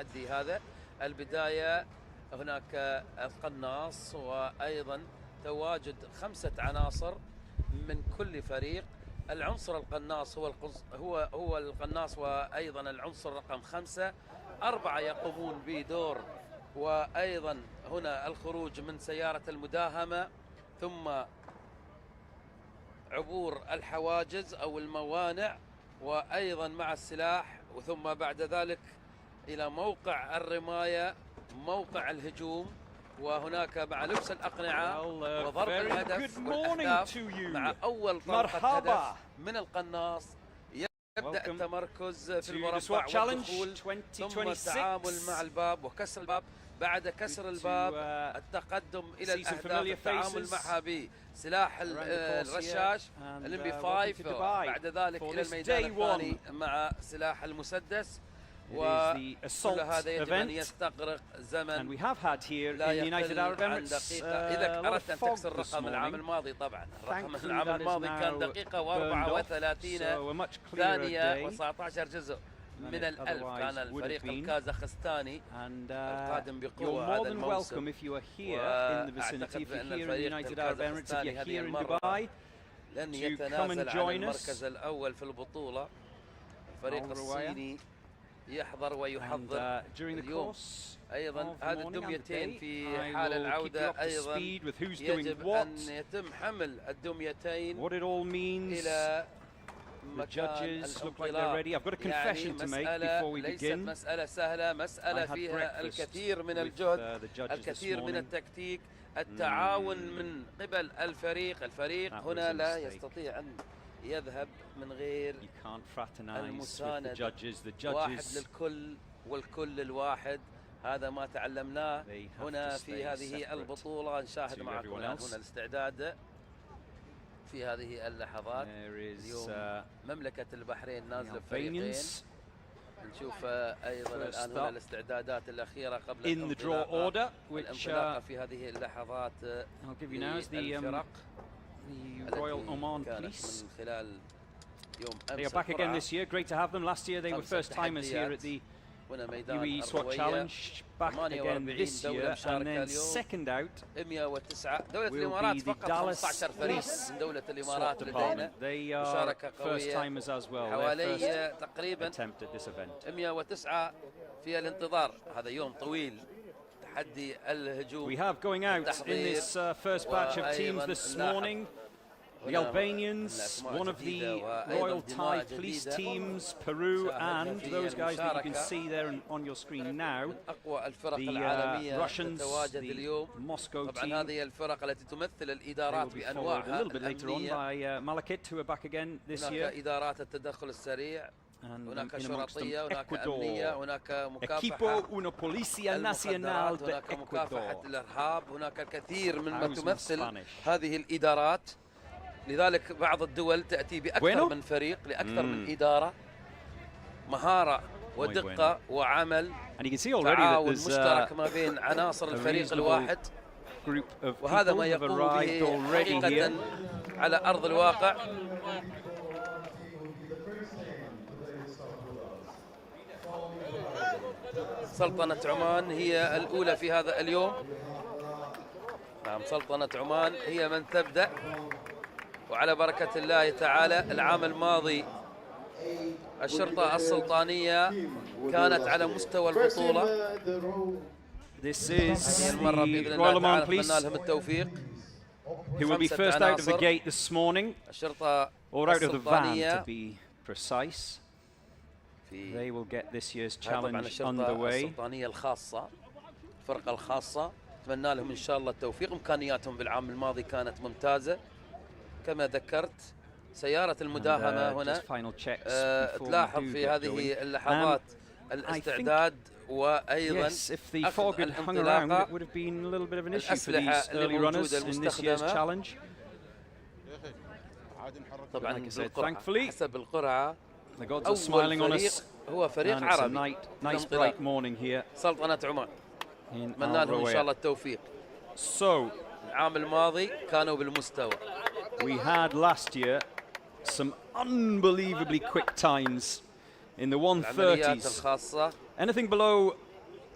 التحدي هذا. البداية هناك القناص، وأيضا تواجد 5 عناصر من كل فريق. العنصر القناص هو القناص، وأيضا العنصر رقم 5. 4 يقومون بدور، وأيضا هنا الخروج من سيارة المداهمة، ثم عبور الحواجز أو الموانع، وأيضا مع السلاح، وثم بعد ذلك إلى موقع الرماية، موقع الهجوم، وهناك مع لبس الأقنعة وضرب الهدف والأهداف. مع أول طلقة هدف من القناص يبدأ التمركز في المربع والدخول، ثم التعامل مع الباب وكسر الباب. بعد كسر الباب التقدم إلى الأهداف، التعامل معها بسلاح الرشاش الMP 5، بعد ذلك إلى الميدان الثاني مع سلاح المسدس. وكل هذا يجب أن يستغرق زمن لا يقل عن دقيقة. إذا أردت أن تكسر الرقم العام الماضي، طبعا الرقم العام الماضي كان دقيقة و34 ثانية و19 جزء من الألف. كان الفريق الكازاخستاني القادم بقوة هذا الموسم، وأعتقد بأن الفريق الكازاخستاني هذه المرة لن يتنازل عن المركز الأول في البطولة. الفريق الصيني يحضر ويحضر اليوم. أيضا هذه الدميتين في حال العودة أيضا يجب أن يتم حمل الدميتين إلى مكان الانطلاق. يعني مسألة ليست مسألة سهلة، مسألة فيها الكثير من الجهد، الكثير من التكتيك، التعاون من قبل الفريق. الفريق هنا لا يستطيع أن يذهب من غير المساند، واحد للكل والكل للواحد. هذا ما تعلمناه هنا في هذه البطولة. نشاهد معكم هنا الاستعداد في هذه اللحظات. اليوم مملكة البحرين نازلة بفريقين. نشوف أيضا الآن هنا الاستعدادات الأخيرة قبل الانطلاقة في هذه اللحظات للفرق كانت من خلال يوم أمس. They are back again this year. Great to have them. Last year they were first timers here at the UAE SWAT Challenge. Back again this year, and then second out 109 دولة الإمارات فقط 15 فريق من دولة الإمارات لدينا مشاركة قوية. حوالي تقريبا 109 في الانتظار. هذا يوم طويل، تحدي الهجوم. We have going out in this first batch of teams this morning. The Albanians, one of the Royal Thai police teams, Peru, and those guys that you can see there on your screen now, the Russians, the Moscow team, a little bit later on by Malakit, who are back again this year. هناك شرطية، هناك أمنية، هناك equipo, una policía nacional de مكافحة الإرهاب. هناك الكثير مما تمثل هذه الإدارات. لذلك بعض الدول تأتي بأكثر من فريق لأكثر من إدارة. مهارة ودقة وعمل، تعاون مشترك ما بين عناصر الفريق الواحد، وهذا ما يقوم به حقيقة على أرض الواقع. سلطنة عمان هي الأولى في هذا اليوم. نعم، سلطنة عمان هي من تبدأ، وعلى بركة الله تعالى. العام الماضي الشرطة السلطانية كانت على مستوى البطولة. This is المرة بإذن الله تعالى أتمنى لهم التوفيق. Who will be first out of the gate this morning, الشرطة or out of the van to be precise. They will get this year's challenge underway. السلطانية الخاصة، الفرقة الخاصة، أتمنى لهم إن شاء الله التوفيق. إمكانياتهم بالعام الماضي كانت ممتازة كما ذكرت. سيارة المداهمة هنا تلاحظ في هذه اللحظات الاستعداد، وأيضا أخذ الانطلاقة. الأسلحة اللي موجودة المستخدمة طبعا بالقرعة، حسب القرعة. أول فريق هو فريق عربي. سلطنة عمان، أتمنى لهم إن شاء الله التوفيق. العام الماضي كانوا بالمستوى. We had last year some unbelievably quick times in the 130s. Anything below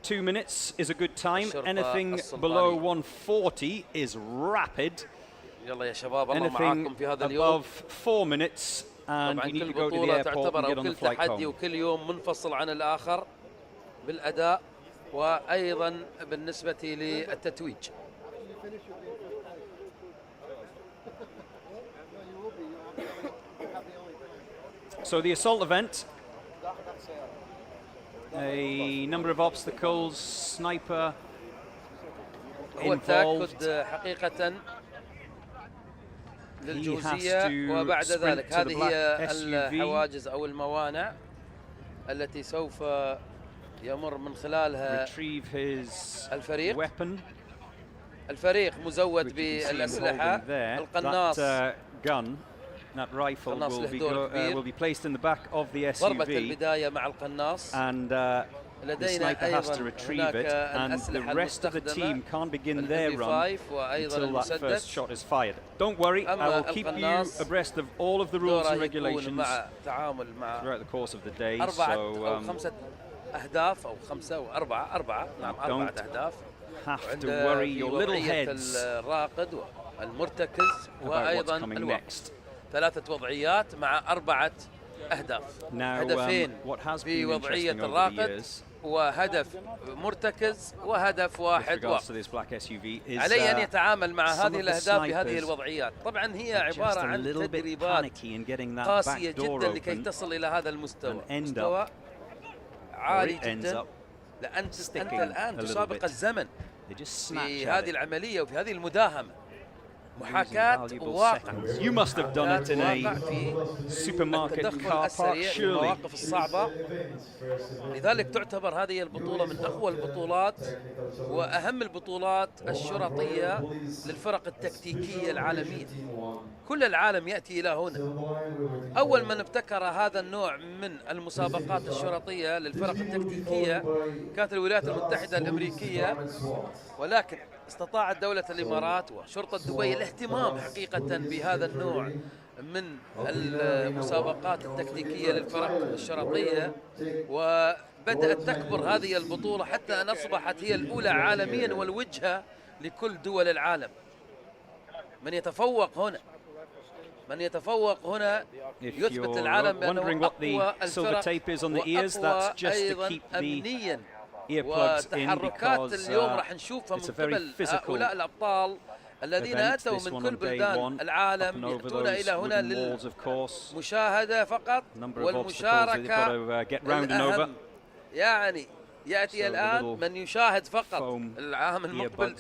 2 minutes is a good time. الشرطة Anything السلطانية. below 140 is rapid. يلا يا شباب الله معاكم Anything في هذا اليوم. above 4 minutes and طبعا you need كل to go to the بطولة airport تعتبر and get أو on the كل flight تحدي home. وكل يوم منفصل عن الآخر بالأداء وأيضا بالنسبة للتتويج. So the assault event, a number of obstacles, sniper هو involved. التأكد حقيقة He has للجوزية to وبعد sprint ذلك to the هذه هي black SUV. الحواجز أو الموانع التي سوف يمر من خلالها retrieve his الفريق. weapon. الفريق مزود which you can see him بالأسلحة. holding there. القناص That gun, that rifle will be placed in the back of the ضربة SUV, البداية مع القناص. and the لدينا sniper has to أيضا retrieve it, and the الأسلحة rest of the team المستخدمة can't begin their run وأيضا until that first المسدس. shot is fired. Don't worry, I will keep you abreast of all of the rules and regulations مع تعامل مع throughout the course of the day. أربعة So أو خمسة أهداف أو خمسة أو أربعة نعم أربعة أهداف. have to worry your little heads الراقد والمرتكز وأيضا الوقت. ثلاثة وضعيات مع أربعة أهداف. هدفين في وضعية الراقد وهدف مرتكز وهدف واحد وقت. عليه أن يتعامل مع هذه الأهداف بهذه الوضعيات. طبعا هي عبارة عن تدريبات قاسية جدا لكي تصل إلى هذا المستوى. مستوى عالي جدا لأن أنت الآن تسابق الزمن في هذه العملية وفي هذه المداهمة. محاكاة واقع. You must have done it in a supermarket car park, surely. المواقف الصعبة. لذلك تعتبر هذه البطولة من أقوى البطولات وأهم البطولات الشرطية للفرق التكتيكية العالمية. كل العالم يأتي إلى هنا. أول من ابتكر هذا النوع من المسابقات الشرطية للفرق التكتيكية كانت الولايات المتحدة الأمريكية، ولكن استطاعت دولة الإمارات وشرطة دبي الاهتمام حقيقة بهذا النوع من المسابقات التكتيكية للفرق الشرطية، وبدأت تكبر هذه البطولة حتى أن أصبحت هي الأولى عالميا والوجهة لكل دول العالم. من يتفوق هنا يثبت العالم بأنه أقوى الفرق وأقوى أيضا أمنيا. وتحركات اليوم راح نشوفها من قبل هؤلاء الأبطال الذين أتوا من كل بلدان العالم يأتون إلى هنا للمشاهدة فقط والمشاركة الأهم. يعني يأتي الآن من يشاهد فقط، العام المقبل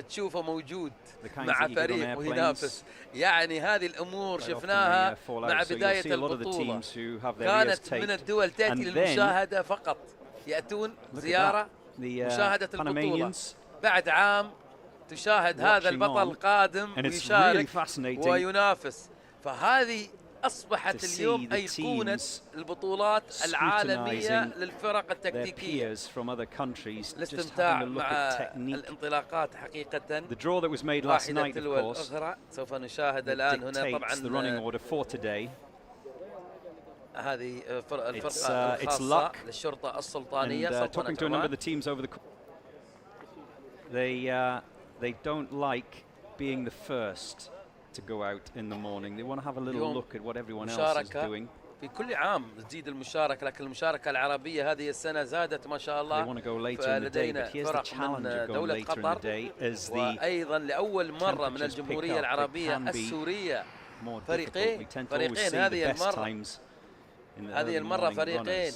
تشوفه موجود مع فريق وينافس. يعني هذه الأمور شفناها مع بداية البطولة، كانت من الدول تأتي للمشاهدة فقط، يأتون زيارة مشاهدة البطولة. بعد عام تشاهد هذا البطل القادم ويشارك وينافس. فهذه أصبحت اليوم أيقونة البطولات العالمية للفرق التكتيكية. الاستمتاع مع الانطلاقات حقيقة واحدة تلو الأخرى. سوف نشاهد الآن هنا طبعا هذه الفرقة الخاصة للشرطة السلطانية. Talking to a number of the teams over the they don't like being the first to go out in the morning. They want to have a little look at what everyone else is doing. في كل عام تزيد المشاركة، لكن المشاركة العربية هذه السنة زادت ما شاء الله. فلدينا فرق من دولة قطر وأيضا لأول مرة من الجمهورية العربية السورية فريقين هذه المرة فريقين.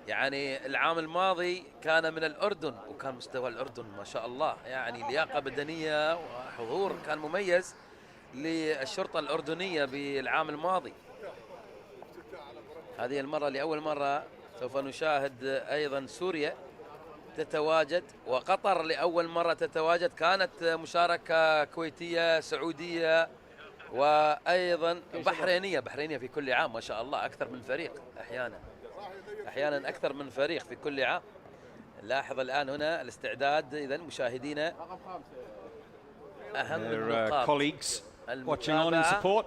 يعني العام الماضي كان من الأردن وكان مستوى الأردن ما شاء الله، يعني لياقة بدنية وحضور كان مميز للشرطة الأردنية بالعام الماضي. هذه المرة لأول مرة سوف نشاهد أيضا سوريا تتواجد وقطر لأول مرة تتواجد. كانت مشاركة كويتية سعودية وأيضا بحرينية في كل عام ما شاء الله. أكثر من فريق أحيانا أكثر من فريق في كل عام. لاحظ الآن هنا الاستعداد. إذن مشاهدينا أهم النقاط watching on in support.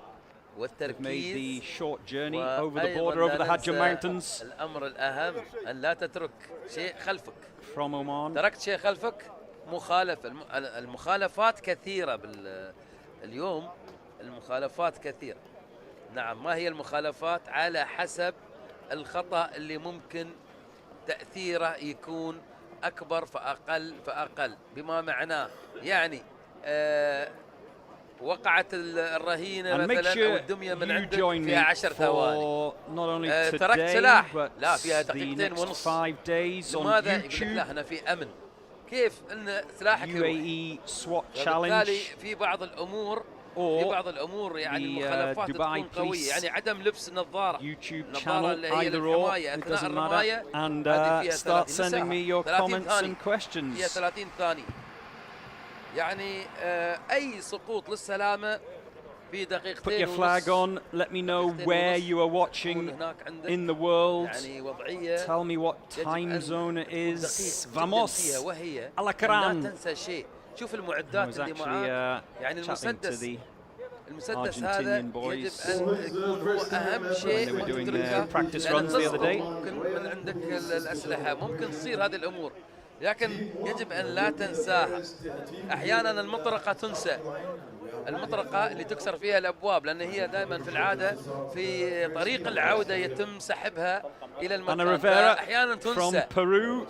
والتركيز the short journey over the border, over the Hajj Mountains. الأمر الأهم أن لا تترك شيء خلفك. From Oman. تركت شيء خلفك مخالفة. المخالفات كثيرة اليوم، المخالفات كثيرة. نعم، ما هي المخالفات؟ على حسب الخطأ اللي ممكن تأثيره يكون أكبر فأقل، بما معناه يعني وقعت الرهينة مثلا أو الدمية من عندك فيها 10 ثواني، تركت سلاح لا فيها دقيقتين ونص. لماذا؟ يقول لك لا هنا في أمن. كيف ان سلاحك UAE SWAT challenge في بعض الامور يعني المخالفات تكون قويه، يعني عدم لبس النظاره النظاره اللي هي للحمايه اثناء الرمايه، and start sending me your comments and questions. فيها 30 ثانيه. يعني اي سقوط للسلامه في دقيقتين Put your flag on. Let me know where you are watching in the world. Tell me what time zone it is. Vamos. Alakaran. لا تنسى شيء. شوف المعدات اللي معاك. يعني المسدس هذا يجب أن يكون هو أهم شيء. ممكن من عندك الأسلحة ممكن تصير هذه الأمور، لكن يجب أن لا تنساها. أحيانا المطرقة تنسى، المطرقة اللي تكسر فيها الأبواب، لأن هي دائما في العادة في طريق العودة يتم سحبها إلى المكان، فأحيانا تنسى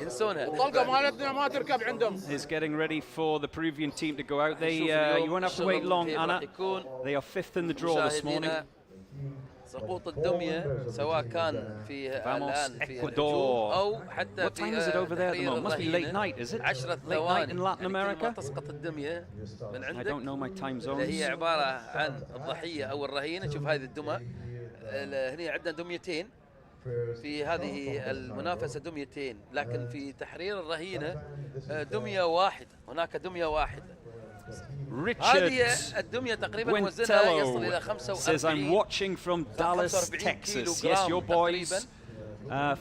ينسونها. الطلقة مالتنا ما تركب عندهم. Is getting ready for the Peruvian team to go out. You won't have to wait long, Anna. They are 5th in the draw this morning. سقوط الدمية سواء كان في الآن في Ecuador. أو حتى What time is it over there at the moment? Must be late night, is it? 10 late night in Latin يعني America? تسقط الدمية من عندك. I don't know my time zones. هي عبارة عن الضحية أو الرهينة. شوف هذه الدمى، هنا عندنا دميتين في هذه المنافسة، دميتين، لكن في تحرير الرهينة دمية واحدة، هناك دمية واحدة. هذه الدمية تقريبا وزنها يصل إلى 45. says I'm watching from Dallas, Texas. Yes, your boys.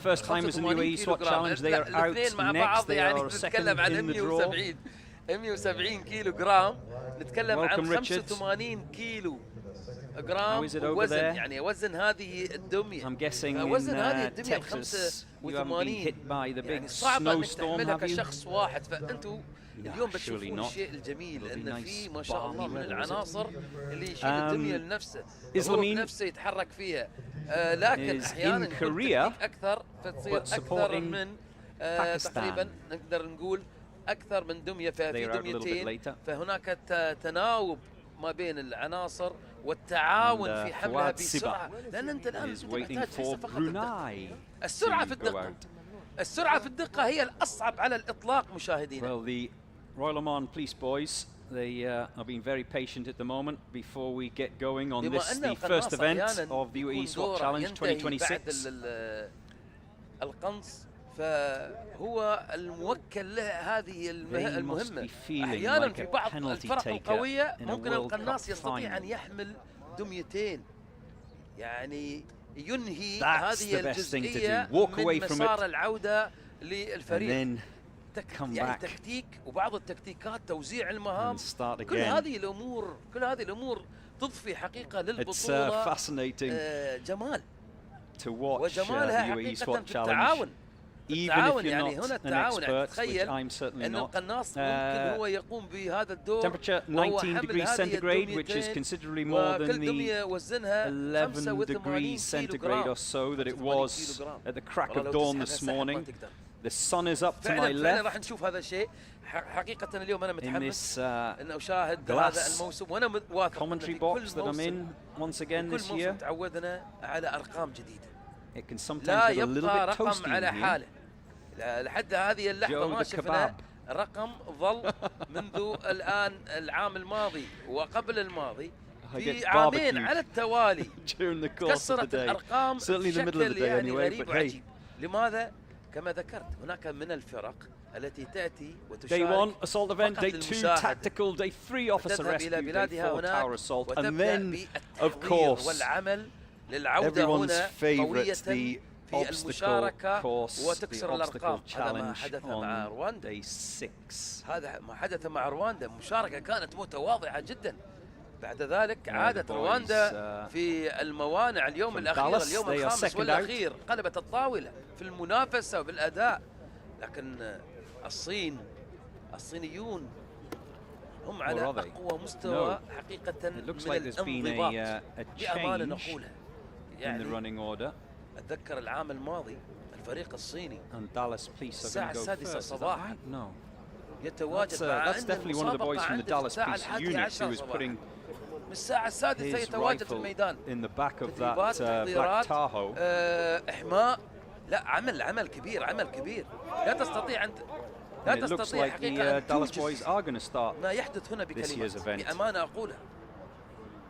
First timers in the UAE SWAT challenge. They are out next. They are second in the draw. 170 كيلو جرام. نتكلم عن 85 كيلو جرام وزن، يعني وزن هذه الدمية. I'm guessing وزن هذه in الدمية Texas you haven't been 85. hit by the big يعني صعب انك snowstorm, تحملها have you? كشخص واحد. فانتوا اليوم بتشوفون الشيء الجميل ان في ما شاء الله من العناصر اللي يشيل الدمية لنفسه، هو بنفسه يتحرك فيها، لكن احيانا يكون اكثر فتصير اكثر من تقريبا نقدر نقول اكثر من دمية، ففي دميتين، فهناك تناوب ما بين العناصر والتعاون في حملها بسرعة، لأن أنت الآن تحتاج فقط السرعة في الدقة. السرعة في الدقة هي الأصعب على الإطلاق مشاهدينا. Well, the Royal Oman Police Boys, they are being very patient at the moment before we get going on this, the first event of the UAE SWAT Challenge 2026. القنص فهو الموكل له هذه المهمة. أحيانا في بعض الفرق القوية ممكن القناص يستطيع أن يحمل دميتين، يعني ينهي هذه الجزئية من مسار العودة للفريق. يعني تكتيك وبعض التكتيكات، توزيع المهام، كل هذه الأمور تضفي حقيقة للبطولة جمال، وجمالها حقيقة في التعاون. التعاون يعني هنا التعاون، يعني تخيل أن القناص ممكن هو يقوم بهذا الدور. Temperature 19 degrees centigrade, which is considerably more than the 11 degrees centigrade or so that it was at the crack of dawn this morning. The sun is up to my left. راح نشوف هذا الشيء حقيقة. اليوم أنا متحمس أن أشاهد هذا الموسم، وأنا واثق أن في كل موسم تعودنا على أرقام جديدة. لا يبقى رقم على حاله. لحد هذه اللحظة ما شفنا رقم ظل منذ الآن العام الماضي وقبل الماضي في عامين على التوالي كسرت الأرقام بشكل يعني غريب وعجيب. لماذا؟ كما ذكرت هناك من الفرق التي تأتي وتشارك. Day 1 assault event, day 2 tactical, day 3 officer rescue, day 4 tower assault, and then of course everyone's favourite, the obstacle course, the obstacle challenge on day 6. هذا ما حدث مع رواندا، مشاركة كانت متواضعة جدا. بعد ذلك عادت رواندا في الموانع اليوم الأخير، اليوم الخامس والأخير، قلبت الطاولة في المنافسة وبالأداء. لكن الصينيون هم على أقوى مستوى حقيقة من الانضباط، بأمانة نقولها. يعني أتذكر العام الماضي الفريق الصيني الساعة 6 صباحا يتواجد مع المسابقة عند الساعة 11 صباحا، من الساعة 6 يتواجد في الميدان. تدريبات، تحضيرات، إحماء، لا عمل كبير، لا تستطيع حقيقة أن توجز ما يحدث هنا بكلمات، بأمانة أقولها.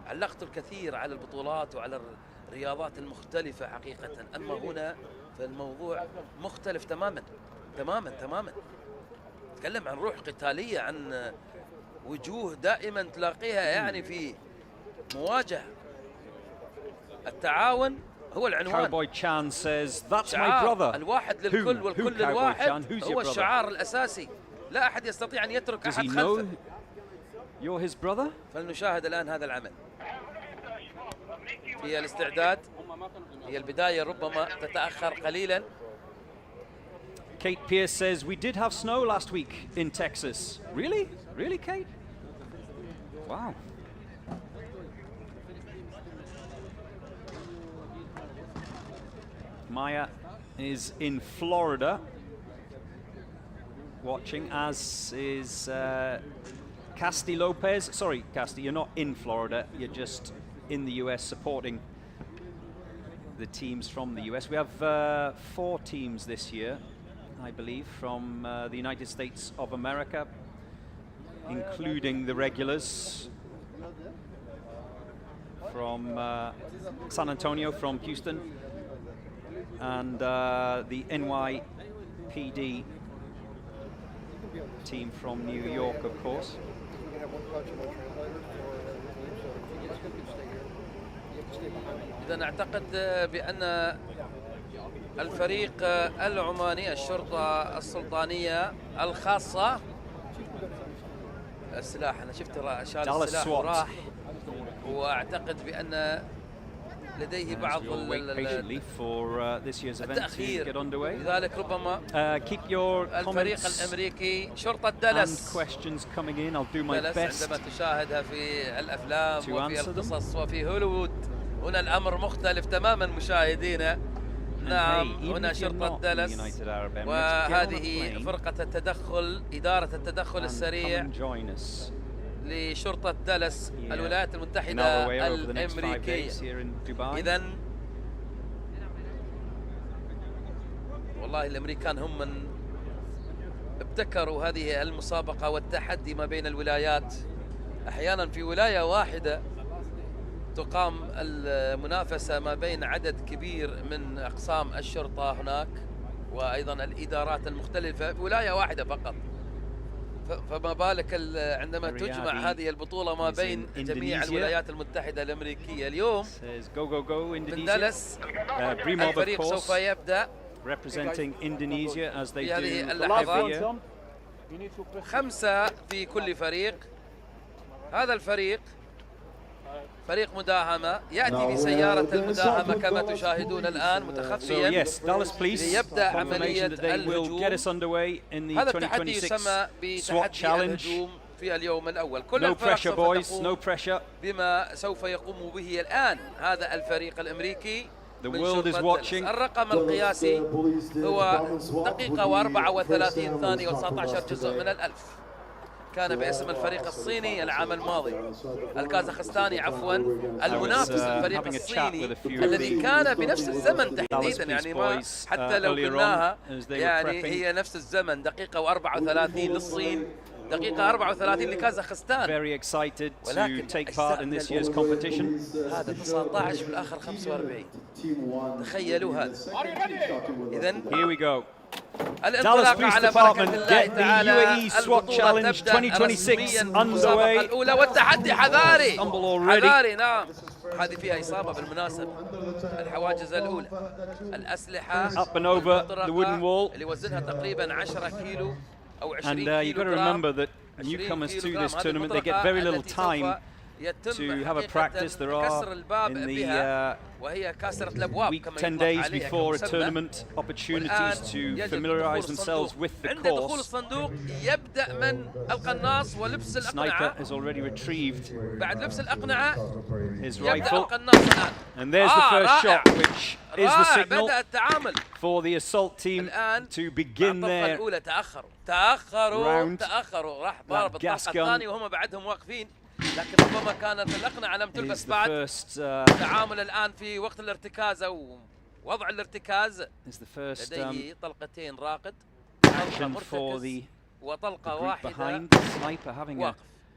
علقت الكثير على البطولات وعلى الرياضات المختلفة حقيقة، أما هنا فالموضوع مختلف تماما. نتكلم عن روح قتالية، عن وجوه دائما تلاقيها يعني في مواجهة. التعاون هو العنوان. الواحد للكل والكل للواحد هو الشعار الأساسي، لا أحد يستطيع أن يترك أحد خلفه. فلنشاهد الآن هذا العمل في الاستعداد. هي البداية ربما تتأخر قليلا. Kate Pierce says, we did have snow last week in Texas. Really? Really, Kate? Wow. Maya is in Florida watching, as is Casti Lopez. Sorry, Casti, you're not in Florida. You're just in the US supporting the teams from the US. We have 4 teams this year, I believe, from the United States of America, including the regulars from San Antonio, from Houston, and the NYPD team from New York, of course. إذا أعتقد بأن الفريق العماني، الشرطة السلطانية الخاصة، السلاح، أنا شفت شال السلاح وراح، وأعتقد بأن لديه بعض التأخير، لذلك ربما الفريق الأمريكي شرطة دالاس عندما تشاهدها في الأفلام وفي القصص وفي هوليوود، هنا الأمر مختلف تماما مشاهدينا. نعم، هنا شرطة دالاس، وهذه فرقة التدخل، إدارة التدخل السريع لشرطة دالاس الولايات المتحدة الأمريكية. إذن والله الأمريكان هم من ابتكروا هذه المسابقة والتحدي ما بين الولايات. أحيانا في ولاية واحدة تقام المنافسة ما بين عدد كبير من أقسام الشرطة هناك، وأيضا الإدارات المختلفة في ولاية واحدة فقط. فما بالك عندما تجمع هذه البطولة ما بين جميع الولايات المتحدة الأمريكية. اليوم من دالاس الفريق سوف يبدأ في هذه اللحظات، 5 في كل فريق. هذا الفريق فريق مداهمة، يأتي بسيارة المداهمة كما تشاهدون الآن متخفيا ليبدأ عملية الهجوم. هذا التحدي يسمى بتحدي الهجوم في اليوم الأول. كل الفرق سوف تقوم بما سوف يقوم به الآن هذا الفريق الأمريكي من شرطة دالاس. الرقم القياسي هو دقيقة و34 ثانية و19 جزء من الألف. كان باسم الفريق الصيني العام الماضي، الكازاخستاني عفوا، المنافس الفريق الصيني الذي كان بنفس الزمن تحديدا، يعني ما حتى لو قلناها يعني هي نفس الزمن، دقيقة و34 للصين، دقيقة 34 لكازاخستان. ولكن هذا 19 بالآخر 45. تخيلوا هذا. إذن الانطلاق على بركة الله تعالى. UAE SWAT Challenge 2026 المسابقة الأولى، والتحدي حذاري. نعم، هذه فيها إصابة بالمناسبة. الحواجز الأولى، الأسلحة اللي وزنها تقريبا 10 كيلو أو 20 كيلو جرام. newcomers to this tournament, they get very little time to have a practice. There are in the week 10 days before a tournament opportunities to familiarize themselves with the course. The sniper has already retrieved his rifle, and there's the first shot, which is the signal for the assault team to begin their round. That gas gun لكن ربما كانت الأقنعة لم تلبس بعد. التعامل الآن في وقت الارتكاز أو وضع الارتكاز. لديه طلقتين راقد، طلقة مرتكز وطلقة واحدة واقف.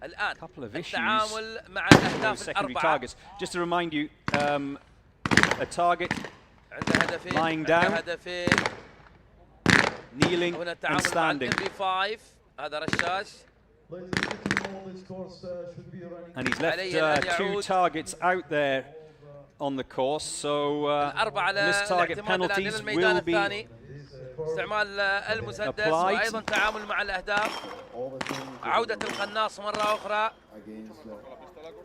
الآن التعامل مع الأهداف الأربعة. Just to remind you, a target lying down, kneeling and standing. هذا رشاش. And he's left 2 targets out there on the course, so missed target penalties will be استعمال المسدس وأيضا تعامل مع الأهداف. عودة القناص مرة أخرى.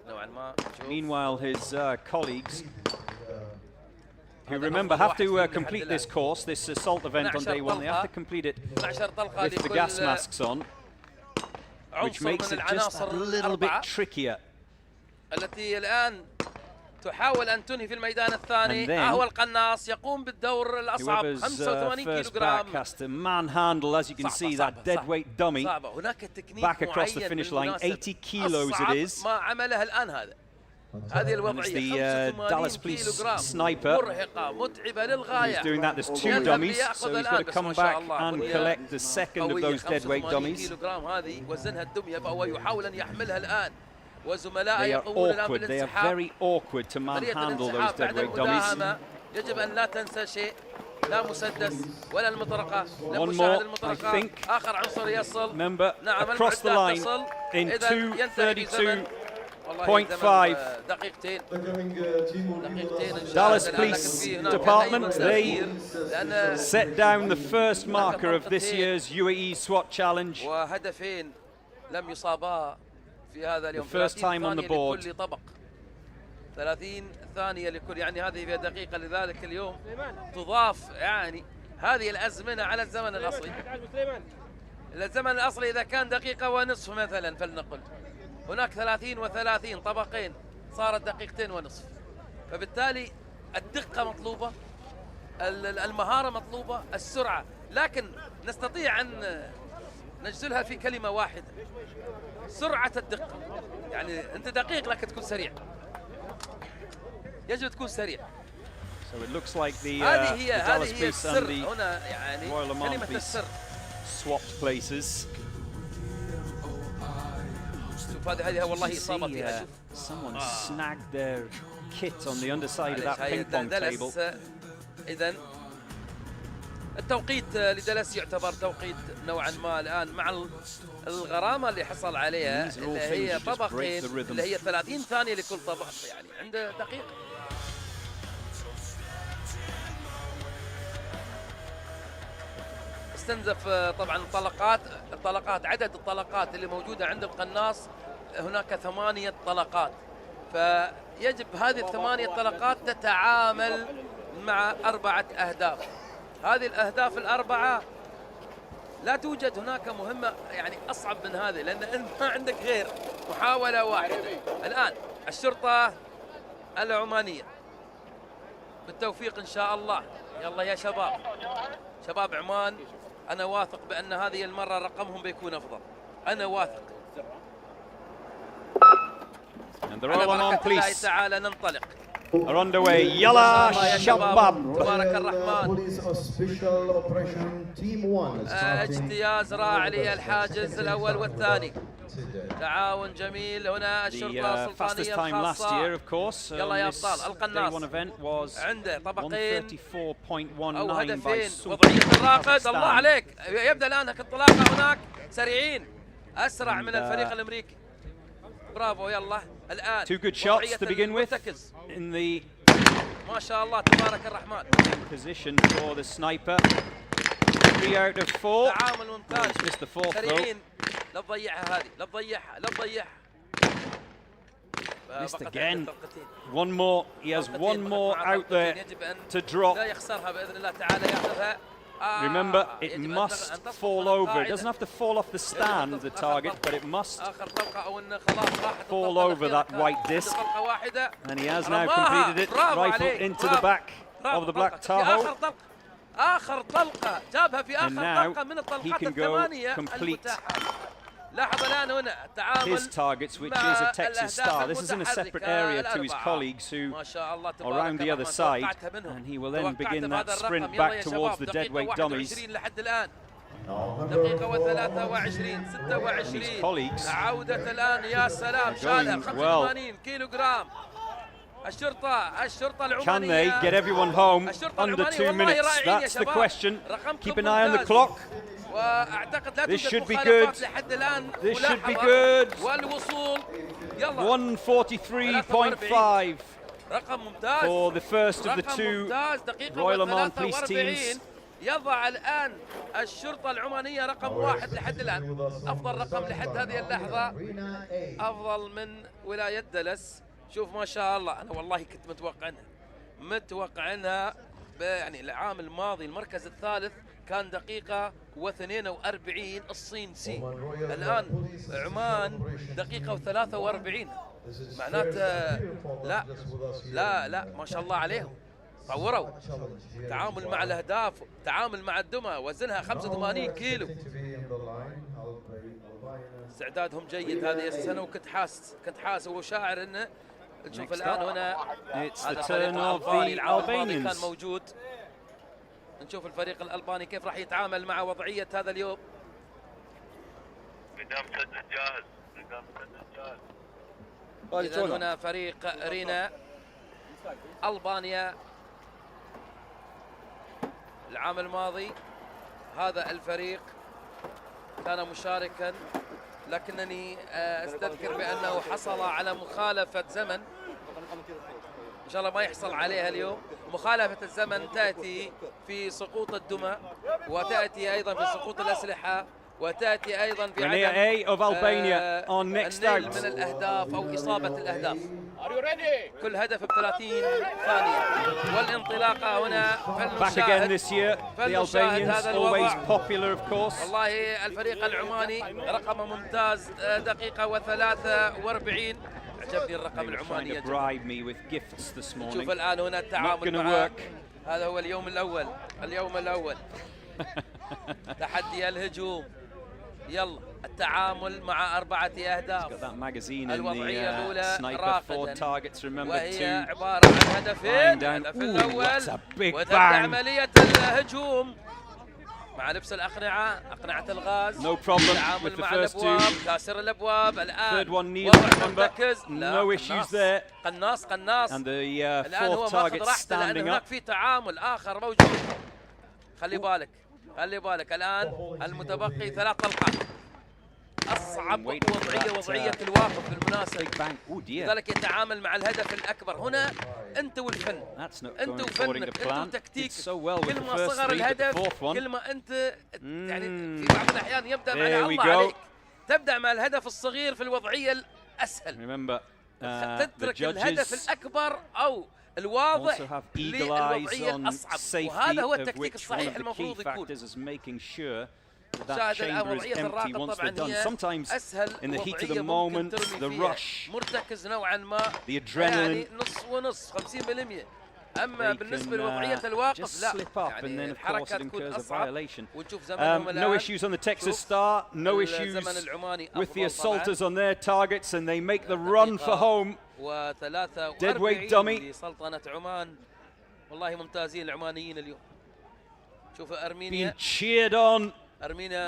نوعا ما. Meanwhile, his colleagues, who remember have to complete this course, this assault event on day 1, they have to complete it with the gas masks on, which makes it just a little bit trickier. التي الآن تحاول أن تنهي في الميدان الثاني. هو القناص يقوم بالدور الأصعب. 85 كيلوغرام. Manhandle, as you can see, that dead weight dummy back across the finish line. 80 kilos it is. ما عمله الآن هذا. هذه الوضعية. 85 كيلوغرام. Sniper. مرهقة متعبة للغاية. He's doing that. There's 2 dummies, so he's got to come back and collect the second of those dead weight dummies. هذه وزنها الدمية، فهو يحاول أن يحملها الآن. They are awkward. They are very awkward to manhandle those dead weight dummies. يجب أن لا تنسى شيء. لا مسدس ولا المطرقة. One more, I think. آخر عنصر يصل. Remember, across the line in 2:32.5. Dallas Police Department, they set down the first marker of this year's UAE SWAT Challenge. وهدفين لم يصابا في هذا اليوم. The first time on the board. 30 ثانية لكل، يعني هذه في دقيقة، لذلك اليوم تضاف يعني هذه الأزمنة على الزمن الأصلي. الزمن الأصلي إذا كان دقيقة ونصف مثلا فلنقل، هناك 30 و30 طبقين، صارت دقيقتين ونصف. فبالتالي الدقة مطلوبة، المهارة مطلوبة، السرعة، لكن نستطيع أن نجزلها في كلمة واحدة: سرعة الدقة. يعني أنت دقيق لكن تكون سريع، يجب تكون سريع. So it looks like the Dallas Police and the Royal Oman Police swapped places. شوف هذه والله إصابة فيها. Someone snagged their kit on the underside of that ping pong table. إذن التوقيت لدلس يعتبر توقيت نوعا ما الآن مع الغرامة اللي حصل عليها، اللي هي طبقين، اللي هي 30 ثانية لكل طبق، يعني عنده دقيقة. استنزف طبعا الطلقات، عدد الطلقات اللي موجودة عند القناص هناك 8 طلقات، فيجب هذه ال8 طلقات تتعامل مع 4 أهداف. هذه الأهداف ال4 لا توجد هناك مهمة يعني أصعب من هذه، لأن أنت ما عندك غير محاولة واحدة. الآن الشرطة العمانية بالتوفيق إن شاء الله. يلا يا شباب عمان، أنا واثق بأن هذه المرة رقمهم بيكون أفضل، أنا واثق. And the Royal Oman Police تعالى ننطلق. are underway. Yalla Shabab. تبارك الرحمن. اجتياز رائع الحاجز الأول والثاني. تعاون جميل هنا. الشرطة السلطانية الخاصة. يلا يا أبطال. القناص عنده طبقين أو هدفين. وضعية الراقد، الله عليك. يبدأ الآن انطلاقة هناك، سريعين، أسرع من الفريق الأمريكي. برافو. يلا الآن two good shots to begin with in the ما شاء الله تبارك الرحمن position for the sniper. 3 out of 4. تعامل ممتاز. Missed the 4th سريعين. لا تضيعها هذه، لا تضيعها. Missed again. One more. He has one more out there to drop. Remember, it must fall over. It doesn't have to fall off the stand, the target, but it must fall over that white disc. And he has now completed it. Rifle into the back of the black Tahoe. And now he can go complete his targets, which is a Texas Star. This is in a separate area to his colleagues who are around the other side, and he will then begin that sprint back towards the deadweight dummies. And his colleagues are going well. Can they get everyone home under 2 minutes? That's the question. Keep an eye on the clock. This should be good. This should be good. 1:43.5 for the first of the two Royal Oman police teams. يضع الآن الشرطة العمانية رقم 1 لحد الآن. أفضل رقم لحد هذه اللحظة، أفضل من ولاية دلس. شوف ما شاء الله، أنا والله كنت متوقعنها يعني العام الماضي المركز الثالث كان دقيقة و42 الصين سي. الآن عمان دقيقة و43، معناته لا ما شاء الله عليهم طوروا. تعامل مع الأهداف، تعامل مع الدمى، وزنها 85 كيلو. استعدادهم جيد هذه السنة، وكنت حاس وشاعر انه نشوف الآن هنا هذا الفريق الألباني كان موجود. نشوف الفريق الألباني كيف راح يتعامل مع وضعية هذا اليوم. إذن هنا فريق رينا ألبانيا العام الماضي. هذا الفريق كان مشاركا، لكنني استذكر بأنه حصل على مخالفة زمن، إن شاء الله ما يحصل عليها اليوم. مخالفة الزمن تأتي في سقوط الدمى، وتأتي أيضا في سقوط الأسلحة، وتأتي أيضا في عدم النيل من الأهداف أو إصابة الأهداف. كل هدف ب30 ثانية، والانطلاقة هنا فالمشاهد هذا الوضع. والله الفريق العماني رقم ممتاز، دقيقة و43. عجبني الرقم العماني. شوف الآن هنا التعامل مع هذا هو اليوم الأول تحدي الهجوم. يلا التعامل مع 4 أهداف. الوضعية الأولى راقدا، وهي عبارة عن هدفين. الهدف الأول، وتبدأ عملية الهجوم مع لبس الأقنعة، أقنعة الغاز. التعامل مع الأبواب، كاسر الأبواب. الآن وضع مرتكز، قناص. الآن هو ماخذ راحته لأن هناك في تعامل آخر موجود. خلي بالك الآن المتبقي 3 طلقات. أصعب وضعية الواقف بالمناسبة، لذلك يتعامل مع الهدف الأكبر. هنا أنت والفن، أنت وفنك، أنت وتكتيك. كل ما صغر الهدف كل ما أنت يعني في بعض الأحيان يبدأ مع الله عليك، تبدأ مع الهدف الصغير في الوضعية الأسهل، تترك الهدف الأكبر أو الواضح للوضعية الأصعب، وهذا هو التكتيك الصحيح المفروض يكون. شاهد الآن وضعية الراقد طبعا هي أسهل وضعية ممكن ترمي فيها، مرتكز نوعا ما، يعني نص ونص 50%. أما بالنسبة لوضعية الواقف لا، يعني الحركة تكون أصعب. ونشوف زمنهم الآن. No issues on the Texas Star, no issues with the assaulters on their targets, and they make the run for home. Deadweight dummy. لسلطنة عمان. والله ممتازين العمانيين اليوم. شوف أرمينيا. Being cheered on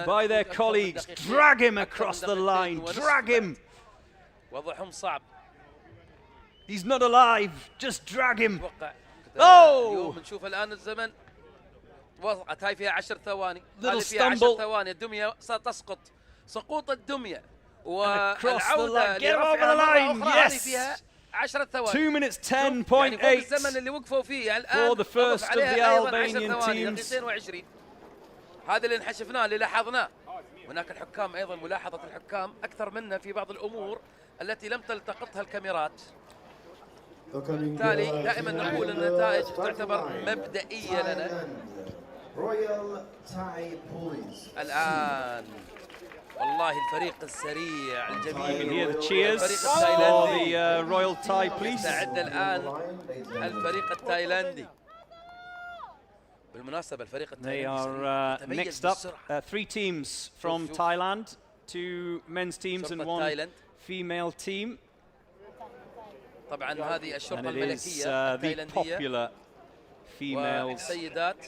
by their colleagues. Drag him across the line. Drag him. وضعهم صعب. He's not alive. Just drag him. اليوم نشوف الآن الزمن. وضعت هاي فيها 10 ثواني. هذه فيها 10 ثواني. الدمية ستسقط. سقوط الدمية والعودة لرفعها مرة أخرى. هذه فيها 10 ثواني. 2 minutes 10.8. يعني الزمن اللي وقفوا فيه الآن. For the first of the Albanian teams. 220. هذا اللي انحشفناه، اللي لاحظناه. هناك الحكام أيضا، ملاحظة الحكام أكثر منا في بعض الأمور، التي لم تلتقطها الكاميرات. بالتالي دائما نقول ان النتائج تعتبر مبدئيه لنا. الان والله الفريق السريع الجميل الفريق التايلاندي يستعد الان الفريق التايلاندي. بالمناسبة الفريق التايلاندي next up 3 teams from Thailand, 2 men's teams and 1 female team. طبعا هذه الشرطة and it الملكية is the التايلاندية popular females. والسيدات.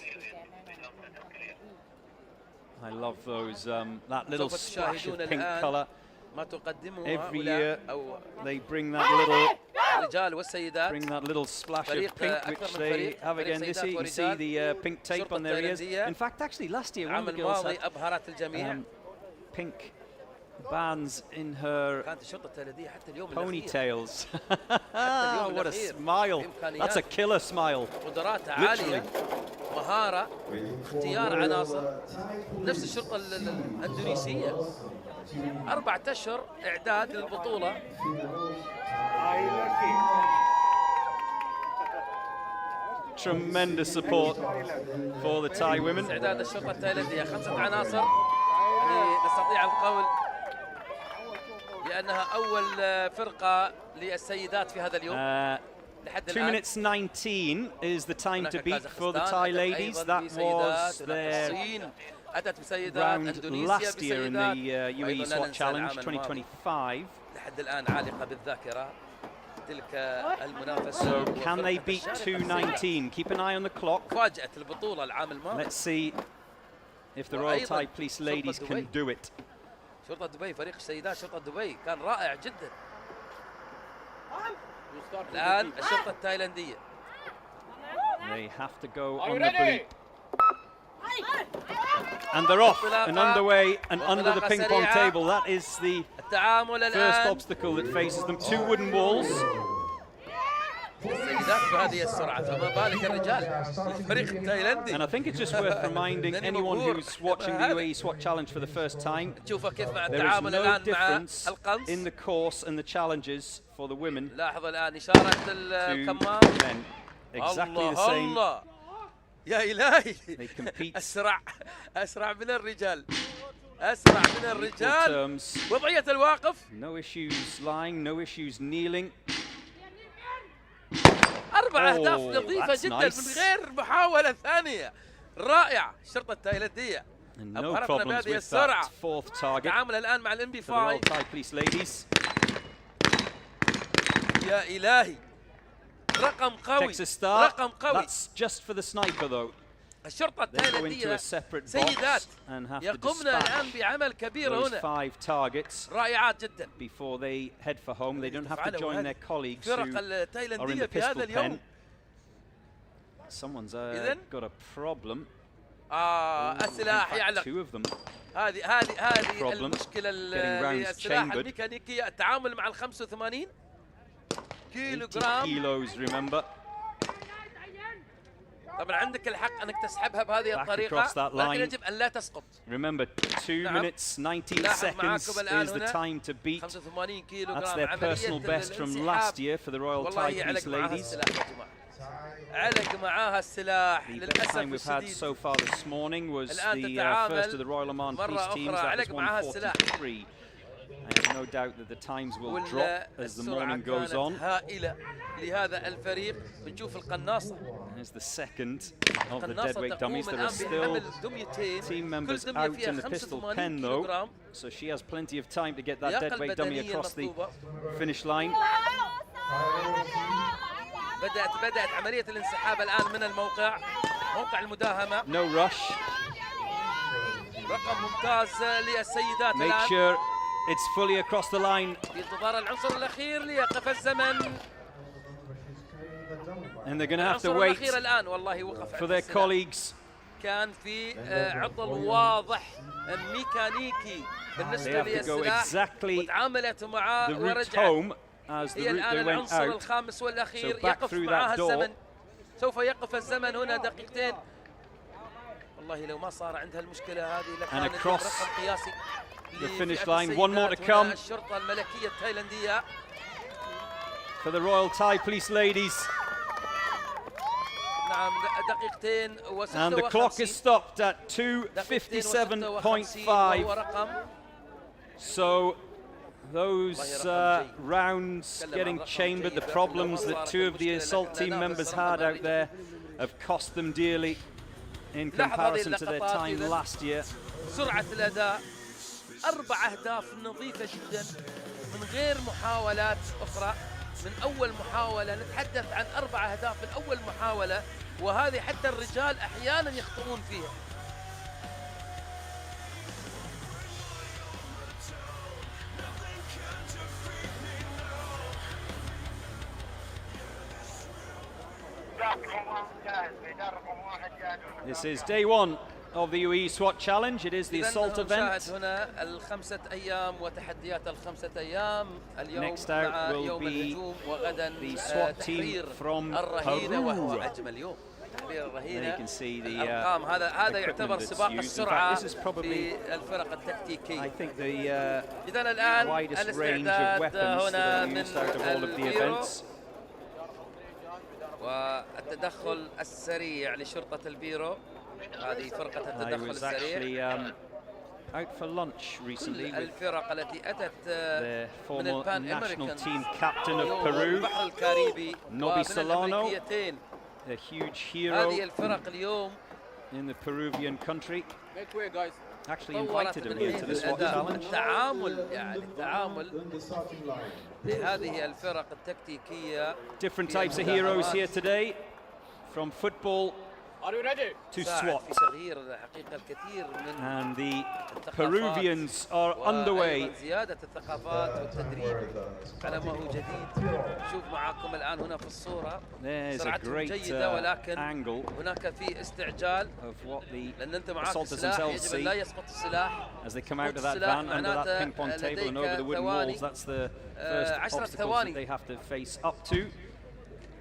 I love those that little splash of pink color. ما تقدمه Every year أو they bring that little الرجال والسيدات. bring that little splash of pink which they have again this year. You can see the pink tape on their ears. In fact, actually last year one of the girls had أبهرت الجميع. pink bands in her كانت الشرطة التايلاندية حتى اليوم ponytails. What a smile! That's a killer smile. قدرات عالية، مهارة، اختيار عناصر. نفس الشرطة الإندونيسية. 4 أشهر إعداد للبطولة. Tremendous support for the Thai women. استعداد الشرطة التايلاندية 5 عناصر، يعني نستطيع القول بأنها أول فرقة للسيدات في هذا اليوم. لحد 2 minutes 19 is the time to beat for the Thai ladies. That was their round last year in the UAE SWAT Challenge 2025. لحد الآن عالقة بالذاكرة تلك المنافسة. So can they beat 2:19? Keep an eye on the clock. فاجأت البطولة العام الماضي. Let's see if the Royal Thai Police ladies can do it. شرطة دبي، فريق السيدات شرطة دبي كان رائع جدا. الآن الشرطة التايلاندية. They have to go on the bleep. And they're off and underway and under the ping pong table. That is the first obstacle that faces them. 2 wooden walls. السيدات بهذه السرعة فما بالك الرجال الفريق التايلاندي. And I think it's just worth reminding anyone who's watching the UAE SWAT Challenge for the first time, there is no difference in the course and the challenges for the women لاحظ الآن إشارة الكمام. men. Exactly the same. يا إلهي They compete أسرع من الرجال. أسرع من الرجال. وضعية الواقف. No issues lying, no issues kneeling. 4 أهداف نظيفة جدا من غير محاولة ثانية. رائع الشرطة التايلاندية. No problems with that 4th target. تعامل الآن مع الMB5. The Royal Thai Police ladies. يا إلهي رقم قوي. رقم قوي. That's just for the sniper though. الشرطة التايلاندية سيدات يقومن الآن بعمل كبير هنا. 5 targets. رائعات جدا. Before they head for home, they don't have to join their colleagues who الفرق التايلاندية في هذا اليوم. Someone's got a problem. السلاح يعلق. 2 of them. هذه المشكلة للسلاح الميكانيكي. التعامل مع 85 كيلوغرام. kilos, remember. طبعا عندك الحق انك تسحبها بهذه الطريقة، لكن يجب ان لا تسقط. Remember 2 minutes 19 seconds is the time to beat. 85 كيلوغرام. That's their personal best from last year for the Royal Thai Police ladies. علق معاها السلاح. The best time we've had so far this morning was the first of the Royal Oman Police teams. That was 1:43. I have no doubt that the times will drop as the morning goes on. هائلة لهذا الفريق. بنشوف القناصة. There's the second of the deadweight dummies. There are still team members out in the pistol pen though, so she has plenty of time to get that deadweight dummy across the finish line. بدأت عملية الانسحاب الآن من الموقع المداهمة. No rush. رقم ممتاز للسيدات الآن. Make sure it's fully across the line. في انتظار العنصر الأخير ليقف الزمن. And they're going to have to wait for their colleagues. كان في عطل واضح ميكانيكي بالنسبة للسلاح وتعاملت معه ورجعت. هي الآن العنصر الخامس والأخير يقف معها الزمن. سوف يقف الزمن هنا 2 دقيقتين. والله لو ما صار عندها المشكلة هذه لكان رقم قياسي. the finish line. One more to come الشرطة الملكية التايلاندية for the Royal Thai Police ladies. نعم دقيقتين و56. And the clock is stopped at 2:57.5. So those rounds getting chambered, the problems that two of the assault team members had out there have cost them dearly in comparison to their time last year. سرعة الأداء 4 أهداف نظيفة جدا من غير محاولات أخرى. من أول محاولة نتحدث عن 4 أهداف من أول محاولة، وهذه حتى الرجال أحيانا يخطئون فيها. This is day 1 of the UAE SWAT challenge. It is the assault event. هنا ال5 أيام وتحديات ال5 أيام. اليوم Next out مع will يوم be الهجوم وغدا the SWAT team from الرهينة، وهو Peru. أجمل يوم. تحرير الرهينة. You can see the الأرقام هذا يعتبر سباق السرعة this is probably, في الفرق التكتيكية. I think, the إذن الآن widest range of الاستعداد weapons that هنا are من used out of all of the البيرو events. والتدخل السريع لشرطة البيرو. هذه فرقة I التدخل was السريع. actually out for lunch recently with الفرق التي أتت the من former البان national أمريكان team captain of Peru, البحر الكاريبي Nobi ومن Solano, الأمريكيتين. a huge hero هذه الفرق اليوم in the Peruvian country. Make way, guys. Actually طورت invited him من here حيث to the SWAT الأداء. challenge. التعامل لهذه الفرق التكتيكية. Different types of heroes here today, from football Are you ready? to ساعد SWAT. في تغيير الحقيقة الكثير من And the الثقافات Peruvians are underway. وأيضاً زيادة الثقافات والتدريب على ما هو جديد. شوف معاكم الآن هنا في الصورة There's a سرعتهم great جيدة، ولكن angle هناك في استعجال of what the لأن أنت معاك assaulters السلاح themselves يجب أن see لا يسقط السلاح. as they come out of that السلاح van under that معناته ping pong table and over the wooden ثواني. walls. That's the first 10 obstacles that ثواني. they have to face up to.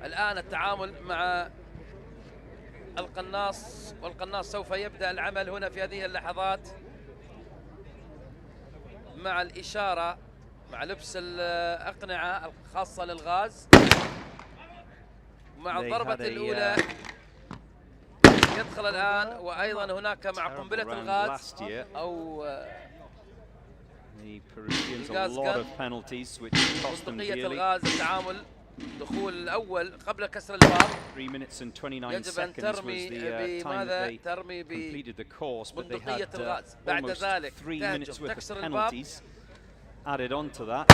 الآن التعامل مع القناص، والقناص سوف يبدأ العمل هنا في هذه اللحظات مع الإشارة، مع لبس الأقنعة الخاصة للغاز. مع الضربة الأولى يدخل الآن، وأيضا هناك مع قنبلة الغاز أو The Peruvians a lot of penalties which cost them بندقية dearly. الغاز. التعامل دخول الأول قبل كسر الباب. 3 minutes and 29 يجب أن seconds was ترمي the time that they ترمي completed the course, but they بندقية had الغاز. بعد almost ذلك 3 minutes worth تكسر of الباب. penalties added on to that.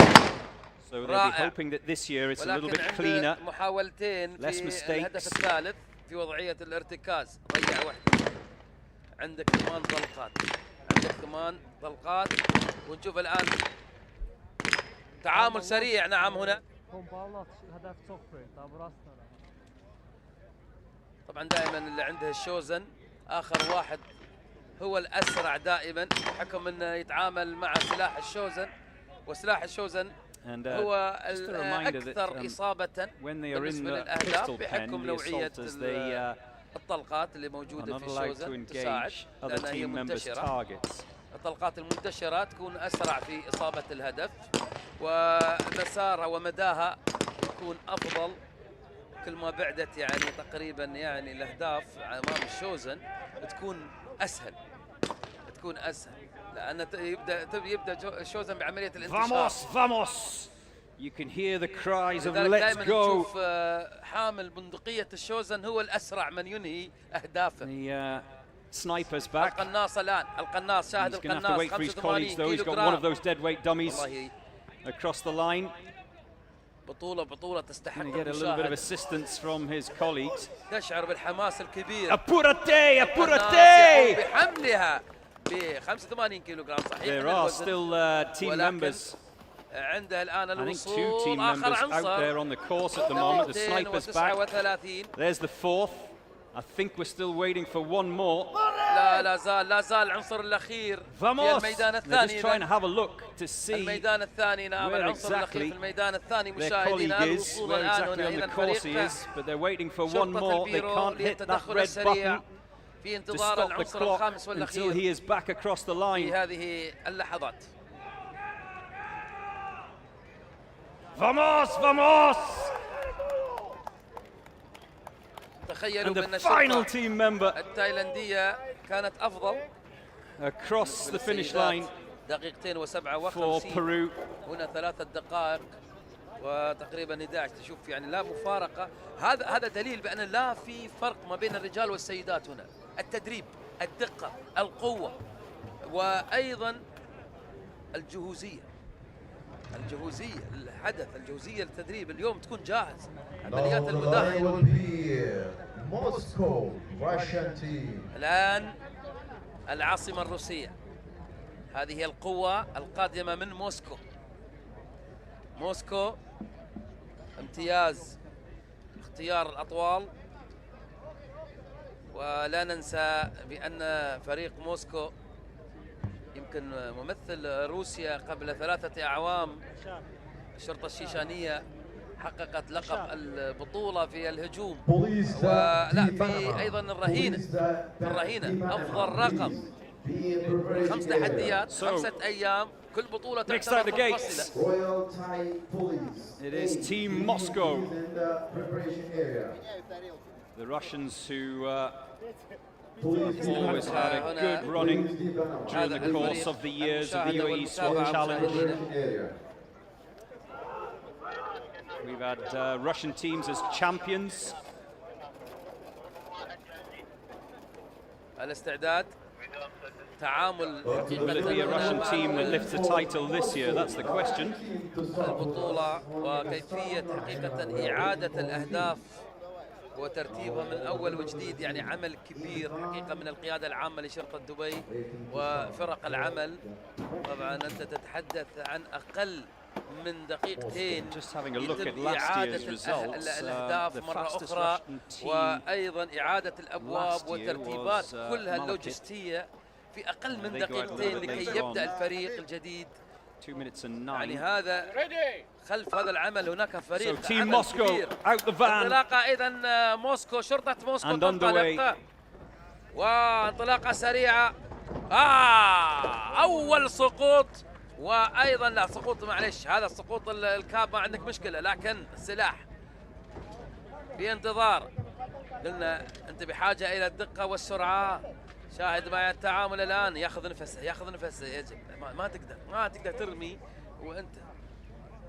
So they'll be رائع. hoping that this year it's a little ولكن bit عنده cleaner. محاولتين less في mistakes. الهدف الثالث في وضعية الارتكاز. ضيع واحدة. عندك كمان طلقات، عندك كمان طلقات. ونشوف الآن تعامل سريع. نعم هنا طبعا دائما اللي عنده الشوزن آخر واحد هو الأسرع دائما، بحكم أنه يتعامل مع سلاح الشوزن، وسلاح الشوزن هو الأكثر إصابة بالنسبة للأهداف بحكم نوعية الطلقات اللي موجودة في الشوزن تساعد لأنها هي منتشرة. الطلقات المنتشرة تكون أسرع في إصابة الهدف، ومسارها ومداها يكون أفضل كل ما بعدت يعني تقريبا يعني الأهداف أمام الشوزن تكون أسهل، لأن يبدأ الشوزن بعملية الانتشار. Vamos! You can hear the cries of لذلك let's دائما go. نشوف حامل بندقية الشوزن هو الأسرع من ينهي أهدافه. The snipers back. القناص الآن، القناص شاهد He's going to have to القناص wait for his 85 colleagues though. He's كيلو got one of جرام. those dead weight dummies والله across the line. بطولة تستحق Going to get a little bit of المشاهدة. assistance from his colleagues. تشعر بالحماس الكبير. Apurate! القناص بحملها ب 85 كيلو جرام صحيح. There are still team members. عنده الآن I think 2 الوصول team آخر members out there عنصر. on the course at the moment. The snipers back. 39. There's the 4th. I think we're still waiting for one more. لا زال العنصر الأخير في Vamos! الميدان They're الثاني. just trying to have a look to see الميدان الثاني نعم where العنصر الأخير exactly في الميدان الثاني their مشاهدينا. colleague is, الوصول where الآن exactly هنا on إلى the course he الفريق is, but they're waiting for one شرطة more. They البيرو can't hit that للتدخل red السريع button. في to انتظار stop the العنصر clock الخامس until والأخير he is back across the في line. هذه اللحظات. Vamos, vamos! تخيلوا And the بأن final الشرطة team member التايلاندية كانت أفضل across the finish line دقيقتين for و57. Peru. هنا 3 دقائق وتقريبا 11. تشوف يعني لا مفارقة. هذا دليل بأن لا في فرق ما بين الرجال والسيدات هنا. التدريب، الدقة، القوة، وأيضا الجهوزية. الحدث، الجهوزية التدريب اليوم تكون جاهز. عمليات المداهمة. الآن العاصمة الروسية. هذه هي القوة القادمة من موسكو. موسكو امتياز اختيار الأطوال. ولا ننسى بأن فريق موسكو يمكن ممثل روسيا قبل 3 أعوام. الشرطة الشيشانية حققت لقب البطولة في الهجوم. ولا في أيضا الرهينة أفضل رقم. 5 تحديات 5 أيام. كل بطولة تعتبر منفصلة. It is Team Moscow. The Russians who always had a good running during the course of the years of the UAE SWAT challenge. We've had Russian teams as champions. الاستعداد تعامل Will it be a Russian team that lifts the title this year? That's the question. البطولة وكيفية حقيقة إعادة الأهداف وترتيبها من أول وجديد. يعني عمل كبير حقيقة من القيادة العامة لشرطة دبي وفرق العمل. طبعا أنت تتحدث عن أقل من دقيقتين يتم إعادة الأهداف مرة أخرى، وأيضا إعادة الأبواب وترتيبات كلها اللوجستية في أقل من دقيقتين لكي يبدأ الفريق الجديد. يعني هذا خلف هذا العمل هناك فريق كبير. انطلاقة إذا موسكو، شرطة موسكو تنطلق وانطلاقة سريعة. أول سقوط، وأيضا لا سقوط، معلش هذا السقوط الكاب ما عندك مشكلة، لكن السلاح في انتظار. قلنا أنت بحاجة إلى الدقة والسرعة. شاهد معي التعامل الآن. ياخذ نفسه يجب ما تقدر ترمي وأنت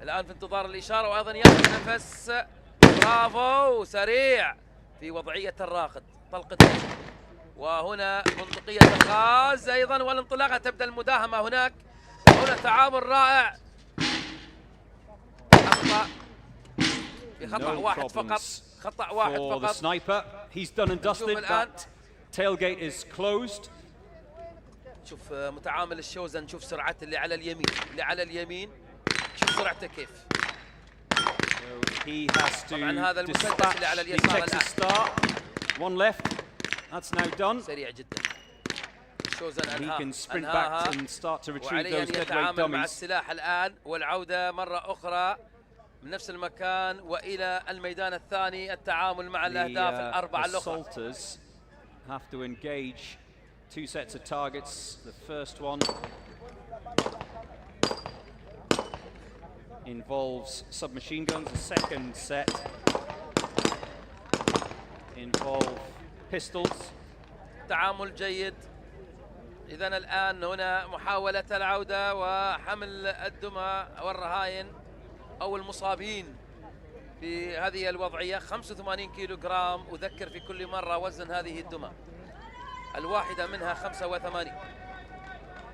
الآن في انتظار الإشارة، وأيضا ياخذ نفس. برافو، سريع في وضعية الراقد. طلقتين وهنا منطقية الغاز أيضا، والانطلاقة تبدأ المداهمة هناك. هنا تعامل رائع. أخطأ بخطأ واحد فقط. خطأ واحد for the فقط. sniper. He's done and dusted. That tailgate is closed. شوف متعامل الشوزن، شوف سرعته اللي على اليمين، شوف سرعته كيف. He has to طبعا هذا المسدس اللي على اليسار الآن. One left. That's now done. سريع جدا. شوزن He can sprint back and start to retrieve those deadweight مع dummies. السلاح الآن، والعودة مرة أخرى من نفس المكان وإلى الميدان الثاني. التعامل مع الأهداف الأربعة الأخرى. Assaulters have to engage 2 sets of targets. The first one involves submachine guns. The second set involve pistols. تعامل جيد. إذن الآن هنا محاولة العودة وحمل الدمى والرهائن أو المصابين في هذه الوضعية. 85 كيلو جرام. أذكر في كل مرة وزن هذه الدمى، الواحدة منها 85.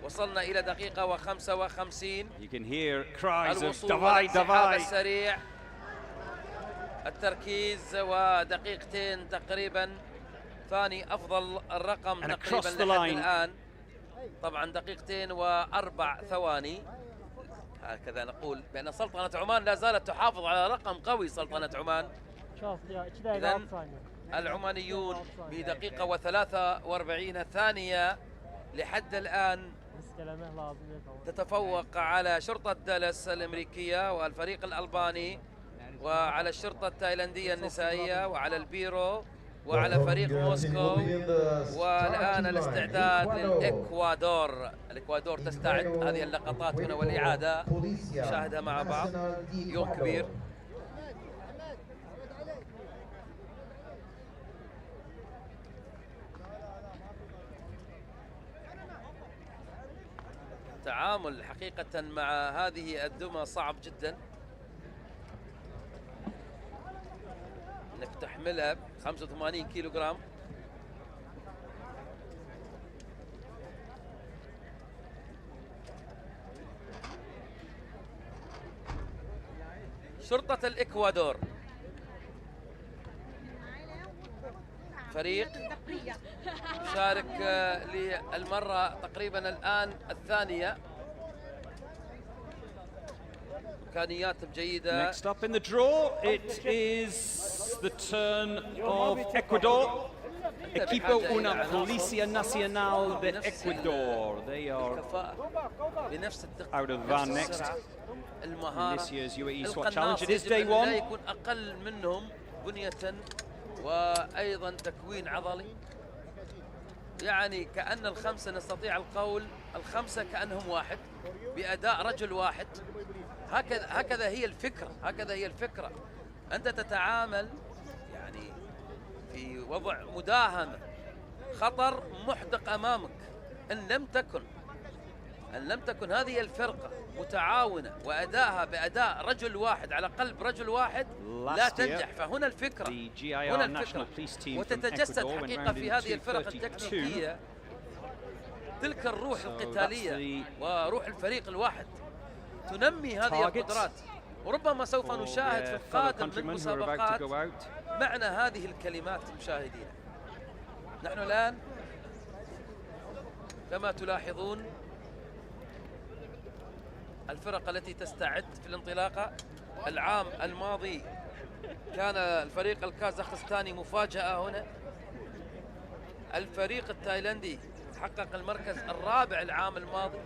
وصلنا إلى دقيقة و55. You can hear cries of davai davai. السريع، التركيز، ودقيقتين تقريبا. ثاني أفضل الرقم تقريبا لحد الآن. طبعا 2 و4 ثواني. هكذا نقول بأن سلطنة عمان لا زالت تحافظ على رقم قوي. سلطنة عمان إذن العمانيون بدقيقة و43 ثانية لحد الآن تتفوق على شرطة دالاس الأمريكية والفريق الألباني، وعلى الشرطة التايلاندية النسائية، وعلى البيرو وعلى فريق موسكو. والآن الاستعداد للإكوادور. الإكوادور تستعد. هذه اللقطات هنا والإعادة نشاهدها مع بعض. يوم كبير. التعامل حقيقة مع هذه الدمى صعب جدا، انك تحملها 85 كيلو جرام. شرطة الإكوادور فريق شارك للمرة تقريبا الآن الثانية. إمكانياتهم جيدة. Next up in the draw, it is the turn of Ecuador. Equipo una Policía Nacional de Ecuador. They are out of the van next in this year's UAE SWAT challenge. It is day one. لا يكون أقل منهم بنية وأيضا تكوين عضلي. يعني كأن الخمسة نستطيع القول الخمسة كأنهم واحد بأداء رجل واحد. هكذا هي الفكرة. هكذا هي الفكرة. أنت تتعامل يعني في وضع مداهمة، خطر محدق أمامك. إن لم تكن هذه الفرقة متعاونة وأداءها بأداء رجل واحد على قلب رجل واحد لا تنجح. فهنا الفكرة. هنا الفكرة. وتتجسد حقيقة في هذه الفرق التكتيكية تلك الروح القتالية وروح الفريق الواحد. تنمي هذه القدرات. وربما سوف نشاهد في القادم من مسابقات معنى هذه الكلمات مشاهدينا. نحن الآن كما تلاحظون الفرق التي تستعد في الانطلاقة. العام الماضي كان الفريق الكازاخستاني مفاجأة هنا. الفريق التايلندي حقق المركز الرابع العام الماضي.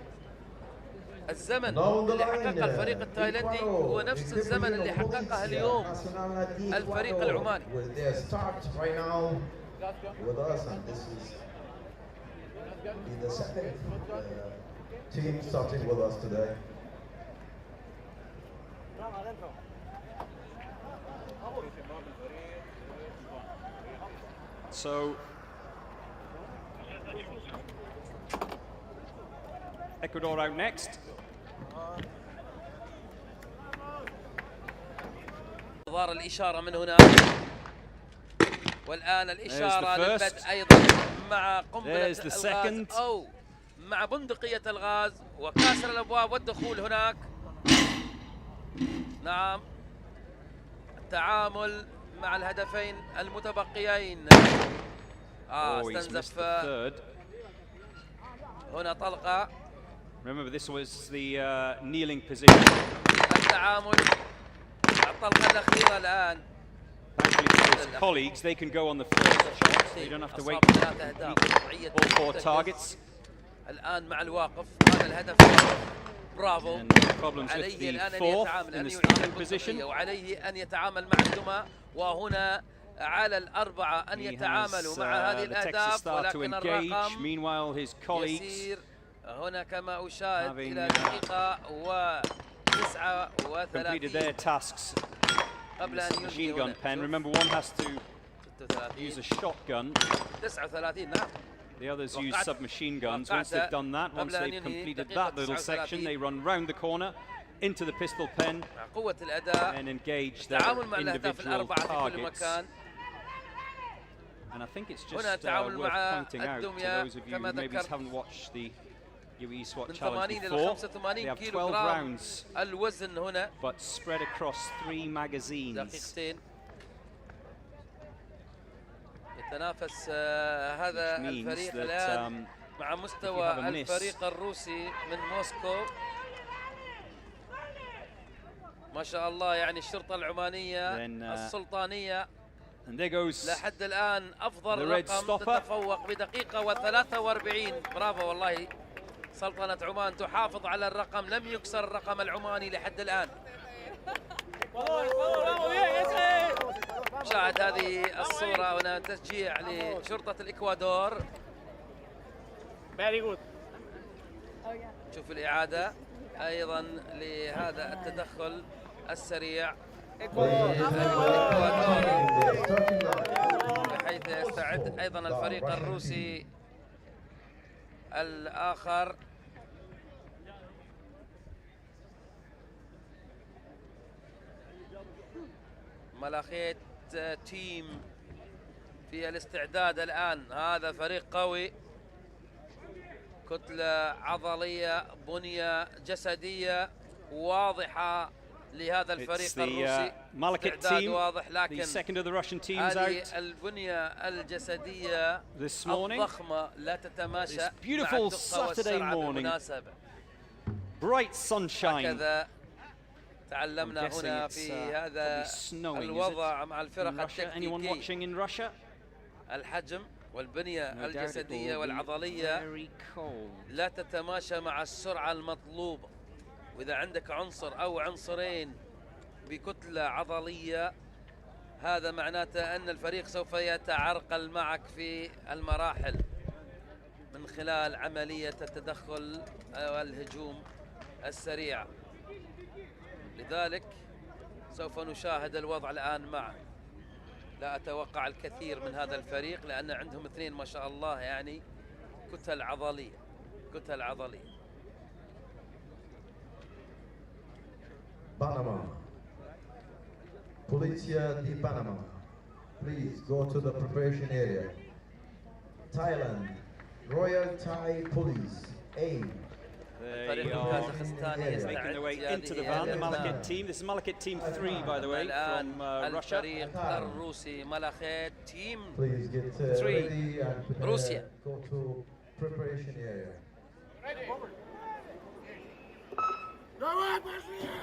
الزمن اللي حققه الفريق التايلندي هو نفس الزمن اللي حققه اليوم الفريق العماني. So Ecuador out next. انتظار الإشارة من هنا. والآن الإشارة للبدء أيضا مع قنبلة الغاز أو مع بندقية الغاز وكاسر الأبواب والدخول هناك. نعم، التعامل مع الهدفين المتبقيين. استنزف هنا طلقة. Remember, this was the kneeling position. التعامل الطلقة الأخيرة الآن. Thankfully for his colleagues, they can go on the first shot. They don't have to wait all four targets. الآن مع الواقف هذا الهدف. برافو. عليه الآن أن يتعامل أن يعيد وعليه أن يتعامل مع الدمى. وهنا على الأربعة أن يتعاملوا مع هذه الأهداف. ولكن الرقم يسير هنا كما أشاهد إلى دقيقة و39 قبل أن ينهي gun pen. Remember, one has to use a shotgun. 39 نعم. The others use submachine guns. Once they've done that, once they've completed that little section, they run round the corner into the pistol pen and engage their individual targets. And I think it's just worth pointing out to those of you who maybe haven't watched the UAE SWAT challenge before. They have 12 rounds, but spread across 3 magazines. يتنافس هذا الفريق الآن مع مستوى الفريق الروسي من موسكو. ما شاء الله، يعني الشرطة العمانية السلطانية لحد الآن أفضل رقم تتفوق بدقيقة و43. برافو والله، سلطنة عمان تحافظ على الرقم. لم يكسر الرقم العماني لحد الآن. شاهد هذه الصورة هنا تشجيع لشرطة الإكوادور. Very good. شوف الإعادة أيضا لهذا التدخل السريع الإكوادور، بحيث يستعد أيضا الفريق الروسي الآخر. ملاخيت تيم في الاستعداد الآن. هذا فريق قوي، كتلة عضلية، بنية جسدية واضحة لهذا الفريق الروسي. استعداد واضح، لكن هذه البنية الجسدية الضخمة لا تتماشى مع الدقة والسرعة بالمناسبة. هكذا تعلمنا هنا في هذا الوضع مع الفرق التكتيكية. الحجم والبنية الجسدية والعضلية لا تتماشى مع السرعة المطلوبة، وإذا عندك عنصر أو عنصرين بكتلة عضلية هذا معناته أن الفريق سوف يتعرقل معك في المراحل من خلال عملية التدخل والهجوم السريع. لذلك سوف نشاهد الوضع الآن معا. لا أتوقع الكثير من هذا الفريق لأن عندهم اثنين ما شاء الله، يعني كتل عضلية، كتل عضلية. Panama. Policia de Panama. Please go to the preparation area. Thailand. Royal Thai Police. Aim. They are making their way into the van, the Malakit team. This is Malakit team 3, by the way, from Russia. الفريق الروسي ملاخيت تيم Please get 3 ready and prepare. روسيا. Go to preparation area.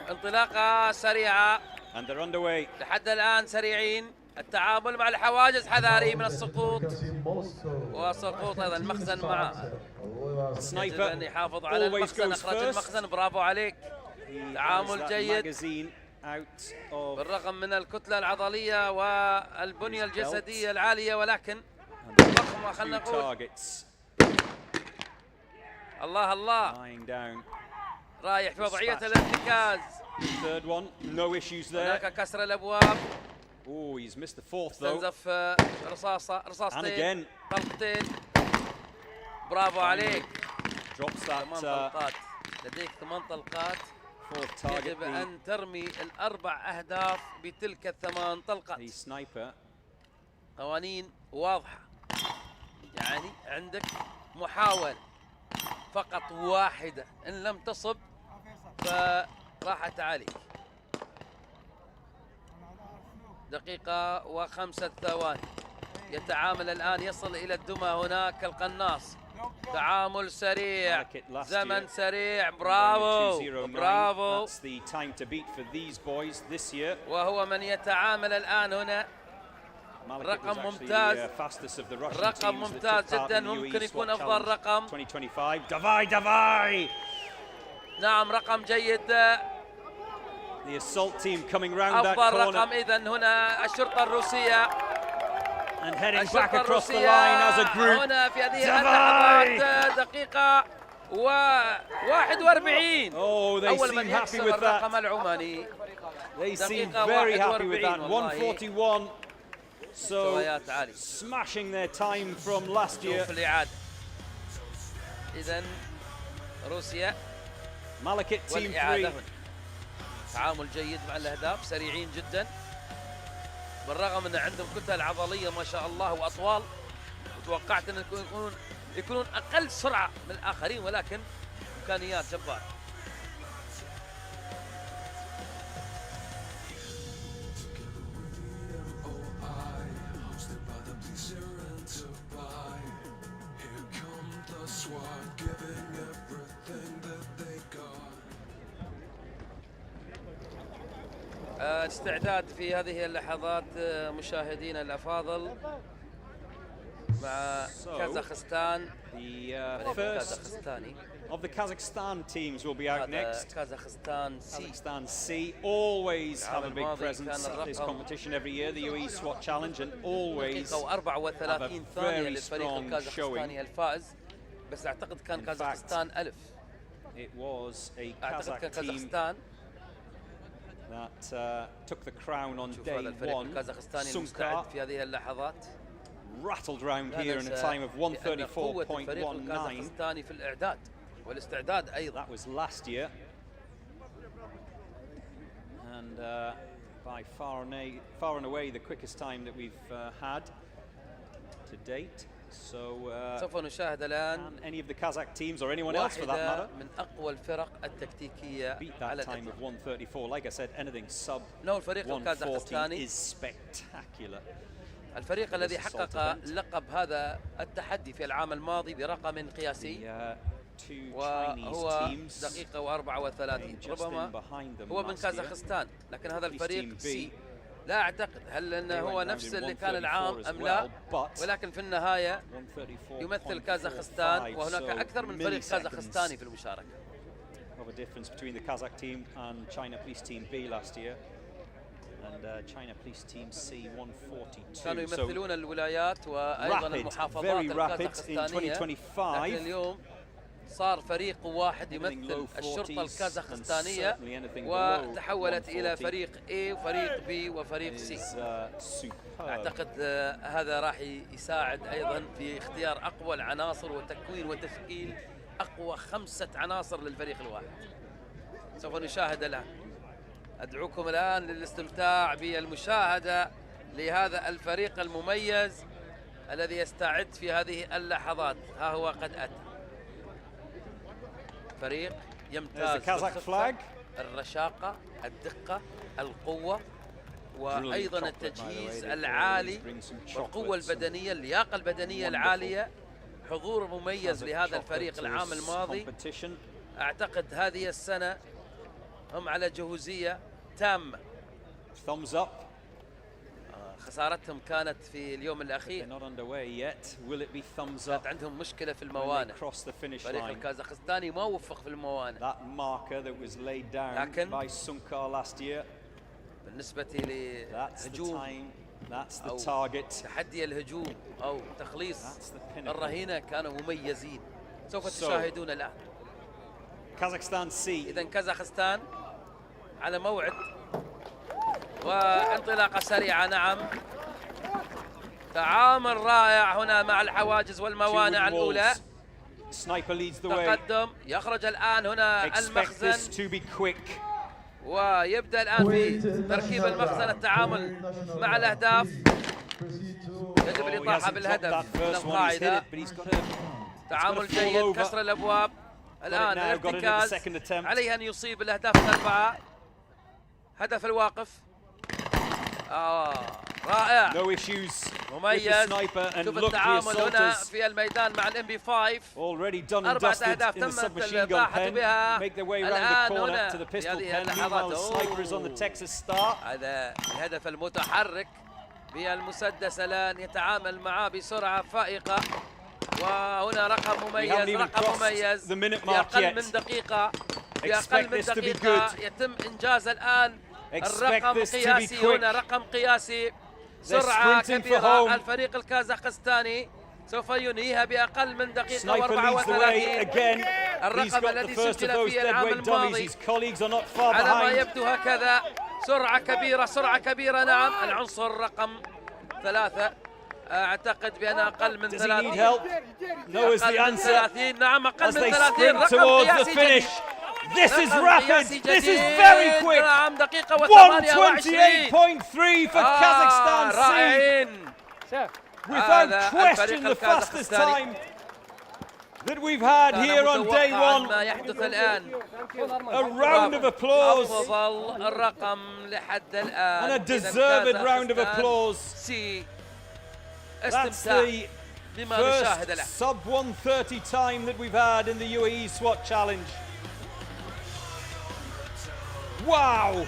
انطلاقة سريعة And they're underway. لحد الآن سريعين. التعامل مع الحواجز، حذاري من السقوط وسقوط أيضا المخزن معه. يجب أن يحافظ على المخزن، أخرج المخزن، برافو عليك، تعامل جيد بالرغم من الكتلة العضلية والبنية الجسدية العالية، ولكن ضخمة. خلنا نقول الله الله، رايح في وضعية الارتكاز. هناك كسر الأبواب. Oh, he's missed the fourth though. استنزف رصاصتين، طلقتين. برافو عليك. Drops that. 8 طلقات، لديك 8 طلقات. يجب أن ترمي الأربع أهداف بتلك ال8 طلقات. قوانين واضحة، يعني عندك محاولة فقط واحدة، إن لم تصب فراحت عليك. دقيقة و5 ثواني. يتعامل الآن، يصل إلى الدمى هناك القناص. تعامل سريع، زمن سريع، برافو برافو. وهو من يتعامل الآن هنا. رقم ممتاز، رقم ممتاز جدا، ممكن يكون أفضل رقم. نعم رقم جيد. The assault team coming round that أفضل corner. رقم إذن هنا الشرطة الروسية. And heading back across the line as a group. هنا في هذه اللحظات دقيقة و41. Oh, they seem happy with that. الرقم العماني. They seem very happy with that. 141. So smashing their time from last year. شوف الإعادة. إذن روسيا Malakit team 3. تعامل جيد مع الأهداف، سريعين جدا بالرغم أن عندهم كتل عضلية ما شاء الله وأطوال. وتوقعت أن يكونون أقل سرعة من الآخرين، ولكن إمكانيات جبارة. استعداد في هذه اللحظات مشاهدينا الأفاضل مع كازاخستان. The first of the Kazakhstan teams will be out next. كازاخستان Kazakhstan C always have a big presence at this competition every year, the UAE SWAT Challenge, and always have a very strong showing. الفائز بس اعتقد كان كازاخستان ألف. It was a Kazakh team that took the crown on day one. Cinco في هذه اللحظات rattled round here in a time of 134.19. في الإعداد والاستعداد أيضا. That was last year, and by far and away the quickest time that we've had to date. So سوف نشاهد الآن any of the Kazakh teams or anyone else for that matter من أقوى الفرق التكتيكية beat that time of 134. Like I said, anything sub الفريق 140 is spectacular. الفريق الذي حقق لقب هذا التحدي في العام الماضي برقم قياسي وهو دقيقة و34. ربما هو من كازاخستان، لكن هذا الفريق سي لا أعتقد هل أنه هو نفس اللي كان العام أم لا، ولكن في النهاية يمثل كازاخستان وهناك أكثر من فريق كازاخستاني في المشاركة. Of a difference between the Kazakh team and China Police Team B last year. And China Police Team C 142. كانوا يمثلون الولايات وأيضا المحافظات الكازاخستانية، لكن اليوم صار فريق واحد يمثل الشرطة الكازاخستانية وتحولت إلى فريق A وفريق B وفريق C. أعتقد هذا راح يساعد أيضا في اختيار أقوى العناصر وتكوين وتشكيل أقوى 5 عناصر للفريق الواحد. سوف نشاهد الآن. أدعوكم الآن للاستمتاع بالمشاهدة لهذا الفريق المميز الذي يستعد في هذه اللحظات. ها هو قد أتى فريق يمتاز بالخفة، الرشاقة، الدقة، القوة، وأيضا التجهيز العالي والقوة البدنية، اللياقة البدنية العالية. حضور مميز لهذا الفريق العام الماضي. أعتقد هذه السنة هم على جهوزية تامة. Thumbs up. خسارتهم كانت في اليوم الأخير. كانت عندهم مشكلة في الموانئ. الفريق الكازاخستاني ما وفق في الموانئ. لكن بالنسبة لهجوم أو تحدي الهجوم أو تخليص الرهينة كانوا مميزين. سوف تشاهدون الآن. كازاخستان سي. إذن كازاخستان على موعد وانطلاقة سريعة. نعم، تعامل رائع هنا مع الحواجز والموانع الأولى. تقدم، يخرج الآن هنا المخزن ويبدأ الآن في تركيب المخزن، التعامل مع الأهداف. يجب الإطاحة بالهدف من القاعدة. تعامل جيد، كسر الأبواب. الآن الارتكاز، عليه أن يصيب الأهداف الأربعة. هدف الواقف رائع، مميز. شوف التعامل هنا في الميدان مع الام بي 5. 4 أهداف تمت الباحة بها الآن هنا في هذه اللحظات. هذا الهدف المتحرك بالمسدس الآن يتعامل معاه بسرعة فائقة. وهنا رقم مميز، رقم مميز. بأقل من دقيقة، بأقل من دقيقة يتم إنجاز الآن الرقم قياسي. هنا رقم قياسي، سرعة كبيرة. الفريق الكازاخستاني سوف ينهيها بأقل من دقيقة و34. الرقم الذي سجل في العام الماضي على ما يبدو هكذا. سرعة كبيرة، سرعة كبيرة. نعم، العنصر رقم 3 أعتقد بأن أقل من 30. أقل من 30. نعم، أقل من 30. رقم قياسي جديد. This is rapid. This is very quick. 128.3 for Kazakhstan C. Without question the fastest time that we've had here on day one. ما يحدث الآن. A round of applause. أفضل الرقم لحد الآن. And a deserved round of applause. That's the first sub 130 time that we've had in the UAE SWAT Challenge. Wow!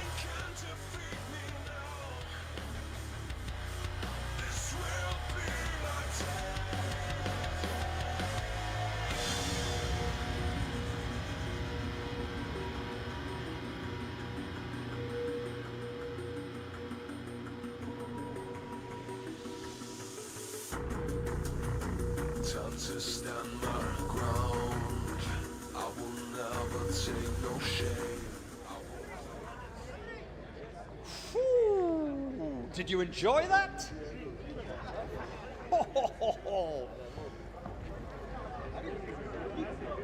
to stand my ground. I will never take no shame. Did you enjoy that?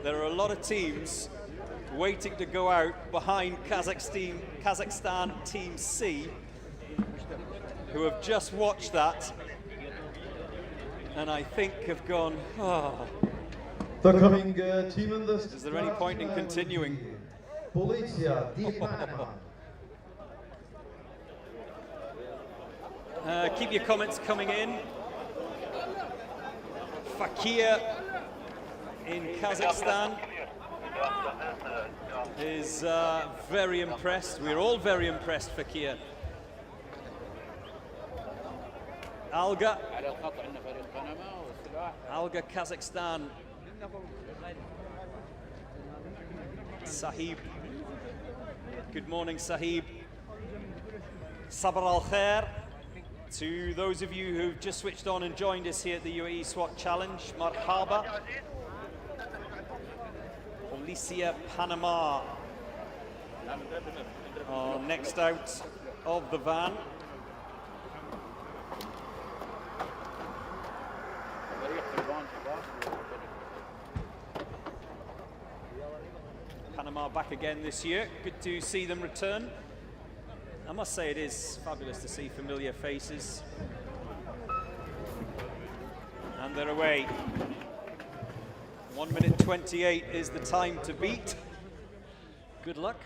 There are a lot of teams waiting to go out behind Kazakhstan Team C, who have just watched that, and I think have gone, oh. The coming team in this. Is there any point in continuing? Keep your comments coming in. Fakir in Kazakhstan is very impressed. We're all very impressed, Fakir. Alga, Kazakhstan. Sahib. Good morning, Sahib. Sabr al-Khair. To those of you who've just switched on and joined us here at the UAE SWAT Challenge, marhaba. Policia Panama are next out of the van. Panama back again this year. Good to see them return. I must say it is fabulous to see familiar faces. And they're away. 1 minute 28 is the time to beat. Good luck.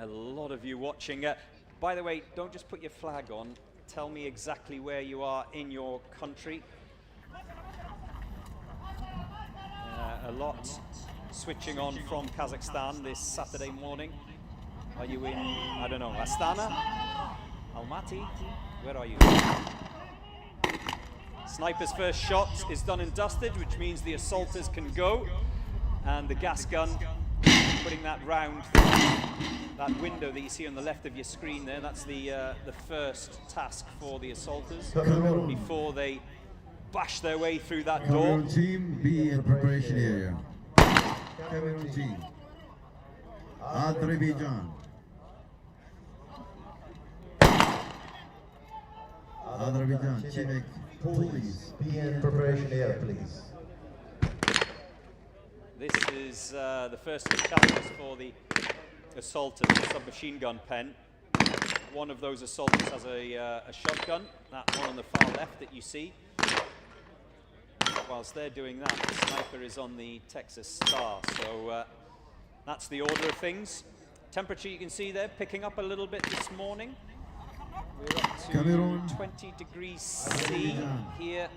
A lot of you watching. By the way, don't just put your flag on. Tell me exactly where you are in your country. A lot switching on from Kazakhstan this Saturday morning. Are you in, I don't know, Astana? Almaty? Where are you? Sniper's first shot is done and dusted, which means the assaulters can go. And the gas gun, putting that round, that window that you see on the left of your screen there, that's the first task for the assaulters before they bash their way through that door. Cameroon team, be in preparation area. Cameroon team. Azerbaijan. Azerbaijan, Civic Police, be in preparation area, please. This is the first of the challenges for the assaulters, the submachine gun pen. One of those assaulters has a shotgun, that one on the far left that you see. Whilst they're doing that, the sniper is on the Texas Star. So that's the order of things. Temperature you can see there picking up a little bit this morning. We're up to Cameroon. 20 degrees C here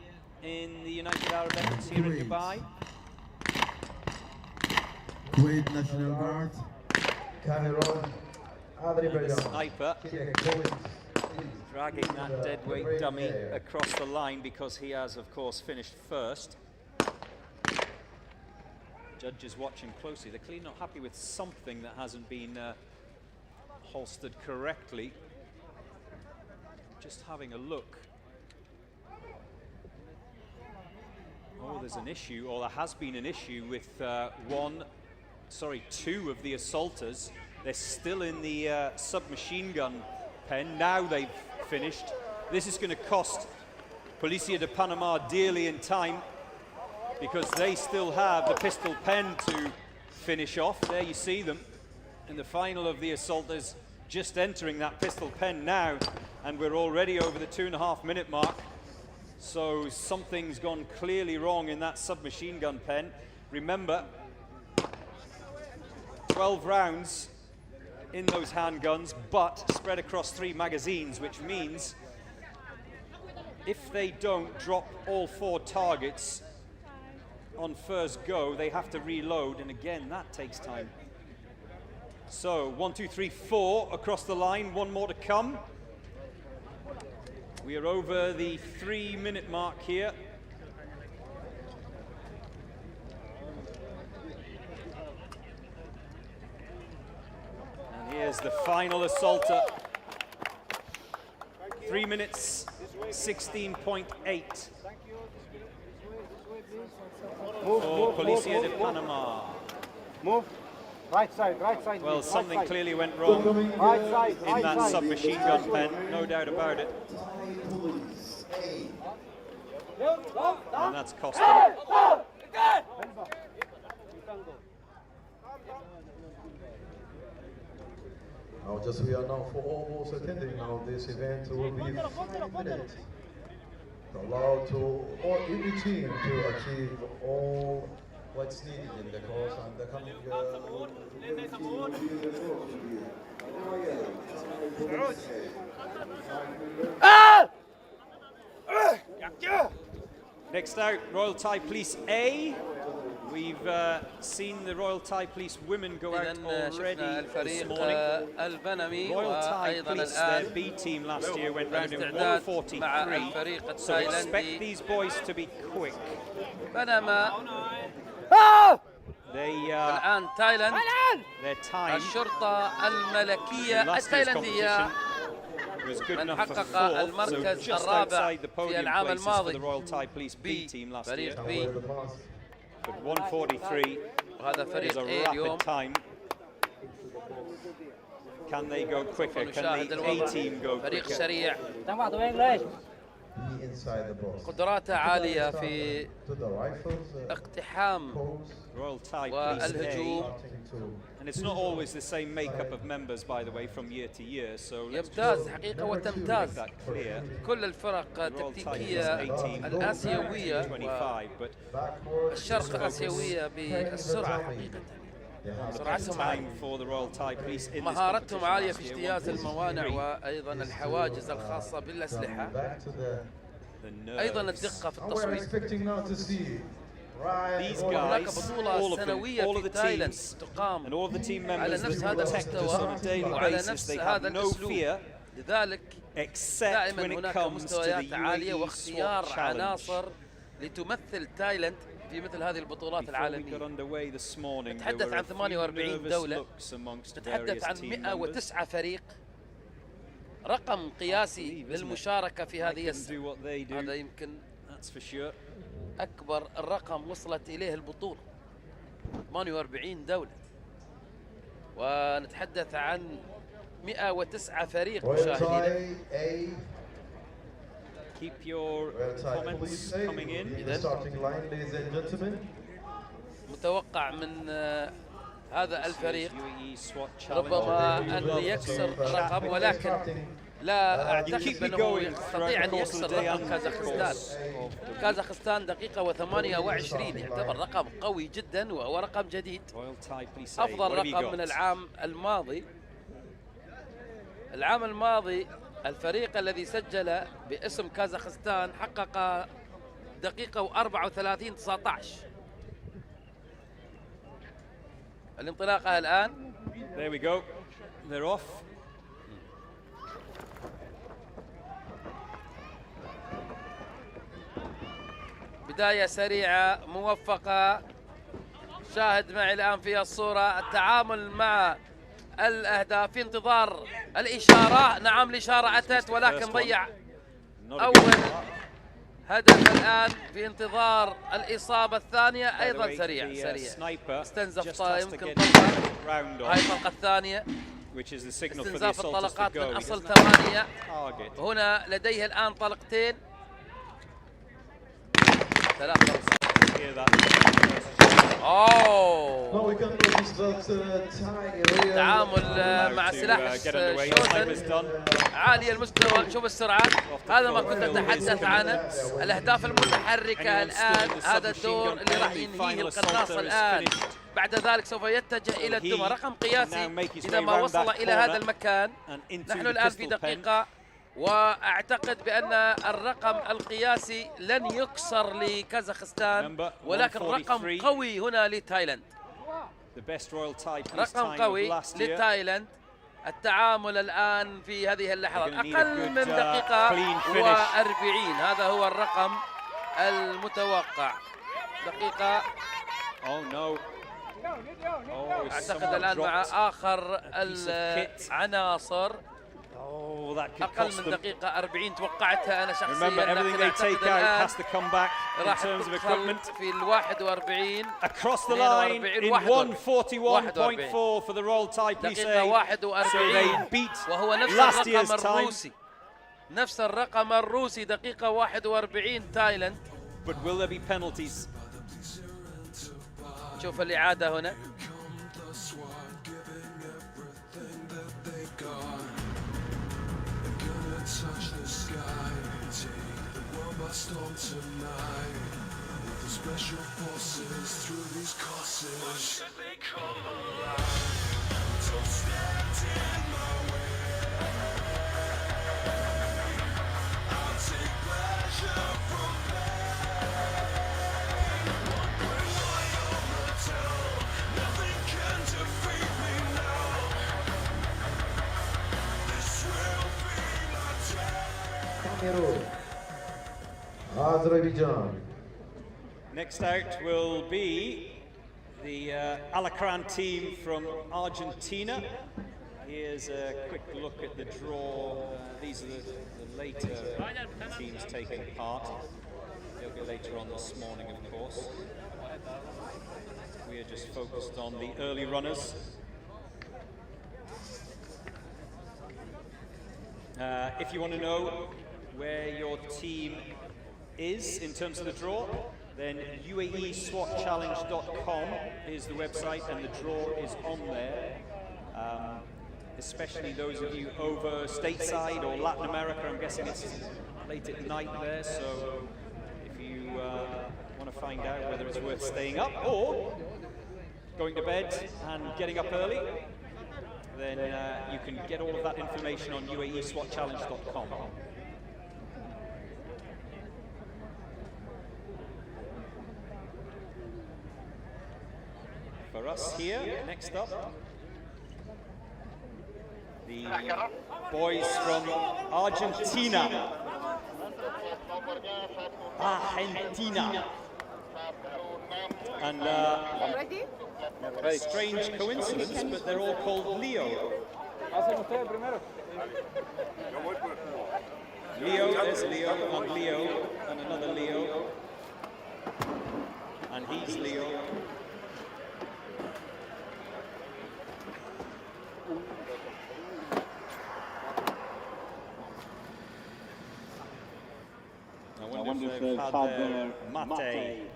in the United Arab Emirates, here in Dubai. Kuwait National Guard. Cameroon. And the sniper dragging that deadweight dummy across the line because he has, of course, finished first. Judges watching closely. They're clearly not happy with something that hasn't been holstered correctly. Just having a look. Oh, there's an issue, or there has been an issue with two of the assaulters. They're still in the submachine gun pen. Now they've finished. This is going to cost Policia de Panama dearly in time because they still have the pistol pen to finish off. There you see them in the final of the assaulters just entering that pistol pen now, and we're already over the 2.5 minute mark. So something's gone clearly wrong in that submachine gun pen. Remember, 12 rounds in those handguns, but spread across 3 magazines, which means if they don't drop all 4 targets on first go, they have to reload, and again, that takes time. So 1, 2, 3, 4 across the line, 1 more to come. We are over the 3 minute mark here. And here's the final assaulter 3 minutes, 16.8. For Policía de Panama. Move. Right side, right side. Well, something clearly went wrong Right side, in that submachine gun pen, no doubt about it. And that's cost them. Now, just we are now for almost attending now this event will be 5 minutes. Allowed to all every team to achieve all what's needed in the course and the coming Next out, Royal Thai Police A. We've seen the Royal Thai Police women go out already this morning. Royal Thai Police, their B team last year, went round in 1:43. So expect these boys to be quick. الآن تايلاند الشرطة الملكية التايلاندية من حقق المركز الرابع في العام الماضي فريق بي. وهذا فريق A اليوم. Can they go quicker? Can the A team go فريق quicker? سريع قدراته عالية في اقتحام والهجوم. And it's not always the same makeup of members, by the way, from year to year. So يمتاز حقيقة وتمتاز كل الفرق التكتيكية الآسيوية والشرق الآسيوية بالسرعة حقيقة. سرعتهم عالية، مهارتهم عالية في اجتياز الموانع وأيضا الحواجز الخاصة بالأسلحة، أيضا الدقة في التصويت. These guys, all of them, all of the teams, and all of the team members that protect us on a daily basis, they have no fear, except when it comes to the UAE SWAT challenge. لتمثل تايلاند في مثل هذه البطولات العالمية. نتحدث عن 48 دولة، نتحدث عن 109 فريق، رقم قياسي للمشاركة في هذه السنة. هذا يمكن أكبر الرقم وصلت إليه البطولة، 48 دولة، ونتحدث عن 109 فريق مشاهدين. Keep your comments coming in. متوقع من هذا الفريق ربما أن يكسر الرقم، ولكن لا أعتقد أنه يستطيع أن يكسر رقم كازاخستان. كازاخستان دقيقة و28 يعتبر رقم قوي جدا وهو رقم جديد، أفضل رقم من العام الماضي. العام الماضي الفريق الذي سجل باسم كازاخستان حقق دقيقة و34:19. الانطلاقة الآن. There we go. They're off. بداية سريعة موفقة. شاهد معي الآن في الصورة التعامل مع الأهداف في انتظار الإشارة. نعم الإشارة أتت ولكن ضيع أول هدف. الآن في انتظار الإصابة الثانية، أيضا سريع استنزف يمكن طلقة. هاي الطلقة الثانية، استنزاف الطلقات من أصل 8. هنا لديه الآن طلقتين، 3 طلقات. تعامل مع سلاح شوتن عالي المستوى. شوف السرعات، هذا ما كنت أتحدث عنه. الأهداف المتحركة الآن، هذا الدور اللي راح ينهيه القناص الآن. بعد ذلك سوف يتجه إلى الدمى، رقم قياسي إذا ما وصل إلى هذا المكان. نحن الآن في دقيقة، واعتقد بان الرقم القياسي لن يكسر لكازاخستان، ولكن رقم قوي هنا لتايلاند، رقم قوي لتايلاند. التعامل الان في هذه اللحظات اقل من دقيقة و40، هذا هو الرقم المتوقع. دقيقة اعتقد الان مع اخر العناصر. Well, that could أقل cost من them. دقيقة 40 توقعتها أنا شخصياً. Remember, everything they take out has to come back in terms of equipment. في 41 Across the line in 1:41.4 for the Royal Thai Police. So they beat وهو نفس last year's الرقم time. الروسي. نفس الرقم الروسي دقيقة 41 تايلاند. But will there be penalties? شوف الإعادة هنا. Touch the sky, take the world by storm tonight. With the special forces through these courses. Why should they come alive? Don't stand in my way. I'll take pleasure from pain. Won't bring my armor down. Nothing can defeat me now. This will be my day. Cameroon, Azerbaijan. Next out will be the Alacran team from Argentina. Here's a quick look at the draw. These are the later teams taking part. They'll be later on this morning, of course. We are just focused on the early runners. If you want to know where your team is in terms of the draw, then UAESWATchallenge.com is the website and the draw is on there. Especially those of you over stateside or Latin America, I'm guessing it's late at night there, so if you want to find out whether it's worth staying up or going to bed and getting up early, then you can get all of that information on UAESWATchallenge.com. For us here, next up, the boys from Argentina. And a strange coincidence, but they're all called Leo. Leo, there's Leo, and Leo, and another Leo. And he's Leo. I wonder if they've had their mate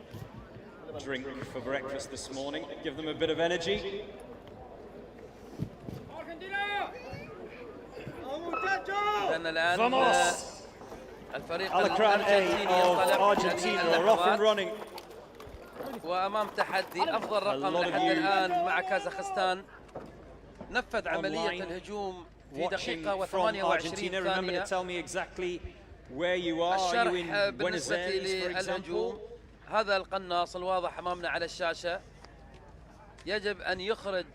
drink for breakfast this morning. Give them a bit of energy. Vamos! Alacran A of Argentina are off and running. وأمام تحدي أفضل رقم لحد الآن مع كازاخستان. نفذ عملية الهجوم في دقيقة و28 ثانية. Remember to tell me exactly where you are. الشرح بالنسبة للهجوم هذا القناص الواضح أمامنا على الشاشة يجب أن يخرج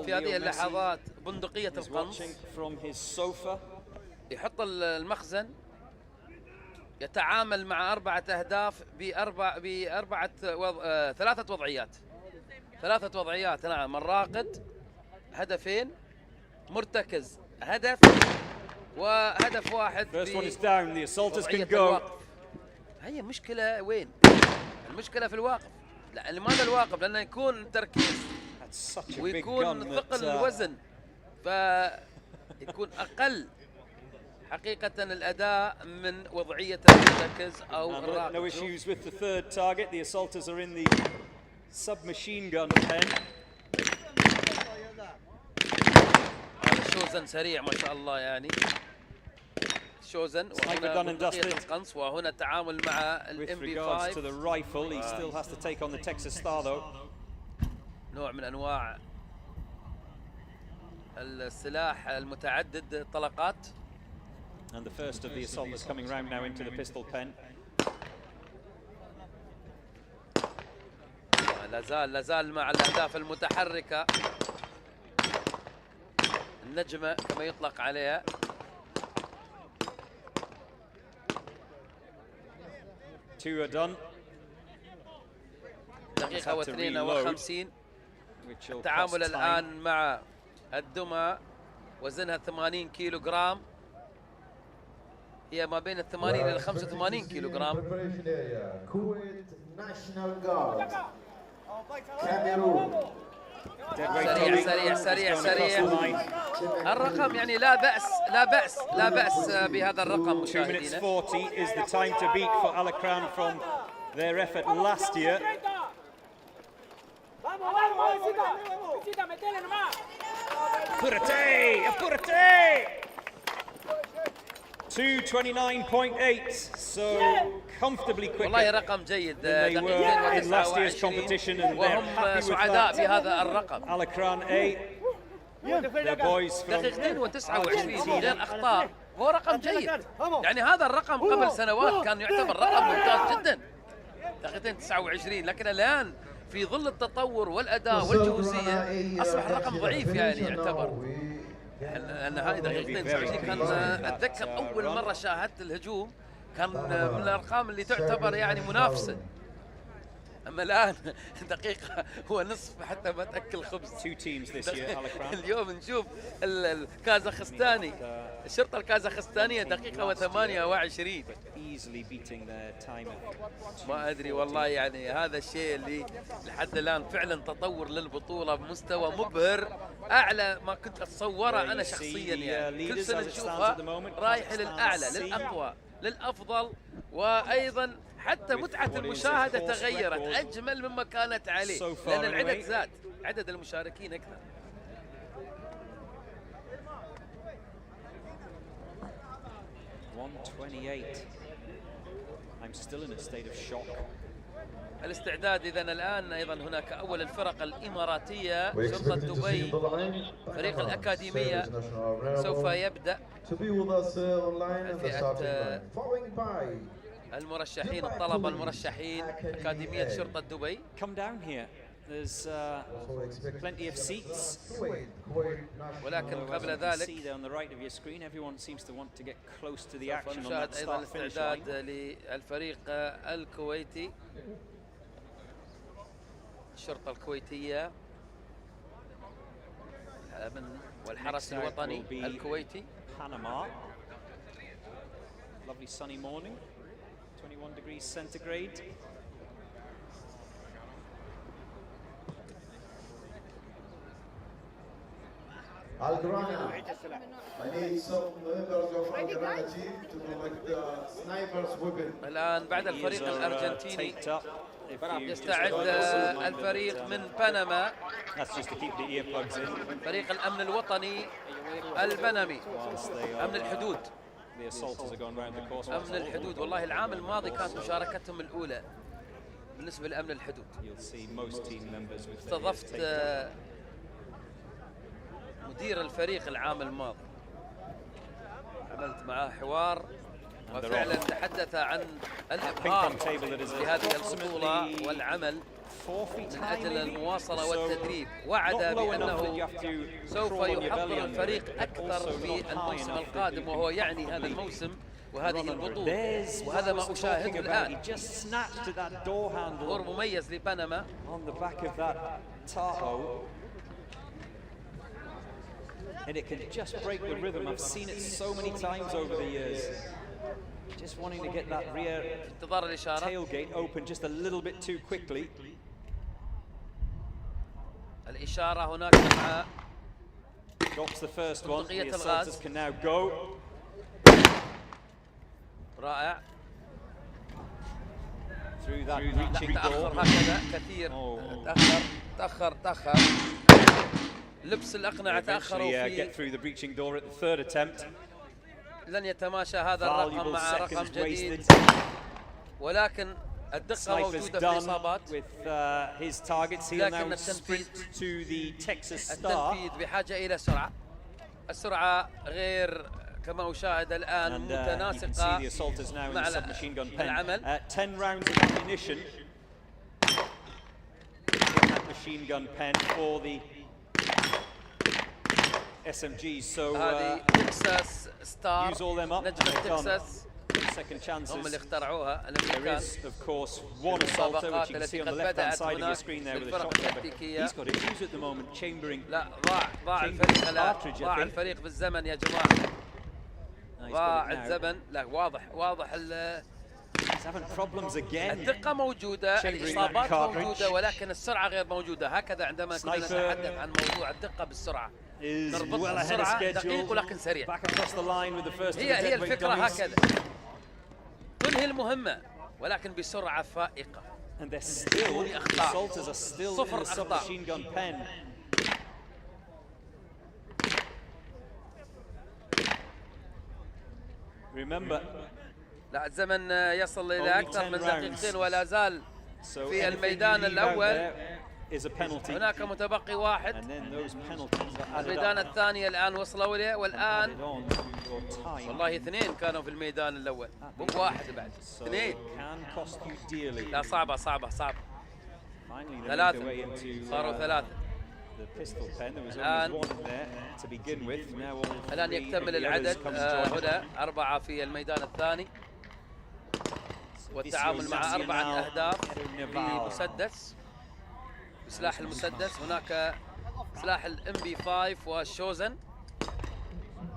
في هذه اللحظات بندقية القنص، يحط المخزن، يتعامل مع 4 أهداف ثلاثة وضعيات. نعم، الراقد، هدفين، مرتكز، هدف، وهدف واحد. First one is down. The assaulters can go. هي مشكلة وين؟ المشكلة في الواقف. لا، لماذا الواقف؟ لأنه يكون التركيز ويكون ثقل الوزن، فيكون أقل حقيقة الأداء من وضعية المرتكز أو الراقد. No issues with the third target. The assaulters are in the submachine gun pen. شوزن سريع ما شاء الله يعني. شوزن وهنا منطقة القنص وهنا التعامل مع الام بي 5. To the rifle, he still has to take on the Texas Star though. نوع من انواع السلاح المتعدد الطلقات. And the first of the assaulters coming round now into the pistol pen. لازال مع الاهداف المتحركة، النجمة كما يطلق عليها. Two are done. دقيقة و52. التعامل الآن مع الدمى، وزنها 80 كيلو جرام. هي ما بين 80 إلى 85 كيلو جرام. سريع. الرقم يعني لا بأس بهذا الرقم مشاهدينا. 2 minutes 40 is the time to beat for Alakran from their effort last year. Apurate! 2:29.8, so comfortably quicker والله رقم جيد. than they were in last year's competition, and they're happy with سعداء that. بهذا الرقم. Alakran A, the boys from دقيقتين و29 بدون أخطاء، هو رقم جيد. يعني هذا الرقم قبل سنوات كان يعتبر رقم ممتاز جدا، دقيقتين 29، لكن الآن في ظل التطور والأداء والجهوزية أصبح الرقم ضعيف يعني يعتبر. لأن هاي دقيقتين 29 كان أتذكر أول مرة شاهدت الهجوم كان من الأرقام اللي تعتبر يعني منافسة. أما الآن دقيقة هو نصف حتى ما تأكل خبز. اليوم نشوف الكازاخستاني، الشرطة الكازاخستانية دقيقة و28. ما أدري والله، يعني هذا الشيء اللي لحد الآن فعلا تطور للبطولة بمستوى مبهر، أعلى ما كنت أتصوره أنا شخصيا. يعني كل سنة نشوفها رايح للأعلى للأقوى للأفضل، وأيضا حتى متعة المشاهدة تغيرت أجمل مما كانت عليه، لأن العدد زاد، عدد المشاركين أكثر. I'm still in a state of shock. الاستعداد إذن الآن أيضا هناك أول الفرق الإماراتية شرطة دبي، فريق الأكاديمية سوف يبدأ. فئة المرشحين، الطلبة المرشحين أكاديمية شرطة دبي. Come down here. There's plenty of seats. ولكن قبل ذلك on the right of your screen, everyone seems to want to get close to the action on نشاهد that أيضا start-finish line. الاستعداد للفريق الكويتي، الشرطة الكويتية، الأمن والحرس الوطني الكويتي. Panama. Lovely sunny morning, 21 degrees centigrade. Al-Grana, I need some members of Al-Grana team to collect the sniper's weapon. الآن بعد الفريق الأرجنتيني يستعد الفريق من بنما، فريق الأمن الوطني البنمي، أمن الحدود. أمن الحدود، والله العام الماضي كانت مشاركتهم الأولى بالنسبة لأمن الحدود. استضفت مدير الفريق العام الماضي، عملت معاه حوار وفعلا تحدث عن الإبهار بهذه البطولة والعمل من أجل المواصلة والتدريب. وعد بأنه سوف يحضر الفريق أكثر في الموسم القادم، وهو يعني هذا الموسم وهذه البطولة، وهذا ما أشاهده الآن. دور مميز لبنما. And it can just break the rhythm. I've seen it so many times over the years. Just wanting to get that rear tailgate open just a little bit too quickly. الإشارة هناك مع drops the first one. The assaulters can now go. رائع. Through that reaching door. تأخر هكذا كثير. تأخر. لبس الأقنعة تأخروا في get through the breaching door at the third attempt. لن يتماشى هذا الرقم مع رقم جديد، ولكن الدقة موجودة في الإصابات. with his targets. He'll now sprint to the Texas Star. التنفيذ بحاجة إلى سرعة. السرعة غير كما أشاهد الآن متناسقة مع العمل. 10 rounds of ammunition in that machine gun pen for the SMGs. So هذه تكساس ستار، use all them up. نجمة تكساس، second chances. هم اللي اخترعوها. There is of course one assaulter which you can see on the left hand side of your screen there with a shotgun. He's got issues at the moment chambering. لا ضاع الفريق، ضاع الفريق بالزمن يا جماعة. ضاع الزمن. لا واضح الدقة موجودة، الإصابات موجودة، ولكن السرعة غير موجودة. هكذا عندما كنا نتحدث عن موضوع الدقة بالسرعة، نربط السرعة دقيق ولكن سريع. هي الفكرة هكذا، تنهي المهمة ولكن بسرعة فائقة بدون أخطاء، صفر أخطاء. لا الزمن يصل إلى أكثر من دقيقتين ولا زال في الميدان الأول. هناك متبقي واحد. الميدان الثاني الآن وصلوا له، والآن والله اثنين كانوا في الميدان الأول، مو واحد بعد، اثنين. لا صعبة. ثلاثة صاروا ثلاثة. الآن يكتمل العدد. هنا 4 في الميدان الثاني، والتعامل مع 4 أهداف بمسدس، بسلاح المسدس. هناك سلاح الMB5 والشوزن.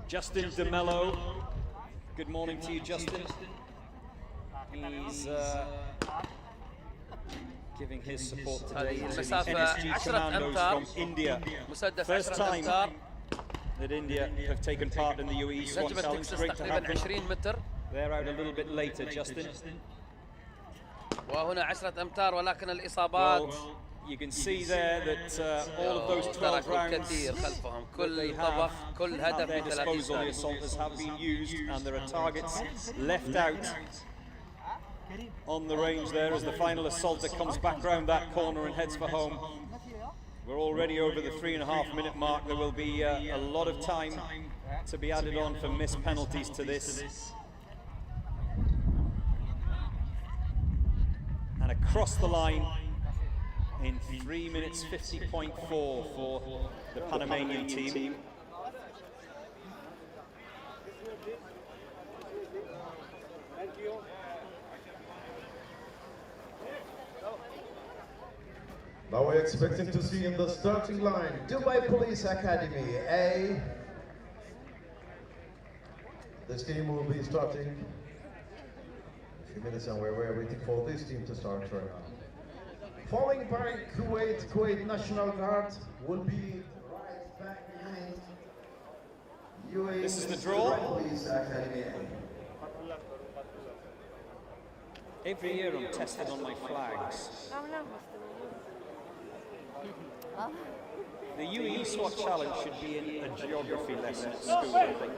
Justin DeMello, good morning to you, Justin. He's giving his support today to the المسافة 10 أمتار. مسدس 10 أمتار. That India have taken part in the UAE SWAT challenge. Great to have them. 20 متر. They're out a little bit later, Justin. وهنا 10 أمتار ولكن الإصابات. You can see there that all of those 12 rounds كثير خلفهم. كل طبق، كل هدف at their disposal, the assaulters have been used, and there are targets left out on the range there as the final assaulter comes back round that corner and heads for home. We're already over the 3.5-minute mark. There will be a lot of time to be added on for missed penalties to this. And across the line in 3 minutes 50.4 for the Panamanian team. Now we're expecting to see in the starting line, Dubai Police Academy A. This team will be starting a few minutes and we're waiting for this team to start right now. Following by Kuwait National Guard will be right back behind UAE. This is the draw. Police Academy A. Every year I'm tested on my flags. The UAE SWAT challenge should be a geography lesson at school, I think.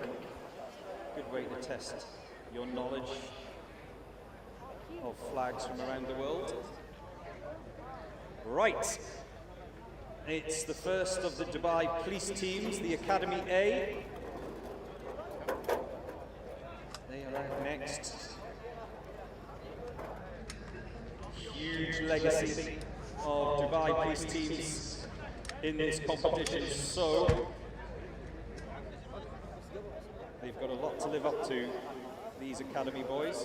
Good way to test your knowledge of flags from around the world. Right. It's the first of the Dubai police teams, the Academy A. They are out next. Huge legacy of Dubai police teams in this competition, so they've got a lot to live up to, these Academy boys.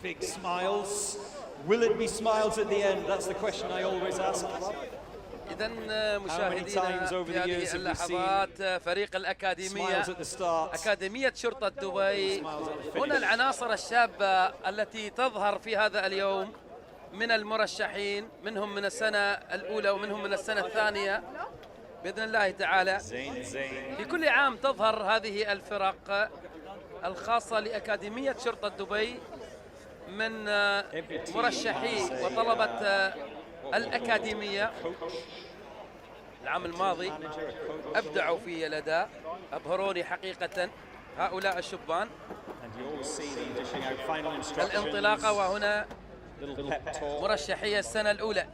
Big smiles. Will it be smiles at the end? That's the question I always ask. إذا مشاهدينا في هذه اللحظات فريق الأكاديمية، أكاديمية شرطة دبي. هنا العناصر الشابة التي تظهر في هذا اليوم من المرشحين، منهم من السنة الأولى ومنهم من السنة الثانية بإذن الله تعالى. في كل عام تظهر هذه الفرق الخاصة لأكاديمية شرطة دبي من مرشحي وطلبة الأكاديمية. العام الماضي أبدعوا في الأداء، أبهروني حقيقة هؤلاء الشبان. الانطلاقة، وهنا مرشحي السنة الأولى،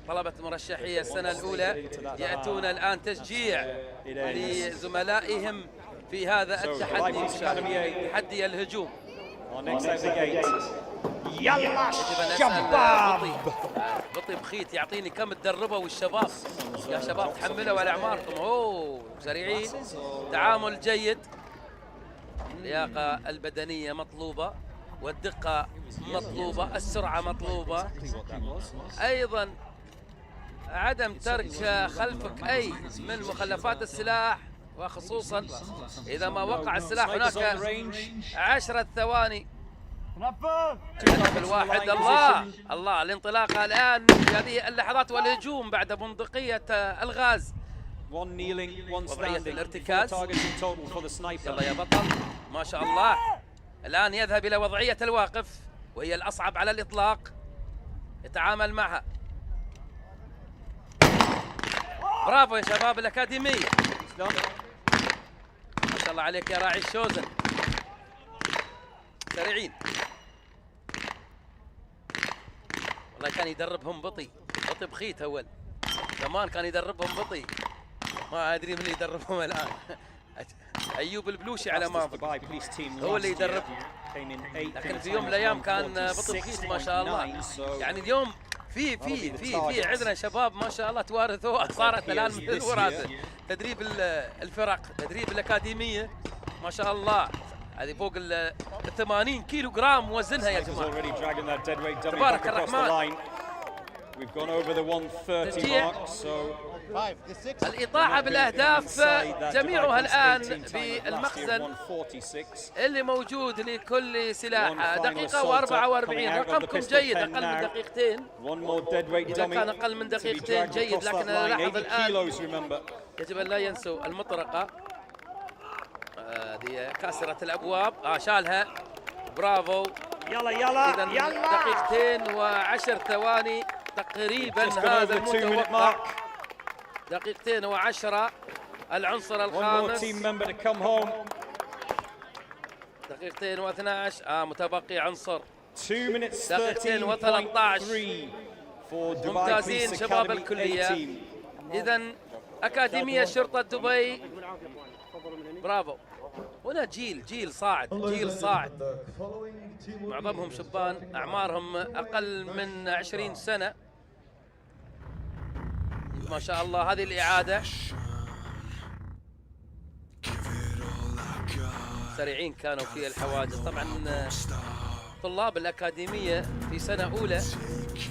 طلبة مرشحي السنة الأولى يأتون الآن تشجيع لزملائهم في هذا التحدي، تحدي الهجوم. يلا شباب. بطي بخيت يعطيني كم تدربوا الشباب، يا شباب تحملوا على اعماركم. اوه سريعين، تعامل جيد، اللياقة البدنية مطلوبة. والدقة مطلوبة، السرعة مطلوبة، أيضا عدم ترك خلفك أي من مخلفات السلاح، وخصوصا إذا ما وقع السلاح هناك 10 ثواني. الهدف الواحد. الله الانطلاقة الآن في هذه اللحظات والهجوم بعد بندقية الغاز. وضعية الارتكاز. يلا يا بطل، ما شاء الله. الآن يذهب إلى وضعية الواقف وهي الأصعب على الإطلاق، يتعامل معها. برافو يا شباب الأكاديمية، ما شاء الله عليك يا راعي الشوزن، سريعين. والله كان يدربهم بطيء بخيت أول، زمان كان يدربهم بطيء، ما أدري من اللي يدربهم الآن. أيوب البلوشي على ما هو اللي يدرب، لكن في يوم من الأيام كان بطيء بخيت ما شاء الله. يعني اليوم في عندنا شباب ما شاء الله توارثوا، صارت الآن من الوراثة. تدريب الفرق، تدريب الأكاديمية ما شاء الله. هذه فوق ال 80 كيلو جرام وزنها يا جماعة، تبارك الرحمن. الإطاحة بالأهداف جميعها الآن في المخزن اللي موجود لكل سلاح. دقيقة و44، رقمكم جيد، أقل من دقيقتين. إذا كان أقل من دقيقتين جيد، لكن لاحظ الآن يجب أن لا ينسوا المطرقة. هذه كاسرة الأبواب، شالها، برافو. إذا دقيقتين و10 ثواني تقريبا هذا المتوقع. دقيقتين و10 العنصر الخامس. دقيقتين و12 متبقي عنصر. دقيقتين و13. ممتازين شباب الكلية. إذا أكاديمية شرطة دبي، برافو. هنا جيل صاعد، معظمهم شبان أعمارهم أقل من 20 سنة ما شاء الله. هذه الإعادة، سريعين كانوا في الحواجز. طبعا طلاب الأكاديمية في سنة أولى،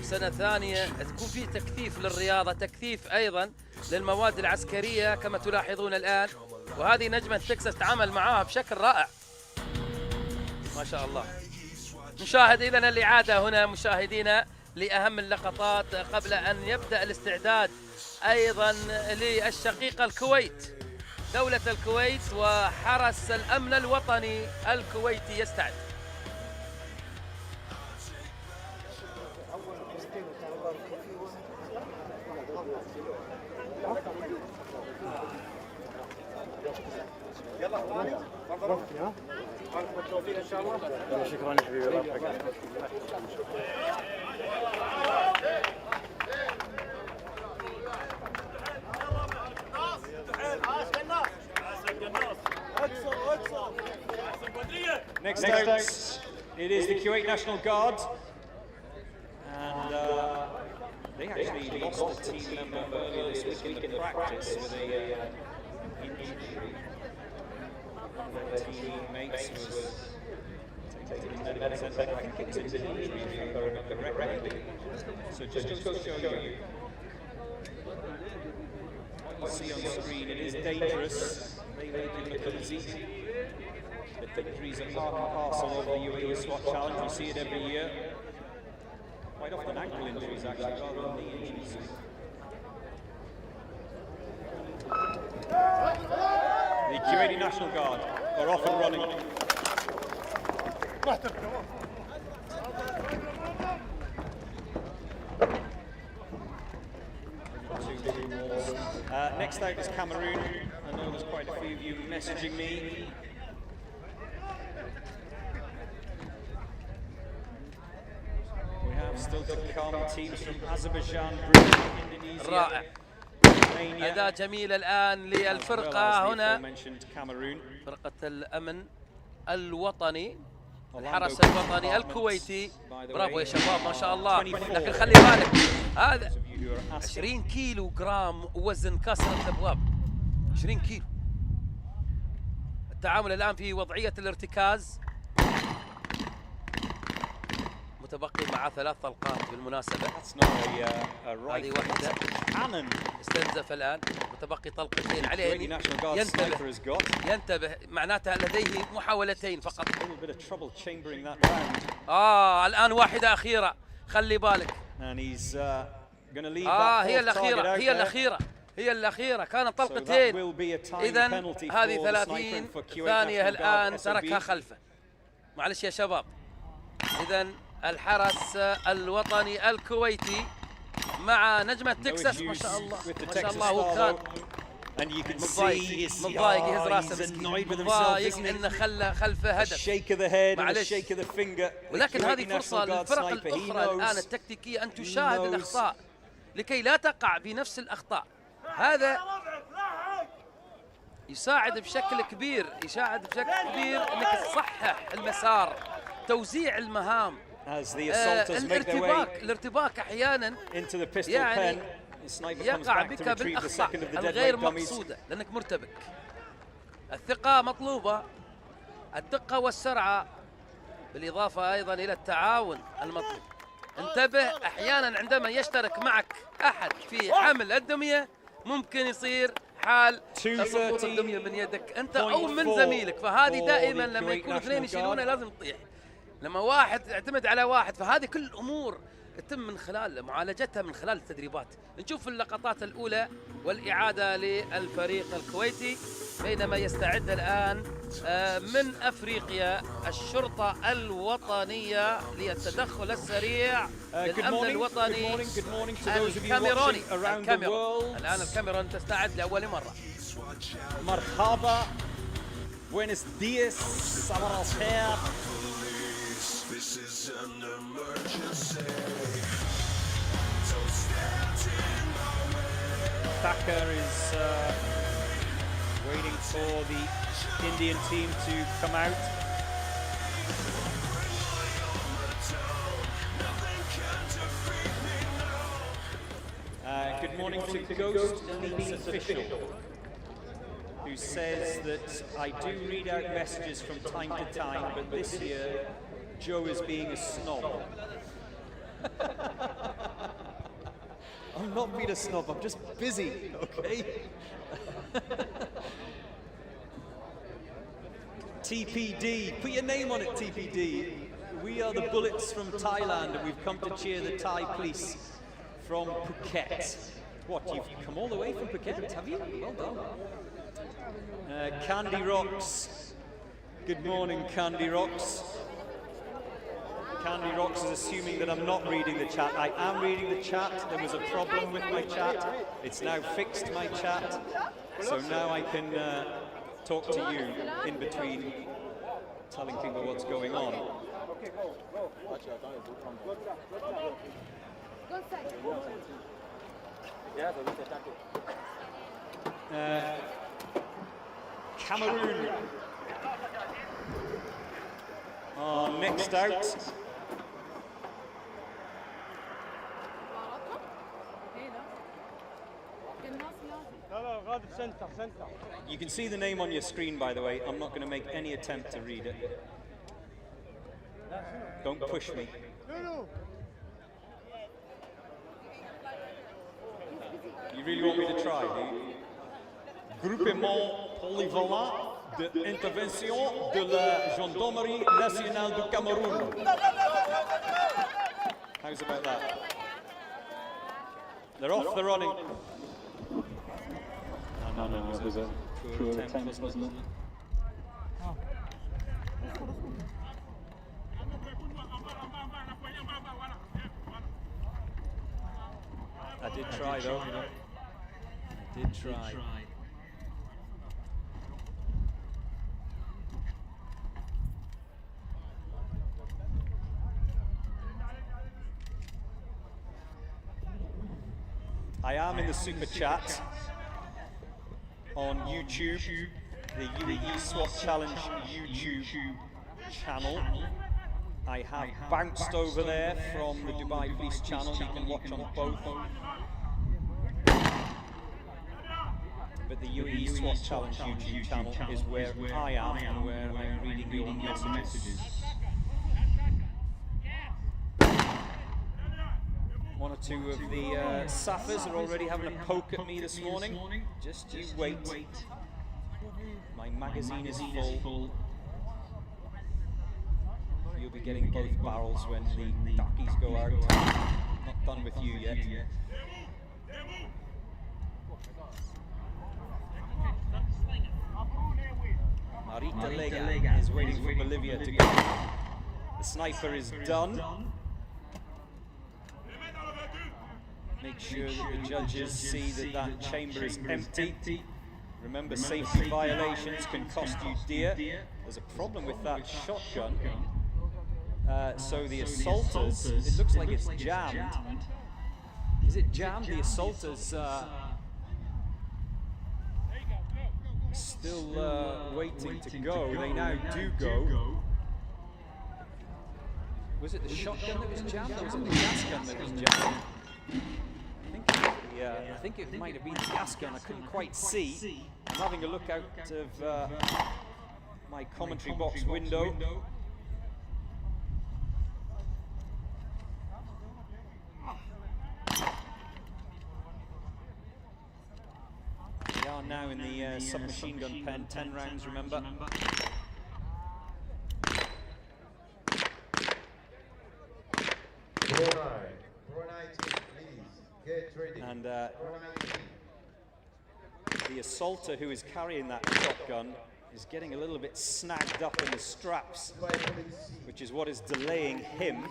سنة ثانية تكون في تكثيف للرياضة، تكثيف أيضا للمواد العسكرية كما تلاحظون الآن. وهذه نجمة تكساس تعامل معاها بشكل رائع ما شاء الله. نشاهد إذن الإعادة هنا مشاهدينا لأهم اللقطات قبل أن يبدأ الاستعداد أيضا للشقيقة الكويت. دولة الكويت وحرس الأمن الوطني الكويتي يستعد. بالتوفيق ان شاء الله. شكرا يا حبيبي. Next out, it is the Kuwait National Guard, and they actually lost a team member earlier this week in the practice with a injury. One of their teammates was taken into the center. I think it was an injury, if I remember correctly. So just to show you what you see on the screen, it is dangerous. They make it look easy. The victories are part and parcel of the UAE SWAT challenge. We see it every year. Quite often ankle injuries, actually, rather than knee injuries. The Kuwaiti National Guard are off and running. Next out is Cameroon. I know there's quite a few of you messaging me. We have still to come teams from Azerbaijan, Brunei, Indonesia. رائع. أداء جميل الآن للفرقة هنا، فرقة الأمن الوطني، الحرس الوطني الكويتي. برافو يا شباب ما شاء الله. لكن خلي بالك هذا 20 كيلو جرام وزن كسرة الأبواب، 20 كيلو. التعامل الآن في وضعية الارتكاز. متبقي معاه 3 طلقات بالمناسبة. هذه واحدة. استنزف الآن، متبقي طلقتين عليه. ينتبه معناتها لديه محاولتين فقط. الآن واحدة أخيرة، خلي بالك. هي الأخيرة كانت طلقتين. إذن هذه 30 ثانية الآن تركها خلفه. معلش يا شباب. إذن الحرس الوطني الكويتي مع نجمة تكساس، ما شاء الله ما شاء الله. هو كان متضايق يهز راسه، متضايق انه خلى خلفه هدف. معلش، ولكن هذه فرصة للفرق الأخرى الآن التكتيكية أن تشاهد الأخطاء لكي لا تقع بنفس الأخطاء. هذا يساعد بشكل كبير انك تصحح المسار، توزيع المهام، الارتباك احيانا يعني يقع بك بالاخطاء الغير مقصوده لانك مرتبك. الثقه مطلوبه، الدقه والسرعه، بالاضافه ايضا الى التعاون المطلوب. انتبه، احيانا عندما يشترك معك احد في حمل الدميه ممكن يصير حال سقوط الدميه من يدك انت او من زميلك، فهذه دائما لما يكونوا اثنين يشيلونه لازم تطيح. لما واحد يعتمد على واحد، فهذه كل الامور يتم من خلال معالجتها من خلال التدريبات. نشوف اللقطات الاولى والاعاده للفريق الكويتي بينما يستعد الان من افريقيا الشرطه الوطنيه للتدخل السريع للامن الوطني الكاميروني. الان الكاميرون تستعد لاول مره. مرحبا، buenos dias, صباح الخير. This is an emergency. Taka is waiting for the Indian team to come out. Good morning to Ghost Police Official, who says that I do read out messages from time to time, but this year Joe is being a snob. I'm not being a snob, I'm just busy, okay? TPD, put your name on it, TPD. We are the Bullets from Thailand and we've come to cheer the Thai police from Phuket. What, you've come all the way from Phuket, have you? Well done. Candy Rocks, good morning Candy Rocks. Candy Rocks is assuming that I'm not reading the chat. I am reading the chat. There was a problem with my chat. It's now fixed, my chat. So now I can talk to you in between telling people what's going on. Cameroon. Next out. You can see the name on your screen, by the way. I'm not going to make any attempt to read it. Don't push me. You really want me to try, do you? Groupement polyvalent d'intervention de la Gendarmerie Nationale du Cameroun. How's about that? They're off, they're running. No, it was a poor attempt, wasn't it? I did try though. I did try. I am in the super chat on YouTube, the UAE SWAT Challenge YouTube channel. I have bounced over there from the Dubai Police channel. You can watch on both. But the UAE SWAT Challenge YouTube channel is where I am and where I'm reading your messages. two of the Safas are already having a poke at me this morning. Just you wait. My magazine is full. You'll be getting both barrels when the duckies go out. Not done with you yet. Marita Lega is waiting for Bolivia to go. The sniper is done. Make sure that the judges see that that chamber is empty. Remember, safety violations can cost you dear. There's a problem with that shotgun. So the assaulters, it looks like it's jammed. Is it jammed? The assaulters still waiting to go. They now do go. Was it the shotgun that was jammed, or was it the gas gun that was jammed? I think it might have been the gas gun. I couldn't quite see. I'm having a look out of my commentary box window. We are now in the submachine gun pen, 10 rounds, remember. And the assaulter who is carrying that shotgun is getting a little bit snagged up in the straps, which is what is delaying him.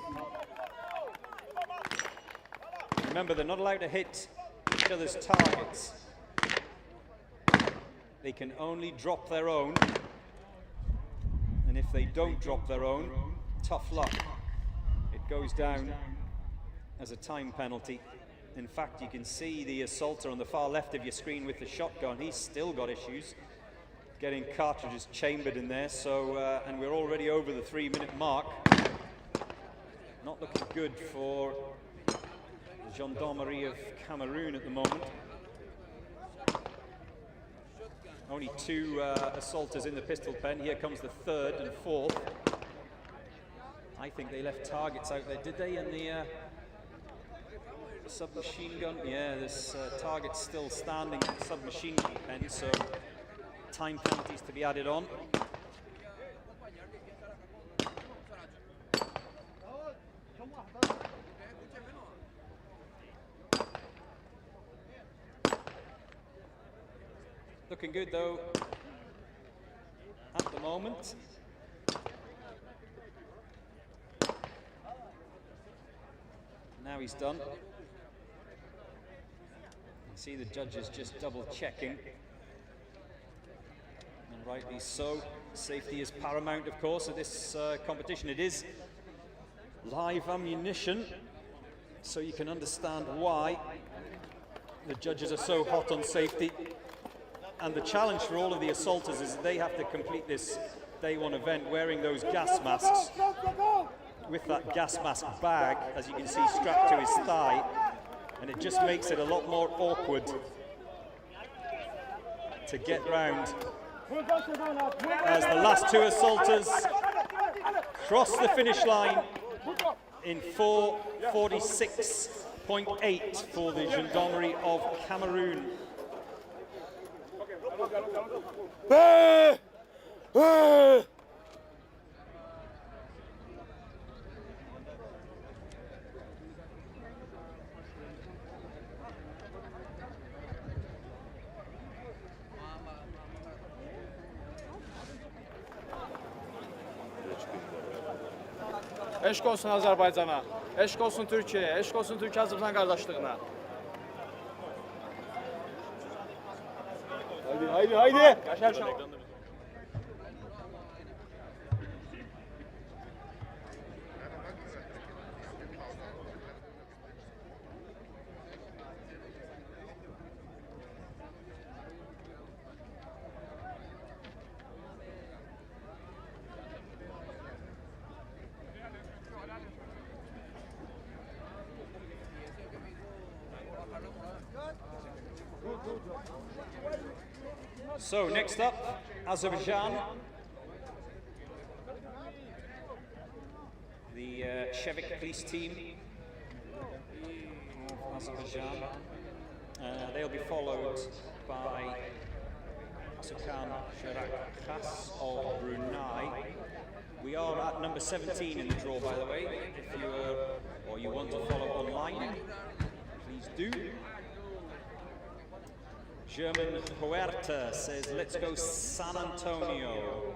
Remember, they're not allowed to hit each other's targets. They can only drop their own, and if they don't drop their own, tough luck. It goes down as a time penalty. In fact, you can see the assaulter on the far left of your screen with the shotgun. He's still got issues getting cartridges chambered in there. So, and we're already over the 3-minute mark. Not looking good for the Gendarmerie of Cameroon at the moment. Only 2 assaulters in the pistol pen. Here comes the 3rd and 4th. I think they left targets out there, did they, in the submachine gun? Yeah, this target's still standing in the submachine gun pen, so time penalties to be added on. Looking good though at the moment. Now he's done. See the judges just double checking, and rightly so. Safety is paramount, of course, at this competition. It is live ammunition, so you can understand why the judges are so hot on safety. And the challenge for all of the assaulters is that they have to complete this day 1 event wearing those gas masks, with that gas mask bag, as you can see, strapped to his thigh. And it just makes it a lot more awkward to get round as the last 2 assaulters cross the finish line in 4:46.8 for the Gendarmerie of Cameroon. Eşq olsun Azərbaycana, eşq olsun Türkiyəyə, eşq olsun Türkiyə-Azərbaycan qardaşlığına. Haydi. So next up, Azerbaijan. The Shevik police team. Azerbaijan. They'll be followed by Atakan Khas of Brunei. We are at number 17 in the draw, by the way. If you want to follow online, please do. German Huerta says, let's go San Antonio.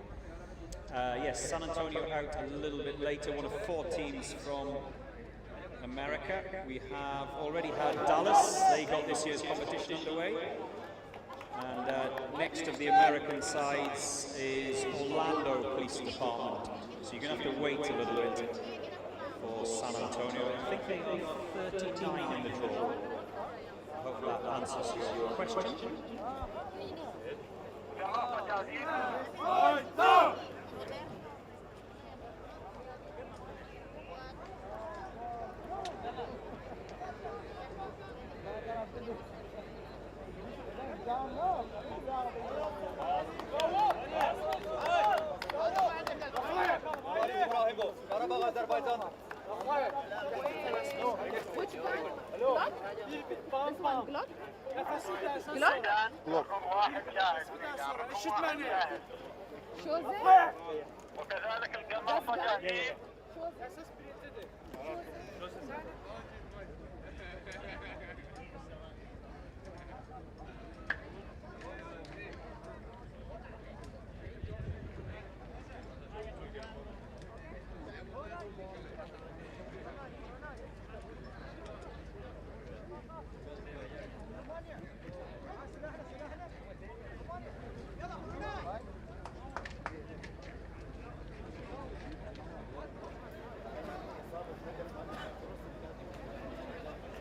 Yes, San Antonio out a little bit later, one of 4 teams from America. We have already had Dallas, they got this year's competition underway. And next of the American sides is Orlando Police Department. So you're going to have to wait a little bit for San Antonio. I think they are 39 in the draw. Hope that answers your question.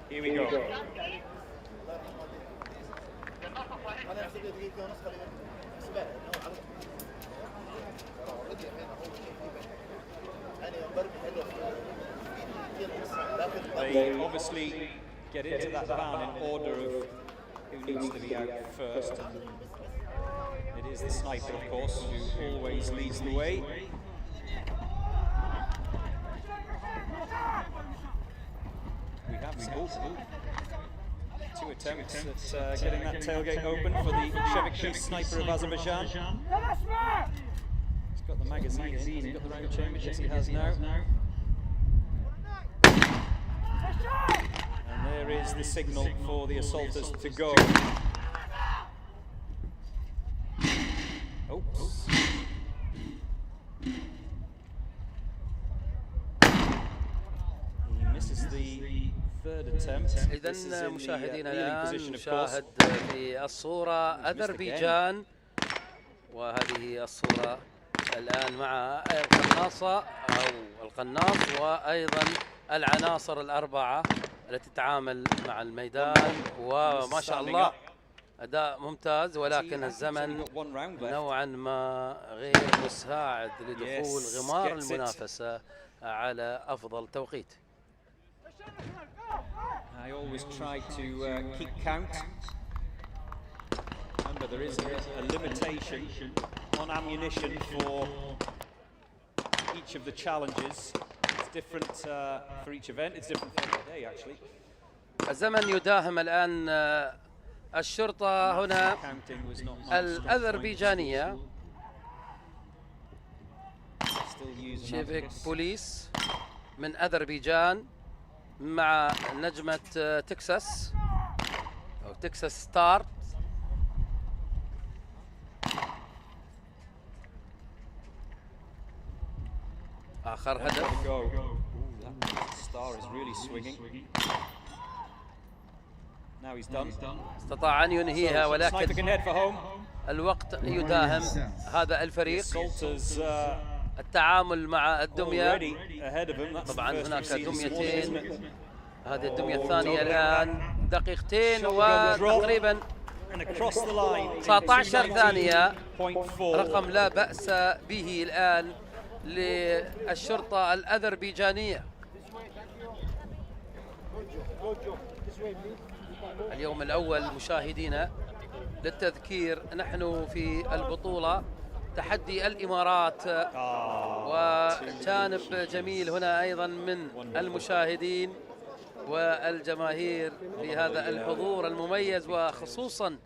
Here we go. They obviously get into that van in order of who needs to be out first. And it is the sniper, of course, who always leads the way. We have two attempts at getting that tailgate open for the Chevy sniper of Azerbaijan. He's got the magazine in, he's got the round chamber, yes he has now. And there is the signal for the assaulters to go. Oops. He misses the third attempt. إذن مشاهدينا الآن نشاهد في الصورة أذربيجان، وهذه الصورة الآن مع القناصة أو القناص وأيضا العناصر الأربعة التي تتعامل مع الميدان، وما شاء الله أداء ممتاز، ولكن الزمن نوعا ما غير مساعد لدخول غمار المنافسة على أفضل توقيت. I always try to keep count. Remember, there is a limitation on ammunition for each of the challenges. It's different for each event. It's different for every day, actually. الزمن يداهم الآن الشرطة هنا الأذربيجانية شيفيك بوليس من أذربيجان مع نجمة تكساس أو تكساس ستار. آخر هدف. استطاع أن ينهيها، ولكن الوقت يداهم هذا الفريق. التعامل مع الدمية، طبعا هناك دميتين، هذه الدمية الثانية الآن دقيقتين وتقريبا 19 ثانية، رقم لا بأس به الآن للشرطة الأذربيجانية. اليوم الأول مشاهدينا للتذكير، نحن في البطولة تحدي الإمارات، وجانب جميل هنا أيضا من المشاهدين والجماهير في هذا الحضور المميز، وخصوصا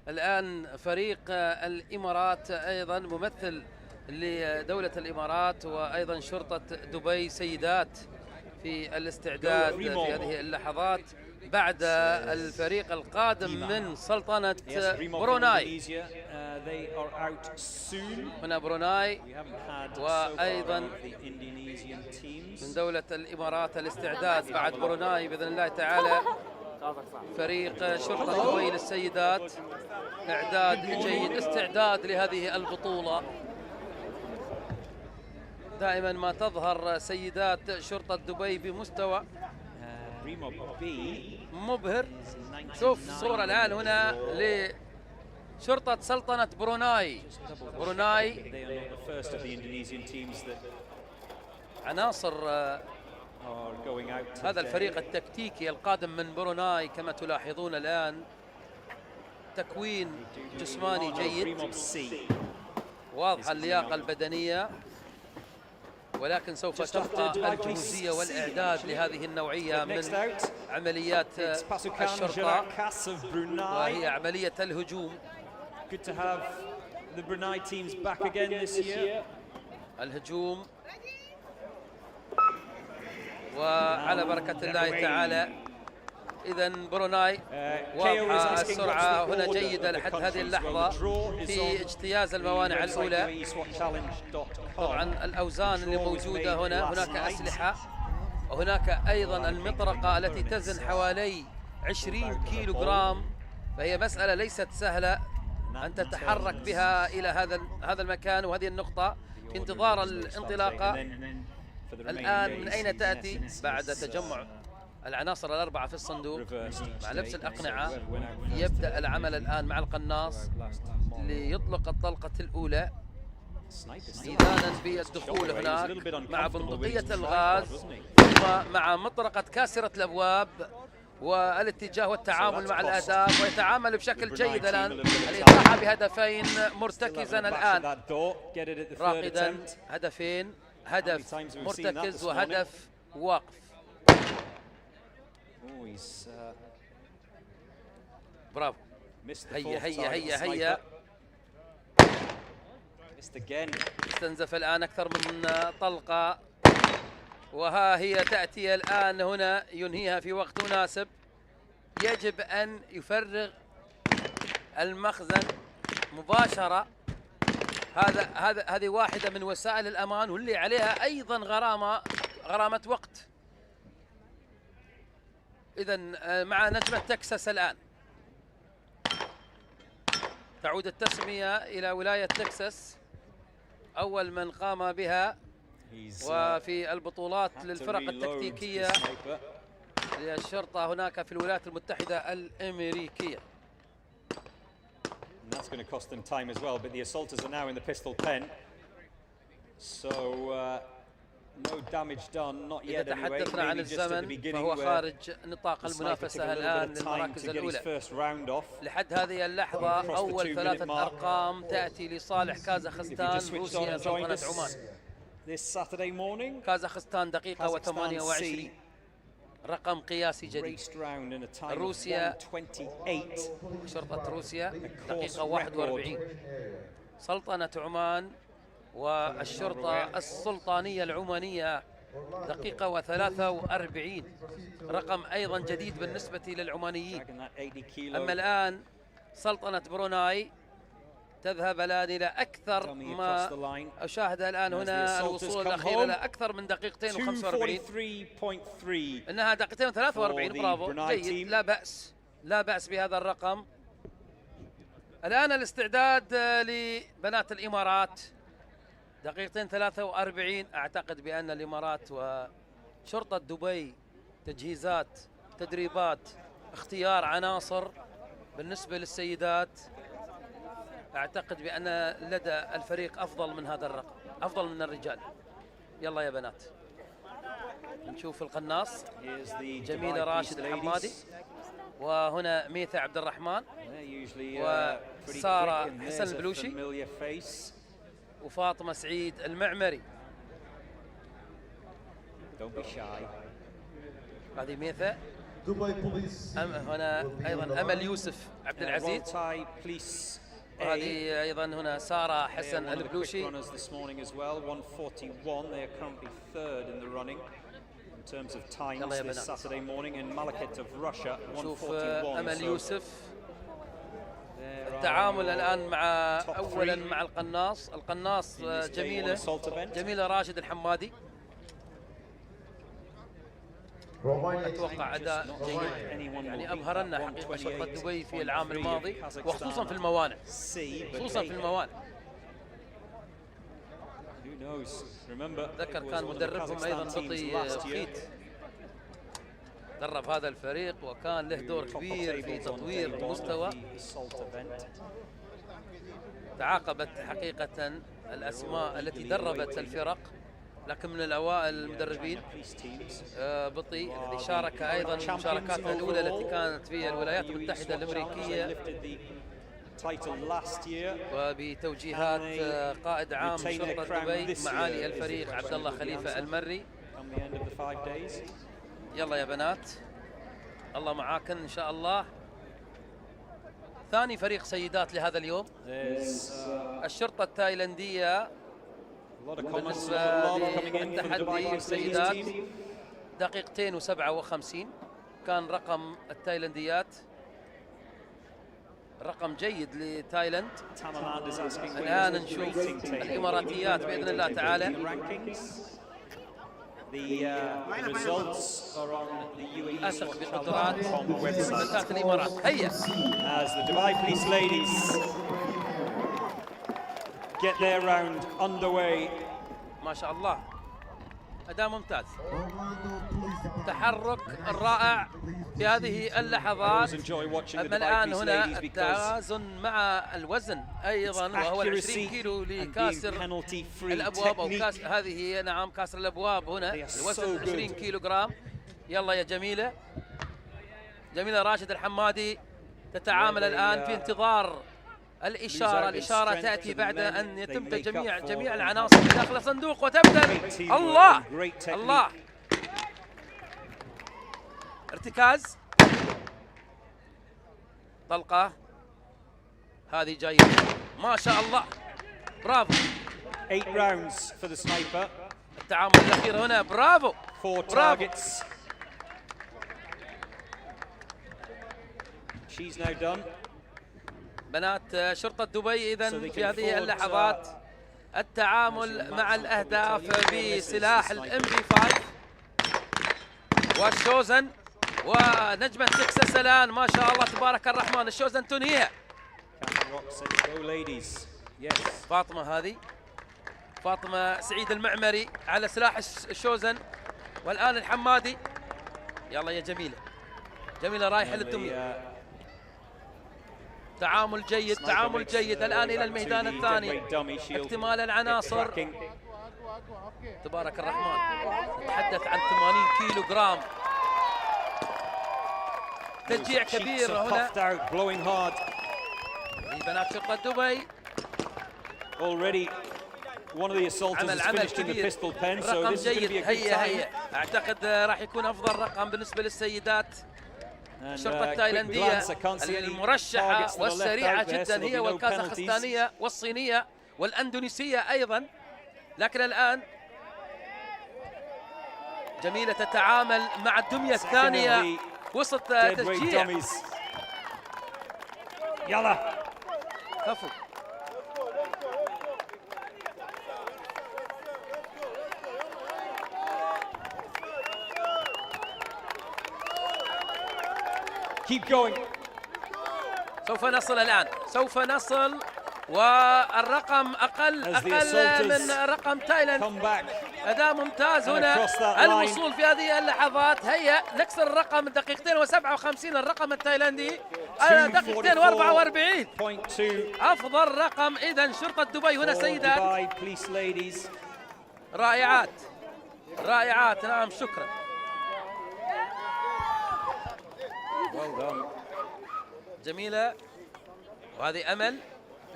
الآن فريق الإمارات أيضا ممثل لدولة الإمارات، وأيضا شرطة دبي سيدات في الاستعداد في هذه اللحظات بعد الفريق القادم من سلطنة بروناي. هنا بروناي، وأيضا من دولة الإمارات الاستعداد بعد بروناي بإذن الله تعالى. فريق شرطة دبي للسيدات إعداد جيد، استعداد لهذه البطولة. دائما ما تظهر سيدات شرطة دبي بمستوى مبهر. شوف صورة الآن هنا لشرطة سلطنة بروناي. بروناي عناصر هذا الفريق التكتيكي القادم من بروناي كما تلاحظون الآن، تكوين جسماني جيد، واضحة اللياقة البدنية، ولكن سوف تبقى الجهوزية والإعداد لهذه النوعية من عمليات الشرطة، وهي عملية الهجوم. الهجوم، وعلى بركة الله تعالى. إذن بروناي واضحة السرعة هنا جيدة لحد هذه اللحظة في اجتياز الموانع الأولى. طبعا الأوزان اللي موجودة هنا، هناك أسلحة، وهناك أيضا المطرقة التي تزن حوالي 20 كيلو جرام، فهي مسألة ليست سهلة أن تتحرك بها إلى هذا المكان وهذه النقطة في انتظار الانطلاقة. الآن من أين تأتي؟ بعد تجمع العناصر الأربعة في الصندوق مع لبس الأقنعة، يبدأ العمل الآن مع القناص ليطلق الطلقة الأولى إذانا بالدخول هناك مع بندقية الغاز، ثم مع مطرقة كاسرة الأبواب، والاتجاه والتعامل مع الأهداف، ويتعامل بشكل جيد الآن. الإطاحة بهدفين مرتكزا الآن، راقدا هدفين، هدف مرتكز وهدف واقف. برافو، هيا هيا هيا هيا. استنزف الآن أكثر من طلقة، وها هي تأتي الآن هنا، ينهيها في وقت مناسب. يجب أن يفرغ المخزن مباشرة. هذه واحدة من وسائل الأمان، واللي عليها أيضا غرامة وقت. إذن مع نجمة تكساس الآن، تعود التسمية إلى ولاية تكساس، أول من قام بها وفي البطولات للفرق التكتيكية للشرطة هناك في الولايات المتحدة الأمريكية. That's going to cost them time as well, but the assaulters are now in the pistol pen, so no damage done, not yet. إذا تحدثنا عن الزمن فهو خارج نطاق المنافسة الآن للمراكز الأولى. لحد هذه اللحظة أول ثلاثة أرقام تأتي لصالح كازاخستان، روسيا، سلطنة عمان. كازاخستان دقيقة و28، رقم قياسي جديد. روسيا، شرطة روسيا دقيقة 41. سلطنة عمان والشرطة السلطانية العمانية دقيقة و43، رقم أيضا جديد بالنسبة للعمانيين. أما الآن سلطنة بروناي تذهب الآن إلى أكثر ما أشاهد الآن هنا الوصول الأخير إلى أكثر من دقيقتين و45. إنها دقيقتين و43. برافو، جيد، لا بأس، لا بأس بهذا الرقم. الآن الاستعداد لبنات الإمارات دقيقتين 43. أعتقد بأن الإمارات وشرطة دبي تجهيزات، تدريبات، اختيار عناصر بالنسبة للسيدات، أعتقد بأن لدى الفريق أفضل من هذا الرقم، أفضل من الرجال. يلا يا بنات نشوف القناص جميلة راشد الحمادي، وهنا ميثا عبد الرحمن، وسارة حسن البلوشي، وفاطمة سعيد المعمري. هذه ميثا. Dubai Police. هنا أيضا أمل يوسف عبد العزيز. وهذه أيضا هنا سارة حسن البلوشي. شوف أمل يوسف. التعامل الآن مع أولا مع القناص جميلة راشد الحمادي. أتوقع أداء جيد، يعني أبهرنا حقيقة شرطة دبي في العام الماضي، وخصوصا في الموانع. ذكر كان مدربهم أيضا بطي خيت، درب هذا الفريق وكان له دور كبير في تطوير المستوى. تعاقبت حقيقة الأسماء التي دربت الفرق، لكن من الأوائل المدربين بطي الذي شارك أيضا مشاركاته الأولى التي كانت في الولايات المتحدة الأمريكية، وبتوجيهات قائد عام شرطة دبي معالي الفريق عبد الله خليفة المري. يلا يا بنات، الله معاكن إن شاء الله. ثاني فريق سيدات لهذا اليوم، الشرطة التايلندية. بالنسبة للتحدي السيدات 2:57 كان رقم التايلنديات، رقم جيد لتايلاند. الآن نشوف الإماراتيات بإذن الله تعالى. أثق بقدرات فتاة الإمارات. هيا. As the Dubai Police ladies get their round underway. ما شاء الله، أداء ممتاز، تحرك رائع في هذه اللحظات. أما الآن هنا التوازن مع الوزن أيضا، وهو 20 كيلو لكاسر الأبواب أو هذه هي نعم كاسر الأبواب. هنا الوزن 20 كيلو جرام. يلا يا جميلة راشد الحمادي تتعامل الآن في انتظار الإشارة تأتي بعد أن يتم جميع العناصر داخل الصندوق وتبدأ. الله ارتكاز، طلقة هذه جيدة ما شاء الله، برافو. 8 rounds for the sniper. التعامل الأخير هنا، برافو. 4 targets. She's now done. بنات شرطة دبي إذن في هذه اللحظات التعامل مع الأهداف بسلاح الMP5 والشوزن ونجمة تكساس الآن. ما شاء الله تبارك الرحمن، الشوزن تنهيها. فاطمة سعيد المعمري على سلاح الشوزن، والآن الحمادي. يلا يا جميلة رايحة للتمويل. تعامل جيد الآن إلى الميدان الثاني، اكتمال العناصر. تبارك الرحمن، نتحدث عن 80 كيلو جرام، تشجيع كبير هنا لبنات شرطة دبي. عمل كبير، رقم جيد. هيا أعتقد راح يكون أفضل رقم بالنسبة للسيدات. الشرطة التايلندية المرشحة والسريعة جدا هي والكازاخستانية والصينية والأندونيسية أيضا، لكن الآن جميلة تتعامل مع الدمية الثانية وسط تشجيع. يلا كفو. Keep going. سوف نصل الآن، والرقم أقل من رقم تايلاند. أداء ممتاز هنا، الوصول في هذه اللحظات. هيا نكسر الرقم 2:57 الرقم التايلاندي، 2:44 أفضل رقم. إذن شرطة دبي هنا سيدات رائعات. نعم شكرا. جميلة. وهذه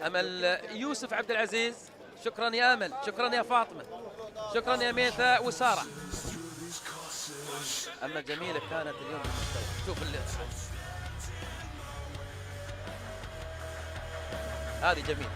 أمل يوسف عبد العزيز. شكرا يا أمل، شكرا يا فاطمة، شكرا يا ميثا وسارة. أما جميلة كانت اليوم بالمستوى. شوف هذه جميلة.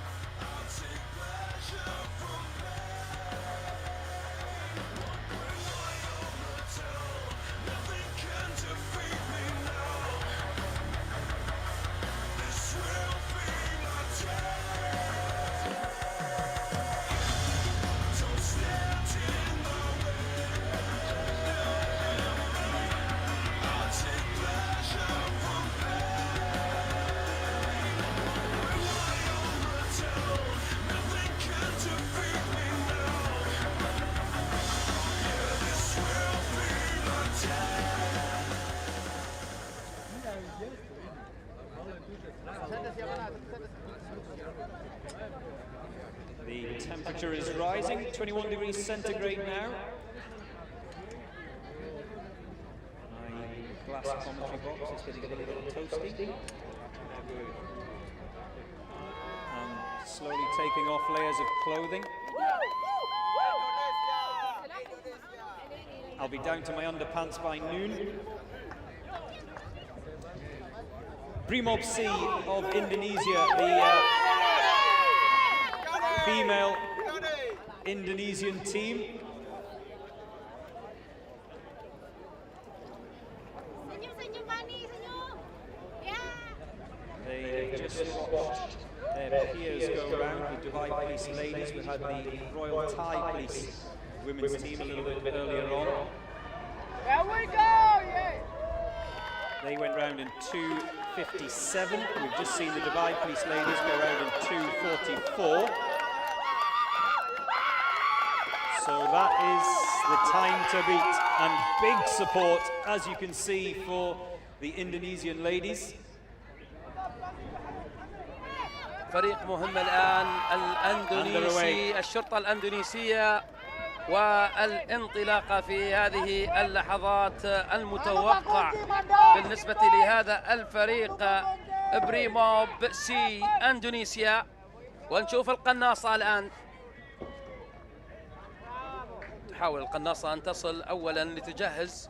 The temperature is rising, 21 degrees centigrade now. My glass commentary box is getting a little toasty. I'm slowly taking off layers of clothing. I'll be down to my underpants by noon. Brimob C of Indonesia, the female Indonesian team. They just watched their peers go round, the Dubai Police ladies. We had the Royal Thai Police women's team a little bit earlier on. There we go! Yeah. They went round in 2:57. We've just seen the Dubai Police ladies go round in 2:44. So that is the time to beat, and big support, as you can see, for the Indonesian ladies. فريق مهم الآن الأندونيسي، الشرطة الأندونيسية، والانطلاقة في هذه اللحظات المتوقع بالنسبة لهذا الفريق بريموب سي اندونيسيا. ونشوف القناصة الآن، تحاول القناصة أن تصل أولا لتجهز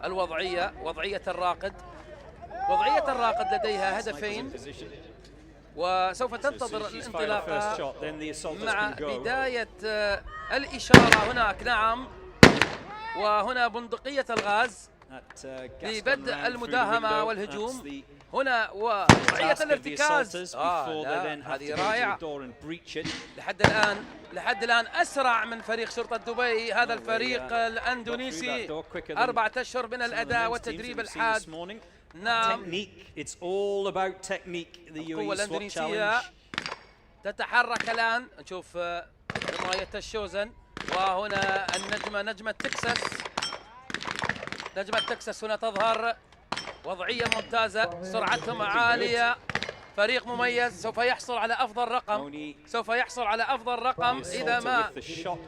الوضعية، وضعية الراقد. وضعية الراقد لديها هدفين، وسوف تنتظر الانطلاقة مع بداية الإشارة هناك. نعم، وهنا بندقية الغاز لبدء المداهمة والهجوم. هنا وضعية الارتكاز. هذه رائعة. لحد الآن أسرع من فريق شرطة دبي هذا الفريق الأندونيسي. 4 أشهر من الأداء والتدريب الحاد. نعم، It's all about technique. The القوة UAE SWAT الأندونيسية challenge. تتحرك الآن. نشوف رماية الشوزن، وهنا النجمة نجمة تكساس. نجمة تكساس هنا تظهر، وضعية ممتازة، سرعتهم عالية، فريق مميز. سوف يحصل على أفضل رقم، سوف يحصل على أفضل رقم إذا ما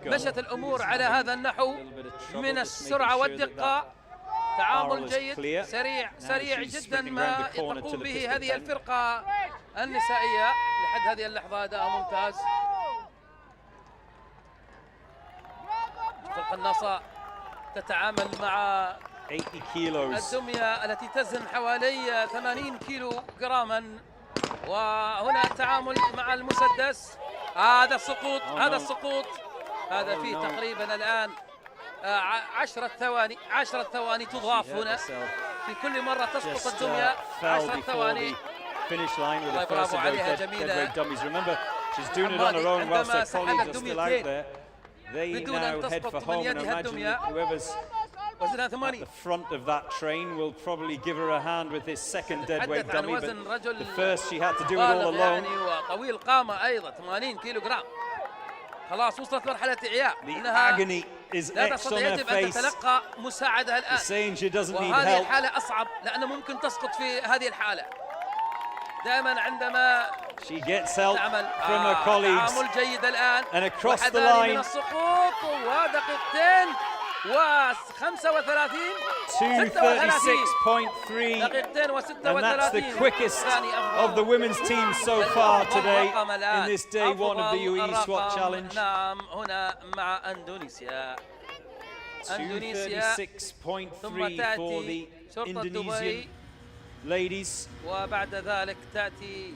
مشت الأمور على هذا النحو من السرعة والدقة. تعامل جيد، سريع جدا ما تقوم به هذه الفرقة النسائية لحد هذه اللحظة. أداء ممتاز. القناصة تتعامل مع 80 kilos. الدمية التي تزن حوالي 80 كيلو جراما. وهنا التعامل مع المسدس. هذا السقوط، هذا السقوط، هذا فيه تقريبا الآن 10 ثواني تضاف هنا في كل مرة تسقط الدمية. 10 ثواني. Finish line with the برافو first of عليها those جميلة. deadweight dummies. Remember, she's doing it on her own whilst her colleagues are still out there. They بدون أن now head تسقط for من home, and يدها imagine الدمية. that whoever's وزنها at 8. the front of that train will probably give her a hand with this second deadweight تحدث عن dummy. But وزن رجل the first she had to do it all بالغ alone. يعني، وطويل قامة أيضا 80 كيلو جرام. خلاص وصلت مرحلة إعياء. The agony is لا etched on تستطيع، her يجب أن face, تتلقى مساعدة الآن. saying she doesn't need وهذه help. الحالة أصعب لأنه ممكن تسقط في هذه الحالة. دائما عندما She gets help تعمل from her colleagues. تعامل جيد الآن And across the وحذاري من line. السقوط. ودقيقتين و35 2:36.3, دقيقتين and that's the و36 quickest of the women's teams so far today in this day one of the UAE SWAT challenge. نعم، هنا مع اندونيسيا. أندونيسيا، 236.3 ثم for تأتي the شرطة Indonesian دبي، ladies. وبعد ذلك تأتي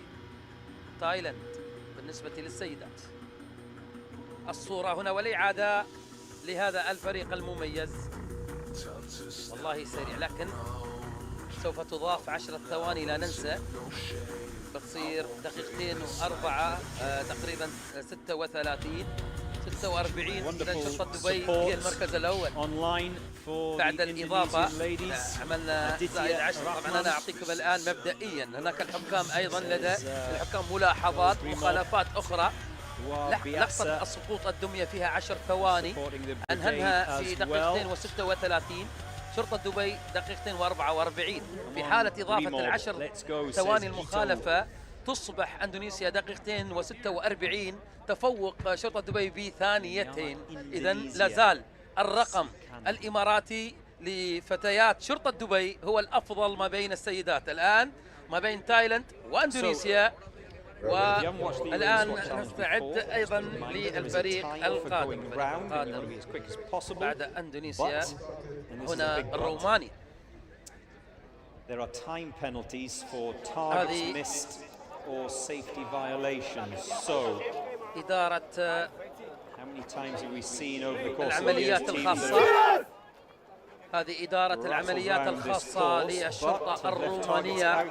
تايلاند بالنسبة للسيدات. الصورة هنا والإعادة لهذا الفريق المميز. والله سريع، لكن سوف تضاف 10 ثواني لا ننسى، بتصير دقيقتين و4 تقريبا 46 إذا شرطة دبي هي المركز الأول بعد الإضافة. عملنا زائد 10. طبعا أنا أعطيكم الآن مبدئيا هناك الحكام أيضا لدى الحكام ملاحظات مخالفات أخرى. لقطة السقوط الدمية فيها 10 ثواني، أنهنها في دقيقتين و36. شرطة دبي دقيقتين و44. في حالة إضافة العشر ثواني المخالفة تصبح أندونيسيا دقيقتين و46 تفوق شرطة دبي بثانيتين. إذن لازال الرقم الإماراتي لفتيات شرطة دبي هو الأفضل ما بين السيدات الآن، ما بين تايلاند وأندونيسيا. والآن نستعد أيضا للفريق القادم بعد أندونيسيا. هنا رومانيا. There are time penalties for targets missed or safety violations. So, إدارة how many times have we seen over the course of العمليات الخاصة؟ هذه إدارة العمليات الخاصة للشرطة الرومانية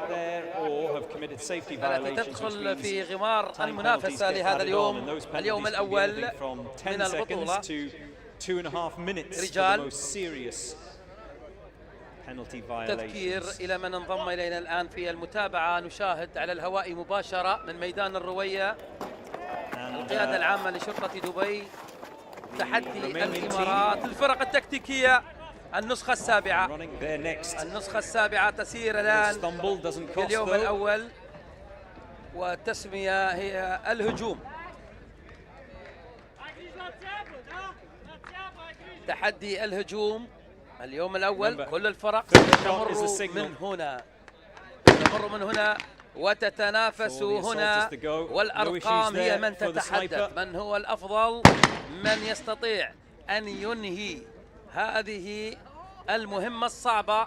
التي تدخل في غمار المنافسة لهذا اليوم الأول من البطولة. رجال، تذكير إلى من انضم إلينا الآن في المتابعة، نشاهد على الهواء مباشرة من ميدان الروية القيادة العامة لشرطة دبي، تحدي الإمارات، الفرق التكتيكية، النسخة السابعة تسير الآن في اليوم الأول، والتسمية هي الهجوم. تحدي الهجوم اليوم الأول. كل الفرق تمر من هنا وتتنافس هنا، والأرقام هي من تتحدث من هو الأفضل، من يستطيع أن ينهي هذه المهمة الصعبة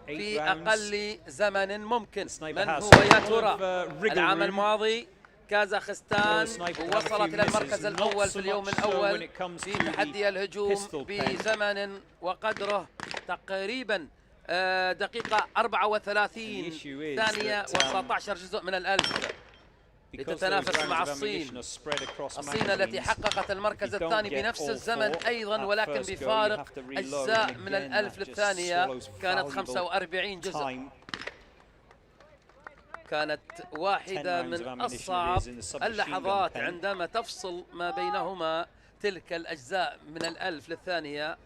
في أقل زمن ممكن. من هو يا ترى؟ العام الماضي كازاخستان وصلت إلى المركز الأول في اليوم الأول في تحدي الهجوم بزمن وقدره تقريبا دقيقة 34 ثانية و19 جزء من الألف، لتتنافس مع الصين التي حققت المركز الثاني بنفس الزمن أيضا، ولكن بفارق أجزاء من الألف للثانية، كانت 45 جزء. كانت واحدة من أصعب اللحظات عندما تفصل ما بينهما تلك الأجزاء من الألف للثانية.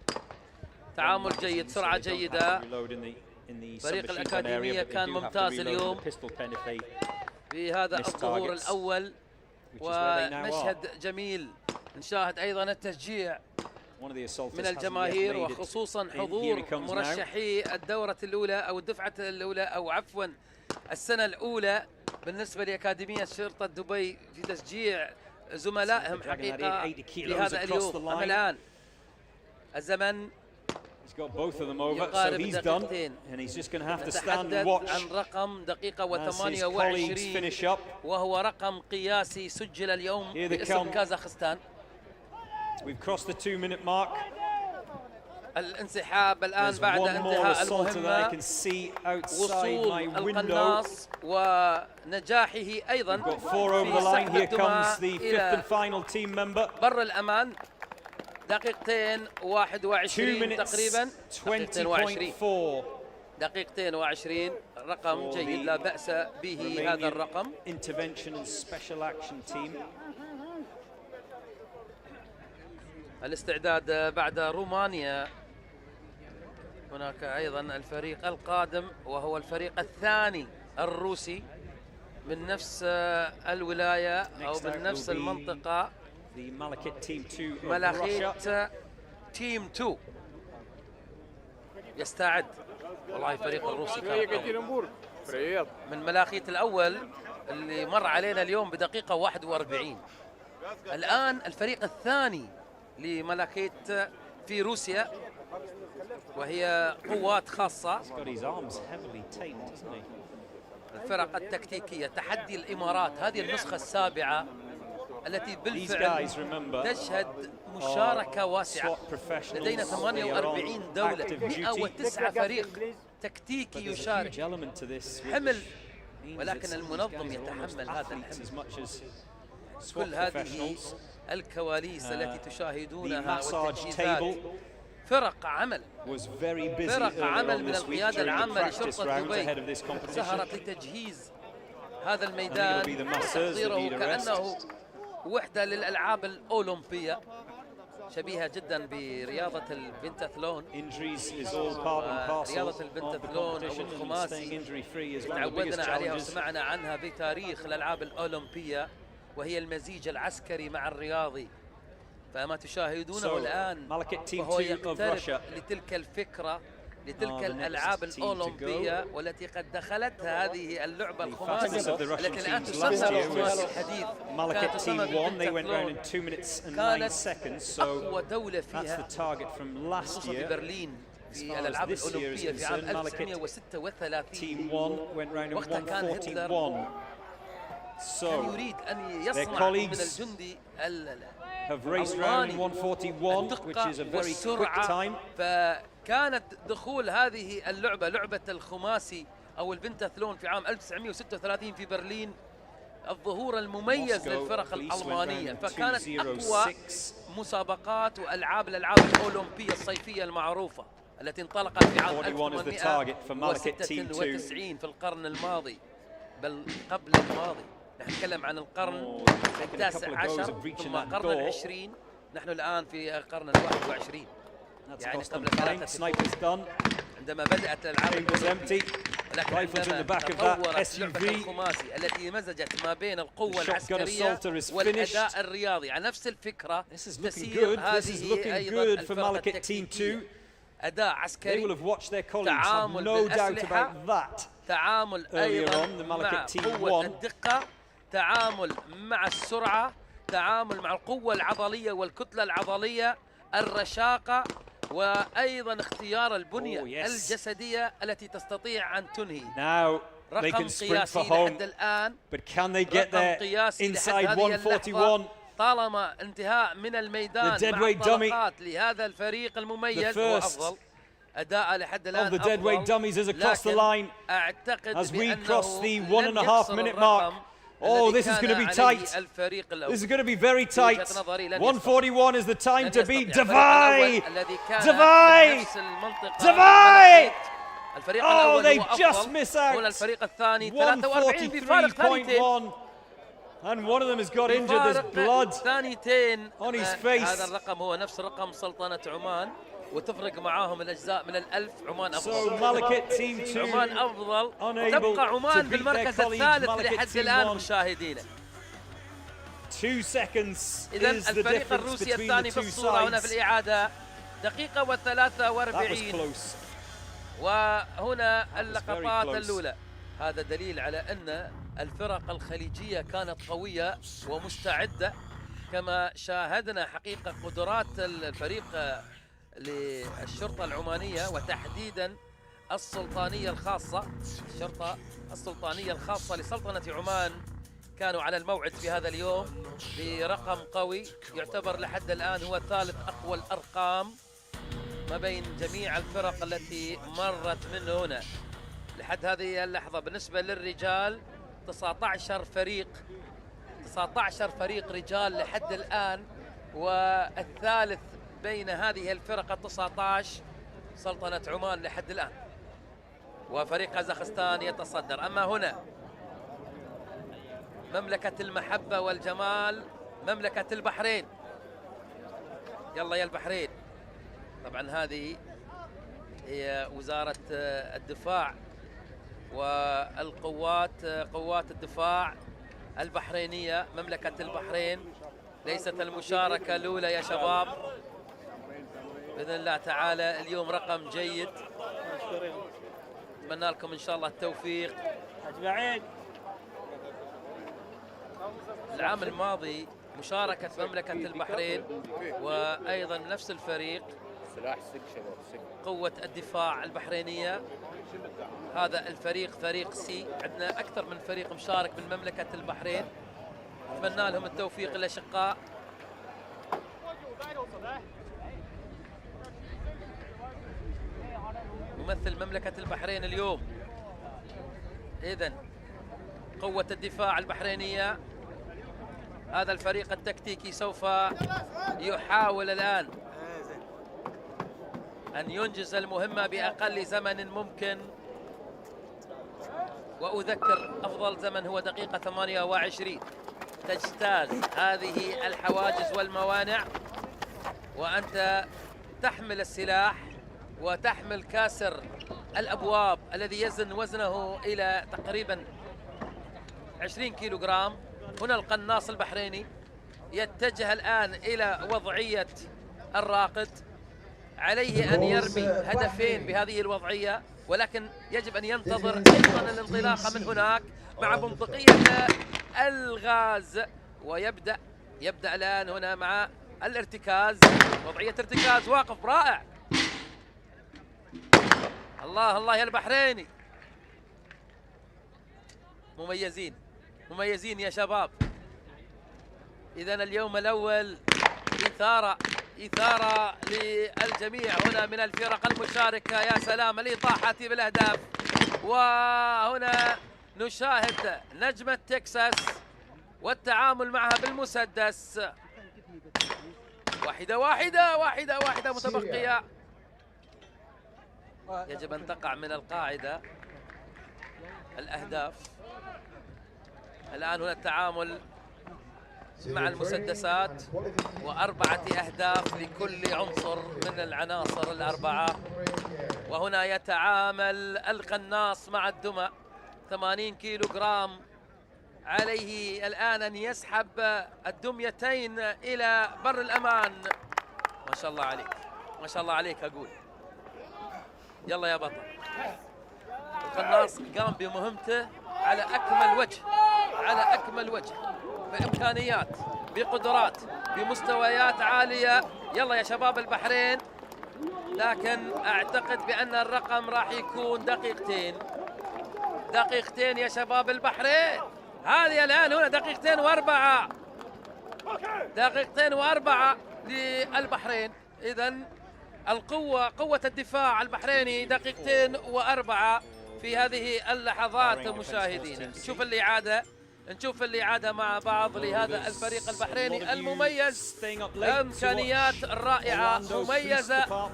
تعامل جيد، سرعة جيدة، فريق الأكاديمية كان ممتاز اليوم في هذا الظهور الأول، ومشهد جميل. نشاهد أيضا التشجيع من الجماهير، وخصوصا حضور مرشحي الدورة الأولى أو الدفعة الأولى أو عفوا السنة الأولى بالنسبة لأكاديمية شرطة دبي في تشجيع زملائهم حقيقة في هذا اليوم. أما الآن الزمن يقارب دقيقتين، نتحدث عن رقم دقيقة و28 وهو رقم قياسي سجل اليوم باسم كازاخستان. الانسحاب الآن بعد انتهاء المهمة، وصول القناص ونجاحه أيضا في سحب الدماء إلى بر الأمان. دقيقتين 21 تقريبا، دقيقتين 20 رقم جيد لا بأس به هذا الرقم. الاستعداد بعد رومانيا. هناك أيضا الفريق القادم وهو الفريق الثاني الروسي من نفس الولاية أو من نفس المنطقة، ملاخيت تيم 2 يستعد. والله فريق الروسي كان من ملاخيت الأول اللي مر علينا اليوم بدقيقة 41. الآن الفريق الثاني لملاخيت في روسيا وهي قوات خاصة. He's got his arms heavily taped, isn't he? الفرق التكتيكية، تحدي الإمارات، هذه النسخة السابعة التي بالفعل تشهد مشاركة واسعة. لدينا 48 دولة، 109 فريق تكتيكي يشارك. حمل، ولكن المنظم يتحمل هذا الحمل. كل هذه الكواليس التي تشاهدونها والتجهيزات. فرق عمل من القيادة العامة لشرطة دبي سهرت لتجهيز هذا الميدان وتحضيره كأنه وحدة للألعاب الأولمبية، شبيهة جدا برياضة البنتاثلون. رياضة البنتاثلون أو الخماسي تعودنا عليها وسمعنا عنها بتاريخ الألعاب الأولمبية، وهي المزيج العسكري مع الرياضي. فما تشاهدونه الآن وهو يقترب لتلك الفكرة، لتلك الألعاب الأولمبية والتي قد دخلتها هذه اللعبة الخماسية التي الآن تسمى بالخماسي الحديث. كانت تسمى بالبنتاثلون. كانت أقوى دولة فيها خصوصا في برلين في الألعاب الأولمبية في عام 1936. وقتها كان هتلر كان يريد أن يصنع من الجندي الألماني الدقة والسرعة. فكانت دخول هذه اللعبة، لعبة الخماسي أو البنتاثلون، في عام 1936 في برلين الظهور المميز للفرق الألمانية. فكانت أقوى مسابقات وألعاب الألعاب الأولمبية الصيفية المعروفة التي انطلقت في عام 1896 في القرن الماضي، بل قبل الماضي. نحن نتكلم عن القرن التاسع عشر ثم القرن العشرين، نحن الآن في القرن ال21، يعني قبل 3 سنين عندما بدأت الألعاب الأولمبية. لكن عندما تطورت لعبة الخماسي التي مزجت ما بين القوة العسكرية والأداء الرياضي على نفس الفكرة، تسير هذه أيضا الفرق التكتيكية. أداء عسكري، تعامل بالأسلحة، تعامل أيضا مع قوة الدقة، تعامل مع السرعة، تعامل مع القوة العضلية والكتلة العضلية، الرشاقة، وأيضا اختيار البنية الجسدية التي تستطيع أن تنهي. رقم قياسي لحد الآن، رقم قياسي لحد هذه اللحظة طالما انتهاء من الميدان مع الطلقات لهذا الفريق المميز هو أفضل أداء لحد الآن. لكن أعتقد بأنه لن يكسر الرقم. Oh, this is going to be tight. This is going to be very tight. 141 is the time to beat Davai. Davai. Davai. Oh, they just miss out. 143.1. And one of them has got injured. There's blood on his face. هذا الرقم هو نفس رقم سلطنة عمان، وتفرق معاهم الأجزاء من الألف. عمان أفضل. عمان أفضل. تبقى عمان بالمركز الثالث لحد الآن مشاهدينا. 2 seconds. إذن الفريق الروسي الثاني في الصورة هنا في الإعادة، دقيقة و43. وهنا اللقطات الأولى. هذا دليل على أن الفرق الخليجية كانت قوية ومستعدة، كما شاهدنا حقيقة قدرات الفريق للشرطة العمانية وتحديدا السلطانية الخاصة. الشرطة السلطانية الخاصة لسلطنة عمان كانوا على الموعد في هذا اليوم برقم قوي، يعتبر لحد الآن هو ثالث أقوى الأرقام ما بين جميع الفرق التي مرت من هنا لحد هذه اللحظة. بالنسبة للرجال 19 فريق رجال لحد الآن، والثالث بين هذه الفرق 19 سلطنة عمان لحد الآن، وفريق كازاخستان يتصدر. أما هنا مملكة المحبة والجمال، مملكة البحرين. يلا يا البحرين. طبعا هذه هي وزارة الدفاع والقوات، قوات الدفاع البحرينية، مملكة البحرين. ليست المشاركة الأولى يا شباب، بإذن الله تعالى اليوم رقم جيد. أتمنى لكم إن شاء الله التوفيق. العام الماضي مشاركة مملكة البحرين وأيضا نفس الفريق قوة الدفاع البحرينية. هذا الفريق فريق سي، عندنا أكثر من فريق مشارك من مملكة البحرين، أتمنى لهم التوفيق الأشقاء. ممثل مملكة البحرين اليوم. إذن قوة الدفاع البحرينية، هذا الفريق التكتيكي سوف يحاول الآن أن ينجز المهمة بأقل زمن ممكن، وأذكر أفضل زمن هو دقيقة 28. تجتاز هذه الحواجز والموانع وأنت تحمل السلاح وتحمل كاسر الأبواب الذي يزن وزنه إلى تقريبا 20 كيلوغرام. هنا القناص البحريني يتجه الآن إلى وضعية الراقد، عليه أن يرمي هدفين بهذه الوضعية، ولكن يجب أن ينتظر أيضا الانطلاق من هناك مع بندقية الغاز، ويبدأ الآن هنا مع الارتكاز، وضعية ارتكاز، واقف رائع. الله الله يا البحريني، مميزين يا شباب. إذن اليوم الأول إثارة للجميع هنا من الفرق المشاركة. يا سلام الإطاحة بالأهداف، وهنا نشاهد نجمة تكساس والتعامل معها بالمسدس. واحدة متبقية، يجب أن تقع من القاعدة الأهداف. الآن هنا التعامل مع المسدسات، و4 أهداف لكل عنصر من العناصر الأربعة. وهنا يتعامل القناص مع الدمى، 80 كيلوغرام، عليه الآن أن يسحب الدميتين إلى بر الأمان. ما شاء الله عليك، ما شاء الله عليك أقول. يلا يا بطل. القناص قام بمهمته على أكمل وجه، بإمكانيات، بقدرات، بمستويات عالية. يلا يا شباب البحرين، لكن أعتقد بأن الرقم راح يكون دقيقتين يا شباب البحرين. هذه الآن هنا 2:04 للبحرين. إذن قوة الدفاع البحريني 2:04 في هذه اللحظات. مشاهدينا نشوف الإعادة مع بعض لهذا الفريق البحريني المميز. إمكانيات رائعة مميزة.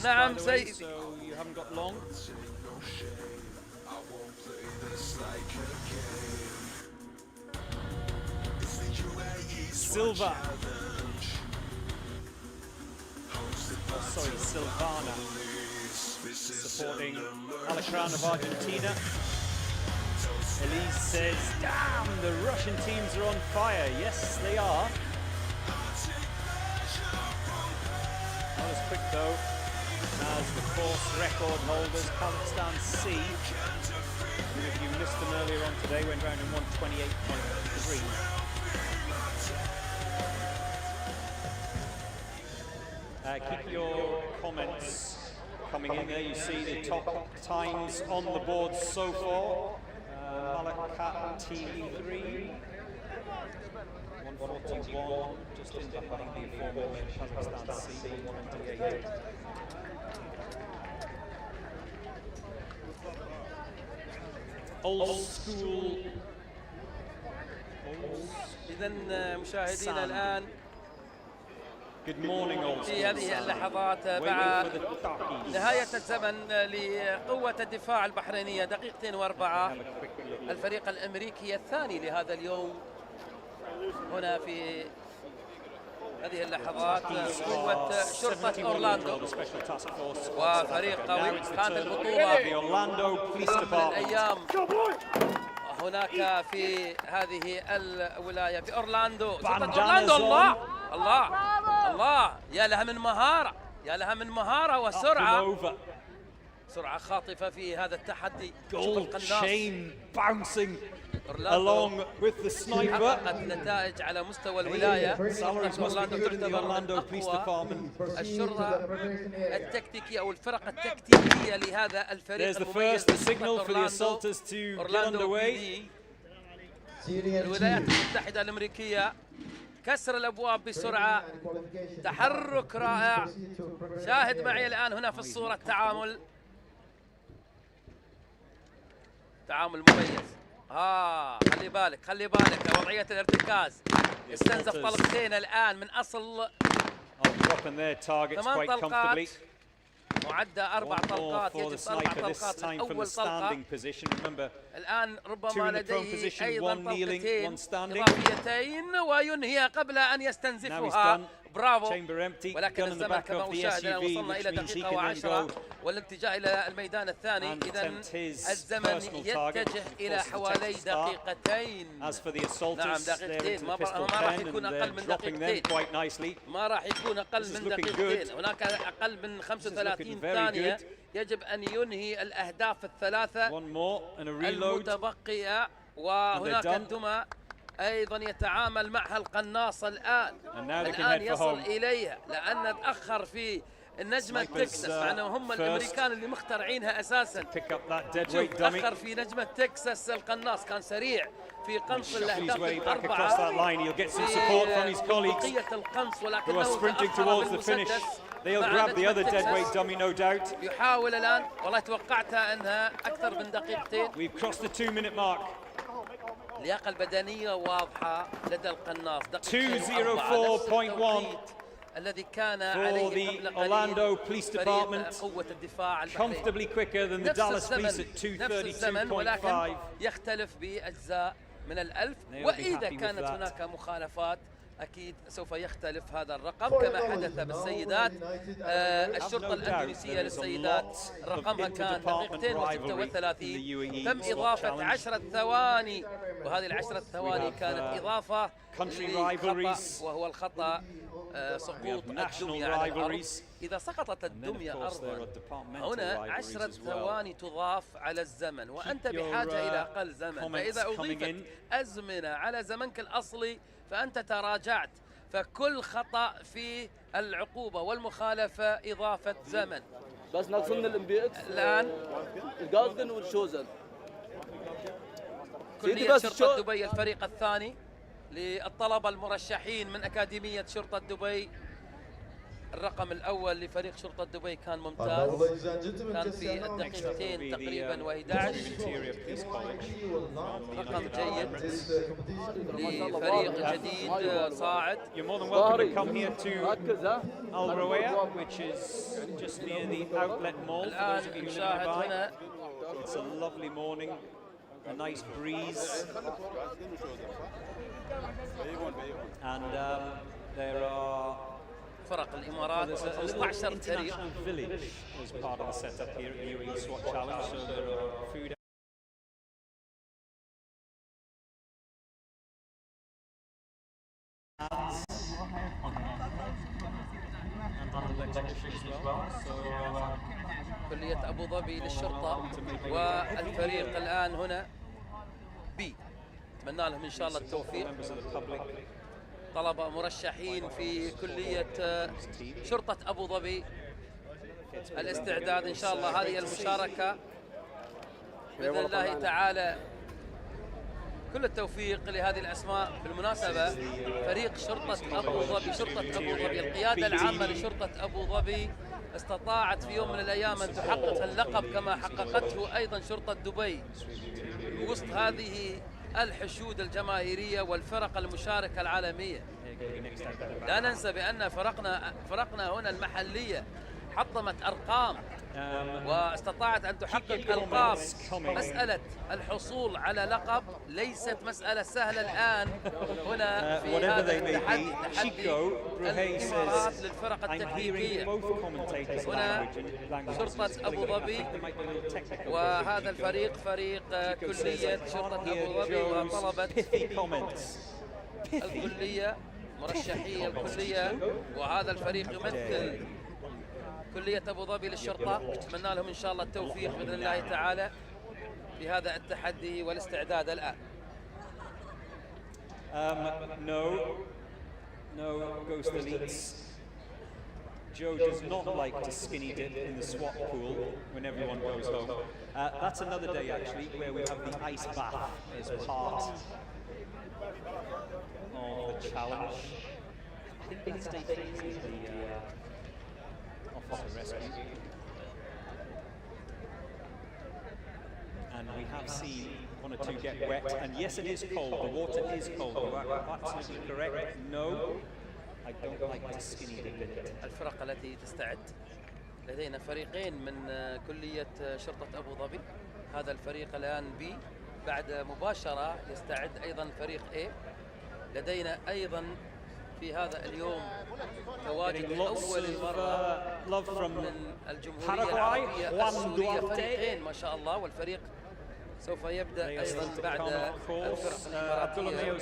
نعم سيدي. Silvana. Supporting Alacran of Argentina. Elise says, damn, the Russian teams are on fire. Yes, they are. Not as quick though as the course record holders, Kazakhstan C. If you missed them earlier on today, went round in 1:28.3. Keep your comments coming in there. You see the top times on the board so far. Malakat TV3, 141, just in behind the aforementioned Kazakhstan C, 128. Old school. إذن مشاهدينا الآن في هذه اللحظات مع نهاية الزمن لقوة الدفاع البحرينية 2:04. الفريق الأمريكي الثاني لهذا اليوم هنا في هذه اللحظات قوة شرطة أورلاندو، وفريق قوي. كانت البطولة قبل الأيام هناك في هذه الولاية في أورلاندو. الله الله الله، يا لها من مهارة وسرعة، سرعة خاطفة في هذا التحدي. شوف القناص along with the sniper. حققت نتائج على مستوى الولاية. Salaries must be good in the Orlando Police Department. الشرطة التكتيكية أو الفرق التكتيكية لهذا الفريق There's the المميز. first signal for the assaulters to get underway. الولايات المتحدة الأمريكية كسر الأبواب بسرعة، تحرك رائع. شاهد معي الآن هنا في الصورة التعامل، تعامل مميز. خلي بالك وضعية الارتكاز. استنزف طلقتين الآن من أصل 8 طلقات، معدة 4 طلقات. يجب 4 طلقات من أول طلقة. الآن ربما لديه أيضا طلقتين إضافيتين وينهي قبل أن يستنزفها. برافو. ولكن الزمن كما أشاهد وصلنا إلى دقيقة و10 والاتجاه إلى الميدان الثاني. إذن الزمن يتجه إلى حوالي دقيقتين. نعم دقيقتين، ما راح يكون أقل من دقيقتين. ما راح يكون أقل من دقيقتين. هناك أقل من 35 ثانية. يجب أن ينهي الأهداف الثلاثة المتبقية. وهناك عندما أيضا يتعامل معها القناص الآن يصل إليها، لأن تأخر في النجمة تكساس، مع أنهم هم الأمريكان اللي مخترعينها أساسا. تأخر في نجمة تكساس. القناص كان سريع في قنص الأهداف الأربعة في بقية القنص، ولكنه تأخر بالمسدس. يحاول الآن، والله توقعتها أنها أكثر من دقيقتين. اللياقة البدنية واضحة لدى القناص. 204.1 الذي كان عليه قبل Orlando Police Department قوة الدفاع comfortably quicker than the Dallas Police at 232.5. ولكن يختلف بأجزاء من الألف. وإذا كانت هناك مخالفات أكيد سوف يختلف هذا الرقم كما حدث بالسيدات. الشرطة الأندونيسية للسيدات رقمها كان دقيقتين و36. تم إضافة 10 ثواني، وهذه ال10 ثواني كانت إضافة لخطأ، وهو الخطأ سقوط الدمية على الأرض. إذا سقطت الدمية أرضا هنا 10 ثواني تضاف على الزمن، وأنت بحاجة إلى أقل زمن. فإذا أضيفت أزمنة على زمنك الأصلي فأنت تراجعت. فكل خطأ في العقوبة والمخالفة إضافة زمن. بس نقصن الانبياء الآن الجازن والشوزن. كلية شرطة دبي الفريق الثاني للطلبة المرشحين من أكاديمية شرطة دبي. الرقم الأول لفريق شرطة دبي كان ممتاز، كان في الدقيقتين تقريبا و11. رقم جيد لفريق جديد صاعد. You're more than welcome to come here to Al Rawaya, which is just near the outlet mall. الآن نشاهد هنا. It's a lovely morning, a nice breeze, and there are فرق الإمارات. there's an international village as part of the setup here at the UAE SWAT Challenge, so there are food كلية أبو ظبي للشرطة. والفريق الآن هنا بي، أتمنى لهم إن شاء الله التوفيق. طلبة مرشحين في كلية شرطة أبو ظبي. الاستعداد إن شاء الله، هذه المشاركة بإذن الله تعالى. كل التوفيق لهذه الأسماء. بالمناسبة فريق شرطة أبو ظبي، شرطة أبو ظبي، القيادة العامة لشرطة أبو ظبي استطاعت في يوم من الأيام أن تحقق اللقب كما حققته أيضا شرطة دبي وسط هذه الحشود الجماهيرية والفرق المشاركة العالمية. لا ننسى بأن فرقنا هنا المحلية حطمت أرقام واستطاعت أن تحقق ألقاب. مسألة الحصول على لقب ليست مسألة سهلة الآن هنا في هذا التحدي الإمارات للفرق التكتيكية. هنا شرطة أبو ظبي، وهذا الفريق فريق كلية شرطة أبو ظبي وطلبة الكلية، مرشحي الكلية. وهذا الفريق يمثل كلية أبو ظبي للشرطة. أتمنى لهم إن شاء الله التوفيق بإذن الله تعالى في هذا التحدي والاستعداد الآن. No, Ghost Elites. Joe does not like to skinny dip in the SWAT pool when everyone goes home. That's another day actually where we have the ice bath as part of the challenge. I think that's day 3 is the officer rescue. And we have seen 1 or 2 get wet, and yes, it is cold. The water is cold. You are absolutely correct. No, I don't like to skinny dip in it. الفرق التي تستعد، لدينا فريقين من كلية شرطة أبو ظبي. هذا الفريق الآن بي، بعد مباشرة يستعد أيضا فريق A. لدينا أيضا في هذا اليوم تواجد أول مرة من الجمهورية العربية السورية فريقين ما شاء الله، والفريق سوف يبدأ أيضا بعد الفرق الإماراتية من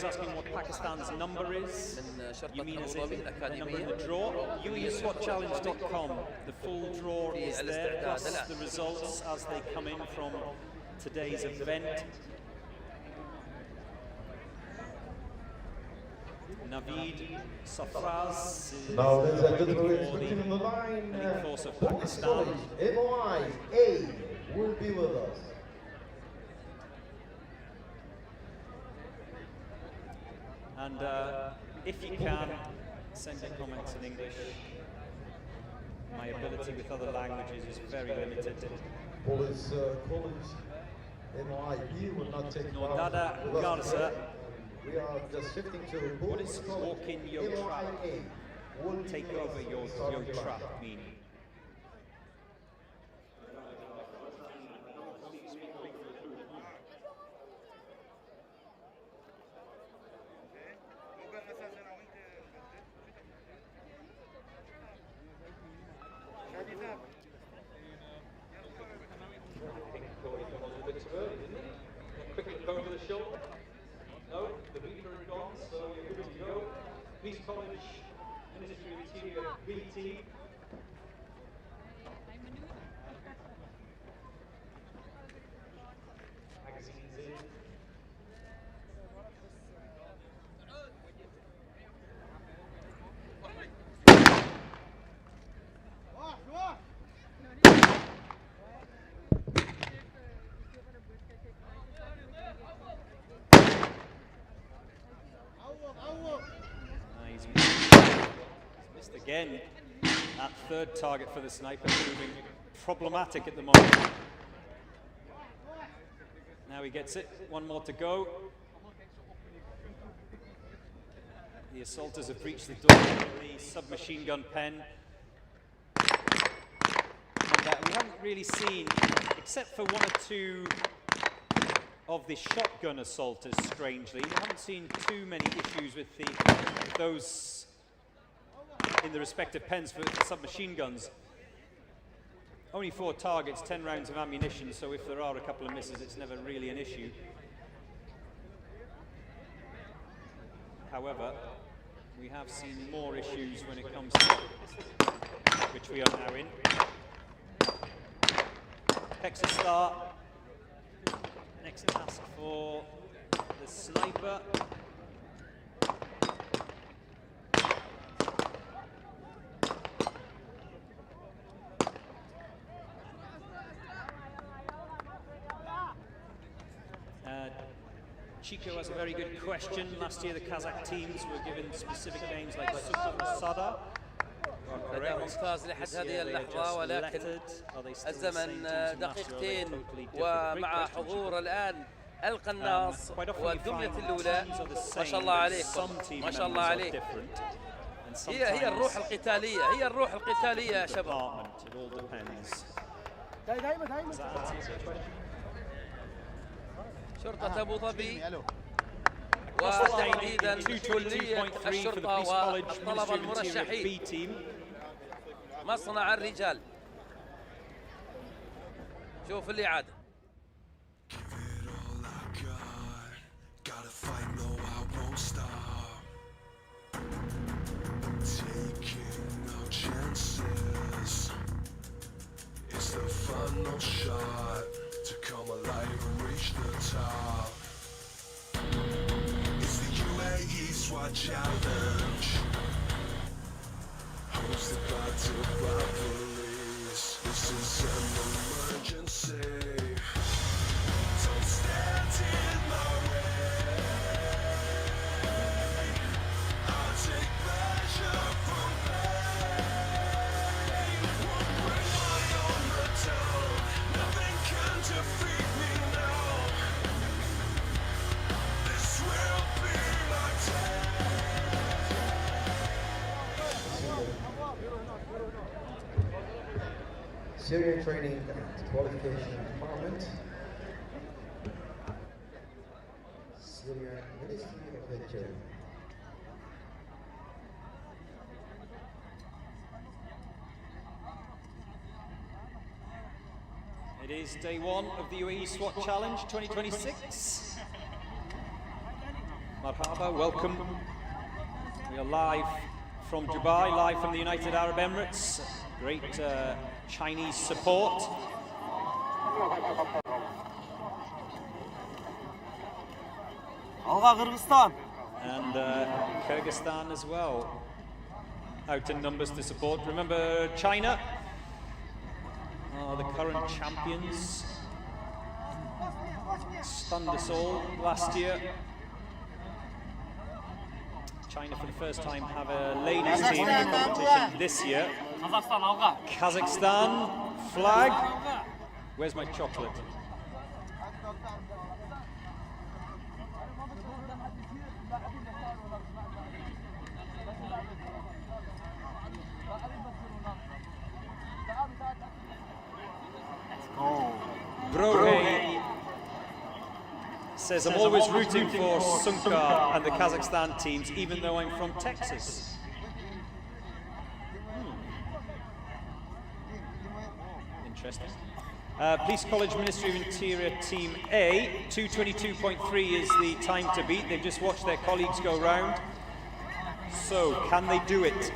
شرطة أبو ظبي الأكاديمية. UAE SWAT the full draw is there, plus the results as they come in from today's event. Naveed Safraz is Now, ladies and gentlemen, we're for expecting on the line, the force of Police Pakistan. College, MOI A will be with us. And if you can, send your comments in English. My ability with other languages is very limited. Police College, MOI B will not take part Dada with us Garza. today. We are just shifting to What Police does College, walk in your MOI trap, A will be take with over us your starting line. trap mean? Quickly go over the shoulder. No, the beater is gone, so you're good to go. Police College, Ministry of Interior, BT. Magazines in. He's missed again. That third target for the sniper proving problematic at the moment. Now he gets it. 1 more to go. The assaulters have breached the door with the submachine gun pen. And we haven't really seen, except for 1 or 2 of the shotgun assaulters, strangely, we haven't seen too many issues with those in the respective pens for the submachine guns. Only 4 targets, 10 rounds of ammunition, so if there are a couple of misses, it's never really an issue. However, we have seen more issues when it comes to which we are now in. Texas Star. Next task for the sniper. Chico has a very good question. Last year the Kazakh teams were given specific names like Sada. أداء ممتاز لحد هذه اللحظة، ولكن الزمن دقيقتين ومع حضور الآن القناص والدمية الأولى. ما شاء الله عليكم، ما شاء الله عليكم. هي الروح القتالية، هي الروح القتالية يا شباب. شرطة أبو ظبي وتحديدا كلية الشرطة والطلبة المرشحين مصنع الرجال. شوف اللي عاد. Final shot to come alive and reach the top. It's the UAE detected by police. This is an emergency. Don't stand in my way. I'll take pleasure from pain. Won't bring my armor down. Nothing can defeat me now. This will be my day. Syrian Training and Qualification Department, Syrian Ministry of Interior. It is day one of the UAE SWAT Challenge 2026. Marhaba, welcome. We are live from Dubai, live from the United Arab Emirates. Great Chinese support. And Kyrgyzstan as well, out in numbers to support. Remember, China are the current champions. Stunned us all last year. China for the first time have a ladies team in the competition this year. Kazakhstan flag. Where's my chocolate? Brohe says, I'm always rooting for Sunka and the Kazakhstan teams, even though I'm from Texas. Interesting. Police College Ministry of Interior Team A, 2:22.3 is the time to beat. They've just watched their colleagues go round. So, can they do it?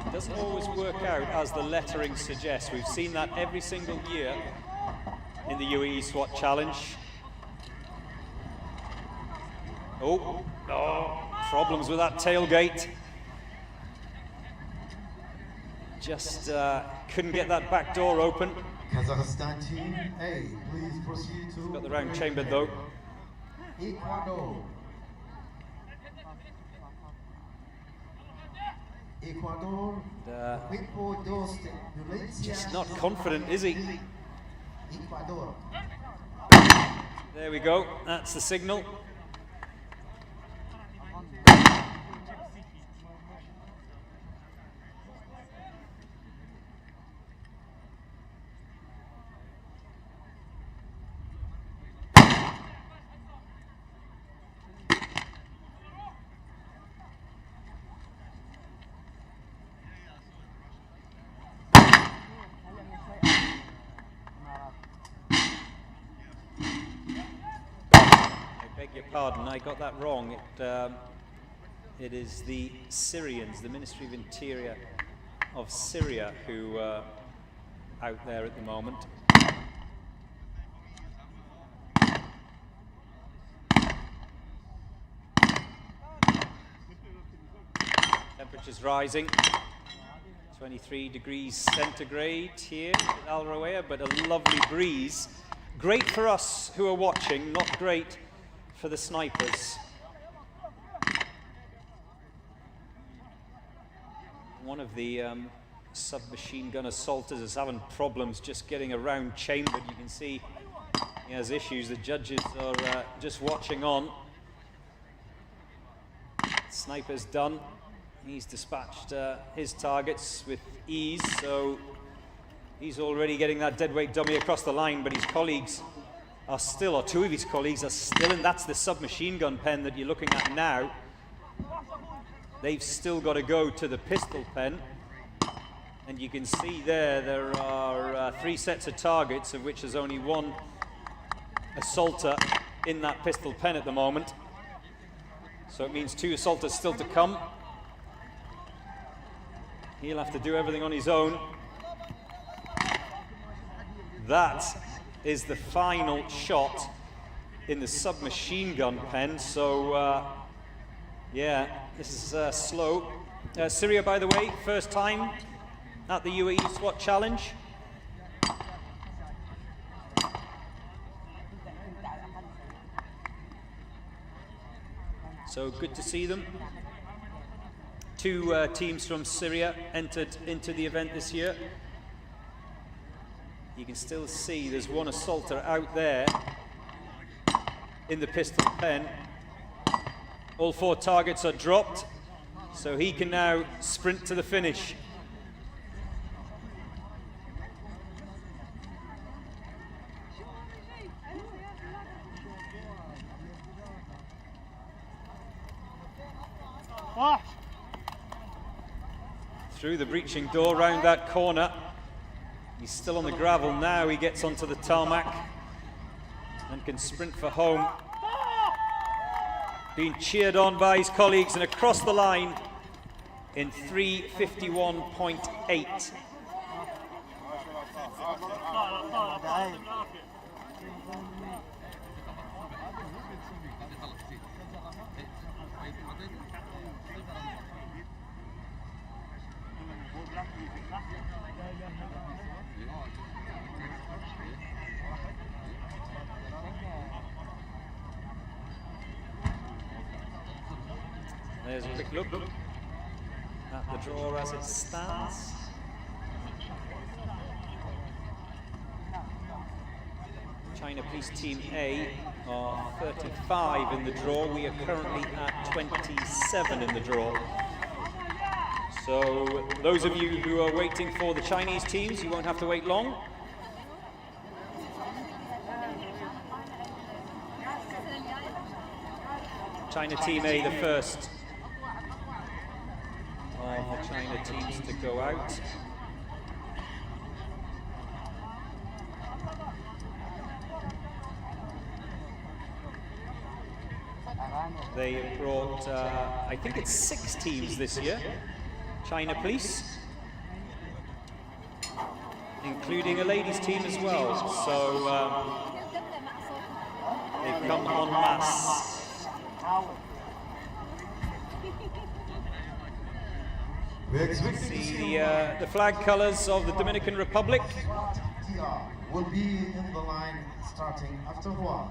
It doesn't always work out as the lettering suggests. We've seen that every single year in the UAE SWAT Challenge. Oh, problems with that tailgate. Just couldn't get that back door open. Kazakhstan Team A, please proceed to... Got the round chambered though. Ecuador. Ecuador. Just not confident, is he? Ecuador. There we go. That's the signal. Beg your pardon, I got that wrong. It is the Syrians, the Ministry of Interior of Syria, who are out there at the moment. Temperatures rising. 23 degrees centigrade here at Al Rawaya, but a lovely breeze. Great for us who are watching, not great for the snipers. One of the submachine gun assaulters is having problems just getting around chambered. You can see he has issues. The judges are just watching on. Sniper's done. He's dispatched his targets with ease, so he's already getting that deadweight dummy across the line, but his colleagues are still, or two of his colleagues are still in. That's the submachine gun pen that you're looking at now. They've still got to go to the pistol pen. And you can see there are 3 sets of targets, of which there's only one assaulter in that pistol pen at the moment. So it means 2 assaulters still to come. He'll have to do everything on his own. That is the final shot in the submachine gun pen. So Yeah, this is slow. Syria, by the way, first time at the UAE SWAT Challenge. So good to see them. Two teams from Syria entered into the event this year. You can still see there's one assaulter out there in the pistol pen. All 4 targets are dropped, so he can now sprint to the finish. Through the breaching door, round that corner. He's still on the gravel now. He gets onto the tarmac and can sprint for home. Being cheered on by his colleagues and across the line in 3:51.8. There's a quick look at the draw as it stands. China Police Team A are 35 in the draw. We are currently at 27 in the draw. So those of you who are waiting for the Chinese teams, you won't have to wait long. China Team A, the first of the China teams to go out. They brought, I think it's 6 teams this year, China Police, including a ladies team as well. So they've come en masse. See the flag colors of the Dominican Republic. Will be in the line starting after one.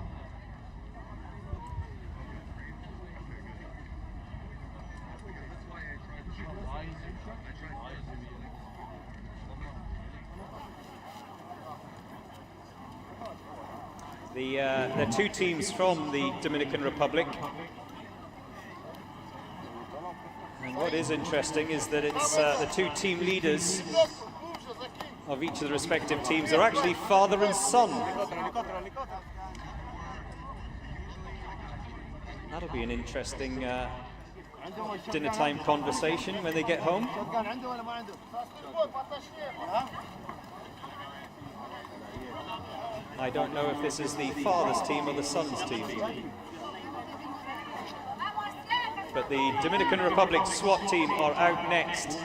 The 2 teams from the Dominican Republic. And what is interesting is that it's the 2 team leaders of each of the respective teams are actually father and son. That'll be an interesting dinner time conversation when they get home. I don't know if this is the father's team or the son's team. But the Dominican Republic SWAT team are out next.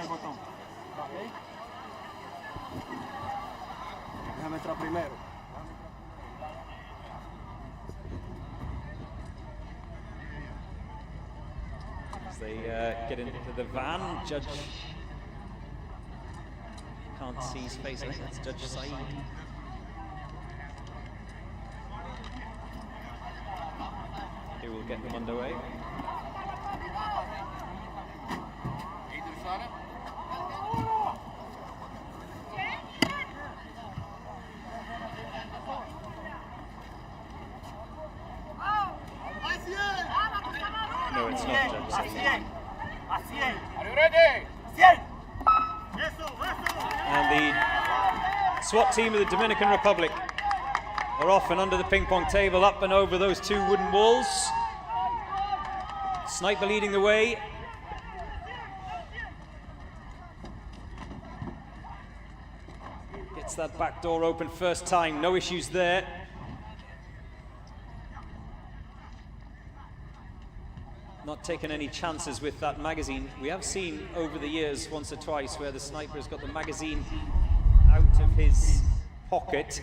As they get into the van, Judge can't see his face. I think that's Judge Saeed. Who will get them underway. No, it's not Judge Saeed. Are you ready? And the SWAT team of the Dominican Republic are off and under the ping pong table, up and over those 2 wooden walls. Sniper leading the way. Gets that back door open first time, no issues there. Not taking any chances with that magazine. We have seen over the years once or twice where the sniper has got the magazine out of his pocket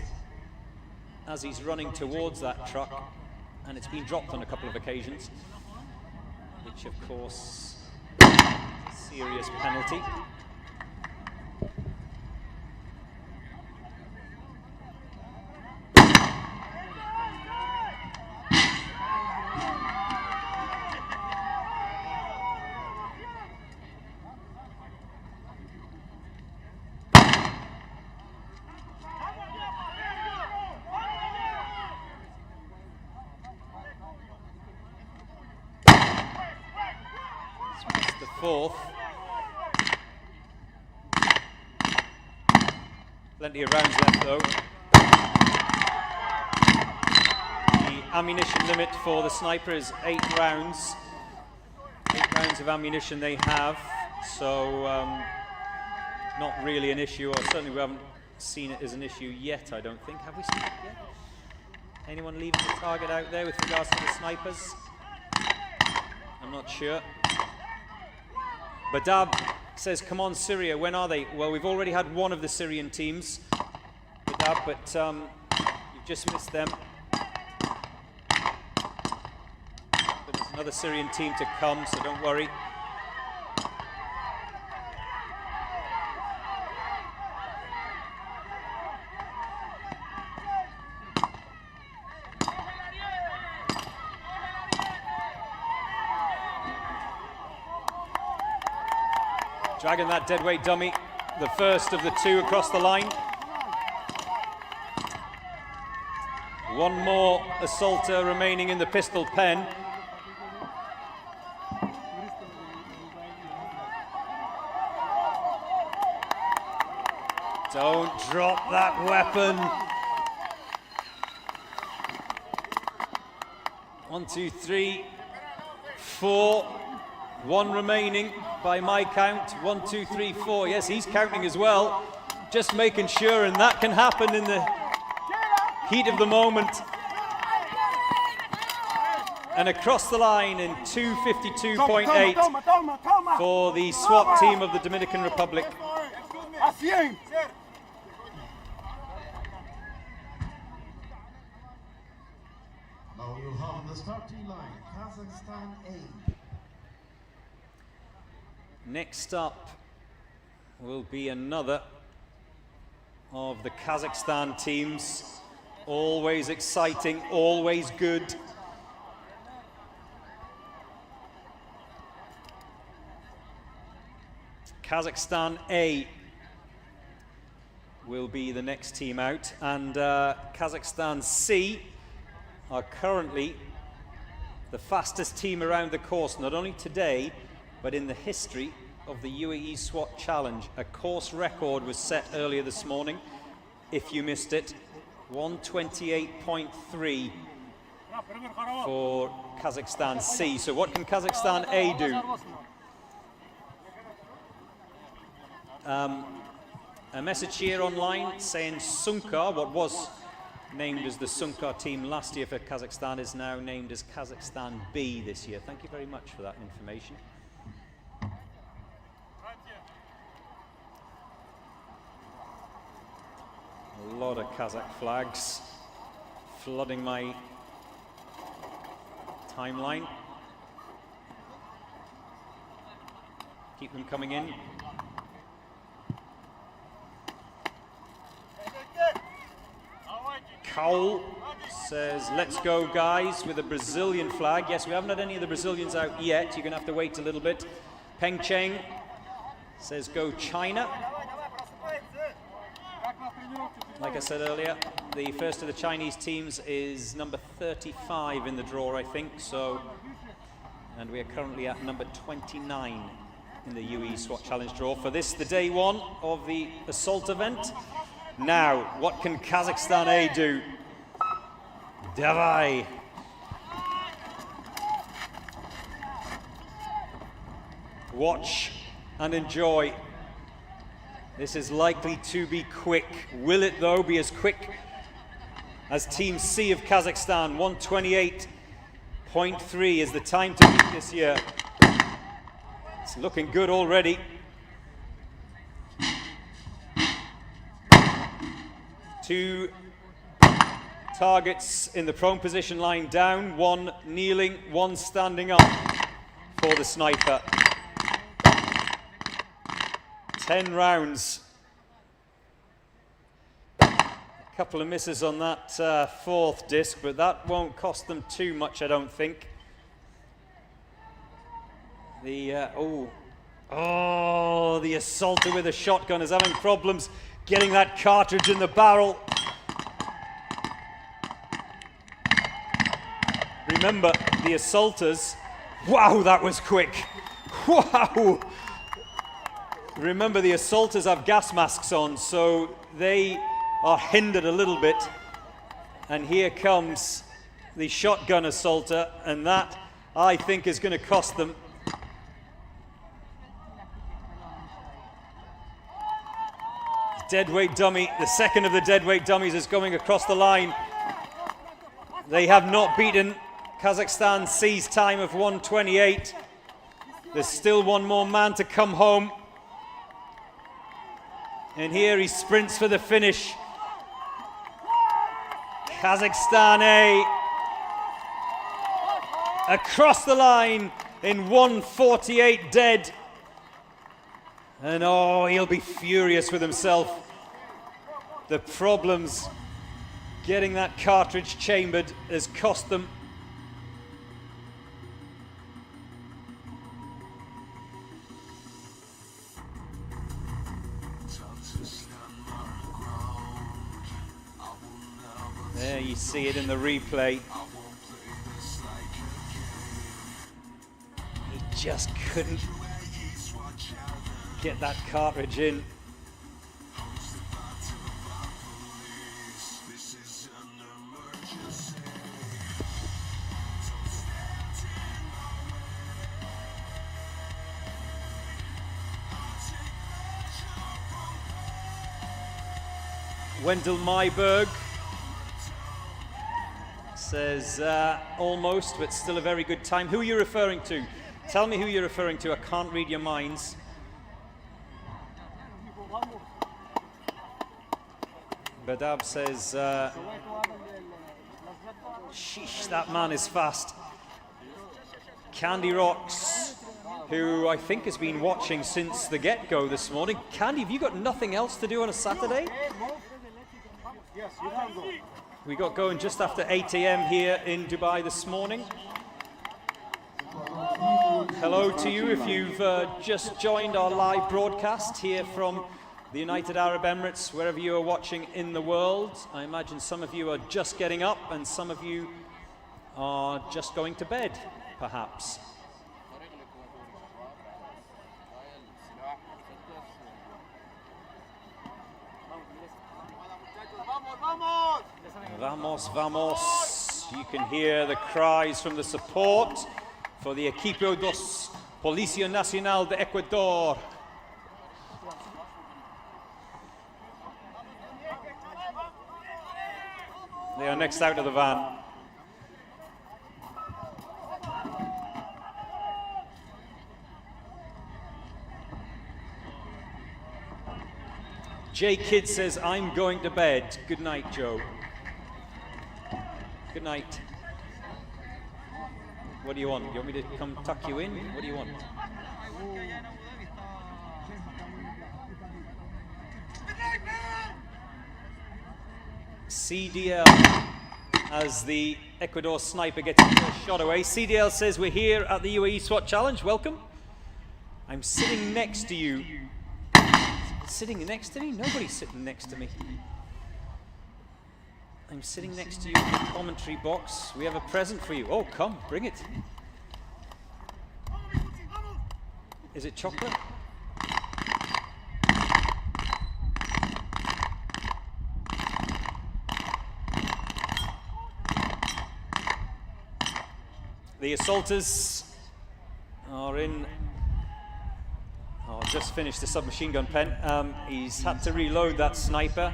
as he's running towards that truck, and it's been dropped on a couple of occasions, which which of course is a serious penalty. The fourth. Plenty of rounds left though. The ammunition limit for the sniper is 8 rounds. 8 rounds of ammunition they have, so not really an issue, or certainly we haven't seen it as an issue yet, I don't think. Have we seen it yet? Anyone leaving the target out there with regards to the snipers? I'm not sure. Badab says, come on Syria, when are they? Well, we've already had one of the Syrian teams, Badab, but you've just missed them. But there's another Syrian team to come, so don't worry. Dragging that deadweight dummy, the first of the 2 across the line. One more assaulter remaining in the pistol pen. Don't drop that weapon. 1, 2, 3, 4. 1 remaining by my count. 1, 2, 3, 4. Yes, he's counting as well. Just making sure, and that can happen in the heat of the moment. And across the line in 2:52.8 for the SWAT team of the Dominican Republic. Now you have the starting line, Kazakhstan A. Next up will be another of the Kazakhstan teams. Always exciting, always good. Kazakhstan A will be the next team out, and Kazakhstan C are currently the fastest team around the course, not only today, but in the history of the UAE SWAT Challenge. A course record was set earlier this morning, if you missed it, 128.3 for Kazakhstan C. So what can Kazakhstan A do? A message here online saying Sunkar, what was named as the Sunkar team last year for Kazakhstan, is now named as Kazakhstan B this year. Thank you very much for that information. A lot of Kazakh flags flooding my timeline. Keep them coming in. Cole says, let's go guys, with a Brazilian flag. Yes, we haven't had any of the Brazilians out yet. You're going to have to wait a little bit. Peng Cheng says, go China. Like I said earlier, the first of the Chinese teams is number 35 in the draw, I think. So, and we are currently at number 29 in the UAE SWAT Challenge draw. For this, the day 1 of the assault event. Now, what can Kazakhstan A do? Davai. Watch and enjoy. This is likely to be quick. Will it, though, be as quick as Team C of Kazakhstan? 128.3 is the time to beat this year. It's looking good already. Two targets in the prone position lying down, one kneeling, one standing up. for the sniper. 10 rounds. A couple of misses on that fourth disc, but that won't cost them too much, I don't think. The the assaulter with a shotgun is having problems getting that cartridge in the barrel. Remember, the assaulters, wow, that was quick. Wow! Remember, the assaulters have gas masks on, so they are hindered a little bit. And here comes the shotgun assaulter, and that, I think, is going to cost them. Deadweight dummy, the second of the deadweight dummies is going across the line. They have not beaten Kazakhstan C's time of 1:28. There's still one more man to come home. And here he sprints for the finish. Kazakhstan A across the line in 1:48 dead. And oh, he'll be furious with himself. The problems getting that cartridge chambered has cost them. There you see it in the replay. He just couldn't get that cartridge in. Wendell Myberg says almost, but still a very good time. Who are you referring to? Tell me who you're referring to. I can't read your minds. Badab says, sheesh, that man is fast. Candy Rocks, who I think has been watching since the get-go this morning. Candy, have you got nothing else to do on a Saturday? Yes, you can go. We got going just after 8 a.m. here in Dubai this morning. Hello to you if you've just joined our live broadcast here from the United Arab Emirates, wherever you are watching in the world. I imagine some of you are just getting up and some of you are just going to bed, perhaps. Vamos, vamos. You can hear the cries from the support for the equipo dos Policía Nacional de Ecuador. They are next out of the van. Jay Kidd says, I'm going to bed. Good night, Joe. Good night. What do you want? You want me to come tuck you in? What do you want? CDL, as the Ecuador sniper gets his first shot away. CDL says, we're here at the UAE SWAT Challenge. Welcome. I'm sitting next to you. Sitting next to me? Nobody's sitting next to me. I'm sitting next to you in the commentary box. We have a present for you. Oh, come, bring it. Is it chocolate? The assaulters are in. Oh, just finished the submachine gun pen. He's had to reload that sniper.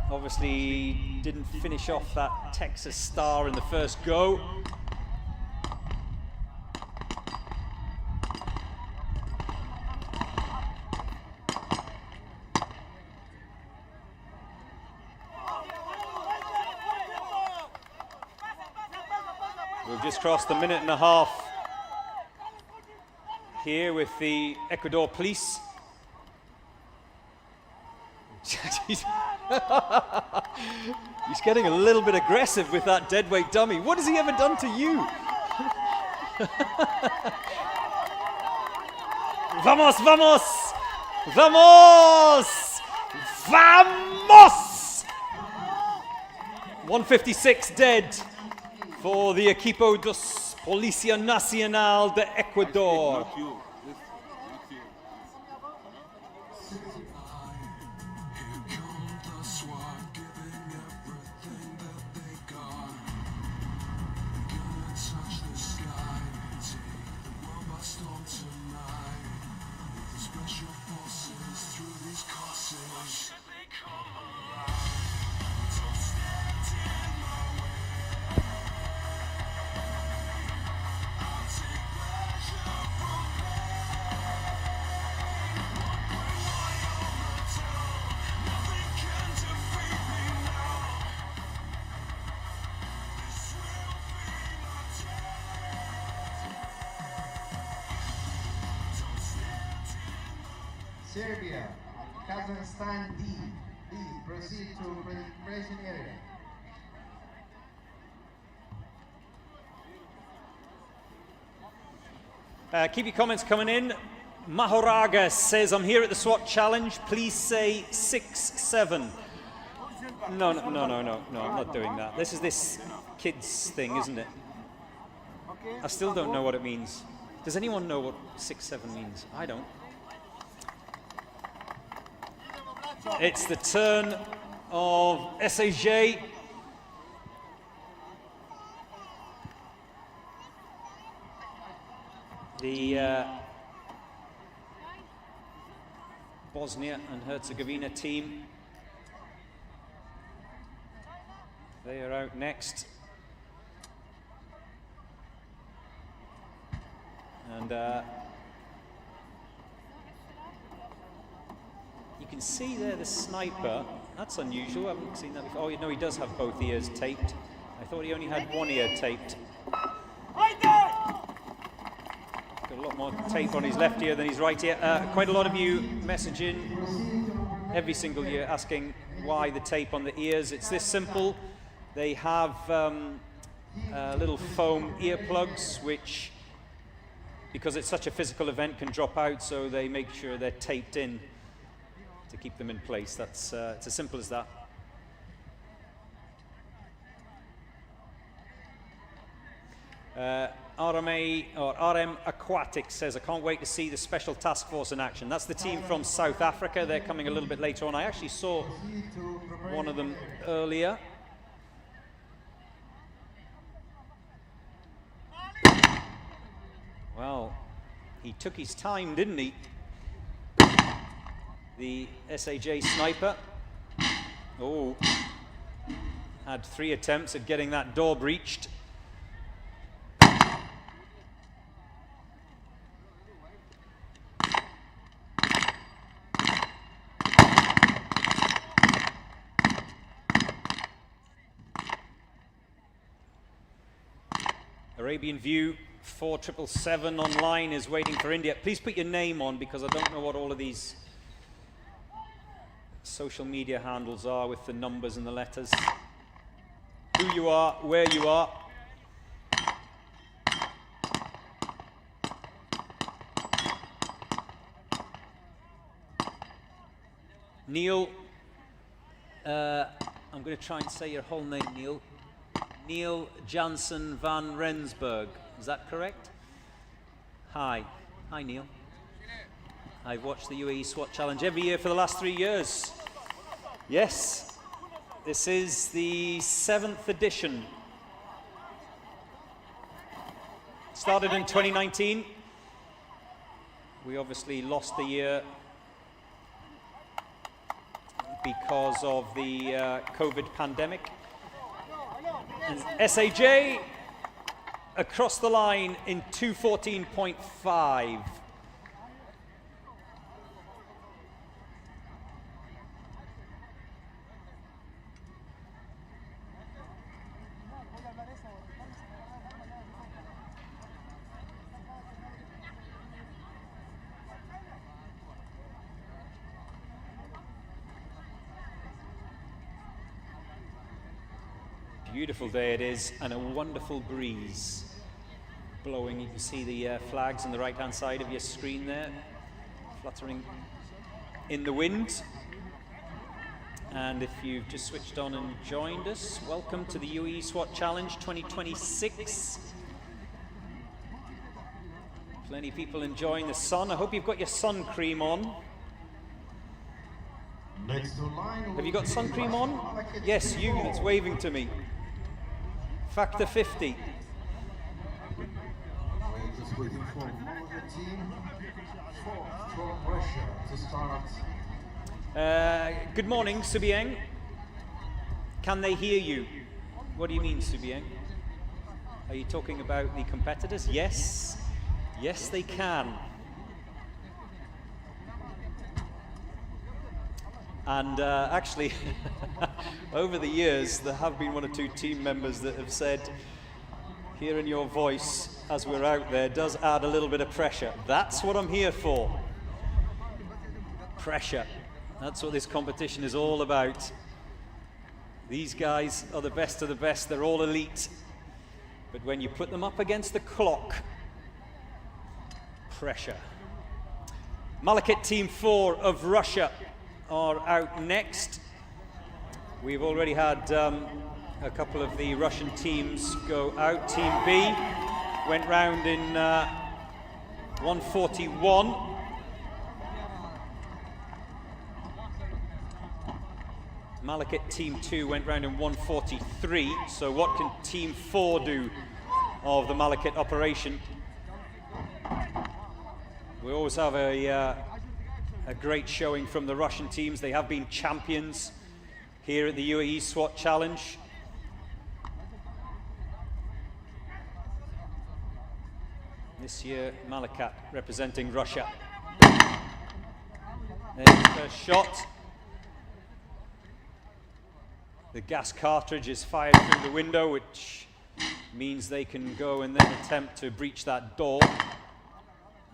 Obviously didn't finish off that Texas Star in the first go. We've just crossed the minute and a half here with the Ecuador police. He's getting a little bit aggressive with that deadweight dummy. What has he ever done to you? Vamos, vamos! Vamos! Vamos! 156 dead for the equipo dos Policía Nacional de Ecuador. Serbia, Kazakhstan D. Proceed to preparation area. Keep your comments coming in. Mahoraga says, I'm here at the SWAT challenge. Please say 6-7. No, I'm not doing that. This is this kids thing, isn't it? I still don't know what it means. Does anyone know what 6-7 means? I don't. It's the turn of SAJ. The Bosnia and Herzegovina team. They are out next. And you can see there the sniper. That's unusual. I haven't seen that before. Oh, no, he does have both ears taped. I thought he only had one ear taped. Got a lot more tape on his left ear than his right ear. Quite a lot of you message in every single year asking why the tape on the ears. It's this simple. They have little foam earplugs, which, because it's such a physical event, can drop out, so they make sure they're taped in to keep them in place. That's it's as simple as that. RM Aquatic says, I can't wait to see the Special Task Force in action. That's the team from South Africa. They're coming a little bit later on. I actually saw one of them earlier. Well, he took his time, didn't he? The SAJ sniper. Oh, had 3 attempts at getting that door breached. Arabian View 4777 online is waiting for India. Please put your name on, because I don't know what all of these social media handles are with the numbers and the letters. Who you are, where you are. Neil, I'm going to try and say your whole name, Neil. Neil Jansen van Rensburg, is that correct? Hi. Hi, Neil. I've watched the UAE SWAT challenge every year for the last 3 years. Yes, this is the 7th edition. Started in 2019. We obviously lost the year because of the COVID pandemic. And SAJ across the line in 2:14.5. Beautiful day it is, and a wonderful breeze blowing. You can see the flags on the right-hand side of your screen there, fluttering in the wind. And if you've just switched on and joined us, welcome to the UAE SWAT Challenge 2026. Plenty of people enjoying the sun. I hope you've got your sun cream on. Have you got sun cream on? Yes, you, that's waving to me. Factor 50. We're just waiting for another team from Russia to start. Good morning, Subieng. Can they hear you? What do you mean, Subieng? Are you talking about the competitors? Yes. Yes, they can. And actually, over the years, there have been one or two team members that have said, hearing your voice as we're out there does add a little bit of pressure. That's what I'm here for. Pressure. That's what this competition is all about. These guys are the best of the best. They're all elite. But when you put them up against the clock, pressure. Malakit Team 4 of Russia are out next. We've already had a couple of the Russian teams go out. Team B went round in 141. Malakit Team 2 went round in 143. So what can Team 4 do of the Malakit operation? We always have a great showing from the Russian teams. They have been champions here at the UAE SWAT Challenge. This year, Malakat representing Russia. There's the first shot. The gas cartridge is fired through the window, which means they can go and then attempt to breach that door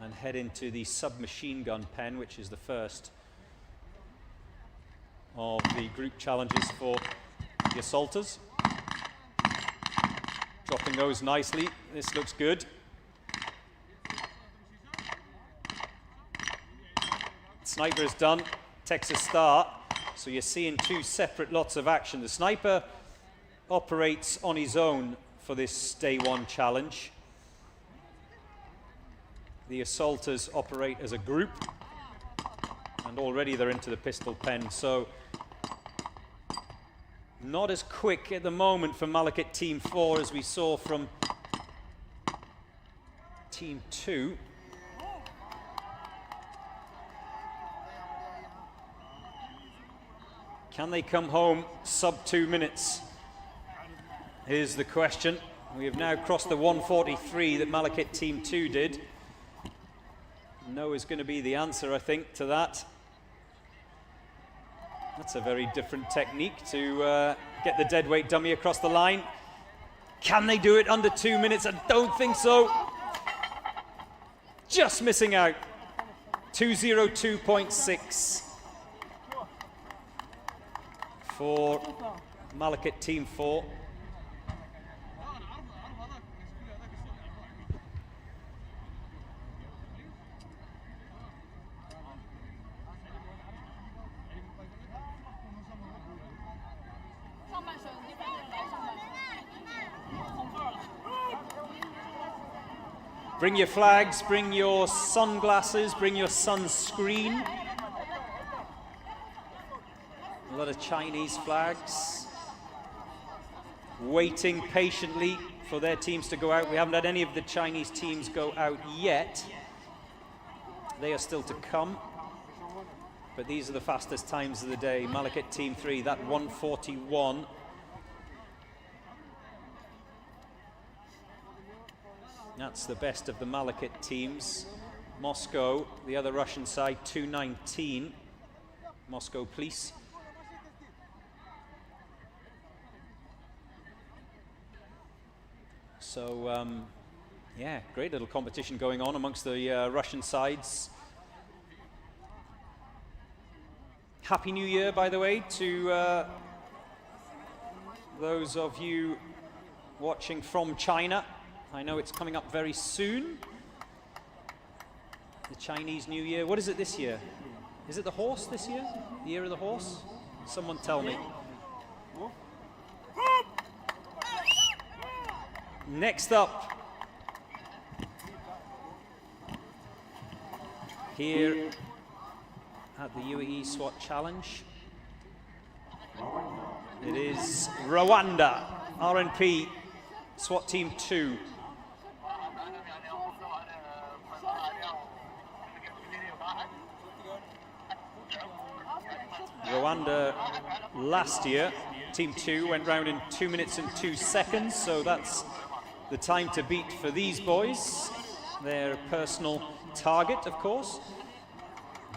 and head into the submachine gun pen, which is the first of the group challenges for the assaulters. Dropping those nicely. This looks good. Sniper is done. Takes a start. So you're seeing two separate lots of action. The sniper operates on his own for this day one challenge. The assaulters operate as a group, and already they're into the pistol pen. So not as quick at the moment for Malakit Team 4 as we saw from Team 2. Can they come home sub 2 minutes? Here's the question. We have now crossed the 143 that Malakit Team 2 did. No is going to be the answer, I think, to that. That's a very different technique to get the deadweight dummy across the line. Can they do it under 2 minutes? I don't think so. Just missing out. 202.6 for Malakit Team 4. Bring your flags, bring your sunglasses, bring your sunscreen. A lot of Chinese flags. Waiting patiently for their teams to go out. We haven't had any of the Chinese teams go out yet. They are still to come. But these are the fastest times of the day. Malakit Team 3, that 141. That's the best of the Malakit teams. Moscow, the other Russian side, 219. Moscow Police. So, yeah, great little competition going on amongst the Russian sides. Happy New Year, by the way, to those of you watching from China. I know it's coming up very soon. The Chinese New Year. What is it this year? Is it the horse this year? The year of the horse? Someone tell me. Next up, here at the UAE SWAT Challenge, it is Rwanda, RNP, SWAT Team 2. Rwanda last year, Team 2, went round in 2 minutes and 2 seconds, so that's the time to beat for these boys. Their personal target, of course.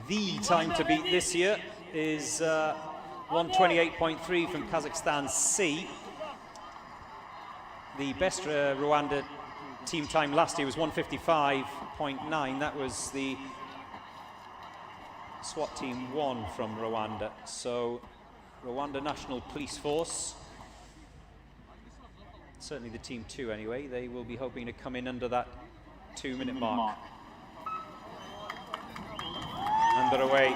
The time to beat this year is 1:28.3 from Kazakhstan C. The best Rwanda team time last year was 1:55.9. That was the SWAT Team 1 from Rwanda. So Rwanda National Police Force, certainly the Team 2 anyway, they will be hoping to come in under that 2-minute mark. Underway.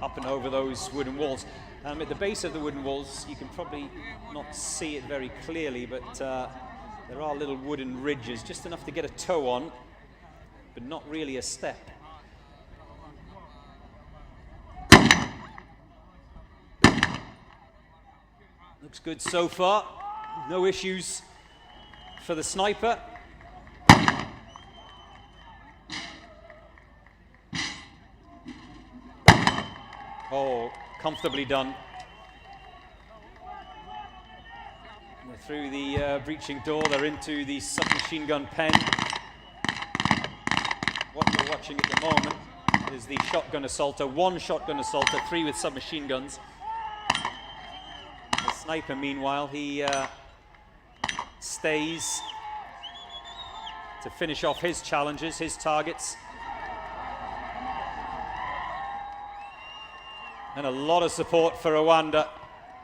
Up and over those wooden walls. At the base of the wooden walls, you can probably not see it very clearly, but there are little wooden ridges, just enough to get a toe on, but not really a step. Looks good so far. No issues for the sniper. Oh, comfortably done. They're through the breaching door, they're into the submachine gun pen. What we're watching at the moment is the shotgun assaulter, 1 shotgun assaulter, 3 with submachine guns. The sniper, meanwhile, he stays to finish off his challenges, his targets. And a lot of support for Rwanda.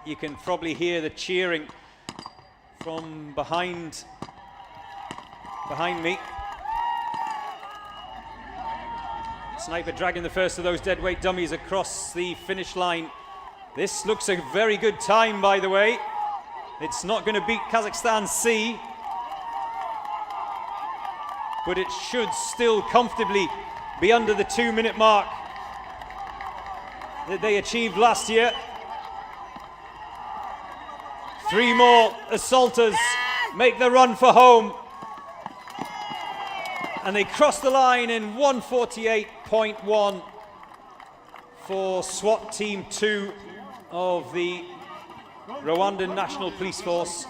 You can probably hear the cheering from behind me. Sniper dragging the first of those deadweight dummies across the finish line. This looks a very good time, by the way. It's not going to beat Kazakhstan C, but it should still comfortably be under the 2-minute mark that they achieved last year. 3 more assaulters make the run for home. And they cross the line in 1:48.1 for SWAT Team 2 of the Rwandan National Police Force.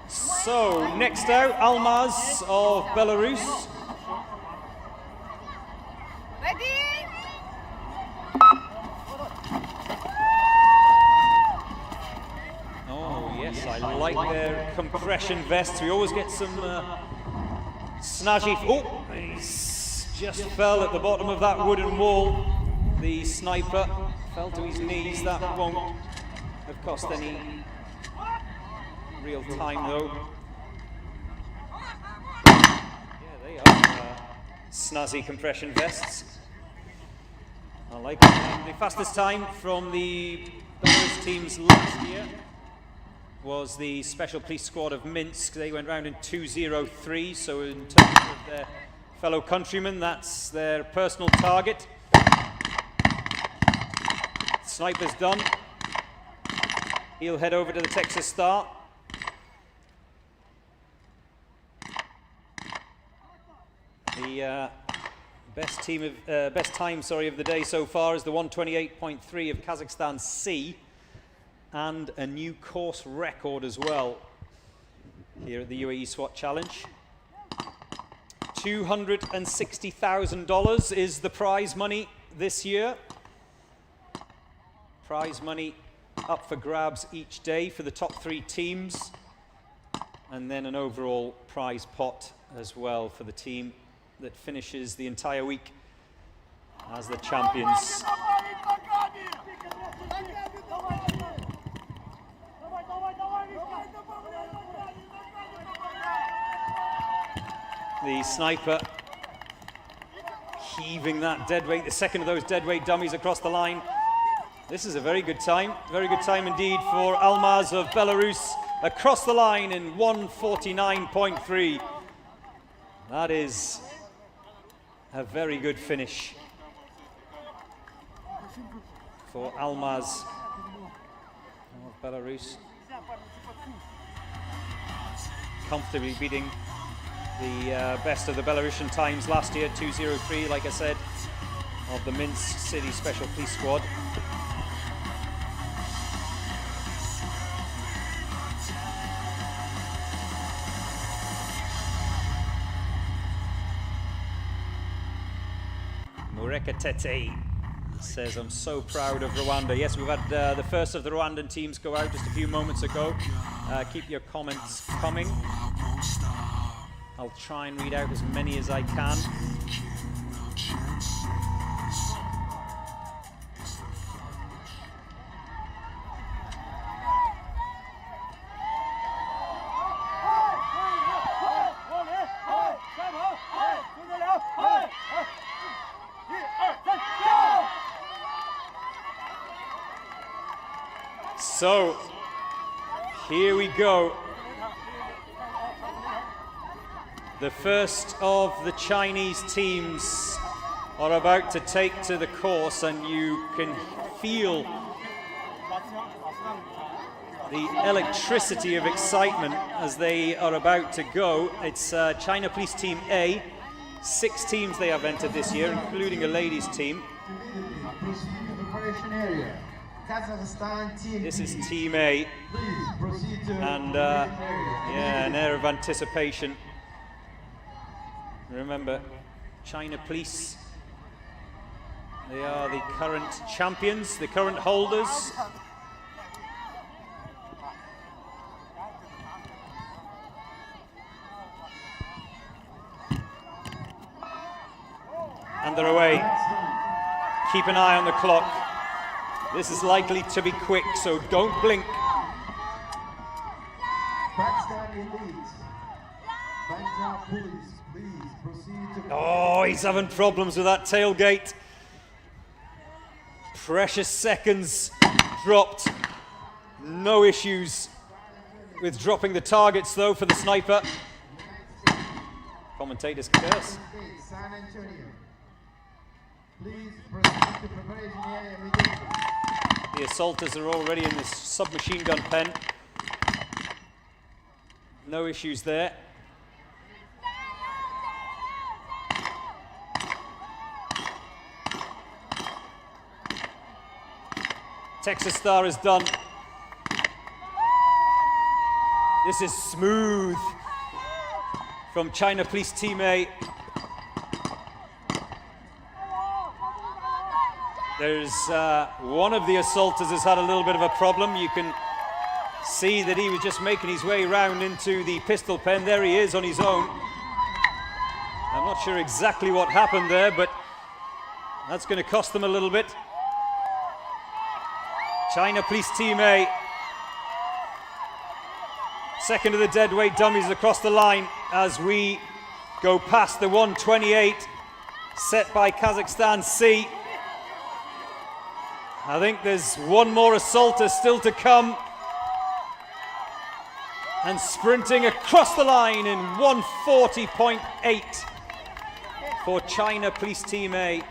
So, next out, Almaz of Belarus. Ready? compression vests. We always get some snazzy. Oh, he's just fell at the bottom of that wooden wall. The sniper fell to his knees. That won't have cost any real time, though. Yeah, they are snazzy compression vests. I like it. The fastest time from the Belarus teams last year was the Special Police Squad of Minsk. They went round in 2:03, so in terms of their fellow countrymen, that's their personal target. Sniper's done. He'll head over to the Texas Star. The best time of the day so far is the 1:28.3 of Kazakhstan C, and a new course record as well here at the UAE SWAT Challenge. $260,000 is the prize money this year. Prize money up for grabs each day for the top 3 teams, and then an overall prize pot as well for the team that finishes the entire week as the champions. The sniper heaving that deadweight, the second of those deadweight dummies across the line. This is a very good time indeed for Almaz of Belarus, across the line in 1:49.3. That is a very good finish for Almaz of Belarus, comfortably beating the best of the Belarusian times last year, 2:03, like I said, of the Minsk City Special Police Squad. Tete says, I'm so proud of Rwanda. Yes, we've had the first of the Rwandan teams go out just a few moments ago. Keep your comments coming. I'll try and read out as many as I can. So, here we go. The first of the Chinese teams are about to take to the course, and you can feel the electricity of excitement as they are about to go. It's China Police Team A. 6 teams they have entered this year, including a ladies' team. This is Team A, and yeah, an air of anticipation. Remember, China Police, they are the current champions, the current holders. And they're away. Keep an eye on the clock. This is likely to be quick, so don't blink. Oh, he's having problems with that tailgate. Precious seconds dropped. No issues with dropping the targets, though, for the sniper. Commentators curse. The assaulters are already in this submachine gun pen. No issues there. Texas Star is done. This is smooth from China Police Team A. There's one of the assaulters has had a little bit of a problem. You can see that he was just making his way round into the pistol pen. There he is on his own. I'm not sure exactly what happened there, but that's going to cost them a little bit. China Police Team A. Second of the deadweight dummies across the line as we go past the 128 set by Kazakhstan C. I think there's one more assaulter still to come. And sprinting across the line in 140.8 for China Police Team A.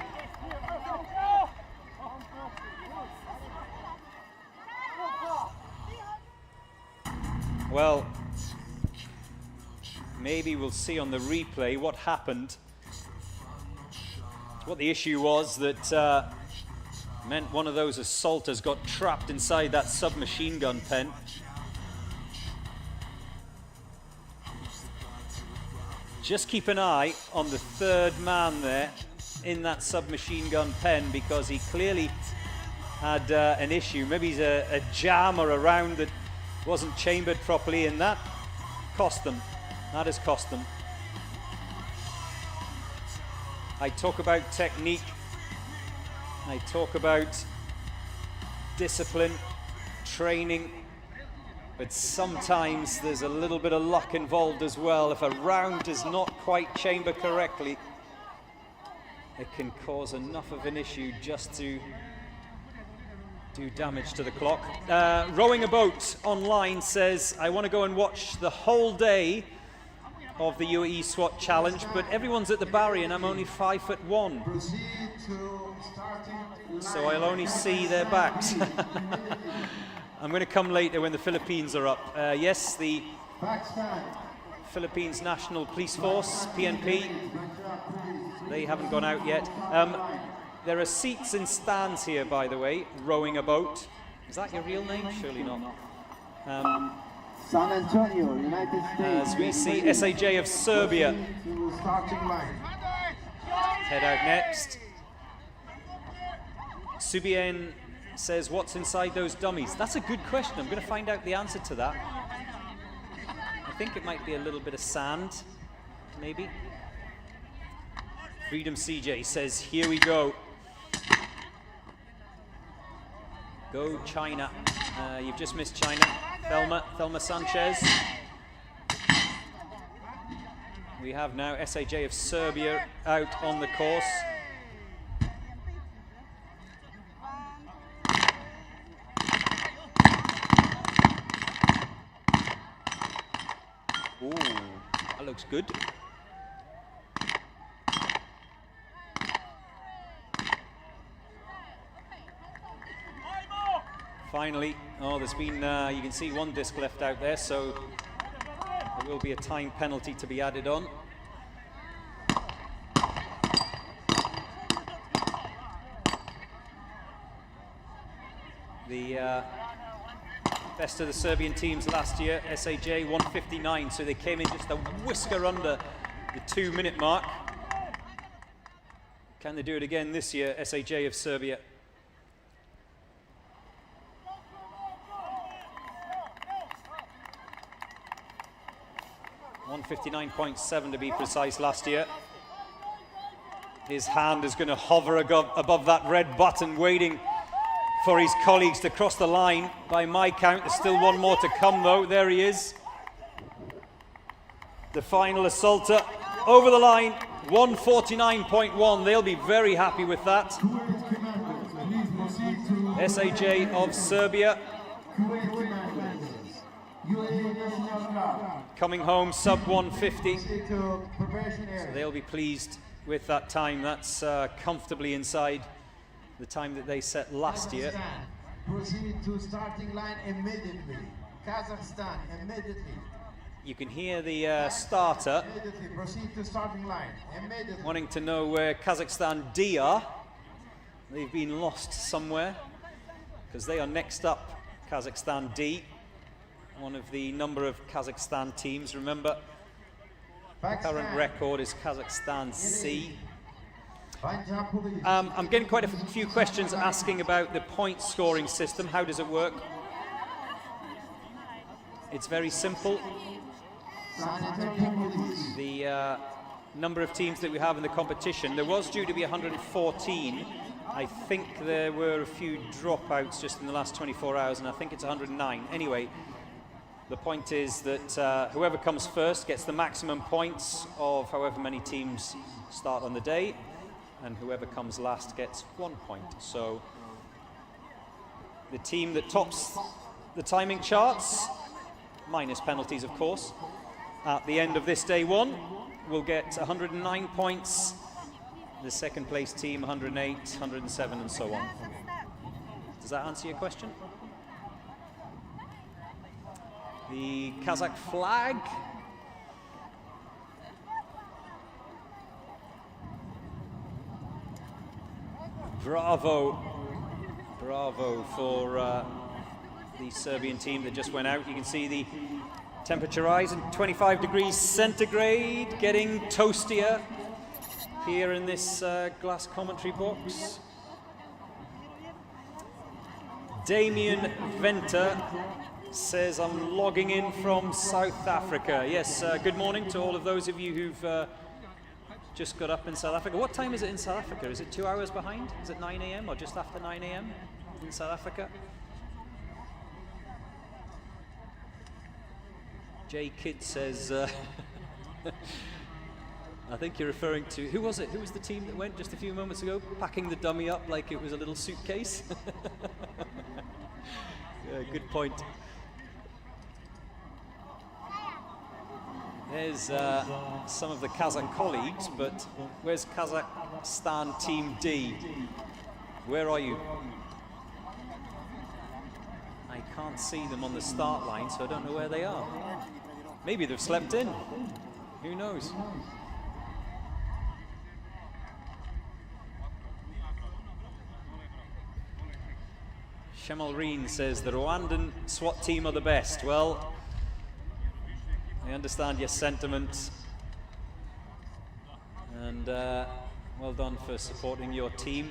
Well, maybe we'll see on the replay what happened. What the issue was that meant one of those assaulters got trapped inside that submachine gun pen. Just keep an eye on the third man there in that submachine gun pen, because he clearly had an issue. Maybe he's a jam or a round that wasn't chambered properly, and that cost them. That has cost them. I talk about technique. I talk about discipline, training, but sometimes there's a little bit of luck involved as well. If a round does not quite chamber correctly, it can cause enough of an issue just to do damage to the clock. Rowing a boat online says, I want to go and watch the whole day of the UAE SWAT challenge, but everyone's at the barrier and I'm only 5'1". So I'll only see their backs. I'm going to come later when the Philippines are up. Yes, the Philippines National Police Force, PNP, they haven't gone out yet. There are seats and stands here, by the way, rowing a boat. Is that your real name? Surely not. San Antonio, United States. As we see SAJ of Serbia head out next. Subien says, what's inside those dummies? That's a good question. I'm going to find out the answer to that. I think it might be a little bit of sand, maybe. Freedom CJ says, here we go. Go China. You've just missed China. Thelma Sanchez. We have now SAJ of Serbia out on the course. Ooh, that looks good. Finally, oh, there's been, you can see one disc left out there, so there will be a time penalty to be added on. The best of the Serbian teams last year, SAJ 159, so they came in just a whisker under the 2-minute mark. Can they do it again this year, SAJ of Serbia? 159.7 to be precise last year. His hand is going to hover above that red button, waiting for his colleagues to cross the line. By my count, there's still one more to come though. There he is. The final assaulter over the line, 149.1. They'll be very happy with that. SAJ of Serbia. Coming home sub 150. So they'll be pleased with that time. That's comfortably inside the time that they set last year. Proceed to starting line immediately. Kazakhstan immediately. You can hear the starter proceed to starting line immediately. Wanting to know where Kazakhstan D are. They've been lost somewhere because they are next up. Kazakhstan D, one of the number of Kazakhstan teams. Remember, current record is Kazakhstan C. I'm getting quite a few questions asking about the point scoring system. How does it work? It's very simple. The number of teams that we have in the competition, there was due to be 114. I think there were a few dropouts just in the last 24 hours, and I think it's 109. Anyway, the point is that whoever comes first gets the maximum points of however many teams start on the day, and whoever comes last gets 1 point. So the team that tops the timing charts, minus penalties of course, at the end of this day one will get 109 points. The second place team 108, 107 and so on. Does that answer your question? The Kazakh flag. Bravo. Bravo for the Serbian team that just went out. You can see the temperature rise in 25 degrees centigrade, getting toastier here in this glass commentary box. Damien Venter says, I'm logging in from South Africa. Yes, good morning to all of those of you who've just got up in South Africa. What time is it in South Africa? Is it 2 hours behind? Is it 9 a.m. or just after 9 a.m. in South Africa? Jay Kidd says, I think you're referring to, who was it? Who was the team that went just a few moments ago, packing the dummy up like it was a little suitcase? Yeah, good point. There's some of the Kazakh colleagues, but where's Kazakhstan Team D? Where are you? I can't see them on the start line, so I don't know where they are. Maybe they've slept in. Who knows? Shemal Reen says the Rwandan SWAT team are the best. Well, I understand your sentiment, and well done for supporting your team,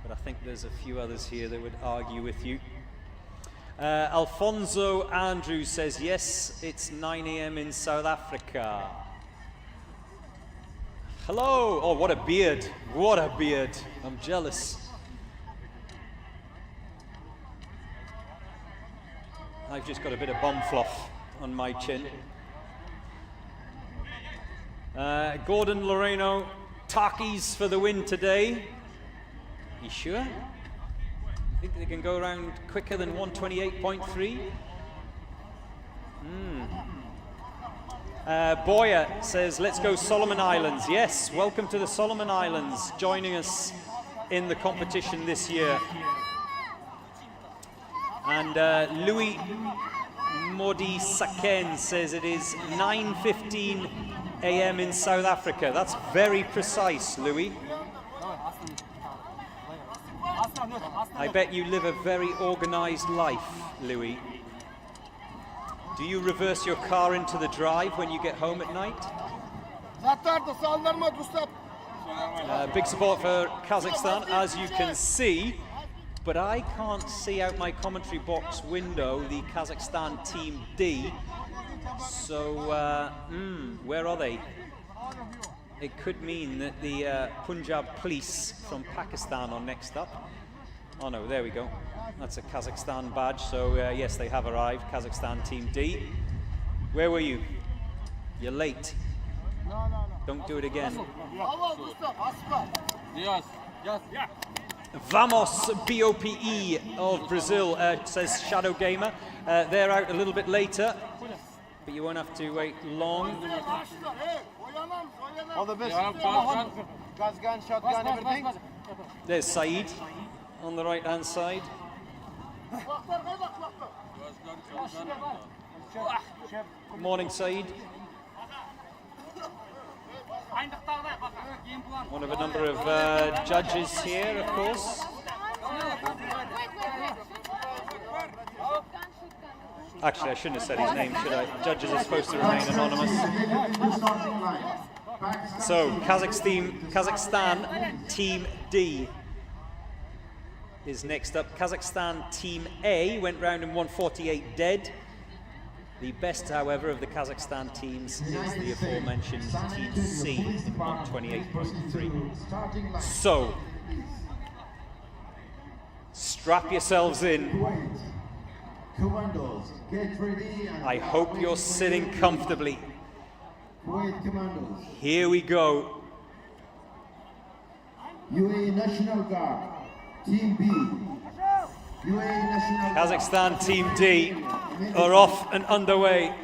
but I think there's a few others here that would argue with you. Alfonso Andrews says, yes, it's 9 a.m. in South Africa. Hello! Oh, what a beard. What a beard. I'm jealous. I've just got a bit of bum fluff on my chin. Gordon Loreno, Takis for the win today. You sure? You think they can go around quicker than 128.3? Boyer says, let's go Solomon Islands. Yes, welcome to the Solomon Islands, joining us in the competition this year. And Louis Modi Saken says it is 9:15 a.m. in South Africa. That's very precise, Louis. I bet you live a very organized life, Louis. Do you reverse your car into the drive when you get home at night? Big support for Kazakhstan, as you can see. But I can't see out my commentary box window the Kazakhstan Team D. So, where are they? It could mean that the Punjab police from Pakistan are next up. Oh no, there we go. That's a Kazakhstan badge. So, yes, they have arrived. Kazakhstan Team D. Where were you? You're late. Don't do it again. Vamos BOPE of Brazil, says Shadow Gamer. They're out a little bit later, but you won't have to wait long. All the best. Gas gun, shotgun, everything. There's Saeed on the right-hand side. Good morning, Saeed. One of a number of judges here, of course. Actually, I shouldn't have said his name, should I? Judges are supposed to remain anonymous. So, Kazakhstan Team D is next up. Kazakhstan Team A went round in 148 dead. The best, however, of the Kazakhstan teams is the aforementioned Team C in 128.3. So, strap yourselves in. Commandos, get ready. I hope you're sitting comfortably. Commandos. Here we go. UAE National Guard, Team B. UAE National Guard. Kazakhstan Team D are off and underway.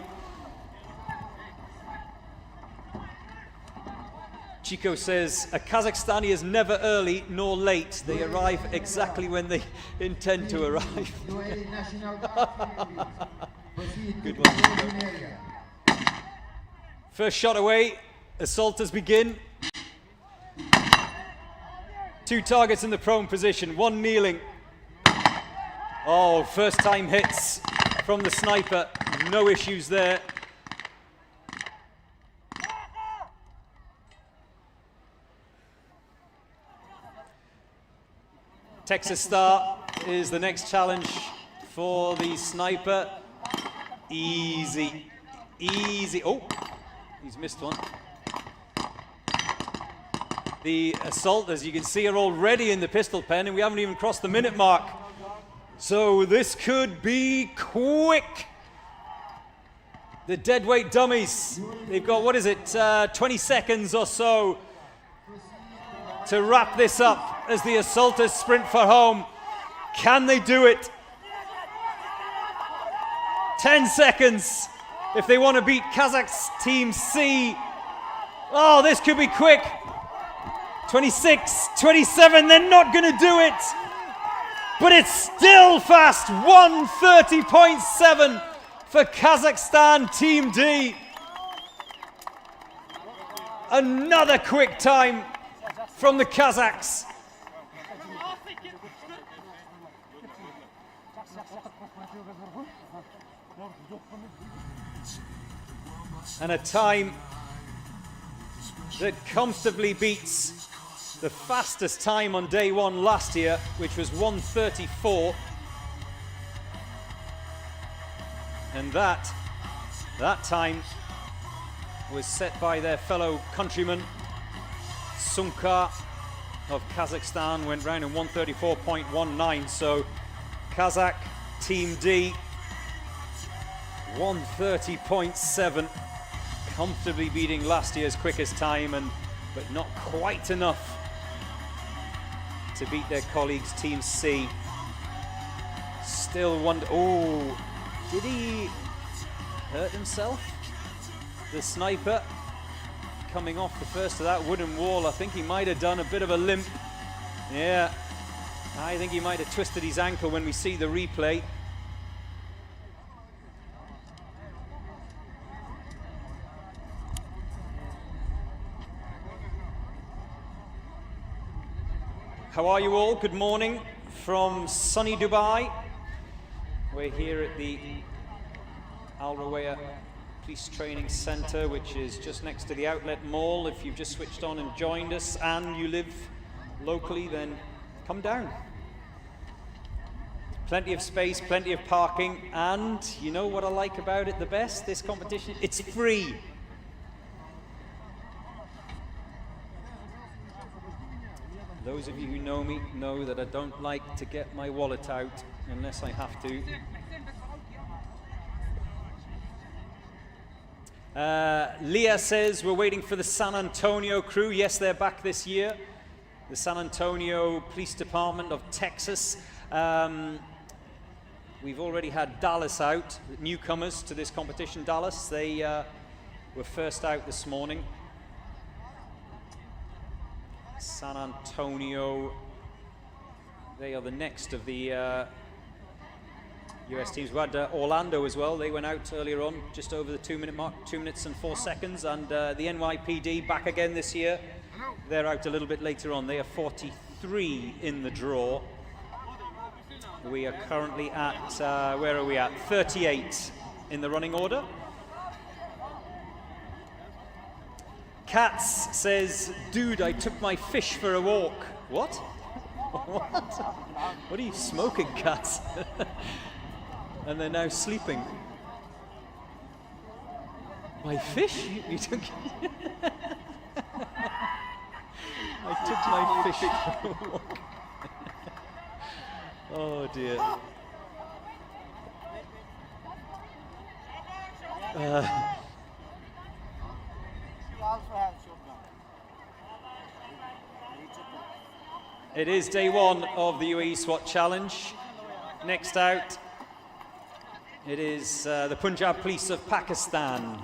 Chico says, a Kazakhstani is never early nor late. They arrive exactly when they intend to arrive. UAE National Guard. Good one, Chico. First shot away. Assaulters begin. 2 targets in the prone position, 1 kneeling. Oh, first time hits from the sniper. No issues there. Texas Star is the next challenge for the sniper. Easy, easy. Oh, he's missed one. The assault, as you can see, are already in the pistol pen, and we haven't even crossed the minute mark. So this could be quick. The deadweight dummies, they've got, what is it, 20 seconds or so to wrap this up as the assaulters sprint for home. Can they do it? 10 seconds if they want to beat Kazakh's Team C. Oh, this could be quick. 26, 27, they're not going to do it. But it's still fast. 1:30.7 for Kazakhstan Team D. Another quick time from the Kazakhs. And a time that comfortably beats the fastest time on day one last year, which was 1:34. And that time was set by their fellow countryman, Sunka of Kazakhstan, went round in 1:34.19. So Kazakh Team D, 1:30.7, comfortably beating last year's quickest time, but not quite enough to beat their colleagues Team C. Still wonder, oh, did he hurt himself? The sniper coming off the first of that wooden wall, I think he might have done a bit of a limp. Yeah, I think he might have twisted his ankle when we see the replay. How are you all? Good morning from sunny Dubai. We're here at the Al Rawaya Police Training Centre, which is just next to the Outlet Mall. If you've just switched on and joined us and you live locally, then come down. Plenty of space, plenty of parking, and you know what I like about it the best, this competition? It's free. Those of you who know me know that I don't like to get my wallet out unless I have to. Leah says we're waiting for the San Antonio crew. Yes, they're back this year. The San Antonio Police Department of Texas. We've already had Dallas out, newcomers to this competition. Dallas, they were first out this morning. San Antonio, they are the next of the US teams. We had Orlando as well. They went out earlier on, just over the 2-minute mark, 2 minutes and 4 seconds. And the NYPD back again this year. They're out a little bit later on. They are 43 in the draw. We are currently at, where are we at? 38 in the running order. Katz says, dude, I took my fish for a walk. What? What? What are you smoking, Katz? And they're now sleeping. My fish? You took... I took my fish for a walk. Oh dear. It is day one of the UAE SWAT challenge. Next out, it is the Punjab Police of Pakistan.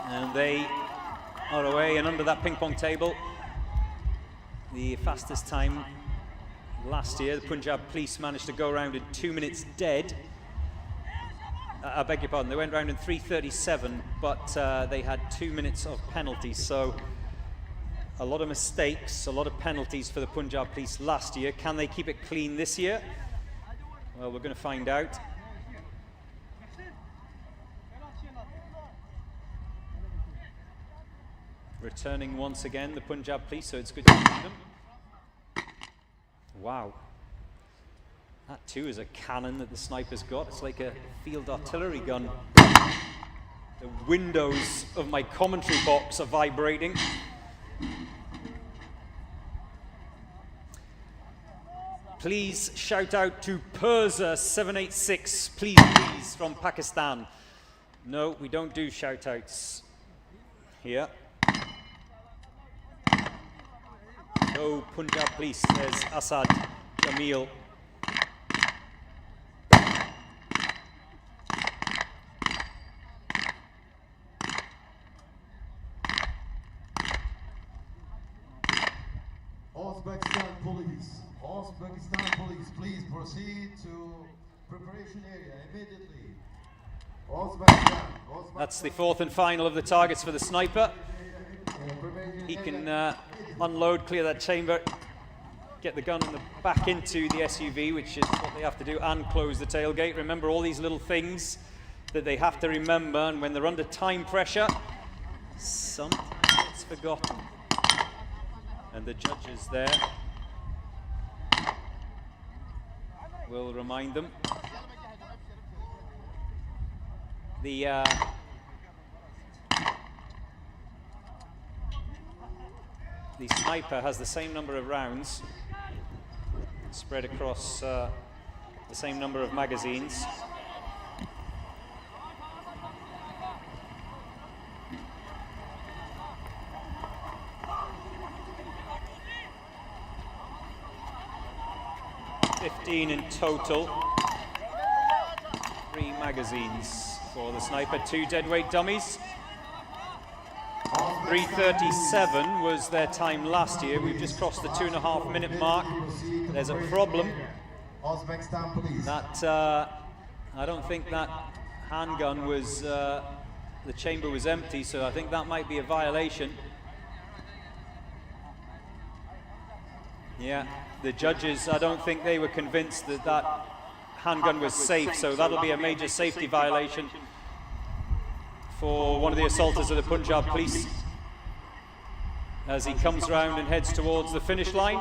And they are away and under that ping pong table. The fastest time last year, the Punjab Police managed to go around in 2 minutes dead. I beg your pardon, they went around in 3:37, but they had 2 minutes of penalties. So a lot of mistakes, a lot of penalties for the Punjab Police last year. Can they keep it clean this year? Well, we're going to find out. Returning once again, the Punjab Police, so it's good to see them. Wow. That too is a cannon that the sniper's got. It's like a field artillery gun. The windows of my commentary box are vibrating. Please shout out to Persa 786, please, from Pakistan. No, we don't do shout outs here. No Punjab Police, says Asad Jamil. Uzbekistan Police, please proceed to preparation area immediately. That's the fourth and final of the targets for the sniper. He can unload, clear that chamber, get the gun back into the SUV, which is what they have to do, and close the tailgate. Remember all these little things that they have to remember, and when they're under time pressure, sometimes it's forgotten. And the judges there will remind them. The sniper has the same number of rounds spread across the same number of magazines. In total, 3 magazines for the sniper, 2 deadweight dummies. 3:37 was their time last year. We've just crossed the 2.5 minute mark. There's a problem. That I don't think that handgun was, the chamber was empty, so I think that might be a violation. Yeah. The judges, I don't think they were convinced that that handgun was safe, so that'll be a major safety violation for one of the assaulters of the Punjab Police as he comes round and heads towards the finish line.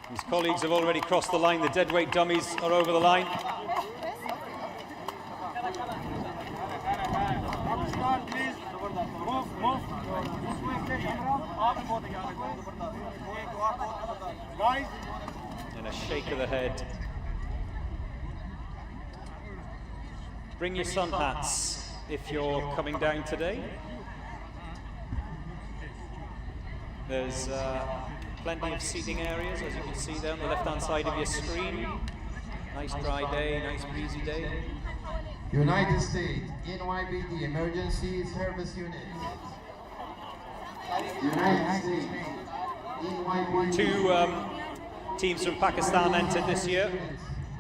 His colleagues have already crossed the line. The deadweight dummies are over the line. And a shake of the head. Bring your sun hats if you're coming down today. There's plenty of seating areas, as you can see there on the left-hand side of your screen. Nice dry day, nice breezy day. United States, NYPD, Emergency Service Unit. United States, NYPD. 2 teams from Pakistan entered this year.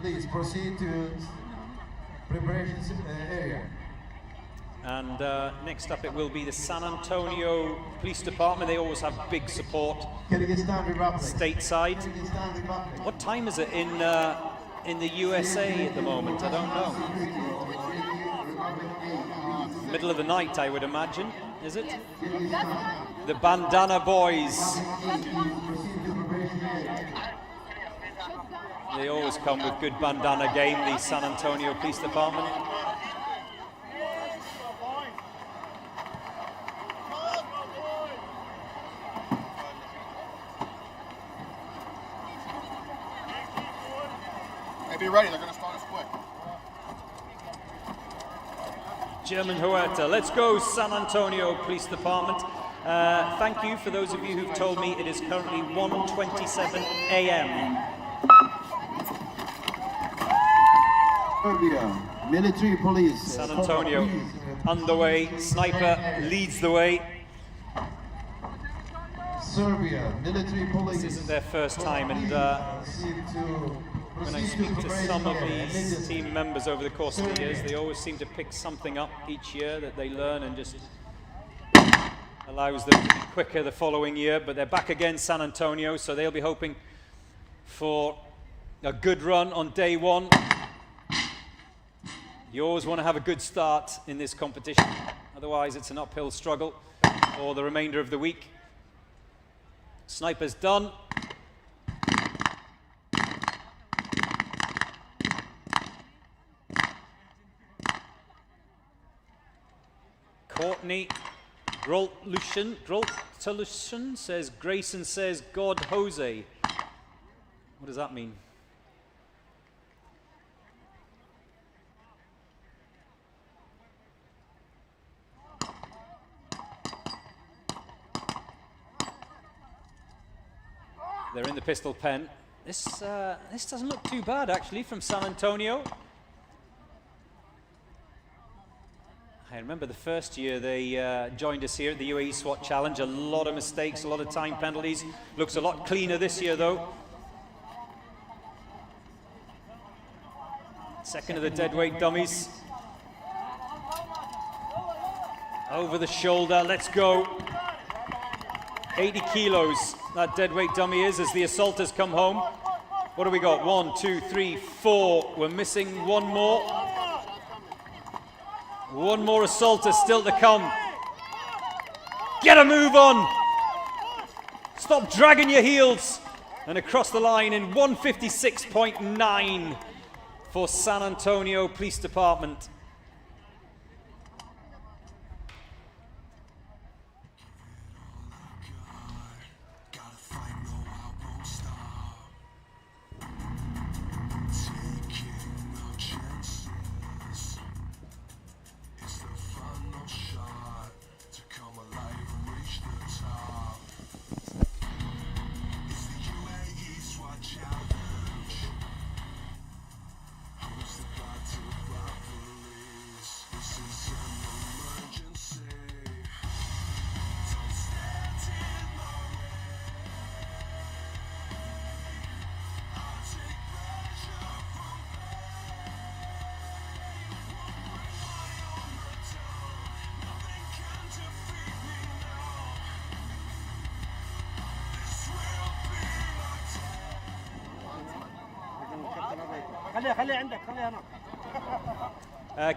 Please proceed to preparation area. And next up it will be the San Antonio Police Department. They always have big support stateside. What time is it in in the USA at the moment? I don't know. Middle of the night, I would imagine, is it? The Bandana Boys. They always come with good bandana game, the San Antonio Police Department. Hey, be ready, they're going to start us quick. German Huerta. Let's go, San Antonio Police Department. Thank you for those of you who've told me it is currently 1:27 a.m. Serbia, military police. San Antonio underway. Sniper leads the way. Serbia, military police. This isn't their first time, and when I speak to some of these team members over the course of the years, they always seem to pick something up each year that they learn and just allows them to be quicker the following year. But they're back again, San Antonio, so they'll be hoping for a good run on day one. You always want to have a good start in this competition, otherwise it's an uphill struggle for the remainder of the week. Sniper's done. Courtney Groltalushan says, Grayson says, God Jose. What does that mean? They're in the pistol pen. This doesn't look too bad, actually, from San Antonio. I remember the first year they joined us here at the UAE SWAT Challenge. A lot of mistakes, a lot of time penalties. Looks a lot cleaner this year, though. Second of the deadweight dummies. Over the shoulder, let's go. 80 kilos, that deadweight dummy is, as the assaulters come home. What do we got? 1, 2, 3, 4. We're missing one more. One more assaulter still to come. Get a move on. Stop dragging your heels. And across the line in 156.9 for San Antonio Police Department.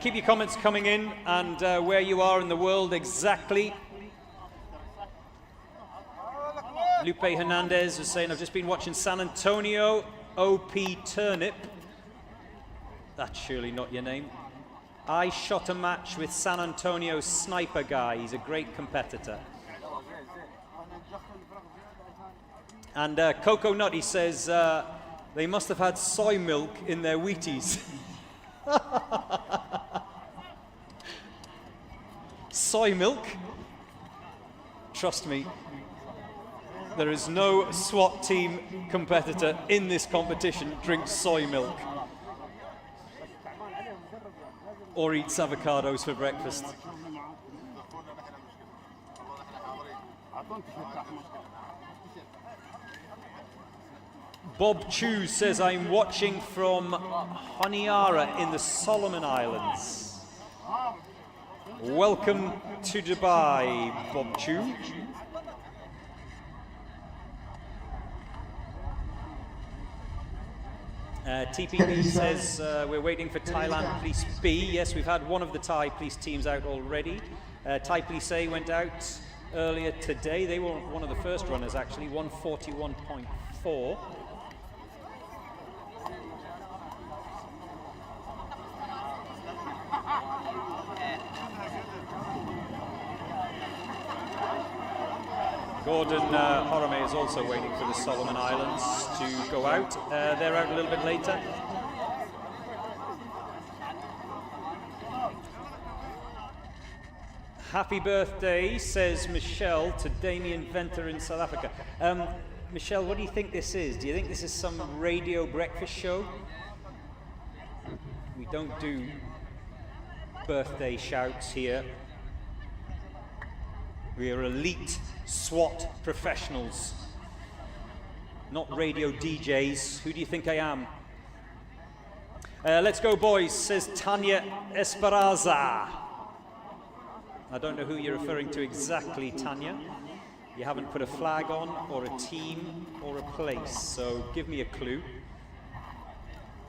Keep your comments coming in and where you are in the world exactly. Lupe Hernandez was saying, I've just been watching San Antonio OP Turnip. That's surely not your name. I shot a match with San Antonio Sniper guy. He's a great competitor. And Coco Nutty says, they must have had soy milk in their Wheaties. Soy milk? Trust me, there is no SWAT team competitor in this competition drinks soy milk or eats avocados for breakfast. Bob Chu says, I'm watching from Honiara in the Solomon Islands. Welcome to Dubai, Bob Chu. TPB says we're waiting for Thailand Police B. Yes, we've had one of the Thai police teams out already. Thai Police A went out earlier today. They were one of the first runners, actually, 141.4. Gordon Horame is also waiting for the Solomon Islands to go out. They're out a little bit later. Happy birthday, says Michelle, to Damien Venter in South Africa. Michelle, what do you think this is? Do you think this is some radio breakfast show? We don't do birthday shouts here. We are elite SWAT professionals, not radio DJs. Who do you think I am? Let's go, boys, says Tanya Esperanza. I don't know who you're referring to exactly, Tanya. You haven't put a flag on, or a team, or a place, so give me a clue.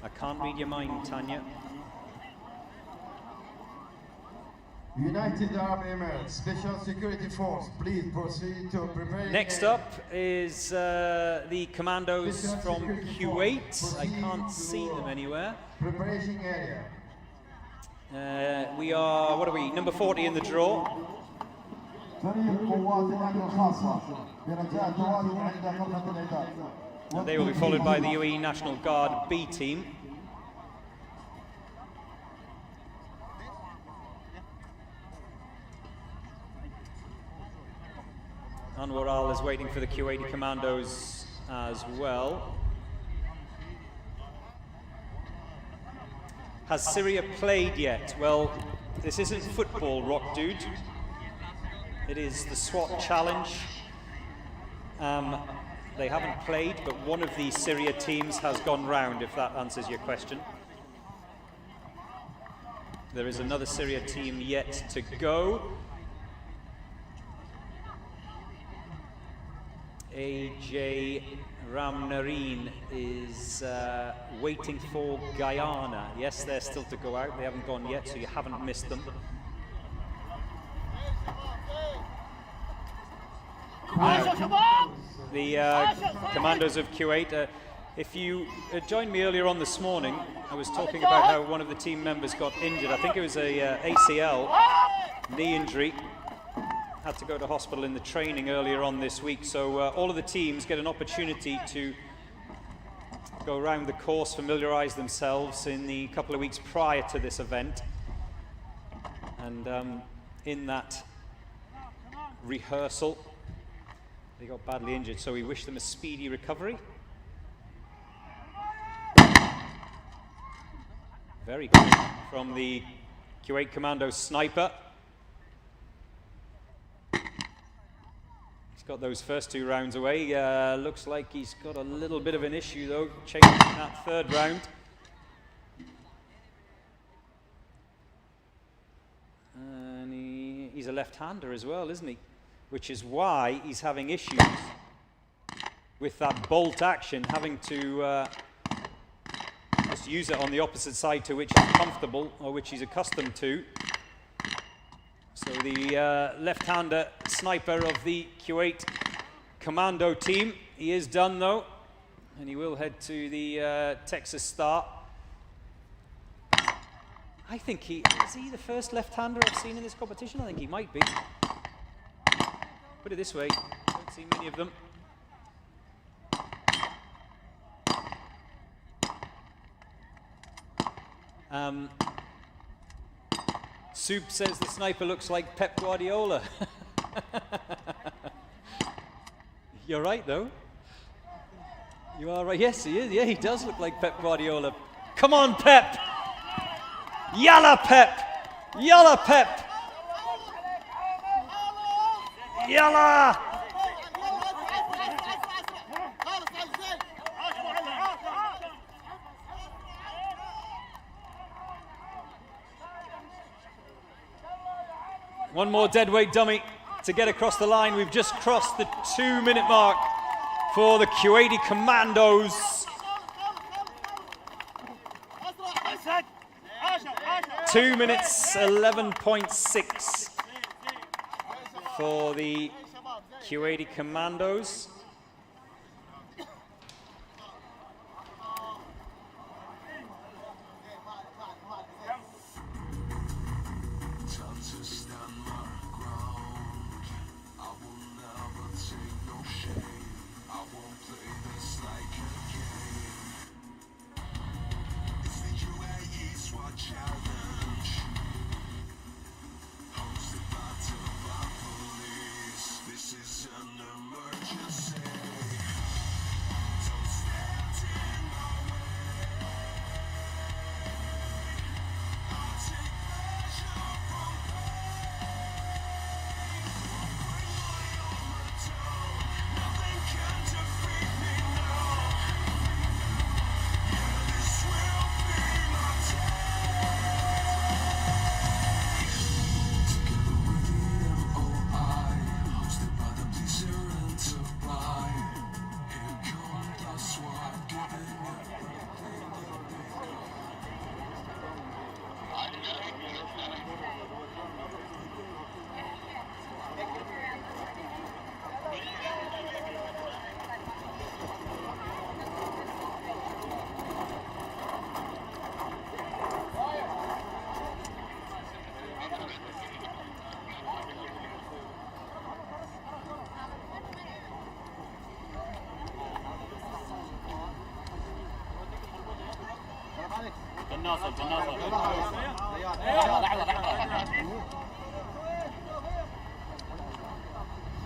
I can't read your mind, Tanya. United Arab Emirates Special Security Force, please proceed to prepare. Next up is the commandos from Kuwait. I can't see them anywhere. Preparation area. We are, what are we, number 40 in the draw. And they will be followed by the UAE National Guard B team. Anwar Al is waiting for the Kuwaiti commandos as well. Has Syria played yet? Well, this isn't football, Rock Dude. It is the SWAT challenge. They haven't played, but one of the Syria teams has gone round, if that answers your question. There is another Syria team yet to go. AJ Ramnarine is waiting for Guyana. Yes, they're still to go out. They haven't gone yet, so you haven't missed them. The commandos of Kuwait. If you joined me earlier on this morning, I was talking about how one of the team members got injured. I think it was a ACL, knee injury. Had to go to hospital in the training earlier on this week, so all of the teams get an opportunity to go around the course, familiarize themselves in the couple of weeks prior to this event. And in that rehearsal, they got badly injured, so we wish them a speedy recovery. Very good from the Kuwait Commando sniper. Got those first two rounds away. Looks like he's got a little bit of an issue though, changing that third round. And he's a left-hander as well, isn't he? Which is why he's having issues with that bolt action, having to just use it on the opposite side to which he's comfortable or which he's accustomed to. So the left-hander sniper of the Kuwait commando team, he is done though, and he will head to the Texas start. I think is he the first left-hander I've seen in this competition? I think he might be. Put it this way, don't see many of them. Soup says the sniper looks like Pep Guardiola. You're right, though. You are right. Yes, he is. Yeah, he does look like Pep Guardiola. Come on, Pep! Yalla, Pep! Yalla, Pep! Yalla! One more deadweight dummy to get across the line. We've just crossed the 2-minute mark for the Kuwaiti Commandos. 2 minutes 11.6 for the Kuwaiti Commandos.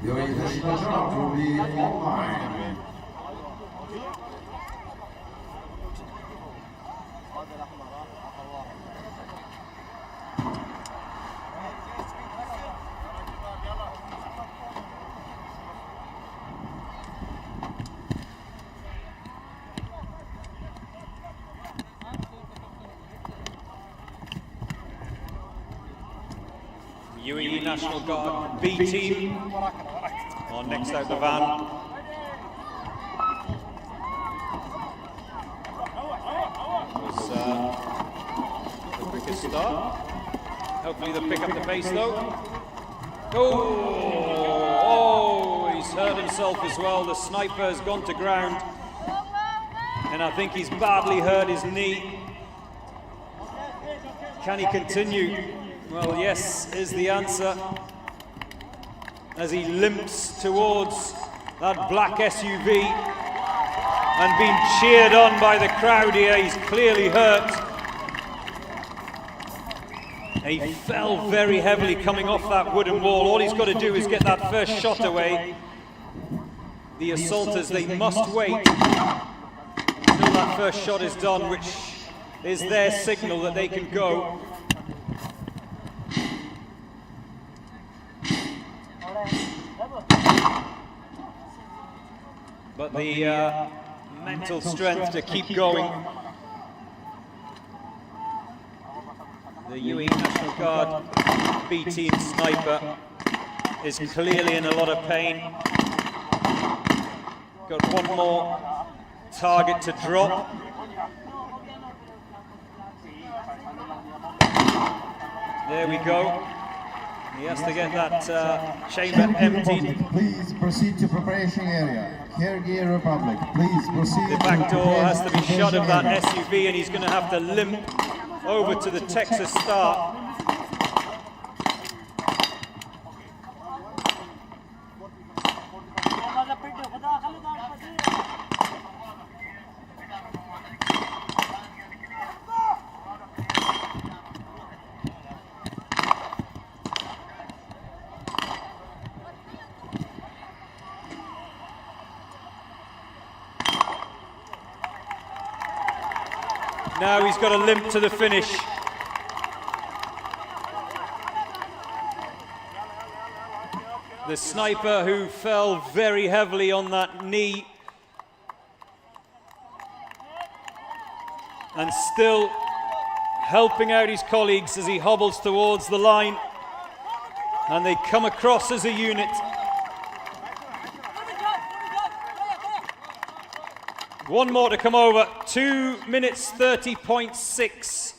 Your international jump will be online. UAE National Guard B team are next out the van. Was the quickest start. Hopefully they'll pick up the pace though. Oh, he's hurt himself as well. The sniper has gone to ground. And I think he's badly hurt his knee. Can he continue? Well, yes, is the answer. As he limps towards that black SUV and being cheered on by the crowd here, he's clearly hurt. He fell very heavily coming off that wooden wall. All he's got to do is get that first shot away. The assaulters, they must wait until that first shot is done, which is their signal that they can go. But the mental strength to keep going. The UAE National Guard B team sniper is clearly in a lot of pain. Got one more target to drop. There we go. He has to get that chamber emptied. Please proceed to preparation area. Kyrgyz Republic, please proceed. The back door has to be shut of that SUV, and he's going to have to limp over to the Texas start. Now he's got to limp to the finish. The sniper who fell very heavily on that knee and still helping out his colleagues as he hobbles towards the line, and they come across as a unit. One more to come over, 2 minutes 30.6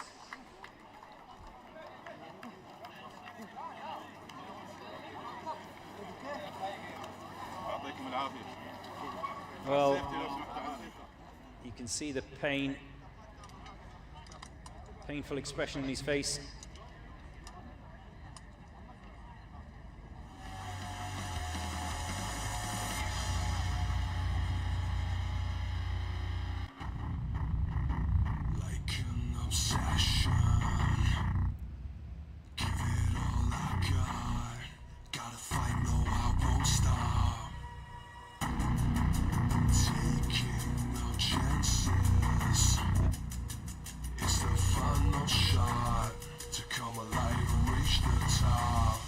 You can see the painful expression in his face. Like an obsession, give it all I got. Gotta fight, no, I won't stop. Taking no chances. It's the final shot to come alive and reach the top.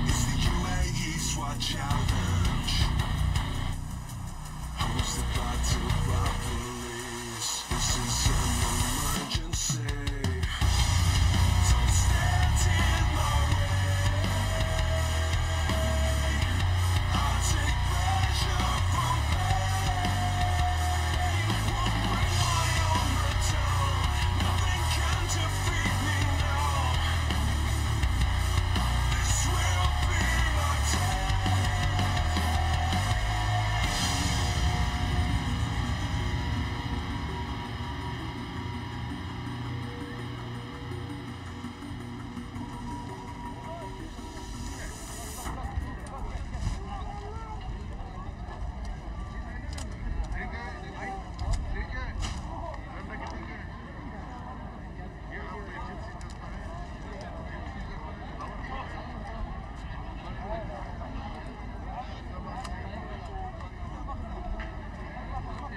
It's the UAE SWAT challenge. Hosted by two police. This is an emergency. Don't stand in my way. I take pleasure from pain. Won't bring my own return. Nothing can defeat me now. This will be my day.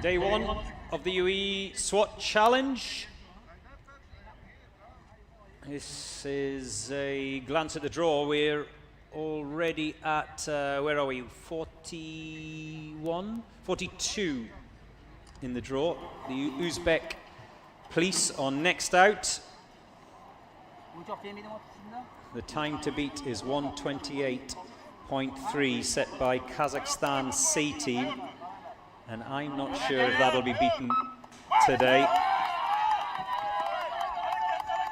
Day one of the UAE SWAT challenge. This is a glance at the draw. We're already at, where are we? 41? 42 in the draw. The Uzbek police are next out. The time to beat is 1:28.3 set by Kazakhstan C team. And I'm not sure if that'll be beaten today,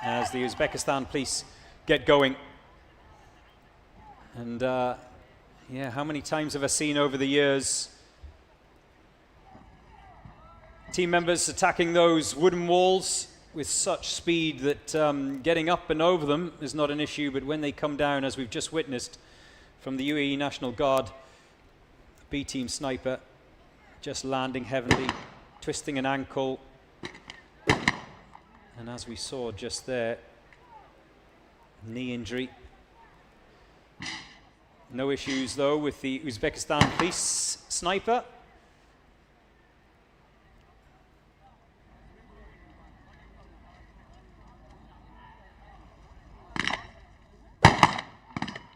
as the Uzbekistan police get going. And yeah, how many times have I seen over the years team members attacking those wooden walls with such speed that getting up and over them is not an issue, but when they come down, as we've just witnessed from the UAE National Guard, B-team sniper, just landing heavily, twisting an ankle. And as we saw just there, knee injury. No issues though with the Uzbekistan police sniper.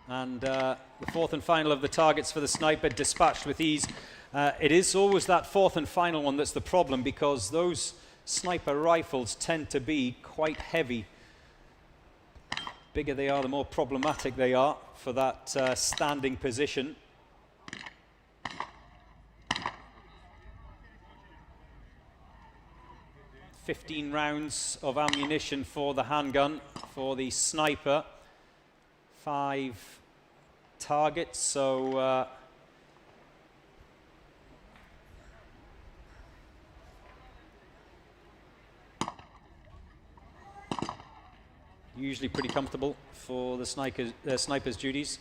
And the fourth and final of the targets for the sniper dispatched with ease. It is always that fourth and final one that's the problem, because those sniper rifles tend to be quite heavy. Bigger they are, the more problematic they are for that standing position. $15 rounds of ammunition for the handgun, for the sniper. 5 targets, so usually pretty comfortable for the sniper's duties.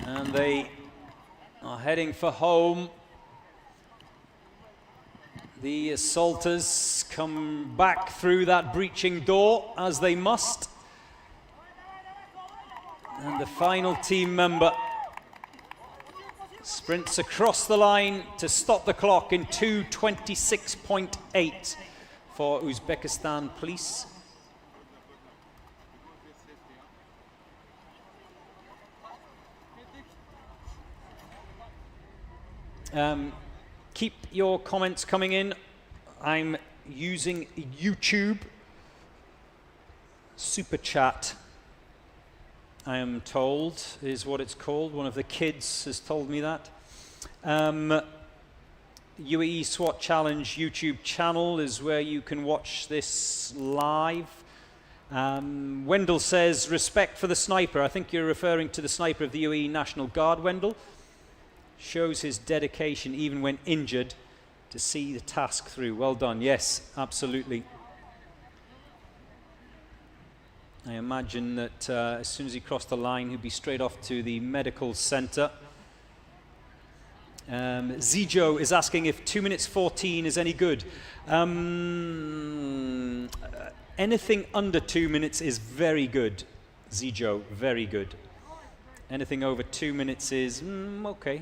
And they are heading for home. The assaulters come back through that breaching door, as they must. And the final team member sprints across the line to stop the clock in 2:26.8 for Uzbekistan police. keep your comments coming in. I'm using YouTube Super Chat, I am told, is what it's called. One of the kids has told me that. UAE SWAT Challenge YouTube channel is where you can watch this live. Wendell says, respect for the sniper. I think you're referring to the sniper of the UAE National Guard, Wendell. Shows his dedication even when injured to see the task through. Well done. Yes, absolutely. I imagine that as soon as he crossed the line, he'd be straight off to the medical center. Zijo is asking if 2 minutes 14 is any good. Anything under 2 minutes is very good, Zijo, very good. Anything over 2 minutes is okay.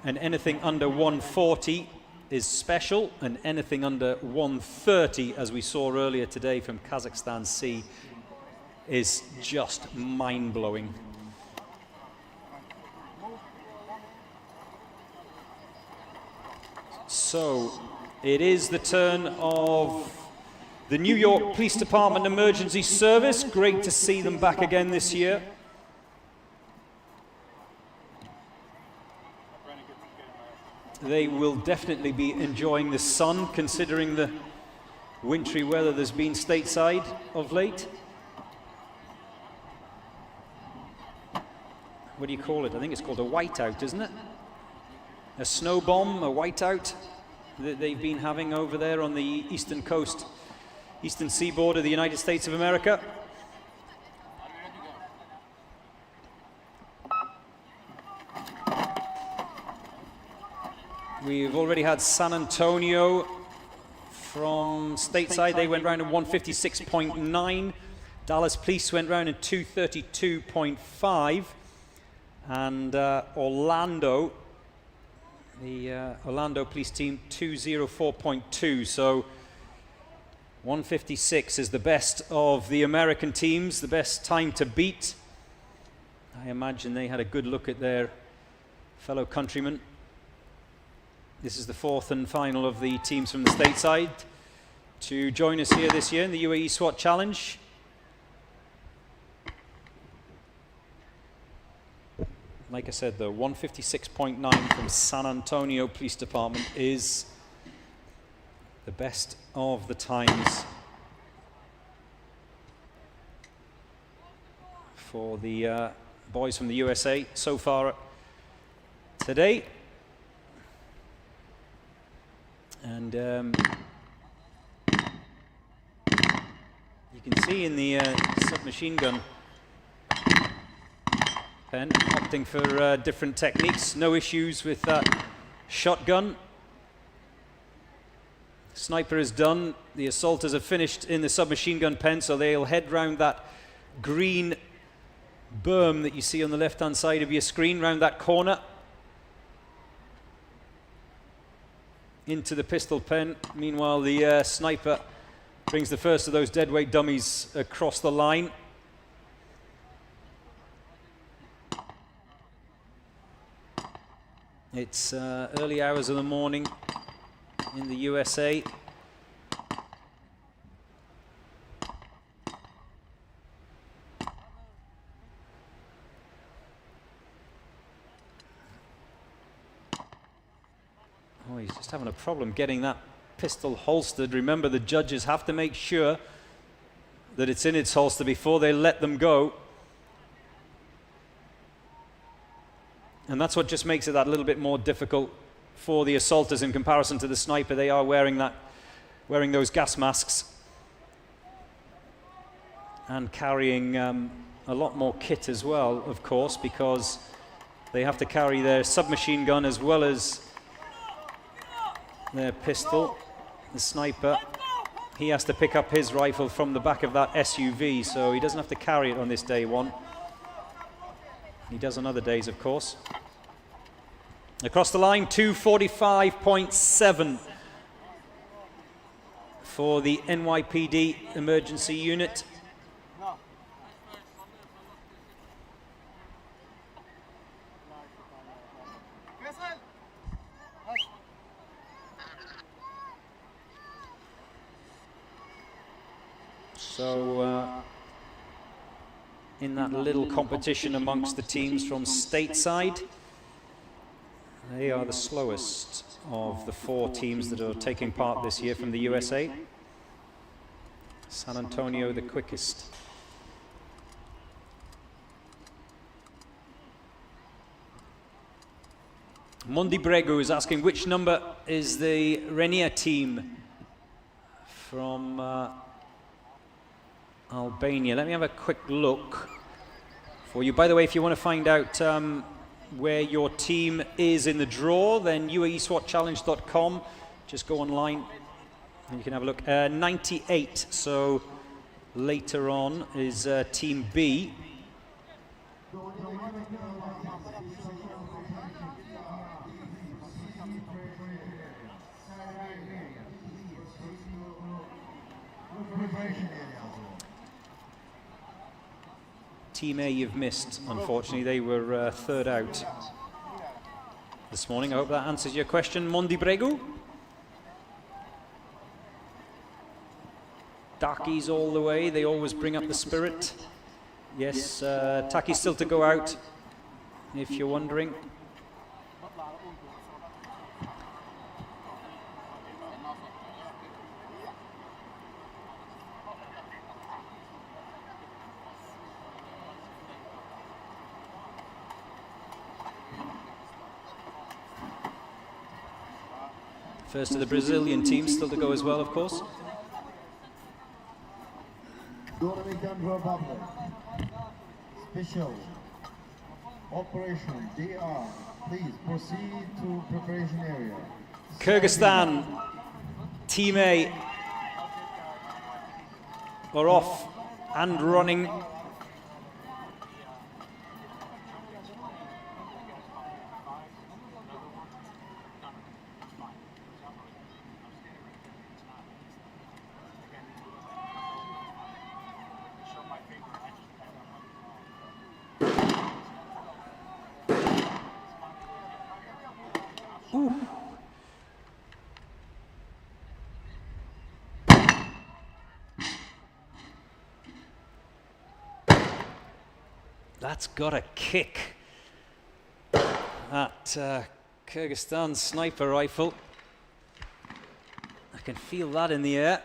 And anything under 140 is special, and anything under 130, as we saw earlier today from Kazakhstan Sea, is just mind-blowing. So it is the turn of the New York Police Department Emergency Service. Great to see them back again this year. They will definitely be enjoying the sun, considering the wintry weather there's been stateside of late. What do you call it? I think it's called a whiteout, isn't it? A snow bomb, a whiteout that they've been having over there on the eastern coast, eastern seaboard of the United States of America. We've already had San Antonio from stateside. They went round in 156.9. Dallas Police went round in 232.5. And Orlando, the Orlando Police team, 204.2. So 156 is the best of the American teams, the best time to beat. I imagine they had a good look at their fellow countrymen. This is the fourth and final of the teams from the stateside to join us here this year in the UAE SWAT Challenge. Like I said, the 156.9 from San Antonio Police Department is the best of the times for the boys from the USA so far today. And you can see in the submachine gun pen opting for different techniques. No issues with that shotgun. Sniper is done. The assaulters have finished in the submachine gun pen, so they'll head round that green berm that you see on the left-hand side of your screen, round that corner, into the pistol pen. Meanwhile, the sniper brings the first of those deadweight dummies across the line. It's early hours of the morning in the USA. Oh, he's just having a problem getting that pistol holstered. Remember, the judges have to make sure that it's in its holster before they let them go. And that's what just makes it that little bit more difficult for the assaulters in comparison to the sniper. They are wearing those gas masks and carrying a lot more kit as well, of course, because they have to carry their submachine gun as well as their pistol. The sniper, he has to pick up his rifle from the back of that SUV, so he doesn't have to carry it on this day one. He does on other days, of course. Across the line, 245.7 for the NYPD emergency unit. in that little competition amongst the teams from stateside. They are the slowest of the 4 teams that are taking part this year from the USA. San Antonio the quickest. Mondi Bregu is asking which number is the Renia team from Albania. Let me have a quick look for you. By the way, if you want to find out where your team is in the draw, then UAESWATchallenge.com. Just go online and you can have a look. 98, so later on is Team B. Team A you've missed, unfortunately. They were third out this morning. I hope that answers your question, Mondi Bregu. Daki's all the way. They always bring up the spirit. Yes, Taki's still to go out, if you're wondering. First of the Brazilian team, still to go as well, of course. Dominican Republic. Special Operation DR. Please proceed to preparation area. Kyrgyzstan, Team A are off and running. That's got a kick. That Kyrgyzstan sniper rifle. I can feel that in the air.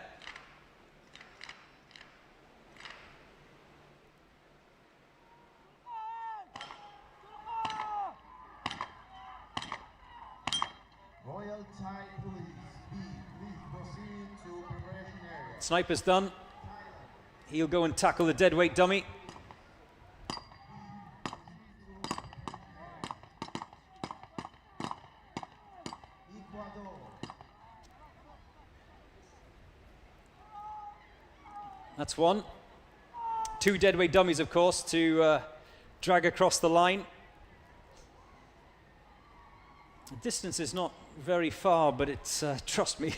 Royal Thai Police, please proceed to preparation area. Sniper's done. He'll go and tackle the deadweight dummy. That's one. 2 deadweight dummies, of course, to drag across the line. The distance is not very far, but it's, trust me,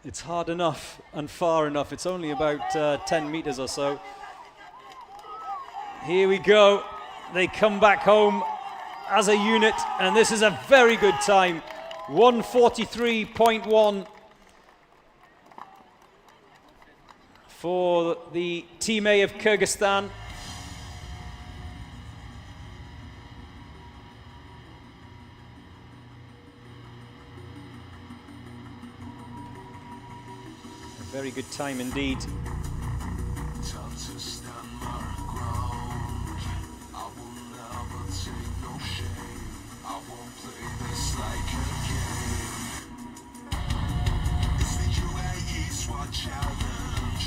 it's hard enough and far enough. It's only about 10 meters or so. Here we go. They come back home as a unit, and this is a very good time. 1:43.1 for the Team A of Kyrgyzstan. A very good time indeed. It's the UAE SWAT challenge.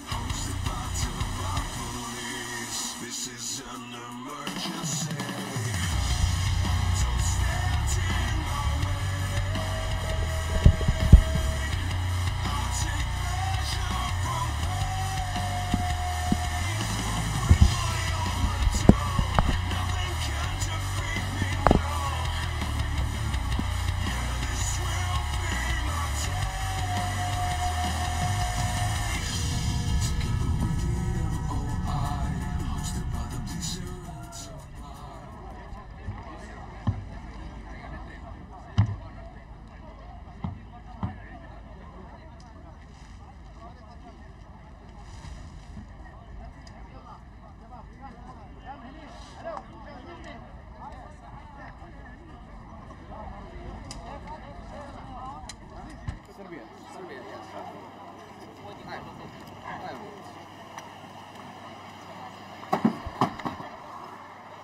Hosted by police. This is an emergency. Don't stand in my way. I'll take pleasure from pain. Bring my own return. Nothing can defeat me now. Yeah, this will be my day.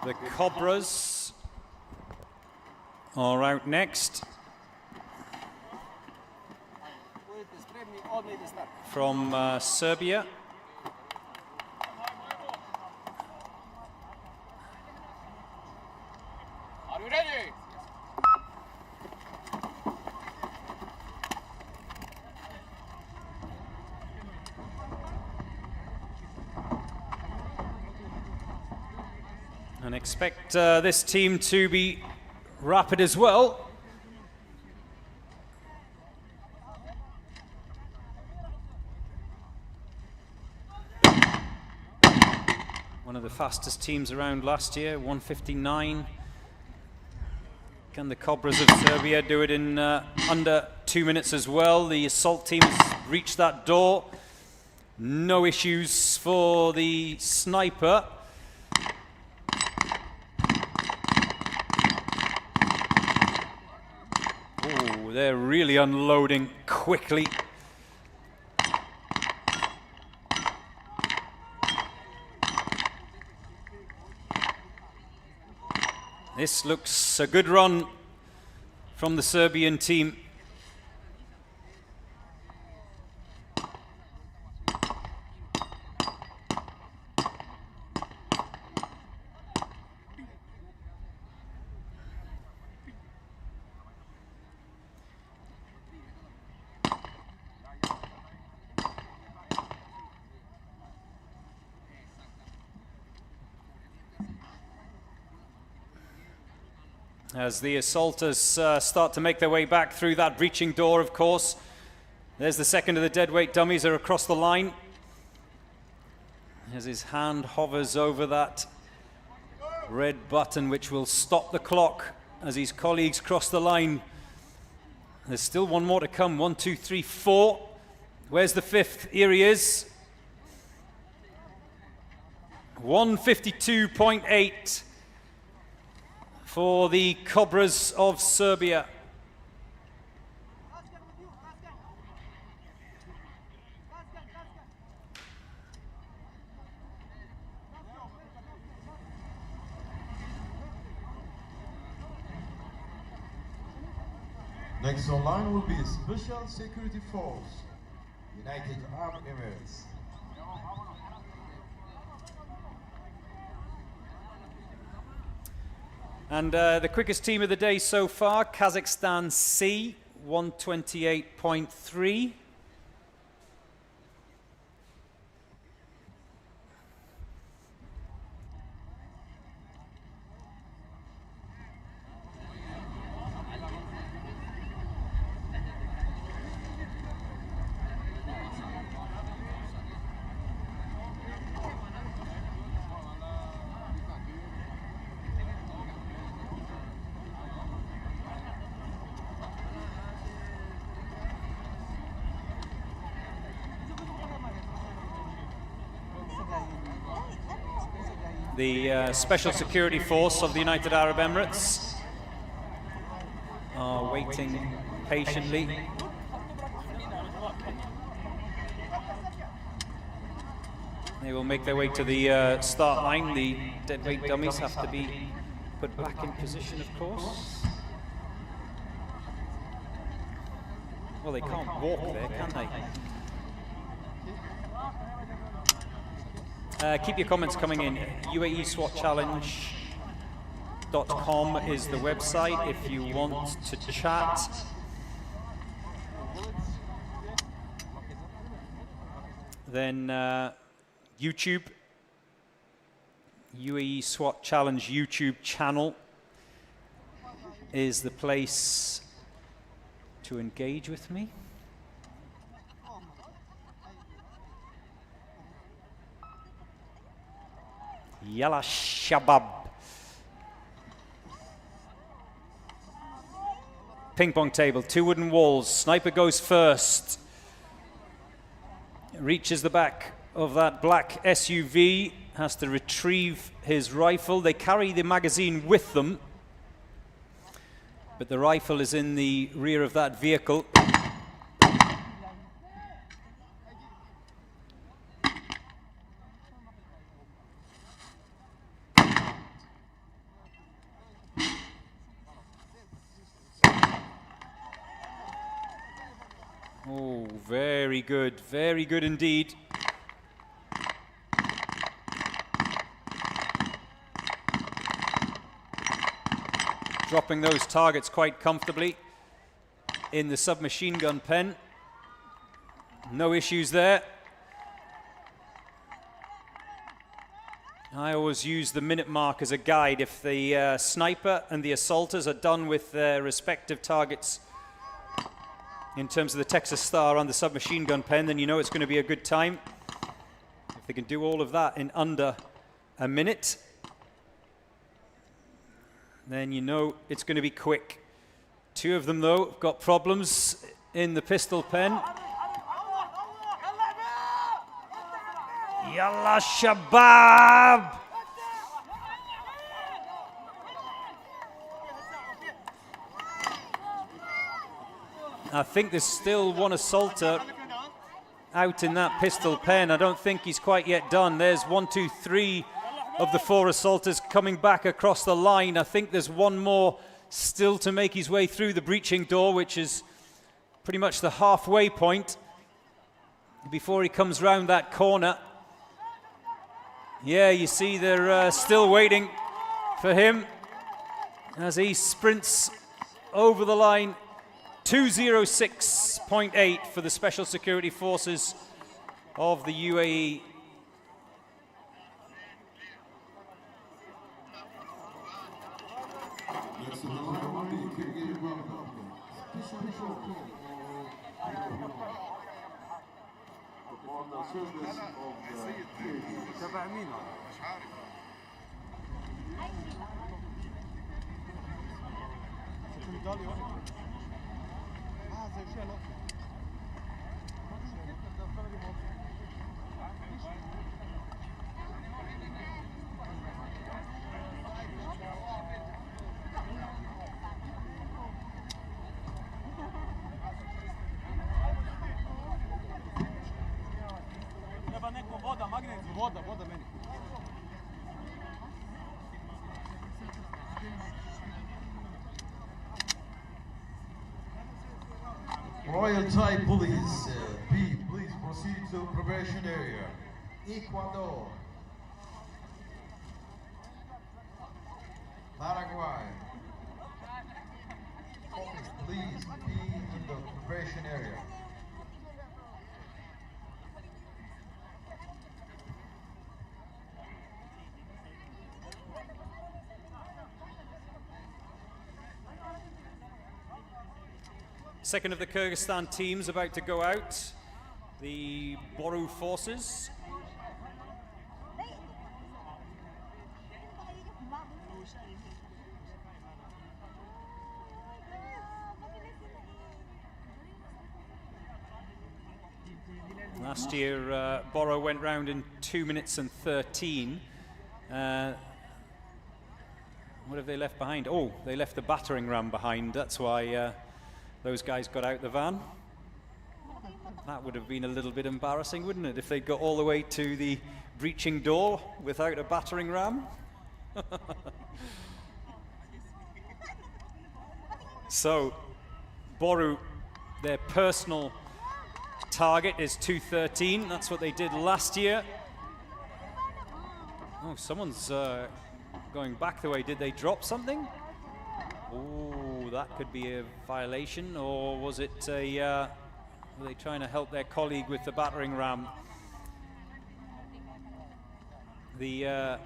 The Cobras are out next. From Serbia. Are you ready? And expect this team to be rapid as well. One of the fastest teams around last year, 1:59. Can the Cobras of Serbia do it in under 2 minutes as well? The assault team has reached that door. No issues for the sniper. Oh, they're really unloading quickly. This looks a good run from the Serbian team. As the assaulters start to make their way back through that breaching door, of course. There's the second of the deadweight dummies are across the line. As his hand hovers over that red button which will stop the clock as his colleagues cross the line. There's still one more to come. 1, 2, 3, 4. Where's the fifth? Here he is. 1:52.8 for the Cobras of Serbia. Next online will be Special Security Force, United Arab Emirates. And the quickest team of the day so far, Kazakhstan C, 1:28.3. The Special Security Force of the United Arab Emirates are waiting patiently. They will make their way to the start line. The deadweight dummies have to be put back in position, of course. Well, they can't walk there, can they? Keep your comments coming in. UAE SWAT Challenge.com is the website if you want to chat. Then YouTube, UAE SWAT Challenge YouTube channel is the place to engage with me. Yalla Shabab. Ping pong table, 2 wooden walls. Sniper goes first. Reaches the back of that black SUV. Has to retrieve his rifle. They carry the magazine with them, but the rifle is in the rear of that vehicle. Very good indeed. Dropping those targets quite comfortably in the submachine gun pen. No issues there. I always use the minute mark as a guide. If the sniper and the assaulters are done with their respective targets in terms of the Texas Star on the submachine gun pen, then you know it's going to be a good time. If they can do all of that in under a minute, then you know it's going to be quick. Two of them, though, have got problems in the pistol pen. Yalla Shabab! I think there's still one assaulter out in that pistol pen. I don't think he's quite yet done. There's 1, 2, 3 of the 4 assaulters coming back across the line. I think there's one more still to make his way through the breaching door, which is pretty much the halfway point before he comes round that corner. Yeah, you see they're still waiting for him as he sprints over the line. 206.8 for the Special Security Forces of the UAE. Royal Thai Police, B, please proceed to probation area. Ecuador. Paraguay. Focus, please be in the probation area. Second of the Kyrgyzstan teams about to go out, the Boru forces. Last year, Boru went round in 2 minutes and 13. What have they left behind? Oh, they left the battering ram behind. That's why those guys got out the van. That would have been a little bit embarrassing, wouldn't it, if they got all the way to the breaching door without a battering ram? So, Boru, their personal target is 213. That's what they did last year. Oh, someone's going back the way. Did they drop something? Oh, that could be a violation, or was it a, were they trying to help their colleague with the battering ram? The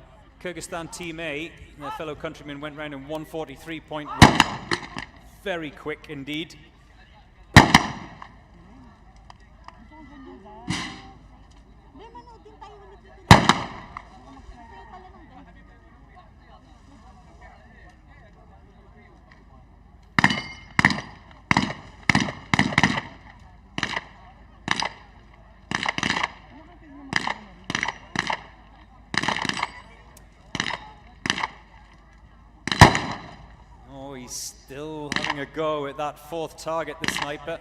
Kyrgyzstan Team A, their fellow countrymen, went round in 143.1. Very quick indeed. Still having a go at that fourth target, the sniper.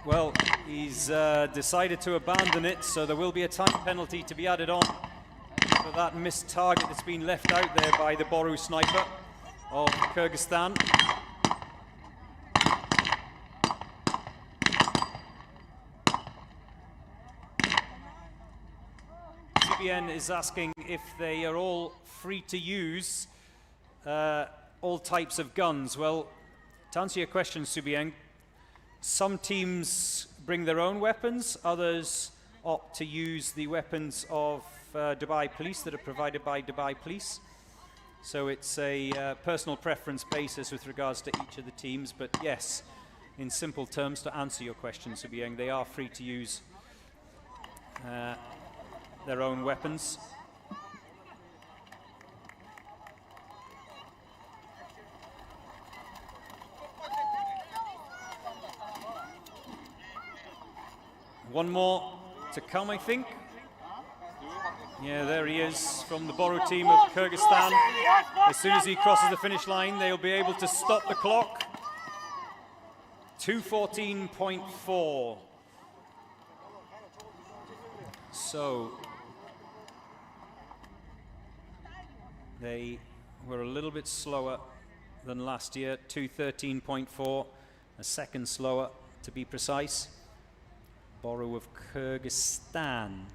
Well, he's decided to abandon it, so there will be a time penalty to be added on for that missed target that's been left out there by the Boru sniper of Kyrgyzstan. Subien is asking if they are all free to use all types of guns. Well, to answer your question, Subien, some teams bring their own weapons, others opt to use the weapons of Dubai Police that are provided by Dubai Police. So it's a personal preference basis with regards to each of the teams, but yes, in simple terms, to answer your question, Subieng, they are free to use their own weapons. One more to come, I think. Yeah, there he is from the Boru team of Kyrgyzstan. As soon as he crosses the finish line, they'll be able to stop the clock. 2:14.4. So they were a little bit slower than last year, 2:13.4, a second slower to be precise. Boru of Kyrgyzstan.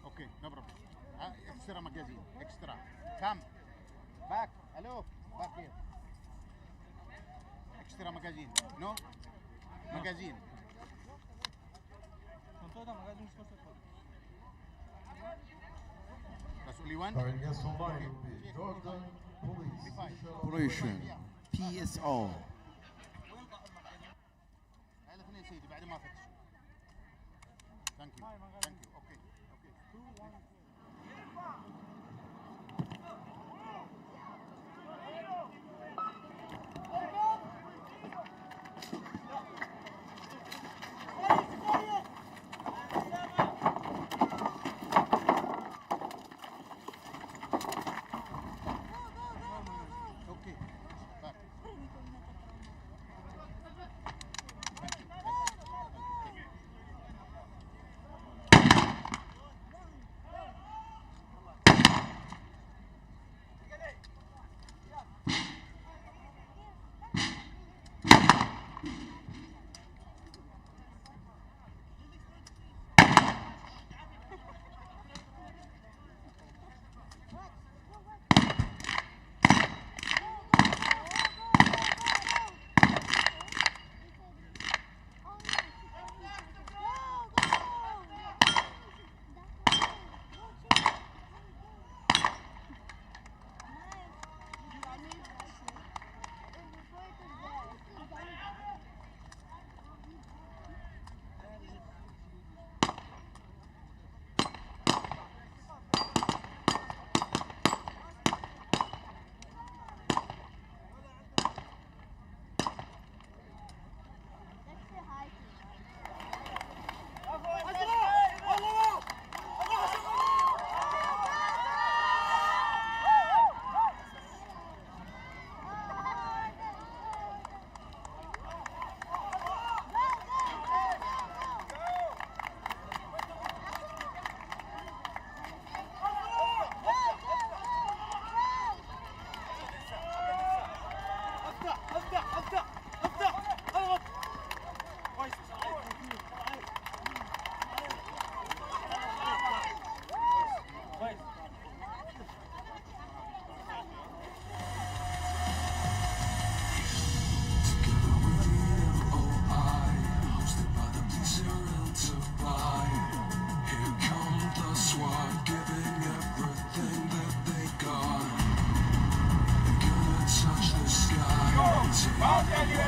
Okay, no problem. Extra magazine, extra. Come. Back. Hello. Back here. Extra magazine. No? Magazine. That's only one? Our guest online will be Jordan Police Operation. PSO. Thank you. Thank you. Okay.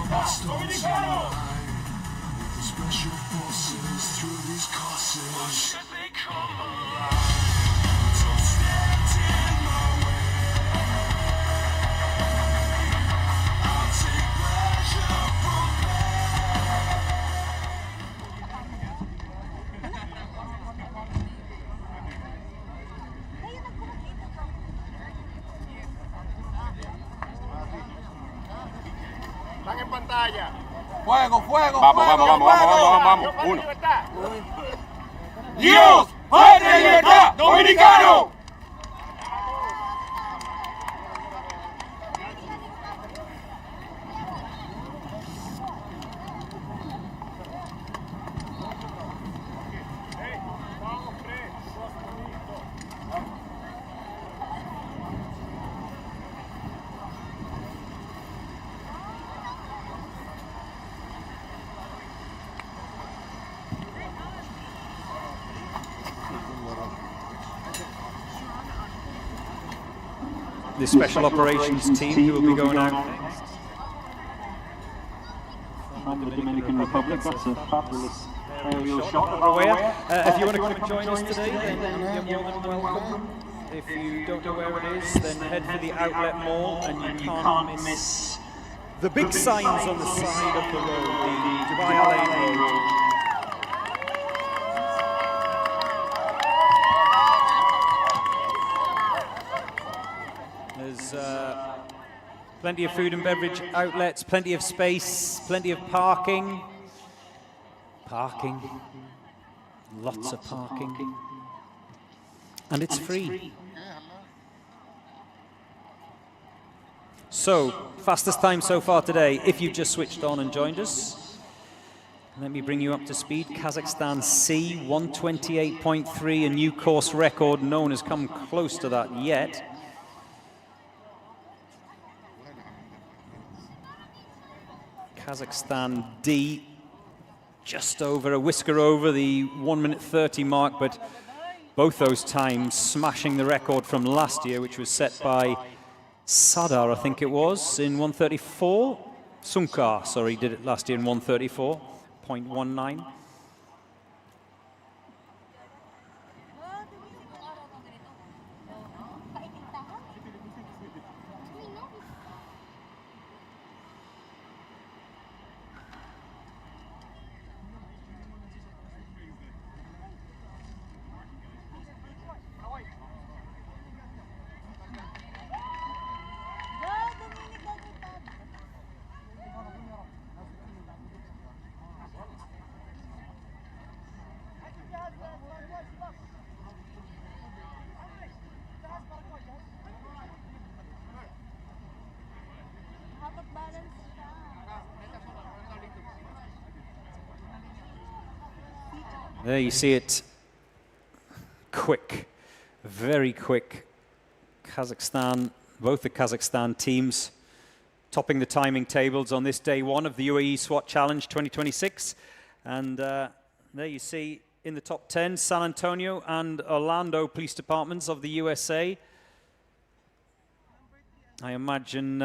must on tonight. With the special forces through these courses. Why should they come alive? Don't stand in my way. I'll take pleasure from Están en pantalla. Fuego, fuego, vamos, fuego, vamos, fuego. vamos, vamos, vamos. Uno. Dios, patria y libertad, dominicano. The special operations team who will be going out next. From the Dominican Republic, that's a fabulous aerial shot of our way. If you want to come and join us today, then you're more than welcome. If you don't know where it is, then head for the outlet mall and you can't miss the big signs on the side of the road, the Dubai Al Ain Road. There's plenty of food and beverage outlets, plenty of space, plenty of parking. Parking. Lots of parking. And it's free. So, fastest time so far today, if you've just switched on and joined us. Let me bring you up to speed. Kazakhstan C, 128.3, a new course record. No one has come close to that yet. Kazakhstan D, just over, a whisker over the 1:30 mark, but both those times smashing the record from last year, which was set by Sadar, I think it was, in 1:34. Sunkar, sorry, did it last year in 1:34.19. There you see it, quick, very quick. Kazakhstan, both the Kazakhstan teams topping the timing tables on this day one of the UAE SWAT Challenge 2026. And there you see in the top 10, San Antonio and Orlando police departments of the USA. I imagine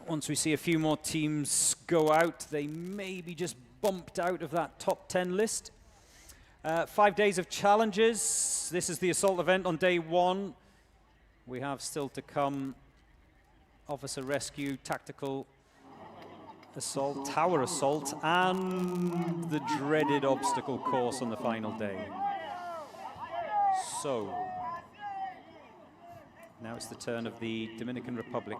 once we see a few more teams go out, they may be just bumped out of that top 10 list. 5 days of challenges. This is the assault event on day one. We have still to come officer rescue, tactical assault, tower assault, and the dreaded obstacle course on the final day. So, now it's the turn of the Dominican Republic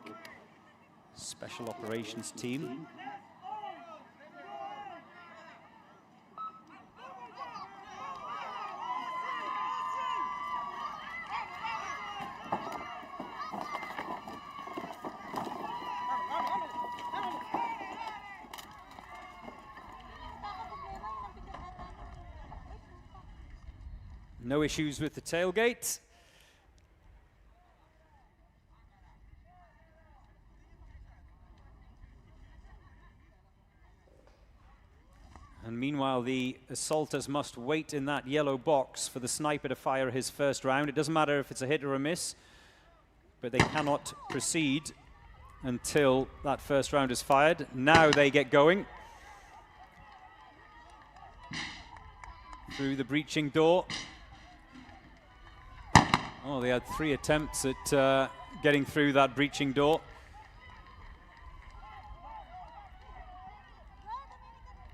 Special Operations Team. No issues with the tailgate. And meanwhile, the assaulters must wait in that yellow box for the sniper to fire his first round. It doesn't matter if it's a hit or a miss, but they cannot proceed until that first round is fired. Now they get going. Through the breaching door. Oh, they had 3 attempts at getting through that breaching door.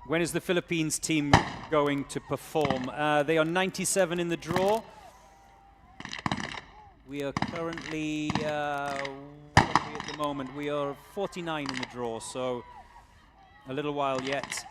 When is the Philippines team going to perform? They are 97 in the draw. We are currently, what are we at the moment? We are 49 in the draw, so a little while yet.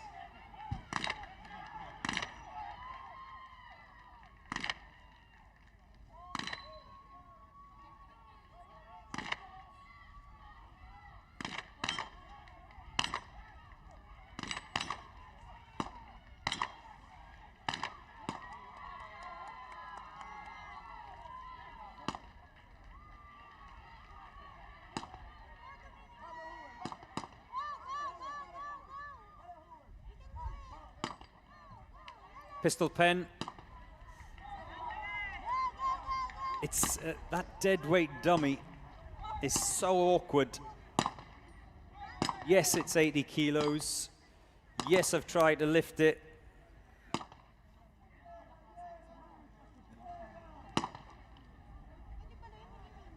Pistol pen. It's that dead weight dummy is so awkward. Yes, it's 80 kilos. Yes, I've tried to lift it.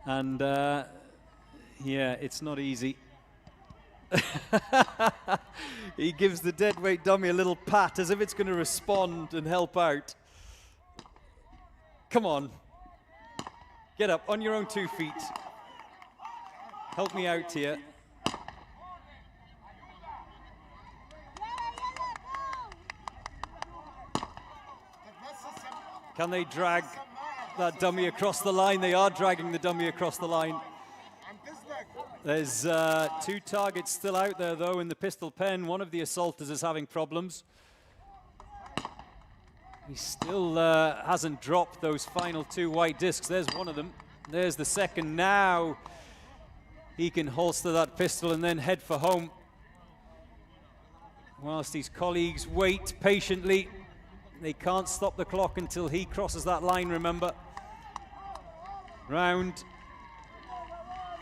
And yeah, it's not easy. He gives the deadweight dummy a little pat as if it's going to respond and help out. Come on. Get up on your own 2 feet. Help me out here. Can they drag that dummy across the line? They are dragging the dummy across the line. There's 2 targets still out there, though, in the pistol pen. One of the assaulters is having problems. He still hasn't dropped those final 2 white discs. There's one of them. There's the second. Now he can holster that pistol and then head for home. Whilst his colleagues wait patiently. They can't stop the clock until he crosses that line, remember. Round.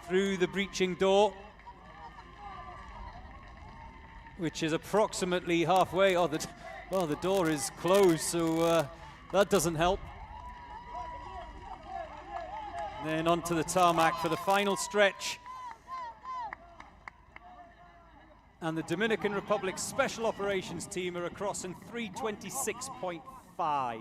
Through the breaching door, which is approximately halfway. Oh, the door is closed, so that doesn't help. Then onto the tarmac for the final stretch. And the Dominican Republic Special Operations team are across in 3:26.5.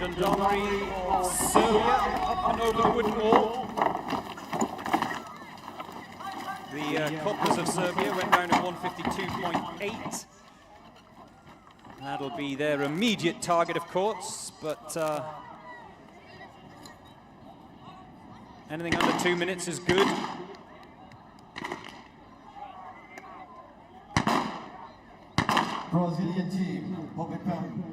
Gendarmerie of Serbia up and over the wooden wall. The Cobras of Serbia went down at 152.8. That'll be their immediate target, of course, but anything under 2 minutes is good. Brazilian team, Bobby Pam.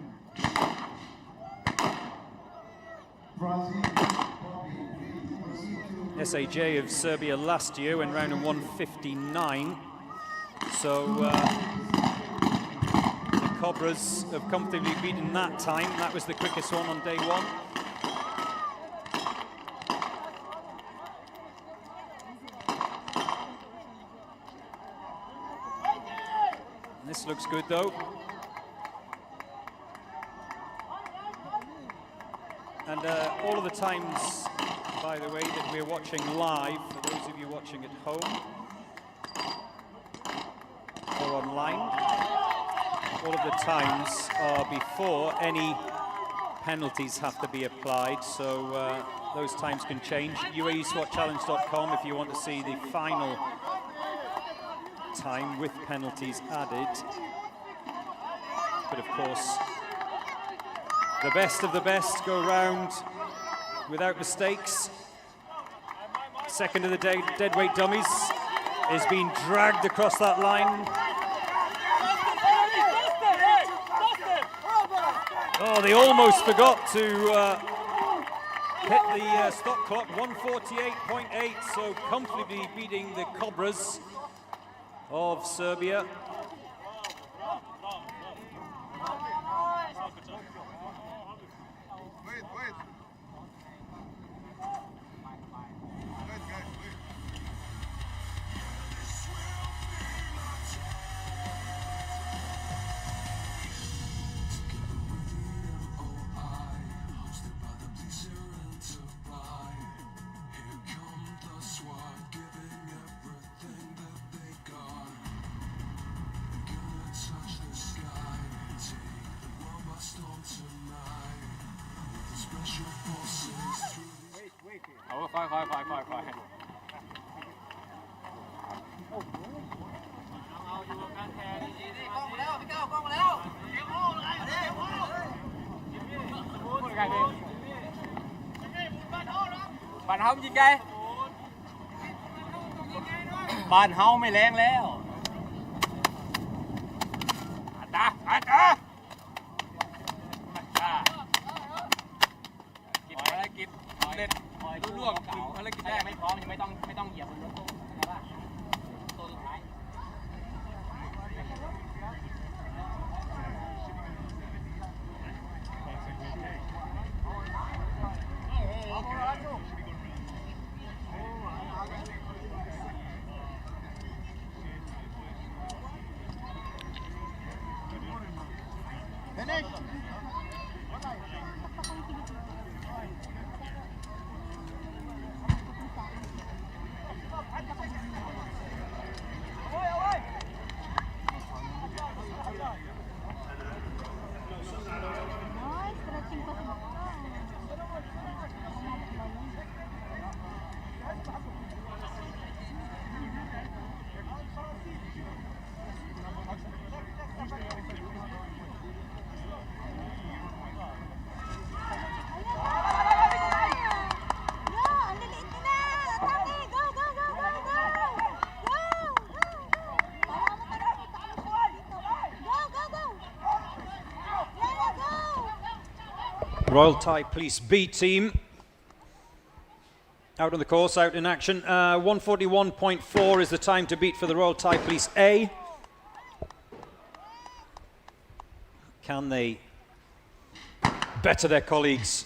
Brazil, SAJ of Serbia last year went round in 159. So the Cobras have comfortably beaten that time. That was the quickest one on day one. This looks good though. And all of the times, by the way, that we're watching live, for those of you watching at home or online, all of the times are before any penalties have to be applied, so those times can change. UAESWATchallenge.com if you want to see the final time with penalties added. But of course, the best of the best go round without mistakes. Second of the day, deadweight dummies is being dragged across that line. Oh, they almost forgot to hit the stop clock, 148.8, so comfortably beating the Cobras of Serbia. Bạn khôngยิงไกลบ้านเฮาไม่แรงแล้วตากินภารกิจเด็ดล่วงภารกิจแรกไม่พร้อมยังไม่ต้องเหยียบบนรถตู้นะว่าตัวสุดท้ายRoyal Thai Police B team out on the course, out in action. 141.4 is the time to beat for the Royal Thai Police A. Can they better their colleagues?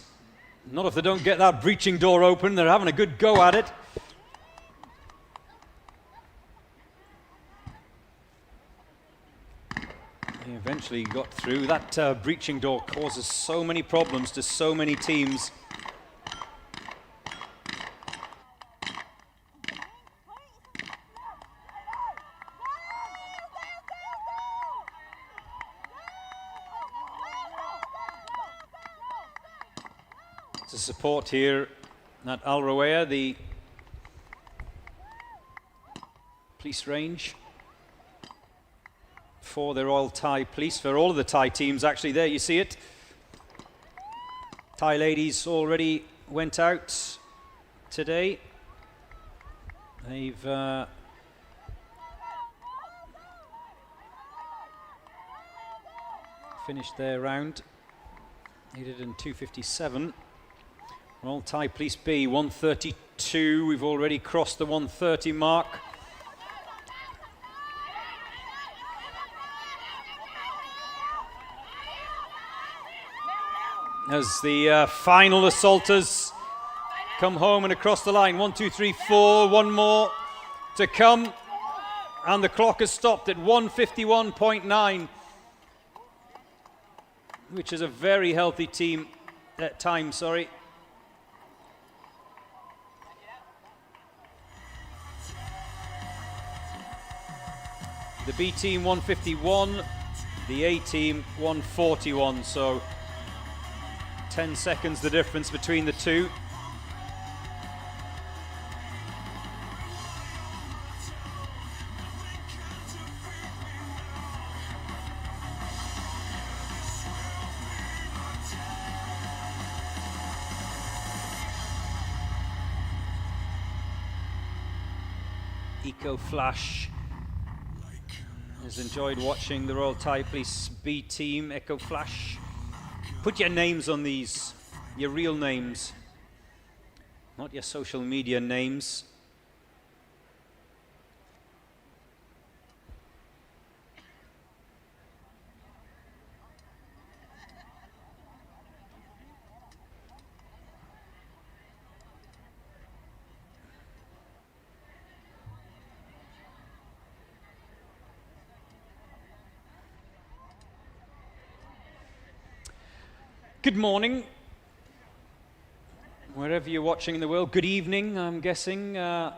Not if they don't get that breaching door open. They're having a good go at it. They eventually got through. That breaching door causes so many problems to so many teams. of support here at Al Rawaya, the police range for the Royal Thai Police, for all of the Thai teams actually. There you see it. Thai ladies already went out today. They've finished their round. They did in 2:57. Royal Thai Police B 1:32. We've already crossed the 1:30 mark. As the final assaulters come home and across the line. 1, 2, 3, 4. One more to come. And the clock has stopped at 1:51.9. Which is a very healthy time, sorry. The B team 1:51, the A team 1:41, so 10 seconds the difference between the two. Eco Flash has enjoyed watching the Royal Thai Police B team. Echo Flash. Put your names on these, your real names, not your social media names. Good morning, wherever you're watching in the world. Good evening, I'm guessing, in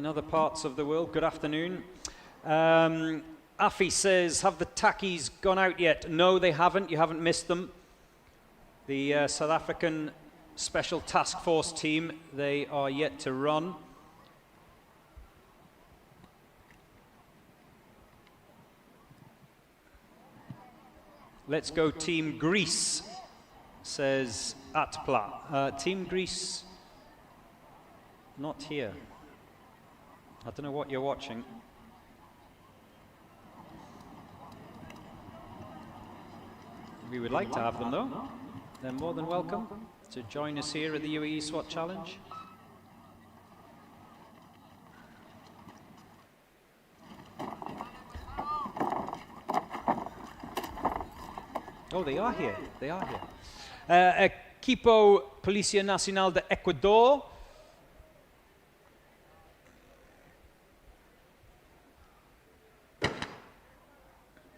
other parts of the world. Good afternoon. Afi says, have the tackies gone out yet? No, they haven't. You haven't missed them. The South African Special Task Force team, they are yet to run. Let's go Team Greece, says Atpla. Team Greece, not here. I don't know what you're watching. We would like to have them though. They're more than welcome to join us here at the UAE SWAT Challenge. Oh, they are here. They are here. Equipo Policía Nacional de Ecuador.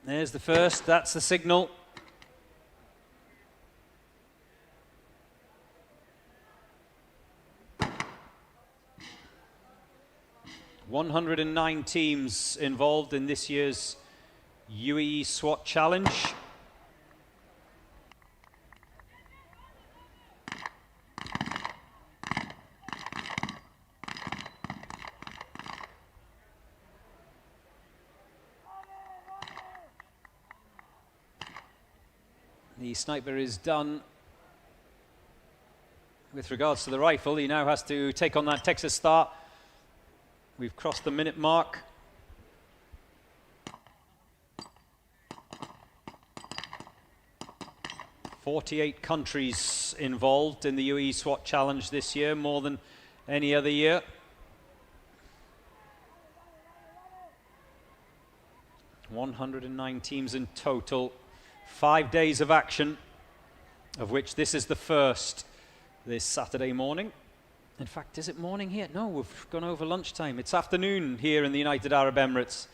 There's the first. That's the signal. "109 teams involved in this year's UAE SWAT Challenge. The sniper is done. With regards to the rifle, he now has to take on that Texas start. We've crossed the minute mark. "48 countries involved in the UAE SWAT Challenge this year, more than any other year. "109 teams in total. 5 days of action, of which this is the first this Saturday morning. In fact, is it morning here? No, we've gone over lunchtime. It's afternoon here in the United Arab Emirates.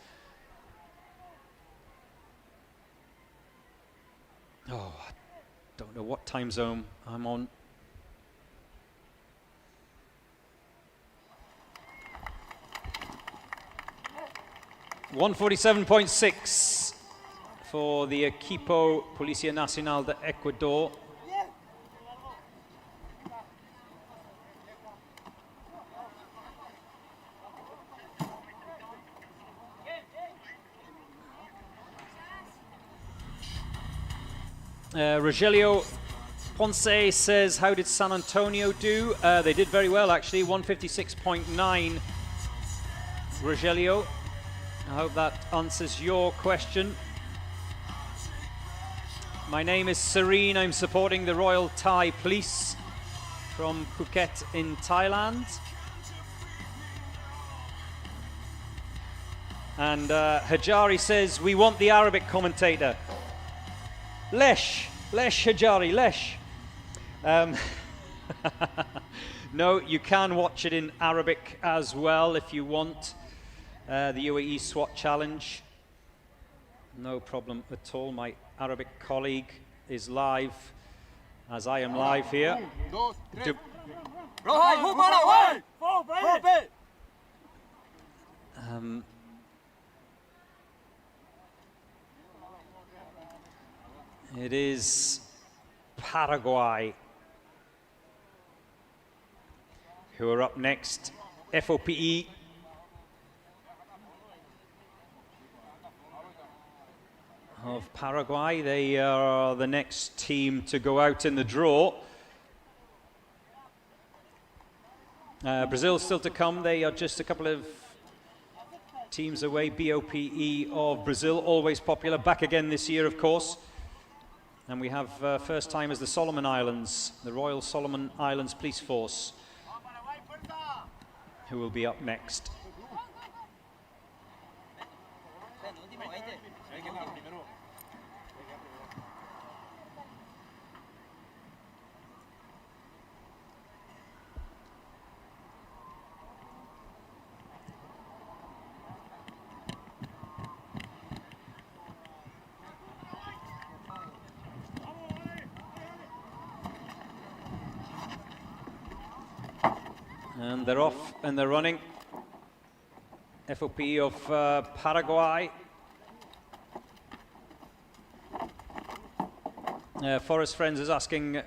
Oh, I don't know what time zone I'm on. (147.6). for the equipo Policía Nacional de Ecuador. Rogelio Ponce says, how did San Antonio do? They did very well, actually, 156.9. Rogelio, I hope that answers your question. My name is Serene. I'm supporting the Royal Thai Police from Phuket in Thailand. And Hajari says, we want the Arabic commentator. Lesh Hajari, Lesh. No, you can watch it in Arabic as well if you want. The UAE SWAT challenge. No problem at all. My Arabic colleague is live, as I am live here. It is Paraguay who are up next. FOPE. Of Paraguay. They are the next team to go out in the draw. Brazil still to come. They are just a couple of teams away. BOPE of Brazil, always popular. Back again this year, of course. And we have first time as the Solomon Islands, the Royal Solomon Islands Police Force, who will be up next. And they're off and they're running. FOP of Paraguay. Forest Friends is asking,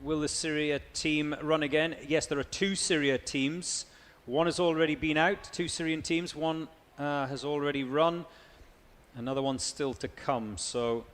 will the Syria team run again? Yes, there are two Syria teams. One has already been out, two Syrian teams. One has already run. Another one's still to come, so...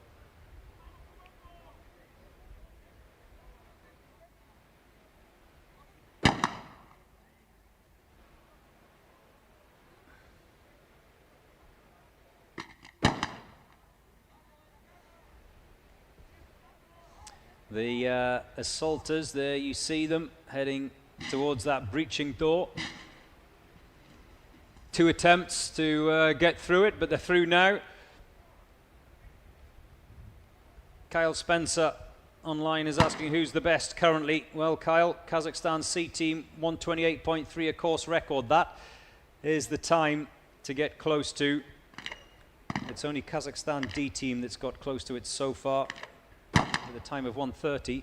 The assaulters, there you see them heading towards that breaching door. Two attempts to get through it, but they're through now. Kyle Spencer online is asking who's the best currently. Well, Kyle, Kazakhstan C team, 128.3, a course record. That is the time to get close to. It's only Kazakhstan D team that's got close to it so far, with a time of 1:30.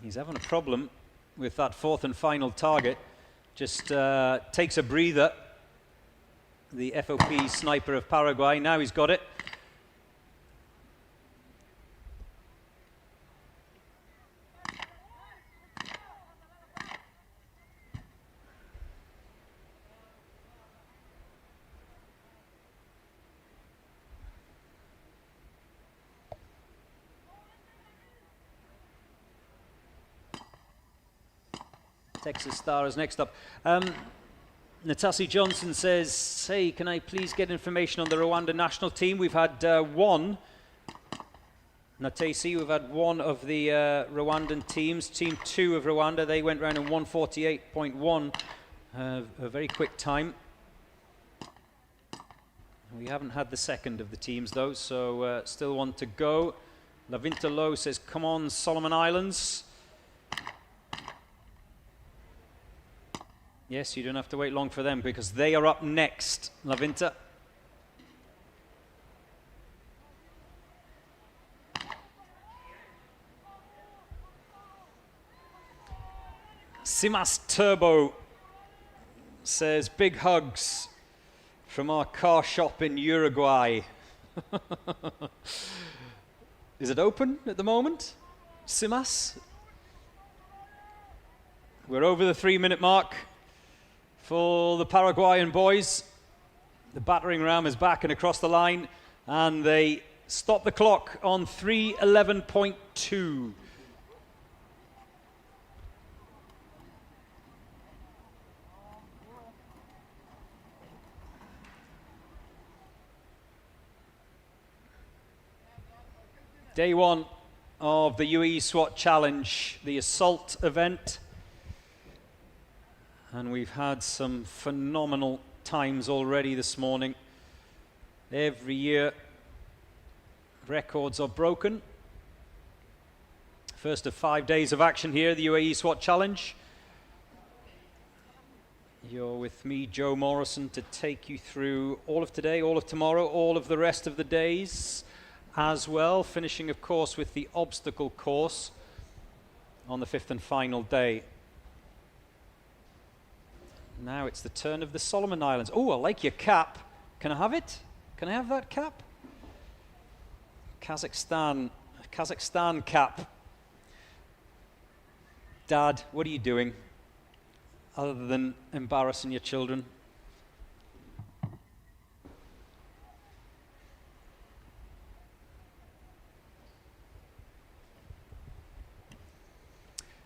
He's having a problem with that fourth and final target. Just takes a breather. The FOP sniper of Paraguay. Now he's got it. Texas Star is next up. Natasi Johnson says, hey, can I please get information on the Rwanda national team? We've had one. Natasi, we've had one of the Rwandan teams. Team 2 of Rwanda, they went round in 1:48.1. A very quick time. We haven't had the second of the teams though, so still one to go. Lavinta Lowe says, come on, Solomon Islands. Yes, you don't have to wait long for them because they are up next, Lavinta. Simas Turbo says, big hugs from our car shop in Uruguay. Is it open at the moment, Simas? We're over the 3-minute mark for the Paraguayan boys. The battering ram is back and across the line, and they stop the clock on 3:11.2. Day one of the UAE SWAT Challenge, the assault event. And we've had some phenomenal times already this morning. Every year, records are broken. First of 5 days of action here, the UAE SWAT Challenge. You're with me, Joe Morrison, to take you through all of today, all of tomorrow, all of the rest of the days as well, finishing of course with the obstacle course on the 5th and final day. Now it's the turn of the Solomon Islands. Oh, I like your cap. Can I have it? Can I have that cap? Kazakhstan cap. Dad, what are you doing other than embarrassing your children?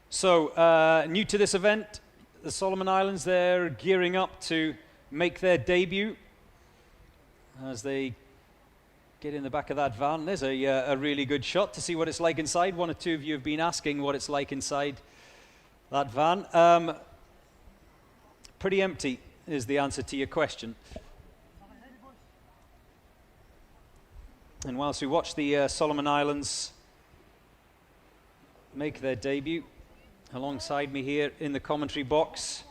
So, new to this event, the Solomon Islands, they're gearing up to make their debut as they get in the back of that van. There's a really good shot to see what it's like inside. One or two of you have been asking what it's like inside that van. Pretty empty is the answer to your question. And whilst we watch the Solomon Islands make their debut, alongside me here in the commentary box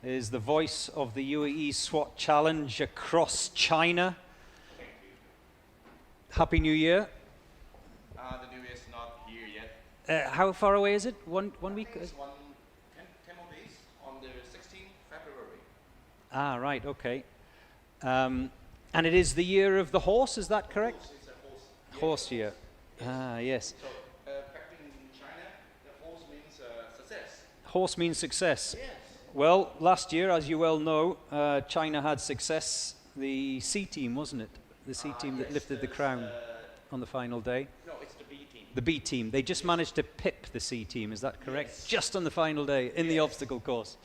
is the voice of the UAE SWAT Challenge across China. Happy New Year. The New Year is not here yet. How far away is it? One week? It's 10 more days, on the 16th February. Ah, right, okay. And it is the year of the horse, is that correct? It's a horse. Horse year. Yes. Ah, yes. So, back in China, the horse means success. Horse means success. Yes. Well, last year, as you well know, China had success. The C team, wasn't it? The C team that lifted the crown on the final day. No, it's the B team. The B team. They just managed to pip the C team, is that correct? Yes. Just on the final day, in the obstacle course.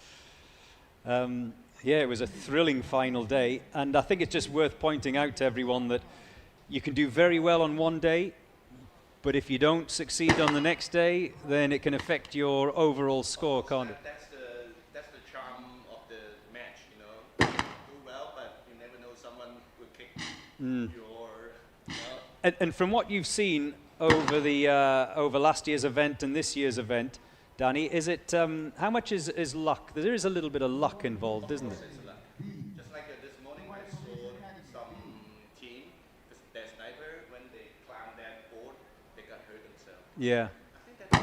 Yeah, it was a thrilling final day. And I think it's just worth pointing out to everyone that you can do very well on one day, but if you don't succeed on the next day, then it can affect your overall score, can't it? That's the charm of the match, you know. You do well, but you never know someone will kick your... And from what you've seen over the over last year's event and this year's event, Danny, is it how much is luck? There is a little bit of luck involved, isn't it? Just like this morning, I saw some team, their sniper, when they climbed that board, they got hurt themselves. Yeah. I think that's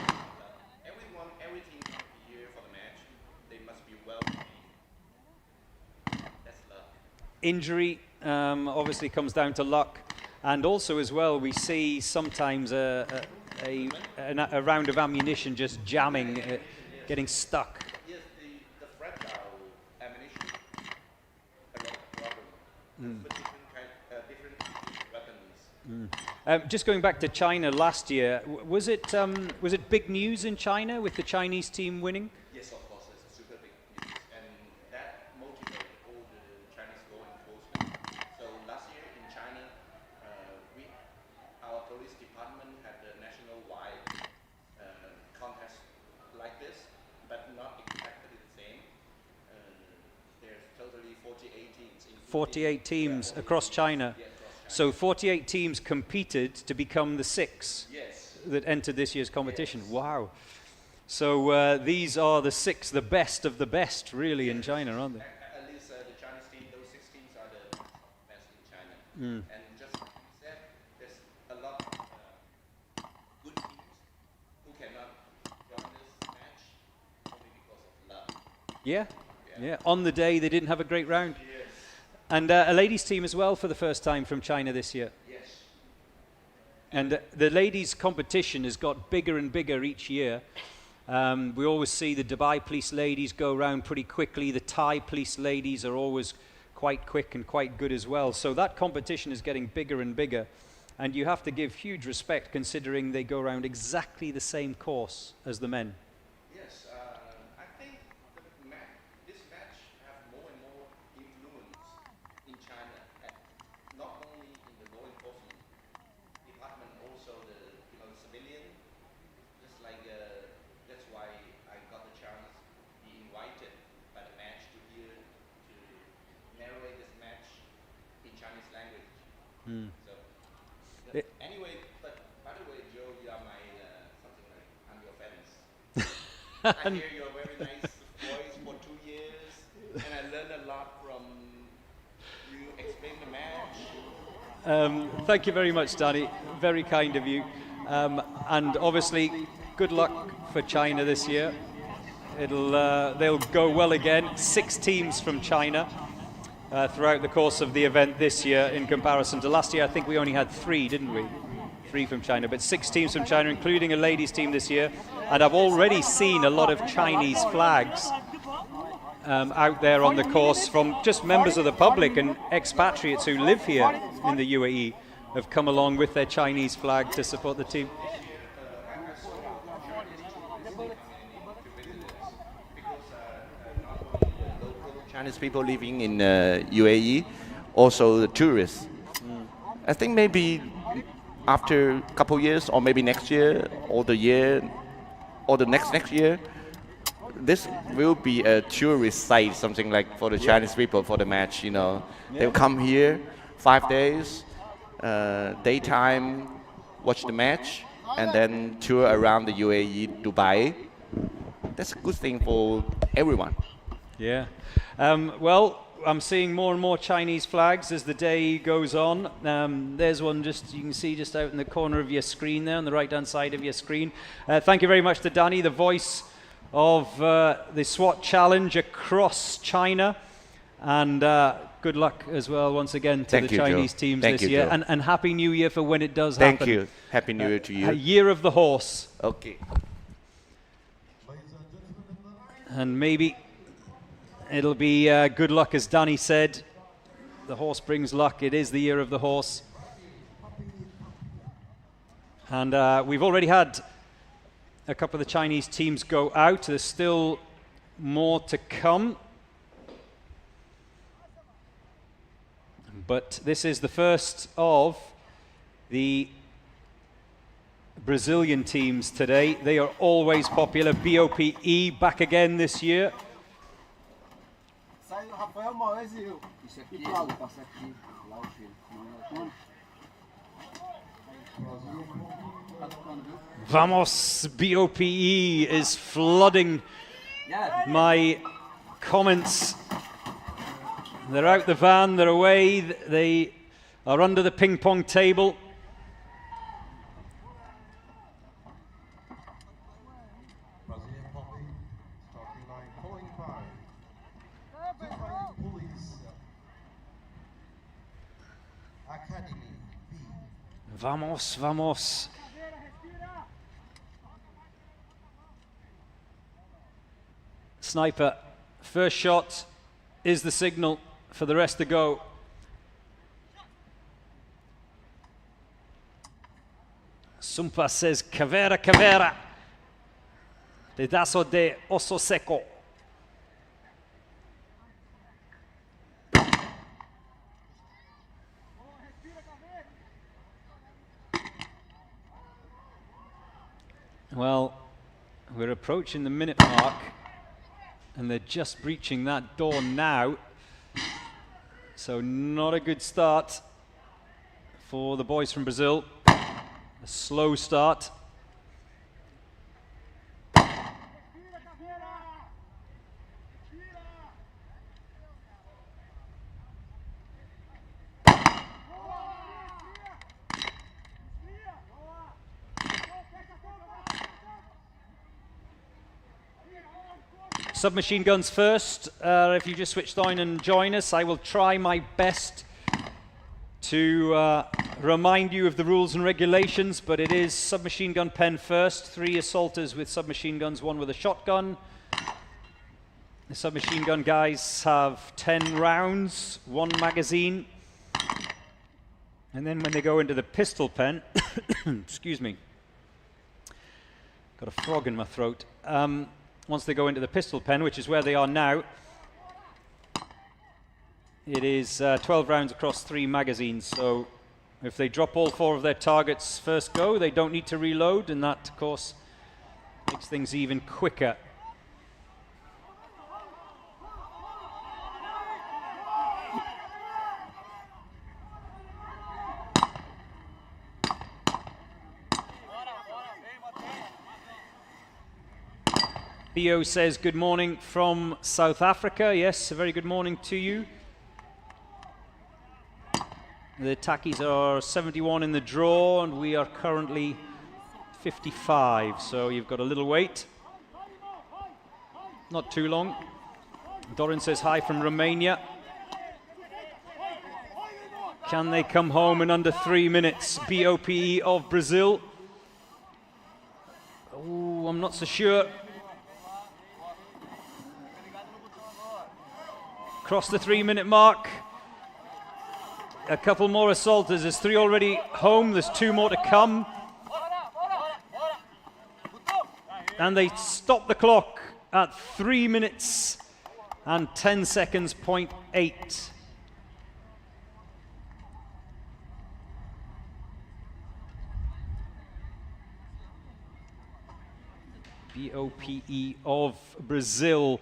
every team here for the match, they must be well trained. That's luck. Injury obviously comes down to luck, and also as well we see sometimes a round of ammunition just jamming, getting stuck. Yes, the fragile ammunition, a lot of problems. But different weapons. Just going back to China last year, was it big news in China with the Chinese team winning? Yes, of course, it's super big news, and that motivated all the Chinese law enforcement. So last year in China, our police department had a national-wide contest like this, but not exactly the same. There's totally 48 teams. 48 teams across China. Yeah, So 48 teams competed to become the 6 yes. that entered this year's competition. Yes. Wow. So these are the 6, the best of the best, really, in China, aren't they? At least the Chinese team, those 6 teams are the best in China. And just like you said, there's a lot of good teams who cannot join this match only because of Yeah, yeah. On the day, they didn't have a great round. Yes. And a ladies' team as well for the first time from China this year. Yes. And the ladies' competition has got bigger and bigger each year. We always see the Dubai police ladies go around pretty quickly. The Thai police ladies are always quite quick and quite good as well. So that competition is getting bigger and bigger. And you have to give huge respect considering they go around exactly the same course as the men. Yes, I think this match have more and more influence in China, not only in the law enforcement department, also the civilian. Just like that's why I got the chance to be invited by the match to hear to narrate this match in Chinese language. So anyway, but by the way, Joe, you are my something like I'm your fans. I hear your very nice voice for 2 years, and I learned a lot from you. Explain the match. Thank you very much, Danny. Very kind of you. And obviously, good luck for China this year. They'll go well again. 6 teams from China throughout the course of the event this year in comparison to last year. I think we only had 3, didn't we? 3 from China, but 6 teams from China, including a ladies' team this year. And I've already seen a lot of Chinese flags out there on the course from just members of the public and expatriates who live here in the UAE have come along with their Chinese flag to support the team. Chinese people living in UAE, also the tourists. I think maybe after a couple years, or maybe next year, or the year, or the next year, this will be a tourist site, something like for the Chinese people for the match. You know, they'll come here 5 days, daytime, watch the match, and then tour around the UAE, Dubai. That's a good thing for everyone. Yeah. Well, I'm seeing more and more Chinese flags as the day goes on. There's one you can see just out in the corner of your screen there, on the right-hand side of your screen. Thank you very much to Danny, the voice of the SWAT challenge across China. And good luck as well, once again, to the Chinese teams this year. And Happy New Year for when it does happen. Thank you. Happy New Year to you. Year of the horse. Okay. And maybe it'll be good luck, as Danny said. The horse brings luck. It is the year of the horse. And we've already had a couple of the Chinese teams go out. There's still more to come. But this is the first of the Brazilian teams today. They are always popular. BOPE back again this year. Vamos, BOPE is flooding my comments. They're out the van, they're away, they are under the ping pong table. Vamos, vamos. Sniper, first shot is the signal for the rest to go. Sumpa says, Caveira, Caveira. Pedazo de oso seco. Well, we're approaching the minute mark, and they're just breaching that door now. So not a good start for the boys from Brazil. A slow start. Submachine guns first. If you just switched on and join us, I will try my best to remind you of the rules and regulations, but it is submachine gun pen first. 3 assaulters with submachine guns, 1 with a shotgun. The submachine gun guys have 10 rounds, 1 magazine. And then when they go into the pistol pen, excuse me, got a frog in my throat. Once they go into the pistol pen, which is where they are now, it is 12 rounds across 3 magazines. So if they drop all 4 of their targets first go, they don't need to reload, and that, of course, makes things even quicker. Theo says, good morning from South Africa. Yes, a very good morning to you. The Takis are 71 in the draw, and we are currently 55, so you've got a little wait. Not too long. Doran says hi from Romania. Can they come home in under 3 minutes? BOPE of Brazil. Oh, I'm not so sure. Cross the 3-minute mark. A couple more assaulters. There's 3 already home. There's 2 more to come. And they stop the clock at 3 minutes and 10 seconds, 0.8. BOPE of Brazil.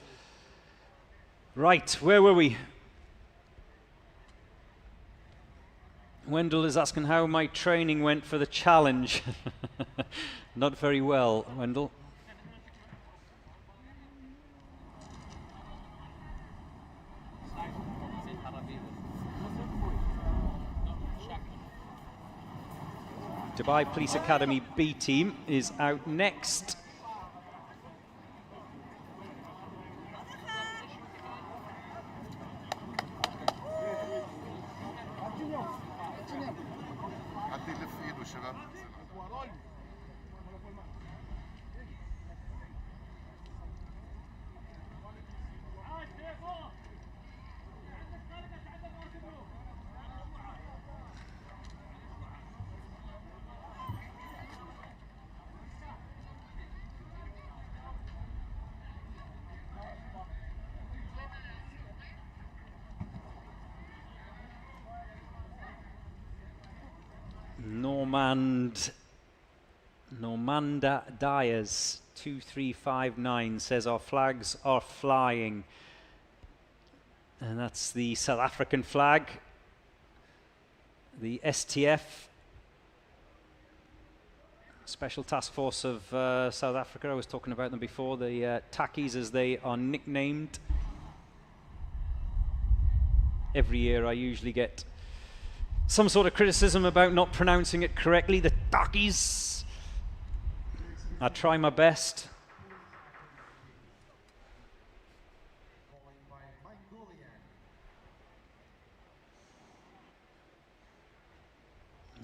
Right, where were we? Wendell is asking how my training went for the challenge. Not very well, Wendell. Dubai Police Academy B team is out next. Normanda Dyers 2359 says our flags are flying, and that's the South African flag, the STF, Special Task Force of South Africa. I was talking about them before, the Takis as they are nicknamed. Every year I usually get some sort of criticism about not pronouncing it correctly. The Takis. I try my best.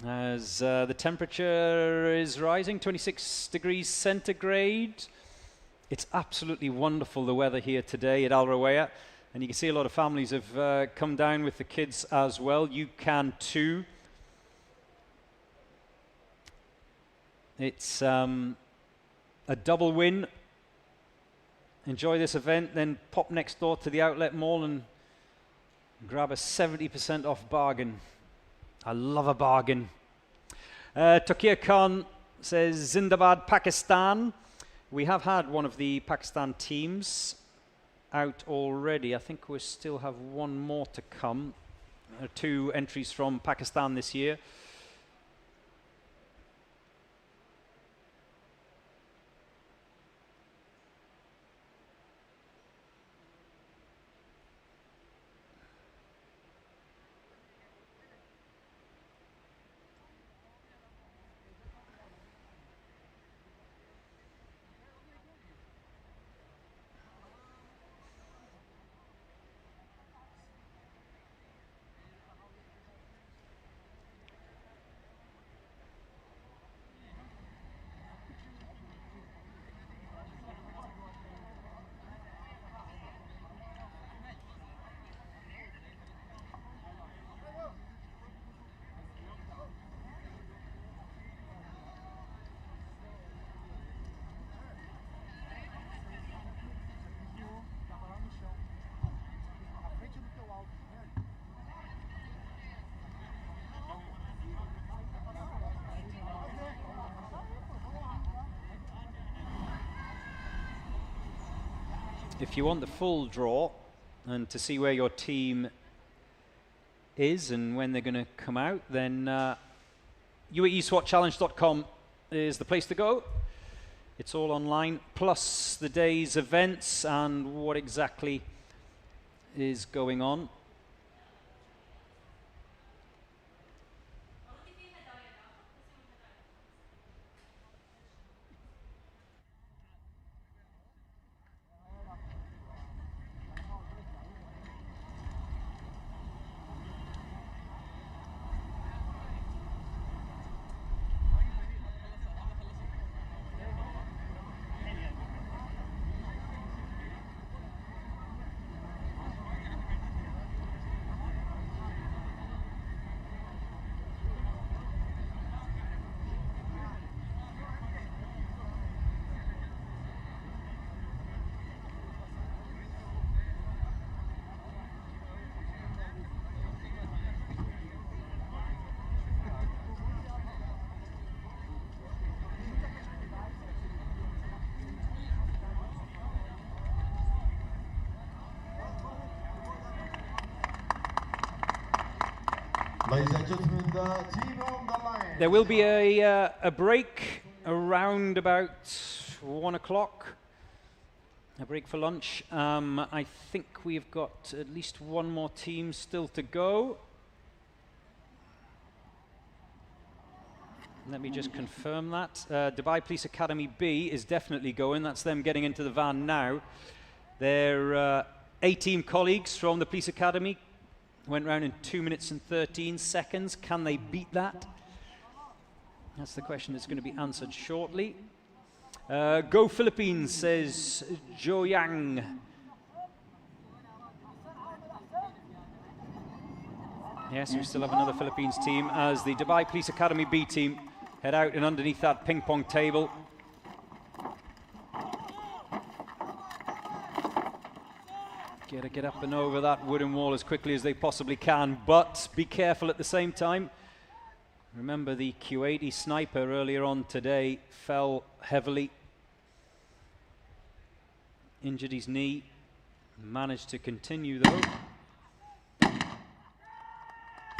As the temperature is rising, 26 degrees centigrade. It's absolutely wonderful, the weather here today at Al Rawaya. And you can see a lot of families have come down with the kids as well. You can too. It's a double win. Enjoy this event, then pop next door to the outlet mall and grab a 70% off bargain. I love a bargain. Tokir Khan says, Zindabad, Pakistan. We have had one of the Pakistan teams out already. I think we still have 1 more to come. 2 entries from Pakistan this year. if you want the full draw and to see where your team is and when they're going to come out, then UAESWATchallenge.com is the place to go. It's all online, plus the day's events and what exactly is going on. Ladies and gentlemen, the team on the line. There will be a break around about 1 o'clock. A break for lunch. I think we've got at least one more team still to go. Let me just confirm that. Dubai Police Academy B is definitely going. That's them getting into the van now. Their A-team colleagues from the Police Academy went round in 2 minutes and 13 seconds. Can they beat that? That's the question that's going to be answered shortly. Go Philippines, says Jo Yang. Yes, we still have another Philippines team as the Dubai Police Academy B team head out and underneath that ping pong table. Gotta get up and over that wooden wall as quickly as they possibly can, but be careful at the same time. Remember, the Kuwaiti sniper earlier on today fell heavily, injured his knee, managed to continue though.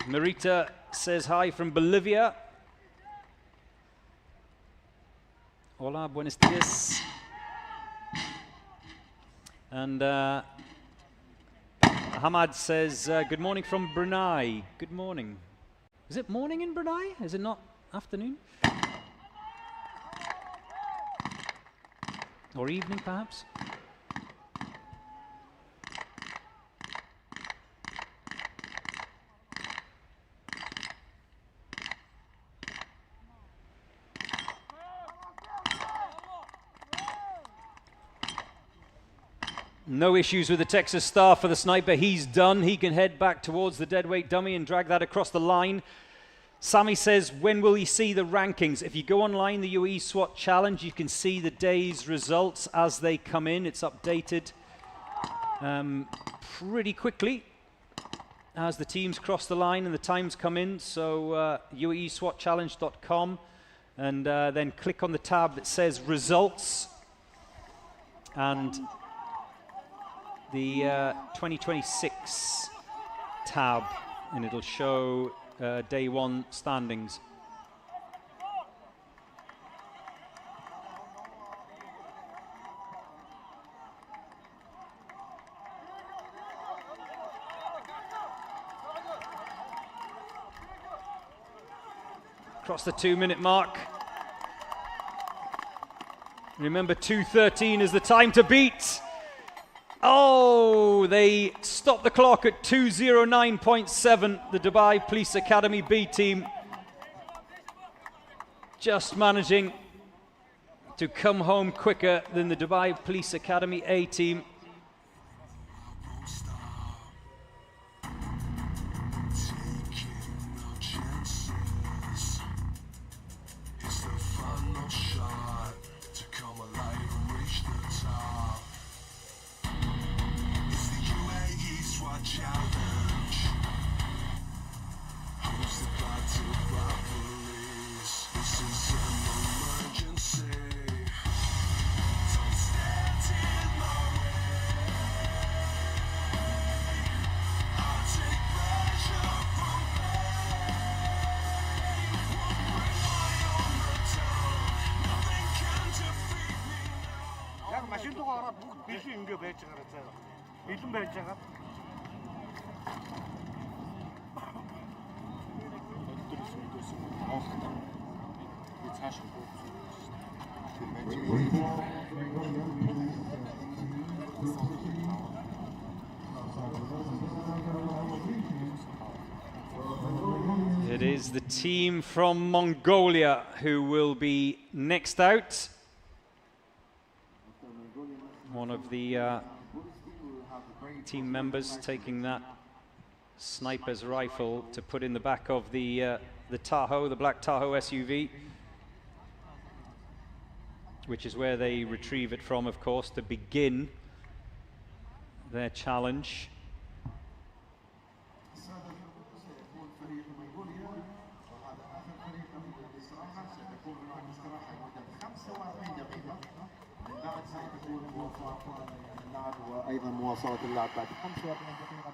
Marita says hi from Bolivia. Hola, buenos dias. And Hamad says, good morning from Brunei. Good morning. Is it morning in Brunei? Is it not afternoon? Or evening, perhaps? No issues with the Texas Star for the sniper. He's done. He can head back towards the deadweight dummy and drag that across the line. Sammy says, when will you see the rankings? If you go online, the UAE SWAT Challenge, you can see the day's results as they come in. It's updated pretty quickly as the teams cross the line and the times come in. So UAESWATchallenge.com and then click on the tab that says results, and the 2026 tab, and it'll show day one standings. Across the 2-minute mark. Remember, 2:13 is the time to beat. Oh, they stopped the clock at 2:09.7. The Dubai Police Academy B team just managing to come home quicker than the Dubai Police Academy A team. It is the team from Mongolia who will be next out. One of the team members taking that sniper's rifle to put in the back of the Tahoe, the black Tahoe SUV, which is where they retrieve it from, of course, to begin their challenge. وايضا مواصله اللعب بعد 45 دقيقه.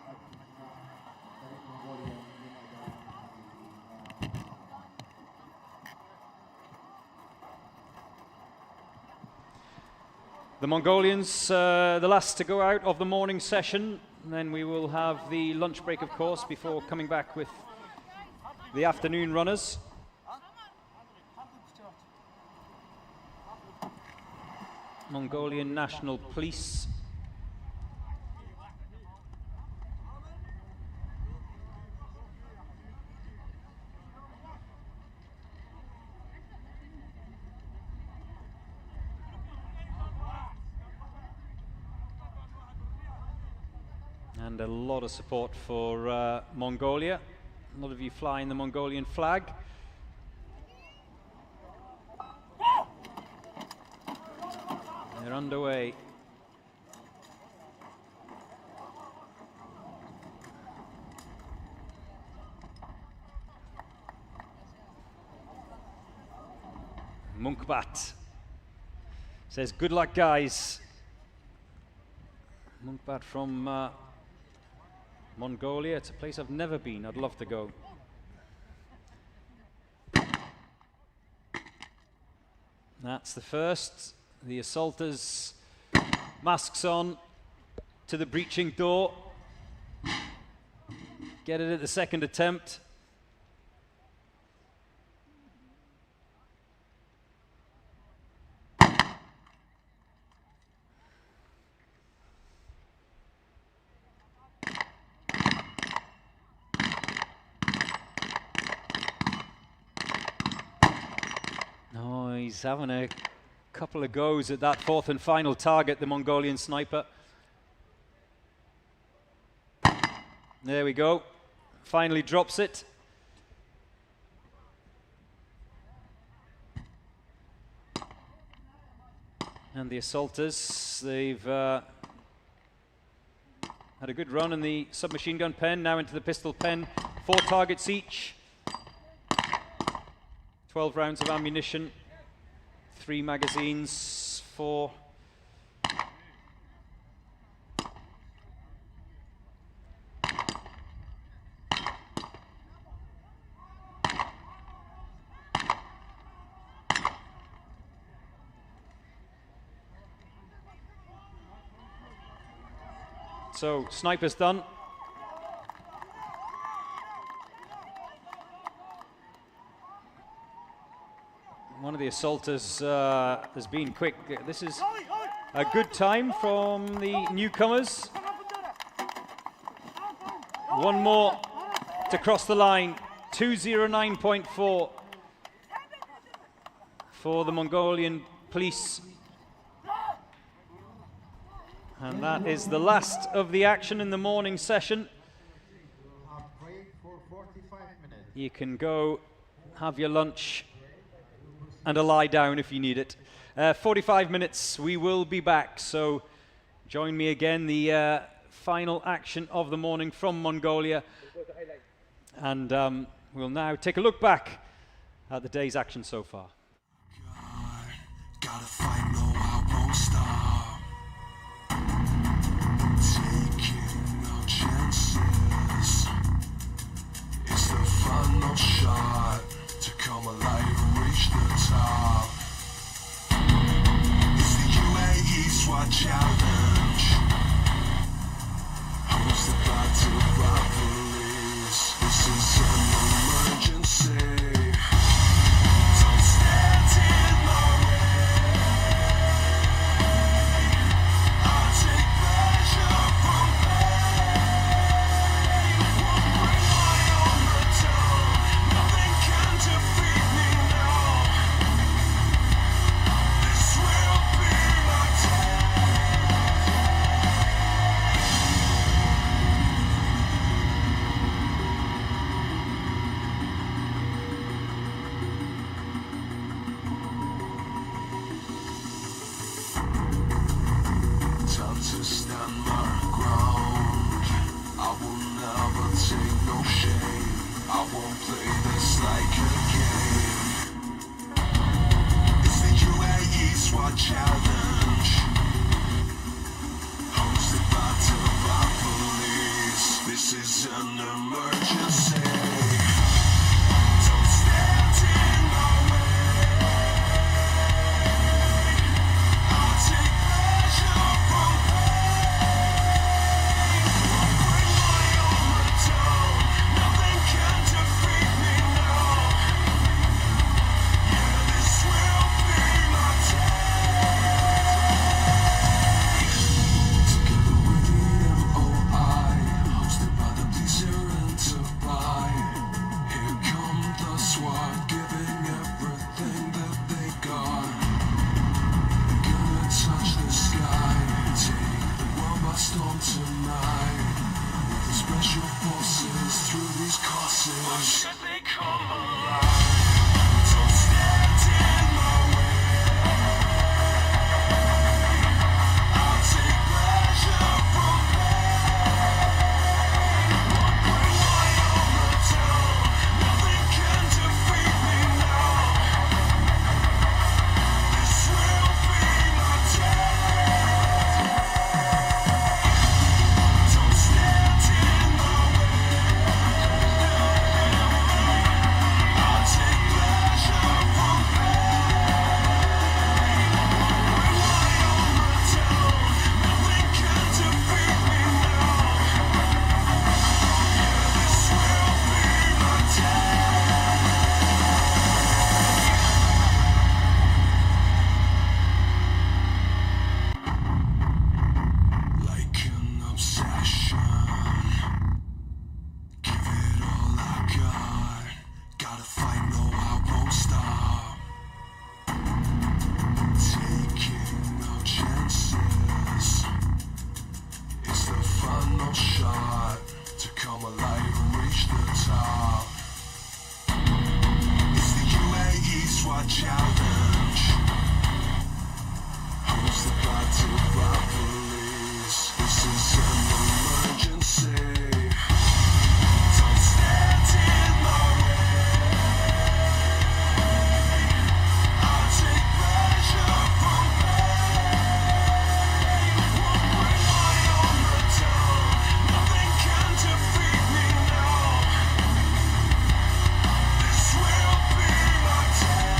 The Mongolians, the last to go out of the morning session, and then we will have the lunch break, of course, before coming back with the afternoon runners. Mongolian National Police. And a lot of support for Mongolia. A lot of you flying the Mongolian flag. They're underway. Munkbat says, "Good luck, guys." Munkbat from Mongolia. It's a place I've never been. I'd love to go. That's the first. The assaulters, masks on, to the breaching door. Get it at the second attempt. Oh, he's having a couple of goes at that fourth and final target, the Mongolian sniper. There we go. Finally drops it. And the assaulters, they've had a good run in the submachine gun pen, now into the pistol pen. 4 targets each. 12 rounds of ammunition. 3 magazines, 4. So, sniper's done. One of the assaulters has been quick. This is a good time from the newcomers. One more to cross the line. 2:09.4 for the Mongolian police. And that is the last of the action in the morning session. You can go have your lunch and a lie down if you need it. 45 minutes, we will be back. So join me again, the final action of the morning from Mongolia. And we'll now take a look back at the day's action so far. Gotta fight, no, I won't stop. Taking no chances. It's the final shot to come alive and reach the top. It's the UAE SWAT challenge. Who's about to by police? This is an emergency. Don't stand in my way. I take pleasure from pain. Won't bring my armor down. Nothing can defeat me now. This will be my day. Time to stand my ground. I will never take no shame. I won't play this like a game. It's the UAE SWAT challenge. Hosted by police. This is an emergency. Don't stand in my way. I'll take pleasure from pain. Won't bring my armor down. Nothing can defeat me now. Yeah, this will be my day. Together with the MOI, hosted by the police here in Dubai. Here come the SWAT, giving everything that they got. Gonna touch the sky, take the world by storm tonight. With the special forces through these courses. Why should they come alive? Don't stand in my way. I'll take pleasure from pain. Won't bring my armor down. Nothing can defeat me now. This will be my day. Don't stand in my way. I'll take pleasure from pain. Won't bring my armor down. Nothing can defeat me now. Yeah, this will be my day. Like an obsession, give it all I got. Gotta fight, no, I won't stop. Taking no chances. It's the final shot to come alive and reach the top. It's the UAE SWAT challenge. Who's about to by police? This is an emergency. Don't stand in my way. I'll take pleasure from pain. Won't bring my armor down. Nothing can defeat me now. This will be my day.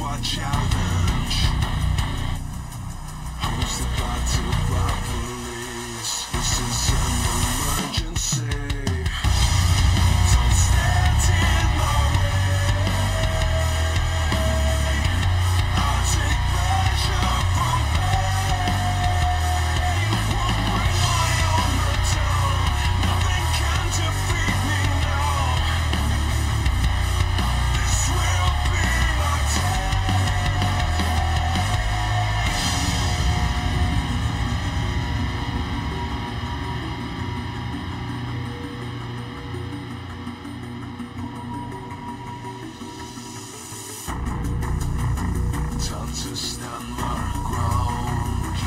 SWAT challenge. Hosted by police. This is an emergency. Don't stand in my way. I'll take pleasure from pain. Won't bring my own return. Nothing can defeat me now. This will be my time. Time to stand my ground.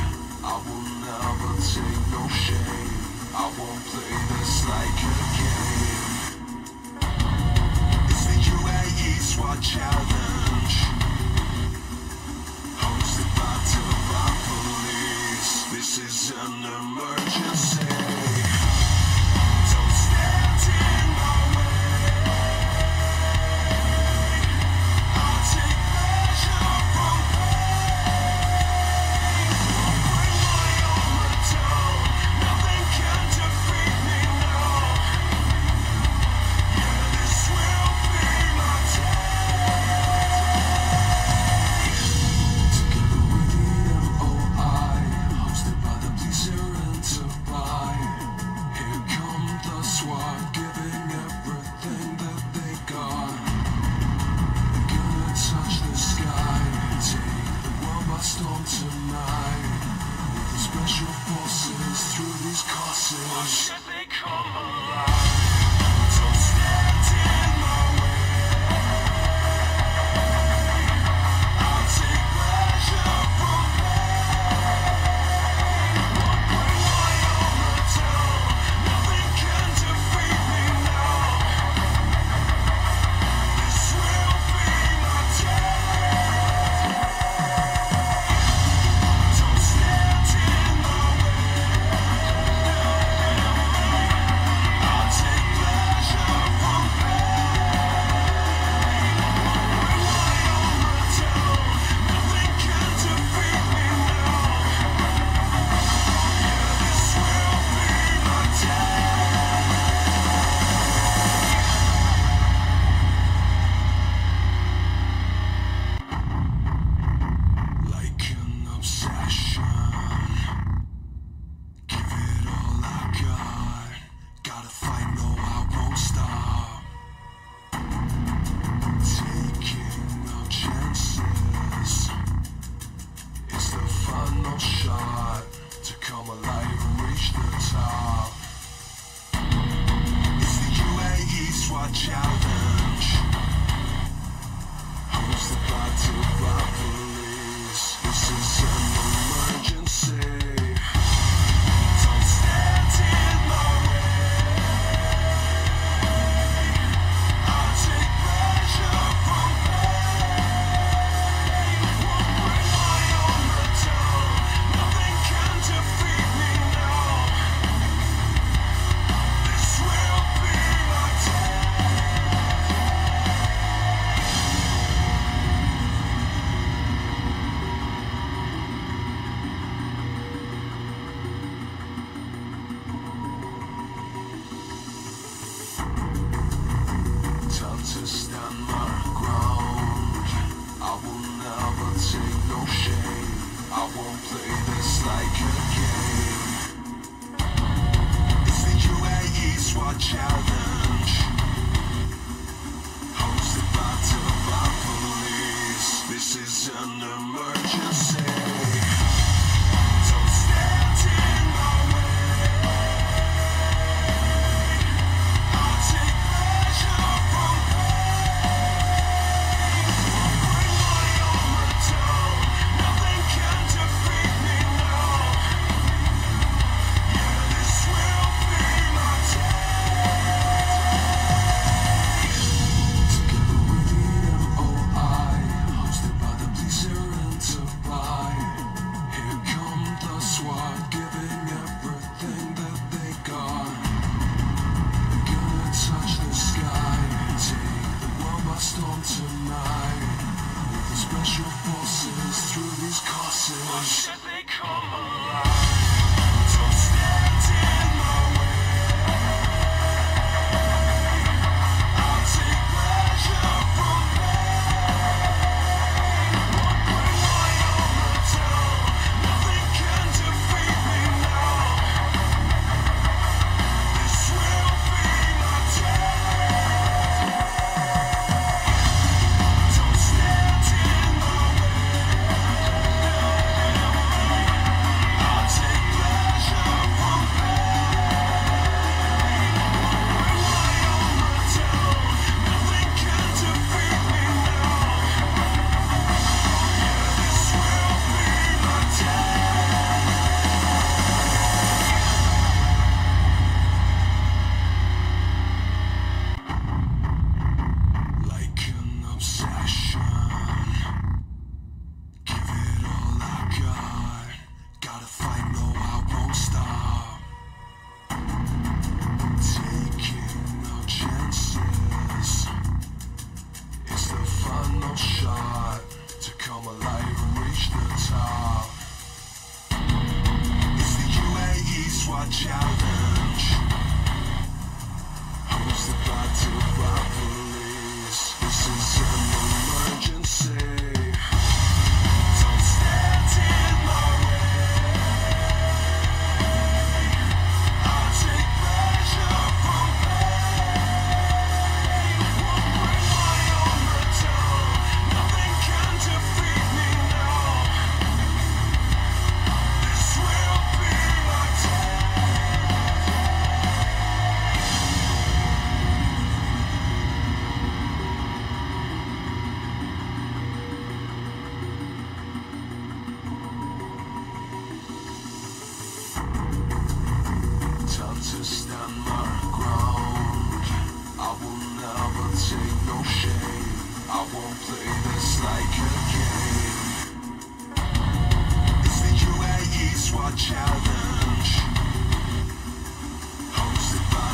I will never take no shame. I won't play this like a game. It's the UAE SWAT challenge. Hosted by police. This is an emergency. Don't stand in my way. I'll take pleasure from pain. Won't bring my own return. Nothing can defeat me now. Yeah, this will be my Together with the MOI, hosted by the police here in Dubai. Here come the SWAT, giving everything that they got. They're gonna touch the sky, take the world by storm tonight. With the special forces through these courses. Why should they come alive? Don't stand in my way. I'll take pleasure from pain. Won't bring my own return. Nothing can defeat me now. This will be my day. Don't stand in my way. I'll take pleasure from pain. Won't bring my own return. Nothing can defeat me now. Yeah, this will be my day. Like an obsession, give it all I got. Gotta fight, no, I won't stop. Taking no chances. It's the final shot to come alive and reach the top. It's the UAE SWAT challenge. Hosted by police. This is an emergency. Don't stand in my way. I'll take pleasure from pain. Won't bring my own return. Nothing can defeat me now. This will be my day. Time to stand my ground. I will never take no shame. I won't play this like a game. It's the UAE SWAT challenge. Hosted by police. This is an emergency. Don't stand in my way. I'll take pleasure from pain. Won't bring my own return. Nothing can defeat me now. Yeah, this will be my day. Together with the MOI, hosted by the police here in Dubai. special forces through these courses. Why should they come alive? Don't stand in my way. I'll take pleasure from pain. Won't bring my armor down. Nothing can defeat me now. This will be my day. Don't stand in my way. I'll take pleasure from pain. Bring my armor down. Nothing can defeat me now. Yeah, this will be my day. Like an obsession, give it all I got. Gotta fight, no, I won't stop. Taking no chances. It's the final shot to come alive and reach the top. It's the UAE SWAT challenge. Hosted by police. This is an emergency. Don't stand in my way. I'll take pleasure from pain. Won't bring my armor down. Nothing can defeat me now. This will be my day. Time to stand my ground. I will never take no shame. I won't play this like a game. It's the UAE SWAT challenge. Hosted by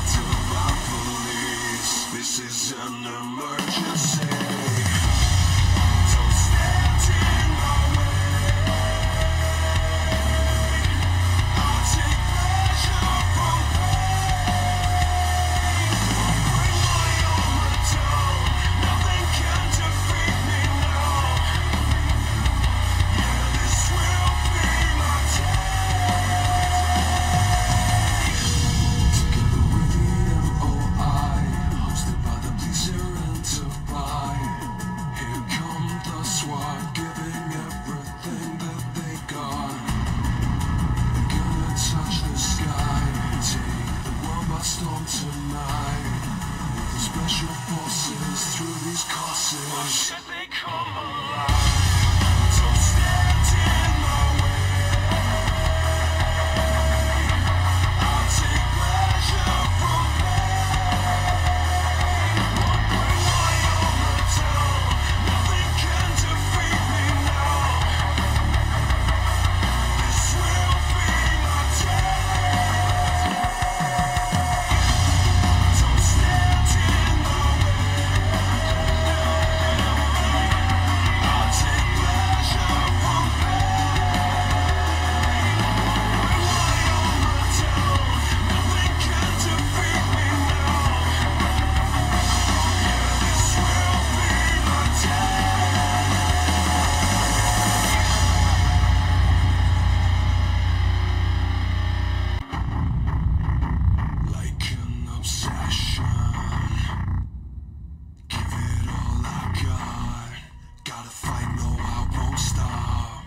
police. This is an emergency. Don't stand in my way. I'll take pleasure from pain. Won't bring my armor down. Nothing can defeat me now. Yeah, this will be my day. Together with the MOI, hosted by the Pleaser Enterprise. Here come the SWAT, giving everything that they got. Gonna touch the sky, take the world by storm tonight. With the special forces through these courses. Why should they come alive? Don't stand in my way. I'll take pleasure from pain. Won't bring my armor down. Nothing can defeat me now. This will be my day. Don't stand in my way. I'll take pleasure from pain. Bring my armor down. Nothing can defeat me now. Yeah, this will be my day. Like an obsession, give it all I got. Gotta fight, no, I won't stop.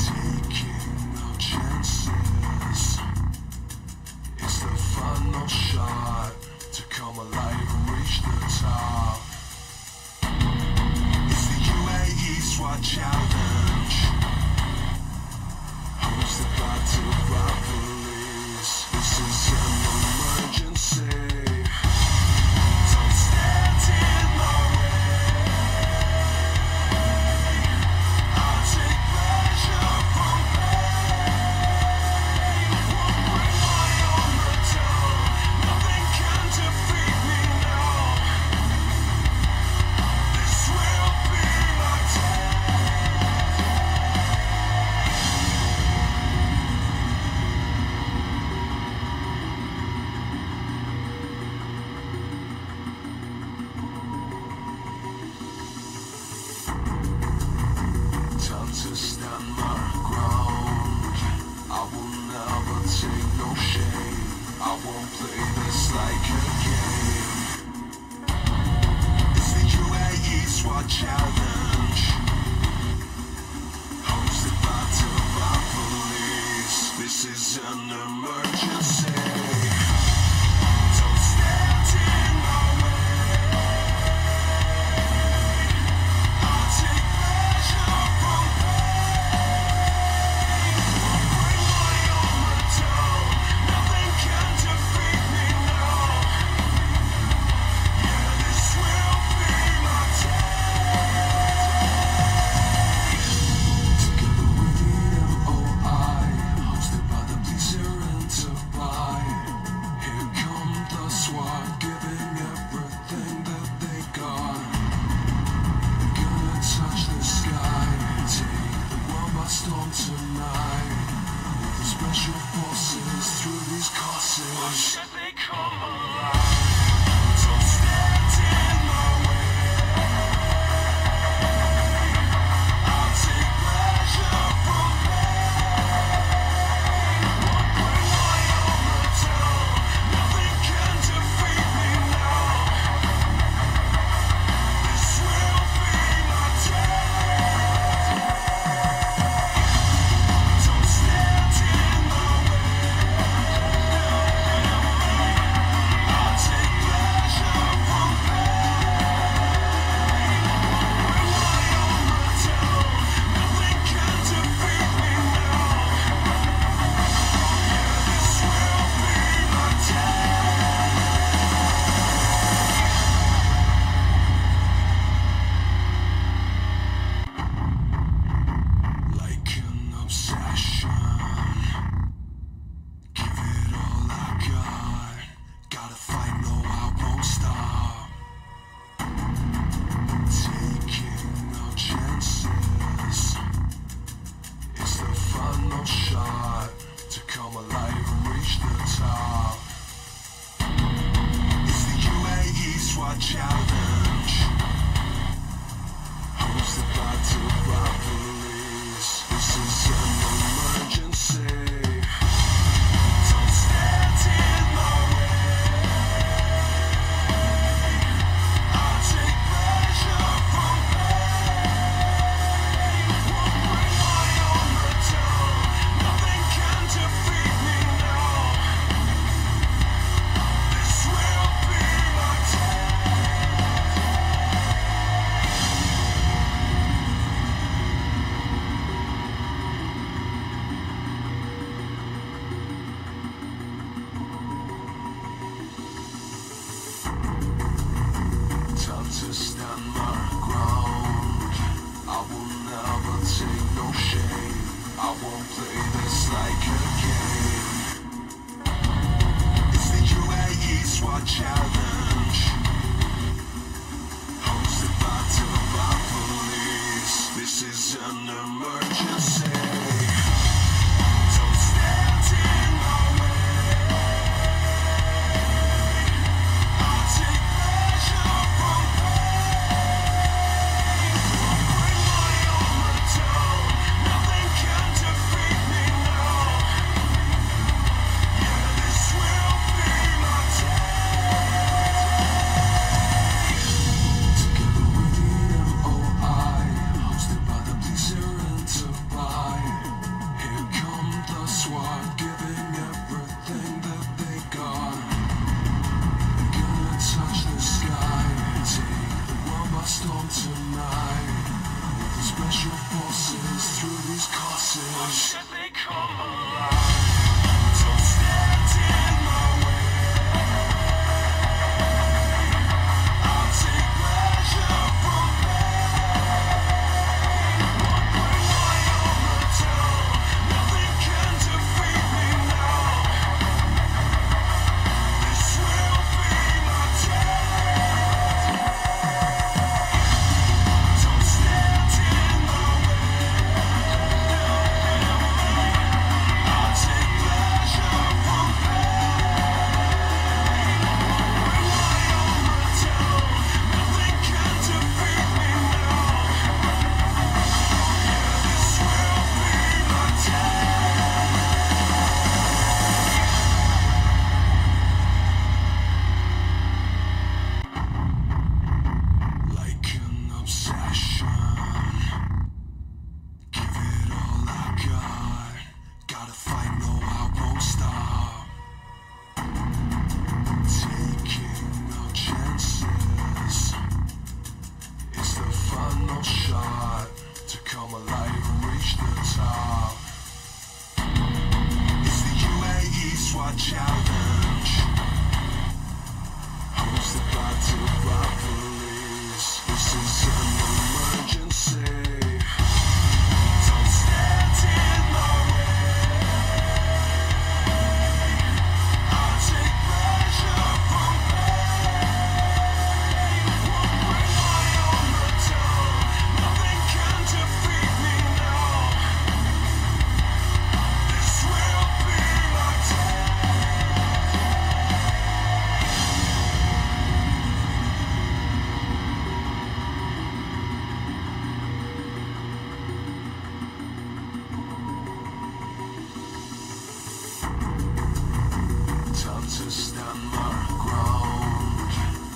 Taking no chances. It's the final shot to come alive and reach the top. It's the UAE SWAT challenge. Hosted by police. This is an emergency. Don't stand in my way. I'll take pleasure from pain. Won't bring my armor down. Nothing can defeat me now. This will be take no shame. I won't play this like a game. It's the UAE SWAT challenge, hosted by police. This is an emergency. Don't stand in my way. I'll take pleasure from pain. Bring my armor down. Nothing can defeat me now. Yeah, this will be my day. Together with the MOI, hosted by the police here in Dubai. Here come the SWAT, giving everything that they got. We're gonna touch the sky, take the world by storm tonight. With the special forces through these courses. Why should they come alive? Don't stand in my way. I'll take pleasure from pain. Bring my armor down. Nothing can defeat me now. This will be my day. Don't stand in my way. I'll take pleasure from pain. Bring my armor down. Nothing can defeat me now. Yeah, this will be my day. Like an obsession, give it all I got. Gotta fight, no, I won't stop. Taking no chances. It's the final shot to come alive and reach the top. It's the UAE SWAT challenge, hosted by police. This is an emergency. Don't stand in my way. I'll take pleasure from pain. Won't bring my armor down. Nothing can defeat me now. This will be my day. Time to stand my ground. I will never take no shame. I won't play this like a game. It's the UAE SWAT challenge, hosted by police. This is an emergency. Don't stand in my way. I'll take pleasure from pain. Bring my armor down. Nothing can defeat me now. Yeah, this will be my day. Together with the MOI, hosted by the police here in Dubai. Here come the SWAT, giving everything that they got. We're gonna touch the sky, take the world by storm tonight. With the special forces through these courses. Why should they come alive? Don't stand in my way. I'll take pleasure from pain. Won't bring my armor down. Nothing can defeat me now. This will be my day. Don't stand in my way. I'll take shot to come alive and reach the top. It's the UAE SWAT challenge, hosted by police. This is an emergency. Don't stand in my way. I'll take pleasure from pain. Won't bring my own return. Nothing can defeat me now. This will be my time to stand my ground.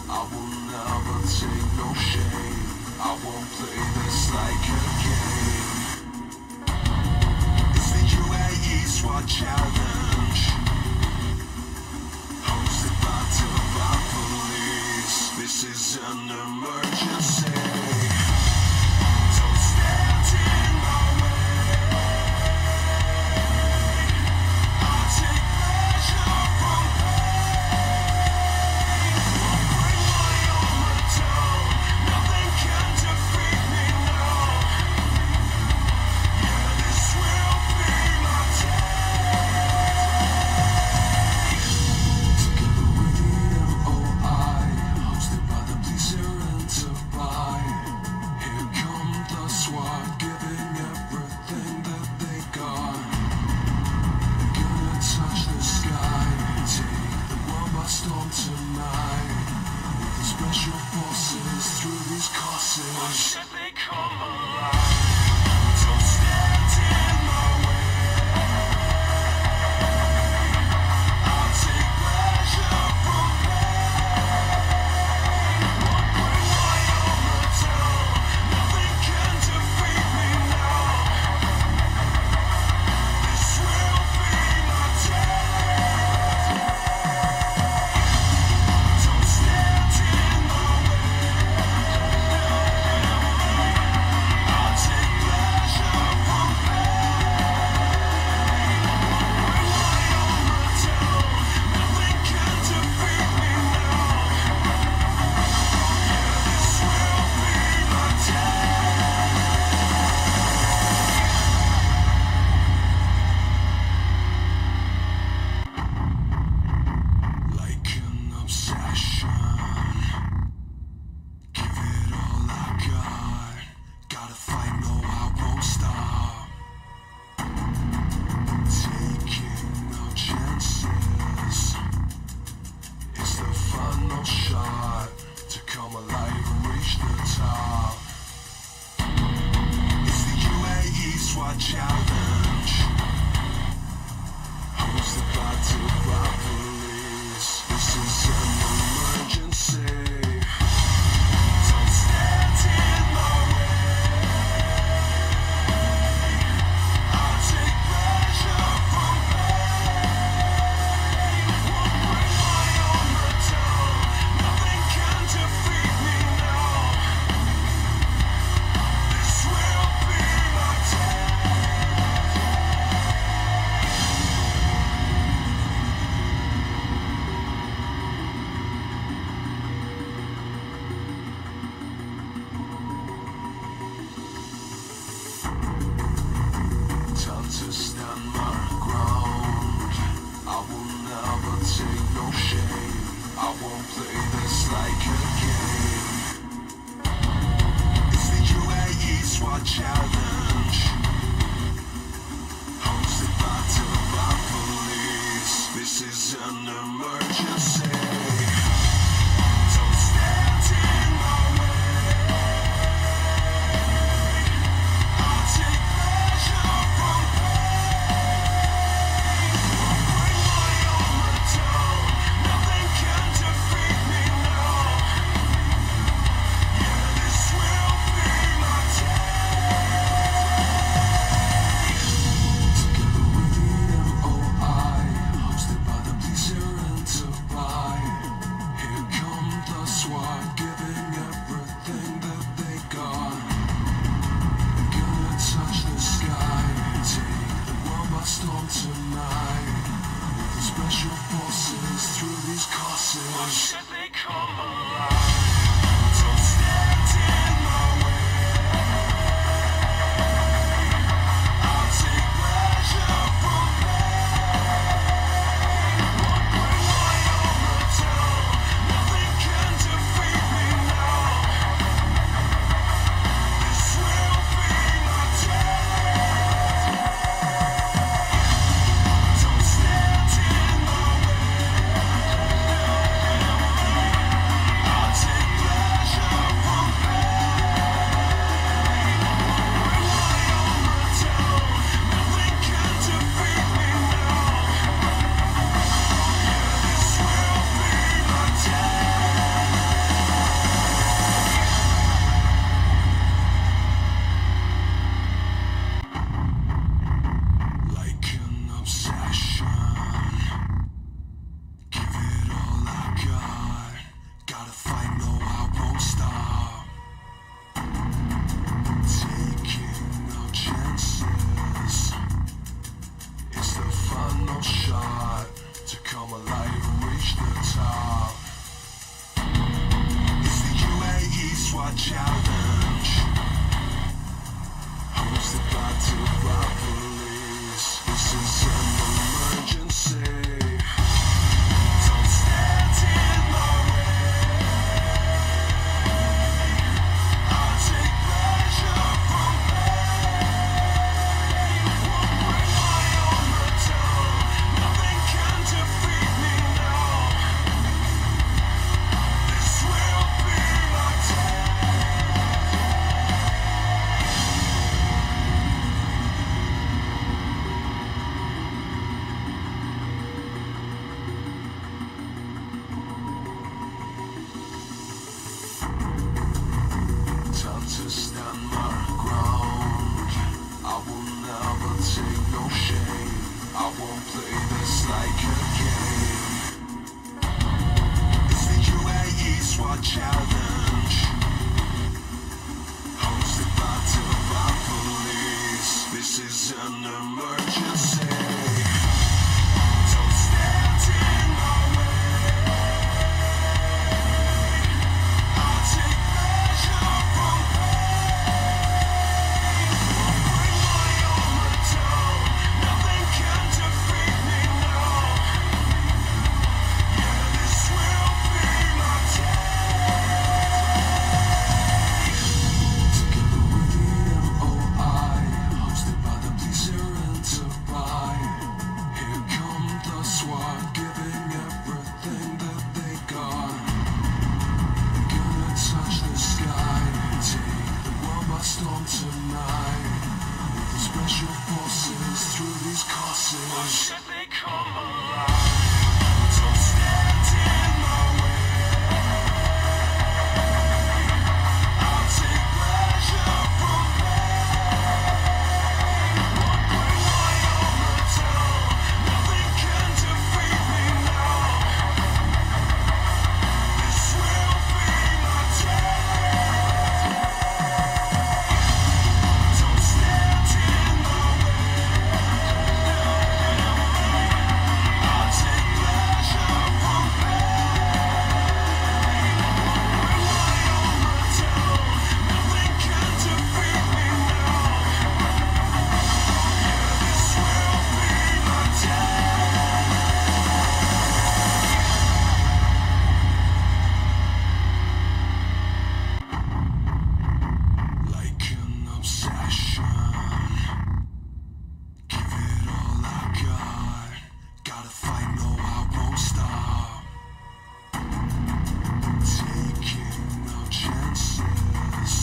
I will never take no shame. I won't play this like a game. It's the UAE SWAT challenge, hosted by police. This is an emergency. Don't stand in my way. I'll take pleasure from pain. Won't bring my own return. Nothing can defeat me now. Yeah, this will be my day. Together with the MOI, hosted by the police here in Dubai. Here come the SWAT, giving everything that they got. Gonna touch the sky, take the world by storm tonight. With the special forces through these courses. Why should they come alive? Don't stand in my way. I'll take pleasure from pain. Won't bring my own return. Nothing can defeat me now. This will be my day. Don't stand in my way. I'll take pleasure from pain. Won't bring my own return. Nothing can defeat me now. Yeah, this will be my day. Like an obsession, give it all I got. Gotta fight, no, I won't stop. Taking no chances. It's the final shot to come alive and reach the top. It's the UAE SWAT challenge, hosted by police. This is an emergency. Don't stand in my way. I'll take pleasure from pain. Won't bring my own return. Nothing can defeat me now. This will be my day. Time to stand my ground. I will never take no shame. I won't play this like a game. It's the UAE SWAT challenge, hosted by police. This is an emergency. Don't stand in my way. I'll take pleasure from pain. Won't bring my own return. Nothing can defeat me now. Yeah, this will be my day. through these courses. Why should they come alive? Don't stand in my way. I'll take pleasure from pain. Won't bring my armor down. Nothing can defeat me now. This will be my day. Don't stand in my way. I'll take pleasure from pain. Bring my armor down. Nothing can defeat me now. Yeah, this will be my day. Like an obsession, give it all I got. Gotta fight, no, I won't stop. Taking no chances. It's the final shot to come alive and reach the top. It's the UAE SWAT challenge, hosted by Dubai police. This is an emergency. Don't stand in my way. I'll take pleasure from pain. Won't bring my armor down. Nothing can defeat me now. This will be my day. Time to stand my ground. I will never take no shame. I won't play this like a game. It's the UAE SWAT challenge, hosted by Dubai police. This is an emergency. Don't stand in my way. I'll take pleasure from pain. Won't bring my armor down. Nothing can defeat me now. Yeah, this will be my day. Together with the MOI, hosted by the police here in Dubai. Here come the SWAT, giving everything that they got. Gonna touch the sky, take the world by storm tonight. With the special forces through these courses. Why should they come alive? Don't stand in my way. I'll take pleasure from pain. Won't bring my armor down. Nothing can defeat me now. This will be my day. Don't stand in my way. I'll take pleasure from pain. Bring my armor down. Nothing can defeat me now. Yeah, this will be my day. Like an obsession, give it all I got. Gotta fight, no, I won't stop. Taking no chances.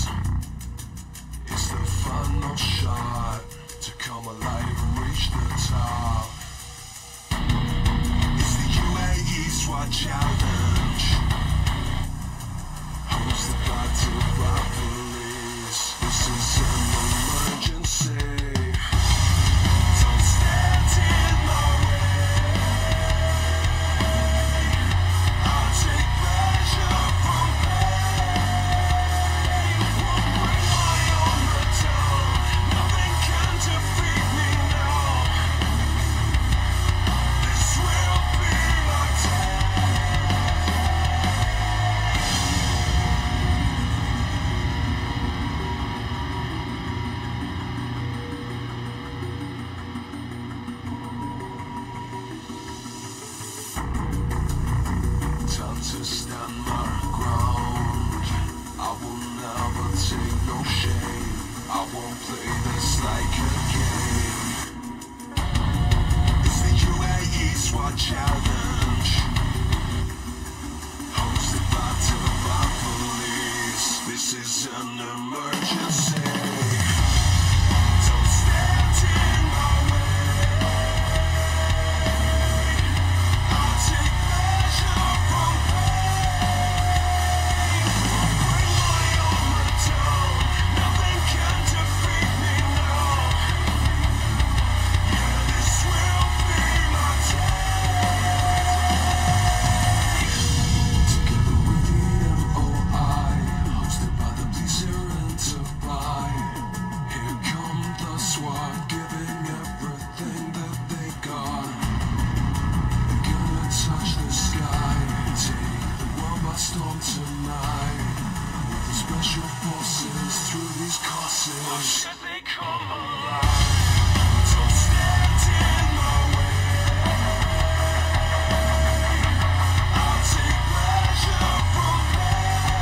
It's the final shot to come alive and reach the top. It's the UAE SWAT challenge, hosted by Dubai police. This is an emergency. Don't stand in my way. I'll take pleasure from pain. Won't bring my armor down. Nothing can defeat me now. This will be my day. won't play this like a game. It's the UAE SWAT challenge, hosted by police. This is an emergency. Don't stand in my way. I'll take pleasure from pain. Bring my armor down. Nothing can defeat me now. Yeah, this will be my together with the MOI, hosted by the police here in Dubai. Here come the SWAT, giving everything that they got. They're gonna touch the sky, take the world by storm tonight. With the special forces through these courses, or should they come alive? Don't stand in my way. I'll take pleasure from pain.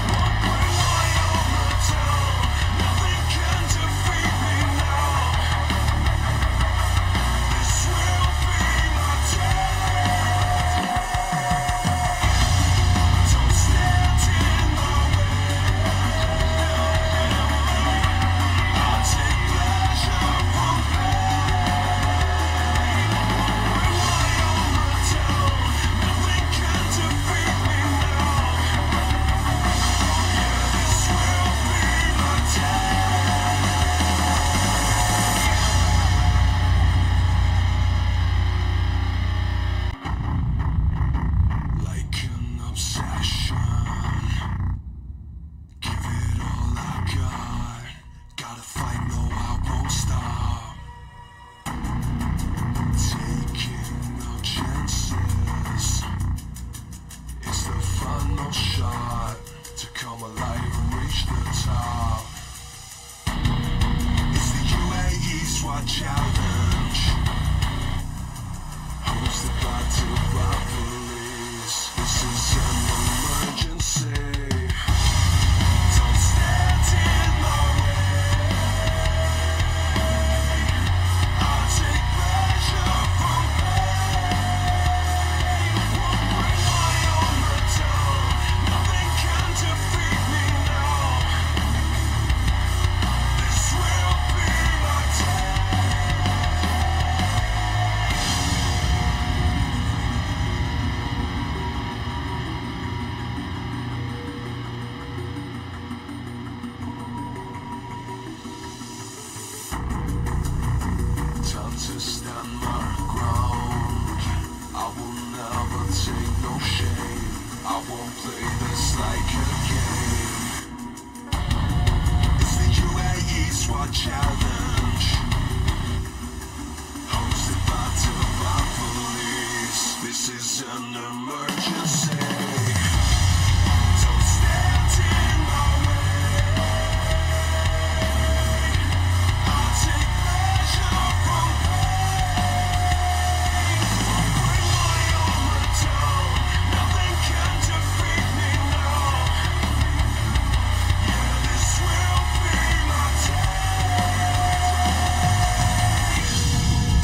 Won't bring my armor down. Nothing can defeat me now. This will be my day. Don't stand in my way. I'll take pleasure from pain. Won't bring my armor down. Nothing can defeat me now. Yeah, this will be my day. Like an obsession, give it all I got. Gotta fight, no, I won't stop. Taking no chances. It's the final shot to come alive and reach the top. It's the UAE SWAT challenge, hosted by police. This is an emergency. Don't stand in my way. I'll take pleasure from pain. Won't bring my armor down. Nothing can defeat me now. This will be my day. Time to stand my ground. I will never take no shame. I won't play this like a game. It's the UAE SWAT challenge, hosted by police. This is an emergency. Don't stand in my way. I'll take pleasure from pain. Bring my armor down. Nothing can defeat me now. Yeah, this will be my day.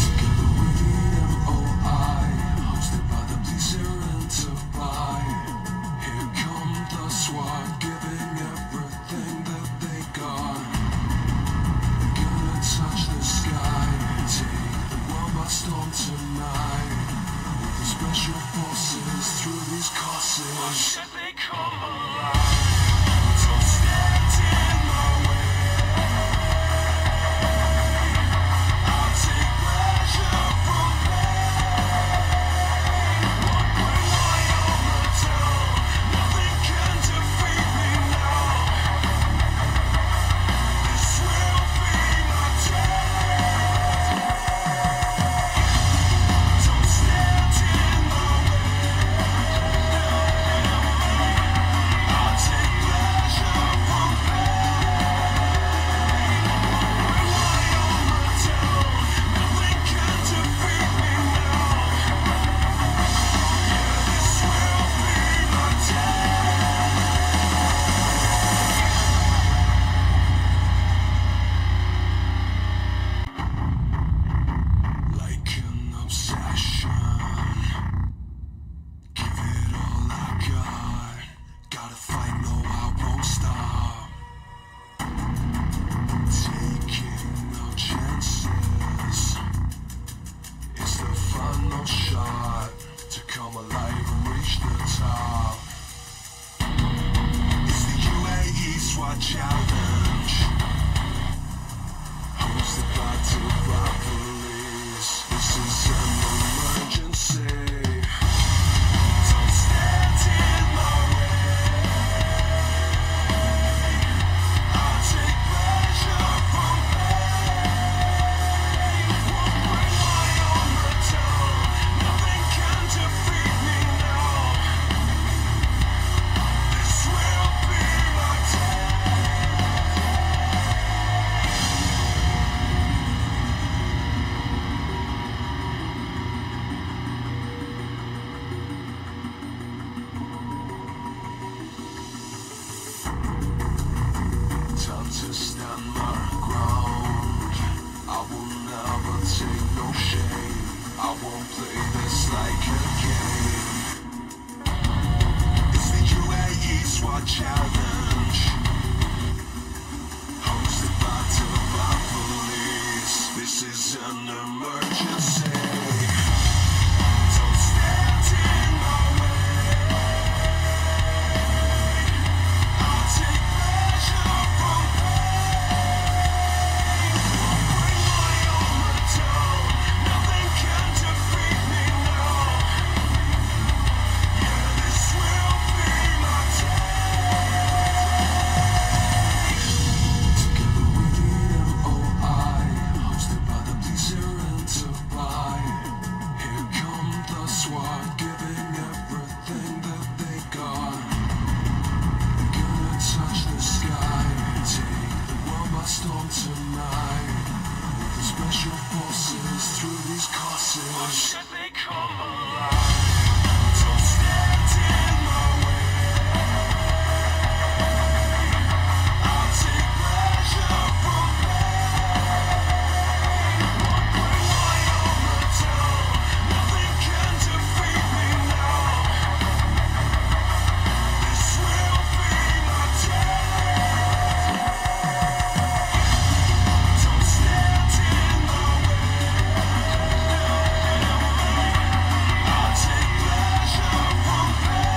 Together with the MOI, hosted by the police here in Dubai. Here come the SWAT, giving everything that they got. They're gonna touch the sky, take the world by storm tonight. With the special forces through these courses, or should they come alive? Don't stand in my way. I'll take pleasure from pain. Won't bring my armor down. Nothing can defeat me now. This will be my day. Don't stand in my way. spotted by police. This is an emergency. Don't stand in my way. I'll take pleasure from pain. Won't bring my armor down. Nothing can defeat me now. This will be my day. Time to stand my ground. I will never take no shame. I won't play this like a game. It's the UAE SWAT challenge, hosted by police. This is an emergency. Don't stand in my way. I'll take pleasure from pain. Won't bring my armor down. Nothing can defeat me now. Yeah, this will be my day. Together we lead MOI, hosted by the pleaser and to buy. Here come the SWAT, giving everything that they got. Gonna touch the sky, take the world by storm tonight. With the special forces through these courses. Or should they come alive? Don't stand in my way. I'll take pleasure from pain. Won't bring my armor down. Nothing can defeat me now. This will be my day. Don't stand in my way. I'll take pleasure from pain.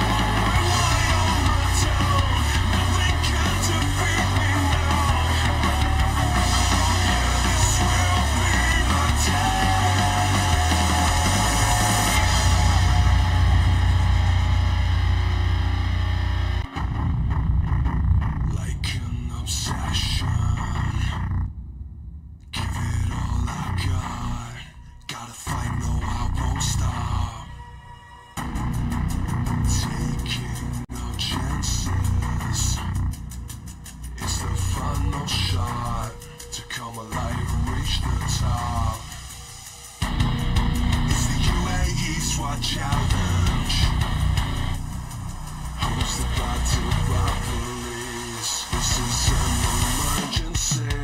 Won't bring my armor down. Nothing can defeat me now. Yeah, this will be my day. Like an obsession, give it all I got. Gotta fight, no, I won't stop. Taking no chances. It's the final shot to come alive and reach the top. It's the UAE SWAT challenge, hosted by police. This is an emergency.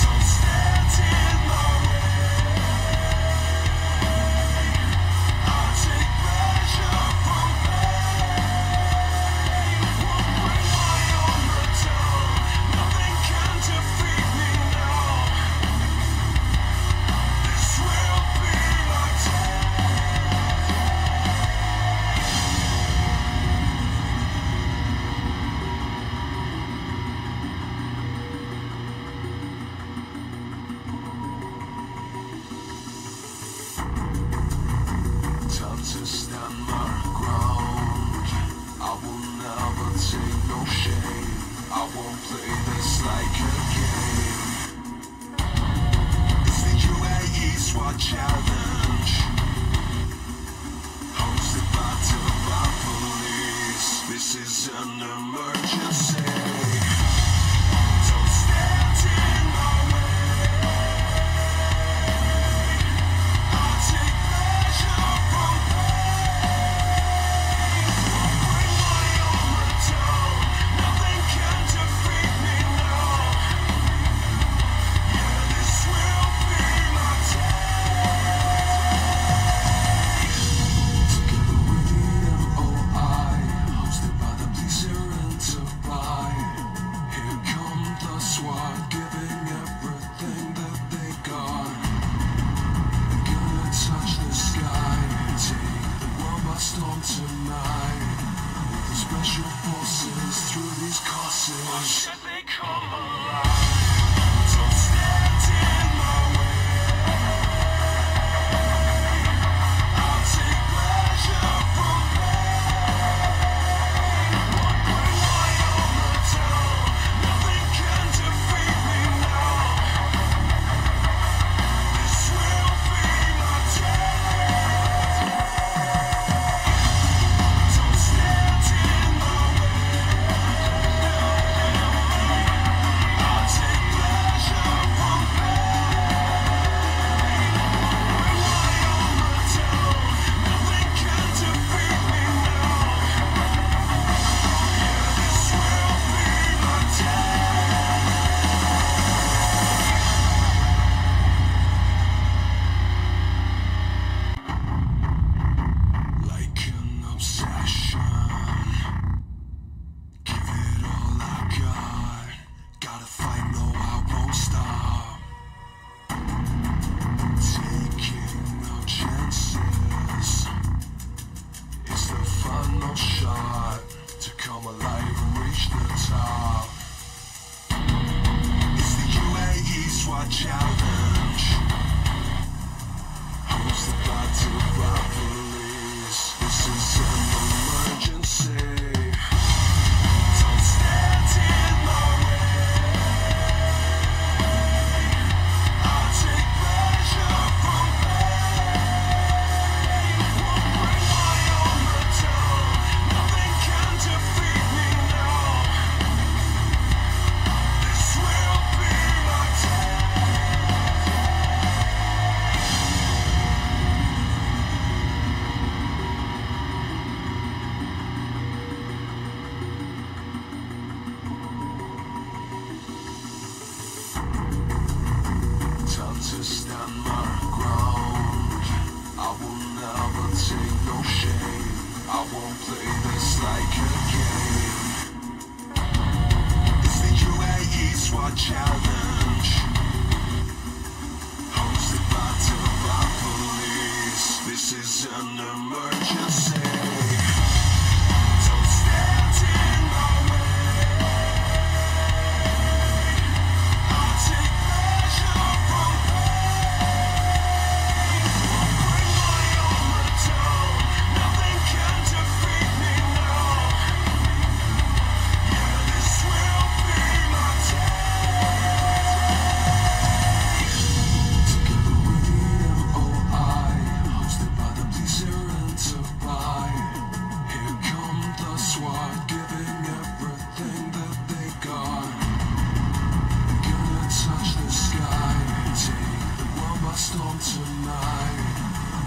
Don't stand in my way. I'll take pleasure from pain. Won't bring my armor down. Nothing can defeat me now. This will be my day. Time to stand my ground. I will never take no shame. I won't play this like a game. It's the UAE SWAT challenge, hosted by police. This is an emergency. Don't stand in my way. I'll take pleasure from pain. Won't bring my armor down. Nothing can defeat me now. Yeah, this will be my day. Together we lead MOI, hosted by the pleaser and to buy. Here come the SWAT, giving everything that they got. Gonna touch the sky, take the world by storm tonight. With the special forces through these courses. Or should they come alive? Gotta fight, no, I won't stop. Taking no chances. It's the final shot to come alive and reach the top. It's the UAE SWAT challenge. Hosted by police. This is an emergency. Don't stand in my way. I'll take pleasure from pain. Won't bring my armor down. Nothing can defeat me now. This will be my day. Time to stand my ground. I will never take no shame. I won't play this like a game. It's the UAE SWAT challenge. Hosted by police. This is an emergency. Don't stand in my way. I'll take pleasure from pain. Won't bring my armor down. Nothing can defeat me now. Yeah, this will be my day. Together we MOI, hosted by the pleaser and to buy. Here come the SWAT, giving everything that they got. Gonna touch the sky, take the world by storm tonight.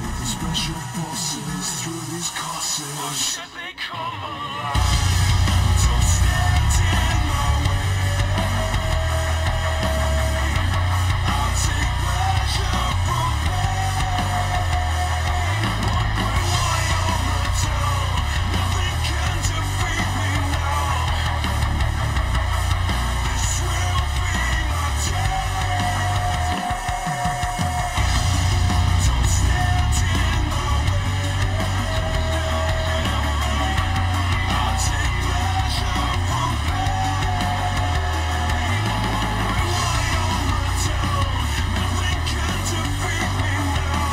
With the special forces through these courses. Or should they come alive? Don't stand in my way. I'll take pleasure from pain. Won't bring my armor down. Nothing can defeat me now. This will be my day. Don't stand in my way. I'll take pleasure from pain. Bring my armor down. Nothing can defeat me now.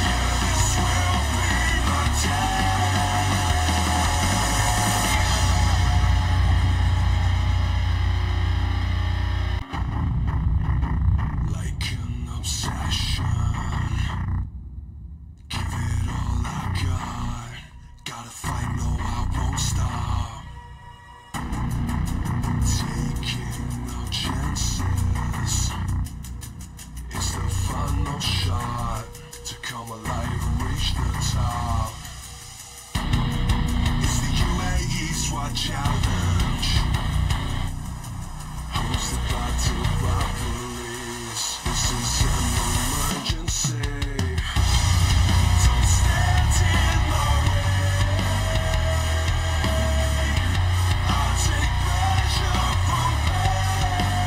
Yeah, this will be my day. Like an obsession, give it all I got. Gotta fight, no, I won't stop. Taking no chances. It's the final shot to come alive and reach the top. It's the UAE SWAT challenge. Hosted by police. This is an emergency. Don't stand in my way. I'll take pleasure from pain.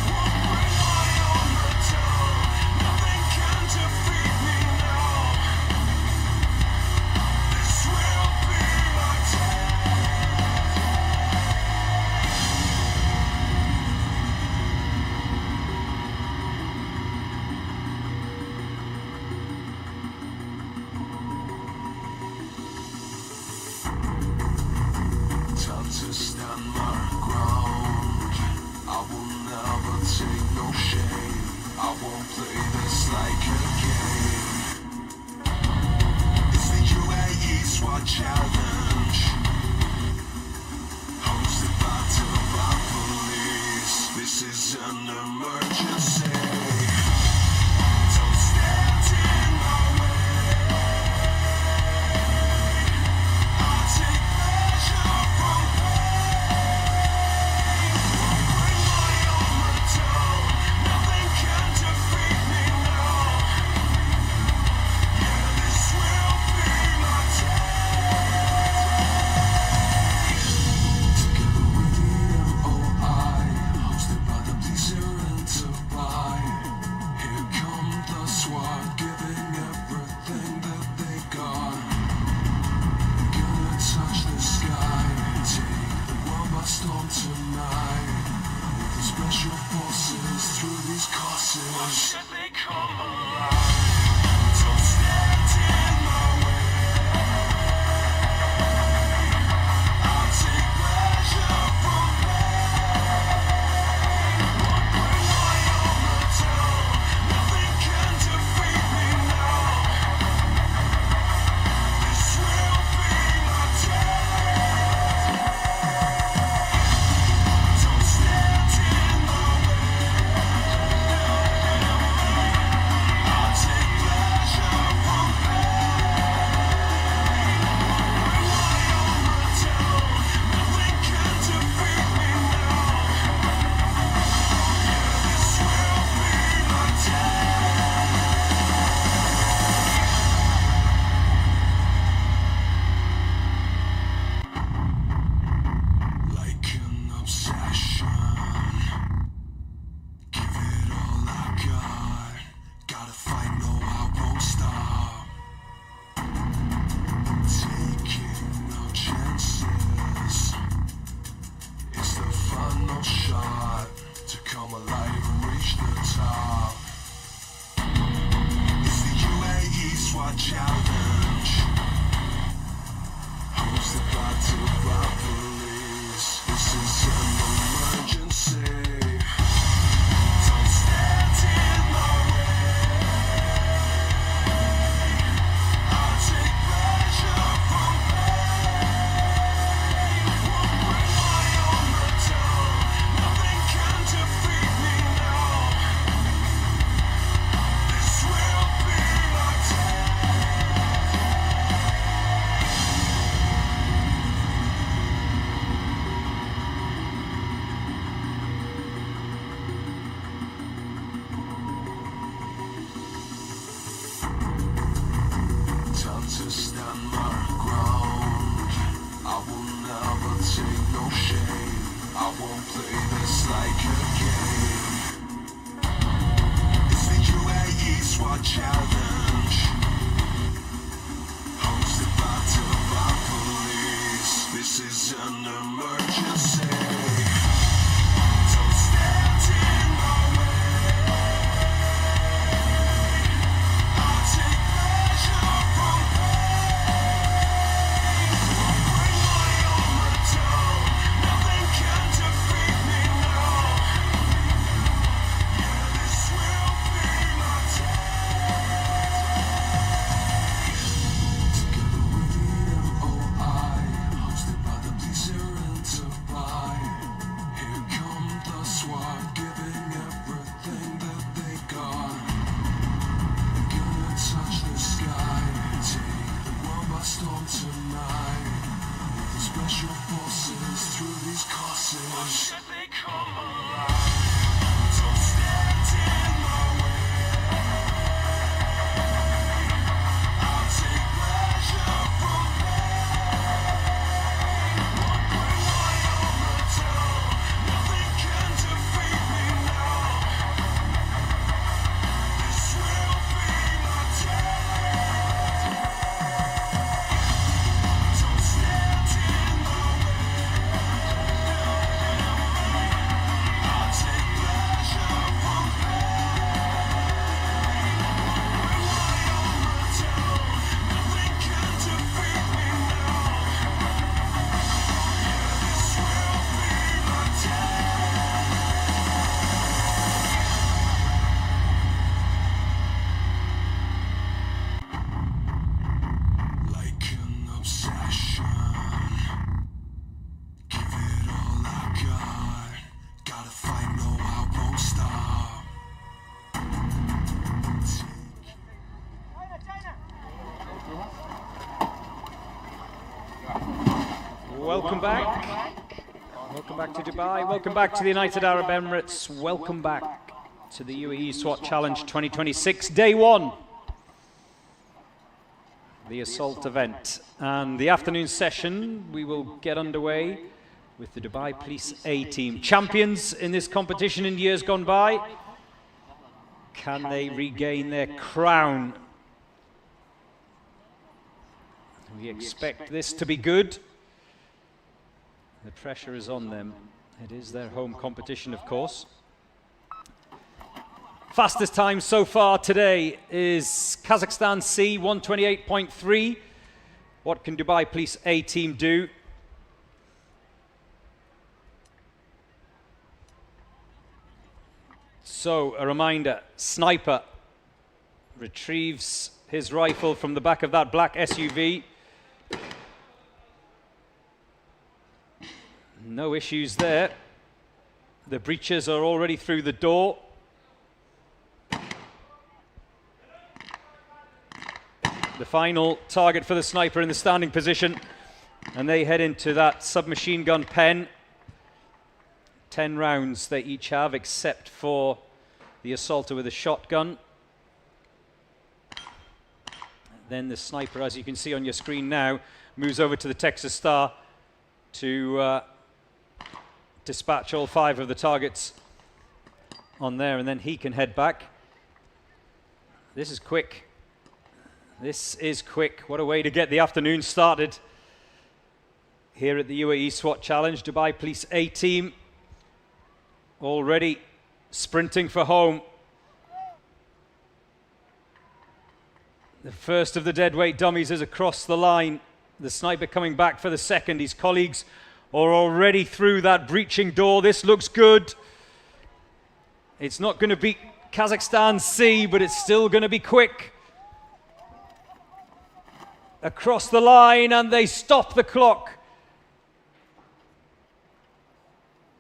Won't bring my armor down. Nothing can defeat me now. This will be my day. Time to stand my ground. I will never take no shame. I won't play this like a game. It's the UAE SWAT challenge. Hosted by police. This is an emergency. Don't stand in my way. I'll take pleasure from pain. Won't bring my armor down. Nothing can defeat me now. Yeah, this will be my day. causes. They come alive. Don't stand in my way. I'll take pleasure from pain. Won't bring my armor down. Nothing can defeat me now. This will be my day. Don't stand in my way. I'll take pleasure from pain. Bring my armor down. Nothing can defeat me now. Yeah, this will be my day. Like an obsession, give it all I got. Gotta fight, no, I won't stop. Taking no chances. It's the final shot to come alive and reach the top. It's the UAE SWAT challenge. Hosted by Dubai police. This is an emergency. Don't stand in my way. I'll take pleasure from pain. Won't bring my armor down. Nothing can defeat me now. This will be my day. Time to stand my ground. I will never take no shame. I won't play this like a game. It's the UAE SWAT challenge. Hosted by Dubai police. This is an emergency. Don't stand in my way. I'll take pleasure from pain. Won't bring my armor down. Nothing can defeat me now. Yeah, this will be my day. Together with the MOI, hosted by the police here in Dubai. Here come the SWAT, giving everything that they got. Gonna touch the sky, take the world by storm tonight. With the special forces through these courses. They come alive. Don't stand in my way. I'll take pleasure from pain. Won't bring my armor down. Nothing can defeat me now. This will be my day. Don't stand in my way. I'll take pleasure from pain. Bring my armor down. Nothing can defeat me now. Yeah, this will be my day. Like an obsession, give it all I got. Gotta fight, no, I won't stop. Welcome back. Welcome back to Dubai. Welcome back to the United Arab Emirates. Welcome back to the UAE SWAT Challenge 2026, day one. The assault event. And the afternoon session, we will get underway with the Dubai Police A team. Champions in this competition in years gone by. Can they regain their crown? We expect this to be good. The pressure is on them. It is their home competition, of course. Fastest time so far today is Kazakhstan C, 128.3. What can Dubai Police A team do? So, a reminder, sniper retrieves his rifle from the back of that black SUV. No issues there. The breachers are already through the door. The final target for the sniper in the standing position, and they head into that submachine gun pen. 10 rounds they each have, except for the assaulter with a shotgun. Then the sniper, as you can see on your screen now, moves over to the Texas Star to dispatch all 5 of the targets on there, and then he can head back. This is quick. This is quick. What a way to get the afternoon started here at the UAE SWAT Challenge. Dubai Police A team already sprinting for home. The first of the deadweight dummies is across the line. The sniper coming back for the second. His colleagues are already through that breaching door. This looks good. It's not going to beat Kazakhstan C, but it's still going to be quick. Across the line, and they stop the clock.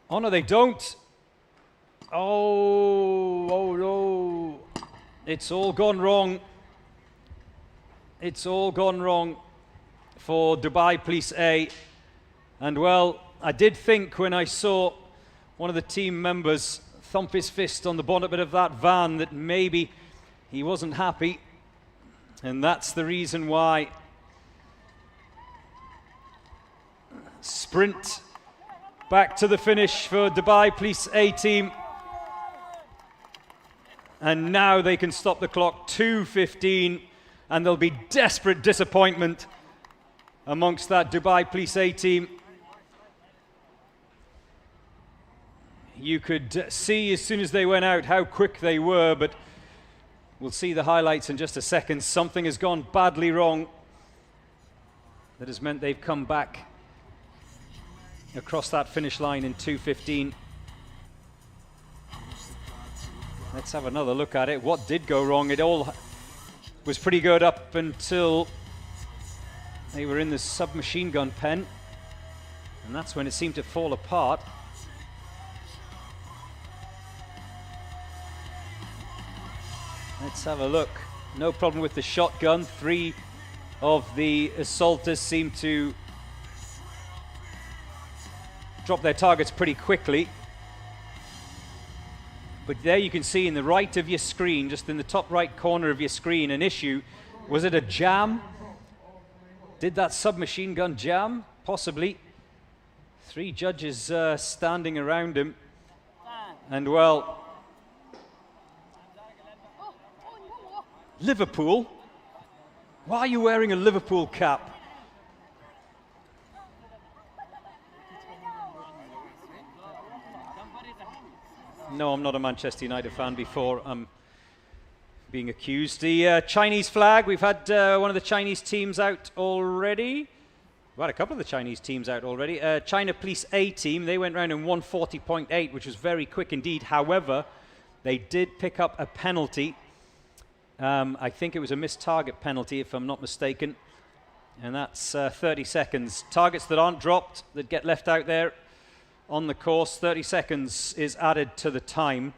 Oh no, they don't. Oh no. It's all gone wrong. It's all gone wrong for Dubai Police A. And well, I did think when I saw one of the team members thump his fist on the bonnet of that van that maybe he wasn't happy. And that's the reason why. Sprint back to the finish for Dubai Police A team. And now they can stop the clock, 2:15, and there'll be desperate disappointment amongst that Dubai Police A team. You could see as soon as they went out how quick they were, but we'll see the highlights in just a second. Something has gone badly wrong that has meant they've come back across that finish line in 2:15. Let's have another look at it. What did go wrong? It all was pretty good up until they were in the submachine gun pen, and that's when it seemed to fall apart. Let's have a look. No problem with the shotgun. 3 of the assaulters seem to drop their targets pretty quickly. But there you can see in the right of your screen, just in the top right corner of your screen, an issue. Was it a jam? Did that submachine gun jam? Possibly. 3 judges standing around him. And well, Liverpool? Why are you wearing a Liverpool cap? No, I'm not a Manchester United fan before I'm being accused. The Chinese flag, we've had one of the Chinese teams out already. We've had a couple of the Chinese teams out already. China Police A team, they went round in 140.8, which was very quick indeed. However, they did pick up a penalty. I think it was a missed target penalty, if I'm not mistaken. And that's 30 seconds. Targets that aren't dropped, that get left out there on the course, 30 seconds is added to the time.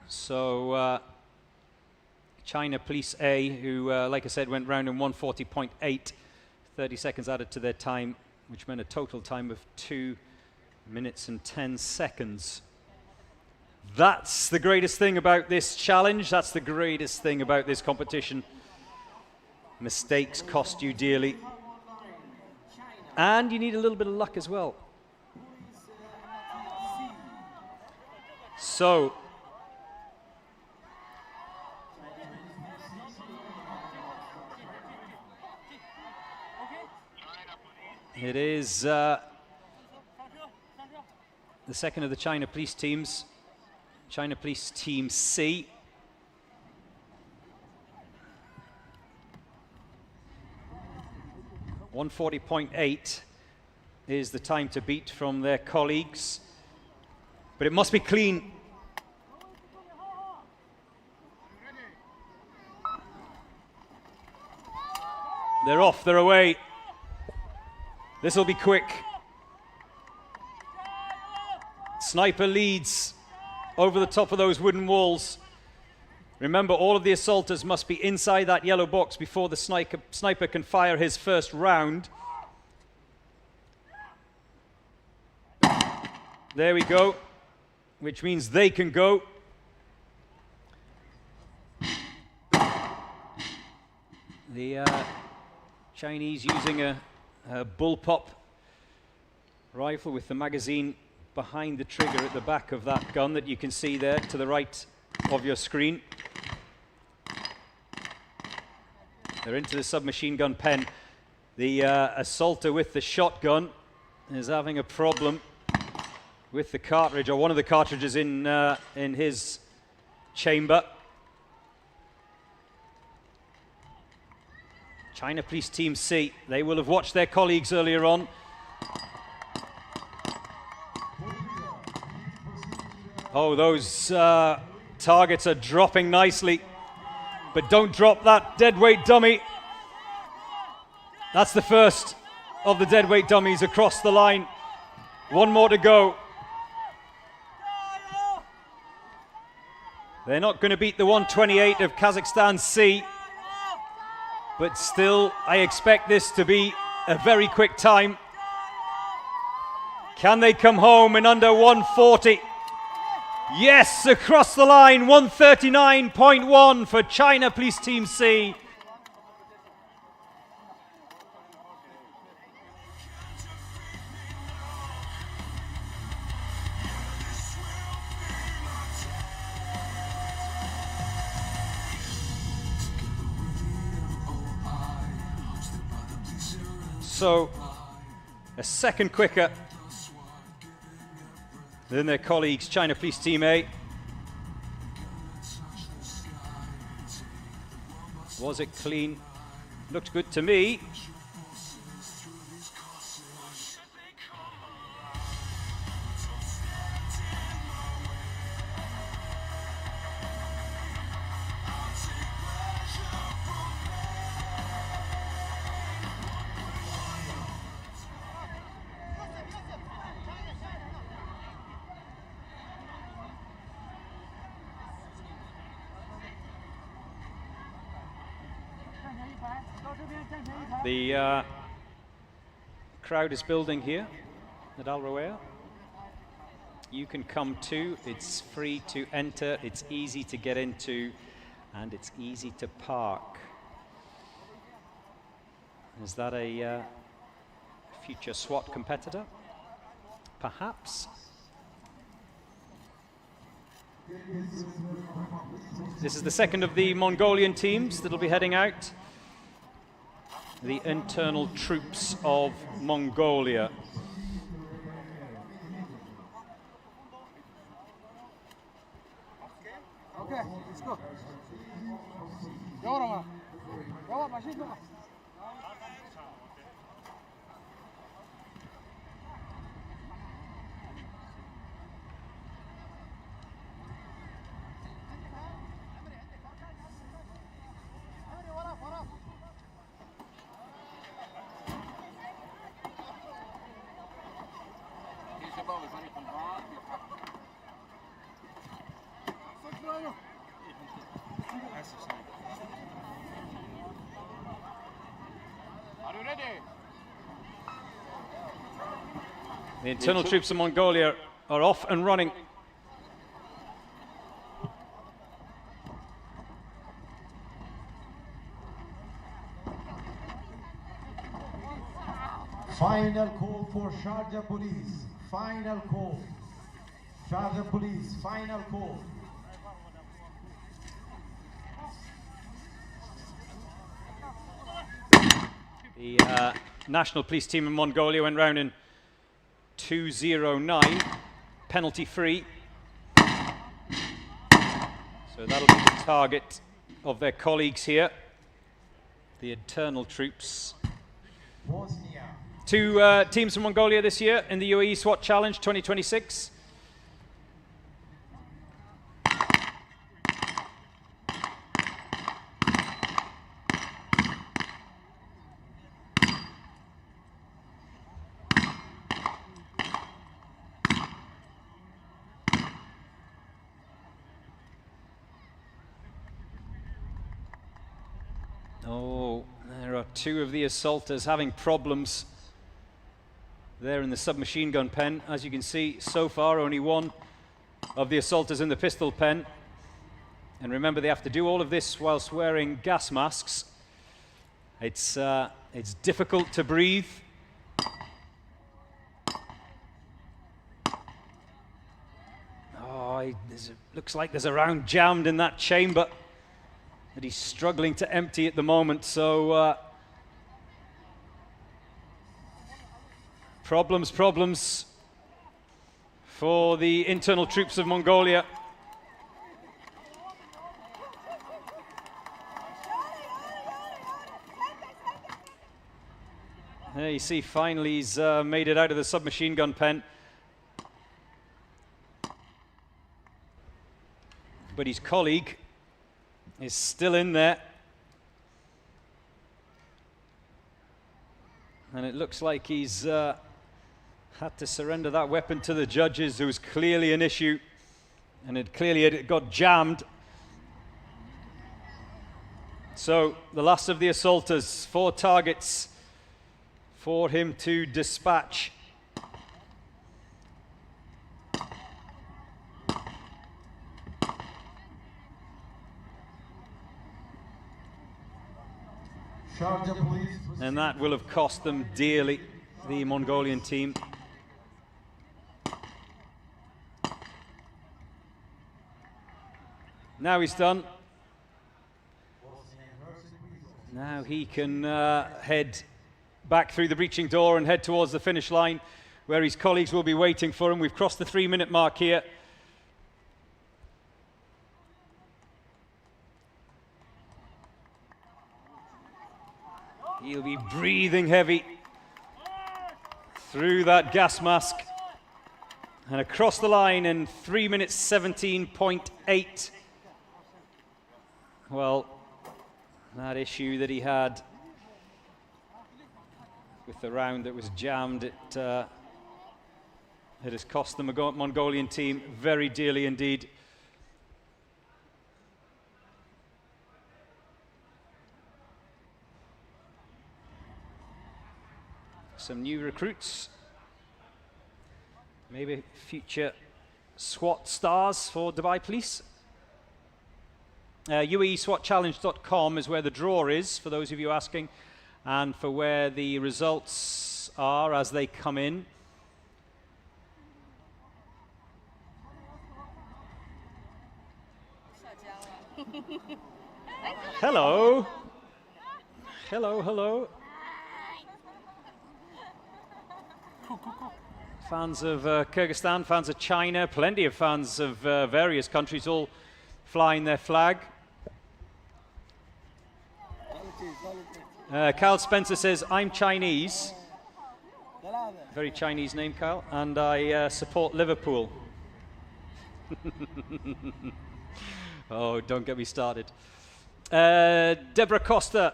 So China Police A, who like I said went round in 140.8, 30 seconds added to their time, which meant a total time of 2 minutes and 10 seconds. That's the greatest thing about this challenge. That's the greatest thing about this competition. Mistakes cost you dearly. And you need a little bit of luck as well. So, it is the second of the China police teams, China Police Team C. .140.8 is the time to beat from their colleagues, but it must be clean. They're off, they're away. This will be quick. Sniper leads over the top of those wooden walls. Remember, all of the assaulters must be inside that yellow box before the sniper can fire his first round. There we go, which means they can go. The Chinese using a bullpup rifle with the magazine behind the trigger at the back of that gun that you can see there to the right of your screen. They're into the submachine gun pen. The assaulter with the shotgun is having a problem with the cartridge, or one of the cartridges in his chamber. China Police Team C, they will have watched their colleagues earlier on. Oh, those targets are dropping nicely, but don't drop that deadweight dummy. That's the first of the deadweight dummies across the line. One more to go. They're not going to beat the 128 of Kazakhstan C, but still, I expect this to be a very quick time. Can they come home in under 140? Yes, across the line, 139.1 for China Police Team C. So, a second quicker than their colleagues, China Police Team A. Was it clean? Looked good to me. The crowd is building here at Al Rawaya. You can come too. It's free to enter, it's easy to get into, and it's easy to park. Is that a future SWAT competitor? Perhaps. This is the second of the Mongolian teams that'll be heading out. The internal troops of Mongolia. Okay, let's go. Go on, go on, machine, go. Are you ready? The internal troops of Mongolia are off and running. Final call for Sharjah Police. Final call. Sharjah Police, final call. The National Police Team in Mongolia went round in 2:09. penalty-free. So that'll be the target of their colleagues here, the internal troops. Two teams from Mongolia this year in the UAE SWAT Challenge 2026. Oh, there are two of the assaulters having problems there in the submachine gun pen. As you can see, so far only one of the assaulters in the pistol pen. And remember, they have to do all of this whilst wearing gas masks. It's difficult to breathe. Oh, looks like there's a round jammed in that chamber that he's struggling to empty at the moment, so problems for the internal troops of Mongolia. There you see, finally he's made it out of the submachine gun pen. But his colleague is still in there. And it looks like he's had to surrender that weapon to the judges. There was clearly an issue, and it got jammed. So the last of the assaulters, 4 targets for him to dispatch. And that will have cost them dearly, the Mongolian team. Now he's done. Now he can head back through the breaching door and head towards the finish line, where his colleagues will be waiting for him. We've crossed the 3-minute mark here. He'll be breathing heavy through that gas mask and across the line in 3 minutes 17.8. Well, that issue that he had with the round that was jammed, it has cost the Mongolian team very dearly indeed. Some new recruits, maybe future SWAT stars for Dubai Police. UAESWATchallenge.com is where the draw is, for those of you asking, and for where the results are as they come in. Hello. Hello, hello. Fans of Kyrgyzstan, fans of China, plenty of fans of various countries, all flying their flag. Kyle Spencer says, I'm Chinese. Very Chinese name, Kyle. And I support Liverpool. Oh, don't get me started. Deborah Costa,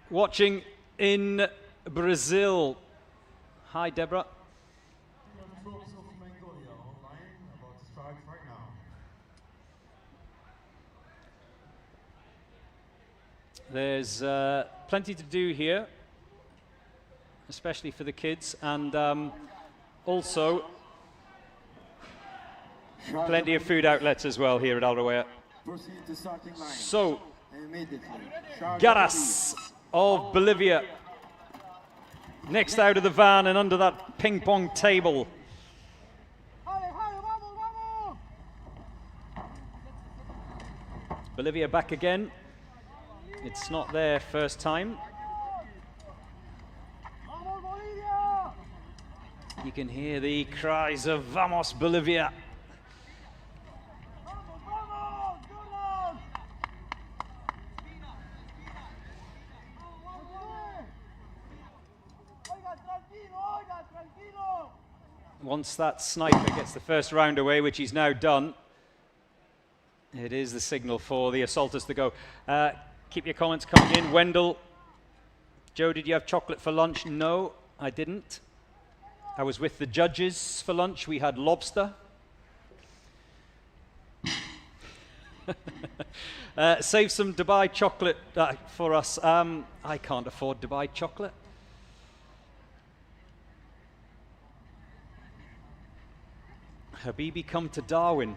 watching in Brazil. Hi, Deborah. There's plenty to do here, especially for the kids, and also plenty of food outlets as well here at Al Rawaya. So, Garas of Bolivia, next out of the van and under that ping pong table. Bolivia back again. It's not their first time. You can hear the cries of Vamos Bolivia once that sniper gets the first round away, which he's now done, it is the signal for the assaulters to go. Keep your comments coming in. Wendell, Joe, did you have chocolate for lunch? No, I didn't. I was with the judges for lunch. We had lobster. Save some Dubai chocolate for us. I can't afford Dubai chocolate. Habibi, come to Darwin.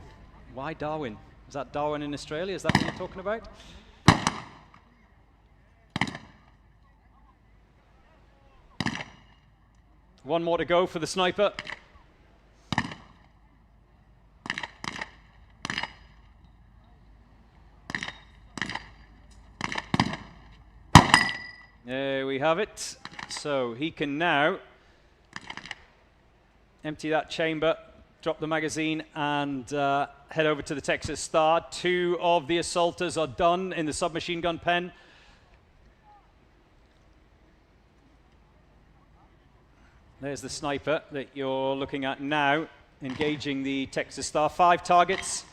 Why Darwin? Is that Darwin in Australia? Is that what you're talking about? One more to go for the sniper. There we have it. So he can now empty that chamber, drop the magazine, and head over to the Texas Star. 2 of the assaulters are done in the submachine gun pen. There's the sniper that you're looking at now, engaging the Texas Star. 5 targets.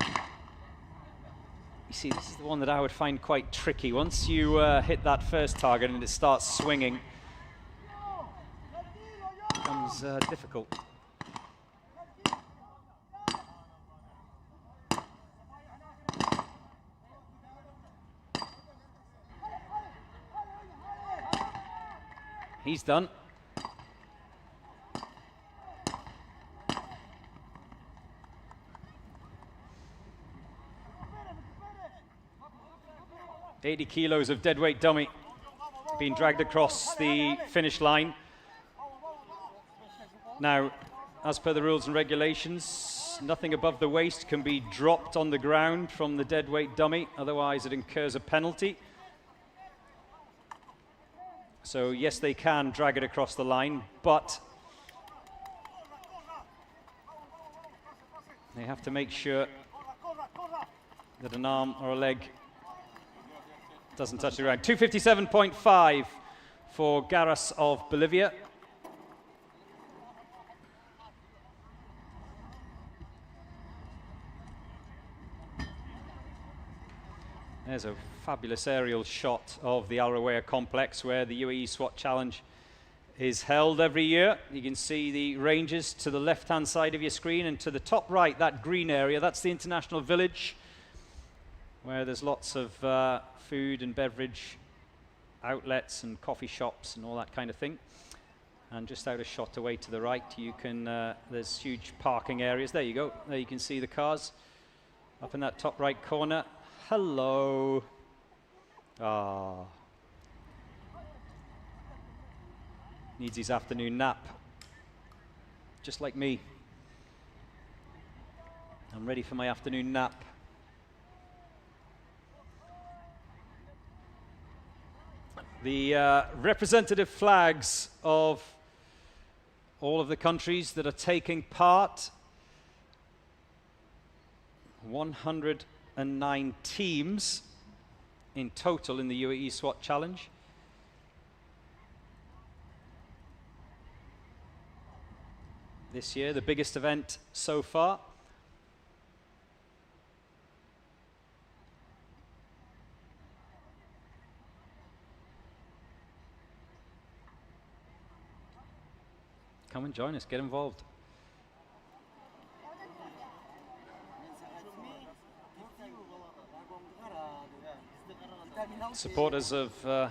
You see, this is the one that I would find quite tricky. Once you hit that first target and it starts swinging, it becomes difficult. He's done. $80 kilos of deadweight dummy being dragged across the finish line. Now, as per the rules and regulations, nothing above the waist can be dropped on the ground from the deadweight dummy, otherwise it incurs a penalty. So yes, they can drag it across the line, but they have to make sure that an arm or a leg doesn't touch the ground. 257.5 for Garras of Bolivia. There's a fabulous aerial shot of the Al Rawaya complex where the UAE SWAT Challenge is held every year. You can see the ranges to the left-hand side of your screen, and to the top right, that green area, that's the International Village, where there's lots of food and beverage outlets and coffee shops and all that kind of thing. And just out a shot away to the right, you can, there's huge parking areas. There you go. There you can see the cars up in that top right corner. Hello. Ah. Needs his afternoon nap. Just like me. I'm ready for my afternoon nap. The representative flags of all of the countries that are taking part. 109 teams in total in the UAE SWAT Challenge. This year, the biggest event so far. Come and join us, get involved. Supporters of the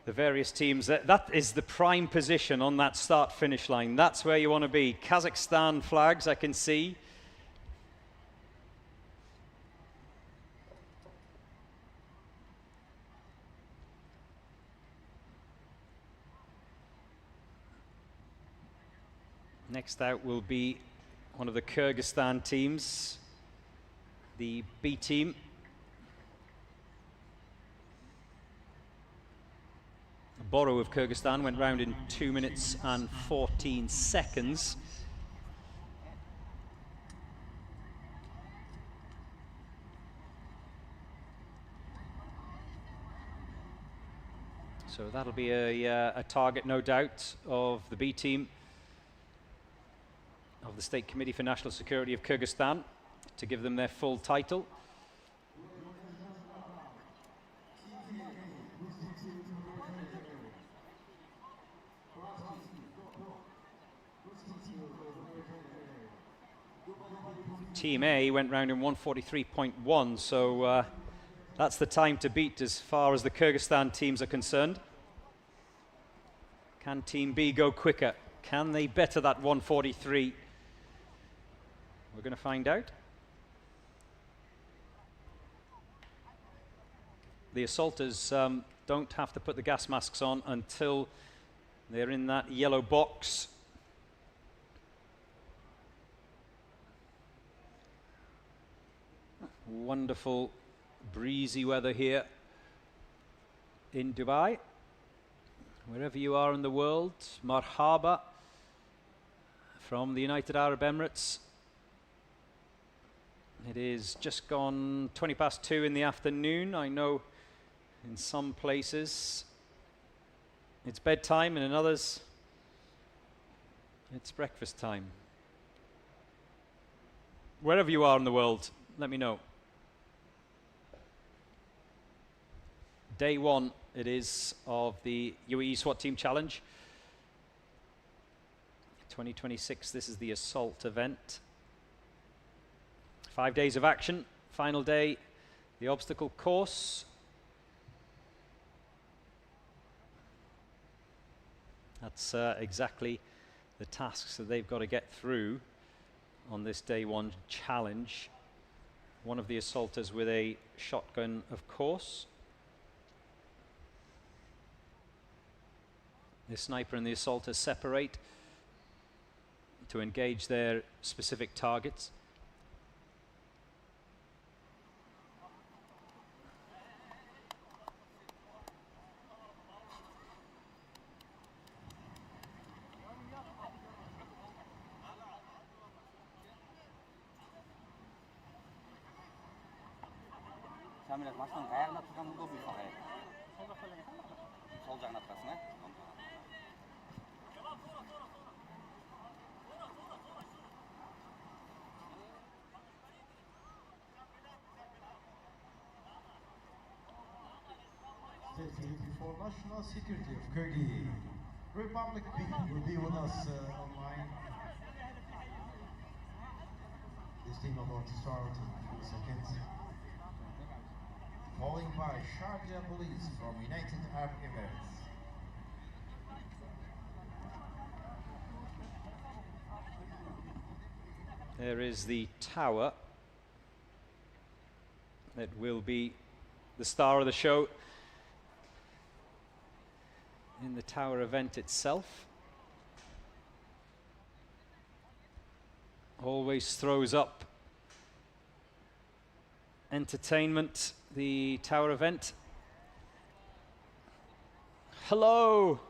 various teams, that is the prime position on that start-finish line. That's where you want to be. Kazakhstan flags, I can see. Next out will be one of the Kyrgyzstan teams, the B team. Boro of Kyrgyzstan went round in 2 minutes and 14 seconds. So that'll be a target, no doubt, of the B team of the State Committee for National Security of Kyrgyzstan to give them their full title. Team A went round in 1:43.1, so that's the time to beat as far as the Kyrgyzstan teams are concerned. Can Team B go quicker? Can they better that 1:43? We're going to find out. The assaulters don't have to put the gas masks on until they're in that yellow box. Wonderful breezy weather here in Dubai. Wherever you are in the world, marhaba from the United Arab Emirates. It is just gone 2:20 in the afternoon. I know in some places it's bedtime and in others it's breakfast time. Wherever you are in the world, let me know. Day one it is of the UAE SWAT Team Challenge 2026. This is the assault event. 5 days of action. Final day, the obstacle course. That's exactly the tasks that they've got to get through on this day one challenge. One of the assaulters with a shotgun, of course. The sniper and the assaulter separate to engage their specific targets. For national security of Kyrgyz Republic B will be with us online. This team about to start in seconds. Following by Sharjah Police from United Arab Emirates. There is the tower that will be the star of the show in the tower event itself. Always throws up entertainment, the tower event. Hello!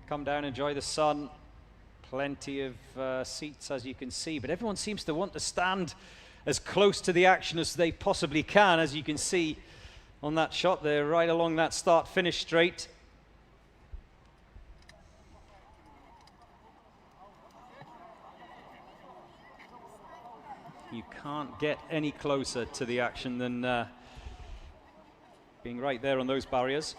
Come down, enjoy the sun. Plenty of seats, as you can see, but everyone seems to want to stand as close to the action as they possibly can. As you can see on that shot, they're right along that start-finish straight. You can't get any closer to the action than being right there on those barriers.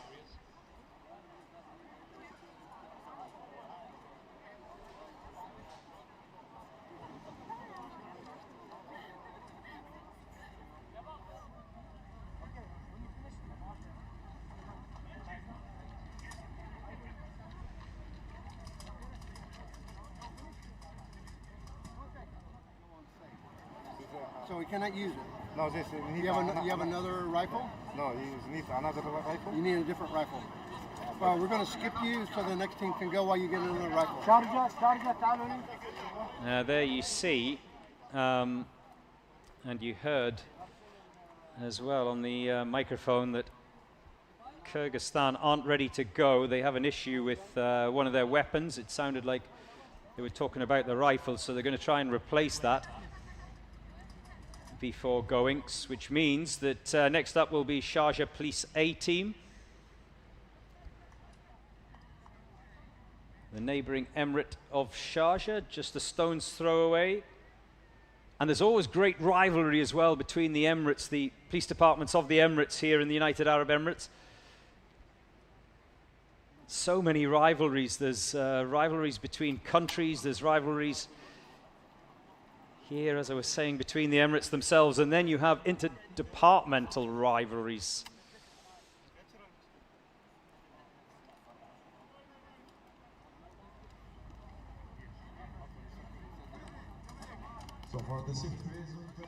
So we cannot use it? No, this you have another rifle? No, you need another rifle. You need a different rifle. Well, we're going to skip you so the next team can go while you get another rifle. There you see, and you heard as well on the microphone that Kyrgyzstan aren't ready to go. They have an issue with one of their weapons. It sounded like They were talking about the rifles, so they're going to try and replace that before going, which means that next up will be Sharjah Police A team. The neighbouring emirate of Sharjah, just a stone's throw away. And there's always great rivalry as well between the emirates, the police departments of the emirates here in the United Arab Emirates. So many rivalries. There's rivalries between countries, there's rivalries here, as I was saying, between the emirates themselves, and then you have interdepartmental rivalries.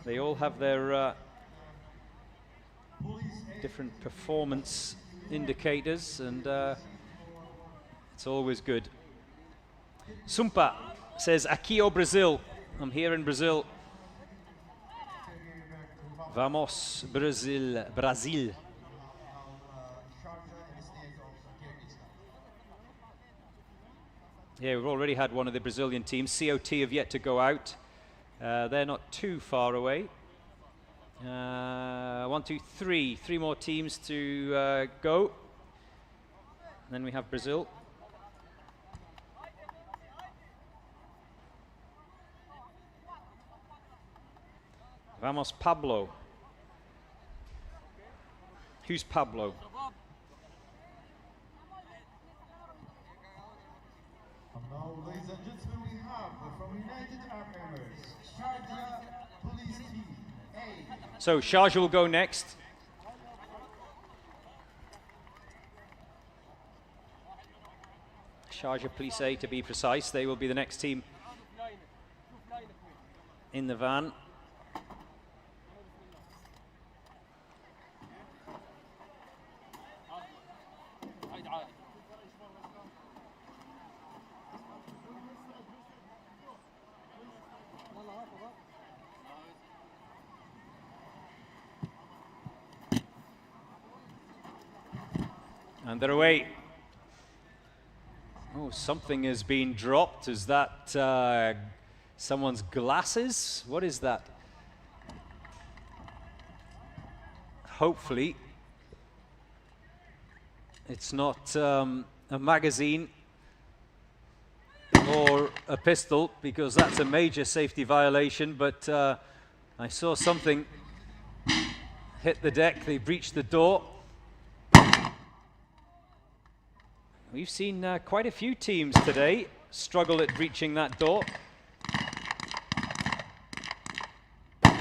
They all have their different performance indicators, and it's always good. Sumpa says, aqui ao Brazil. I'm here in Brazil. Vamos, Brazil, Brazil. Yeah, we've already had one of the Brazilian teams. COT have yet to go out. They're not too far away. 1, 2, 3. 3 more teams to go. And then we have Brazil. Vamos, Pablo. Who's Pablo? Now, ladies and gentlemen, we have from United Arab Emirates, Sharjah Police Team A. So Sharjah will go next. Sharjah Police A, to be precise. They will be the next team in the van. And they're away. Oh, something has been dropped. Is that someone's glasses? What is that? Hopefully, it's not a magazine or a pistol, because that's a major safety violation. But I saw something hit the deck. They breached the door. We've seen quite a few teams today struggle at breaching that door. The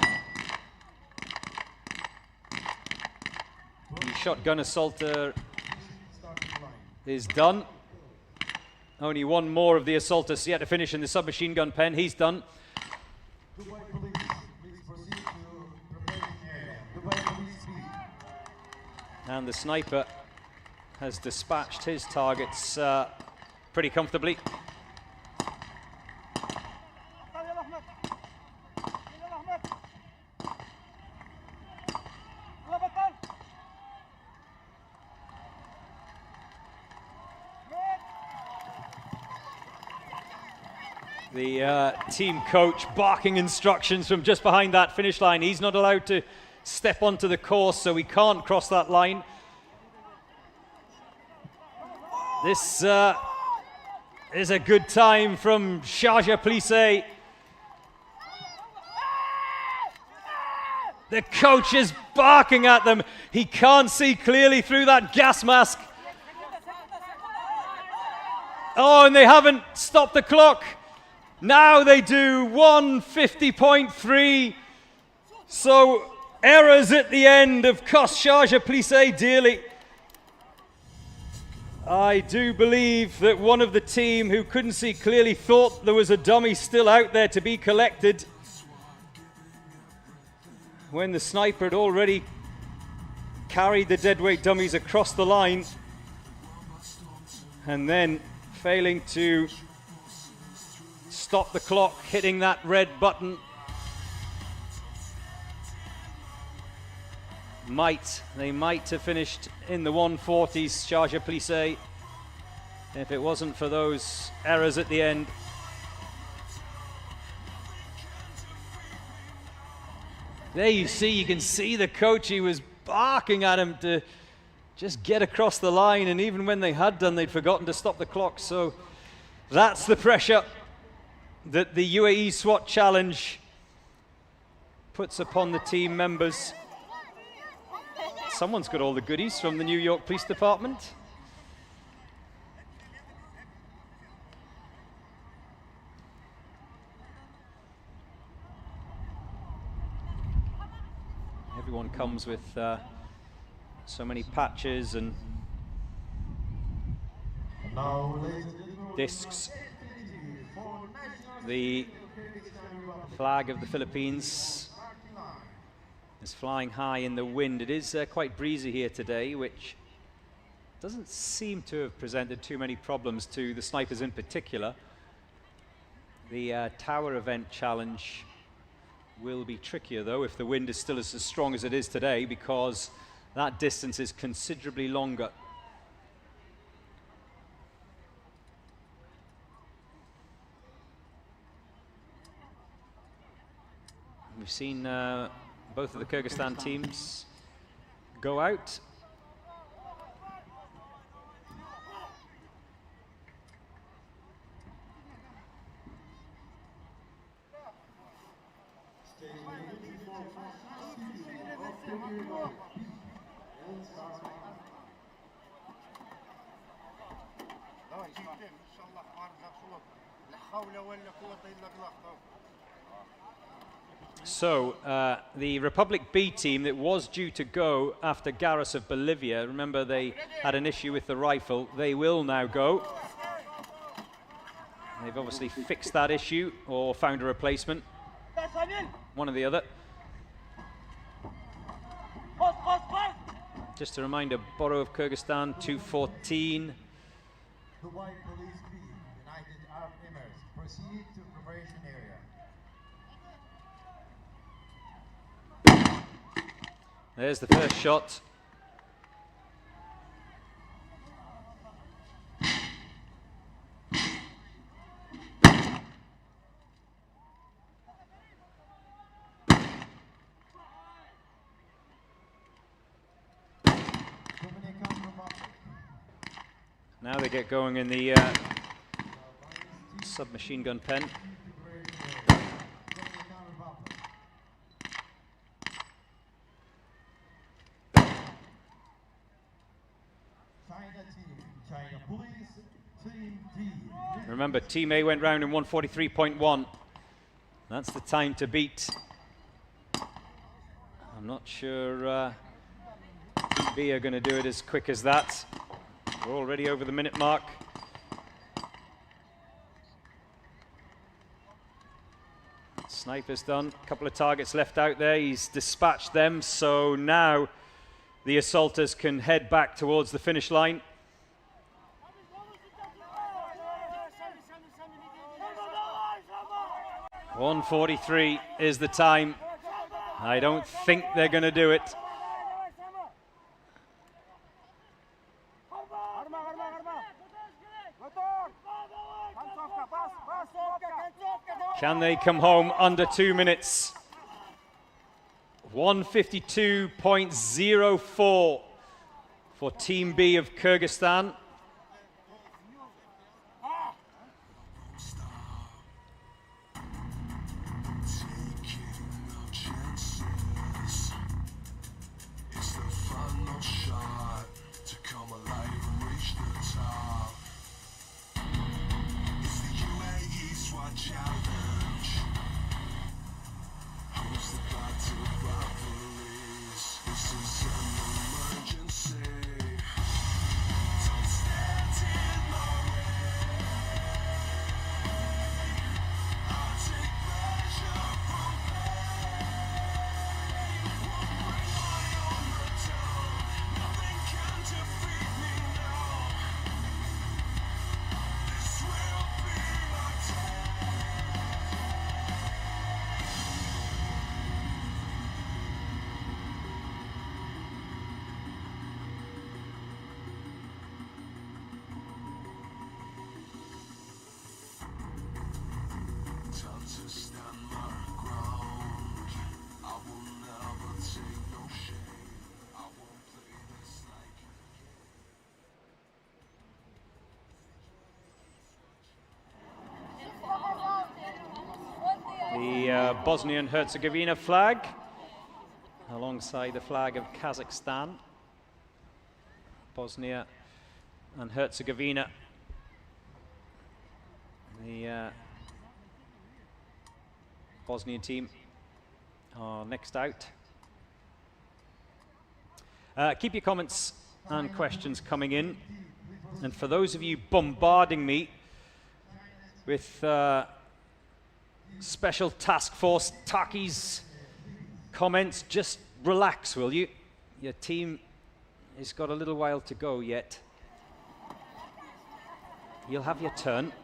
shotgun assaulter is done. Only one more of the assaulters yet to finish in the submachine gun pen. He's done. And the sniper has dispatched his targets pretty comfortably. The team coach barking instructions from just behind that finish line. He's not allowed to step onto the course, so he can't cross that line. This is a good time from Sharjah Police A. The coach is barking at them. He can't see clearly through that gas mask. Oh, and they haven't stopped the clock. Now they do 150.3. So errors at the end have cost Sharjah Police A dearly. I do believe that one of the team who couldn't see clearly thought there was a dummy still out there to be collected, when the sniper had already carried the deadweight dummies across the line, and then failing to stop the clock, hitting that red button. They might have finished in the 140s, Sharjah Police A, if it wasn't for those errors at the end. There you can see the coach, he was barking at him to just get across the line, and even when they had done, they'd forgotten to stop the clock. So that's the pressure that the UAE SWAT challenge puts upon the team members. Someone's got all the goodies from the New York Police Department. Everyone comes with so many patches and discs. The flag of the Philippines is flying high in the wind. It is quite breezy here today, which doesn't seem to have presented too many problems to the snipers in particular. The tower event challenge will be trickier though if the wind is still as strong as it is today, because that distance is considerably longer. We've seen both of the Kyrgyzstan teams go out. So, the Republic B team that was due to go after Garros of Bolivia, remember they had an issue with the rifle, they will now go. They've obviously fixed that issue or found a replacement, one or the other. Just a reminder, Borough of Kyrgyzstan 214. Dubai Police B, United Arab Emirates, proceed to preparation area. There's the first shot. Now they get going in the submachine gun pen. Remember, Team A went round in 143.1. That's the time to beat. I'm not sure Team B are going to do it as quick as that. We're already over the minute mark. Sniper's done. A couple of targets left out there. He's dispatched them. So now the assaulters can head back towards the finish line. .143 is the time. I don't think they're going to do it. Can they come home under 2 minutes? 152.04 for Team B of Kyrgyzstan. the Bosnia and Herzegovina flag alongside the flag of Kazakhstan. Bosnia and Herzegovina, the Bosnian team are next out. Keep your comments and questions coming in. And for those of you bombarding me with Special Task Force Taki's comments, just relax, will you? Your team has got a little while to go yet. You'll have your turn.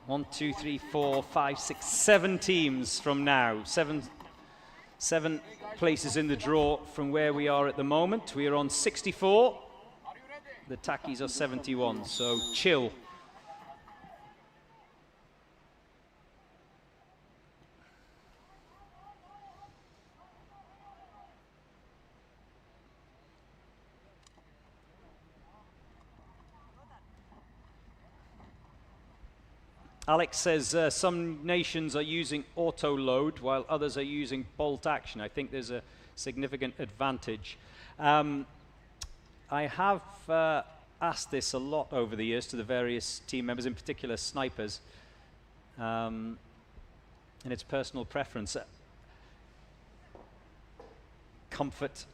1, 2, 3, 4, 5, 6, 7 teams from now. Seven places in the draw from where we are at the moment. We are on 64. The Takis are 71, so chill. Alex says some nations are using auto load while others are using bolt action. I think there's a significant advantage. I have asked this a lot over the years to the various team members, in particular snipers, and it's personal preference. Comfort.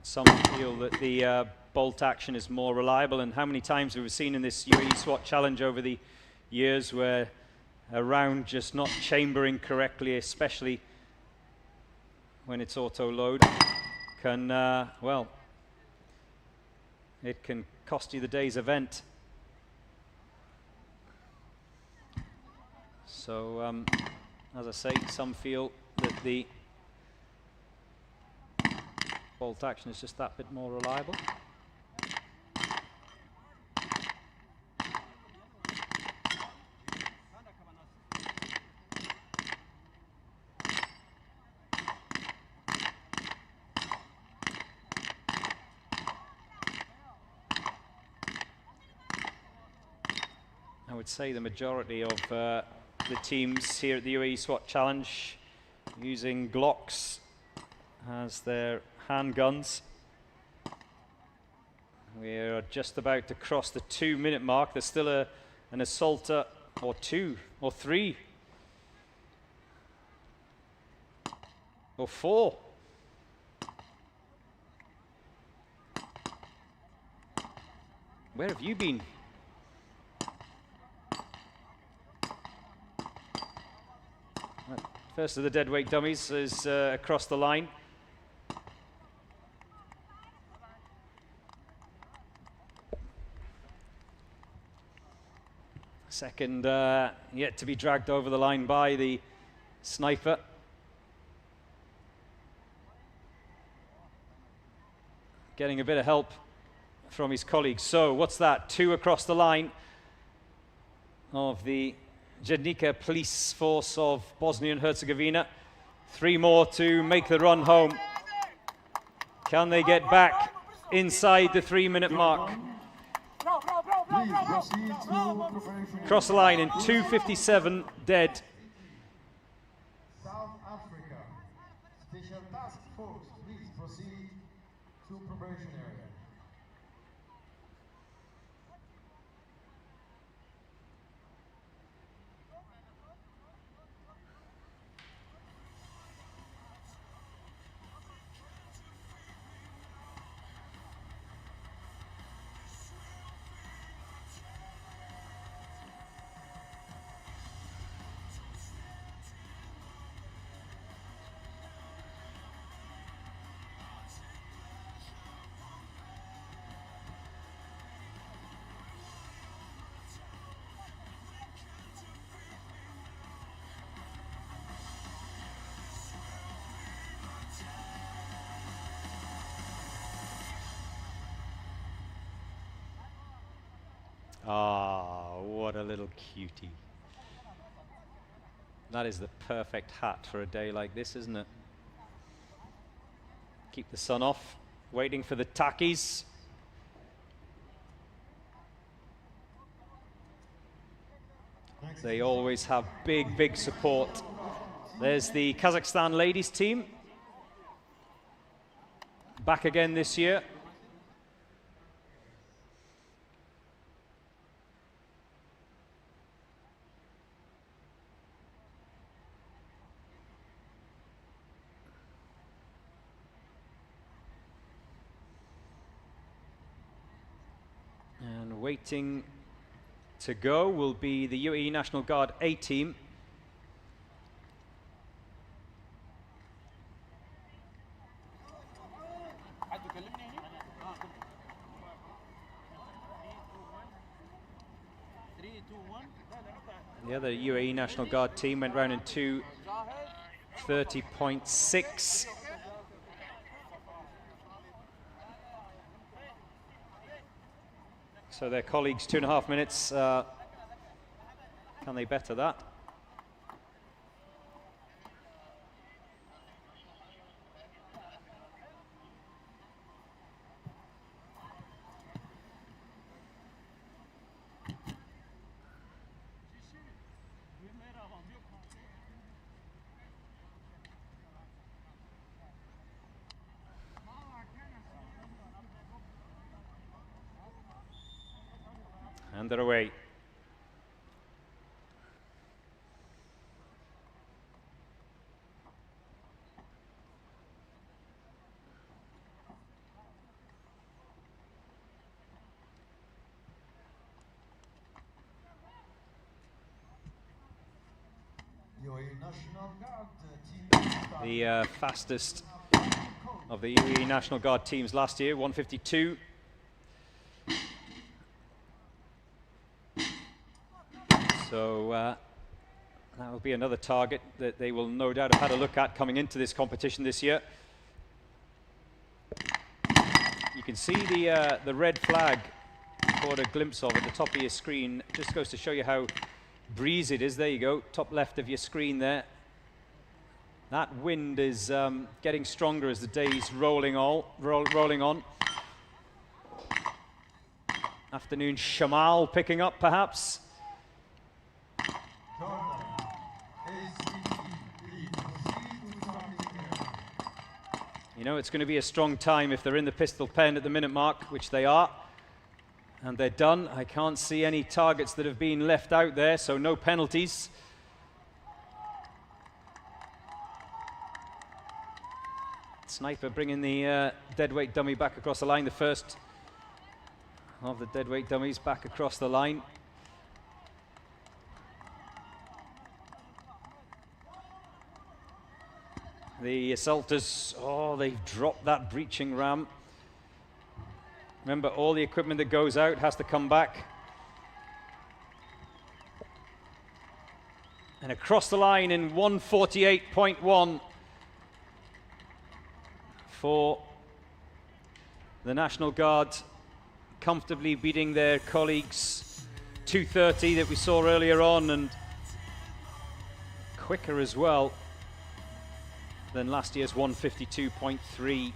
Some feel that the bolt action is more reliable, and how many times have we seen in this UAE SWAT challenge over the years where a round just not chambering correctly, especially when it's auto load, can, well, it can cost you the day's event. So, as I say, some feel that the bolt action is just that bit more reliable. I would say the majority of the teams here at the UAE SWAT Challenge using Glocks as their handguns. We're just about to cross the 2-minute mark. There's still an assaulter or 2 or 3 or 4. Where have you been? First of the deadweight dummies is across the line. Second yet to be dragged over the line by the sniper. Getting a bit of help from his colleagues. So what's that? 2 across the line of the Jednica police force of Bosnia and Herzegovina. 3 more to make the run home. Can they get back inside the 3-minute mark? Cross the line in 2:57 dead. South Africa. Special Task Force, please proceed to preparation area. Ah, what a little cutie. That is the perfect hat for a day like this, isn't it? keep the sun off, waiting for the tackies. They always have big, big support. There's the Kazakhstan ladies team. Back again this year. And waiting to go will be the UAE National Guard A team. The other UAE National Guard team went round in 2:30.6. So their colleagues 2.5 minutes. Can they better that? And they're away. The fastest of the UAE National Guard teams last year, 1:52. So that will be another target that they will no doubt have had a look at coming into this competition this year. You can see the red flag caught a glimpse of at the top of your screen. Just goes to show you how breezy it is. There you go, top left of your screen there. That wind is getting stronger as the day's rolling on. Afternoon shamal picking up perhaps. You know, it's going to be a strong time if they're in the pistol pen at the minute mark, which they are. And they're done. I can't see any targets that have been left out there, so no penalties. Sniper bringing the deadweight dummy back across the line, the first of the deadweight dummies back across the line. The assaulters, oh, they've dropped that breaching ram. Remember, all the equipment that goes out has to come back. And across the line in 1:48.1 for the National Guard, comfortably beating their colleagues 2:30 that we saw earlier on, and quicker as well than last year's 1:52.3.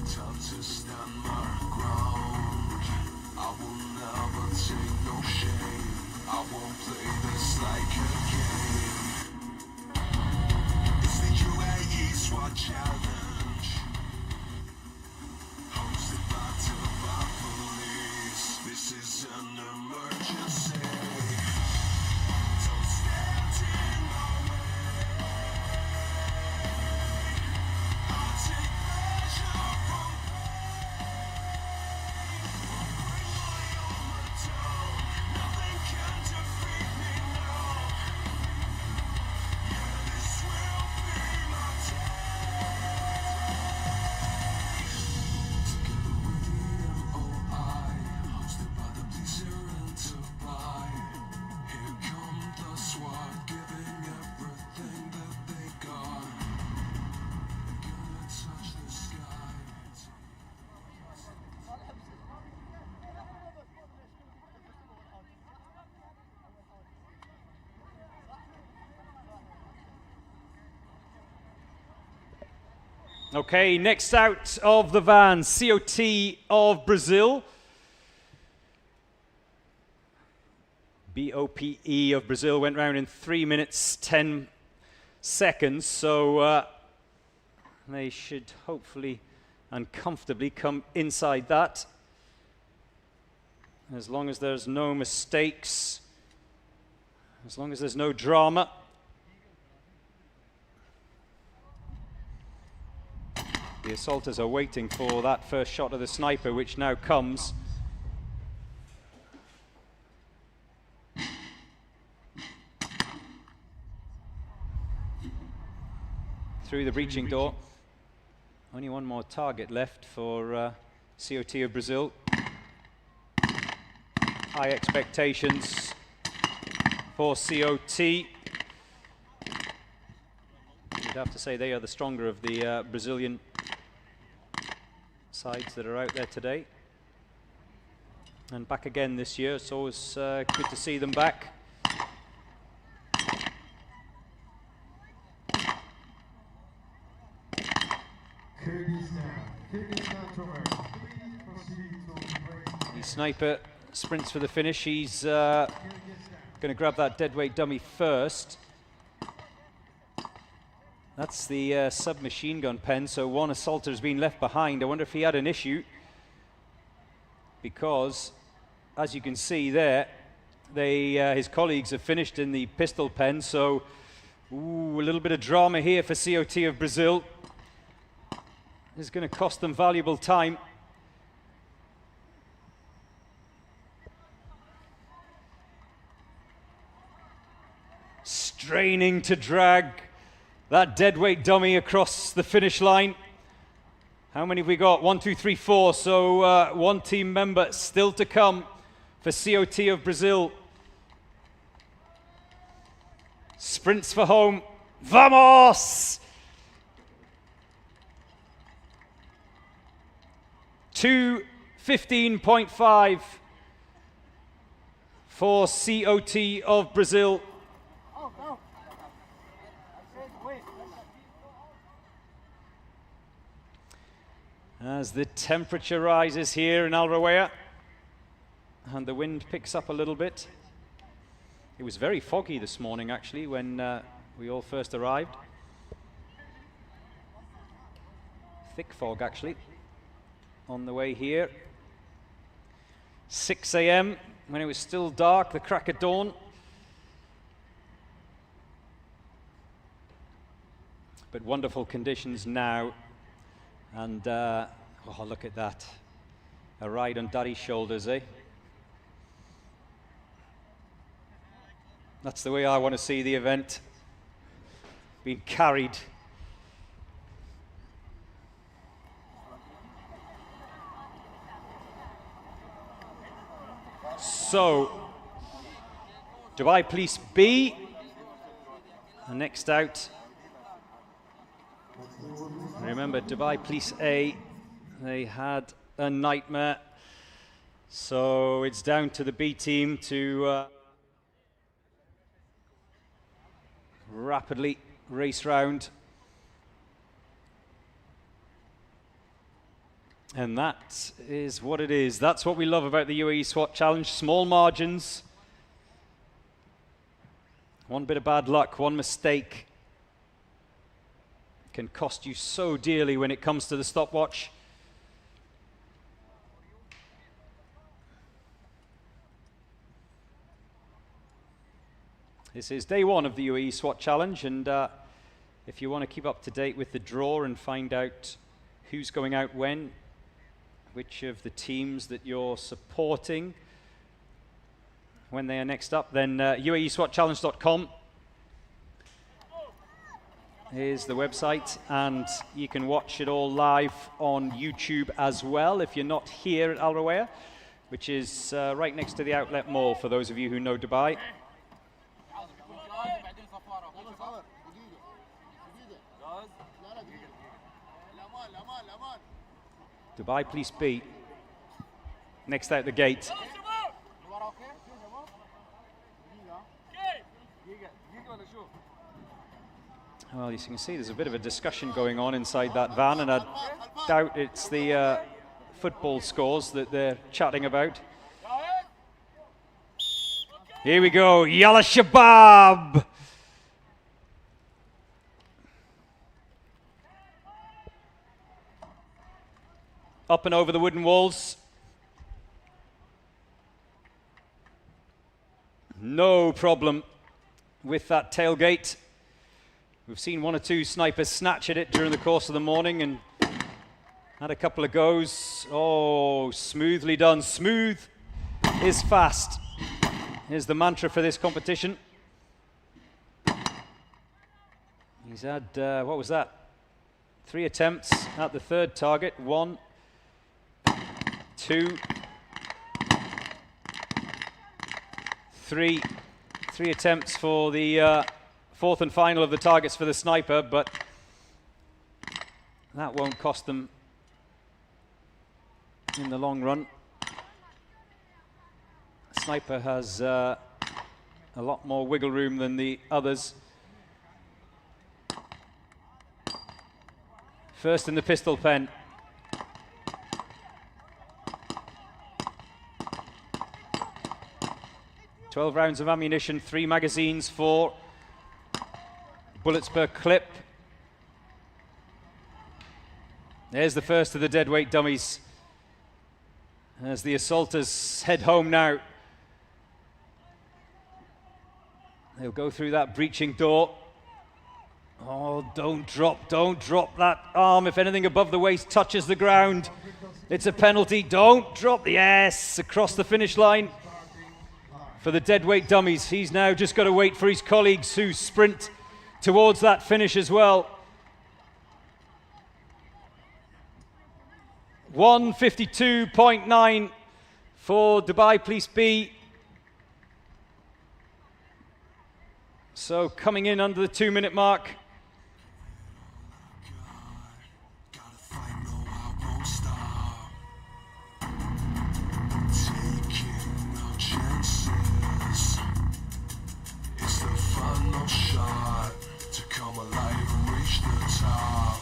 Time to stand my ground. Okay, next out of the van, COT of Brazil. BOPE of Brazil went round in 3 minutes, 10 seconds, so they should hopefully and comfortably come inside that. As long as there's no mistakes, as long as there's no drama. The assaulters are waiting for that first shot of the sniper, which now comes. Through the breaching door. Only one more target left for COT of Brazil. High expectations for COT. You'd have to say they are the stronger of the Brazilian sides that are out there today. And back again this year. It's always good to see them back. The sniper sprints for the finish. He's going to grab that deadweight dummy first. That's the submachine gun pen, so one assaulter has been left behind. I wonder if he had an issue, because as you can see there, his colleagues have finished in the pistol pen, so a little bit of drama here for COT of Brazil. This is going to cost them valuable time. Straining to drag that deadweight dummy across the finish line. How many have we got? 1, 2, 3, 4. So one team member still to come for COT of Brazil. Sprints for home. Vamos! 2:15.5 for COT of Brazil. As the temperature rises here in Alrawea and the wind picks up a little bit. It was very foggy this morning actually when we all first arrived. Thick fog actually on the way here. 6 a.m. when it was still dark, the crack of dawn. But wonderful conditions now. And oh, look at that. A ride on Daddy's shoulders, eh? That's the way I want to see the event. Being carried. So, Dubai Police B, and next out. Remember, Dubai Police A, they had a nightmare. So it's down to the B team to rapidly race round. And that is what it is. That's what we love about the UAE SWAT Challenge. Small margins. One bit of bad luck, one mistake can cost you so dearly when it comes to the stopwatch. This is day one of the UAE SWAT Challenge, and if you want to keep up to date with the draw and find out who's going out when, which of the teams that you're supporting when they are next up, then UAESWATchallenge.com is the website, and you can watch it all live on YouTube as well if you're not here at Al Rawaya, which is right next to the Outlet Mall for those of you who know Dubai. Dubai Police B, next out the gate. Well, as you can see, there's a bit of a discussion going on inside that van, and I doubt it's the football scores that they're chatting about. Here we go, Yalla Shabab! Up and over the wooden walls. No problem with that tailgate. We've seen one or two snipers snatch at it during the course of the morning and had a couple of goes. Oh, smoothly done. Smooth is fast. Here's the mantra for this competition. He's had, what was that? 3 attempts at the third target. 1, 2, 3. 3 attempts for the fourth and final of the targets for the sniper, but that won't cost them in the long run. Sniper has a lot more wiggle room than the others. First in the pistol pen. $12 rounds of ammunition, 3 magazines, 4 bullets per clip. There's the first of the deadweight dummies. As the assaulters head home now. They'll go through that breaching door. Oh, don't drop that arm. If anything above the waist touches the ground, it's a penalty. Don't drop. Yes, across the finish line for the deadweight dummies. He's now just got to wait for his colleagues who sprint towards that finish as well. 1:52.9 for Dubai Police B. So coming in under the 2-minute mark. It's the final shot to come alive and reach the top.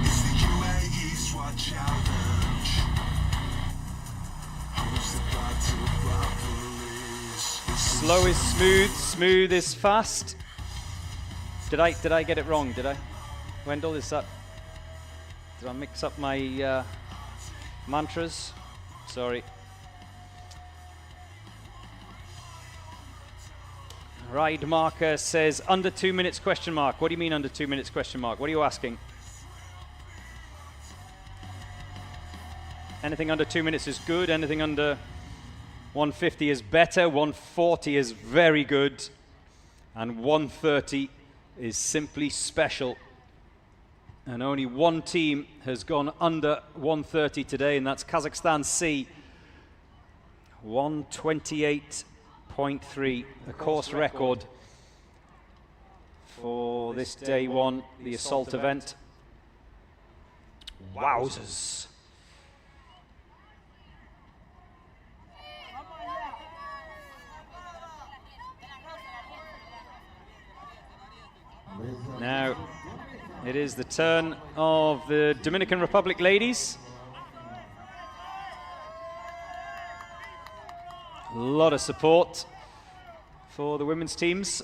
It's the UAE SWAT challenge. Hosted by Dubai Police. Slow is smooth, smooth is fast. Did I get it wrong? Did I? Wendell, is that? Did I mix up my mantras? Sorry. Ride marker says under 2 minutes question mark. What do you mean under 2 minutes question mark? What are you asking? Anything under 2 minutes is good. Anything under 150 is better. 140 is very good. And 130 is simply special. And only one team has gone under 130 today, and that's Kazakhstan C. 128.3, the course record for this day one, the assault event. Wowzers. Now, it is the turn of the Dominican Republic ladies. A lot of support for the women's teams.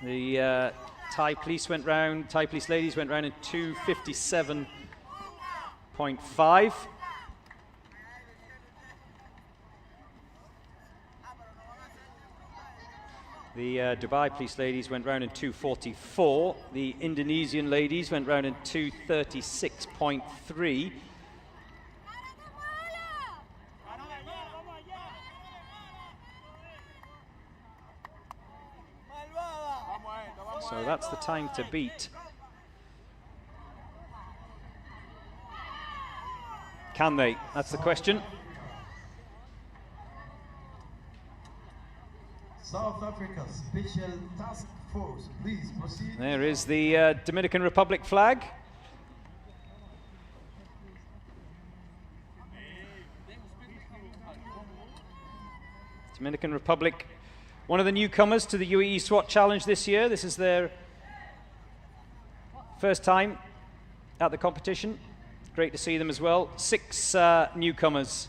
The Thai police ladies went round in 2:57.5. The Dubai police ladies went round in 2:44. The Indonesian ladies went round in 2:36.3. So that's the time to beat. Can they? That's the question. South Africa Special Task Force, please proceed. There is the Dominican Republic flag. Dominican Republic One of the newcomers to the UAE SWAT Challenge this year. This is their first time at the competition. Great to see them as well. 6 newcomers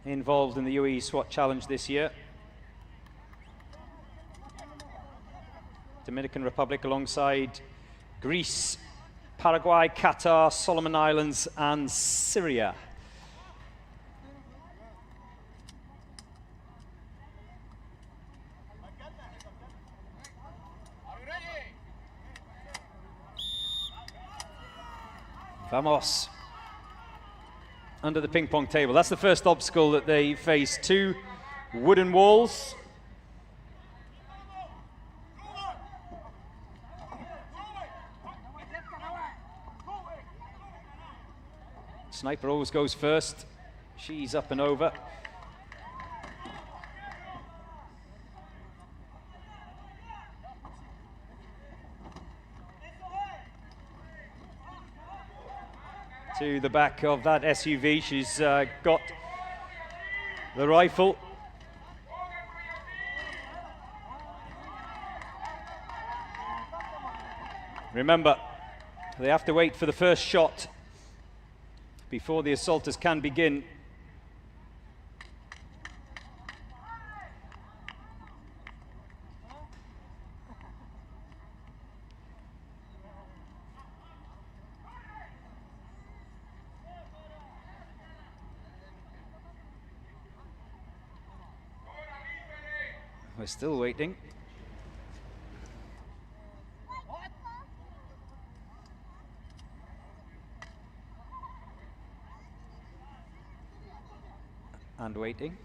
involved in the UAE SWAT Challenge this year. Dominican Republic alongside Greece, Paraguay, Qatar, Solomon Islands, and Syria. Vamos. Under the ping pong table. That's the first obstacle that they face. 2 wooden walls. Sniper always goes first. She's up and over. To the back of that SUV, she's got the rifle. Remember, they have to wait for the first shot before the assaulters can begin. We're still waiting. And waiting.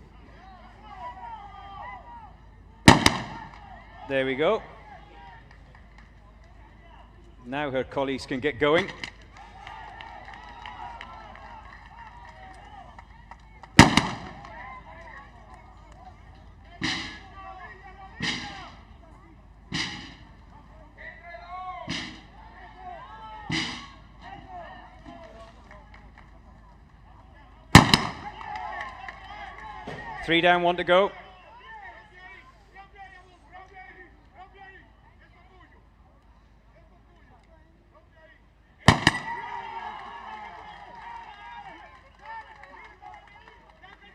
There we go. Now her colleagues can get going. Three down, 1 to go.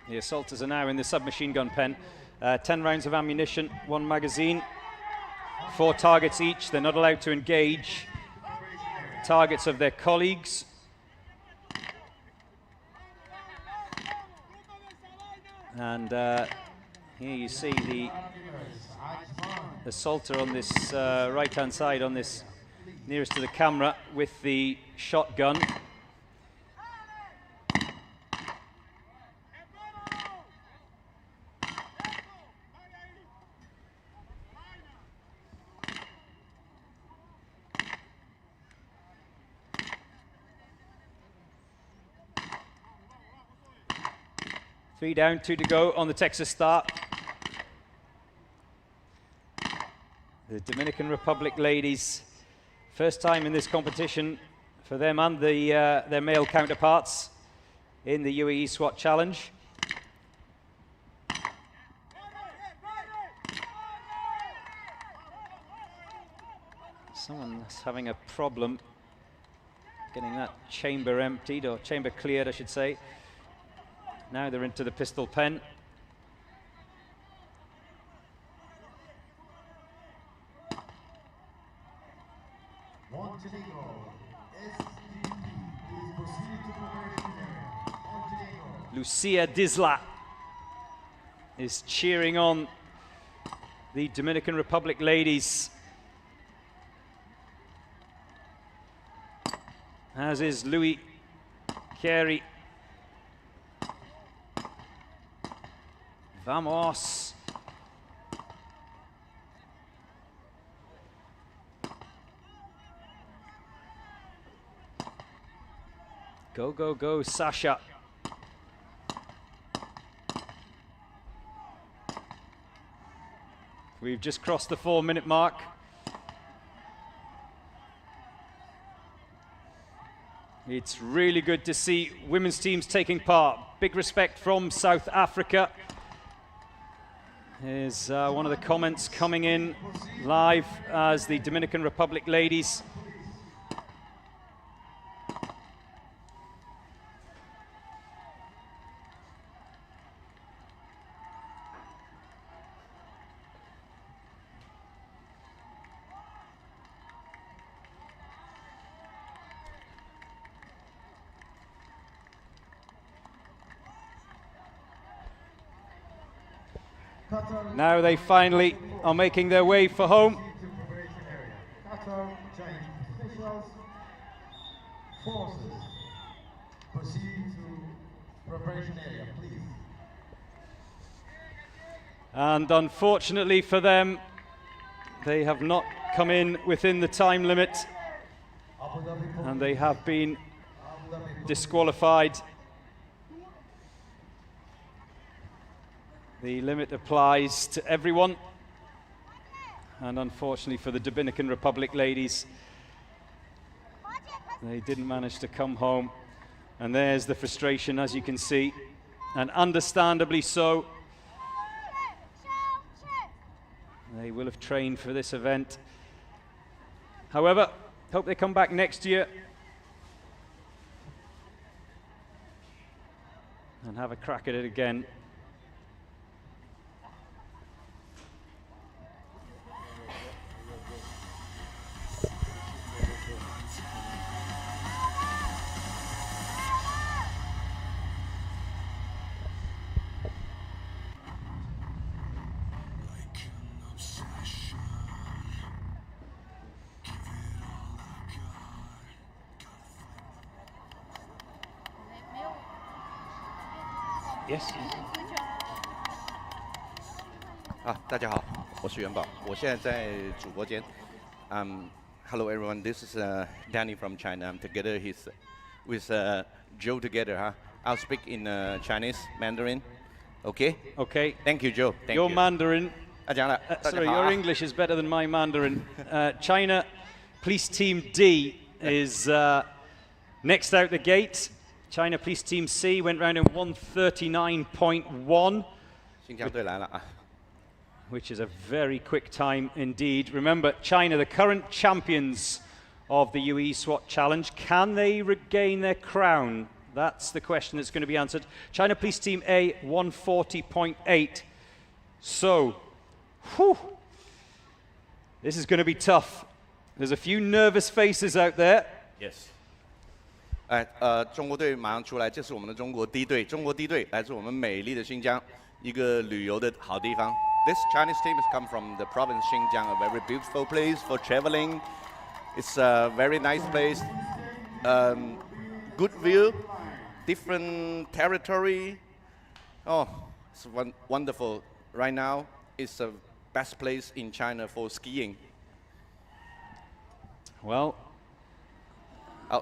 The assaulters are now in the submachine gun pen. 10 rounds of ammunition, 1 magazine, 4 targets each. They're not allowed to engage targets of their colleagues. And here you see the assaulter on this right-hand side, on this nearest to the camera, with the shotgun. Three down, 2 to go on the Texas start. The Dominican Republic ladies, first time in this competition for them and their male counterparts in the UAE SWAT Challenge. Someone's having a problem getting that chamber emptied, or chamber cleared, I should say. Now they're into the pistol pen. Lucia Disla is cheering on the Dominican Republic ladies, as is Louis Carey. Vamos. Go, go, go, Sasha. We've just crossed the 4-minute mark. It's really good to see women's teams taking part. Big respect from South Africa. Here's one of the comments coming in live as the Dominican Republic ladies now they finally are making their way for home. Qatar, Chinese officials, forces, proceed to preparation area, please. And unfortunately for them, they have not come in within the time limit, and they have been disqualified. The limit applies to everyone, and unfortunately for the Dominican Republic ladies, they didn't manage to come home. And there's the frustration, as you can see, and understandably so. They will have trained for this event. However, hope they come back next year and have a crack at it again. Yes. 大家好，我是元宝，我现在在主播间。Hello everyone, this is Danny from China. I'm together with Joe together. I'll speak in Chinese Mandarin. Okay? Okay. Thank you, Joe. Thank your you. Mandarin. 讲了。 Sorry, your English is better than my Mandarin. China Police Team D is next out the gate. China Police Team C went round in 1:39.1, which is a very quick time indeed. Remember, China, the current champions of the UAE SWAT Challenge. Can they regain their crown? That's the question that's going to be answered. China Police Team A, 140.8. So, whew, this is going to be tough. There's a few nervous faces out there. Yes. 中国队马上出来，这是我们的中国第一队。中国第一队来自我们美丽的新疆，一个旅游的好地方。This Chinese team has come from the province Xinjiang, a very beautiful place for traveling. It's a very nice place, good view, different territory. Oh, it's wonderful. Right now, it's the best place in China for skiing. Well,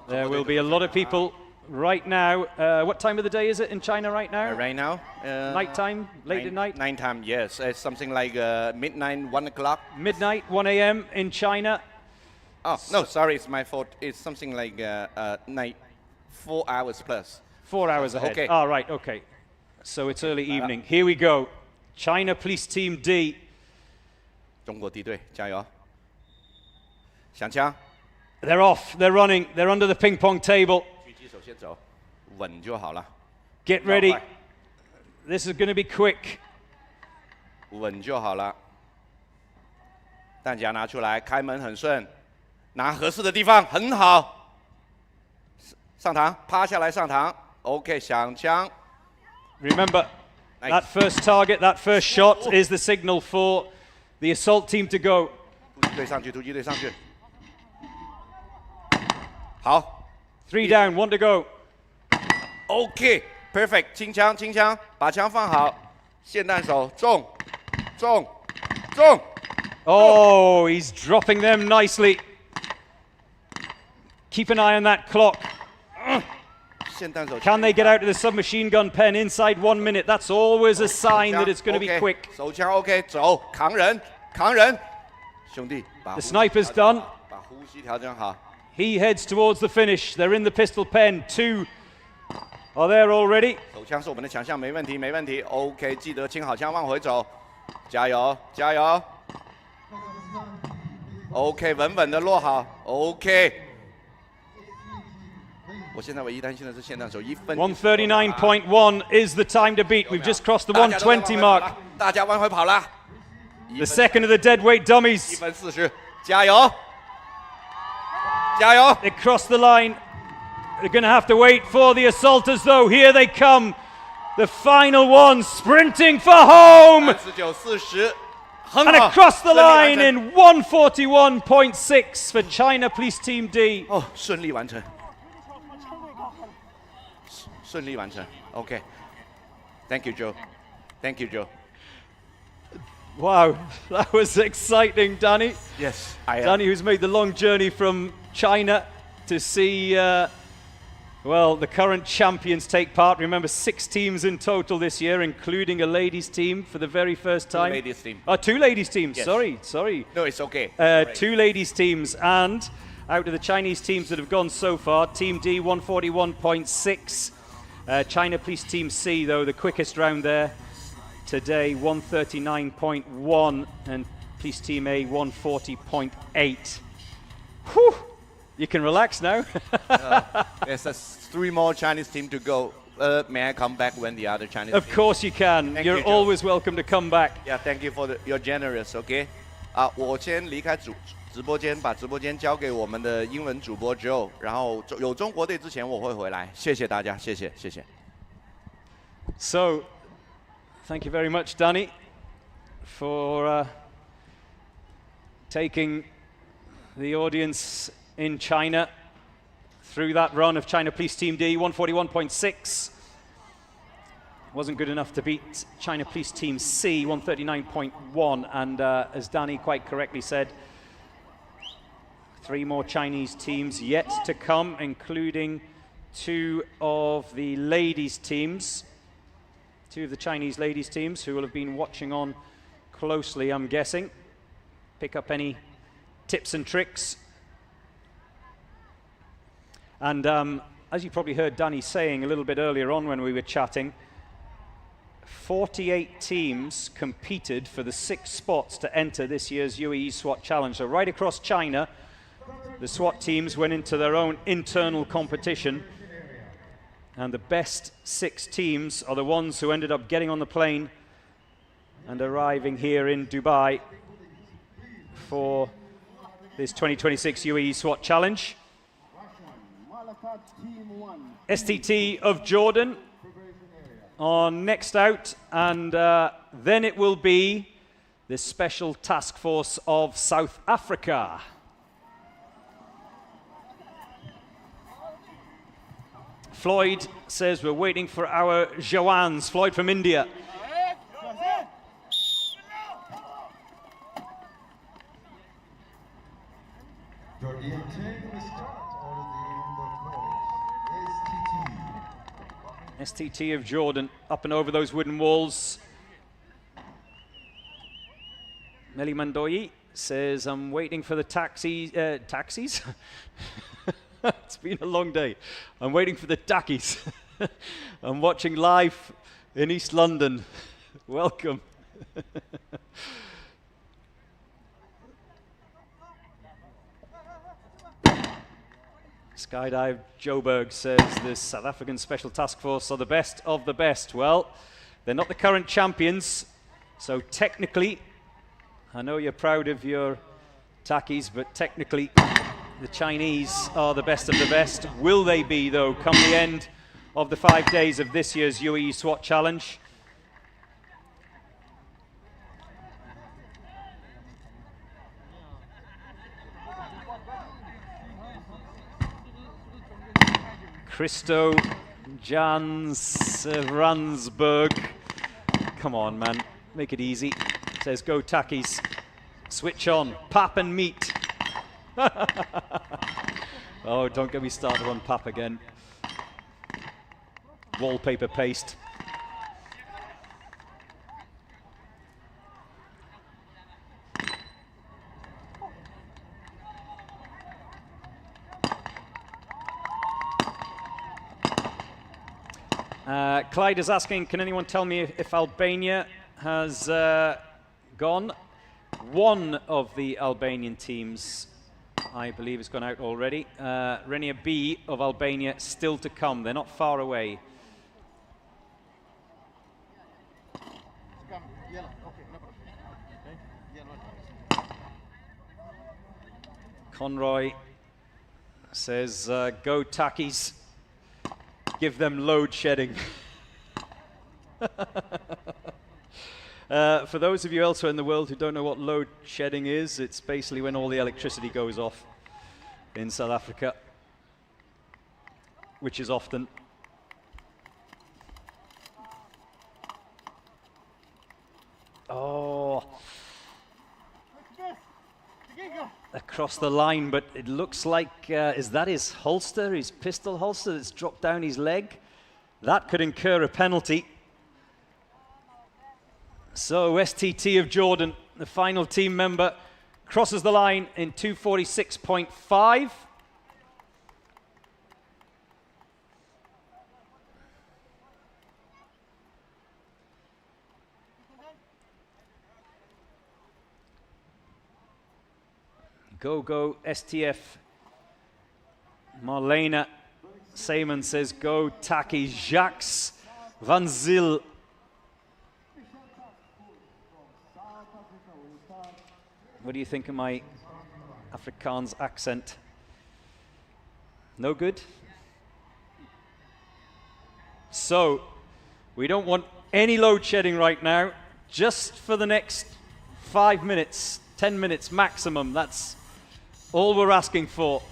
there will be a lot of people right now. What time of the day is it in China right now? Right now? Night time? Late at night? Night time, yes. It's something like midnight, 1 o'clock. Midnight, 1 a.m. in China. Oh, no, sorry, it's my fault. It's something like night, 4 hours plus. 4 hours ahead. Okay. All right, okay. So it's early evening. Here we go. China Police Team D. 中国敌对，加油！响枪。 They're off. They're running. They're under the ping pong table. 狙击手先走，稳就好了。 Get ready. This is going to be quick. 稳就好了。弹夹拿出来，开门很顺，拿合适的地方很好。上膛，趴下来上膛。OK， 响枪。Remember, that first target, that first shot is the signal for the assault team to go. 突击队上去，突击队上去。 好 ，3 down, 1 to go. OK, perfect. 清枪，清枪，把枪放好。霰弹手，中，中，中。Oh, he's dropping them nicely. Keep an eye on that clock. Can they get out of the submachine gun pen inside 1 minute? That's always a sign that it's going to be quick. 手枪 OK， 走，扛人，扛人。兄弟，把 The sniper's done. 把呼吸调整好。 He heads towards the finish. They're in the pistol pen. 2 are there already. 手枪是我们的强项，没问题，没问题。OK， 记得清好枪，往回走。加油，加油。OK， 稳稳的落好。OK。我现在唯一担心的是现在手1分。139.1 is the time to beat. We've just crossed the 120 mark. 大家往回跑了。The second of the dead weight dummies. 1分40，加油！加油！ They crossed the line. They're going to have to wait for the assaulters, though. Here they come. The final one, sprinting for home. 39-40。 And across the line in 141.6 for China Police Team D. 哦，顺利完成。顺利完成。OK。Thank you, Joe. Thank you, Joe. Wow, that was exciting, Danny. Yes, I am. Danny, who's made the long journey from China to see, well, the current champions take part. Remember, 6 teams in total this year, including a ladies' team for the very first time. 2 ladies team. Oh, 2 ladies teams. Yes. Sorry. No, it's okay. 2 ladies teams, and out of the Chinese teams that have gone so far, Team D 141.6. China Police Team C, though, the quickest round there today, 139.1, and Police Team A 140.8. Whew! You can relax now. Yes, there's 3 more Chinese team to go. May I come back when the other Chinese? Of course you can. Thank You're you, Joe. always welcome to come back. Yeah, thank you for your generous. OK. 我先离开直播间，把直播间交给我们的英文主播 Joe， 然后有中国队之前我会回来。谢谢大家，谢谢。 So, thank you very much, Danny, for taking the audience in China through that run of China Police Team D, 141.6. Wasn't good enough to beat China Police Team C, 139.1. And as Danny quite correctly said, 3 more Chinese teams yet to come, including 2 of the ladies' teams. 2 of the Chinese ladies' teams who will have been watching on closely, I'm guessing. Pick up any tips and tricks. And as you probably heard Danny saying a little bit earlier on when we were chatting, 48 teams competed for the 6 spots to enter this year's UAE SWAT Challenge. So right across China, the SWAT teams went into their own internal competition. And the best 6 teams are the ones who ended up getting on the plane and arriving here in Dubai for this 2026 UAE SWAT Challenge. STT of Jordan are next out, and then it will be the Special Task Force of South Africa. Floyd says we're waiting for our Jawans. Floyd from India. STT of Jordan, up and over those wooden walls. Meli Mandoyi says, I'm waiting for the taxis. It's been a long day. I'm waiting for the takis. I'm watching live in East London. Welcome. Skydive Joburg says the South African Special Task Force are the best of the best. Well, they're not the current champions, so technically, I know you're proud of your takis, but technically the Chinese are the best of the best. Will they be, though, come the end of the 5 days of this year's UAE SWAT Challenge? Christo Jansransberg. Come on, man. Make it easy. Says, go takis. Switch on. Pap and meat. Oh, don't get me started on pap again. Wallpaper paste. Clyde is asking, can anyone tell me if Albania has gone. One of the Albanian teams, I believe, has gone out already. Requiere B of Albania still to come. They're not far away. Conroy says, go Takis, give them load shedding. For those of you elsewhere in the world who don't know what load shedding is, it's basically when all the electricity goes off in South Africa, which is often. Oh. Across the line, but it looks like, is that his holster, his pistol holster that's dropped down his leg? That could incur a penalty. So STT of Jordan, the final team member, crosses the line in 2:46.5. Go STF. Marlena Seaman says go Taki Jacques Van Zyl. What do you think of my Afrikaans accent? No good? So, we don't want any load shedding right now, just for the next 5 minutes, 10 minutes maximum. That's all we're asking for.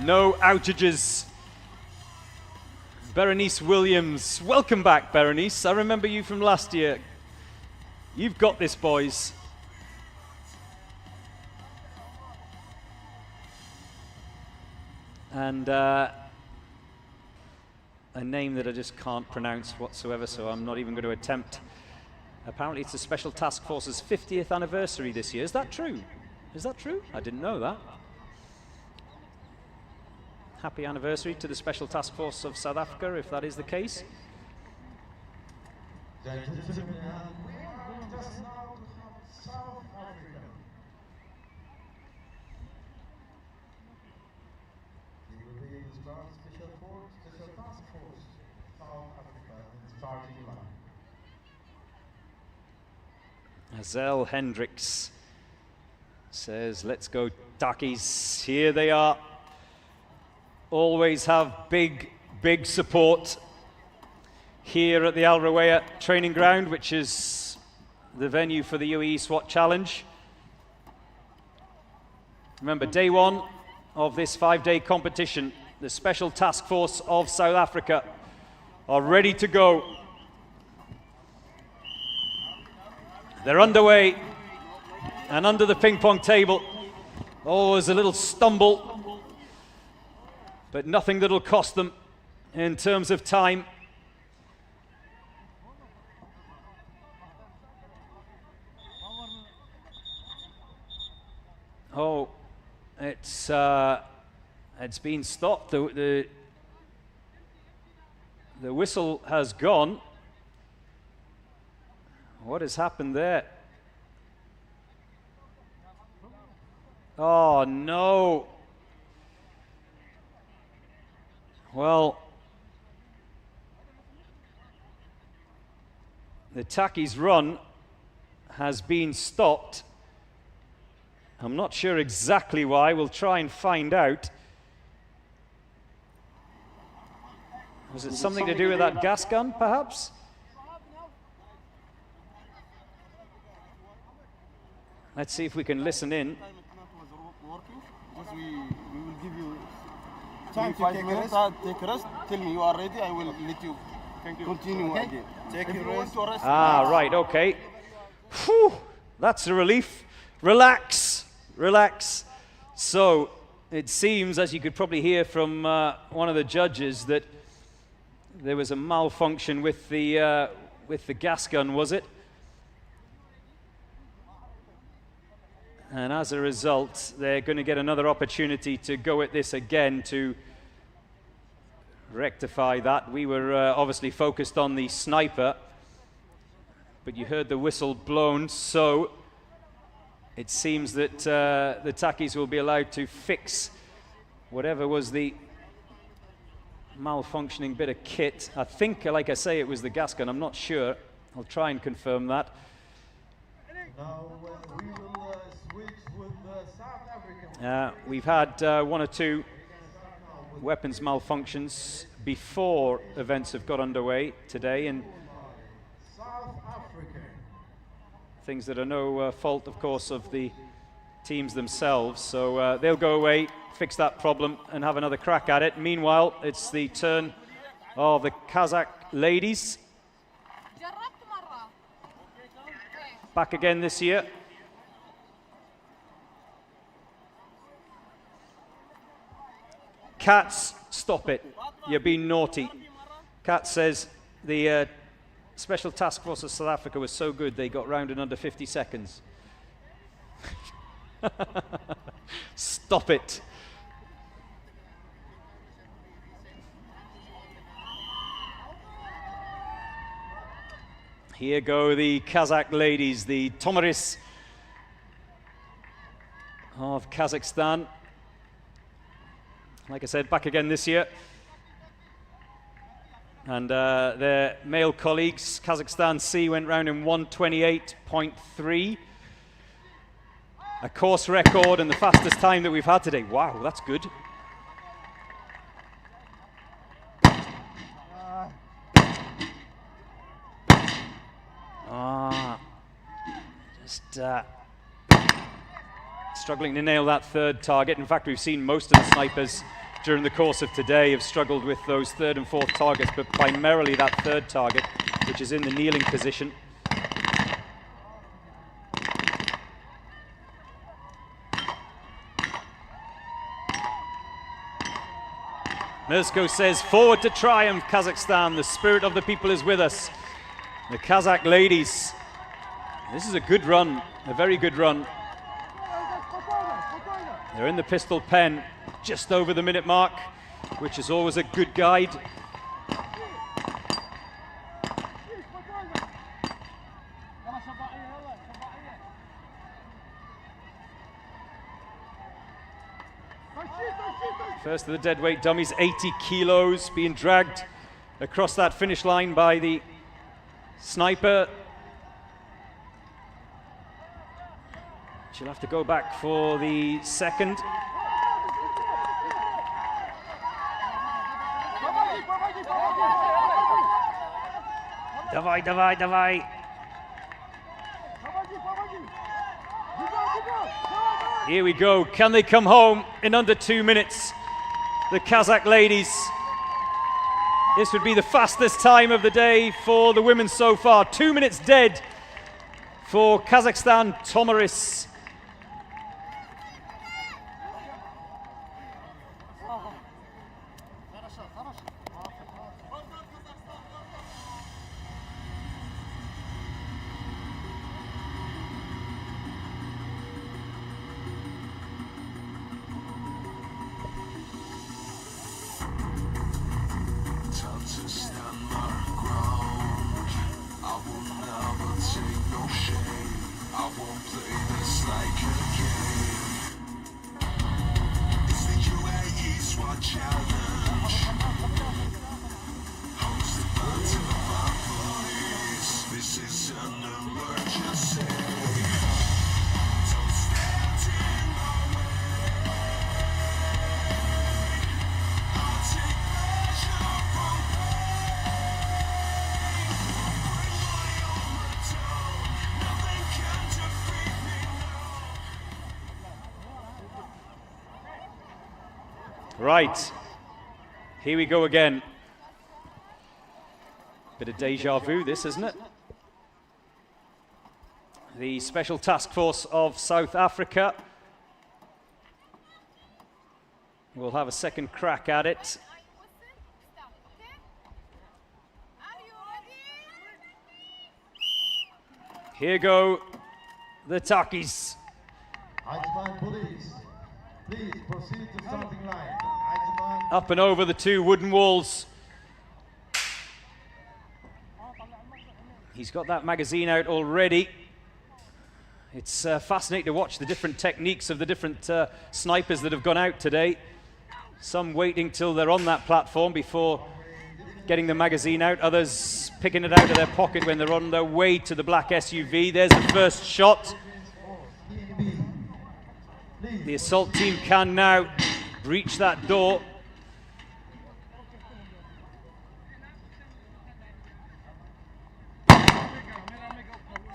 No outages. Berenice Williams, welcome back, Berenice. I remember you from last year. You've got this, boys. And a name that I just can't pronounce whatsoever, so I'm not even going to attempt. Apparently it's the Special Task Force's 50th anniversary this year. Is that true? Is that true? I didn't know that. Happy anniversary to the Special Task Force of South Africa, if that is the case. Hazel Hendricks says, let's go Takis. Here they are. Always have big support here at the Al Rawaya training ground, which is the venue for the UAE SWAT Challenge. Remember, day one of this 5-day competition, the Special Task Force of South Africa are ready to go. They're underway, and under the ping pong table, oh, there's a little stumble, but nothing that'll cost them in terms of time. Oh, it's been stopped. The whistle has gone. What has happened there? Oh, no. Well, the Takis run has been stopped. I'm not sure exactly why. We'll try and find out. Was it something to do with that gas gun, perhaps? Let's see if we can listen in. We will give you time to take a rest. Take a rest. Tell me you are ready. I will let you continue again. Take a rest. Ah, right, okay. Whew, that's a relief. Relax, relax. So it seems, as you could probably hear from one of the judges, that there was a malfunction with the gas gun, was it? And as a result, they're going to get another opportunity to go at this again to rectify that. We were obviously focused on the sniper, but you heard the whistle blown, so it seems that the Takis will be allowed to fix whatever was the malfunctioning bit of kit. I think, like I say, it was the gas gun. I'm not sure. I'll try and confirm that. Now we will switch with South African. We've had one or two weapons malfunctions before events have got underway today, and South Africa. things that are no fault, of course, of the teams themselves. So they'll go away, fix that problem, and have another crack at it. Meanwhile, it's the turn of the Kazakh ladies. Back again this year. Cats, stop it. You're being naughty. Kat says the Special Task Force of South Africa was so good they got round in under 50 seconds. Stop it. Here go the Kazakh ladies, the Tomaris of Kazakhstan. Like I said, back again this year. And their male colleagues, Kazakhstan C, went round in 1:28.3. A course record and the fastest time that we've had today. Wow, that's good. Just struggling to nail that third target. In fact, we've seen most of the snipers during the course of today have struggled with those third and fourth targets, but primarily that third target, which is in the kneeling position. Mirsko says, forward to triumph, Kazakhstan. The spirit of the people is with us. The Kazakh ladies. This is a good run, a very good run. They're in the pistol pen, just over the minute mark, which is always a good guide. First of the deadweight dummies, 80 kilos, being dragged across that finish line by the sniper. She'll have to go back for the second. Davai, davai, davai. Here we go. Can they come home in under 2 minutes? The Kazakh ladies. This would be the fastest time of the day for the women so far. 2 minutes dead for Kazakhstan Tomaris. It's the UAE SWAT challenge. Hosted by police. This is an emergency. Don't stand in my way. I'll take pleasure from pain. Bring my armor down. Nothing can defeat me now. Right, here we go again. Bit of deja vu, this, isn't it? The Special Task Force of South Africa will have a second crack at it. Here go the Takis. Ajman police, please proceed to starting line. Ajman up and over the two wooden walls. He's got that magazine out already. It's fascinating to watch the different techniques of the different snipers that have gone out today. Some waiting till they're on that platform before getting the magazine out. Others picking it out of their pocket when they're on their way to the black SUV. There's the first shot. The assault team can now breach that door.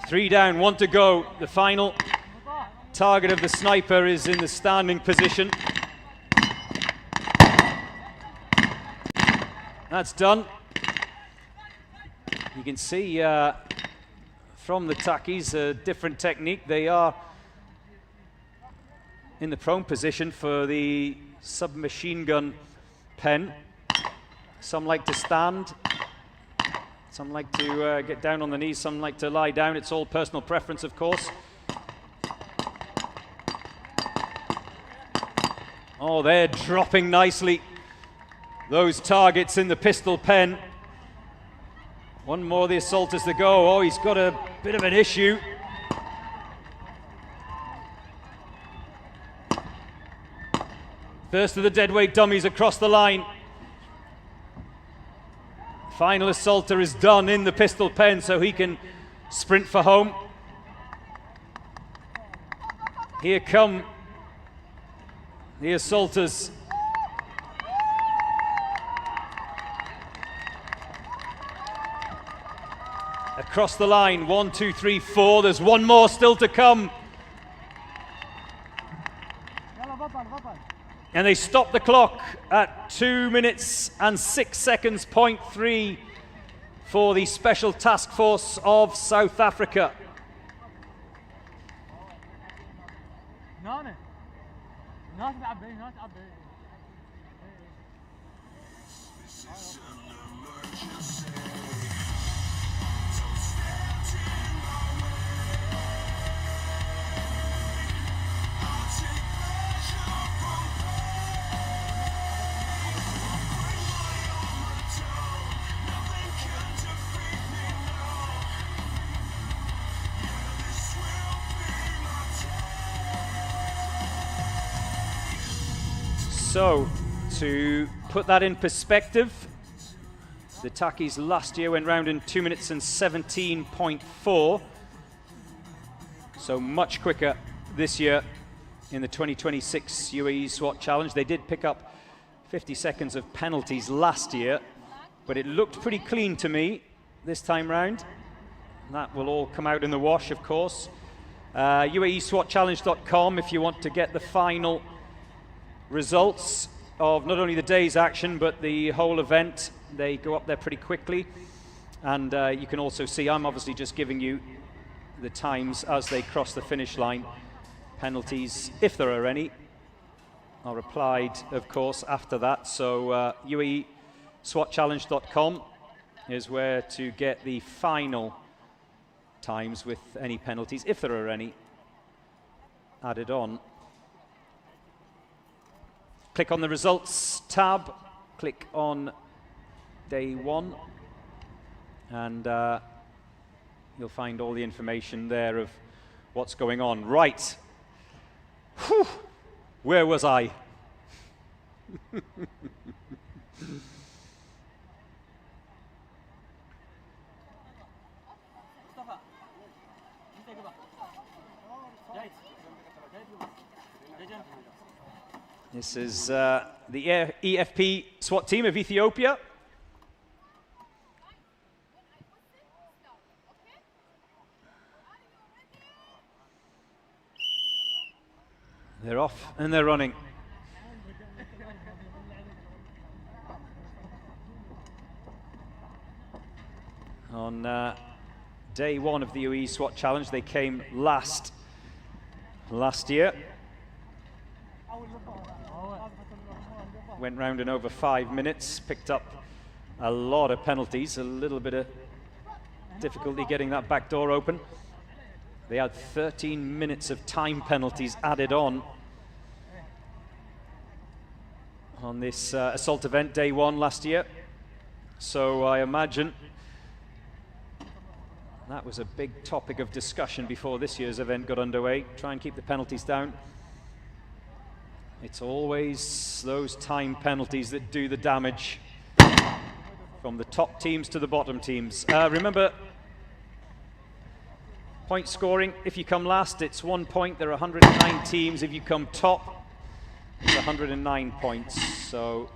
Three down, one to go. The final target of the sniper is in the standing position. That's done. You can see from the Takis a different technique. They are in the prone position for the submachine gun pen. Some like to stand. Some like to get down on the knees, some like to lie down. It's all personal preference, of course. Oh, they're dropping nicely. Those targets in the pistol pen. One more of the assaulters to go. Oh, he's got a bit of an issue. First of the deadweight dummies across the line. Final assaulter is done in the pistol pen, so he can sprint for home. Here come the assaulters. Across the line, 1, 2, 3, 4. There's one more still to come. And they stop the clock at 2 minutes and 6 seconds, 0.3 for the Special Task Force of South Africa. So, to put that in perspective, the Takis last year went round in 2 minutes and 17.4. So much quicker this year in the 2026 UAE SWAT Challenge. They did pick up 50 seconds of penalties last year, but it looked pretty clean to me this time round. That will all come out in the wash, of course. UAESWATchallenge.com if you want to get the final results of not only the day's action but the whole event. They go up there pretty quickly, and you can also see, I'm obviously just giving you the times as they cross the finish line. Penalties, if there are any, are applied, of course, after that. So UAESWATchallenge.com is where to get the final times with any penalties, if there are any, added on. Click on the results tab, click on day one, and you'll find all the information there of what's going on. Right. Whew. Where was I? This is the EFP SWAT team of Ethiopia. They're off and they're running. On day one of the UAE SWAT Challenge, they came last year. Went round in over 5 minutes, picked up a lot of penalties, a little bit of difficulty getting that back door open. They had 13 minutes of time penalties added on on this assault event, day 1 last year. So I imagine that was a big topic of discussion before this year's event got underway. Try and keep the penalties down. It's always those time penalties that do the damage, from the top teams to the bottom teams. Remember, point scoring, if you come last, it's 1 point. There are 109 teams. If you come top, it's 109 points. So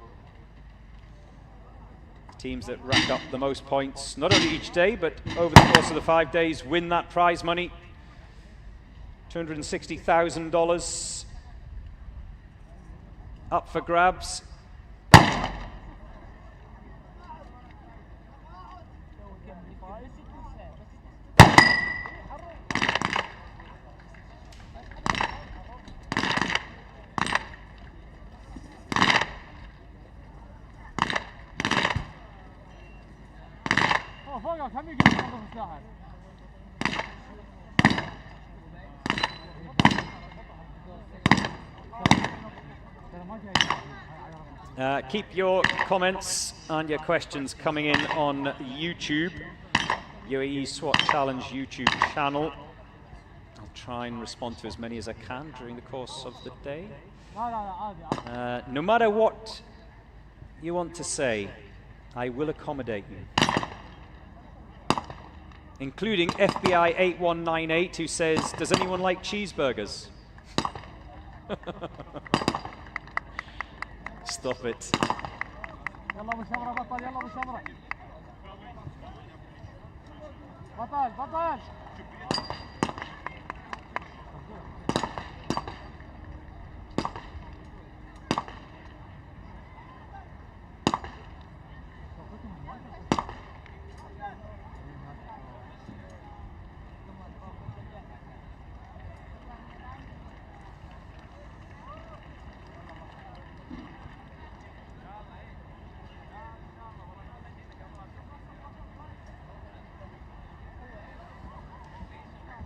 teams that rack up the most points, not only each day, but over the course of the 5 days, win that prize money. $260,000 up for grabs. Keep your comments and your questions coming in on YouTube, UAE SWAT Challenge YouTube channel. I'll try and respond to as many as I can during the course of the day. No matter what you want to say, I will accommodate you. Including FBI 8198, who says, does anyone like cheeseburgers? Stop it.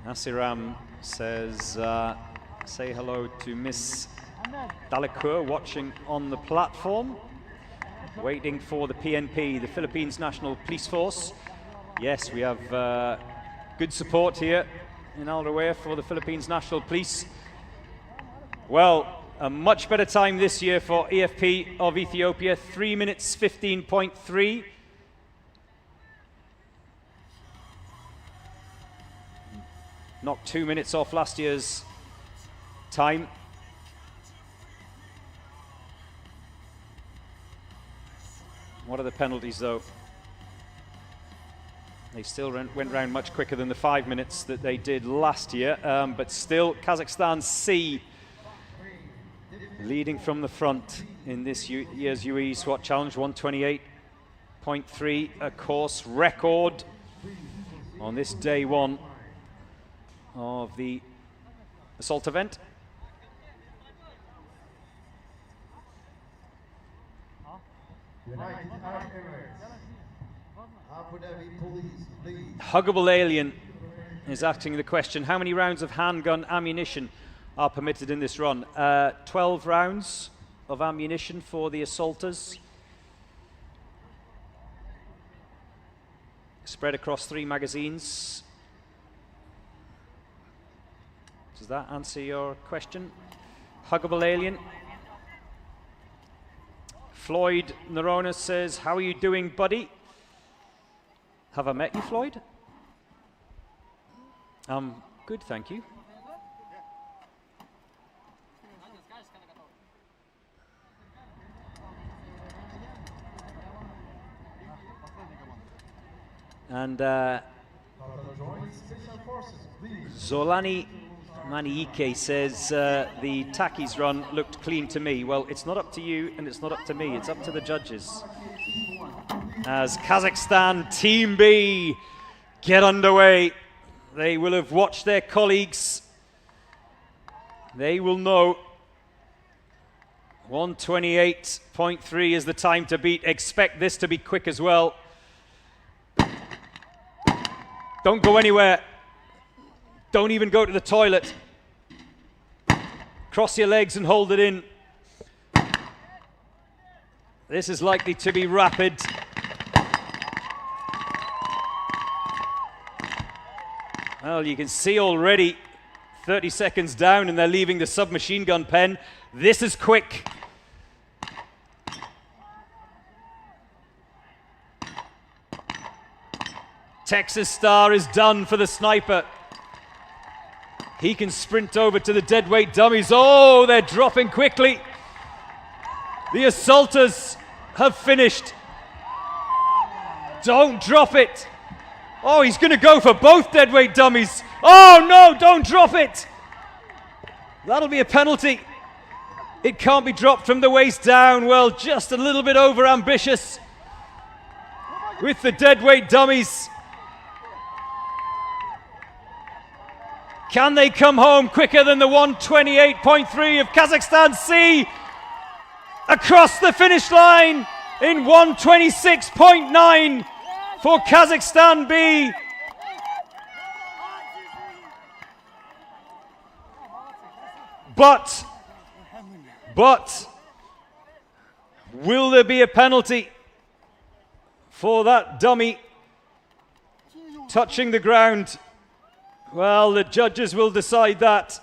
Nasiram says, say hello to Miss Dalacour watching on the platform, waiting for the PNP, the Philippines National Police Force. Yes, we have good support here in Al Rawaya for the Philippines National Police. Well, a much better time this year for EFP of Ethiopia, 3 minutes 15.3. Knocked 2 minutes off last year's time. What are the penalties, though? They still went round much quicker than the 5 minutes that they did last year, but still Kazakhstan C leading from the front in this year's UAE SWAT Challenge, 128.3, a course record on this day 1 of the assault event. United Arab Emirates, Abu Dhabi Police, please. Huggable Alien is asking the question, how many rounds of handgun ammunition are permitted in this run? 12 rounds of ammunition for the assaulters, spread across 3 magazines. Does that answer your question? Huggable Alien. Floyd Nerona says, how are you doing, buddy? Have I met you, Floyd? Good, thank you. And Zolani Maniike says, the Takis run looked clean to me. Well, it's not up to you and it's not up to me. It's up to the judges. As Kazakhstan Team B get underway, they will have watched their colleagues. They will know 128.3 is the time to beat. Expect this to be quick as well. Don't go anywhere. Don't even go to the toilet. Cross your legs and hold it in. This is likely to be rapid. Well, you can see already 30 seconds down and they're leaving the submachine gun pen. This is quick. Texas Star is done for the sniper. He can sprint over to the deadweight dummies. Oh, they're dropping quickly. The assaulters have finished. Don't drop it. Oh, he's going to go for both deadweight dummies. Oh, no, don't drop it. That'll be a penalty. It can't be dropped from the waist down. Well, just a little bit over ambitious with the deadweight dummies. Can they come home quicker than the 128.3 of Kazakhstan C? Across the finish line in 126.9 for Kazakhstan B. But will there be a penalty for that dummy touching the ground? Well, the judges will decide that.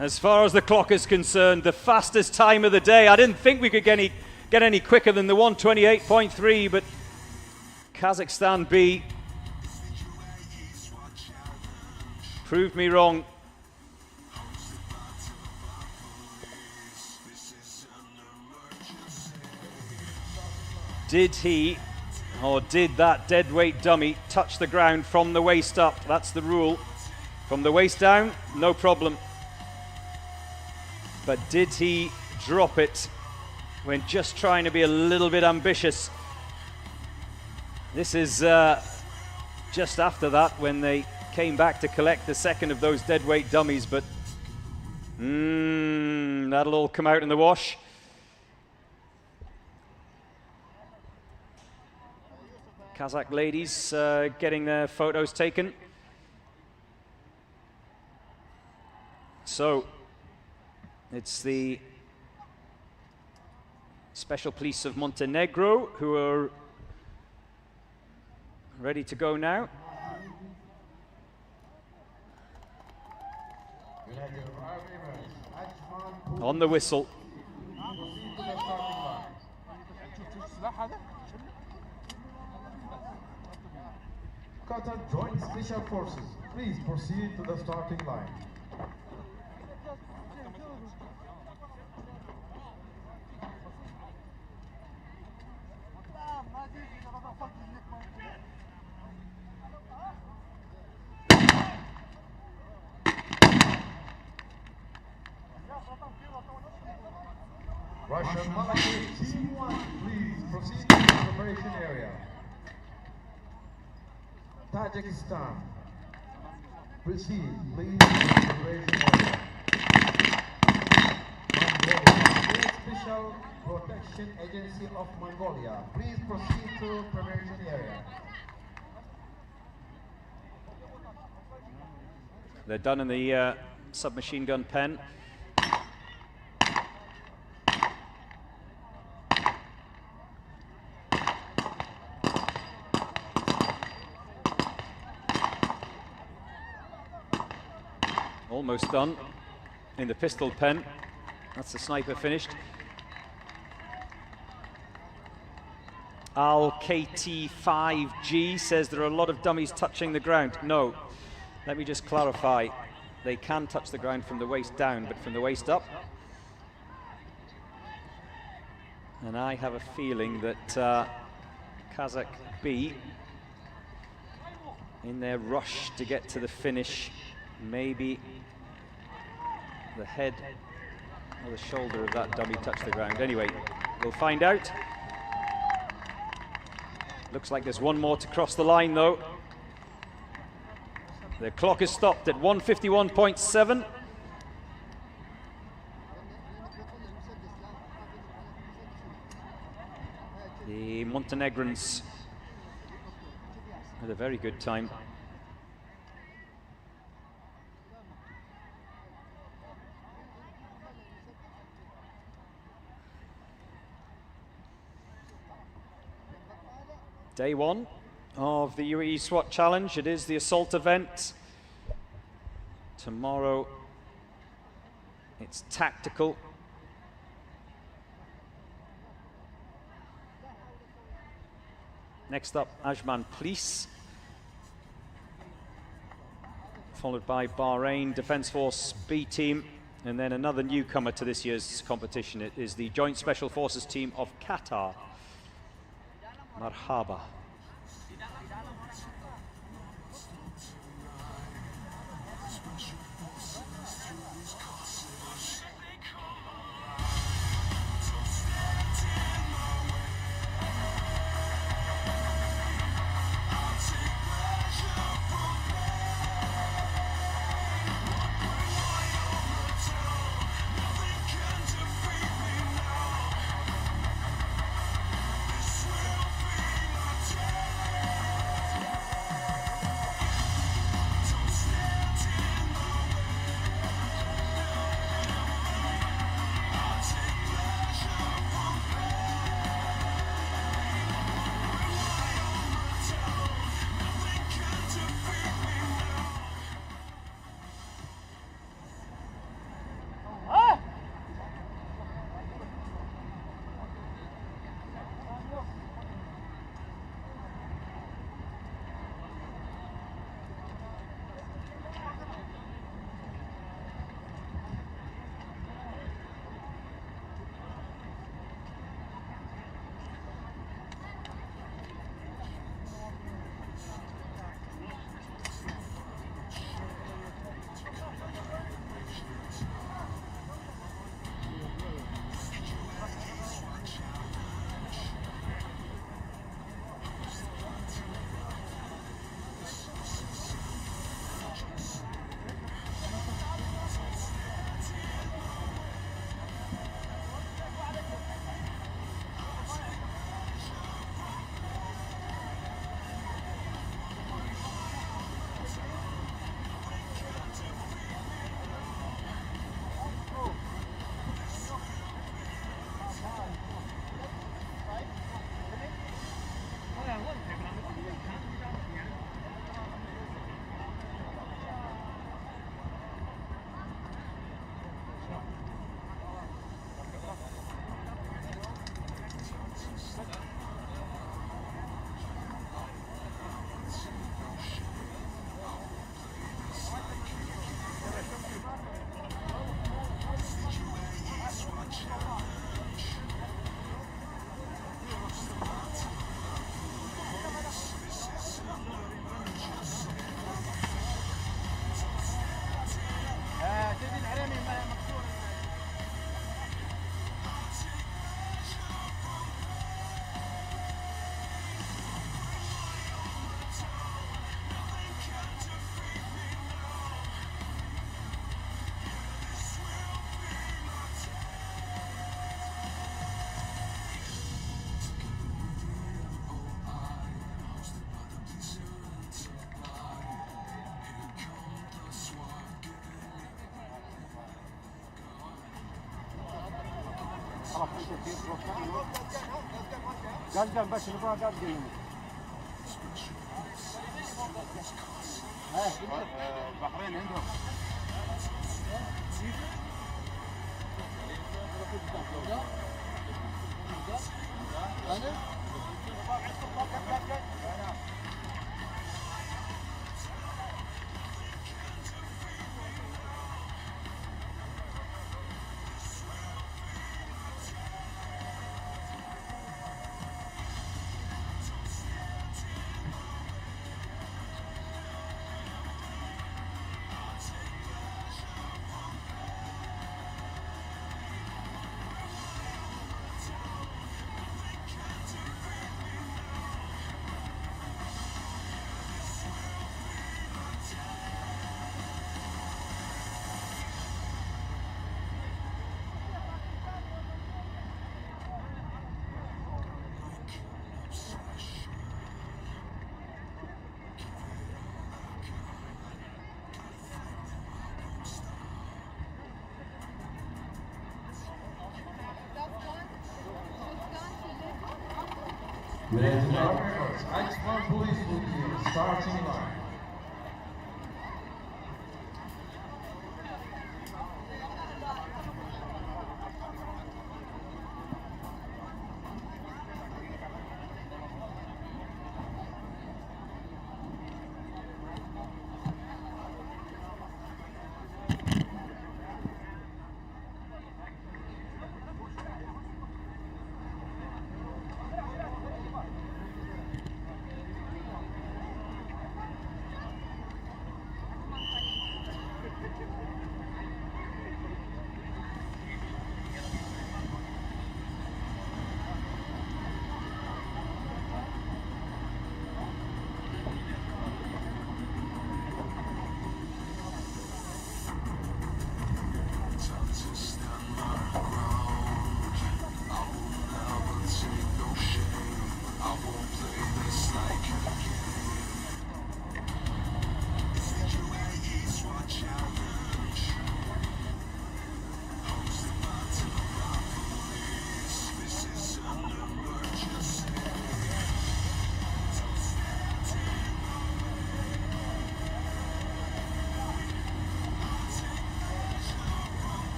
As far as the clock is concerned, the fastest time of the day. I didn't think we could get any quicker than the 128.3, but Kazakhstan B proved me wrong. Did he, or did that deadweight dummy touch the ground from the waist up? That's the rule. From the waist down, no problem. But did he drop it when just trying to be a little bit ambitious? This is just after that when they came back to collect the second of those deadweight dummies, but that'll all come out in the wash. Kazakh ladies getting their photos taken. So it's the Special Police of Montenegro who are ready to go now. On the whistle. Qatar Joint Special Forces, please proceed to the starting line. Russian Malaki Team 1, please proceed to the preparation area. Tajikistan, proceed please to the preparation area. Mongolia, Special Protection Agency of Mongolia, please proceed to preparation area. They're done in the submachine gun pen. Almost done in the pistol pen. That's the sniper finished. Al-KT5G says there are a lot of dummies touching the ground. No, let me just clarify. They can touch the ground from the waist down, but from the waist up. And I have a feeling that Kazakh B, in their rush to get to the finish, maybe the head or the shoulder of that dummy touched the ground. Anyway, we'll find out. Looks like there's one more to cross the line though. The clock is stopped at 151.7. The Montenegrins had a very good time. Day one of the UAE SWAT Challenge. It is the assault event. Tomorrow, it's tactical. Next up, Ajman Police, followed by Bahrain Defence Force B team, and then another newcomer to this year's competition. It is the Joint Special Forces team of Qatar. Marhaba. قال بس نبغى قال بحرين عندهم United Arab Emirates, X1 police will be in starting line.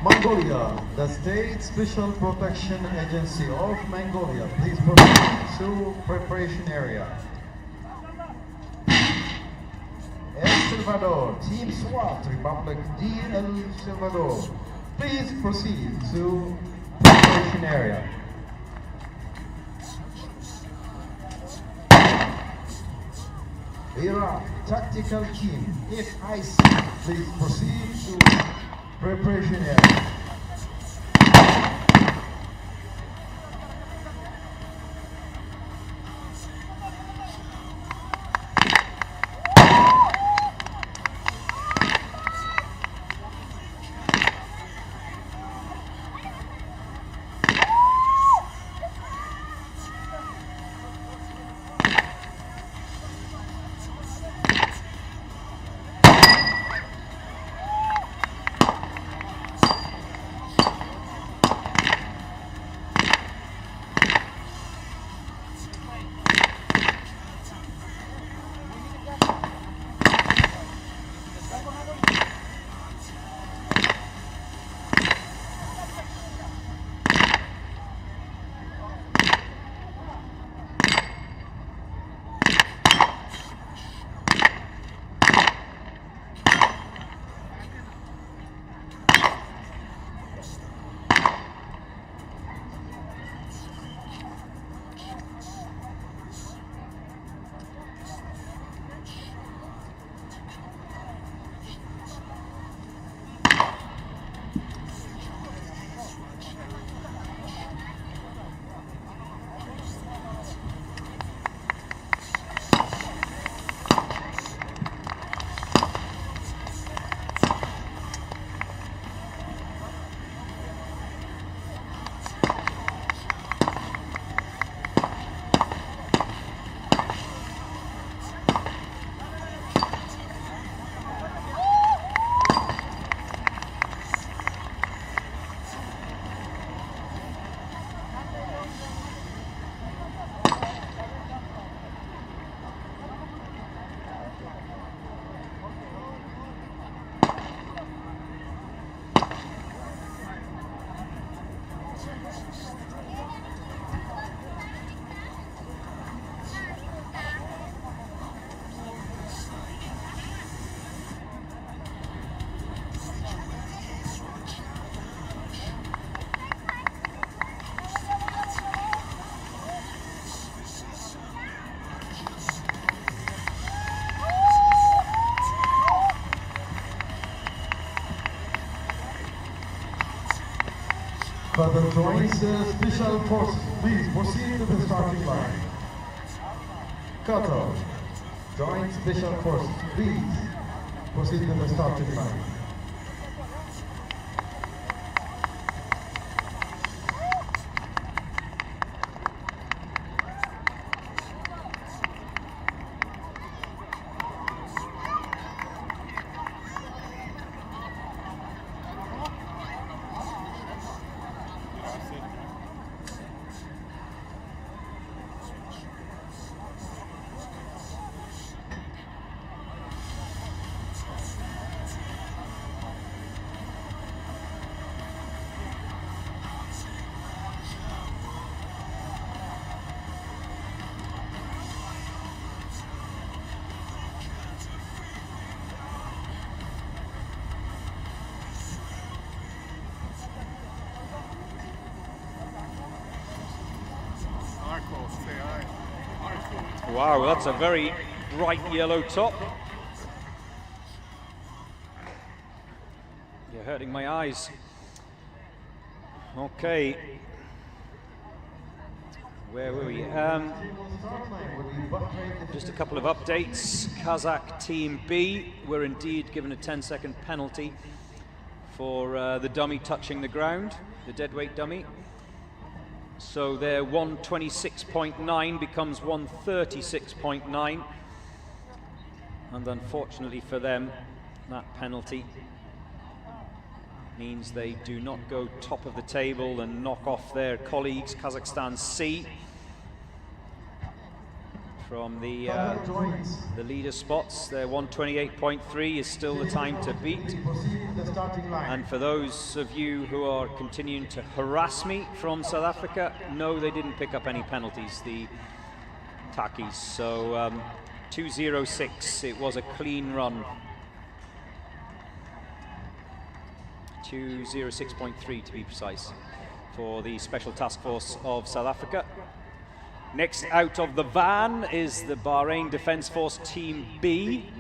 Mongolia, the State Special Protection Agency of Mongolia, please proceed to preparation area. El Salvador, Team SWAT, Republic D. El Salvador, please proceed to preparation area. Iraq, Tactical Team, FIC, please proceed to preparation area. For the Joint Special Forces, please proceed to the starting line. Cada, Joint Special Forces, please proceed to the starting line. Wow, that's a very bright yellow top. You're hurting my eyes. Okay. Where were we? Just a couple of updates. Kazakh Team B were indeed given a 10-second penalty for the dummy touching the ground, the deadweight dummy. So their 126.9 becomes 136.9. And unfortunately for them, that penalty means they do not go top of the table and knock off their colleagues, Kazakhstan C, from the leader spots. Their 128.3 is still the time to beat. And for those of you who are continuing to harass me from South Africa, no, they didn't pick up any penalties, the Takis. So 206, it was a clean run. 206.3 to be precise for the Special Task Force of South Africa. Next out of the van is the Bahrain Defence Force Team B.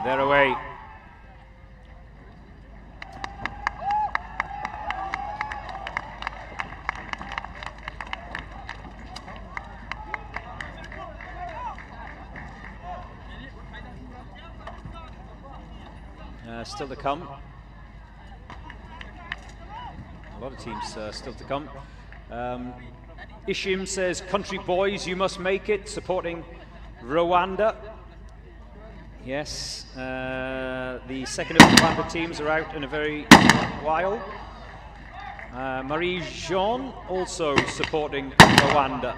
They're away. Still to come. A lot of teams still to come. Ishim says, country boys, you must make it, supporting Rwanda. Yes, the second of the Rwanda teams are out in a very while. Marie-Jean also supporting Rwanda.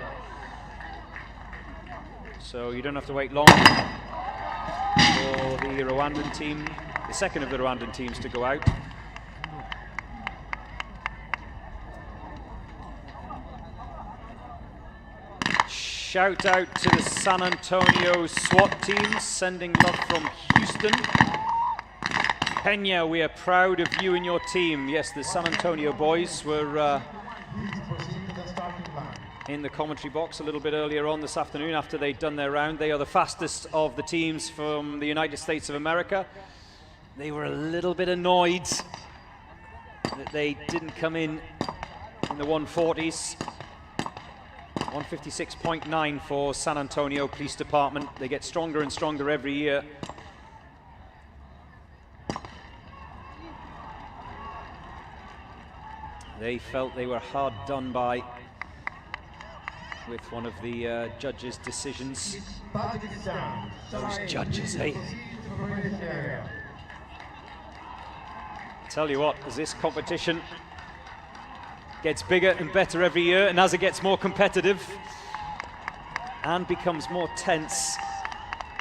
So you don't have to wait long for the Rwandan team, the second of the Rwandan teams, to go out. Shout out to the San Antonio SWAT team, sending love from Houston. Pena, we are proud of you and your team. Yes, the San Antonio boys were in the commentary box a little bit earlier on this afternoon after they'd done their round. They are the fastest of the teams from the United States of America. They were a little bit annoyed that they didn't come in the 140s. 156.9 for San Antonio Police Department. They get stronger and stronger every year. They felt they were hard done by with one of the judges' decisions. Those judges, eh? Tell you what, as this competition gets bigger and better every year, and as it gets more competitive and becomes more tense,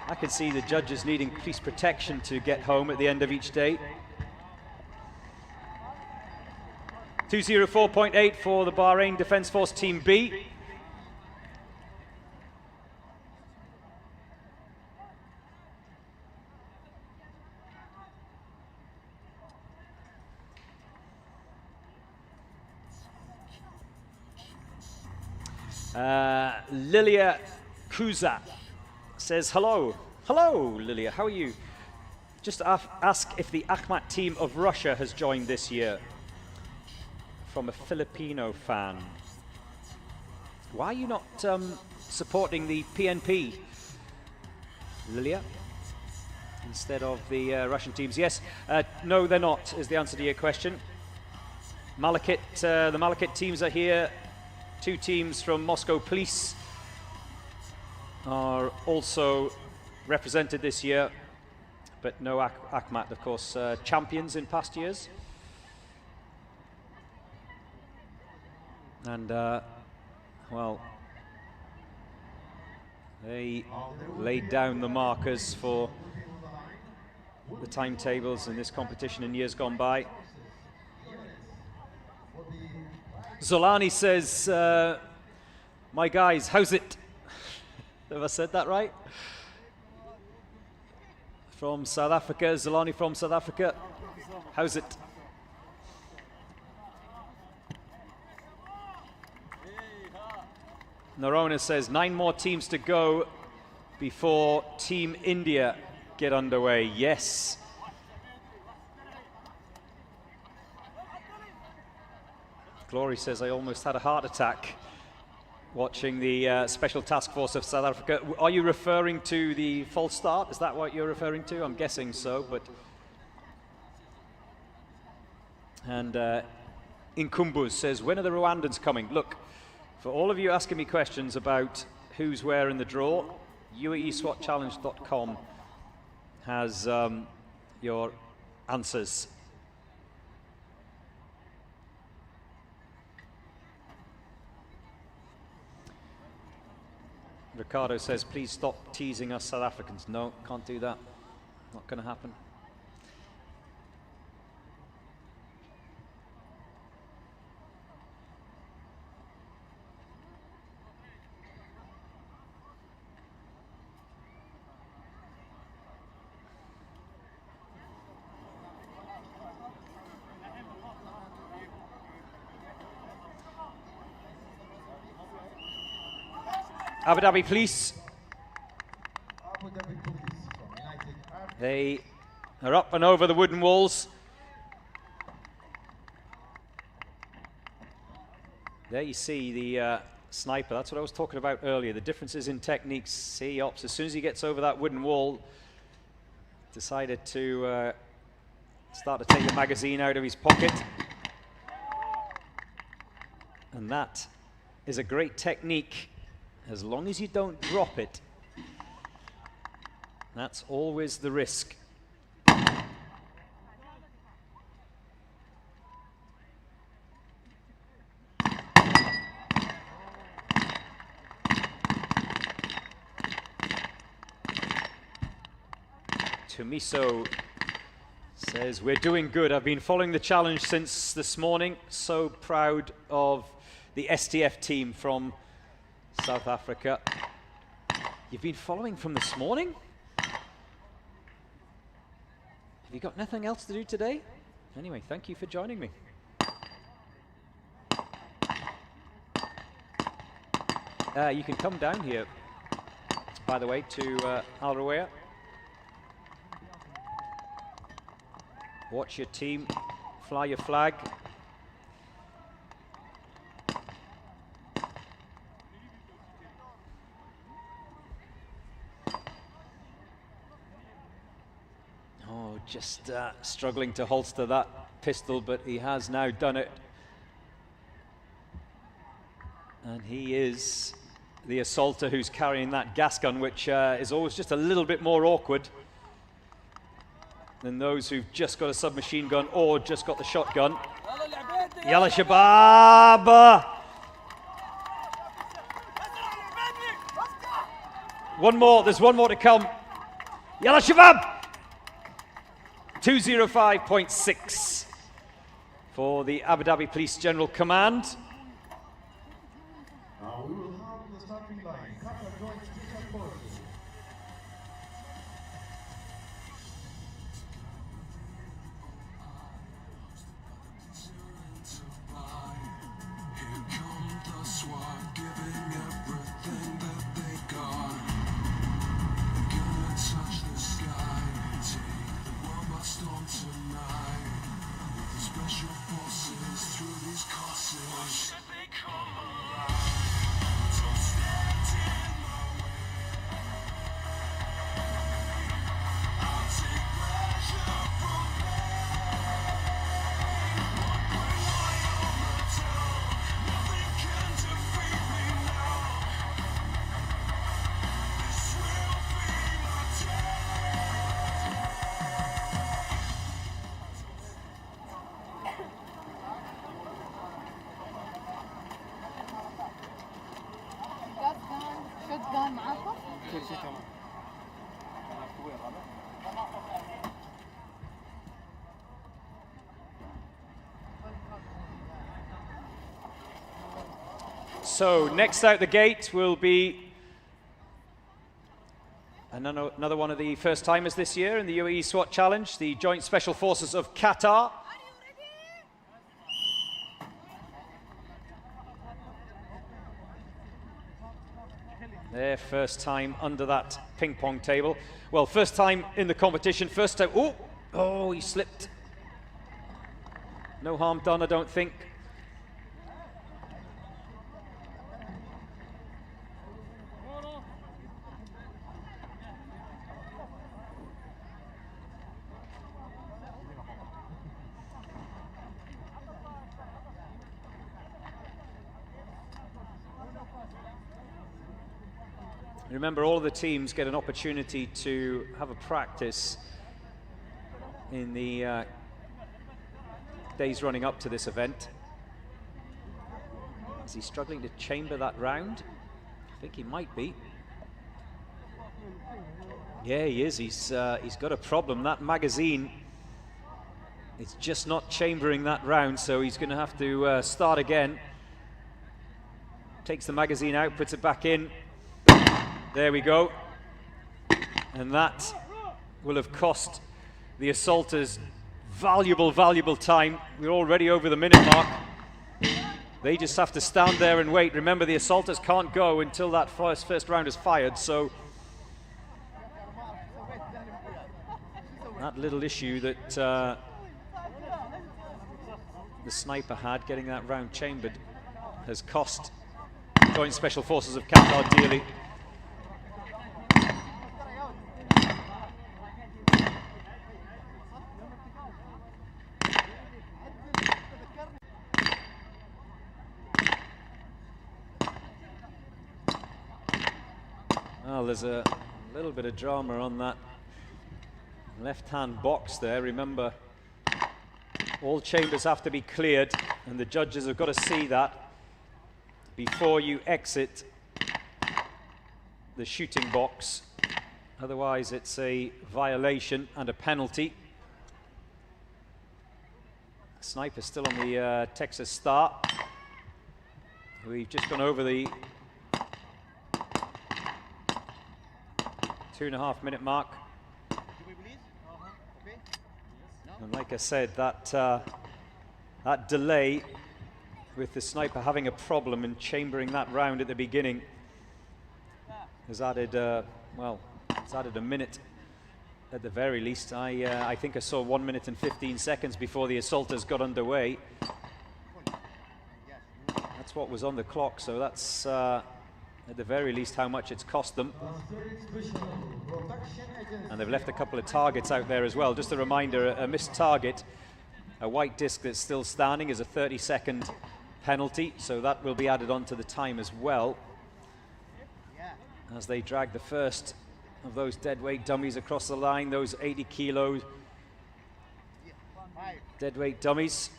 I can see the judges needing police protection to get home at the end of each day. 204.8 for the Bahrain Defence Force Team B. Lilia Kuza says hello. Hello, Lilia, how are you? Just ask if the Akhmat team of Russia has joined this year. From a Filipino fan. Why are you not supporting the PNP, Lilia, instead of the Russian teams? Yes, no, they're not, is the answer to your question. Malakit, the Malakit teams are here. 2 teams from Moscow Police are also represented this year, but no Akhmat, of course, champions in past years. And, well, they laid down the markers for the timetables in this competition in years gone by. Zolani says, my guys, how's it? Have I said that right? From South Africa, Zolani from South Africa. How's it? Narona says 9 more teams to go before Team India get underway. Yes. Glory says, I almost had a heart attack watching the Special Task Force of South Africa. Are you referring to the false start? Is that what you're referring to? I'm guessing so, but... And Inkumbus says, when are the Rwandans coming? Look, for all of you asking me questions about who's where in the draw, UAESWATchallenge.com has your answers. Ricardo says, please stop teasing us South Africans. No, can't do that. Not going to happen. Abu Dhabi Police. They are up and over the wooden walls. There you see the sniper. That's what I was talking about earlier. The differences in techniques. See, Ops, as soon as he gets over that wooden wall, decided to start to take the magazine out of his pocket. And that is a great technique. As long as you don't drop it, that's always the risk. Tumiso says, we're doing good. I've been following the challenge since this morning. So proud of the STF team from South Africa. You've been following from this morning? Have you got nothing else to do today? Anyway, thank you for joining me. You can come down here, by the way, to Al Ruwaya. Watch your team, fly your flag. Just struggling to holster that pistol, but he has now done it. And he is the assaulter who's carrying that gas gun, which is always just a little bit more awkward than those who've just got a submachine gun or just got the shotgun. Yalla Shabab! One more, there's one more to come. Yalla Shabab! 205.6 for the Abu Dhabi Police General Command. Now we will have the starting line. Cada joint special forces. Here come the SWAT, giving everything that they got. Gonna touch the sky, take the world by storm tonight. With the special forces through these courses. Why should they come alive? Don't stand in my way. I'll take pleasure from pain. What bring my armor down? Nothing can defeat me now. This will be my day. شوتجان معاكم؟ كل شيء تمام. So next out the gate will be another one of the first timers this year in the UAE SWAT Challenge, the Joint Special Forces of Qatar. Their first time under that ping pong table. Well, first time in the competition, first time. Oh, he slipped. No harm done, I don't think. Remember, all of the teams get an opportunity to have a practice in the days running up to this event. Is he struggling to chamber that round? I think he might be. Yeah, he is. He's got a problem. That magazine is just not chambering that round, so he's going to have to start again. Takes the magazine out, puts it back in. There we go. And that will have cost the assaulters valuable, valuable time. We're already over the minute mark. They just have to stand there and wait. Remember, the assaulters can't go until that first round is fired, so that little issue that the sniper had, getting that round chambered, has cost Joint Special Forces of Qatar dearly. Well, there's a little bit of drama on that left-hand box there. Remember, all chambers have to be cleared, and the judges have got to see that before you exit the shooting box. Otherwise, it's a violation and a penalty. Sniper's still on the Texas Star. We've just gone over the 2.5 minute mark. And like I said, that delay with the sniper having a problem in chambering that round at the beginning has added, well, it's added a minute at the very least. I think I saw 1 minute and 15 seconds before the assaulters got underway. That's what was on the clock, so that's at the very least how much it's cost them. And they've left a couple of targets out there as well. Just a reminder, a missed target, a white disc that's still standing, is a 30-second penalty, so that will be added on to the time as well, as they drag the first of those deadweight dummies across the line, those 80 kilo deadweight dummies.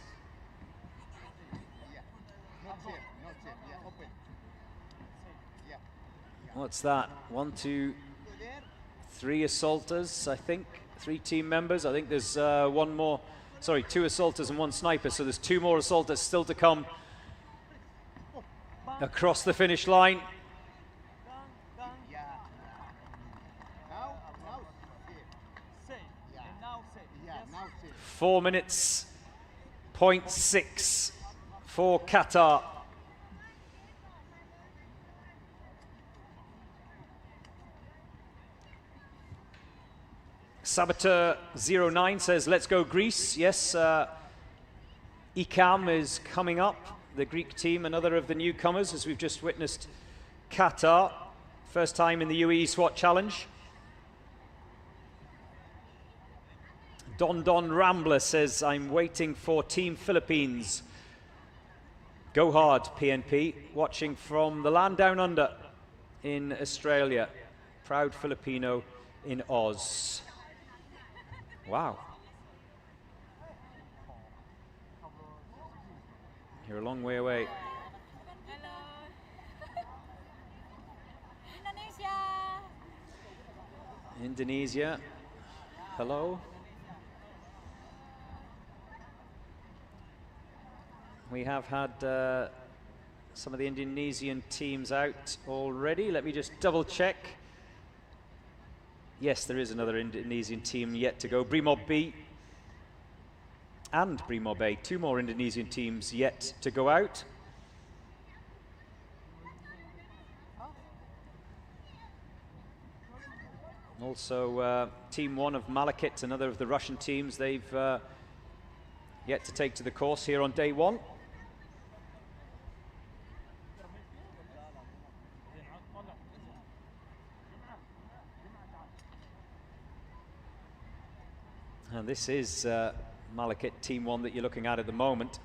What's that? 1, 2, 3 assaulters, I think. 3 team members. I think there's 1 more. Sorry, 2 assaulters and 1 sniper. So there's 2 more assaulters still to come across the finish line. Four minutes, 0.6 for Qatar. Saboteur 09 says, let's go Greece. Yes, ICAM is coming up, the Greek team, another of the newcomers, as we've just witnessed Qatar. First time in the UAE SWAT Challenge. Don Rambler says, I'm waiting for Team Philippines. Go hard, PNP. Watching from the land down under in Australia. Proud Filipino in Oz. Wow. You're a long way away. Indonesia. Hello. We have had some of the Indonesian teams out already. Let me just double check. Yes, there is another Indonesian team yet to go. Brimob B and Brimob A. 2 more Indonesian teams yet to go out. Also, Team 1 of Malakit, another of the Russian teams, they've yet to take to the course here on day 1. And this is Malakit Team 1 that you're looking at the moment.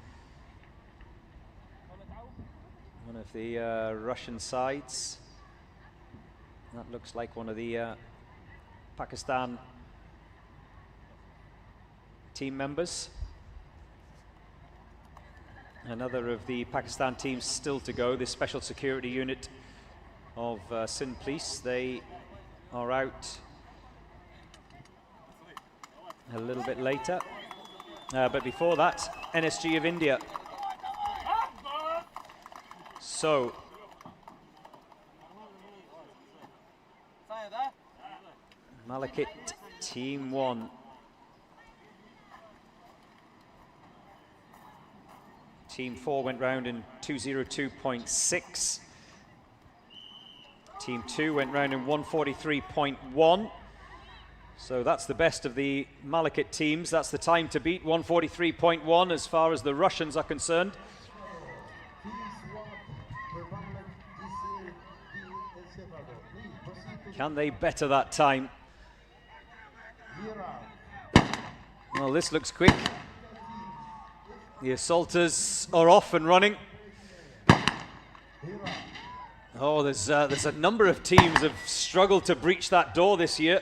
One of the Russian sides. That looks like one of the Pakistan team members. Another of the Pakistan teams still to go, the special security unit of Sindh Police. They are out a little bit later. But before that, NSG of India. So, Malakit Team 1. Team 4 went round in 202.6. Team 2 went round in 143.1. So that's the best of the Malakit teams. That's the time to beat, 143.1 as far as the Russians are concerned. Can they better that time? Well, this looks quick. The assaulters are off and running. Oh, there's a number of teams have struggled to breach that door this year.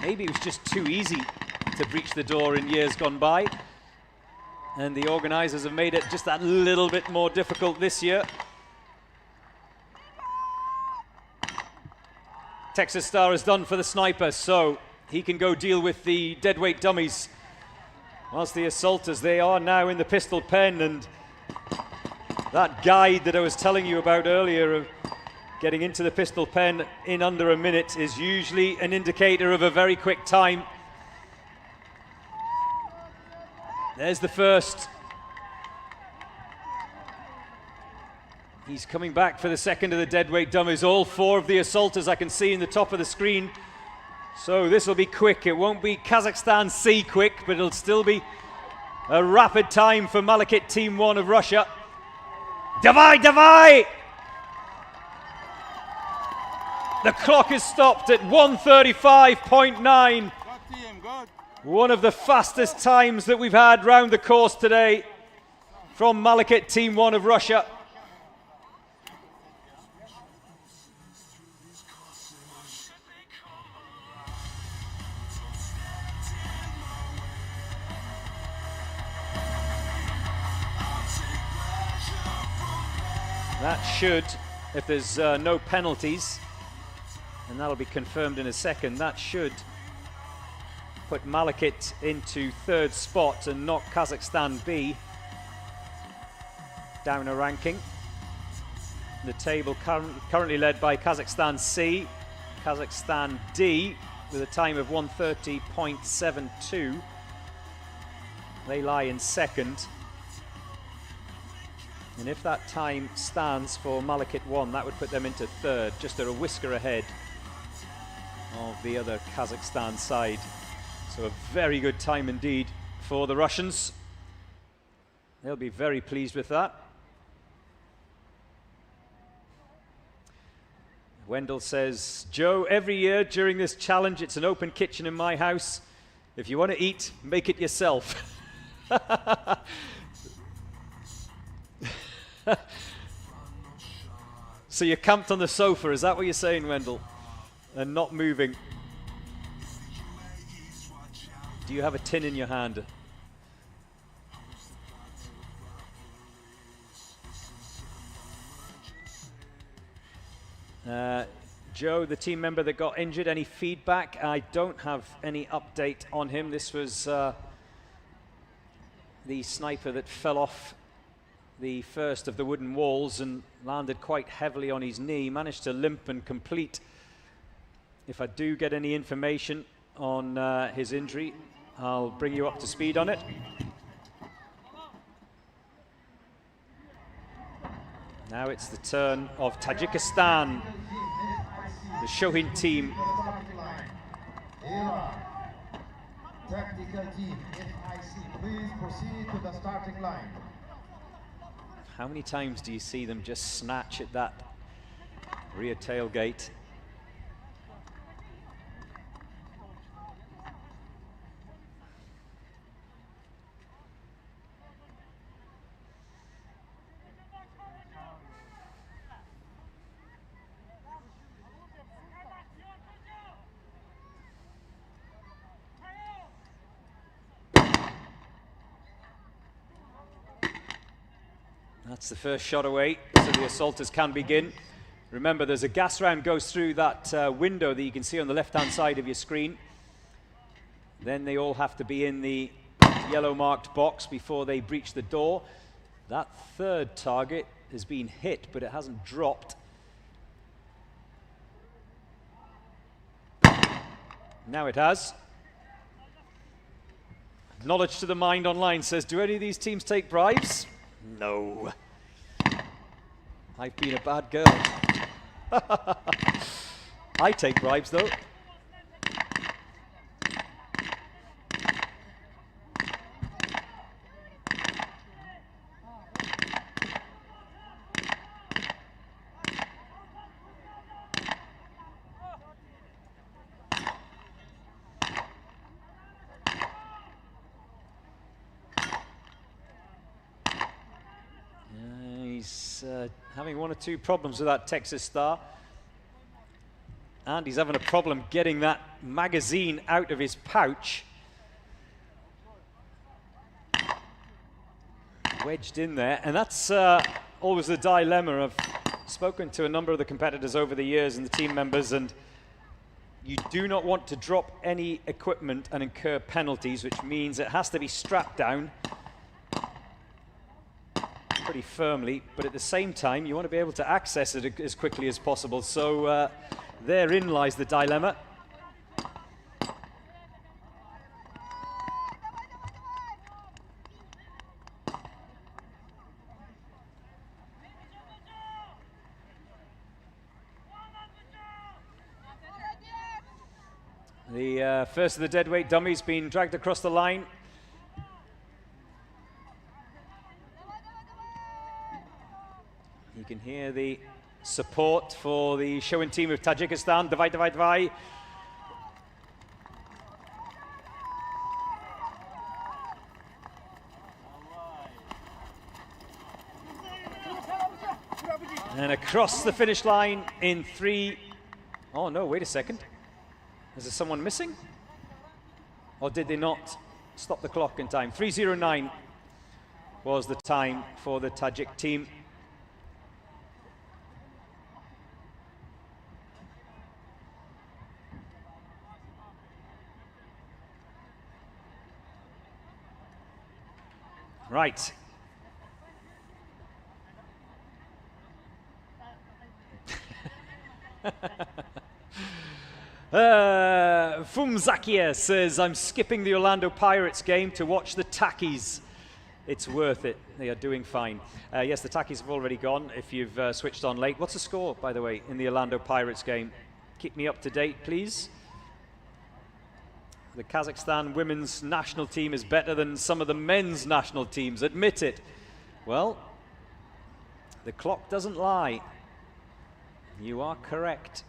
Maybe it was just too easy to breach the door in years gone by, and the organizers have made it just that little bit more difficult this year. Texas Star is done for the sniper, so he can go deal with the deadweight dummies. Whilst the assaulters, they are now in the pistol pen, and that guide that I was telling you about earlier of getting into the pistol pen in under a minute is usually an indicator of a very quick time. There's the first. He's coming back for the second of the deadweight dummies. All 4 of the assaulters I can see in the top of the screen. So this will be quick. It won't be Kazakhstan C quick, but it'll still be a rapid time for Malakit Team 1 of Russia. Davai, davai! The clock is stopped at 1:35.9. One of the fastest times that we've had round the course today from Malakit Team 1 of Russia. That should, if there's no penalties, and that'll be confirmed in a second, that should put Malakit into 3rd spot and knock Kazakhstan B down a ranking. The table currently led by Kazakhstan C, Kazakhstan D with a time of 1:30.72. They lie in 2nd. And if that time stands for Malakit 1, that would put them into 3rd, just a whisker ahead of the other Kazakhstan side. So a very good time indeed for the Russians. They'll be very pleased with that. Wendell says, Joe, every year during this challenge, it's an open kitchen in my house. If you want to eat, make it yourself. So you're camped on the sofa, is that what you're saying, Wendell? And not moving. Do you have a tin in your hand? Joe, the team member that got injured, any feedback? I don't have any update on him. This was the sniper that fell off the first of the wooden walls and landed quite heavily on his knee, managed to limp and complete. If I do get any information on his injury, I'll bring you up to speed on it. Now it's the turn of Tajikistan, the Shohin team. Tactical team, FIC, please proceed to the starting line. How many times do you see them just snatch at that rear tailgate? That's the first shot away, so the assaulters can begin. Remember, there's a gas round goes through that window that you can see on the left-hand side of your screen. Then they all have to be in the yellow marked box before they breach the door. That third target has been hit, but it hasn't dropped. Now it has. Knowledge to the Mind online says, do any of these teams take bribes? No. I've been a bad girl. I take bribes though. Having one or two problems with that Texas Star, and he's having a problem getting that magazine out of his pouch. Wedged in there, and that's always the dilemma. I've spoken to a number of the competitors over the years and the team members, and you do not want to drop any equipment and incur penalties, which means it has to be strapped down pretty firmly, but at the same time you want to be able to access it as quickly as possible. So therein lies the dilemma. The first of the deadweight dummies being dragged across the line. You can hear the support for the Shohin team of Tajikistan. Davai, davai, davai. And across the finish line in 3. Oh no, wait a second. Is there someone missing? Or did they not stop the clock in time? 3:09 was the time for the Tajik team. Right. Fumzakia says, I'm skipping the Orlando Pirates game to watch the Takis. It's worth it. They are doing fine. Yes, the Takis have already gone if you've switched on late. What's the score, by the way, in the Orlando Pirates game? Keep me up to date, please. The Kazakhstan women's national team is better than some of the men's national teams. Admit it. Well, the clock doesn't lie. You are correct.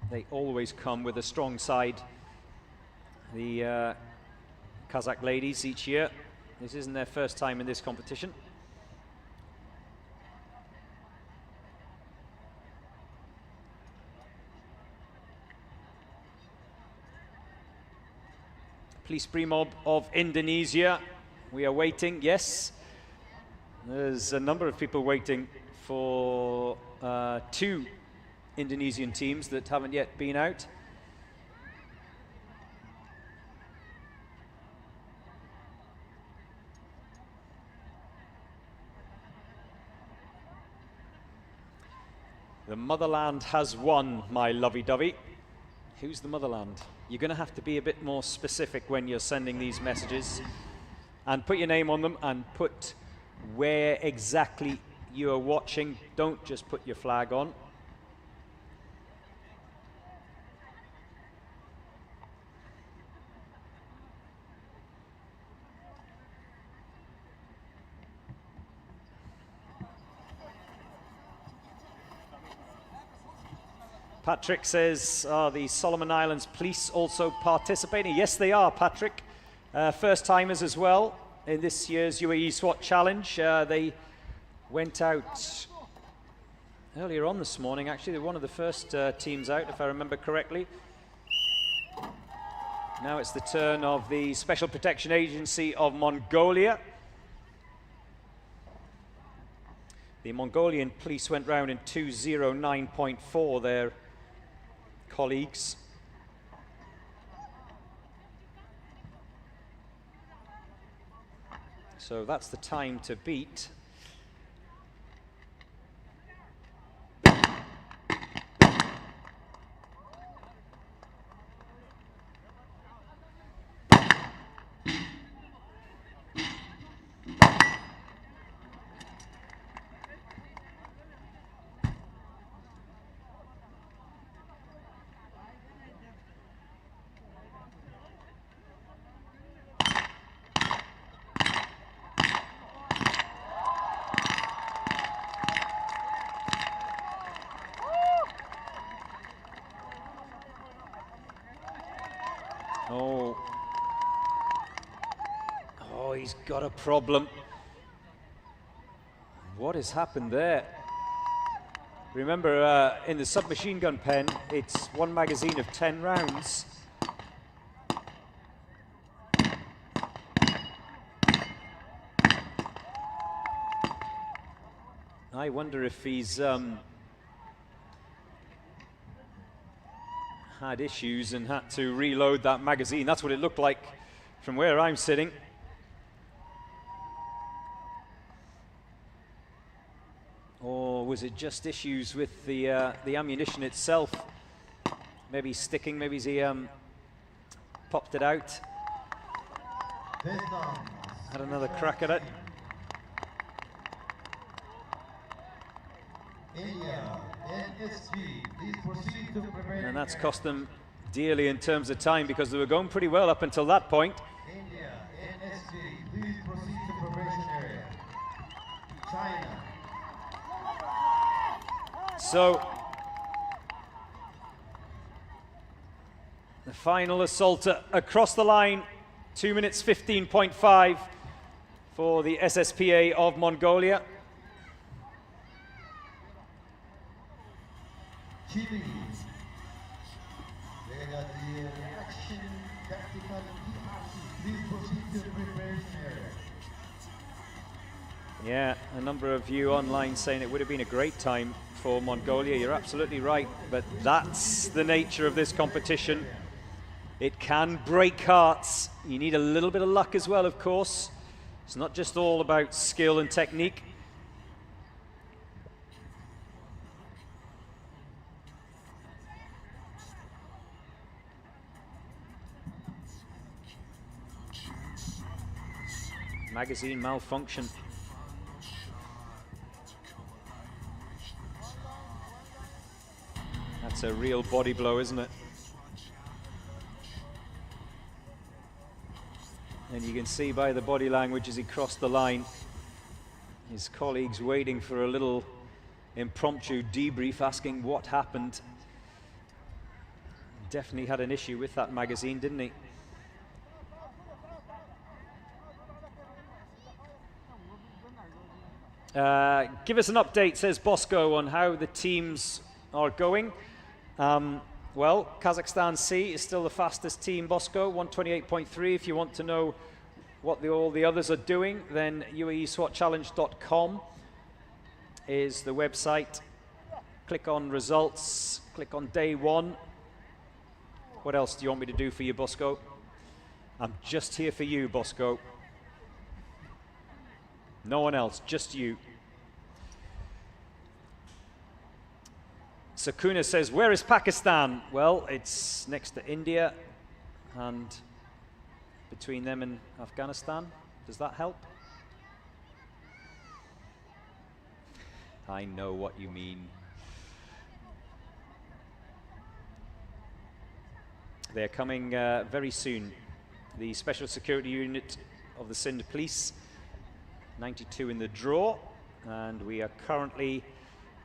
They always come with a strong side. The Kazakh ladies each year. This isn't their first time in this competition. Police Primob of Indonesia. We are waiting, yes. There's a number of people waiting for 2 Indonesian teams that haven't yet been out. The motherland has won, my lovey-dovey. Who's the motherland? You're going to have to be a bit more specific when you're sending these messages. and put your name on them and put where exactly you are watching. Don't just put your flag on. Patrick says, are the Solomon Islands police also participating? Yes, they are, Patrick. First timers as well in this year's UAE SWAT Challenge. They went out earlier on this morning, actually. They're one of the first teams out, if I remember correctly. Now it's the turn of the Special Protection Agency of Mongolia. The Mongolian police went round in 2:09.4, their colleagues. So that's the time to beat. Oh, he's got a problem. What has happened there? Remember, in the submachine gun pen, it's one magazine of 10 rounds. I wonder if he's had issues and had to reload that magazine. That's what it looked like from where I'm sitting. Or was it just issues with the ammunition itself? Maybe sticking, maybe he popped it out. Had another crack at it. And that's cost them dearly in terms of time, because they were going pretty well up until that point. India, NSG, please proceed to preparation area. China. So, the final assault across the line, 2 minutes 15.5 for the SSPA of Mongolia. Chile. They got the action tactical PRC. Please proceed to preparation area. Yeah, a number of you online saying it would have been a great time for Mongolia. You're absolutely right, but that's the nature of this competition. It can break hearts. You need a little bit of luck as well, of course. It's not just all about skill and technique. Magazine malfunction. That's a real body blow, isn't it? And you can see by the body language as he crossed the line, his colleagues waiting for a little impromptu debrief, asking what happened. Definitely had an issue with that magazine, didn't he? Give us an update, says Bosco, on how the teams are going. Well, Kazakhstan C is still the fastest team, Bosco, 128.3. If you want to know what all the others are doing, then UAESWATchallenge.com is the website. Click on results, click on day one. What else do you want me to do for you, Bosco? I'm just here for you, Bosco. No one else, just you. Sakuna says, where is Pakistan? Well, it's next to India and between them and Afghanistan, Does that help? I know what you mean. They're coming very soon. The Special Security Unit of the Sindh Police, 92 in the draw, and we are currently,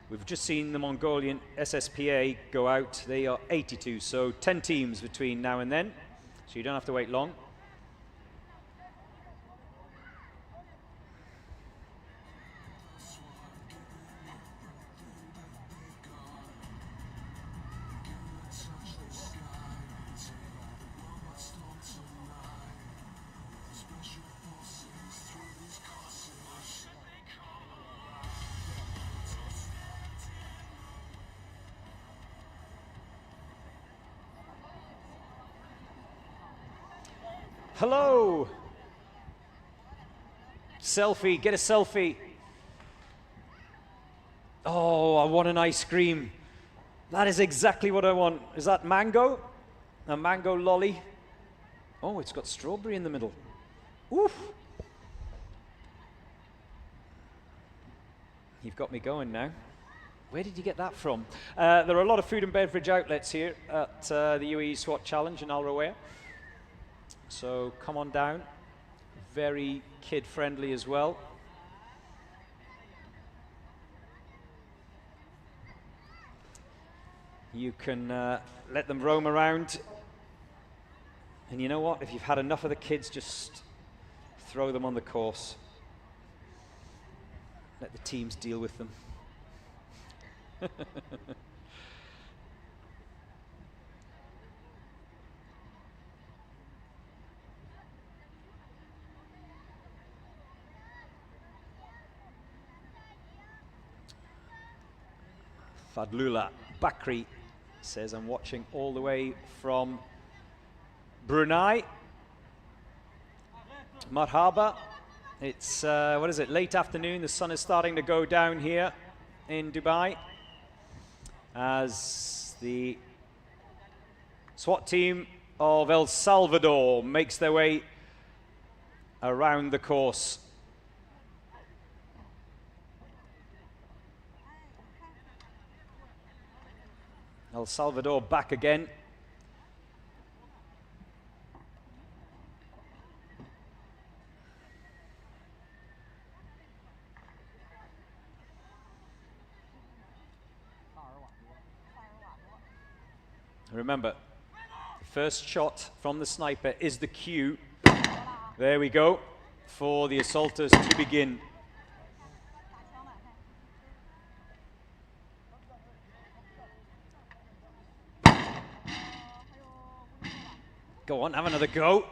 we've just seen the Mongolian SSPA go out. They are 82, so 10 teams between now and then, so you don't have to wait long. Hello! Selfie, get a selfie. Oh, I want an ice cream. That is exactly what I want. Is that mango? A mango lolly? Oh, it's got strawberry in the middle. Oof! You've got me going now. Where did you get that from? There are a lot of food and beverage outlets here at the UAE SWAT Challenge in Al Rawaya. So come on down, very kid-friendly as well. You can let them roam around, and you know what, if you've had enough of the kids, just throw them on the course. Let the teams deal with them. Fadlullah Bakri says, I'm watching all the way from Brunei. Marhaba. It's, what is it, late afternoon. The sun is starting to go down here in Dubai as the SWAT team of El Salvador makes their way around the course. El Salvador back again. Remember, the first shot from the sniper is the cue. There we go, for the assaulters to begin. Go on, have another go.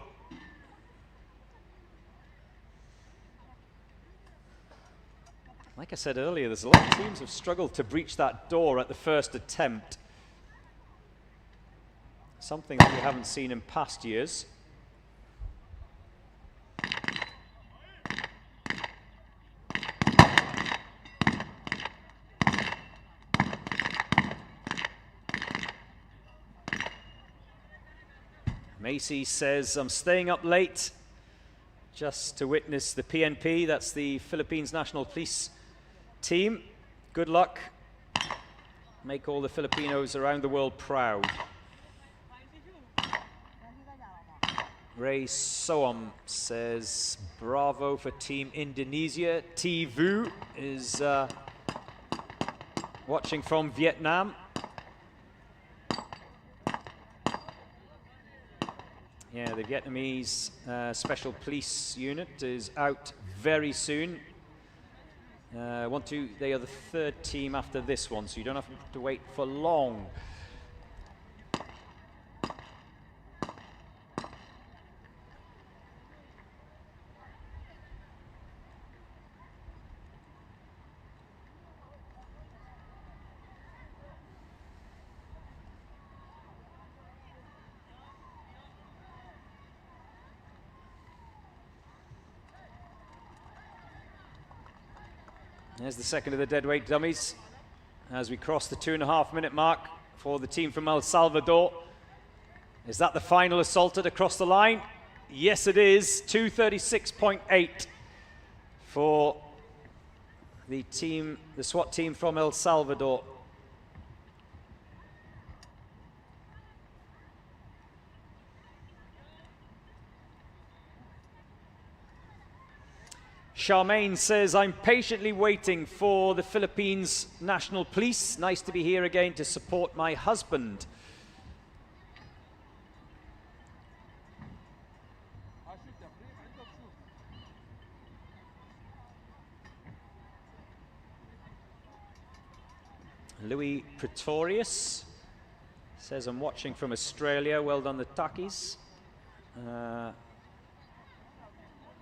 Like I said earlier, there's a lot of teams have struggled to breach that door at the first attempt. Something that we haven't seen in past years. Macy says, I'm staying up late just to witness the PNP. That's the Philippines National Police team. Good luck. Make all the Filipinos around the world proud. Ray Soam says, bravo for Team Indonesia. T-Vu is watching from Vietnam. Yeah, the Vietnamese Special Police Unit is out very soon. They are the third team after this one, so you don't have to wait for long. There's the second of the deadweight dummies as we cross the 2.5 minute mark for the team from El Salvador. Is that the final assaulter to cross the line? Yes, it is. 236.8 for the team, the SWAT team from El Salvador. Charmaine says, I'm patiently waiting for the Philippines National Police. Nice to be here again to support my husband. Louis Pretorius says, I'm watching from Australia. Well done, the Takis.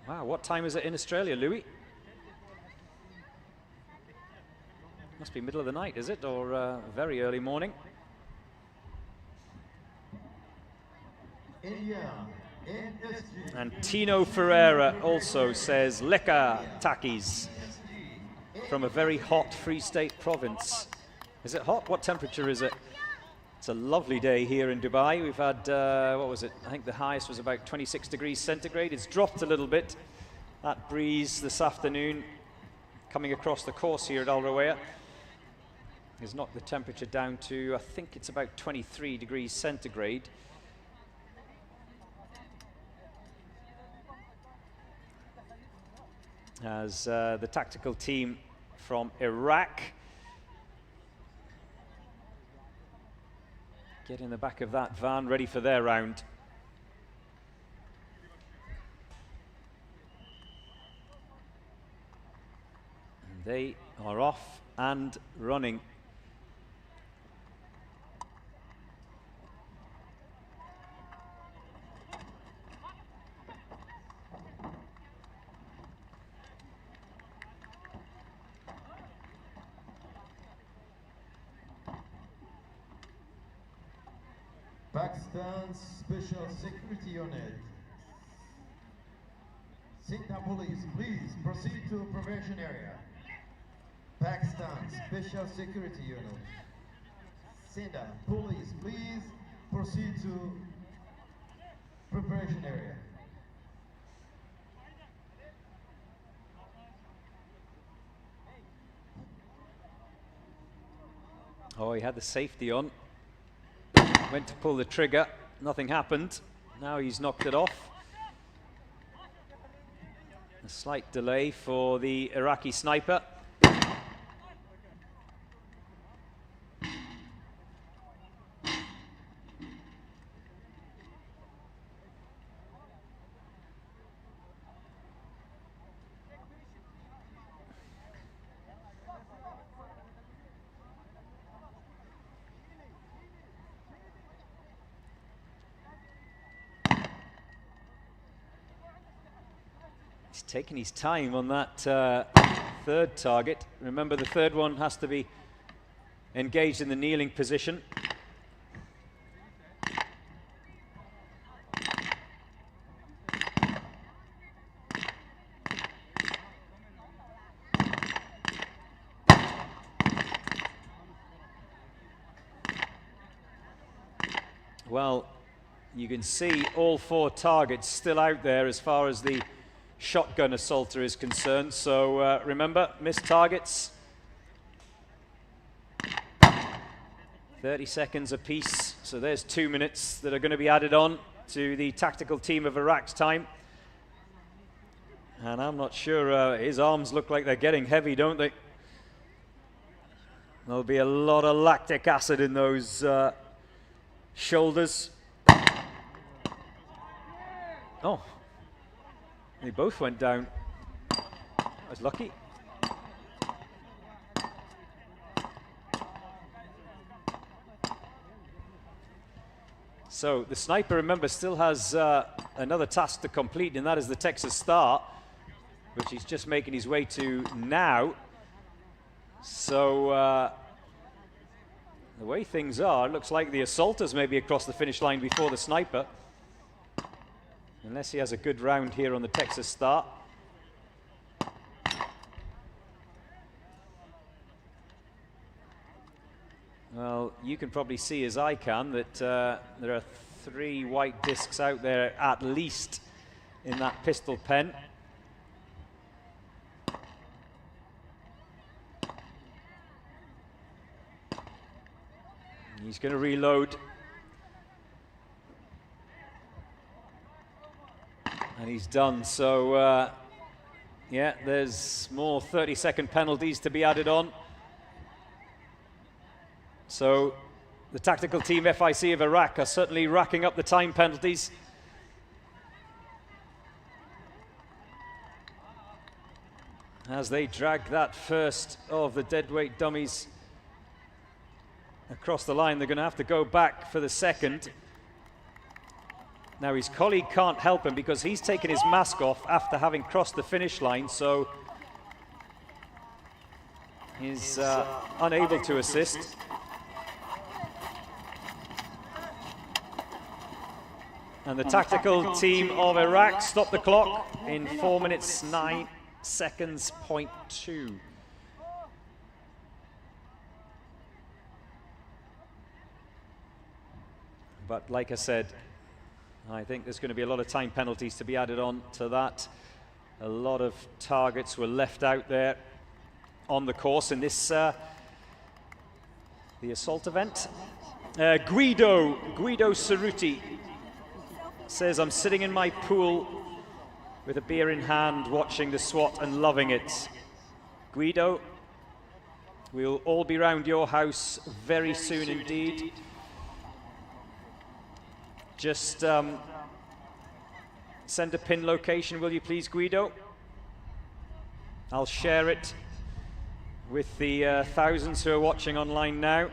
Wow, what time is it in Australia, Louis? Must be middle of the night, is it? Or very early morning? And Tino Ferreira also says, Leka Takis, from a very hot Free State province. Is it hot? What temperature is it? It's a lovely day here in Dubai. We've had, what was it? I think the highest was about 26 degrees centigrade. It's dropped a little bit. That breeze this afternoon coming across the course here at Al Rawaya has knocked the temperature down to, I think it's about 23 degrees centigrade. As the tactical team from Iraq get in the back of that van, ready for their round. And they are off and running. Pakistan Special Security Unit. Cinco police, please proceed to preparation area. Pakistan Special Security Unit. Cinco police, please proceed to preparation area. Oh, he had the safety on. Went to pull the trigger, nothing happened. Now he's knocked it off. A slight delay for the Iraqi sniper. Taking his time on that third target. Remember, the third one has to be engaged in the kneeling position. Well, you can see all four targets still out there as far as the shotgun assaulter is concerned, so remember, missed targets. 30 seconds apiece, so there's 2 minutes that are going to be added on to the tactical team of Iraq's time. And I'm not sure, his arms look like they're getting heavy, don't they? There'll be a lot of lactic acid in those shoulders. Oh. They both went down. I was lucky. So the sniper, remember, still has another task to complete, and that is the Texas Star, which he's just making his way to now. So the way things are, it looks like the assaulters may be across the finish line before the sniper. Unless he has a good round here on the Texas Star. Well, you can probably see as I can that there are 3 white discs out there at least in that pistol pen. He's going to reload. And he's done. So, yeah, there's more 30-second penalties to be added on. So the tactical team FIC of Iraq are certainly racking up the time penalties. As they drag that first of the deadweight dummies across the line, they're going to have to go back for the second. Now his colleague can't help him because he's taken his mask off after having crossed the finish line, so he's unable to assist. And the tactical team of Iraq stop the clock in 4 minutes 9 seconds, .2. But like I said, I think there's going to be a lot of time penalties to be added on to that. A lot of targets were left out there on the course in this the assault event. Guido Cerruti says, I'm sitting in my pool with a beer in hand watching the SWAT and loving it. Guido, we'll all be round your house very soon indeed. Just send a pin location, will you please, Guido? I'll share it with the thousands who are watching online now.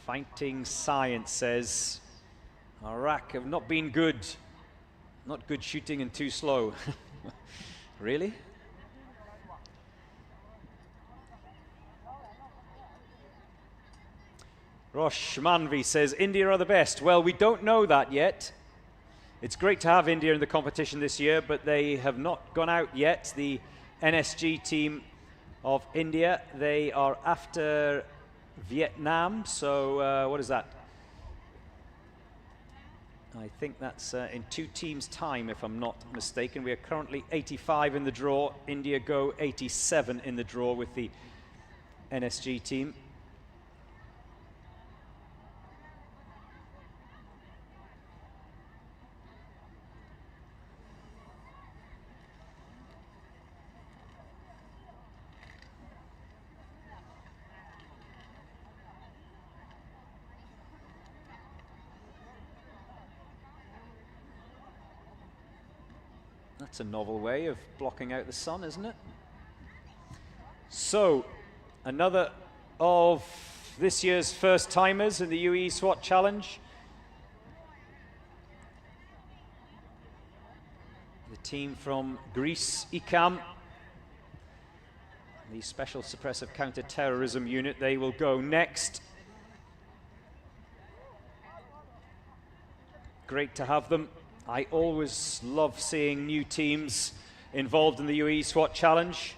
Fighting Science says, Iraq have not been good. Not good shooting and too slow. Really? Rosh Manvi says, India are the best. Well, we don't know that yet. It's great to have India in the competition this year, but they have not gone out yet. The NSG team of India, they are after Vietnam. So what is that? I think that's in 2 teams' time, if I'm not mistaken. We are currently 85 in the draw. India go 87 in the draw with the NSG team. That's a novel way of blocking out the sun, isn't it? So, another of this year's first timers in the UAE SWAT Challenge. The team from Greece, ICAM, the Special Suppressive Counter-Terrorism Unit, they will go next. Great to have them. I always love seeing new teams involved in the UAE SWAT Challenge.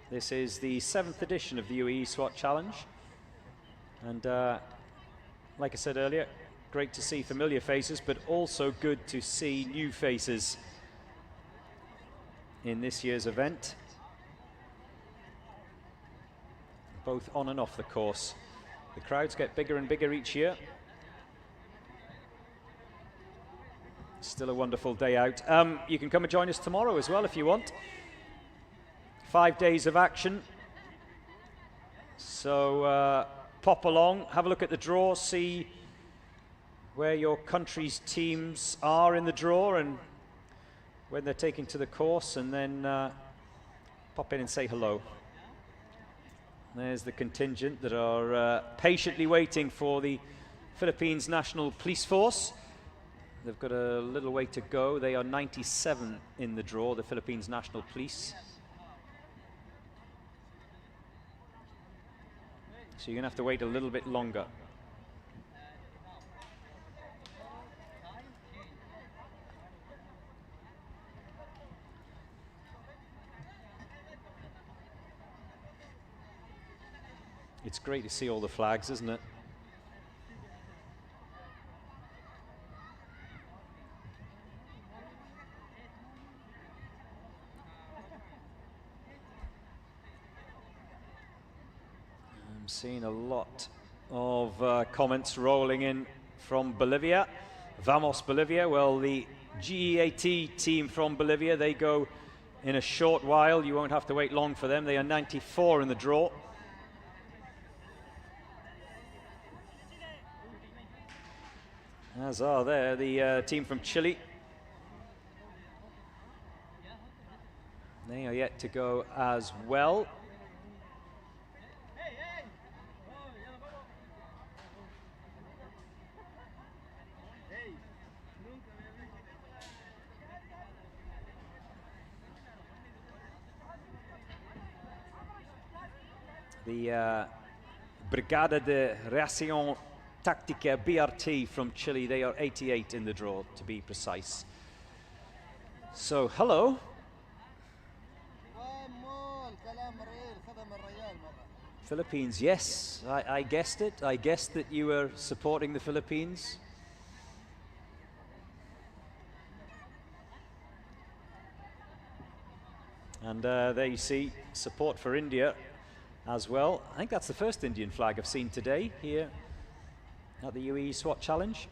This is the 7th edition of the UAE SWAT Challenge. And like I said earlier, great to see familiar faces, but also good to see new faces in this year's event, both on and off the course. The crowds get bigger and bigger each year. Still a wonderful day out. You can come and join us tomorrow as well if you want. 5 days of action. So pop along, have a look at the draw, see where your country's teams are in the draw and when they're taken to the course, and then pop in and say hello. There's the contingent that are patiently waiting for the Philippines National Police Force. They've got a little way to go. They are 97 in the draw, the Philippines National Police. So you're going to have to wait a little bit longer. It's great to see all the flags, isn't it? I'm seeing a lot of comments rolling in from Bolivia. Vamos Bolivia. Well, the GEAT team from Bolivia, they go in a short while. You won't have to wait long for them. They are 94 in the draw. As are there the team from Chile. They are yet to go as well. The Brigada de Reacción Táctica, BRT from Chile, they are 88 in the draw, to be precise. So, hello. Philippines, yes, I guessed it. I guessed that you were supporting the Philippines. And there you see support for India as well. I think that's the first Indian flag I've seen today here at the UAE SWAT Challenge.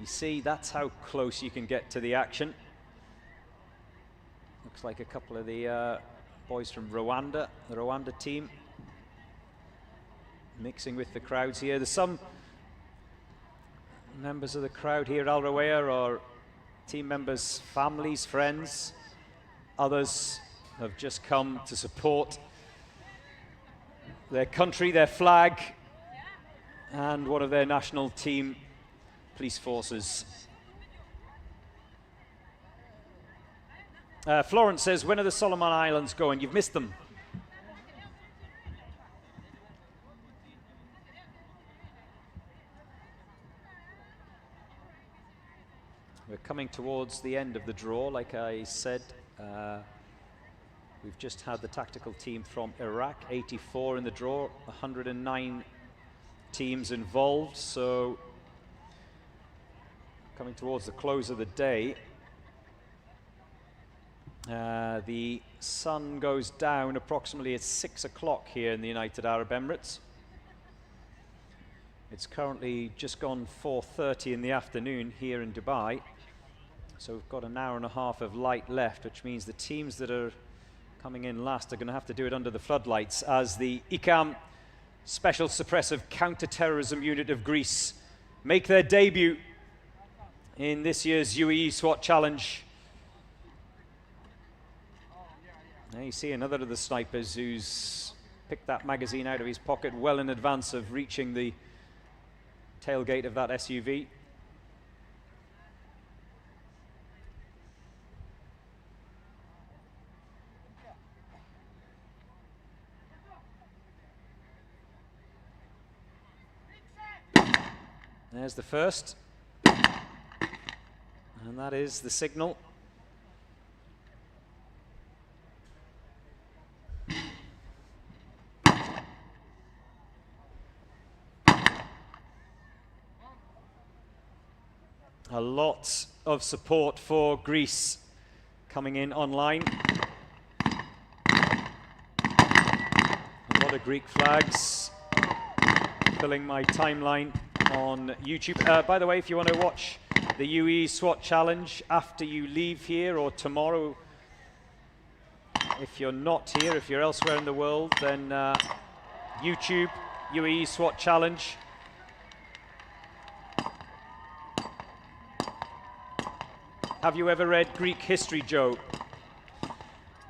You see, that's how close you can get to the action. Looks like a couple of the boys from Rwanda, the Rwanda team, mixing with the crowds here. There's some members of the crowd here at Al Rawaya, or team members, families, friends. Others have just come to support their country, their flag, and one of their national team police forces. Florence says, when are the Solomon Islands going? You've missed them. We're coming towards the end of the draw, like I said. We've just had the tactical team from Iraq, 84 in the draw, 109 teams involved, so coming towards the close of the day. The sun goes down approximately at 6 o'clock here in the United Arab Emirates. It's currently just gone 4:30 in the afternoon here in Dubai. So we've got an hour and a half of light left, which means the teams that are coming in last are going to have to do it under the floodlights, as the ICAM Special Suppressive Counter-Terrorism Unit of Greece make their debut in this year's UAE SWAT Challenge. Now you see another of the snipers who's picked that magazine out of his pocket well in advance of reaching the tailgate of that SUV. There's the first, and that is the signal. A lot of support for Greece coming in online. A lot of Greek flags filling my timeline on YouTube. By the way, if you want to watch the UAE SWAT Challenge after you leave here, or tomorrow, if you're not here, if you're elsewhere in the world, then YouTube, UAE SWAT Challenge. Have you ever read Greek history, Joe?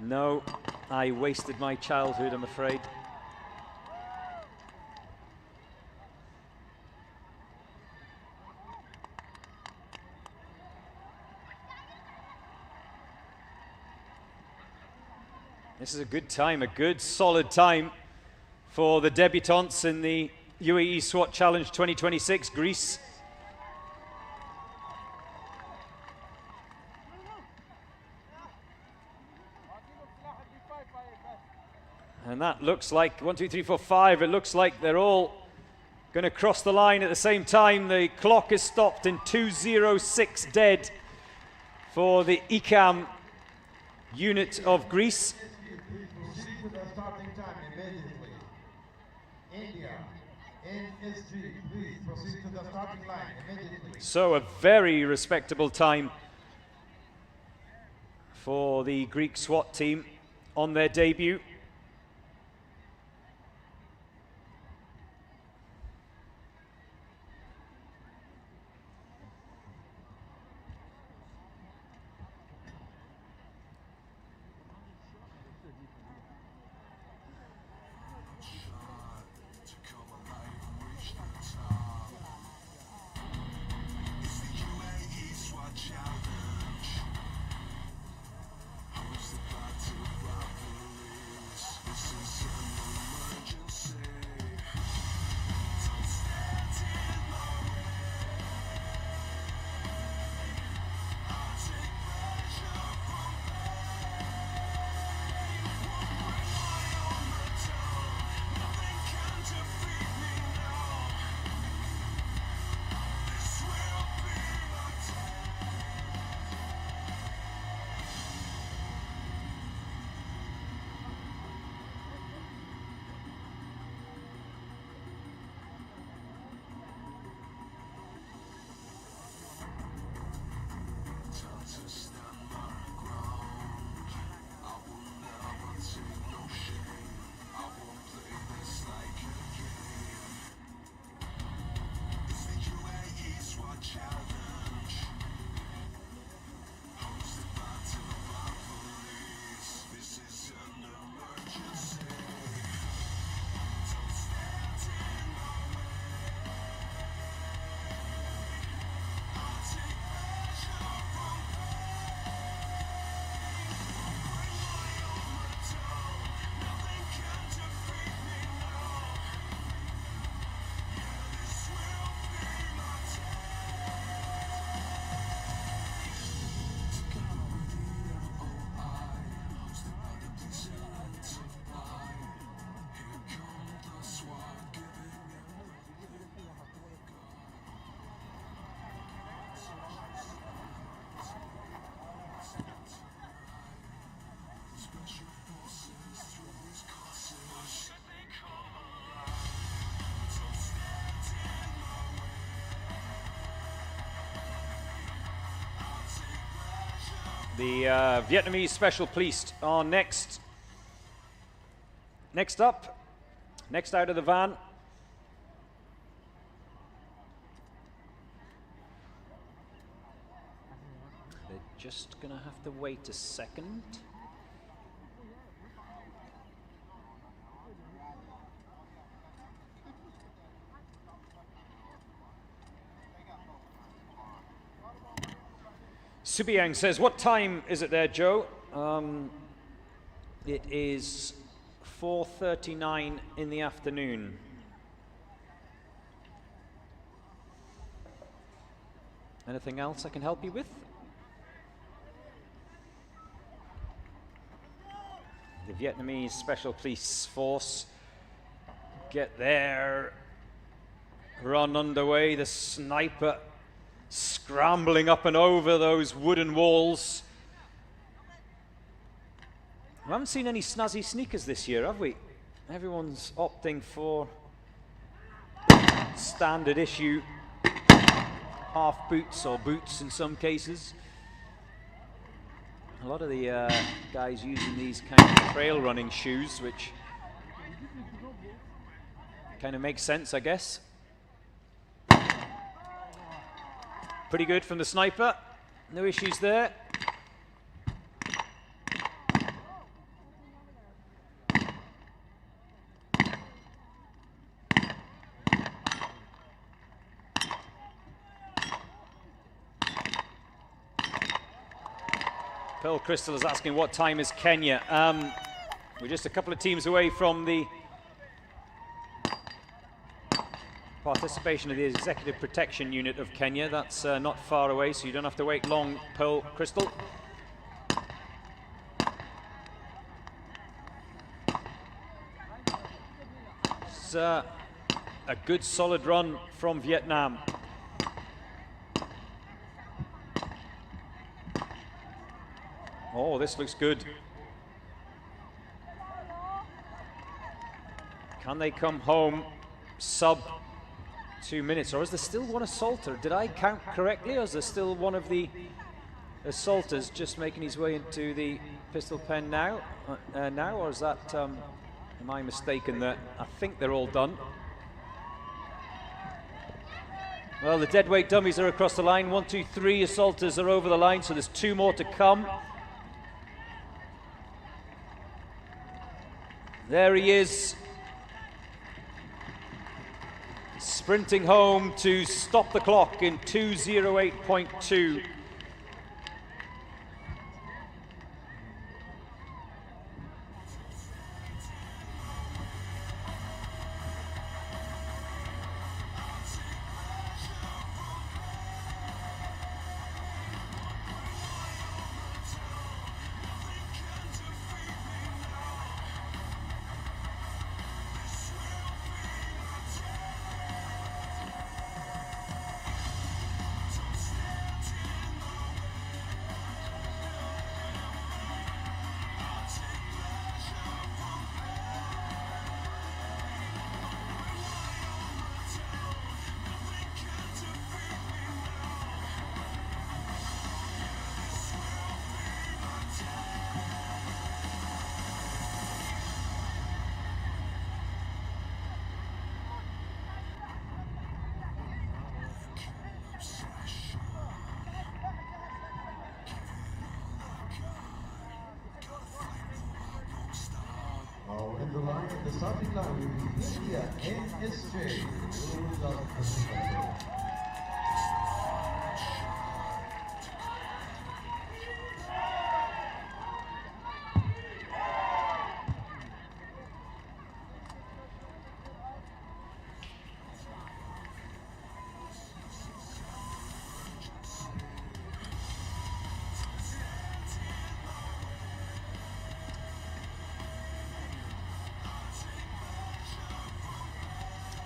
No, I wasted my childhood, I'm afraid. This is a good time, a good solid time for the debutants in the UAE SWAT Challenge 2026. Greece And that looks like 1, 2, 3, 4, 5. It looks like they're all going to cross the line at the same time. The clock is stopped in 2:06 dead for the ICAM unit of Greece. Proceed to the starting time immediately. India, NSG, please proceed to the starting line immediately. So a very respectable time for the Greek SWAT team on their debut. The Vietnamese Special Police are next up, next out of the van. They're just going to have to wait a second. Subiang says, what time is it there, Joe? It is 4:39 in the afternoon. Anything else I can help you with? The Vietnamese Special Police Force get their run underway. The sniper scrambling up and over those wooden walls. We haven't seen any snazzy sneakers this year, have we? Everyone's opting for standard issue half boots or boots in some cases. A lot of the guys using these kind of trail running shoes, which kind of makes sense, I guess. Pretty good from the sniper, no issues there. Pearl Crystal is asking what time is Kenya. We're just a couple of teams away from the participation of the Executive Protection Unit of Kenya. That's not far away, so you don't have to wait long, Pearl Crystal. was a good solid run from Vietnam. Oh, this looks good. Can they come home sub 2 minutes? Or is there still one assaulter? Did I count correctly, or is there still one of the assaulters just making his way into the pistol pen now? Or is that, am I mistaken there? I think they're all done. Well, the deadweight dummies are across the line. 1, 2, 3 assaulters are over the line, so there's 2 more to come. There he is, sprinting home to stop the clock in 2:08.2. In the line, the starting line will be India NSJ.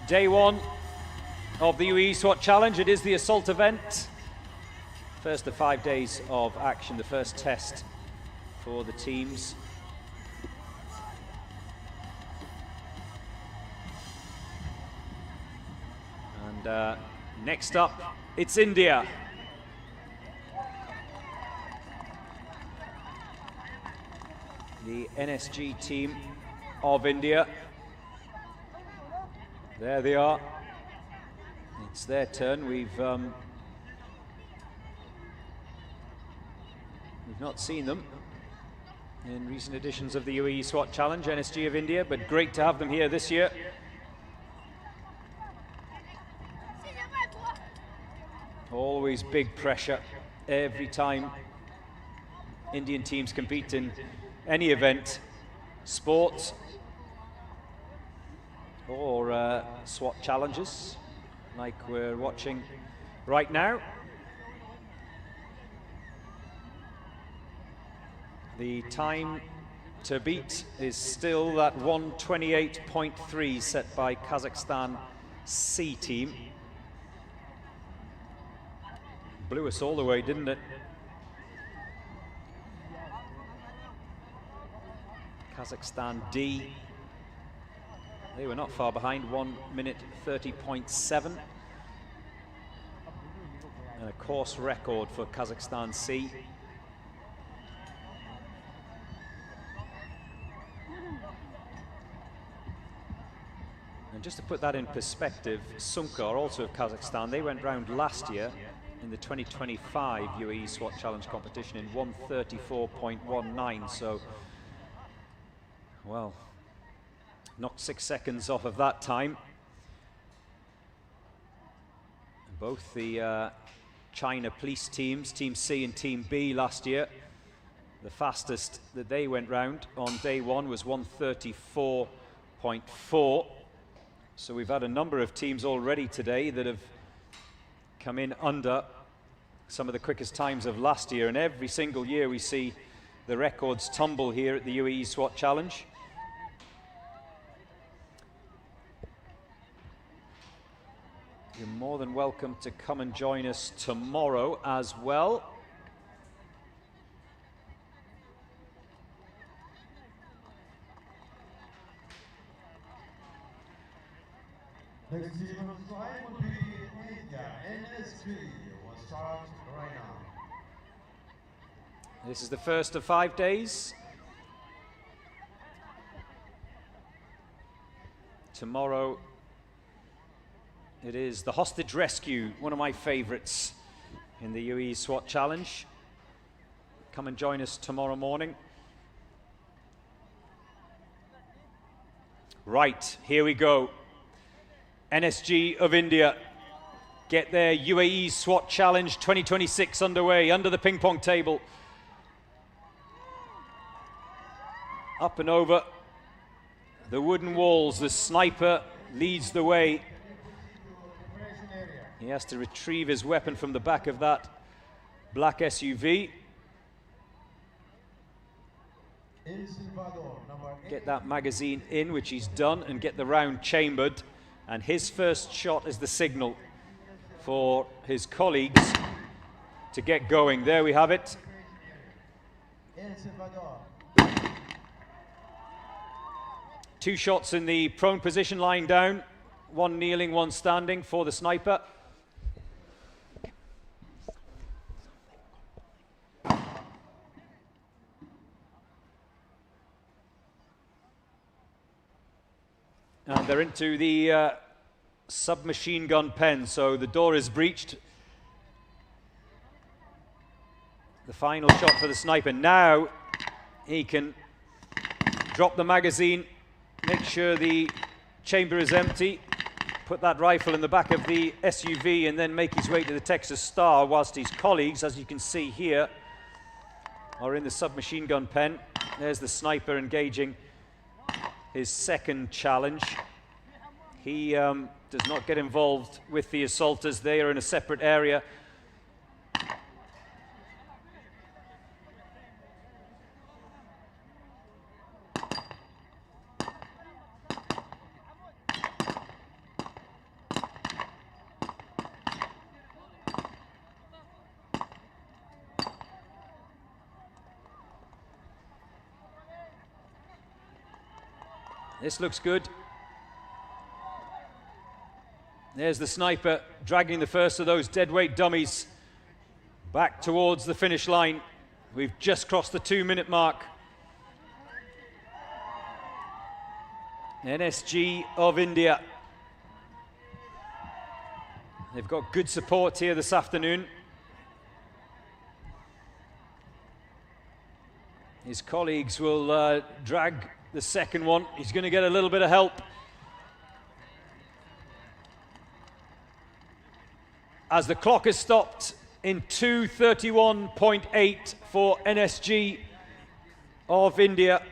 Day 1 of the UAE SWAT Challenge. It is the assault event. First of 5 days of action, the first test for the teams. And next up, it's India. The NSG team of India. There they are. It's their turn. We've not seen them in recent editions of the UAE SWAT Challenge, NSG of India, but great to have them here this year. Always big pressure every time Indian teams compete in any event, sport, or SWAT challenges like we're watching right now. The time to beat is still that 1:28.3 set by Kazakhstan C team. Blew us all the way, didn't it? Kazakhstan D. They were not far behind, 1:30.7. And a course record for Kazakhstan C. And just to put that in perspective, Sunkar, also of Kazakhstan, they went round last year in the 2025 UAE SWAT Challenge competition in 1:34.19. So, well, knocked 6 seconds off of that time. Both the China police teams, Team C and Team B last year, the fastest that they went round on day 1 was 1:34.4. So we've had a number of teams already today that have come in under some of the quickest times of last year, and every single year we see the records tumble here at the UAE SWAT Challenge. You're more than welcome to come and join us tomorrow as well. Next team on the slide will be India. NSG will start right now. This is the first of 5 days. Tomorrow it is the hostage rescue, one of my favorites in the UAE SWAT challenge. Come and join us tomorrow morning. Right, here we go. NSG of India get their UAE SWAT Challenge 2026 underway under the ping pong table. Up and over the wooden walls, the sniper leads the way. He has to retrieve his weapon from the back of that black SUV. Get that magazine in, which he's done, and get the round chambered. And his first shot is the signal for his colleagues to get going. There we have it. Two shots in the prone position, lying down. One kneeling, one standing for the sniper. And they're into the submachine gun pen, so the door is breached. The final shot for the sniper. Now he can drop the magazine, make sure the chamber is empty, put that rifle in the back of the SUV, and then make his way to the Texas Star, whilst his colleagues, as you can see here, are in the submachine gun pen. There's the sniper engaging his second challenge. He does not get involved with the assaulters. They are in a separate area. This looks good. There's the sniper dragging the first of those deadweight dummies back towards the finish line. We've just crossed the 2-minute mark. NSG of India. They've got good support here this afternoon. His colleagues will drag the second one. He's going to get a little bit of help. As the clock is stopped in 2:31.8 for NSG of India.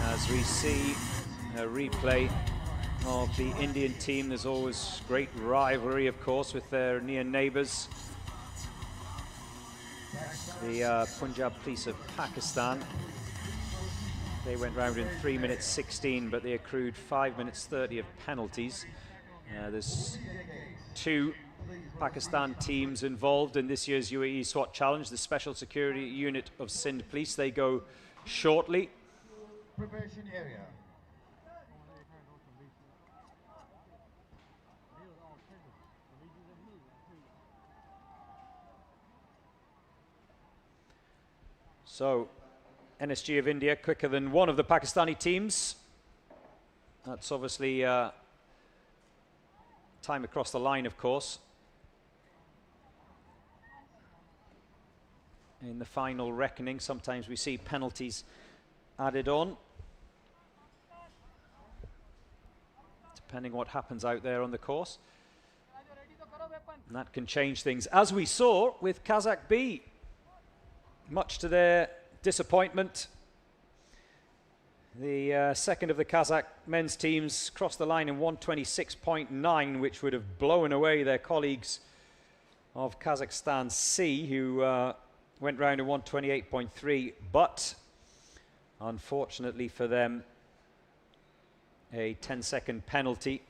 As we see a replay of the Indian team, there's always great rivalry, of course, with their near neighbours. The Punjab Police of Pakistan. They went round in 3 minutes 16, but they accrued 5 minutes 30 of penalties. There's two Pakistan teams involved in this year's UAE SWAT Challenge. The Special Security Unit of Sindh Police, they go shortly. Preparation area. So, NSG of India quicker than one of the Pakistani teams. That's obviously time across the line, of course. In the final reckoning, sometimes we see penalties added on, depending what happens out there on the course. And that can change things, as we saw with Kazakh B. Much to their disappointment, the second of the Kazakh men's teams crossed the line in 1:26.9, which would have blown away their colleagues of Kazakhstan C, who went round in 1:28.3, but unfortunately for them, a 10-second penalty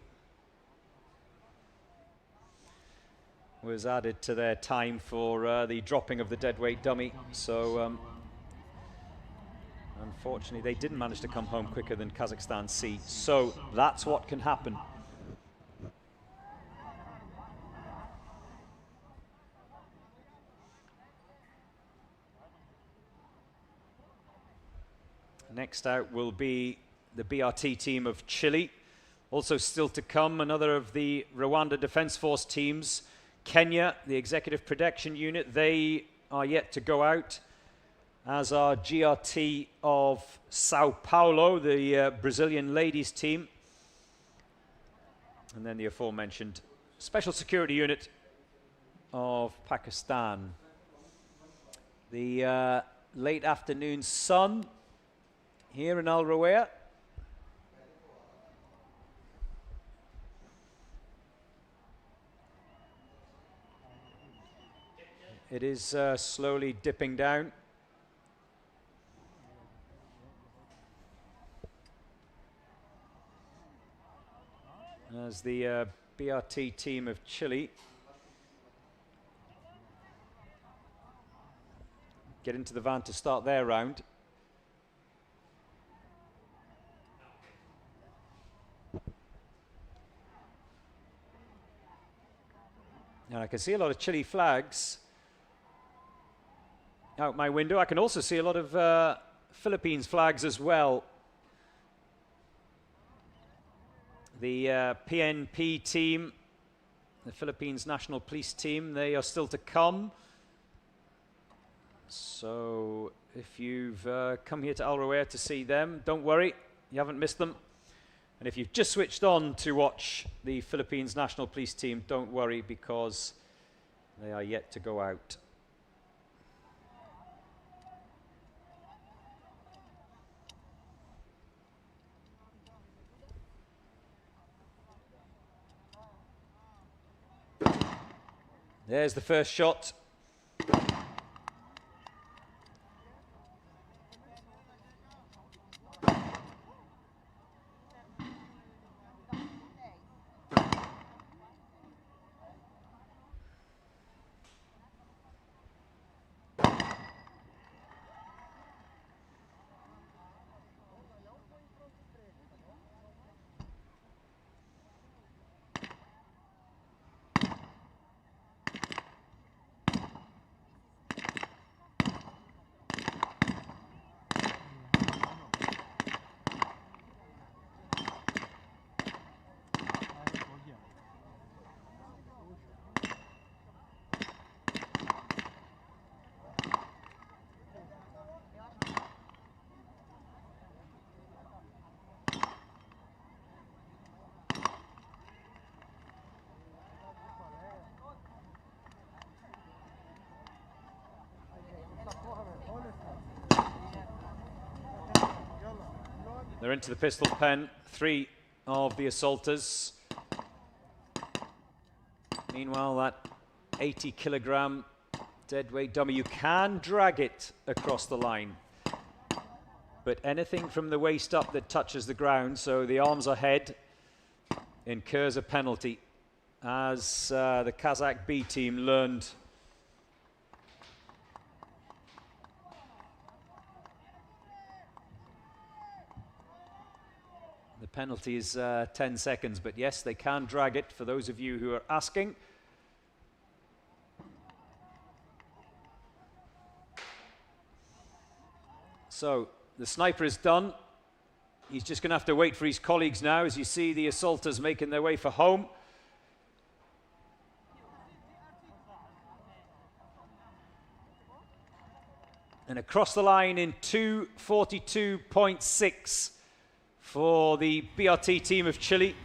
was added to their time for the dropping of the deadweight dummy. So unfortunately they didn't manage to come home quicker than Kazakhstan C. So that's what can happen. Next out will be the BRT team of Chile. Also still to come, another of the Rwanda Defence Force teams. Kenya, the Executive Protection Unit, they are yet to go out, as are GRT of Sao Paulo, the Brazilian ladies team. And then the aforementioned Special Security Unit of Pakistan. The late afternoon sun here in Al Rawaya. It is slowly dipping down. As the BRT team of Chile get into the van to start their round. And I can see a lot of Chile flags out my window. I can also see a lot of Philippines flags as well. The PNP team, the Philippines National Police team, they are still to come. So if you've come here to Al Rawaya to see them, don't worry, you haven't missed them. And if you've just switched on to watch the Philippines National Police team, don't worry, because they are yet to go out. There's the first shot. They're into the pistol pen, 3 of the assaulters. Meanwhile, that 80-kilogram deadweight dummy, you can drag it across the line. But anything from the waist up that touches the ground, so the arms ahead, incurs a penalty, as the Kazakh B team learned. The penalty is 10 seconds, but yes, they can drag it, for those of you who are asking. So the sniper is done. He's just going to have to wait for his colleagues now, as you see the assaulters making their way for home. And across the line in 2:42.6 for the BRT team of Chile.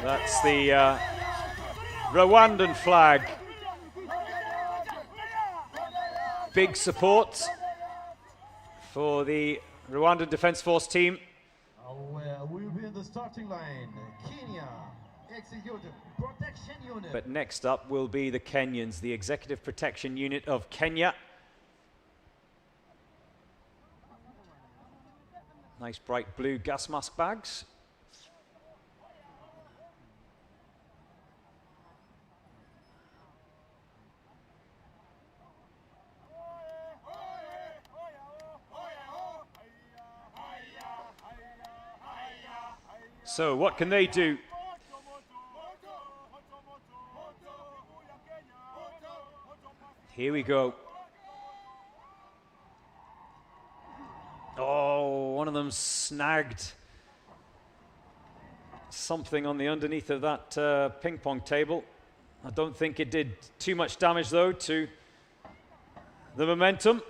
That's the Rwandan flag. Big support for the Rwandan Defence Force team. We'll be in the starting line. Kenya, Executive Protection Unit. But next up will be the Kenyans, the Executive Protection Unit of Kenya. Nice bright blue gas mask bags. So what can they do? Here we go. Oh, one of them snagged something on the underneath of that ping pong table. I don't think it did too much damage though to the momentum.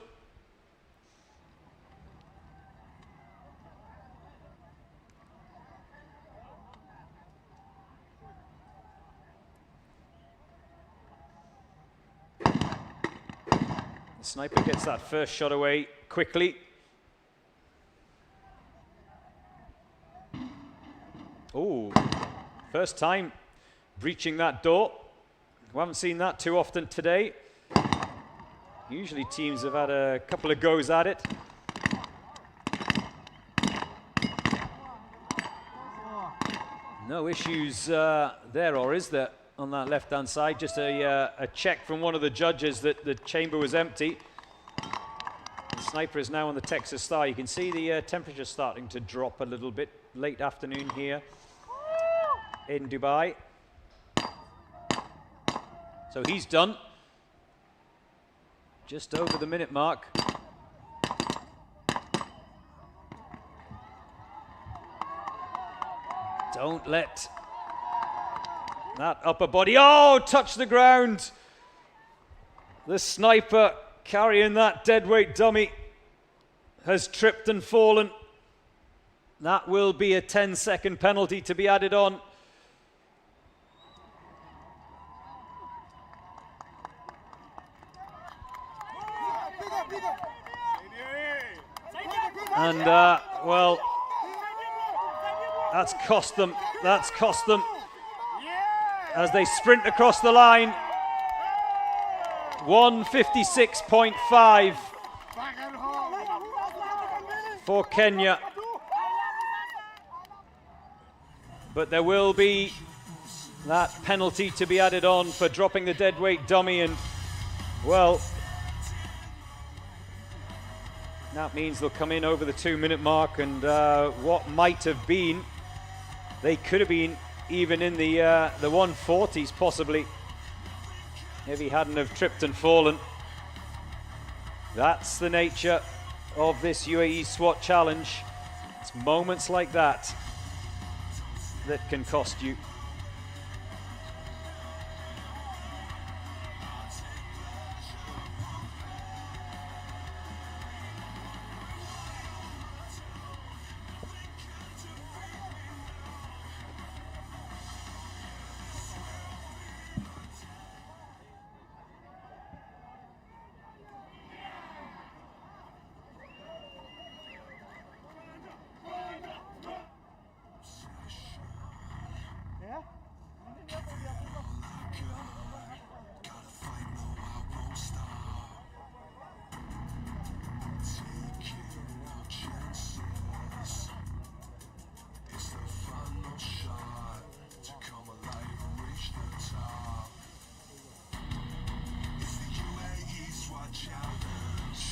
The sniper gets that first shot away quickly. Oh, first time breaching that door. We haven't seen that too often today. Usually teams have had a couple of goes at it. No issues there, or is there, on that left-hand side? Just a check from one of the judges that the chamber was empty. The sniper is now on the Texas Star. You can see the temperature starting to drop a little bit. Late afternoon here in Dubai. So he's done. Just over the minute mark. Don't let that upper body, oh, touch the ground. The sniper carrying that deadweight dummy has tripped and fallen. That will be a 10-second penalty to be added on. And, well, that's cost them. That's cost them. As they sprint across the line. 1:56.5 for Kenya. But there will be that penalty to be added on for dropping the deadweight dummy, and, well, that means they'll come in over the 2-minute mark, and what might have been, they could have been even in the 140s possibly, if he hadn't have tripped and fallen. That's the nature of this UAE SWAT challenge. It's moments like that that can cost you.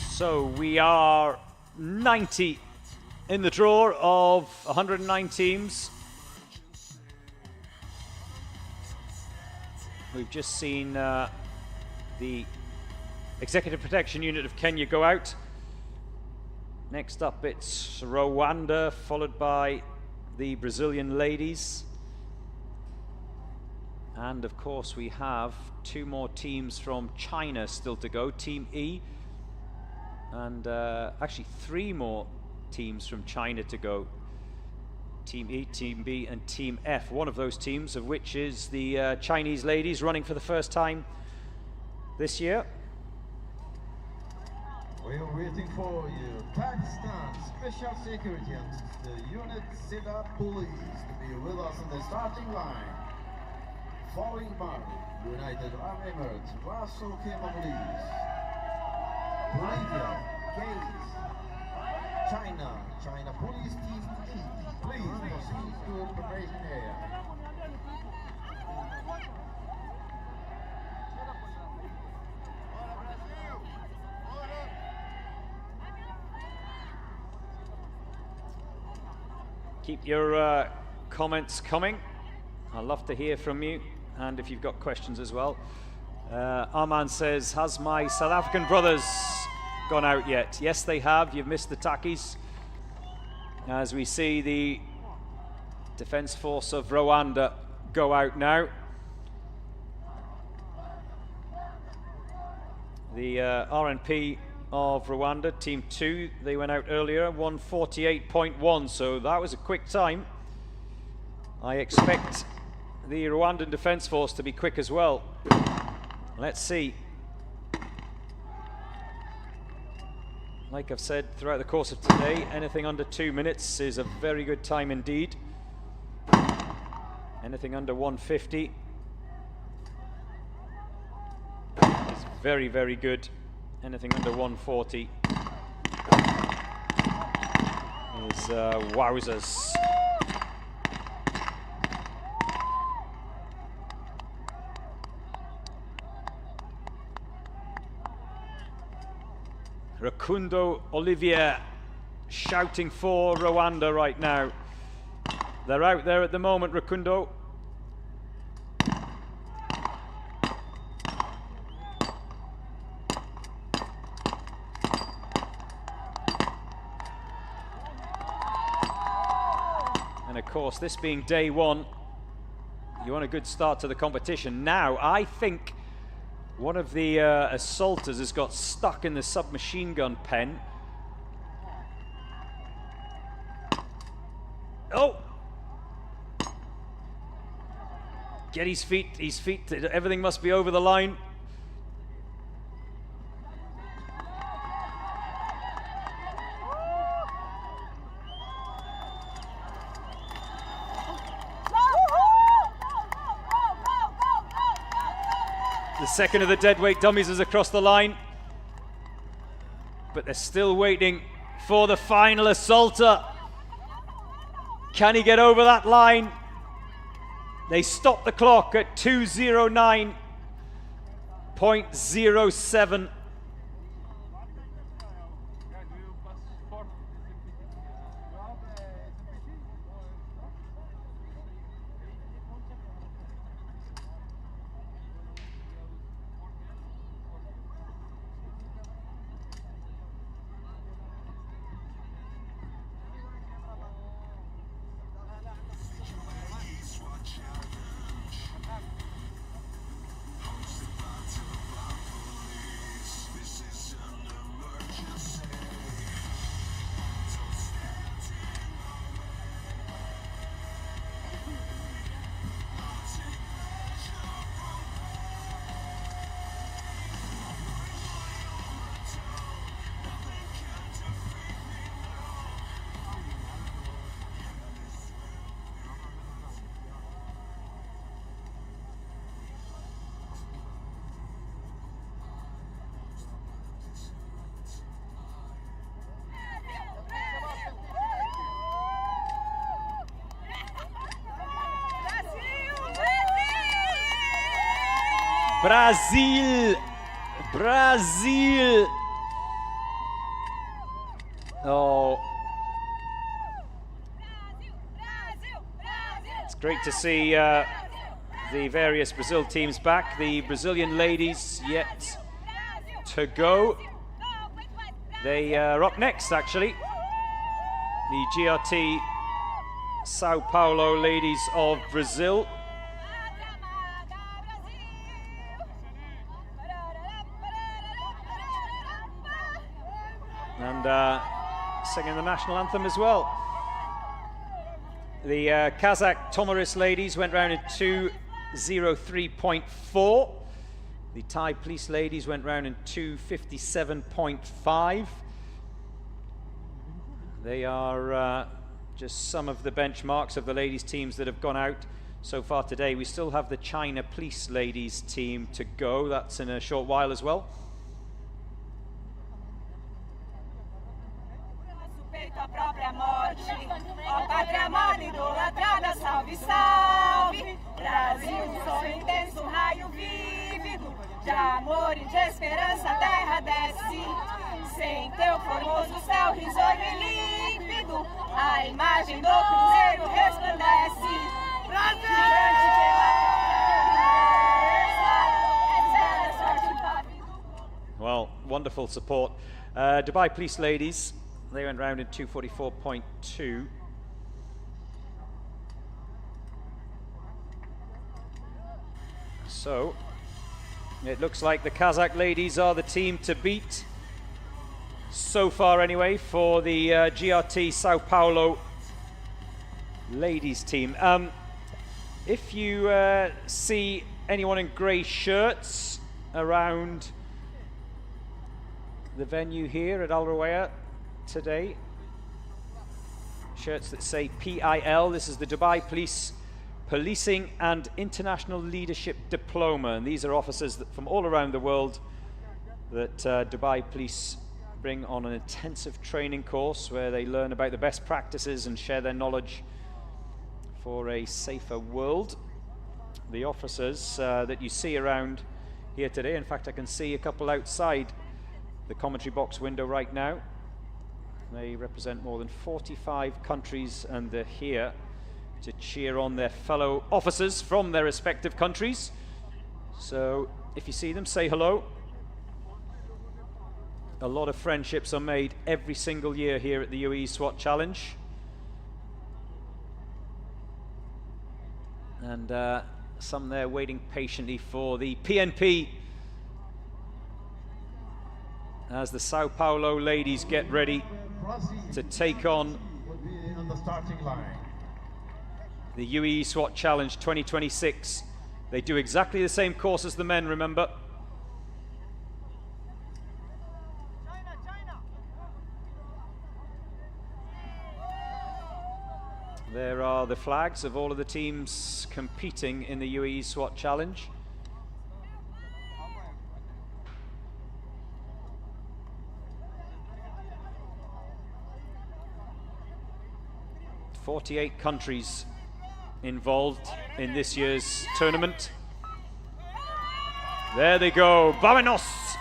So we are 90 in the draw of 109 teams. We've just seen the Executive Protection Unit of Kenya go out. Next up it's Rwanda, followed by the Brazilian ladies. And of course we have two more teams from China still to go, Team E. And actually 3 more teams from China to go. Team E, Team B and Team F. One of those teams of which is the Chinese ladies running for the first time this year. We're waiting for you. Pakistan Special Security and the unit Seda Police to be with us in the starting line. Following by United Arab Emirates, Russell Cable Police. Bolivia, Gaze, China Police Team E. Please proceed to preparation area. Keep your comments coming. I'd love to hear from you, and if you've got questions as well. Arman says, has my South African brothers gone out yet? Yes, they have. You've missed the tackies. As we see the Defence Force of Rwanda go out now. The RNP of Rwanda, Team 2, they went out earlier, 1:48.1, so that was a quick time. I expect the Rwandan Defence Force to be quick as well. Let's see. Like I've said throughout the course of today, anything under 2 minutes is a very good time indeed. Anything under 150 is very, very good. Anything under 140 is wowzers. Rakundo Olivier shouting for Rwanda right now. They're out there at the moment, Rakundo. And of course, this being day one, you want a good start to the competition. Now, I think one of the assaulters has got stuck in the submachine gun pen. Oh! Get his feet, everything must be over the line. The second of the deadweight dummies is across the line, but they're still waiting for the final assaulter. Can he get over that line? They stop the clock at 2:09.07. Brazil! Brazil! Oh. It's great to see the various Brazil teams back. The Brazilian ladies yet to go. They are up next, actually. The GRT Sao Paulo ladies of Brazil. And singing the national anthem as well. The Kazakh Tomaris ladies went round in 2:03.4. The Thai police ladies went round in 2:57.5. They are just some of the benchmarks of the ladies teams that have gone out so far today. We still have the China police ladies team to go. That's in a short while as well. A própria morte, ó pátria amada, idolatrada, salve, salve. Brasil, sol intenso, raio vívido, de amor e de esperança a terra desce. Sem teu formoso céu risonho e límpido, a imagem do cruzeiro resplandece. Brasil! Well, wonderful support. Dubai Police ladies, they went round in 2:44.2. So, it looks like the Kazakh ladies are the team to beat, so far anyway, for the GRT Sao Paulo ladies team. If you see anyone in grey shirts around the venue here at Al Rawaya today, shirts that say PIL, this is the Dubai Police Policing and International Leadership Diploma, and these are officers that from all around the world that Dubai Police bring on an intensive training course where they learn about the best practices and share their knowledge for a safer world. The officers that you see around here today, in fact I can see a couple outside the commentary box window right now. They represent more than 45 countries and they're here to cheer on their fellow officers from their respective countries. So if you see them, say hello. A lot of friendships are made every single year here at the UAE SWAT Challenge. And some there waiting patiently for the PNP as the Sao Paulo ladies get ready to take on the UAE SWAT Challenge 2026. They do exactly the same course as the men, remember. There are the flags of all of the teams competing in the UAE SWAT Challenge. "48 countries involved in this year's tournament." There they go, Vámonos!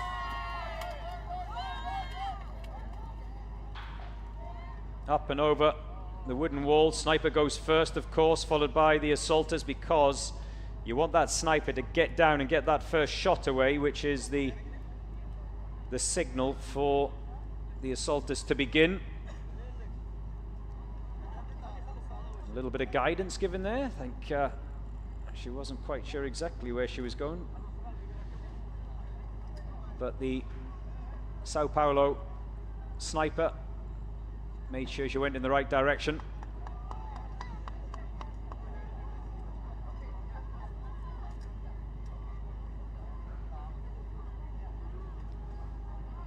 Up and over the wooden wall. Sniper goes first, of course, followed by the assaulters, because you want that sniper to get down and get that first shot away, which is the signal for the assaulters to begin. A little bit of guidance given there. I think she wasn't quite sure exactly where she was going. But the Sao Paulo sniper made sure she went in the right direction.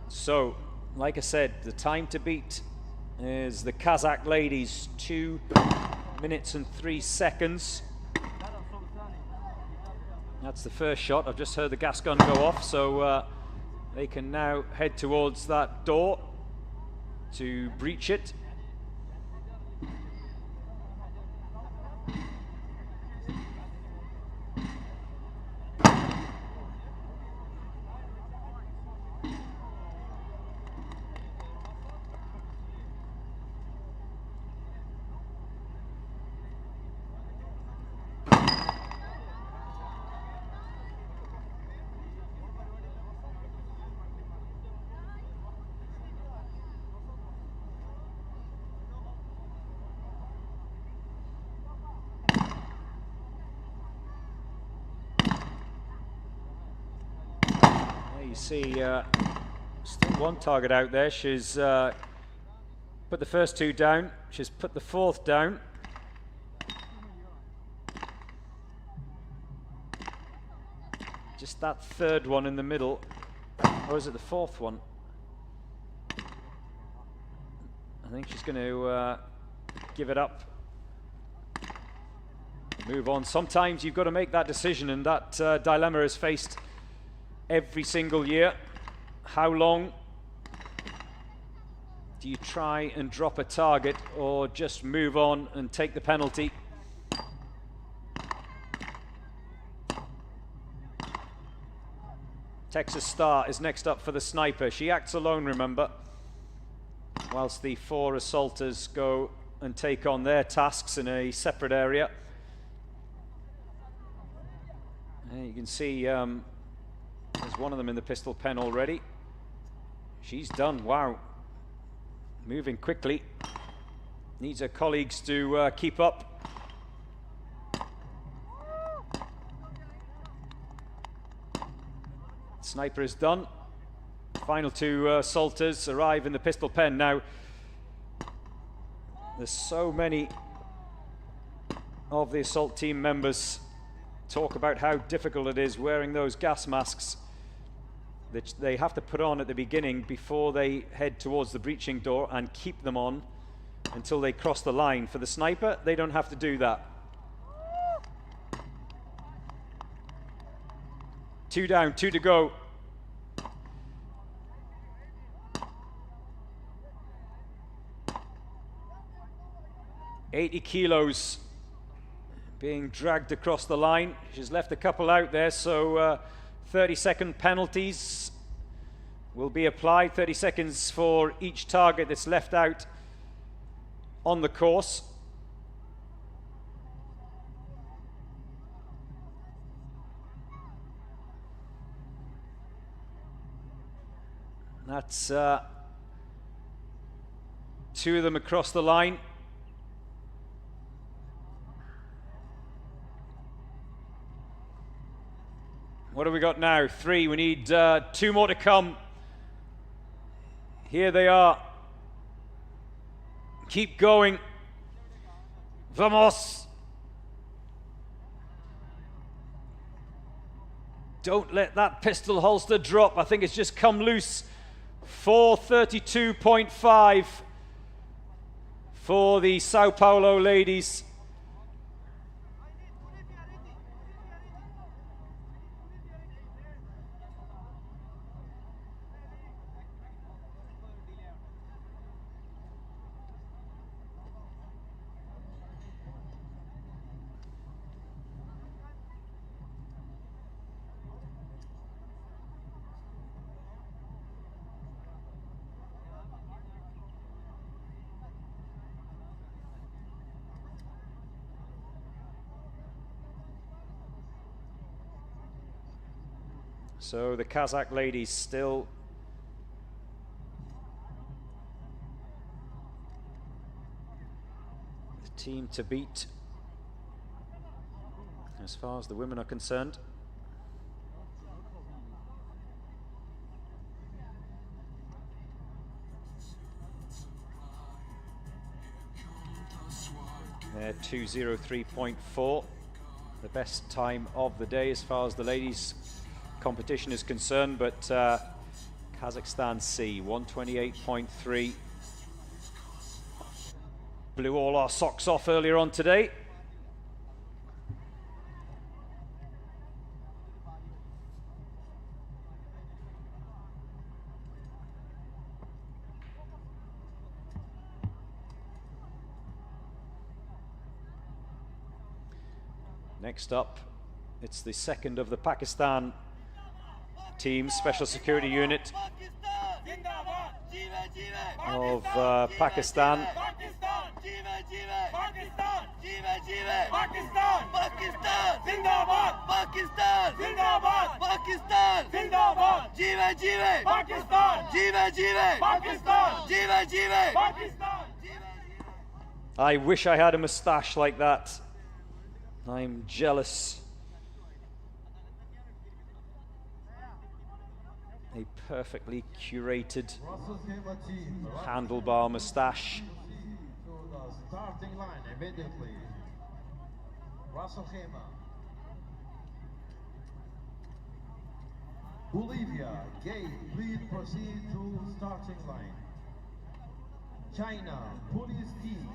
So, like I said, the time to beat is the Kazakh ladies, 2 minutes and 3 seconds. That's the first shot. I've just heard the gas gun go off, so they can now head towards that door to breach it. You see still one target out there. She's put the first two down. She's put the fourth down. Just that third one in the middle. Or is it the fourth one? I think she's going to give it up. Move on. Sometimes you've got to make that decision, and that dilemma is faced every single year. How long do you try and drop a target, or just move on and take the penalty? Texas Star is next up for the sniper. She acts alone, remember, whilst the 4 assaulters go and take on their tasks in a separate area. And you can see there's one of them in the pistol pen already. She's done. Wow. Moving quickly. Needs her colleagues to keep up. Sniper is done. Final 2 assaulters arrive in the pistol pen. Now, there's so many of the assault team members talk about how difficult it is wearing those gas masks that they have to put on at the beginning before they head towards the breaching door, and keep them on until they cross the line. For the sniper, they don't have to do that. 2 down, 2 to go. $80 kilos being dragged across the line. She's left a couple out there, so 30-second penalties will be applied. 30 seconds for each target that's left out on the course. That's 2 of them across the line. What have we got now? 3. We need 2 more to come. Here they are. Keep going. Vamos. Don't let that pistol holster drop. I think it's just come loose. 4:32.5 for the Sao Paulo ladies. So the Kazakh ladies still the team to beat as far as the women are concerned. They're 2:03.4, the best time of the day as far as the ladies competition is concerned, but Kazakhstan C 128.3 blew all our socks off earlier on today. Next up, it's the second of the Pakistan team, Special Security Unit of Pakistan. I wish I had a moustache like that. I'm jealous. a perfectly curated handlebar moustache. To the starting line immediately. Russell Khema. Bolivia, Gate, please proceed to starting line. China, Police Team,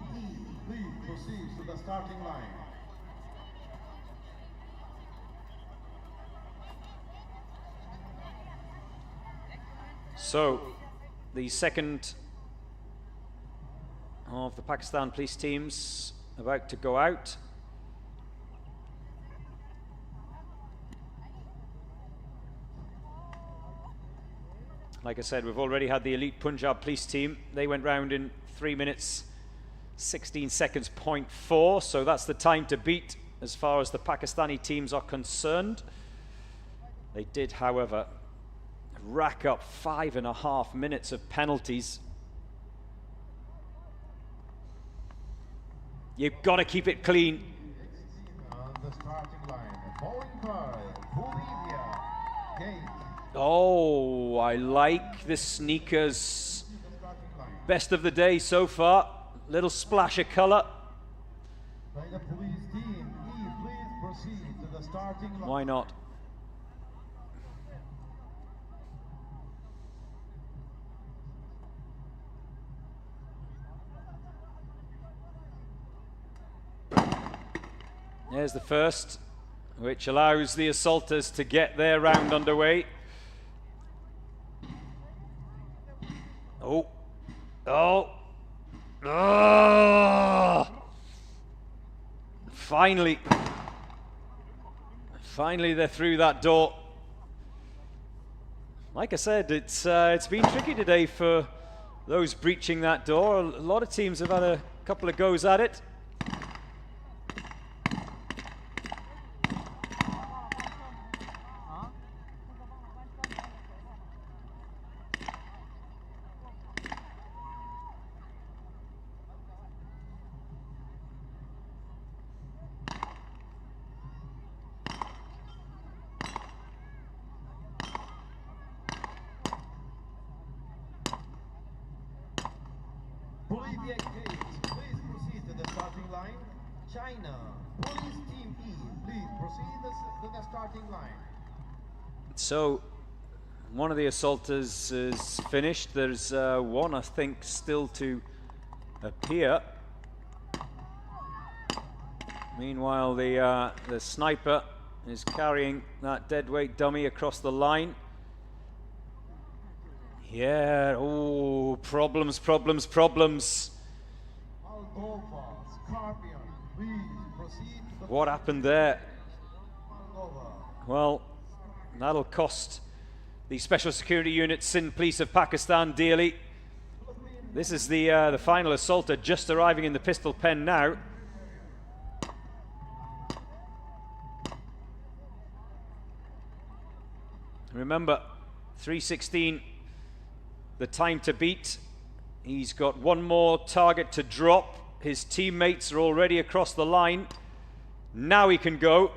please proceed to the starting line. So, the second of the Pakistan police teams about to go out. Like I said, we've already had the elite Punjab police team. They went round in 3 minutes, 16 seconds, 0.4. So that's the time to beat as far as the Pakistani teams are concerned. They did, however, rack up 5.5 minutes of penalties. You've got to keep it clean. On the starting line, bowling by Bolivia, Gate. Oh, I like the sneakers. Best of the day so far. Little splash of color. By the police team, please proceed to the starting line. Why not? There's the first, which allows the assaulters to get their round underway. Oh. Oh. Oh. Finally they're through that door. Like I said, it's been tricky today for those breaching that door. A lot of teams have had a couple of goes at it. Bolivia Gate, please proceed to the starting line. China, Police Team E, please proceed to the starting line. So, one of the assaulters is finished. There's one, I think, still to appear. Meanwhile, the sniper is carrying that deadweight dummy across the line. Yeah, oh, problems. What happened there? Well, that'll cost the Special Security Unit Sindh Police of Pakistan dearly. This is the final assaulter just arriving in the pistol pen now. Remember, 3:16. The time to beat. He's got one more target to drop. His teammates are already across the line. Now he can go.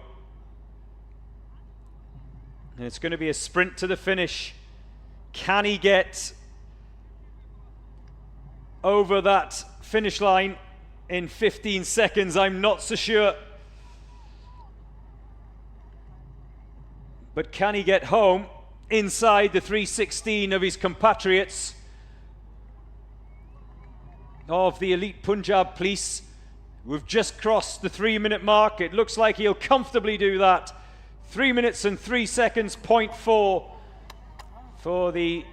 And it's going to be a sprint to the finish. Can he get over that finish line in 15 seconds? I'm not so sure. But can he get home inside the 3:16 of his compatriots of the elite Punjab police? We've just crossed the 3-minute mark. It looks like he'll comfortably do that. 3 minutes and 3 seconds, 0.4 for the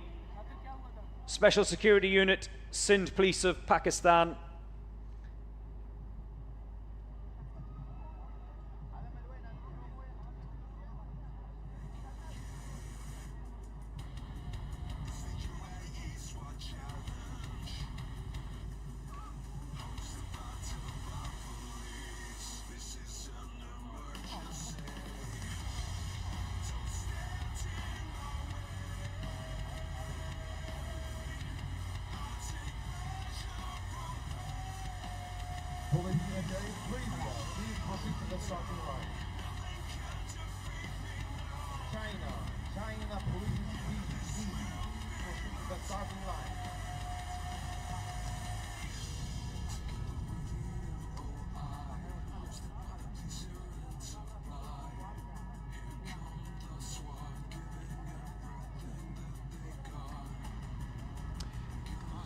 Special Security Unit Sindh Police of Pakistan. China Police Team E,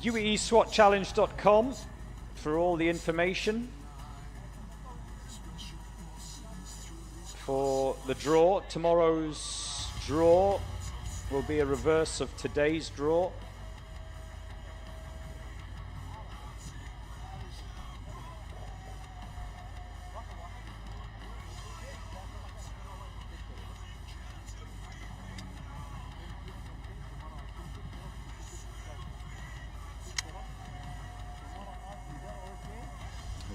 UAESWATchallenge.com for all the information for the draw. Tomorrow's draw will be a reverse of today's draw.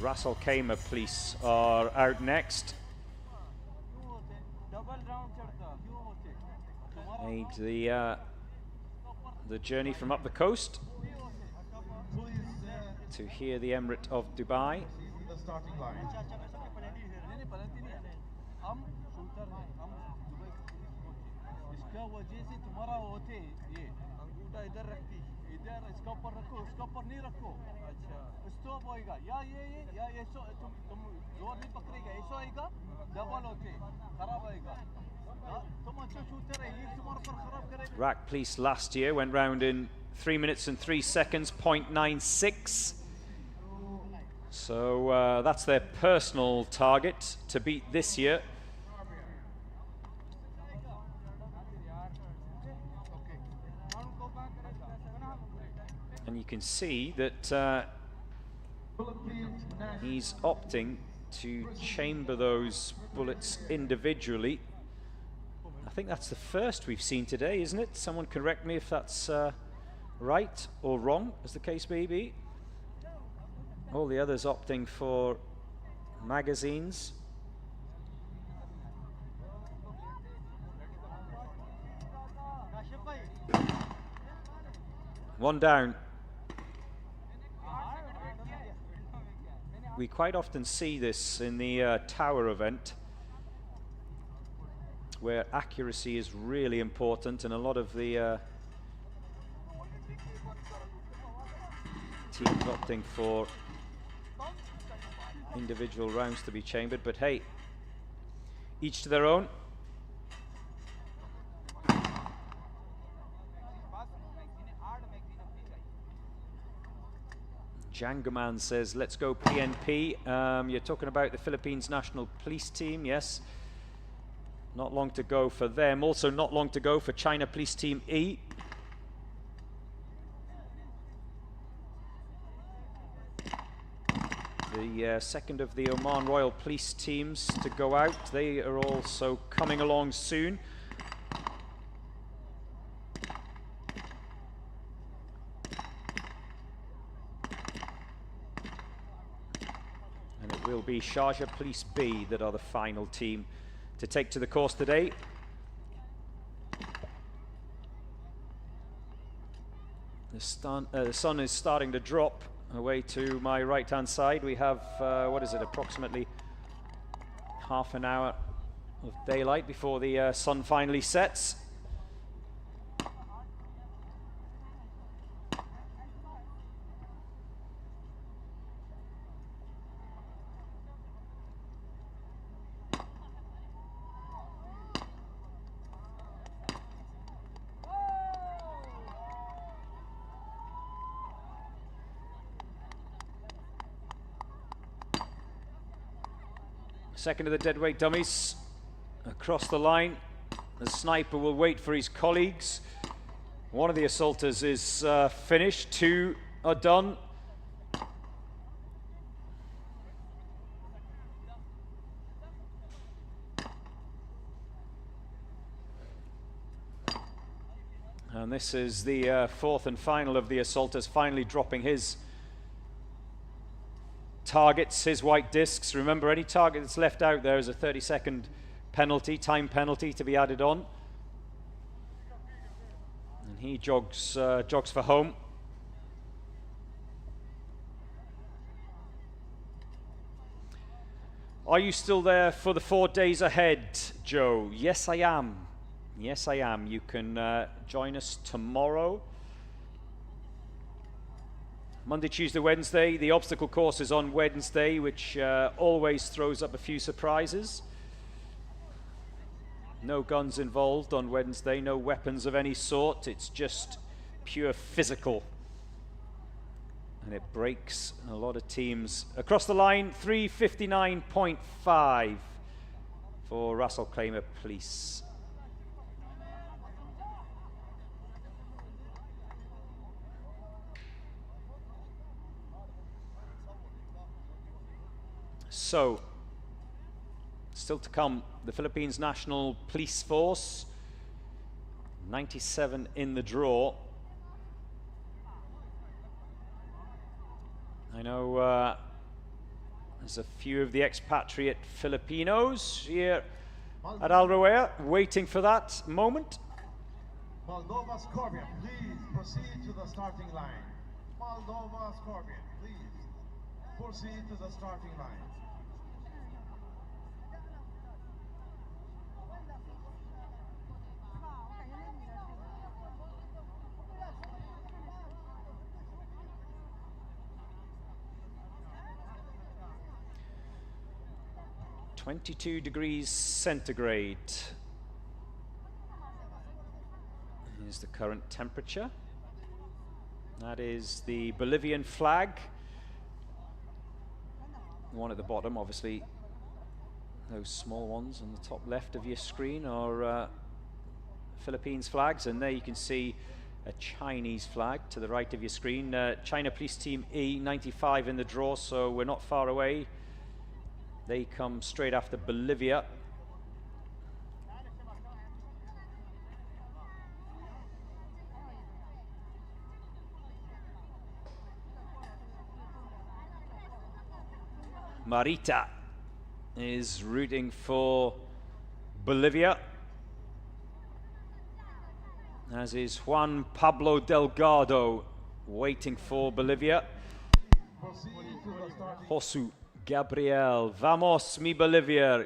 Ras Al Khaimah police are out next. Made the journey from up the coast to here, the Emirate of Dubai. The starting line. Iraq police last year went round in 3 minutes and 3 seconds, 0.96. So that's their personal target to beat this year. And you can see that he's opting to chamber those bullets individually. I think that's the first we've seen today, isn't it? Someone correct me if that's right or wrong, as the case may be. All the others opting for magazines. One down. We quite often see this in the tower event, where accuracy is really important, and a lot of the teams opting for individual rounds to be chambered, but hey, each to their own. Jangaman says, let's go PNP. You're talking about the Philippines National Police Team, yes. Not long to go for them. Also not long to go for China Police Team E. The second of the Oman Royal Police teams to go out. They are also coming along soon. And it will be Sharjah Police B that are the final team to take to the course today. The sun is starting to drop. Away to my right hand side we have what is it, approximately half an hour of daylight before the sun finally sets. Second of the deadweight dummies across the line. The sniper will wait for his colleagues. One of the assaulters is finished, 2 are done. And this is the fourth and final of the assaulters, finally dropping his targets, his white discs. Remember, any target that's left out there is a 30-second penalty, time penalty to be added on. And he jogs for home. Are you still there for the 4 days ahead, Joe? Yes, I am. Yes, I am. You can join us tomorrow. Monday, Tuesday, Wednesday. The obstacle course is on Wednesday, which always throws up a few surprises. No guns involved on Wednesday, no weapons of any sort. It's just pure physical And it breaks a lot of teams across the line. 3:59.5 for Russell Kramer Police. So, still to come, the Philippines National Police Force, 97 in the draw. I know there's a few of the expatriate Filipinos here at Al Rawaya waiting for that moment. Moldova Scorpion, please proceed to the starting line. Moldova Scorpion, please proceed to the starting line. (22°C). Here's the current temperature. That is the Bolivian flag. One at the bottom, obviously. Those small ones on the top left of your screen are Philippines flags, and there you can see a Chinese flag to the right of your screen. China Police Team E, 95 in the draw, so we're not far away. They come straight after Bolivia. Marita is rooting for Bolivia, as is Juan Pablo Delgado waiting for Bolivia. Josu Gabriel, vamos mi Bolivia.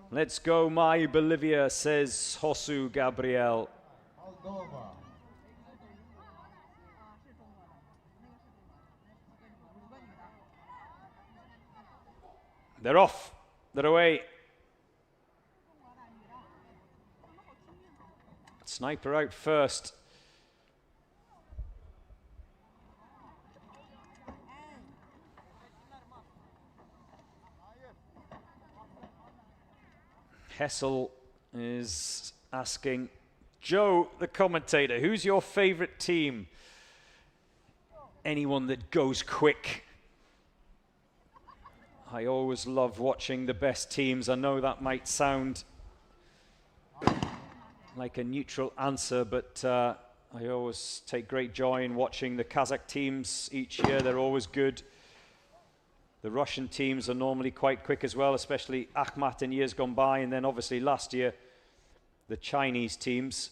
Let's go my Bolivia, says Josu Gabriel. They're off, they're away. Sniper out first. Hessel is asking Joe, the commentator, who's your favorite team? Anyone that goes quick. I always love watching the best teams. I know that might sound like a neutral answer, but I always take great joy in watching the Kazakh teams each year. They're always good. The Russian teams are normally quite quick as well, especially Akhmat in years gone by, and then obviously last year, the Chinese teams.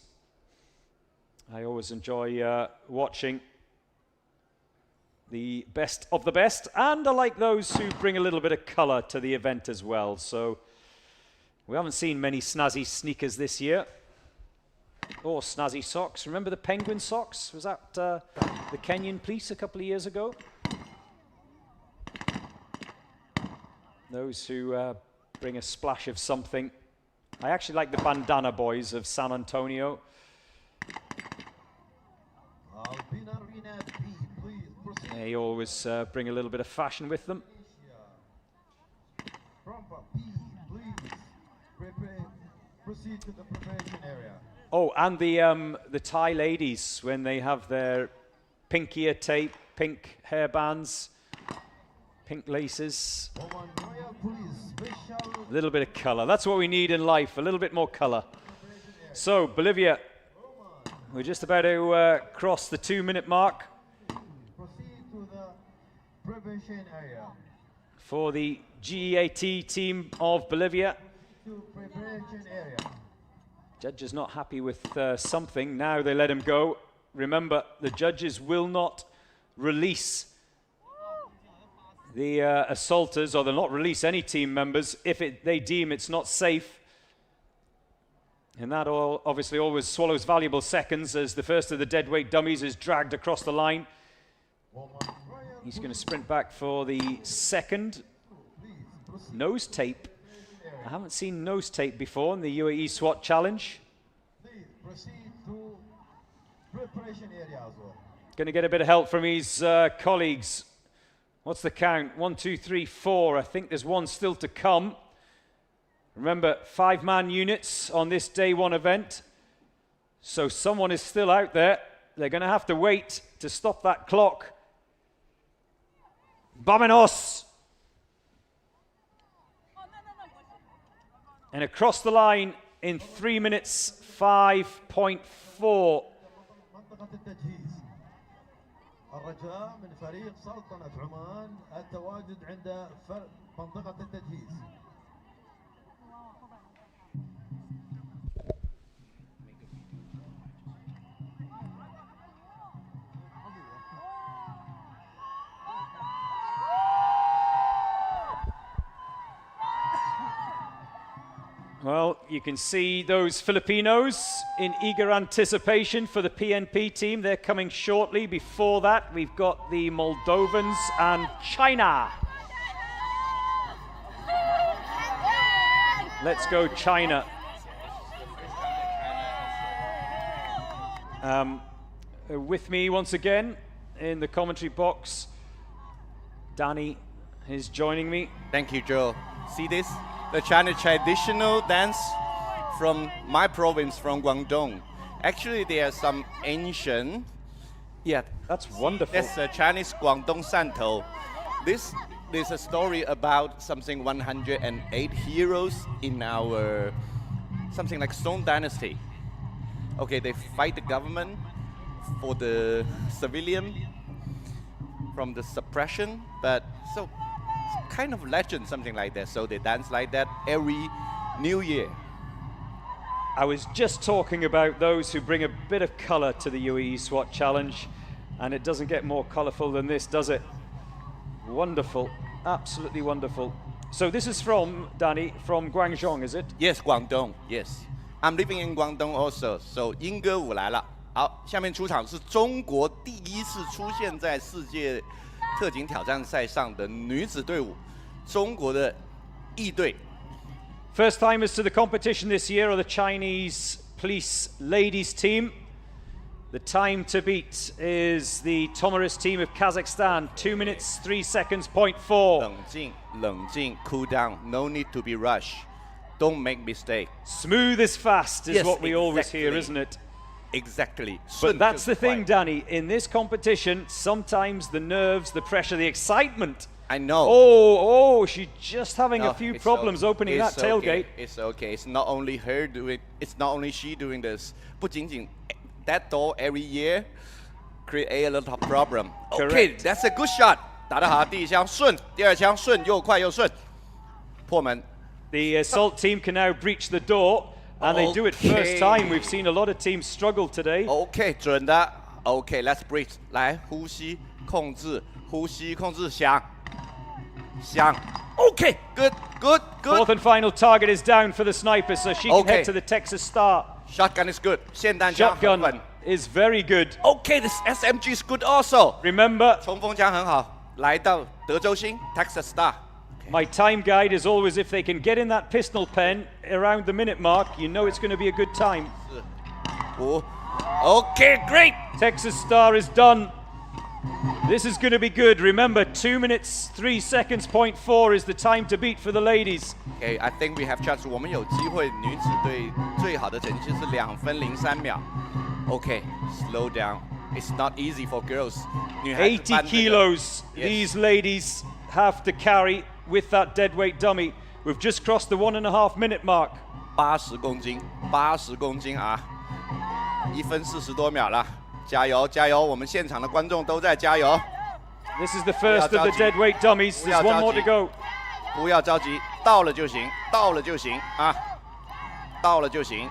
I always enjoy watching the best of the best, and I like those who bring a little bit of colour to the event as well. So we haven't seen many snazzy sneakers this year, or snazzy socks. Remember the penguin socks? Was that the Kenyan police a couple of years ago? Those who bring a splash of something. I actually like the bandana boys of San Antonio. They always bring a little bit of fashion with them. Oh, and the Thai ladies, when they have their pink ear tape, pink hairbands, pink laces. A little bit of color. That's what we need in life, a little bit more color. So, Bolivia, we're just about to cross the 2-minute mark. For the GEAT team of Bolivia. Judge is not happy with something. Now they let him go. Remember, the judges will not release the assaulters, or they'll not release any team members if they deem it's not safe. And that obviously always swallows valuable seconds as the first of the deadweight dummies is dragged across the line. He's going to sprint back for the second. Nose tape. I haven't seen nose tape before in the UAE SWAT challenge. going to get a bit of help from his colleagues. What's the count? 1, 2, 3, 4. I think there's one still to come. Remember, 5-man units on this day one event. So someone is still out there. They're going to have to wait to stop that clock. Vámonos! And across the line in 3 minutes 5.4. الرجاء من فريق سلطنة عمان التواجد عند منطقة التجهيز. Well, you can see those Filipinos in eager anticipation for the PNP team. They're coming shortly. Before that, we've got the Moldovans and China. Let's go China. With me once again in the commentary box, Danny is joining me. Thank you, Joe. See this? The Chinese traditional dance from my province, from Guangdong. Actually, there are some ancient. Yeah, that's wonderful. That's a Chinese Guangdong Santou. This is a story about something 108 heroes in our something like Song Dynasty. Okay, they fight the government for the civilian from the suppression, but so. Kind of legend, something like that. So they dance like that every New Year. I was just talking about those who bring a bit of color to the UAE SWAT challenge, and it doesn't get more colorful than this, does it? Wonderful, absolutely wonderful. So this is from, Danny, from Guangdong, is it? Yes, Guangdong, yes. I'm living in Guangdong also. So 英歌舞来了。好，下面出场是中国第一次出现在世界特警挑战赛上的女子队伍，中国的翼队。First timers to the competition this year are the Chinese police ladies team. The time to beat is the Tomarist team of Kazakhstan, 2 minutes 3 seconds, 0.4. 冷静，冷静 cool down, no need to be rushed. Don't make mistake. Smooth is fast is what we always hear, isn't it? Exactly. But that's the thing, Danny. In this competition, sometimes the nerves, the pressure, the excitement. I know. Oh, she's just having a few problems opening that tailgate. It's okay. It's not only her doing. It's not only she doing this. 不仅仅 that door every year create a lot of problem. Okay, that's a good shot. 打得好，第一枪顺，第二枪顺，又快又顺，破门。The assault team can now breach the door. And they do it first time. We've seen a lot of teams struggle today. Okay, 准的。Okay, let's breathe. 来，呼吸，控制，呼吸，控制，响，响。Okay, good, good, good. Fourth and final target is down for the sniper, so she can head to the Texas Star. Shotgun is good. 霰弹枪很稳。 Shotgun is very good. Okay, this SMG is good also. Remember, 冲锋枪很好。来到德州星 Texas Star. My time guide is always if they can get in that pistol pen around the minute mark, you know it's going to be a good time. Okay, great. Texas Star is done. This is going to be good. Remember, 2 minutes 3 seconds, 0.4 is the time to beat for the ladies. Okay, I think we have chance. 我们有机会，女子队最好的成绩是2分03秒。Okay, slow down. It's not easy for girls. 80 kilos these ladies have to carry with that deadweight dummy. We've just crossed the 1.5 minute mark. 80公斤，80公斤啊！1分40多秒了，加油加油！我们现场的观众都在加油。This is the first of the deadweight dummies. There's one more to go. 不要着急，到了就行，到了就行啊，到了就行。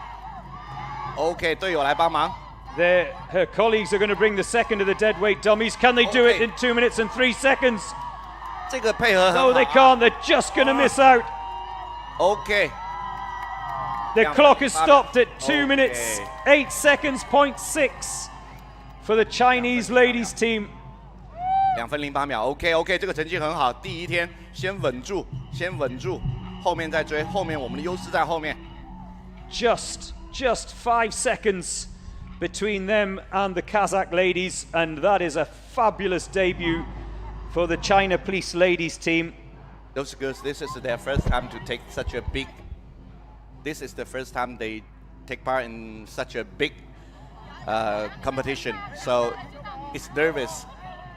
OK， 队友来帮忙。Her colleagues are going to bring the second of the deadweight dummies. Can they do it in 2 minutes and 3 seconds? 这个配合很好。 No, they can't. They're just going to miss out. OK. The clock has stopped at 2 minutes, 8 seconds, 0.6 for the Chinese ladies team. 2分08秒 ，OK， 这个成绩很好。第一天先稳住，先稳住，后面再追，后面我们的优势在后面。Just 5 seconds between them and the Kazakh ladies, and that is a fabulous debut for the China Police ladies team. Those girls, this is their first time to take such a big, this is the first time they take part in such a big competition. So it's nervous,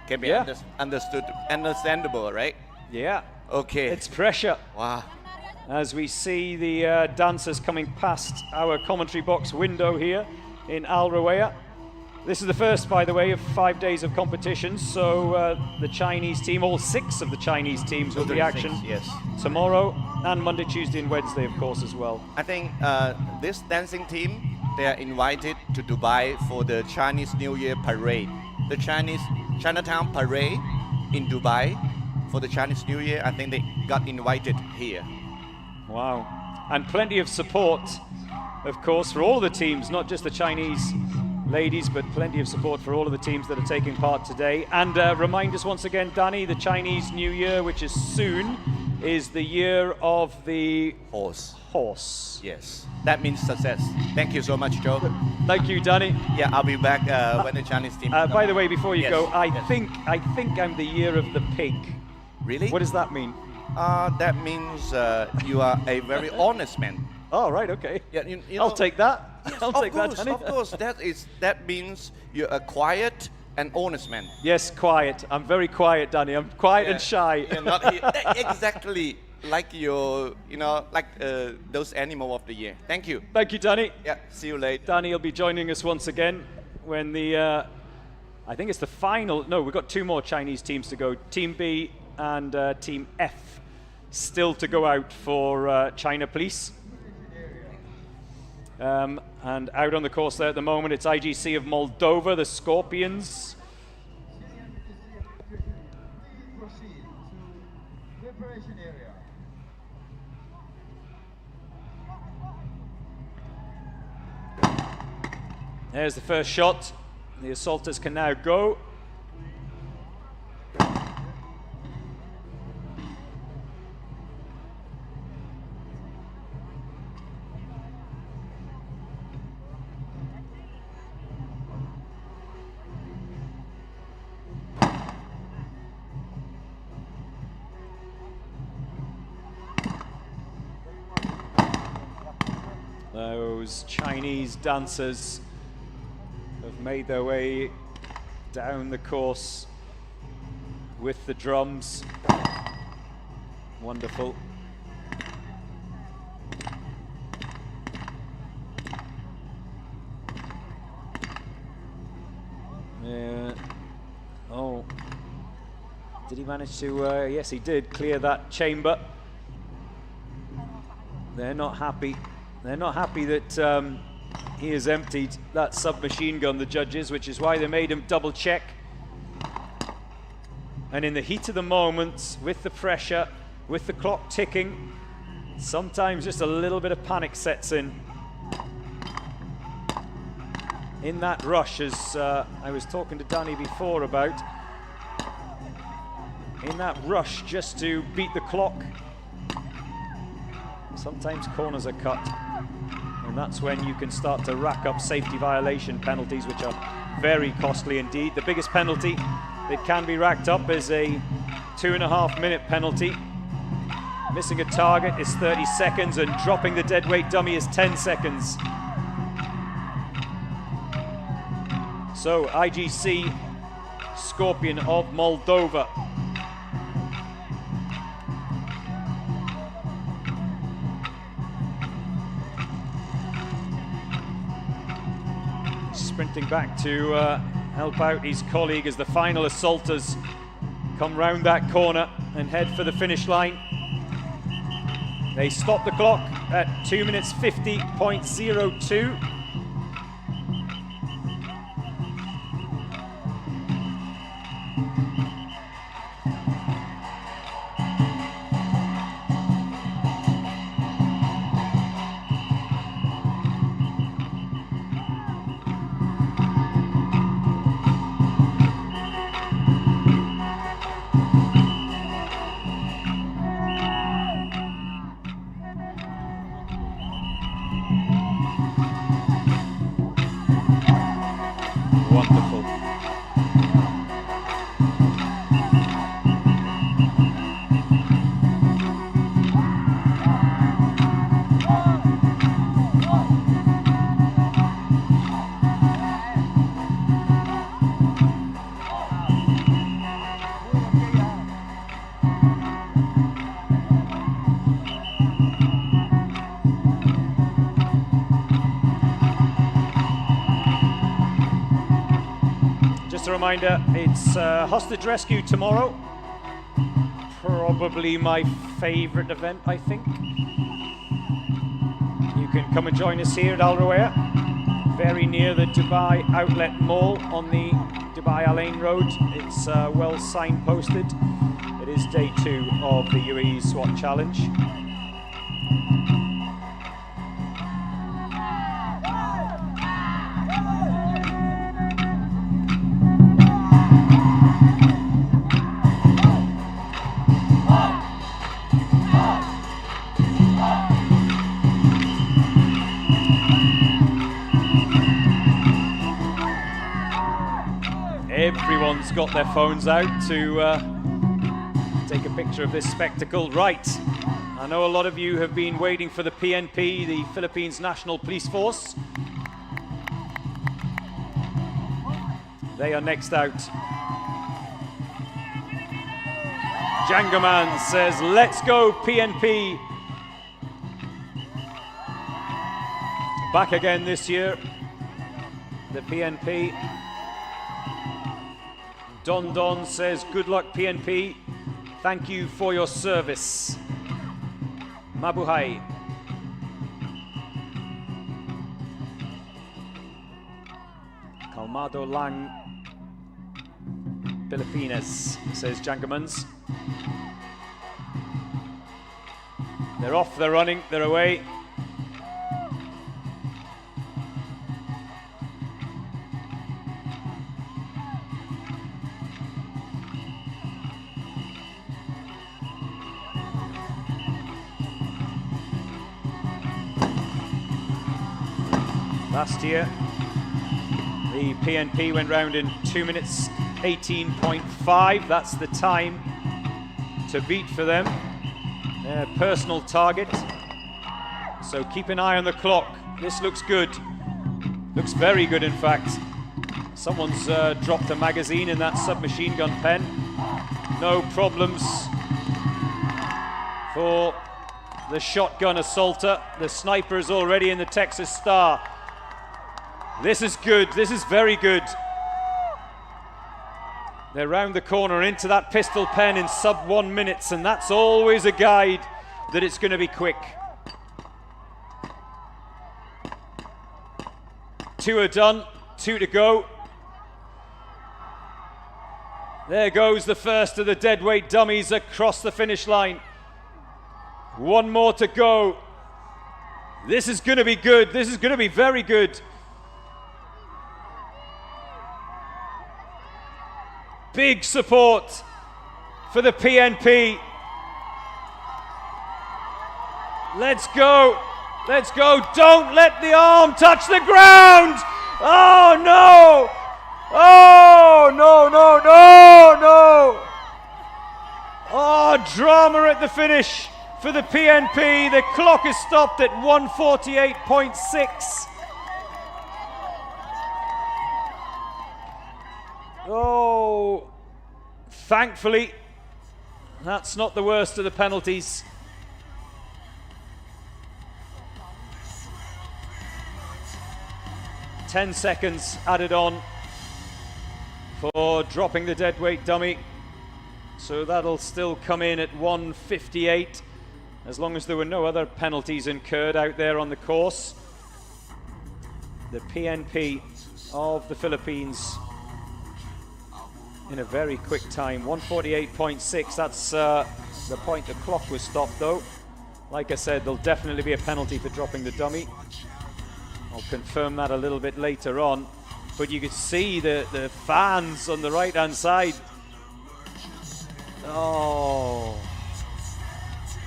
can be understandable, right? Yeah. Okay. It's pressure. Wow. As we see the dancers coming past our commentary box window here in Al Rawaya. This is the first, by the way, of 5 days of competition. So the Chinese team, all 6 of the Chinese teams will be action tomorrow and Monday, Tuesday and Wednesday, of course, as well. I think this dancing team, they are invited to Dubai for the Chinese New Year parade. The Chinatown parade in Dubai for the Chinese New Year. I think they got invited here. Wow. And plenty of support, of course, for all the teams, not just the Chinese ladies, but plenty of support for all of the teams that are taking part today. And remind us once again, Danny, the Chinese New Year, which is soon, is the year of the horse. Yes, that means success. Thank you so much, Joe. Thank you, Danny. Yeah, I'll be back when the Chinese team. By the way, before you go, I think I'm the year of the pig. Really? What does that mean? That means you are a very honest man. Oh, right, okay. Yeah, you know, I'll take that. Yes, I'll take that, Danny. Of course, that means you're a quiet and honest man. Yes, quiet. I'm very quiet, Danny. I'm quiet and shy. You're not exactly like your, like those animal of the year. Thank you. Thank you, Danny. Yeah, see you later. Danny will be joining us once again when the, I think it's the final, no, we've got 2 more Chinese teams to go. Team B and Team F still to go out for China Police. And out on the course there at the moment, it's IGC of Moldova, the Scorpions. There's the first shot. The assaulters can now go. Those Chinese dancers have made their way down the course with the drums. Wonderful. Oh, did he manage to, yes he did, clear that chamber. They're not happy. They're not happy that he has emptied that submachine gun, the judges, which is why they made him double check. And in the heat of the moment, with the pressure, with the clock ticking, sometimes just a little bit of panic sets in. In that rush, as I was talking to Danny before about, in that rush just to beat the clock, sometimes corners are cut. And that's when you can start to rack up safety violation penalties, which are very costly indeed. The biggest penalty that can be racked up is a 2.5-minute penalty. Missing a target is 30 seconds and dropping the deadweight dummy is 10 seconds. So IGC Scorpion of Moldova. Sprinting back to help out his colleague as the final assaulters come round that corner and head for the finish line. They stop the clock at 2 minutes 50.02. wonderful. Just a reminder, it's hostage rescue tomorrow. Probably my favorite event, I think. You can come and join us here at Al Rawaya, very near the Dubai Outlet Mall on the Dubai Al Ain Road. It's well signposted. It is day 2 of the UAE SWAT Challenge. Everyone's got their phones out to take a picture of this spectacle. Right, I know a lot of you have been waiting for the PNP, the Philippines National Police Force. They are next out. Jangaman says, let's go PNP. Back again this year, the PNP. Don Don says, good luck PNP. Thank you for your service. Mabuhay. Calmado lang Pilipinas, says Jangamans. They're off, they're running, they're away. Last year, the PNP went round in 2 minutes 18.5. That's the time to beat for them. Their personal target. So keep an eye on the clock. This looks good. Looks very good, in fact. Someone's dropped a magazine in that submachine gun pen. No problems for the shotgun assaulter. The sniper is already in the Texas Star. This is good, this is very good. They're round the corner into that pistol pen in sub 1 minute, and that's always a guide that it's going to be quick. 2 are done, 2 to go. There goes the first of the deadweight dummies across the finish line. 1 more to go. This is going to be good, this is going to be very good. Big support for the PNP. Let's go, let's go. Don't let the arm touch the ground. Oh no, oh no, no, no, no. Oh, drama at the finish for the PNP. The clock is stopped at 1:48.6. Oh, thankfully, that's not the worst of the penalties. Ten seconds added on for dropping the deadweight dummy. So that'll still come in at 1:58, as long as there were no other penalties incurred out there on the course. The PNP of the Philippines in a very quick time, 1:48.6. That's the point the clock was stopped, though. Like I said, there'll definitely be a penalty for dropping the dummy. I'll confirm that a little bit later on. But you could see the fans on the right-hand side. Oh,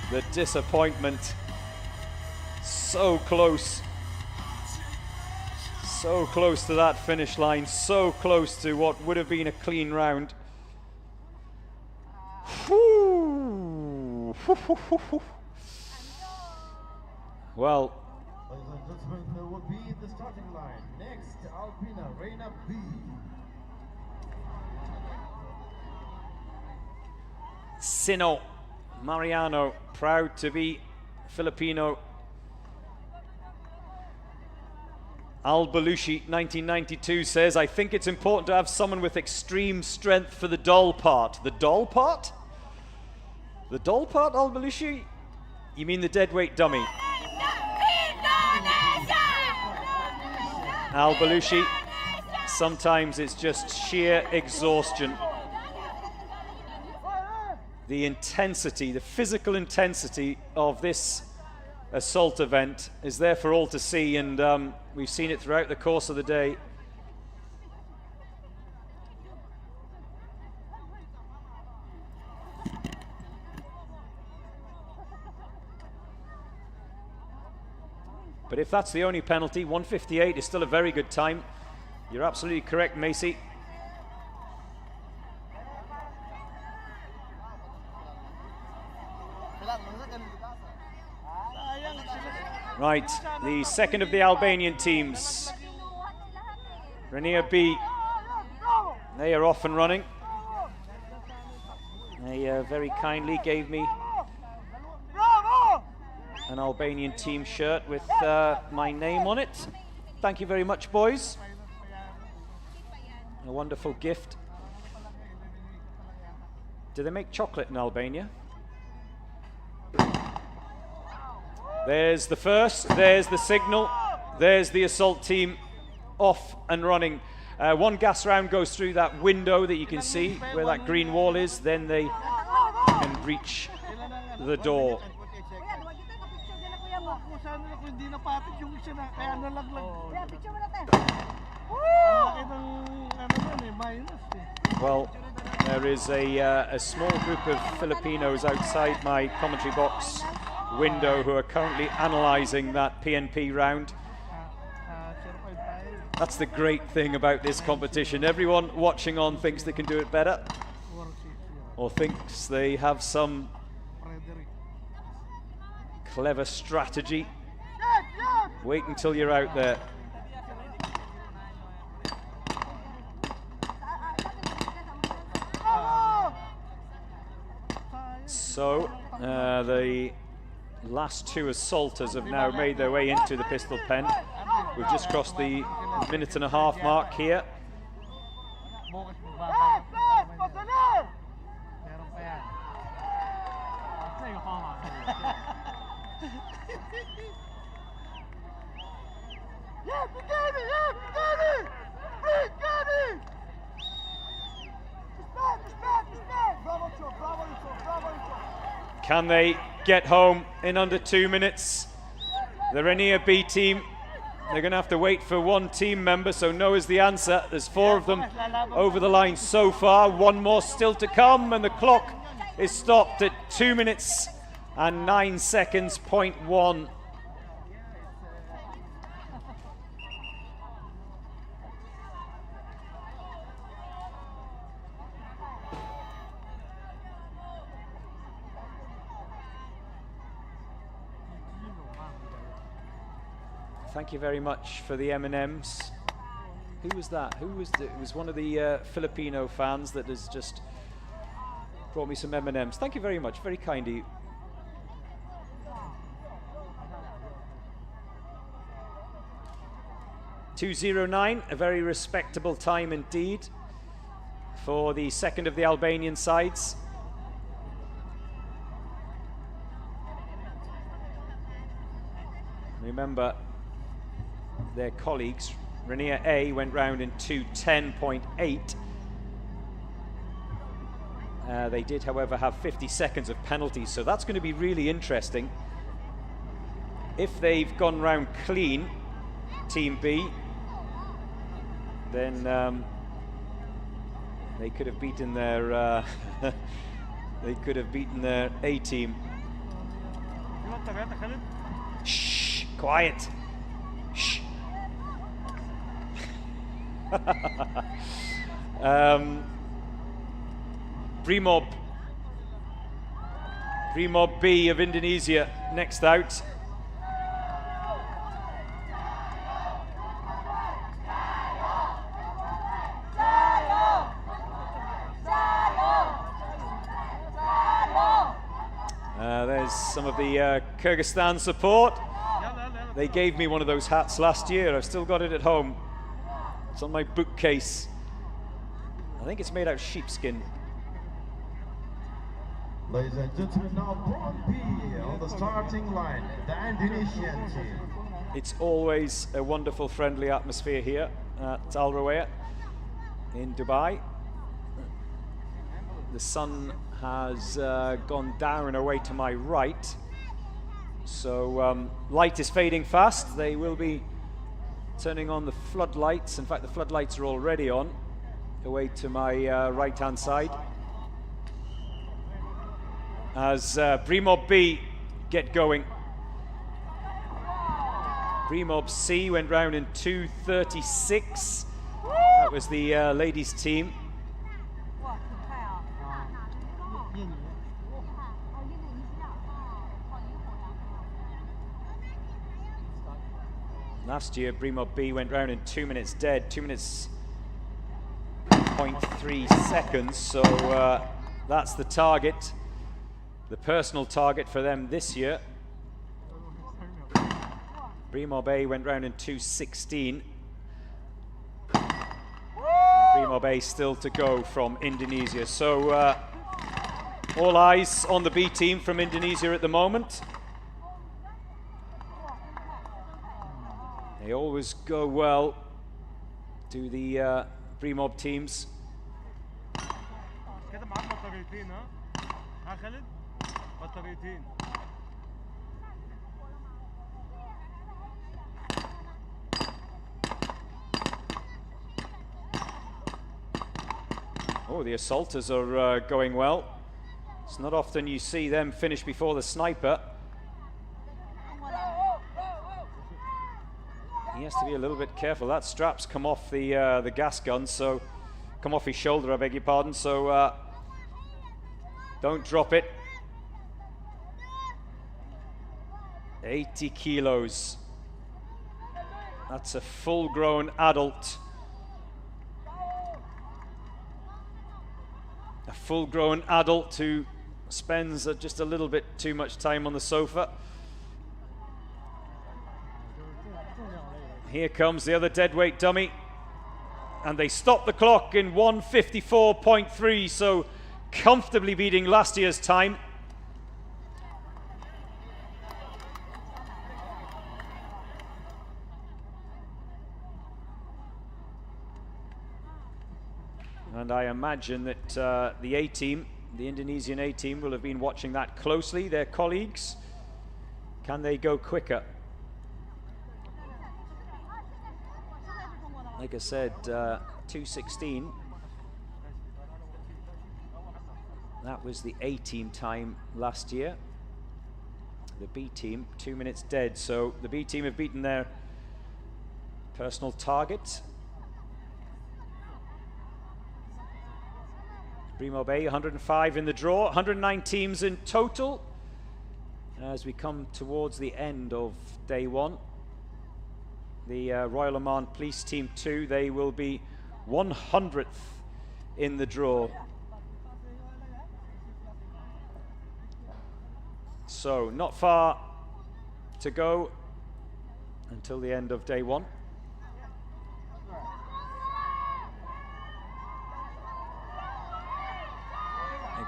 the disappointment. So close. So close to that finish line, so close to what would have been a clean round. Well, Ladies and gentlemen, there will be the starting line. Next, Alpina, Reina B. Sino Mariano, proud to be Filipino. Al-Balushi, 1992, says, I think it's important to have someone with extreme strength for the doll part. The doll part? The doll part, Al-Balushi? You mean the deadweight dummy? Al-Balushi, sometimes it's just sheer exhaustion. The intensity, the physical intensity of this assault event is there for all to see, and we've seen it throughout the course of the day. But if that's the only penalty, 1:58 is still a very good time. You're absolutely correct, Macy. Right, the second of the Albanian teams. Rania B, they are off and running. They very kindly gave me an Albanian team shirt with my name on it. Thank you very much, boys. A wonderful gift. Do they make chocolate in Albania? There's the first, there's the signal, there's the assault team off and running. One gas round goes through that window that you can see where that green wall is, then they can reach the door. Well, there is a small group of Filipinos outside my commentary box window who are currently analysing that PNP round. That's the great thing about this competition. Everyone watching on thinks they can do it better, or thinks they have some clever strategy. Wait until you're out there. So, the last two assaulters have now made their way into the pistol pen. We've just crossed the minute-and-a-half mark here. Can they get home in under 2 minutes? The Rania B team, they're going to have to wait for one team member, so no is the answer. There's 4 of them over the line so far, 1 more still to come, and the clock is stopped at 2 minutes and 9 seconds, .1. Thank you very much for the M&Ms. Who was that? Who was it? It was one of the Filipino fans that has just brought me some M&Ms. Thank you very much. Very kind of you. .209, a very respectable time indeed for the second of the Albanian sides. Remember, their colleagues, Rania A went round in 2:10.8. They did, however, have 50 seconds of penalties, so that's going to be really interesting. If they've gone round clean, Team B, then they could have beaten their they could have beaten their A team. Shh, quiet. Shh. Brimob B of Indonesia next out. There's some of the Kyrgyzstan support. They gave me one of those hats last year. I've still got it at home. It's on my bookcase. I think it's made out of sheepskin. Ladies and gentlemen, now Point B on the starting line, the Indonesian team. It's always a wonderful, friendly atmosphere here at Al Rawaya in Dubai. The sun has gone down and away to my right, so light is fading fast. They will be turning on the floodlights. In fact, the floodlights are already on, away to my right-hand side. As Brimob B get going. Brimob C went round in 2:36. That was the ladies' team. Last year, Brimob B went round in 2 minutes dead, 2 minutes 0.3 seconds. So that's the target, the personal target for them this year. Brimob A went round in 2:16. Brimob A still to go from Indonesia. So all eyes on the B team from Indonesia at the moment. They always go well, do the Brimob teams. Oh, the assaulters are going well. It's not often you see them finish before the sniper. He has to be a little bit careful. That strap's come off the gas gun, so come off his shoulder, I beg your pardon. So don't drop it. 80 kilos. That's a full-grown adult. A full-grown adult who spends just a little bit too much time on the sofa. Here comes the other deadweight dummy, and they stop the clock in 1:54.3, so comfortably beating last year's time. And I imagine that the A-team, the Indonesian A-team, will have been watching that closely, their colleagues. Can they go quicker? Like I said, 2:16. That was the A-team time last year. The B-team, 2 minutes dead. So the B-team have beaten their personal target. Brimob A, 105 in the draw, 109 teams in total. As we come towards the end of day one, the Royal Oman Police Team 2, they will be 100th in the draw. So not far to go until the end of day one.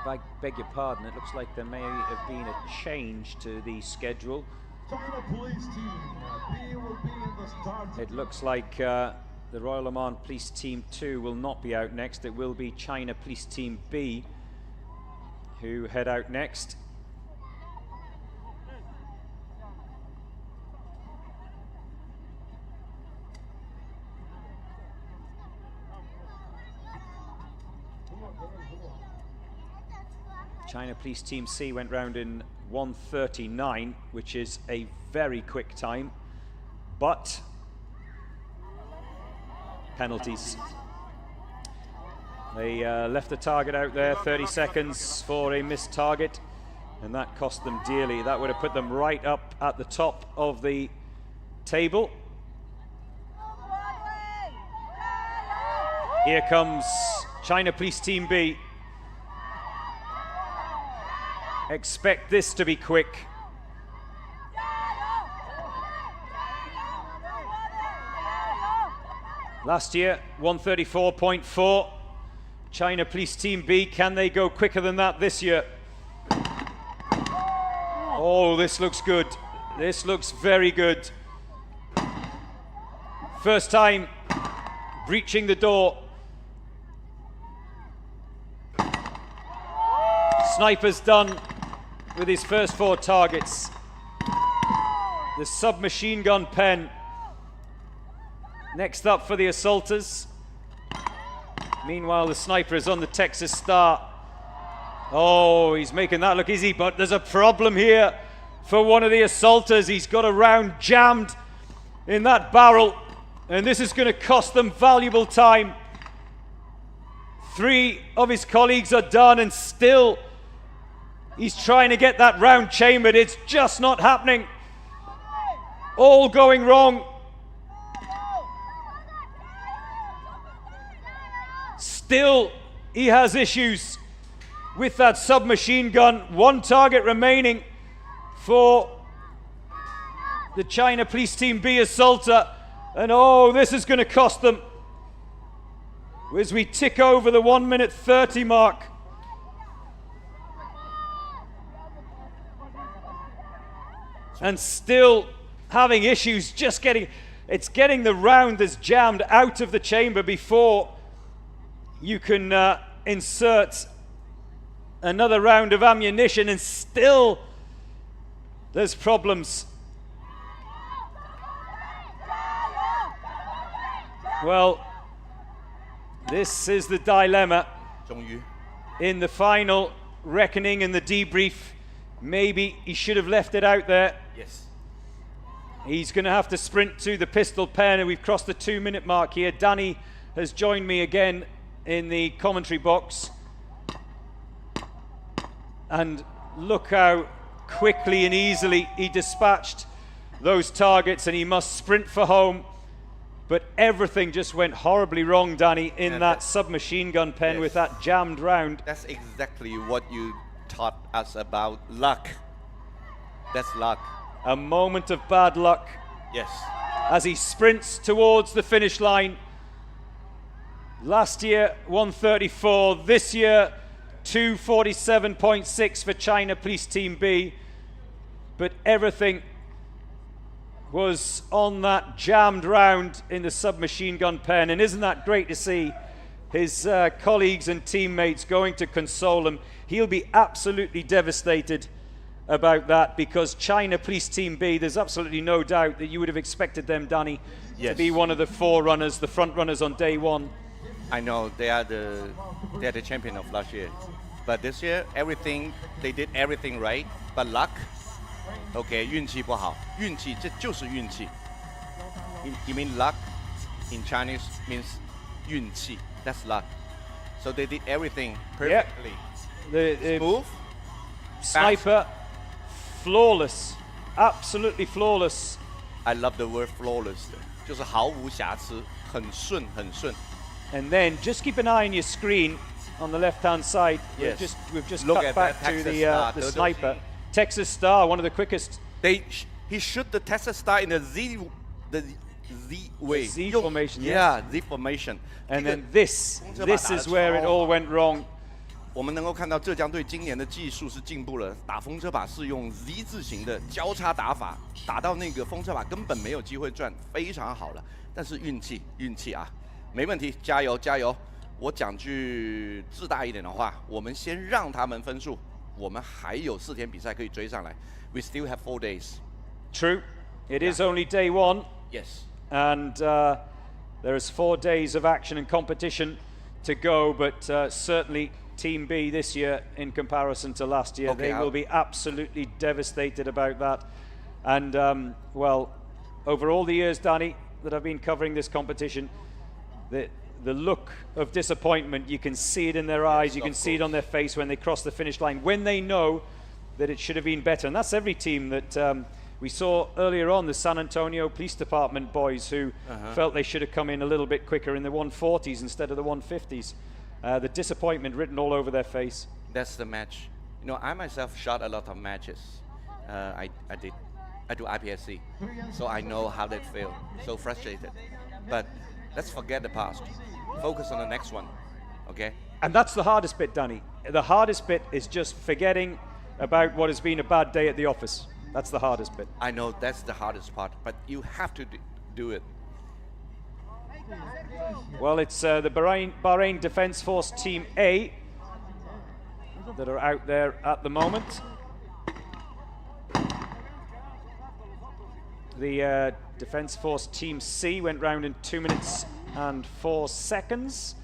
I beg your pardon, it looks like there may have been a change to the schedule. China Police Team B will be in the start. It looks like the Royal Oman Police Team 2 will not be out next. It will be China Police Team B who head out next. China Police Team C went round in 1:39, which is a very quick time, but penalties. They left the target out there, 30 seconds for a missed target, and that cost them dearly. That would have put them right up at the top of the table. Here comes China Police Team B. Expect this to be quick. Last year, 134.4. China Police Team B, can they go quicker than that this year? Oh, this looks good. This looks very good. First time breaching the door. Sniper's done with his first 4 targets. The submachine gun pen. Next up for the assaulters. Meanwhile, the sniper is on the Texas Star. Oh, he's making that look easy, but there's a problem here for one of the assaulters. He's got a round jammed in that barrel, and this is going to cost them valuable time. 3 of his colleagues are done, and still he's trying to get that round chambered. It's just not happening. All going wrong. Still, he has issues with that submachine gun. 1 target remaining for the China Police Team B assaulter. And oh, this is going to cost them as we tick over the 1 minute 30 mark. And still having issues just getting the round that's jammed out of the chamber before you can insert another round of ammunition, and still there's problems. Well, this is the dilemma. In the final reckoning and the debrief, maybe he should have left it out there. Yes. He's going to have to sprint to the pistol pen, and we've crossed the 2 minute mark here. Danny has joined me again in the commentary box. And look how quickly and easily he dispatched those targets, and he must sprint for home. But everything just went horribly wrong, Danny, in that submachine gun pen. Yes. With that jammed round. That's exactly what you taught us about luck. That's luck. A moment of bad luck. Yes. As he sprints towards the finish line. Last year, 134. This year, 247.6 for China Police Team B. But everything was on that jammed round in the submachine gun pen. And isn't that great to see his colleagues and teammates going to console him? He'll be absolutely devastated about that, because China Police Team B, there's absolutely no doubt that you would have expected them, Danny, to be one of the forerunners, the front runners on day 1. I know they are the champion of last year, but this year they did everything right, but luck, okay, 运气不好，运气这就是运气。You mean luck in Chinese means 运气, that's luck. So they did everything perfectly. The smooth, sniper, flawless, absolutely flawless. I love the word flawless. 就是毫无瑕疵，很顺，很顺。 And then just keep an eye on your screen on the left-hand side. Yes. We've just Look cut back to the sniper. Texas Star, one of the quickest. He shot the Texas Star in the Z way. Z formation. Yeah, Z formation. And then this is where it all went wrong. 我们能够看到浙江队今年的技术是进步了，打风车靶是用 Z 字形的交叉打法，打到那个风车靶根本没有机会转，非常好了。但是运气啊，没问题，加油加油！我讲句自大一点的话，我们先让他们分数，我们还有4天比赛可以追上来。We still have 4 days. True, it is only day 1. Yes. And there is 4 days of action and competition to go, but certainly Team B this year, in comparison to last year, they will be absolutely devastated about that. And well, over all the years, Danny, that I've been covering this competition, the look of disappointment, you can see it in their eyes, you can see it on their face when they cross the finish line, when they know that it should have been better. And that's every team that we saw earlier on, the San Antonio Police Department boys who felt they should have come in a little bit quicker in the 140s instead of the 150s. The disappointment written all over their face. That's the match. You know, I myself shot a lot of matches. I do IPSC, so I know how that feel. So frustrated. But let's forget the past. Focus on the next one, okay? And that's the hardest bit, Danny. The hardest bit is just forgetting about what has been a bad day at the office. That's the hardest bit. I know that's the hardest part, but you have to do it. Well, it's the Bahrain Defense Force Team A that are out there at the moment. The Defense Force Team C went round in 2 minutes and 4 seconds.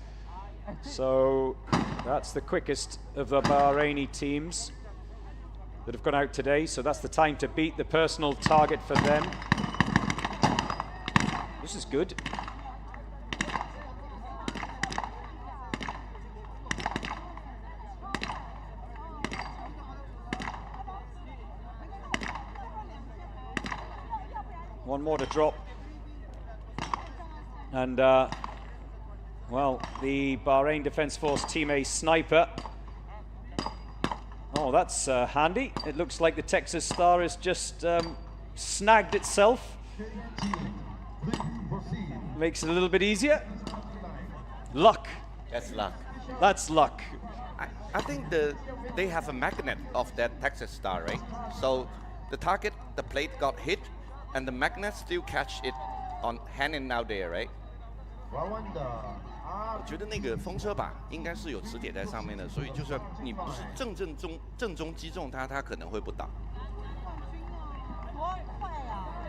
So that's the quickest of the Bahraini teams that have gone out today. So that's the time to beat, the personal target for them. This is good. One more to drop. And, well, the Bahrain Defense Force Team A sniper. Oh, that's handy. It looks like the Texas Star has just snagged itself. Makes it a little bit easier. Luck. That's luck. That's luck. I think they have a magnet of that Texas Star, right? So the target, the plate got hit, and the magnet still catch it on hanging out there, right? 我觉得那个风车把应该是有磁铁在上面的，所以就算你不是正中击中它，它可能会不倒。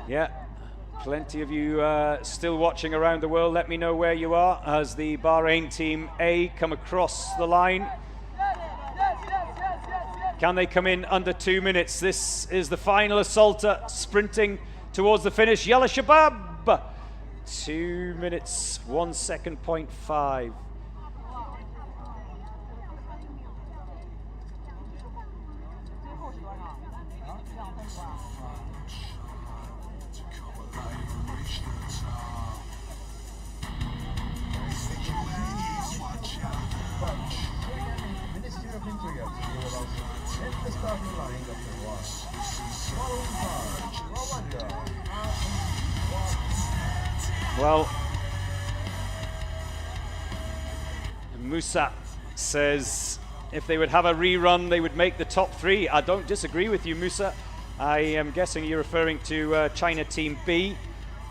Yeah, plenty of you still watching around the world. Let me know where you are as the Bahrain Team A come across the line. Can they come in under 2 minutes? This is the final assaulter sprinting towards the finish. Yalla Shabab! 2 minutes, 1 second, 0.5. Well, Musa says if they would have a rerun, they would make the top 3. I don't disagree with you, Musa. I am guessing you're referring to China Team B.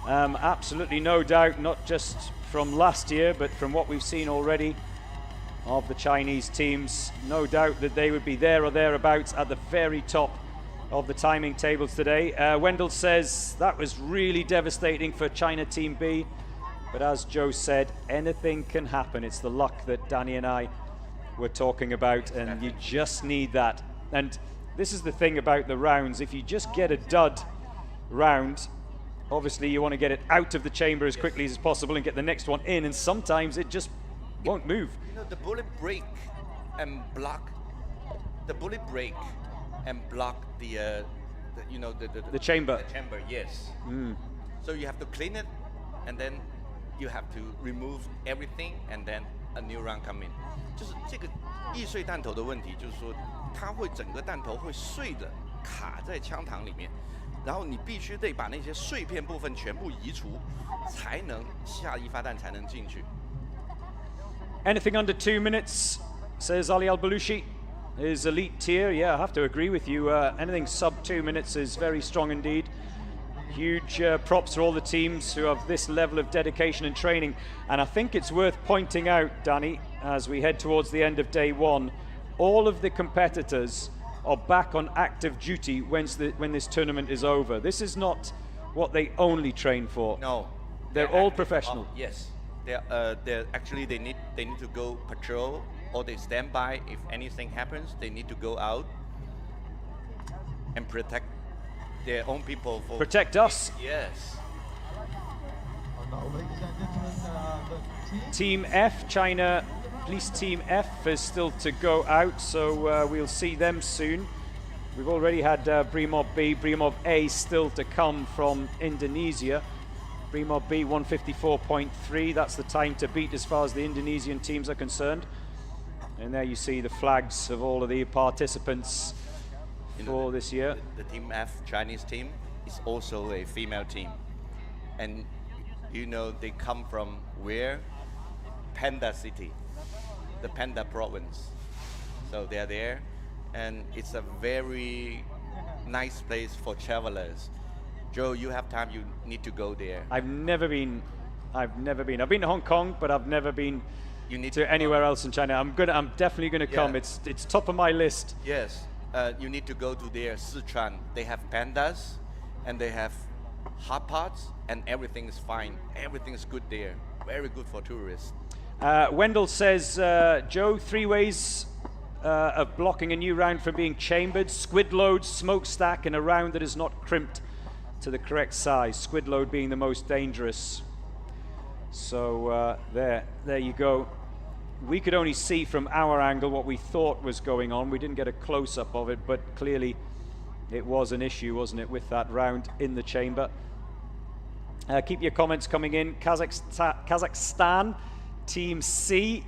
Absolutely no doubt, not just from last year, but from what we've seen already of the Chinese teams. No doubt that they would be there or thereabouts at the very top of the timing tables today. Wendell says that was really devastating for China Team B, but as Joe said, anything can happen. It's the luck that Danny and I were talking about, and you just need that. And this is the thing about the rounds. If you just get a dud round, obviously you want to get it out of the chamber as quickly as possible and get the next one in, and sometimes it just won't move. You know, the bullet break and block. The bullet break and block the chamber. The chamber, yes. So you have to clean it, and then you have to remove everything, and then a new round come in. 就是这个易碎弹头的问题，就是说它会整个弹头会碎的卡在枪膛里面，然后你必须得把那些碎片部分全部移除，才能下一发弹才能进去。Anything under 2 minutes, says Ali Al-Balushi, is elite tier. Yeah, I have to agree with you. Anything sub 2 minutes is very strong indeed. Huge props to all the teams who have this level of dedication and training. And I think it's worth pointing out, Danny, as we head towards the end of day 1, all of the competitors are back on active duty when this tournament is over. This is not what they only train for. No. They're all professional. Yes. They're actually they need to go patrol, or they stand by. If anything happens, they need to go out and protect their own people. Protect us. Yes. Now, ladies and gentlemen, Team F, China Police Team F is still to go out, so we'll see them soon. We've already had Brimob B, Brimob A still to come from Indonesia. Brimob B 154.3, that's the time to beat as far as the Indonesian teams are concerned. And there you see the flags of all of the participants for this year. The Team F Chinese team is also a female team. And you know they come from where? Panda City, the Panda province. So they're there, and it's a very nice place for travelers. Joe, you have time, you need to go there. I've never been. I've been to Hong Kong, but I've never been to anywhere else in China. I'm definitely gonna come. It's top of my list. Yes, you need to go to their Sichuan. They have pandas, and they have hot pots, and everything is fine. Everything is good there. Very good for tourists. Wendell says, Joe, 3 ways of blocking a new round from being chambered: squid load, smokestack, and a round that is not crimped to the correct size. Squid load being the most dangerous. So there you go. We could only see from our angle what we thought was going on. We didn't get a close-up of it, but clearly it was an issue, wasn't it, with that round in the chamber. Keep your comments coming in. Kazakhstan, Team C,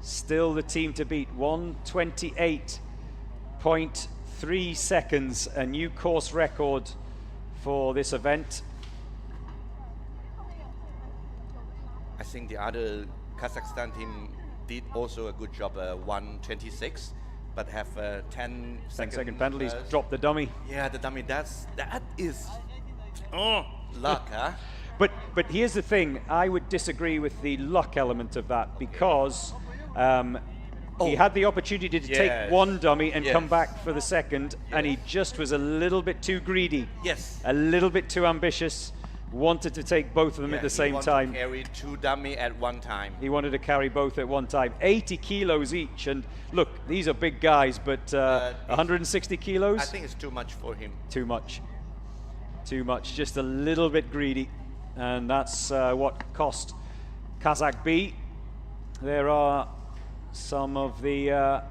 still the team to beat. 1:28.3 seconds, a new course record for this event. I think the other Kazakhstan team did also a good job, 1:26, but have 10-second penalties. Dropped the dummy. Yeah, the dummy. That is luck, huh? But here's the thing, I would disagree with the luck element of that, because he had the opportunity to take one dummy and come back for the second, and he just was a little bit too greedy. Yes. A little bit too ambitious, wanted to take both of them at the same time. He wanted to carry 2 dummies at one time. He wanted to carry both at one time. 80 kilos each, and look, these are big guys, but 160 kilos? I think it's too much for him. Too much. Too much, just a little bit greedy. And that's what cost Kazakh B. There are some of the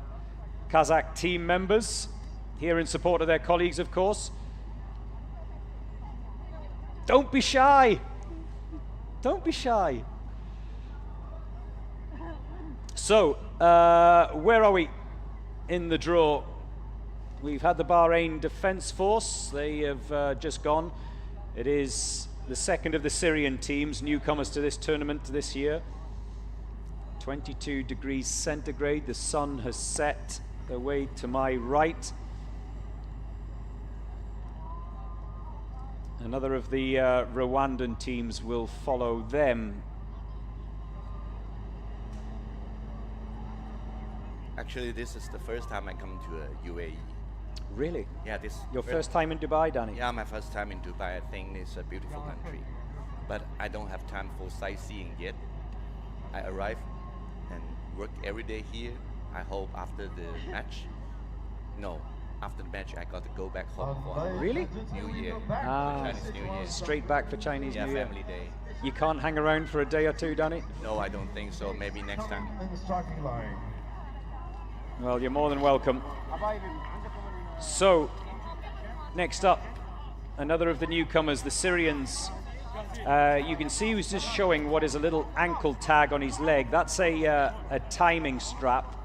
Kazakh team members here in support of their colleagues, of course. Don't be shy. Don't be shy. So, where are we in the draw? We've had the Bahrain Defense Force. They have just gone. It is the second of the Syrian teams, newcomers to this tournament this year. 22 degrees centigrade, the sun has set away to my right. Another of the Rwandan teams will follow them. Actually, this is the first time I come to UAE. Really? Yeah, this. Your first time in Dubai, Danny? Yeah, my first time in Dubai. I think it's a beautiful country, but I don't have time for sightseeing yet. I arrive and work every day here. I hope after the match. No, after the match I got to go back home for really? New Year. Chinese New Year. Straight back for Chinese New Year. Family day. You can't hang around for a day or two, Danny? No, I don't think so. Maybe next time. Well, you're more than welcome. So, next up, another of the newcomers, the Syrians. You can see who's just showing what is a little ankle tag on his leg. That's a timing strap.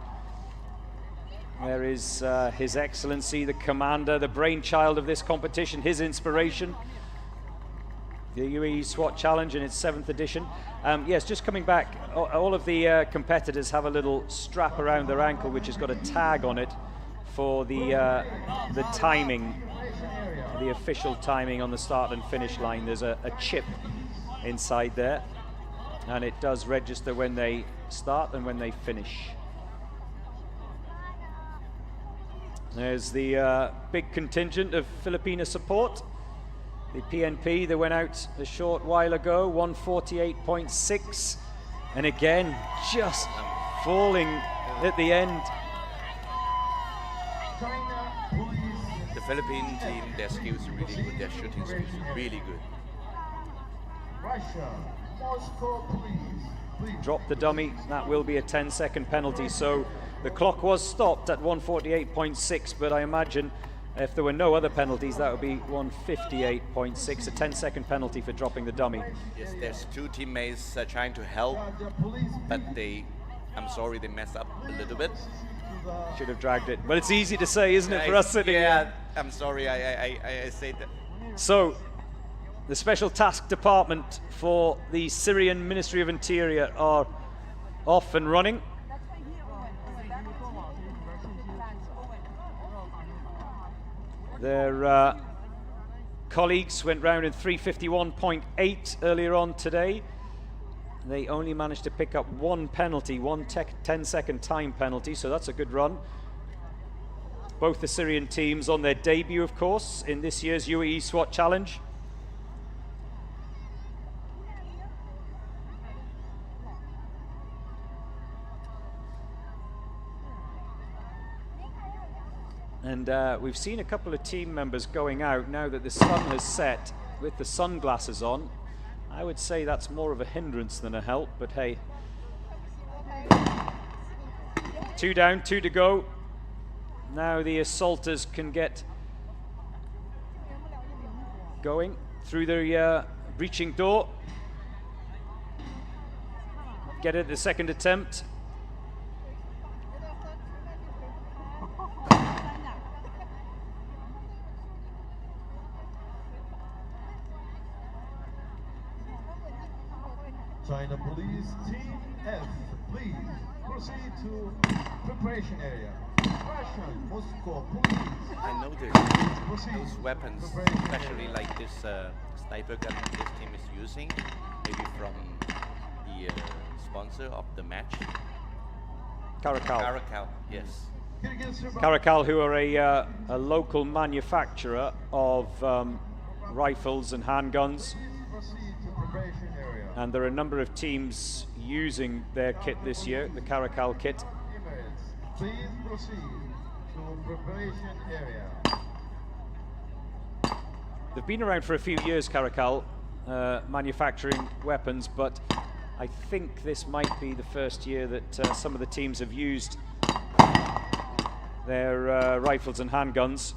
There is His Excellency, the commander, the brainchild of this competition, his inspiration. The UAE SWAT Challenge in its 7th edition. Yes, just coming back, all of the competitors have a little strap around their ankle which has got a tag on it for the timing, the official timing on the start and finish line. There's a chip inside there, and it does register when they start and when they finish. There's the big contingent of Filipino support. The PNP that went out a short while ago, 148.6, and again just falling at the end. The Philippine team, their skills are really good, their shooting skills are really good. Russia, Moscow, please. Drop the dummy, that will be a 10-second penalty. So the clock was stopped at 148.6, but I imagine if there were no other penalties, that would be 158.6, a 10-second penalty for dropping the dummy. Yes, there's two teammates trying to help, but I'm sorry, they messed up a little bit. Should have dragged it. But it's easy to say, isn't it, for us sitting here? I'm sorry, I said that. So, the Special Task Department for the Syrian Ministry of Interior are off and running. Their colleagues went round in 351.8 earlier on today. They only managed to pick up one penalty, one 10-second time penalty, so that's a good run. Both the Syrian teams on their debut, of course, in this year's UAE SWAT Challenge. And we've seen a couple of team members going out now that the sun has set with the sunglasses on. I would say that's more of a hindrance than a help, but hey. 2 down, 2 to go. Now the assaulters can get going through the breaching door. Get it at the second attempt. China Police Team F, please proceed to preparation area. Russian Moscow Police. I noticed those weapons, especially like this sniper gun this team is using, maybe from the sponsor of the match. Caracal. Caracal, yes. Caracal, who are a local manufacturer of rifles and handguns. And there are a number of teams using their kit this year, the Caracal kit. Please proceed to preparation area. They've been around for a few years, Caracal, manufacturing weapons, but I think this might be the first year that some of the teams have used their rifles and handguns.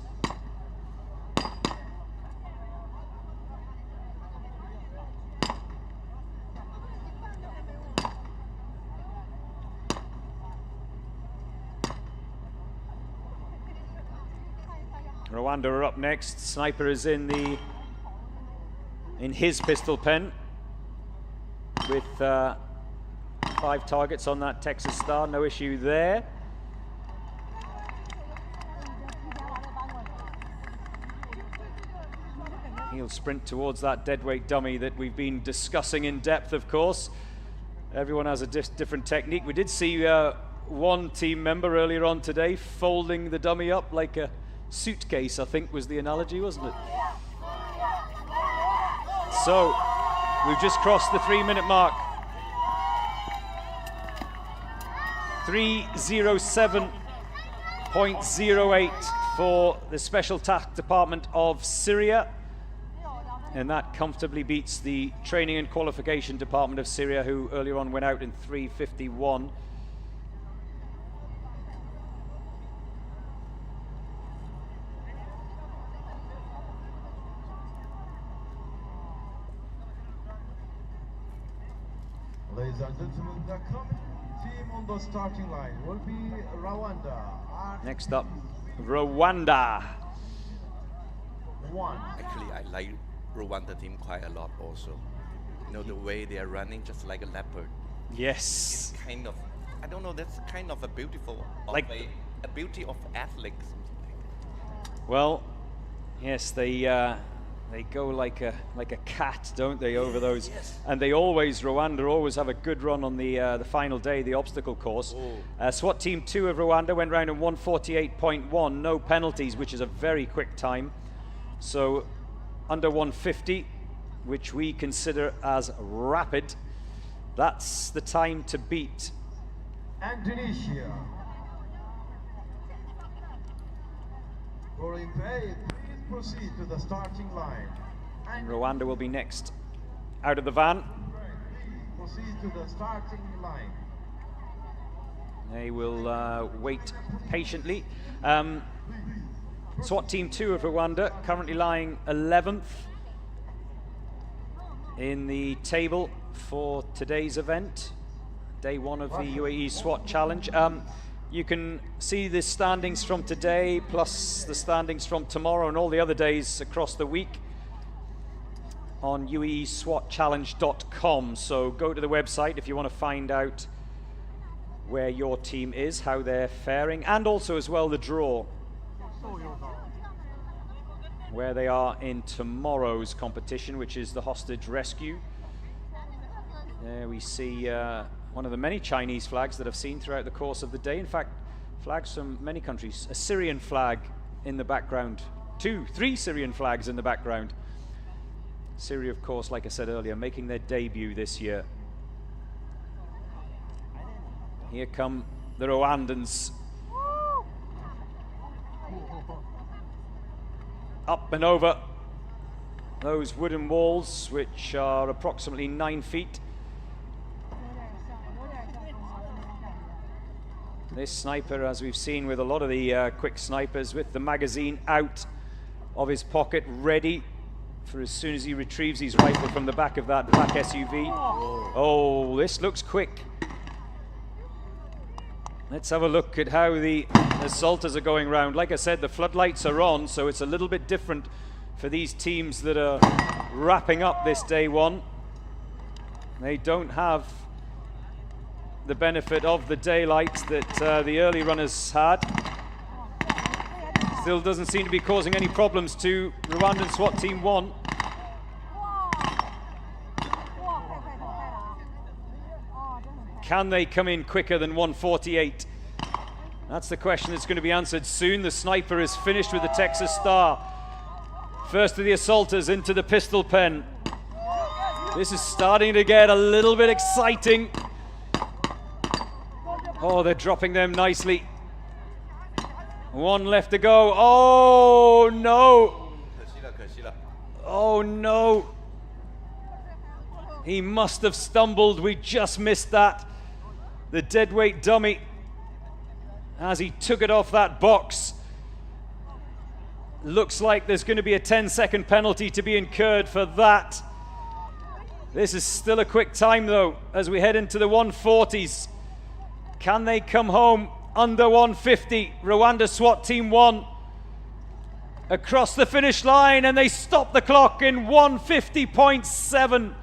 Rwanda are up next. Sniper is in his pistol pen with 5 targets on that Texas Star. No issue there. He'll sprint towards that deadweight dummy that we've been discussing in depth, of course. Everyone has a different technique. We did see one team member earlier on today folding the dummy up like a suitcase, I think was the analogy, wasn't it? So we've just crossed the 3-minute mark. 3:07.08 for the Special Task Department of Syria, and that comfortably beats the Training and Qualification Department of Syria, who earlier on went out in 3:51. Ladies and gentlemen, the coming team on the starting line will be Rwanda. Next up, Rwanda. Actually, I like Rwanda team quite a lot also. You know, the way they are running just like a leopard. Yes. It's kind of, I don't know, that's kind of a beautiful, like a beauty of athletics. Well, yes, they go like a cat, don't they, over those? Yes. And they always, Rwanda always have a good run on the final day, the obstacle course. SWAT Team 2 of Rwanda went round in 148.1, no penalties, which is a very quick time. So under 150, which we consider as rapid, that's the time to beat. Indonesia. Please proceed to the starting line. Rwanda will be next out of the van. proceed to the starting line. They will wait patiently. SWAT Team 2 of Rwanda currently lying 11th in the table for today's event, day 1 of the UAE SWAT Challenge. You can see the standings from today, plus the standings from tomorrow and all the other days across the week on uaeswatchallenge.com. So go to the website if you want to find out where your team is, how they're faring, and also as well the draw, where they are in tomorrow's competition, which is the hostage rescue. There we see one of the many Chinese flags that I've seen throughout the course of the day. In fact, flags from many countries. A Syrian flag in the background. 2, 3 Syrian flags in the background. Syria, of course, like I said earlier, making their debut this year. Here come the Rwandans. Up and over those wooden walls, which are approximately 9 feet. This sniper, as we've seen with a lot of the quick snipers, with the magazine out of his pocket, ready for as soon as he retrieves his rifle from the back of that black SUV. Oh, this looks quick. Let's have a look at how the assaulters are going round. Like I said, the floodlights are on, so it's a little bit different for these teams that are wrapping up this day 1. They don't have the benefit of the daylight that the early runners had. Still doesn't seem to be causing any problems to Rwandan SWAT Team 1. Can they come in quicker than 148? That's the question that's going to be answered soon. The sniper is finished with the Texas Star. First of the assaulters into the pistol pen. This is starting to get a little bit exciting. Oh, they're dropping them nicely. 1 left to go. Oh, no. Oh, no. He must have stumbled. We just missed that. The deadweight dummy, as he took it off that box. Looks like there's going to be a 10-second penalty to be incurred for that. This is still a quick time, though, as we head into the 140s. Can they come home under 150? Rwanda SWAT Team 1 across the finish line, and they stop the clock in 150.7.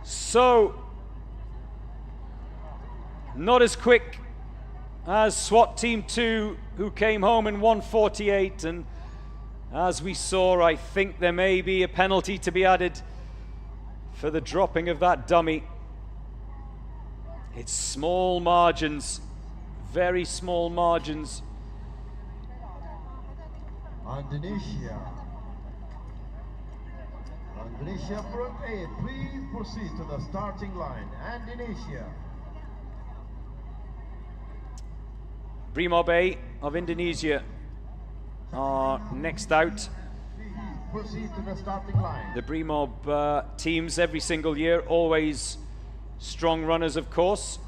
So, not as quick as SWAT Team 2, who came home in 148. And as we saw, I think there may be a penalty to be added for the dropping of that dummy. It's small margins, very small margins. Indonesia. Indonesia front 8, please proceed to the starting line. Indonesia. Brimob A of Indonesia are next out. Proceed to the starting line. The Brimob teams every single year, always strong runners, of course.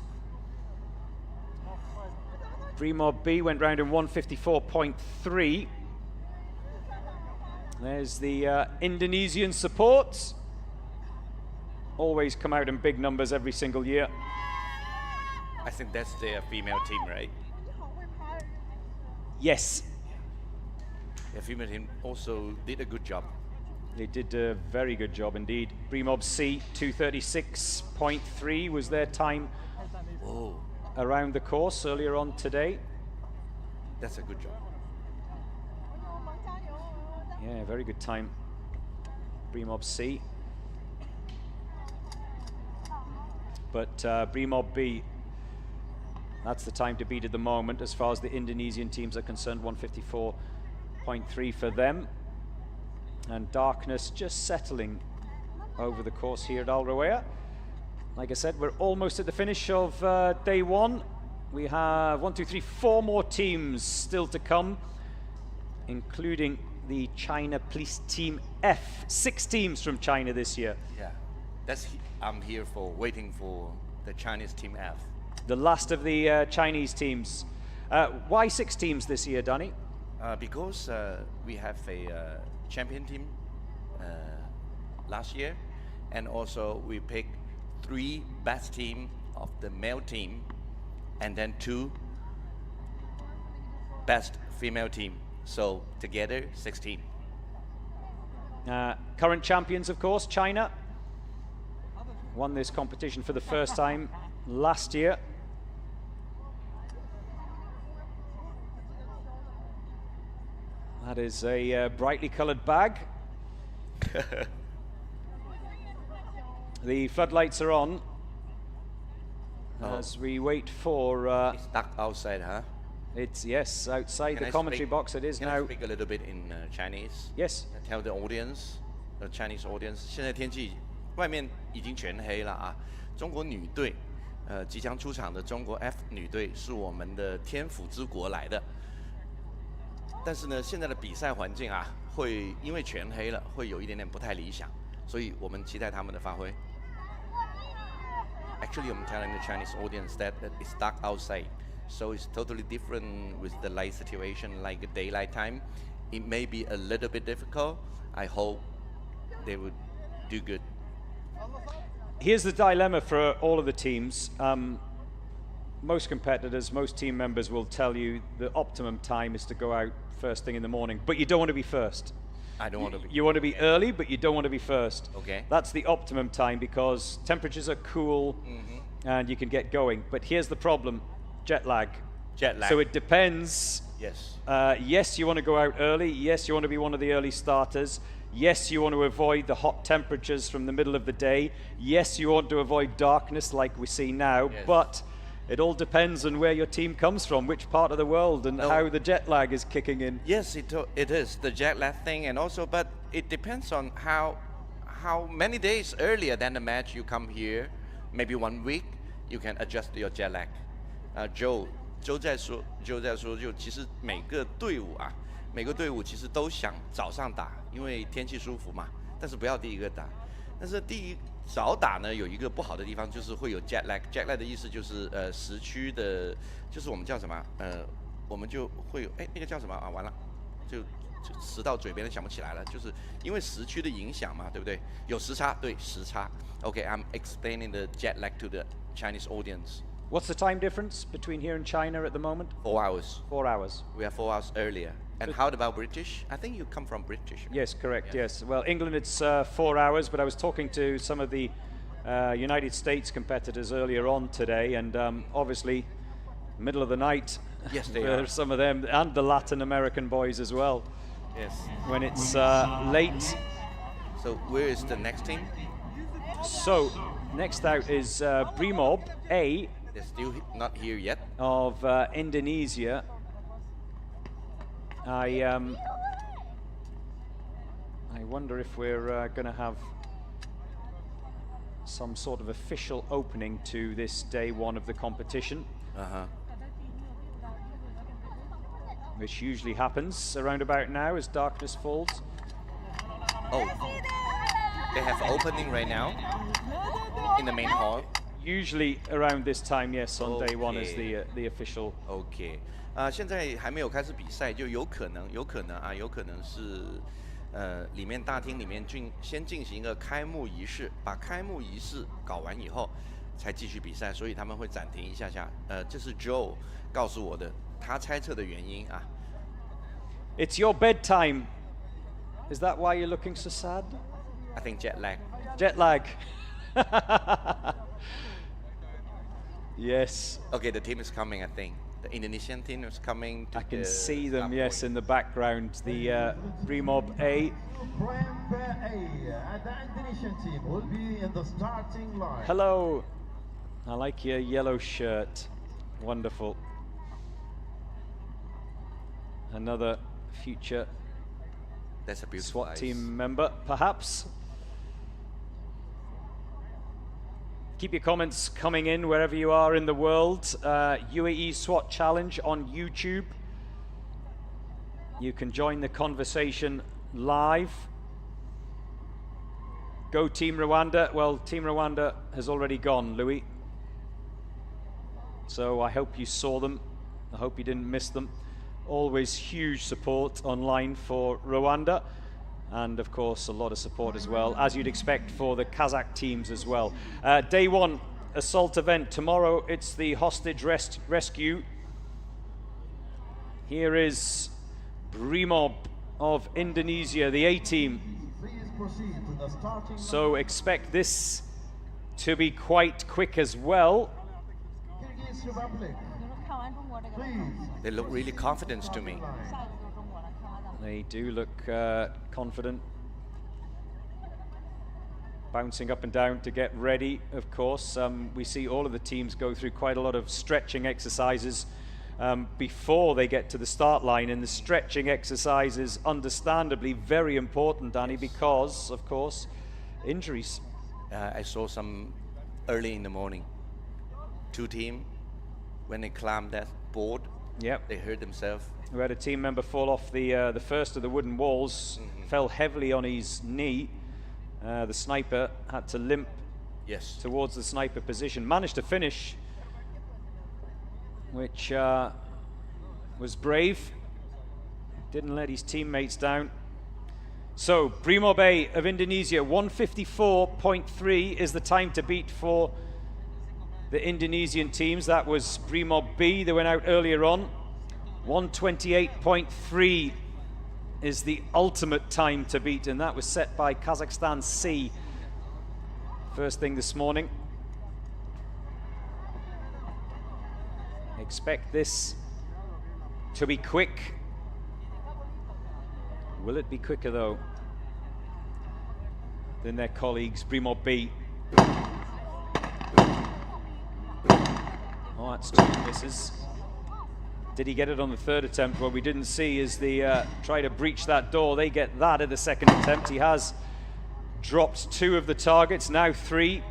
Brimob B went round in 154.3. There's the Indonesian support. Always come out in big numbers every single year. I think that's their female team, right? Yes. The female team also did a good job. They did a very good job indeed. Brimob C, 236.3 was their time around the course earlier on today. That's a good job. Yeah, very good time. Brimob C. But Brimob B, that's the time to beat at the moment as far as the Indonesian teams are concerned. 154.3 for them. And darkness just settling over the course here at Al Rawaya. Like I said, we're almost at the finish of day 1. We have 4 more teams still to come, including the China Police Team F. 6 teams from China this year. Yeah. I'm here for waiting for the Chinese team F. The last of the Chinese teams. Why 6 teams this year, Danny? Because we have a champion team last year, and also we picked 3 best team of the male team, and then 2 best female team. So together, 16. Current champions, of course, China. Won this competition for the first time last year. That is a brightly colored bag. The floodlights are on as we wait for... it's stuck outside, huh? It's, yes, outside the commentary box it is now. Can I speak a little bit in Chinese? Yes. Tell the audience, the Chinese audience, 现在天气外面已经全黑了啊。中国女队，即将出场的中国 F 女队是我们的天府之国来的。但是呢，现在的比赛环境啊，会因为全黑了，会有一点点不太理想，所以我们期待他们的发挥。Actually, I'm telling the Chinese audience that it's dark outside, so it's totally different with the light situation, like daylight time. It may be a little bit difficult. I hope they would do good. Here's the dilemma for all of the teams. Most competitors, most team members will tell you the optimum time is to go out first thing in the morning, but you don't want to be first. I don't want to be. You want to be early, but you don't want to be first. Okay. That's the optimum time because temperatures are cool and you can get going. But here's the problem, jet lag. Jet lag. So it depends. Yes. Yes, you want to go out early. Yes, you want to be one of the early starters. Yes, you want to avoid the hot temperatures from the middle of the day. Yes, you want to avoid darkness like we see now. Yes. But it all depends on where your team comes from, which part of the world, and how the jet lag is kicking in. Yes, it is the jet lag thing, and also, but it depends on how many days earlier than the match you come here. Maybe 1 week, you can adjust your jet lag. Joe 在说，就其实每个队伍其实都想早上打，因为天气舒服嘛。但是不要第一个打。但是早打呢，有一个不好的地方就是会有 jet lag。jet lag 的意思就是时区的，就是我们叫什么？我们就会有那个叫什么啊？完了，就词到嘴边想不起来了。就是因为时区的影响嘛，对不对？有时差，对时差。Okay, I'm explaining the jet lag to the Chinese audience. What's the time difference between here and China at the moment? 4 hours. 4 hours. We are 4 hours earlier. And how about British? I think you come from British. Yes, correct, yes. Well, England, it's 4 hours, but I was talking to some of the United States competitors earlier on today, and obviously, middle of the night. Yes, they for are. some of them, and the Latin American boys as well. Yes. When it's late. So where is the next team? So, next out is Brimob A. They're still not here yet. Of Indonesia. I wonder if we're going to have some sort of official opening to this day 1 of the competition. Which usually happens around about now as darkness falls. Oh, they have opening right now in the main hall. Usually around this time, yes, on day 1 is the official. Okay. 现在还没有开始比赛，就有可能是里面大厅里面先进行一个开幕仪式，把开幕仪式搞完以后才继续比赛，所以他们会暂停一下下。这是 Joe 告诉我的，他猜测的原因啊。It's your bedtime. Is that why you're looking so sad? I think jet lag. Jet lag. Yes. Okay, the team is coming, I think. The Indonesian team is coming. I can see them, yes, in the background. The Brimob A. The Indonesian team will be in the starting line. Hello. I like your yellow shirt. Wonderful. Another future That's a beautiful SWAT team member, perhaps. Keep your comments coming in wherever you are in the world. UAE SWAT Challenge on YouTube. You can join the conversation live. Go Team Rwanda. Well, Team Rwanda has already gone, Louis. So I hope you saw them. I hope you didn't miss them. Always huge support online for Rwanda. And of course, a lot of support as well, as you'd expect for the Kazakh teams as well. Day one, assault event. Tomorrow, it's the hostage rescue. Here is Brimob of Indonesia, the A team. So expect this to be quite quick as well. They look really confident to me. They do look confident. Bouncing up and down to get ready, of course. We see all of the teams go through quite a lot of stretching exercises before they get to the start line, and the stretching exercise is understandably very important, Danny, because, of course, injuries. I saw some early in the morning. Two teams, when they climbed that board, they hurt themselves. We had a team member fall off the first of the wooden walls, fell heavily on his knee. The sniper had to limp towards the sniper position. Managed to finish, which was brave. Didn't let his teammates down. So, Brimob A of Indonesia, 154.3 is the time to beat for the Indonesian teams. That was Brimob B, they went out earlier on. 128.3 is the ultimate time to beat, and that was set by Kazakhstan C first thing this morning. Expect this to be quick. Will it be quicker though than their colleagues, Brimob B? Oh, that's 2 misses. Did he get it on the third attempt? What we didn't see is the try to breach that door. They get that at the second attempt. He has dropped 2 of the targets, now 3.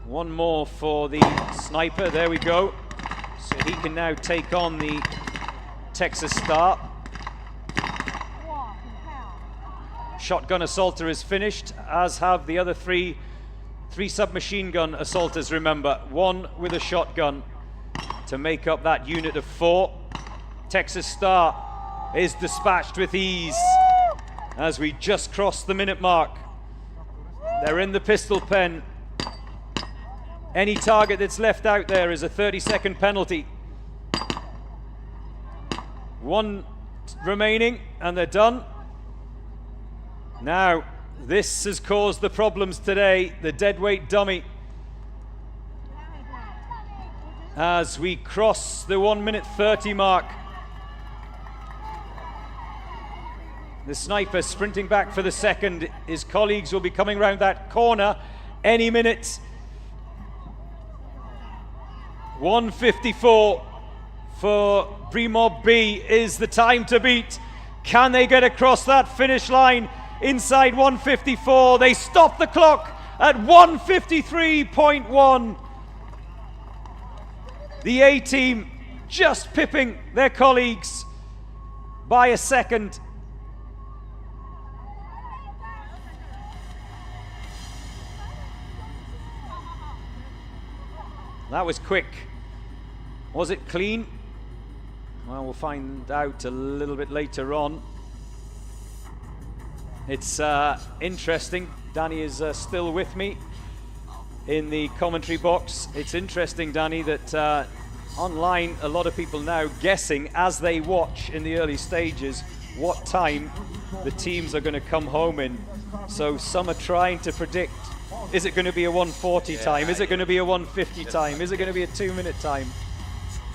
One more for the sniper, there we go. So he can now take on the Texas Star. Shotgun assaulter is finished, as have the other 3 submachine gun assaulters, remember. 1 with a shotgun to make up that unit of 4. Texas Star is dispatched with ease as we just crossed the minute mark. They're in the pistol pen. Any target that's left out there is a 30-second penalty. 1 remaining and they're done. Now, this has caused the problems today, the deadweight dummy. As we cross the 1:30 mark. The sniper sprinting back for the second. His colleagues will be coming around that corner any minute. 1:54 for Brimob B is the time to beat. Can they get across that finish line inside 1:54? They stop the clock at 1:53.1. The A team just pipping their colleagues by a second. That was quick. Was it clean? Well, we'll find out a little bit later on. It's interesting. Danny is still with me in the commentary box. It's interesting, Danny, that online a lot of people now guessing as they watch in the early stages what time the teams are going to come home in. So some are trying to predict, is it going to be a 1:40 time? Is it going to be a 1:50 time? Is it going to be a 2-minute time?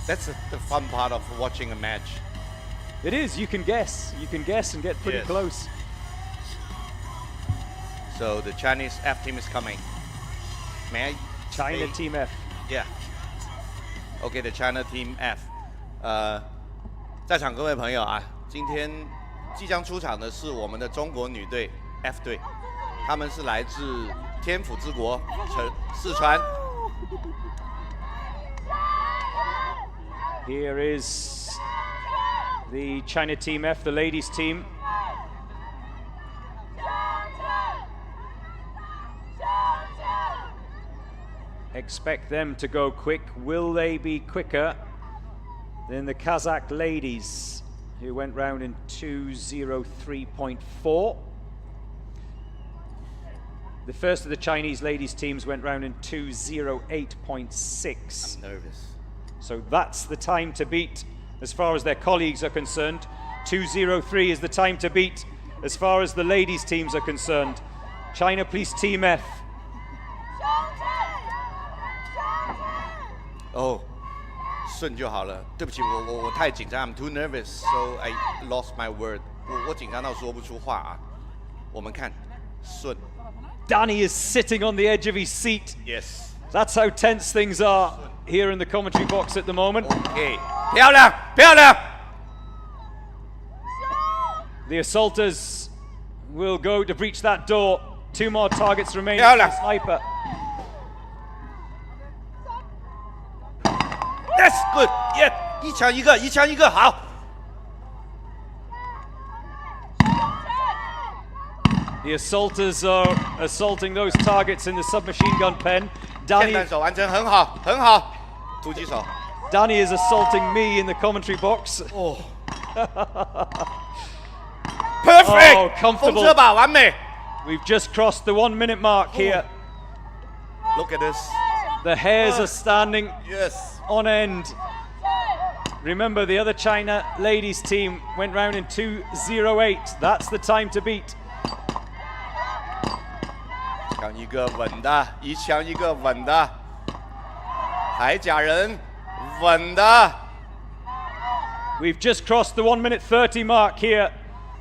That's the fun part of watching a match. It is. You can guess. You can guess and get pretty close. So the Chinese F team is coming. May I China Team F. Yeah. Okay, the China Team F. 在场各位朋友啊，今天即将出场的是我们的中国女队 F 队，他们是来自天府之国四川。Here is the China Team F, the ladies team. expect them to go quick. Will they be quicker than the Kazakh ladies, who went round in 2:03.4? The first of the Chinese ladies teams went round in 2:08.6. I'm nervous. So that's the time to beat as far as their colleagues are concerned. 2:03 is the time to beat as far as the ladies teams are concerned. China, please, Team F. Oh, 顺就好了。对不起，我太紧张 ，I'm too nervous, so I lost my word. 我紧张到说不出话啊。我们看，顺。Danny is sitting on the edge of his seat. Yes. That's how tense things are here in the commentary box at the moment. Okay. 漂亮，漂亮。The assaulters will go to breach that door. 2 more targets remain for the sniper. That's good. Yeah. 一枪一个，一枪一个，好。The assaulters are assaulting those targets in the submachine gun pen. Danny, 霰弹手完成，很好，很好。突击手。Danny is assaulting me in the commentary box. Oh. Perfect. Oh, comfortable. 风车吧，完美。We've just crossed the 1 minute mark here. Look at this. The hairs are standing Yes. on end. Remember, the other China ladies team went round in 2:08. That's the time to beat. 枪一个稳的，一枪一个稳的，海甲人稳的。We've just crossed the 1 minute 30 mark here.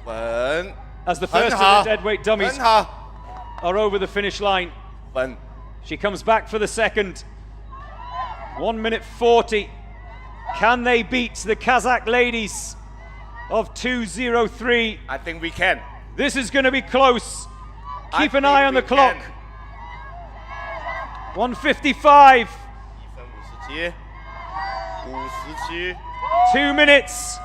稳。 As the first of the deadweight dummies 很好 are over the finish line. 稳。 She comes back for the second. 1 minute 40. Can they beat the Kazakh ladies of 2:03? I think we can. This is going to be close. Keep an eye on the clock. 1:55. 57. 2 minutes.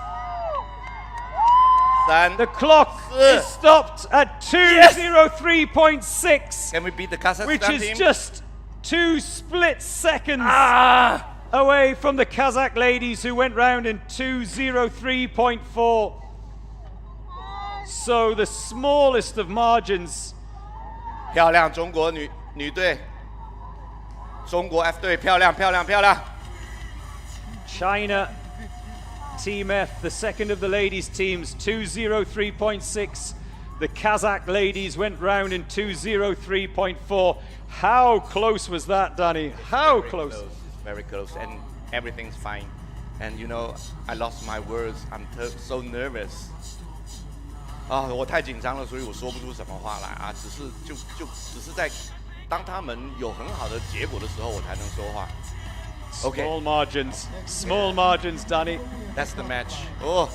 3. The clock is stopped at 2:03.6. Can we beat the Kazakhstan which is team? just 2 split seconds away from the Kazakh ladies, who went round in 2:03.4. So the smallest of margins. 漂亮，中国女队，中国 F 队，漂亮，漂亮，漂亮。 China, Team F, the second of the ladies teams, 2:03.6. The Kazakh ladies went round in 2:03.4. How close was that, Danny? How close? Very close, and everything's fine. And you know, I lost my words. I'm so nervous. 啊，我太紧张了，所以我说不出什么话来啊。只是在当他们有很好的结果的时候，我才能说话。Okay. Small margins, Danny. That's the match. Oh,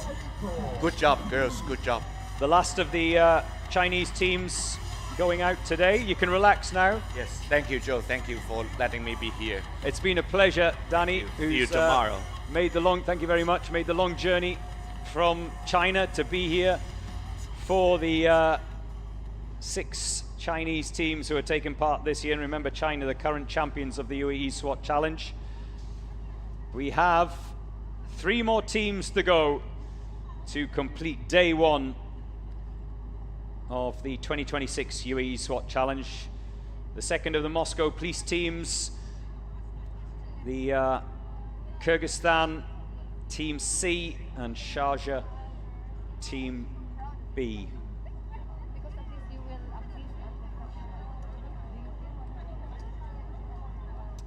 good job, girls. Good job. The last of the Chinese teams going out today. You can relax now. Yes, thank you, Joe. Thank you for letting me be here. It's been a pleasure, Danny. See you tomorrow. Thank you very much. Made the long journey from China to be here for the 6 Chinese teams who are taking part this year. And remember, China, the current champions of the UAE SWAT Challenge. We have 3 more teams to go to complete day 1 of the 2026 UAE SWAT Challenge. The second of the Moscow police teams, the Kyrgyzstan Team C, and Sharjah Team B.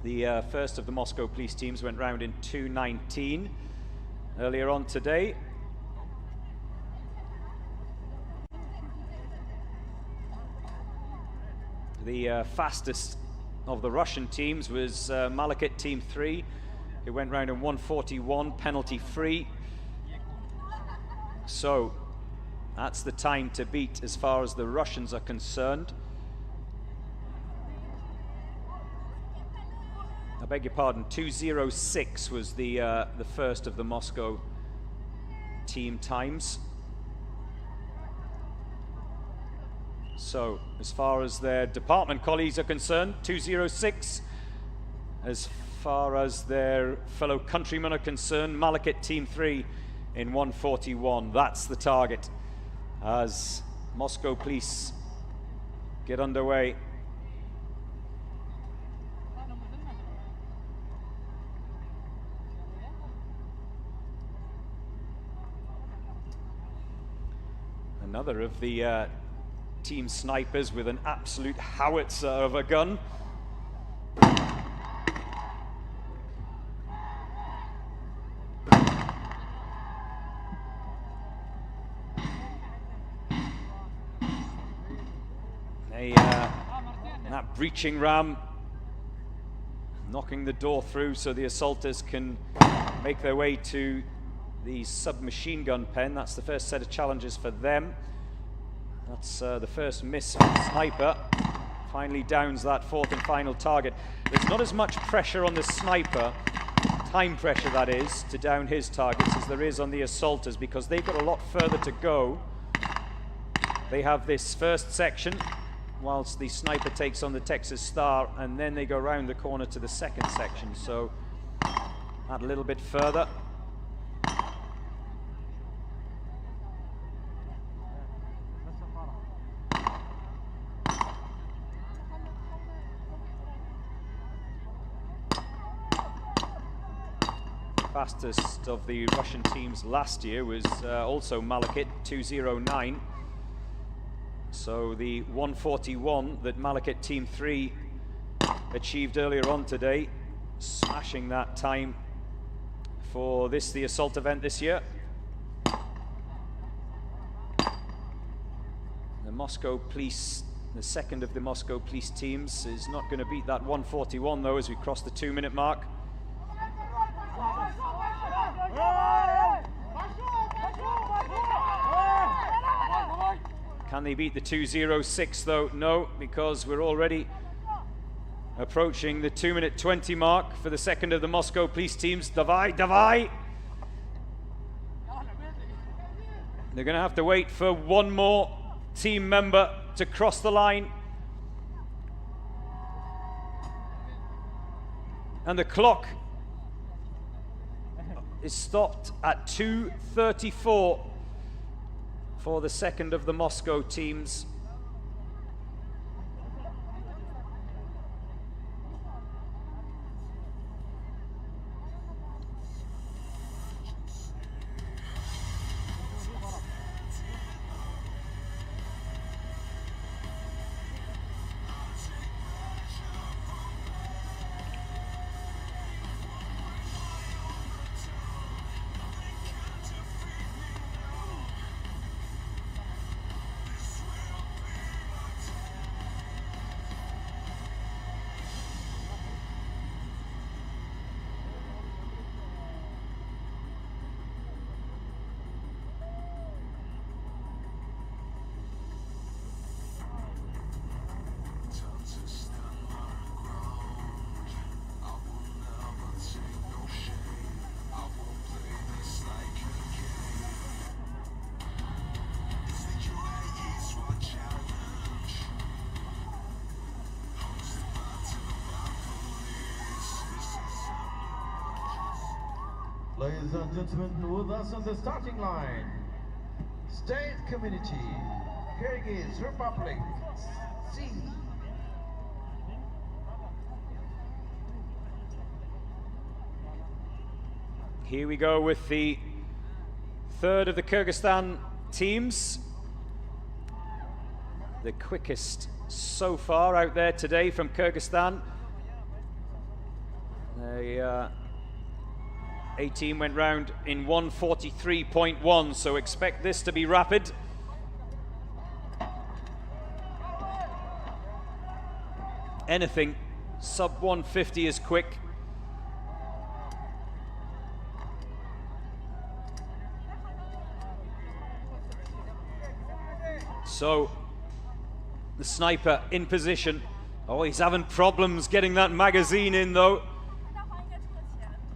The first of the Moscow police teams went round in 2:19 earlier on today. The fastest of the Russian teams was Malakit Team 3, who went round in 1:41, penalty free. So that's the time to beat as far as the Russians are concerned. I beg your pardon, 2:06 was the first of the Moscow team times. So as far as their department colleagues are concerned, 2:06 as far as their fellow countrymen are concerned. Malakit Team 3 in 1:41. That's the target as Moscow Police get underway. Another of the team snipers with an absolute howitzer of a gun. That breaching ram knocking the door through so the assaulters can make their way to the submachine gun pen. That's the first set of challenges for them. That's the first miss from the sniper. Finally downs that fourth and final target. There's not as much pressure on the sniper, time pressure that is, to down his targets as there is on the assaulters, because they've got a lot further to go. They have this first section whilst the sniper takes on the Texas Star, and then they go round the corner to the second section, so add a little bit further. Fastest of the Russian teams last year was also Malakit, 2:09. So the 1:41 that Malakit Team 3 achieved earlier on today, smashing that time for this, the assault event this year. The Moscow Police, the second of the Moscow Police teams, is not going to beat that 1:41 though as we cross the 2-minute mark. Can they beat the 2:06 though? No, because we're already approaching the 2-minute 20 mark for the second of the Moscow Police teams. Davai, davai! They're going to have to wait for one more team member to cross the line. And the clock is stopped at 2:34 for the second of the Moscow teams. Ladies and gentlemen, with us on the starting line, State Community, Kyrgyz Republic, C. Here we go with the third of the Kyrgyzstan teams. The quickest so far out there today from Kyrgyzstan. A team went round in 1:43.1, so expect this to be rapid. Anything sub 150 is quick. So the sniper in position. Oh, he's having problems getting that magazine in though.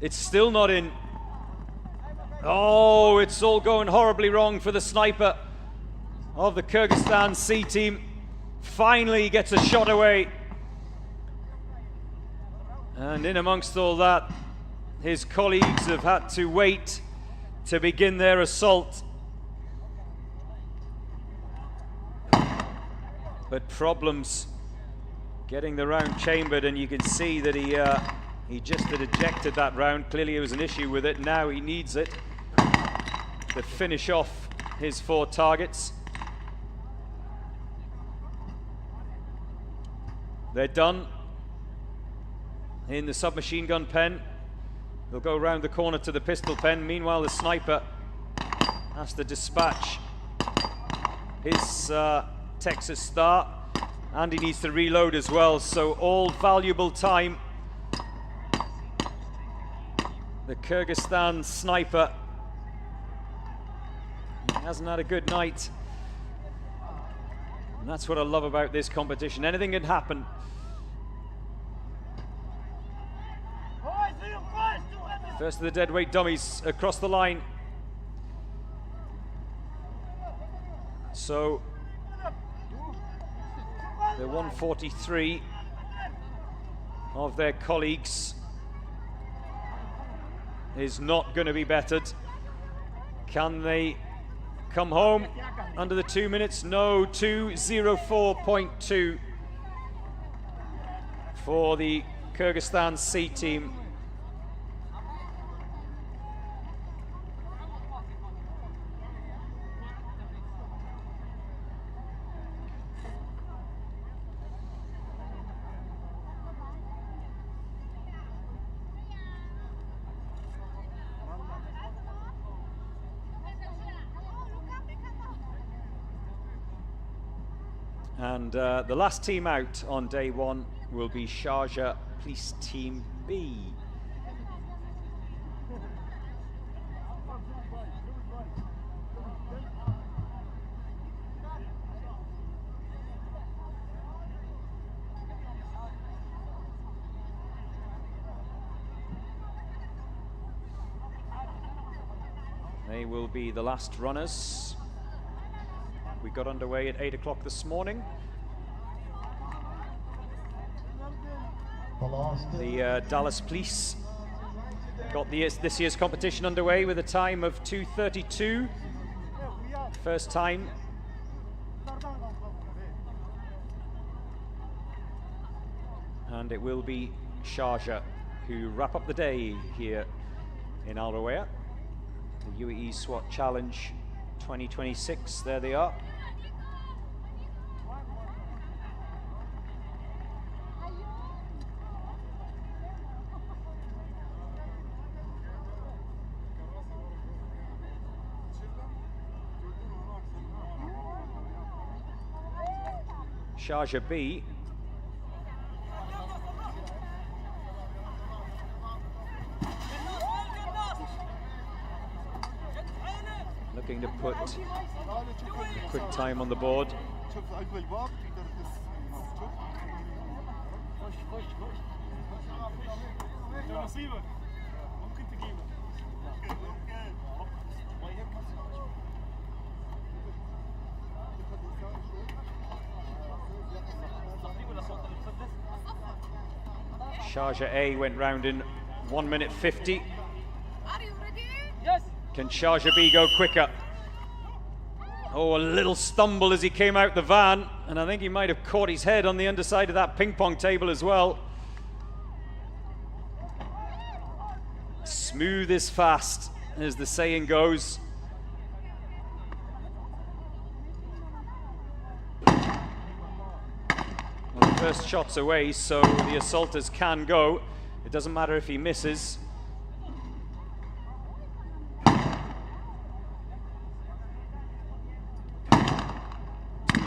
It's still not in. Oh, it's all going horribly wrong for the sniper of the Kyrgyzstan C team. Finally gets a shot away. And in amongst all that, his colleagues have had to wait to begin their assault. But problems getting the round chambered, and you can see that he just had ejected that round. Clearly, it was an issue with it. Now he needs it to finish off his 4 targets. They're done in the submachine gun pen. They'll go around the corner to the pistol pen. Meanwhile, the sniper has to dispatch his Texas Star, and he needs to reload as well, so all valuable time. The Kyrgyzstan sniper hasn't had a good night, and that's what I love about this competition. Anything can happen. First of the deadweight dummies across the line. So the 143 of their colleagues is not going to be bettered. Can they come home under the 2 minutes? No, 2:04.2 for the Kyrgyzstan C team. And the last team out on day 1 will be Sharjah Police Team B. They will be the last runners. We got underway at 8 o'clock this morning. The Dallas Police got this year's competition underway with a time of 2:32. First time. And it will be Sharjah who wrap up the day here in Al Rawaya. The UAE SWAT Challenge 2026, there they are. Sharjah B looking to put a quick time on the board. Sharjah A went round in 1 minute 50. Can Sharjah B go quicker? Oh, a little stumble as he came out the van, and I think he might have caught his head on the underside of that ping pong table as well. Smooth is fast, as the saying goes. Well, the first shot's away, so the assaulters can go. It doesn't matter if he misses.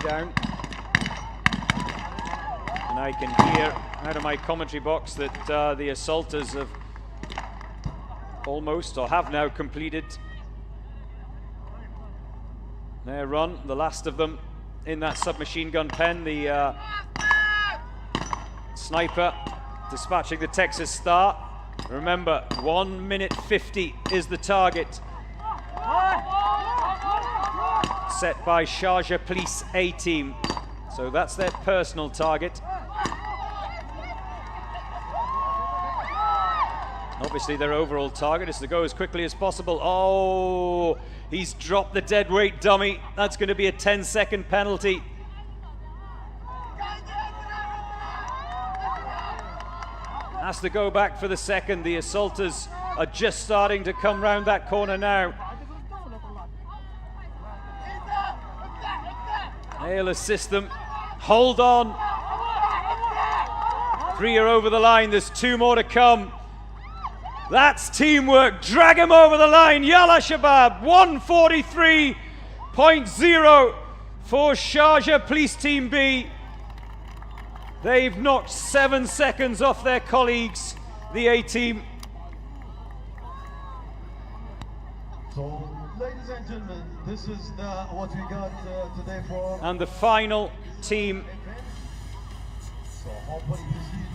Down, and I can hear out of my commentary box that the assaulters have almost, or have now completed their run, the last of them in that submachine gun pen. The sniper dispatching the Texas Star. Remember, 1 minute 50 is the target set by Sharjah Police A team. So that's their personal target. Obviously their overall target is to go as quickly as possible. Oh, he's dropped the dead weight dummy. That's going to be a 10-second penalty. Has to go back for the second. The assaulters are just starting to come round that corner now. They'll assist them. Hold on. 3 are over the line. There's 2 more to come. That's teamwork. Drag him over the line. Yalla Shabab. 143.0 for Sharjah Police Team B. They've knocked 7 seconds off their colleagues, the A team. So, ladies and gentlemen, this is what we got today for. And the final team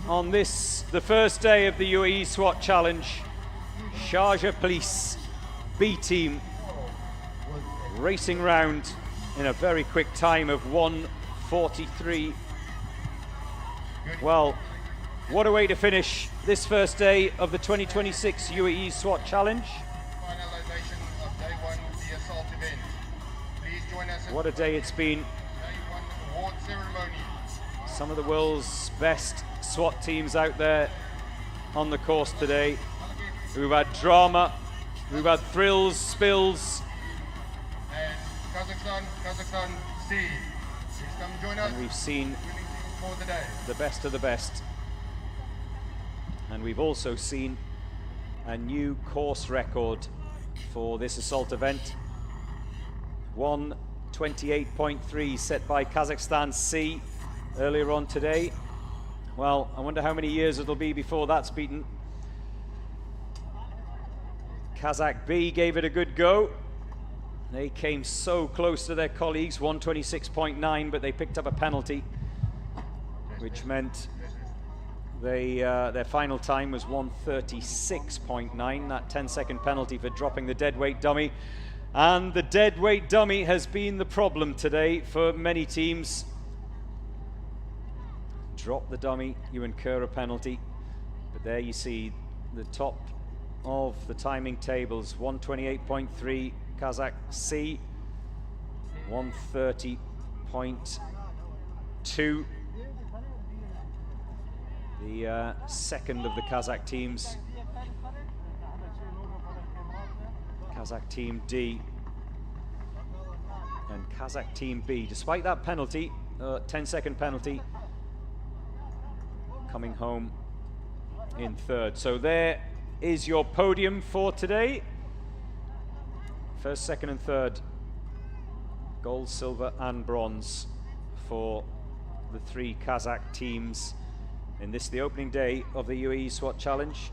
on this, the first day of the UAE SWAT Challenge, Sharjah Police B team, racing round in a very quick time of 1:43. Well, what a way to finish this first day of the 2026 UAE SWAT Challenge. Finalization of day 1 of the assault event. Please join us at What a day it's been. day 1 award ceremony. Some of the world's best SWAT teams out there on the course today. We've had drama, we've had thrills, spills. And Kazakhstan C. Please come join us. And we've seen for the day. the best of the best. And we've also seen a new course record for this assault event. 1:28.3 set by Kazakhstan C earlier on today. Well, I wonder how many years it'll be before that's beaten. Kazakh B gave it a good go. They came so close to their colleagues, 1:26.9, but they picked up a penalty, which meant their final time was 1:36.9, that 10-second penalty for dropping the dead weight dummy. And the dead weight dummy has been the problem today for many teams. Drop the dummy, you incur a penalty. But there you see the top of the timing tables, 1:28.3 Kazakh C, 1:30.2. The second of the Kazakh teams, Kazakh Team D, and Kazakh Team B, despite that penalty, 10-second penalty, coming home in third. So there is your podium for today. First, second and third, gold, silver and bronze for the 3 Kazakh teams in this, the opening day of the UAE SWAT Challenge.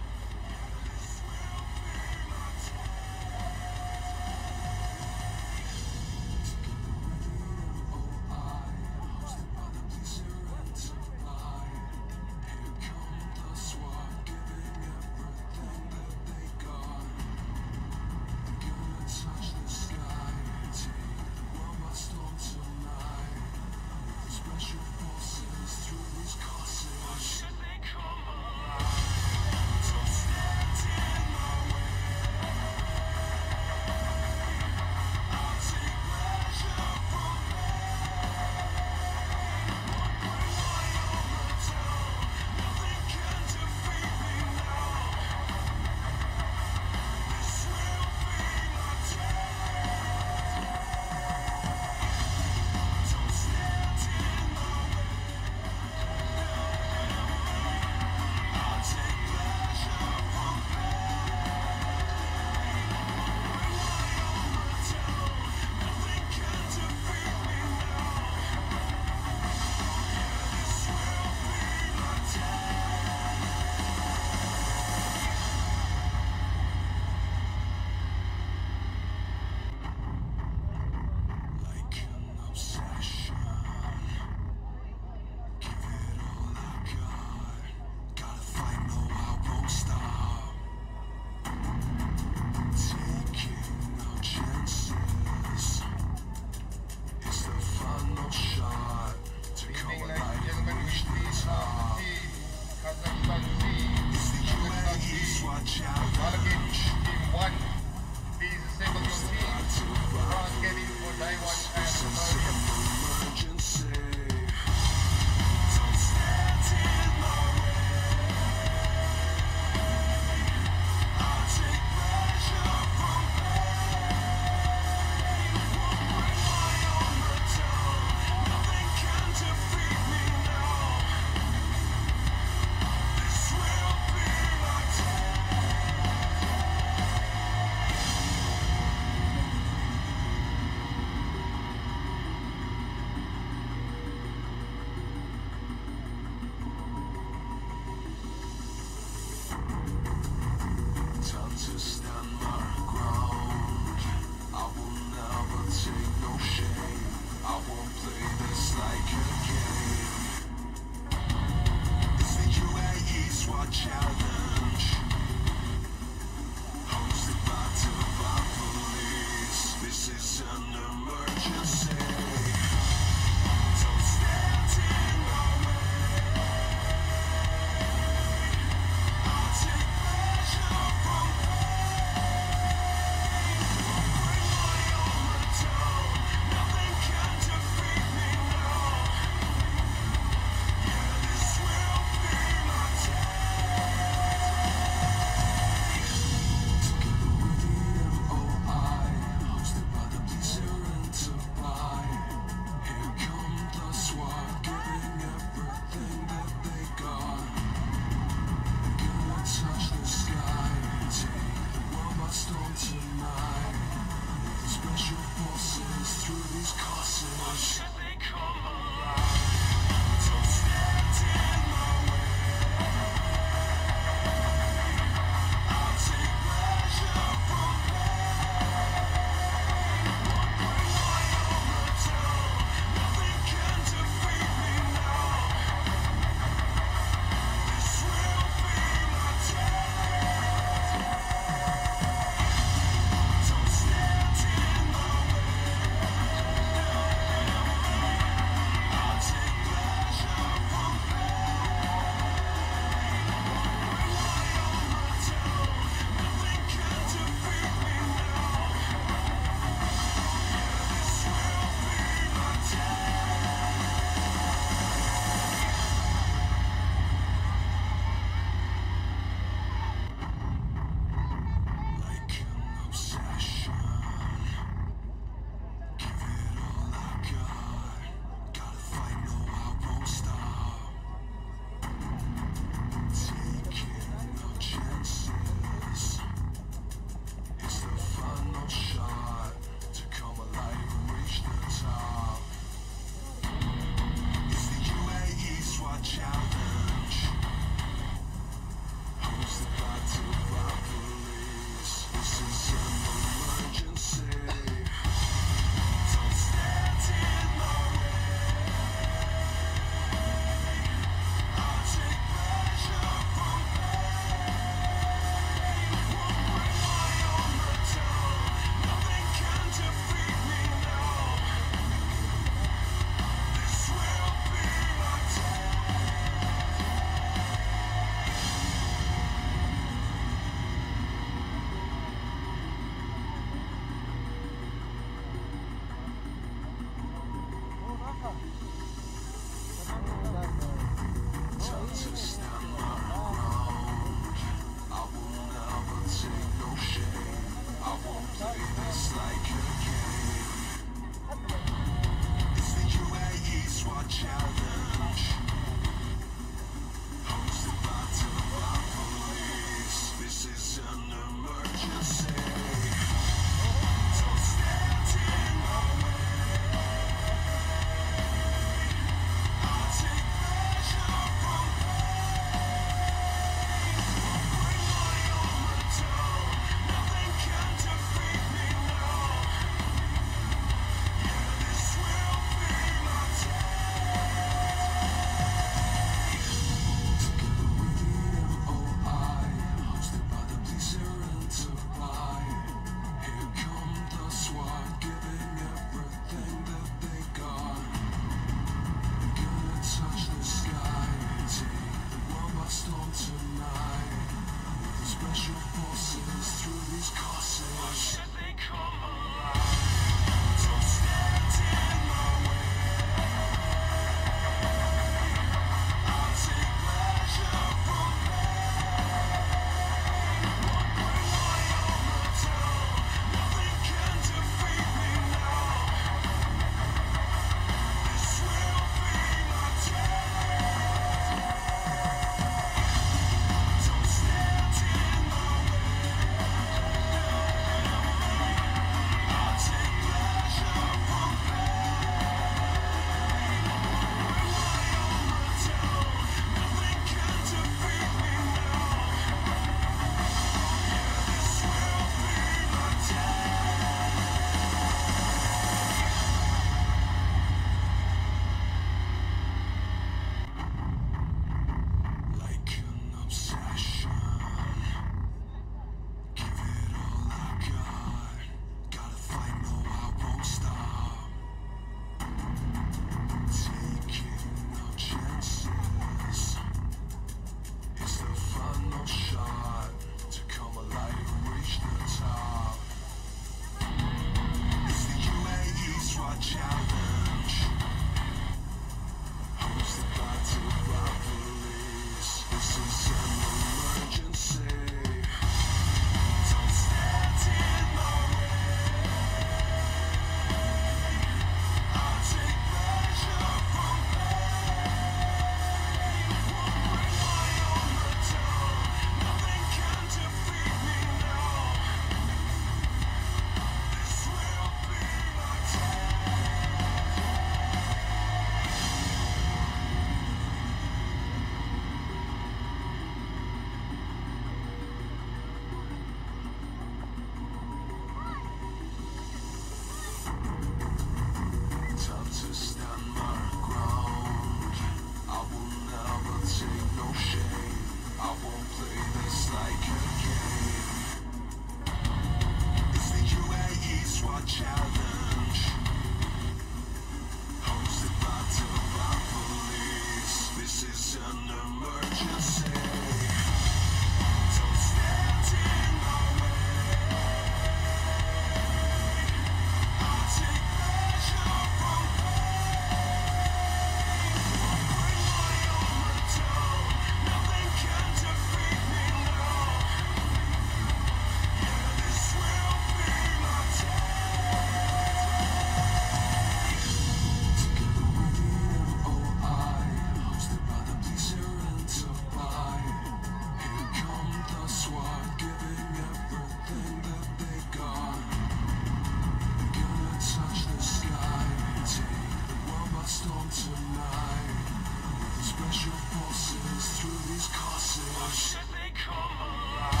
forces through these courses. Why should they come alive?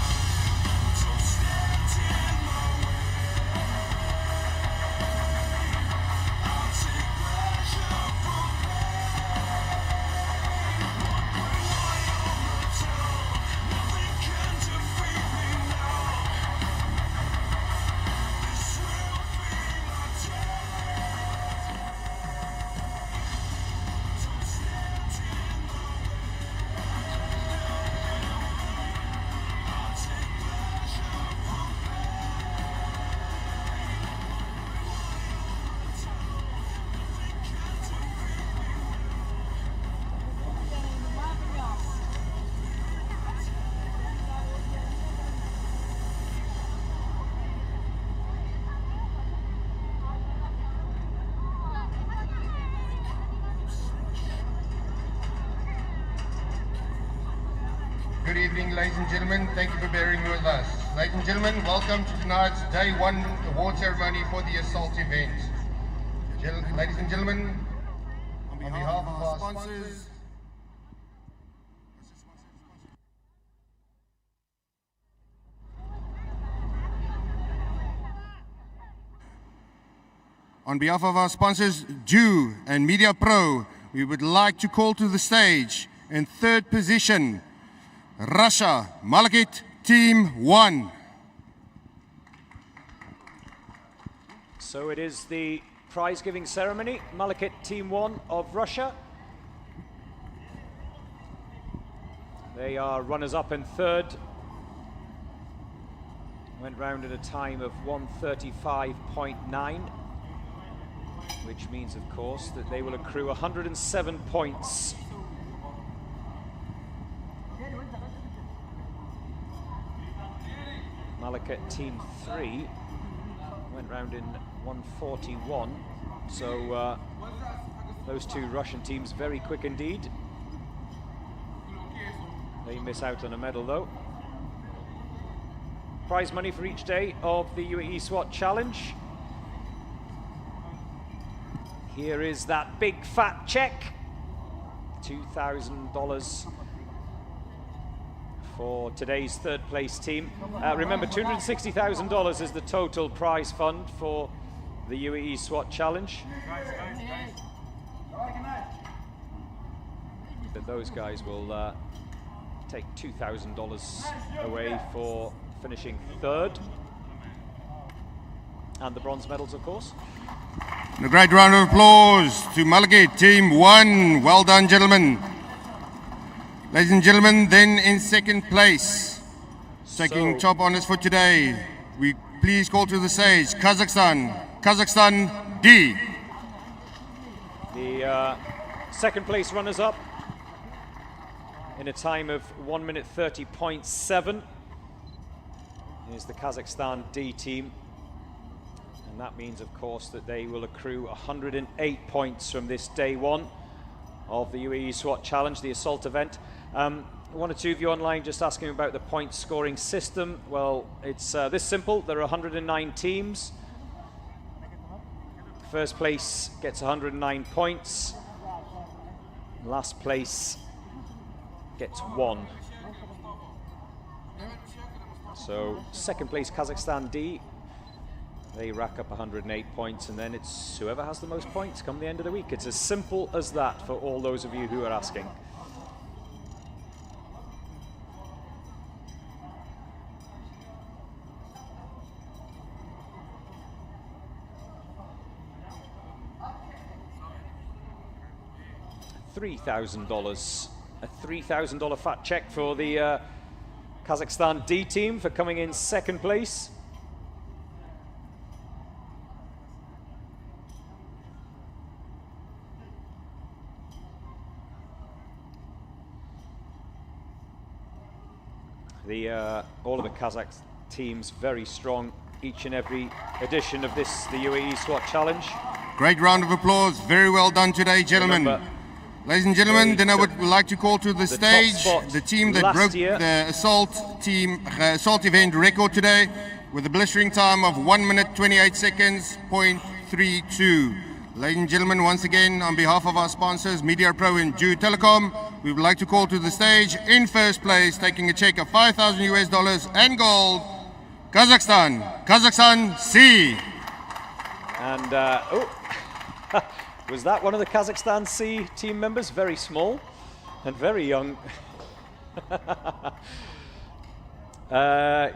Don't stand in my way. I'll take pleasure from pain. What bring my armor down? Nothing can defeat me now. This will be my day. Don't stand in my way. I'll take pleasure from Good evening, ladies and gentlemen. Thank you for bearing with us. Ladies and gentlemen, welcome to tonight's Day 1 award ceremony for the Assault event. Ladies and gentlemen, on behalf of our sponsors, Jew and Media Pro, we would like to call to the stage in third position, Russia, Malakit Team 1. So it is the prize-giving ceremony. Malakit Team 1 of Russia. They are runners-up in third. Went round at a time of 1:35.9, which means, of course, that they will accrue 107 points. Malakit Team 3 went round in 1:41, so those two Russian teams very quick indeed. They miss out on a medal though. Prize money for each day of the UAE SWAT Challenge. Here is that big fat check, $2,000 for today's third place team. Remember, $260,000 is the total prize fund for the UAE SWAT Challenge. But those guys will take $2,000 away for finishing third. And the bronze medals, of course. And a great round of applause to Malakit Team 1. Well done, gentlemen. Ladies and gentlemen, then in second place, taking top honors for today, we please call to the stage Kazakhstan D. The second place runners-up in a time of 1:30.7 is the Kazakhstan D team. And that means, of course, that they will accrue 108 points from this day 1 of the UAE SWAT Challenge, the assault event. One or two of you online just asking about the point scoring system. Well, it's this simple. There are 109 teams. First place gets 109 points. Last place gets 1. So second place Kazakhstan D, they rack up 108 points, and then it's whoever has the most points come the end of the week. It's as simple as that for all those of you who are asking. $3,000, a $3,000 fat check for the Kazakhstan D team for coming in second place. All of the Kazakh teams very strong each and every edition of this, the UAE SWAT Challenge. Great round of applause. Very well done today, gentlemen. Remember, ladies and gentlemen, then I would like to call to the stage the team that broke the assault event record today with a blistering time of 1:28 seconds, .32. Ladies and gentlemen, once again, on behalf of our sponsors, Media Pro and Jew Telecom, we would like to call to the stage in first place, taking a check of $5,000 and gold, Kazakhstan. Kazakhstan C. And, was that one of the Kazakhstan C team members? Very small and very young. The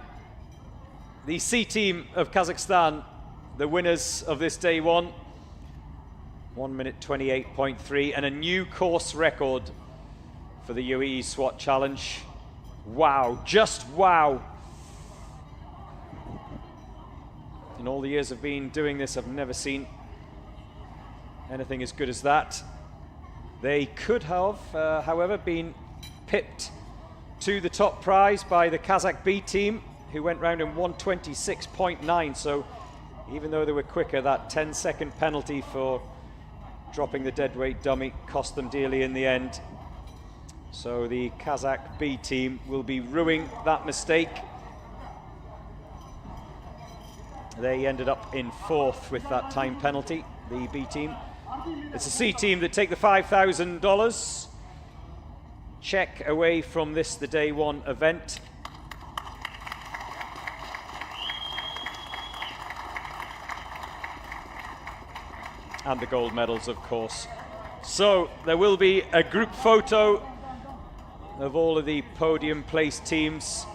C team of Kazakhstan, the winners of this day one, 1 minute 28.3, and a new course record for the UAE SWAT Challenge. Wow, just wow. In all the years I've been doing this, I've never seen anything as good as that. They could have, however, been pipped to the top prize by the Kazakh B team, who went round in 126.9. So even though they were quicker, that 10-second penalty for dropping the deadweight dummy cost them dearly in the end. So the Kazakh B team will be rueing that mistake. They ended up in 4th with that time penalty, the B team. It's the C team that take the $5,000 check away from this, the day one event. And the gold medals, of course. So there will be a group photo of all of the podium place teams,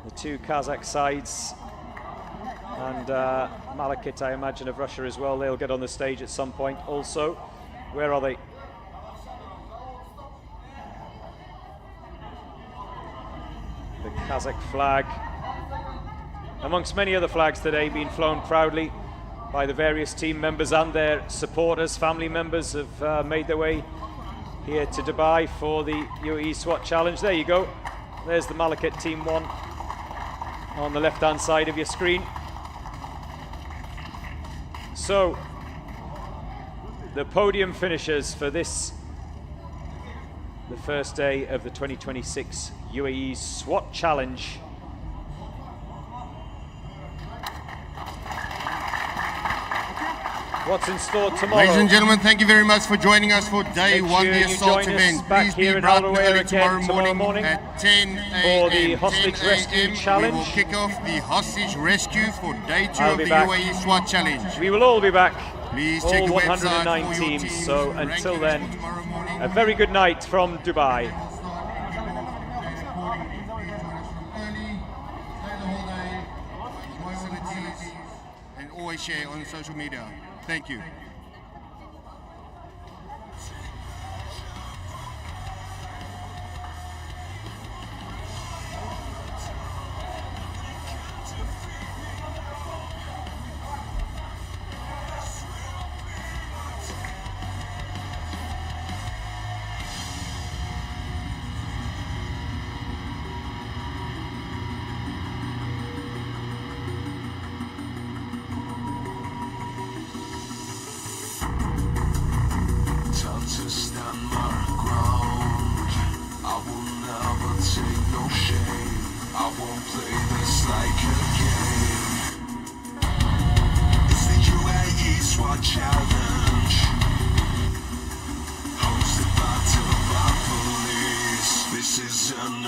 the two Kazakh sides, and Malakit, I imagine, of Russia as well. They'll get on the stage at some point also. Where are they? The Kazakh flag, amongst many other flags today, being flown proudly by the various team members and their supporters. Family members have made their way here to Dubai for the UAE SWAT Challenge. There you go. There's the Malakit Team 1 on the left-hand side of your screen. So, the podium finishers for this, the first day of the 2026 UAE SWAT Challenge. What's in store tomorrow? Ladies and gentlemen, thank you very much for joining us for day one of the assault event. Please be bright and early tomorrow morning at 10 a.m. for the hostage rescue challenge. We will kick off the hostage rescue for day 2 of the UAE SWAT Challenge. We will all be back. Please all check the 109 website for your teams. So until then, tomorrow a very good night from Dubai. And always share on social media. Thank you. Challenge, hosted by police. This is an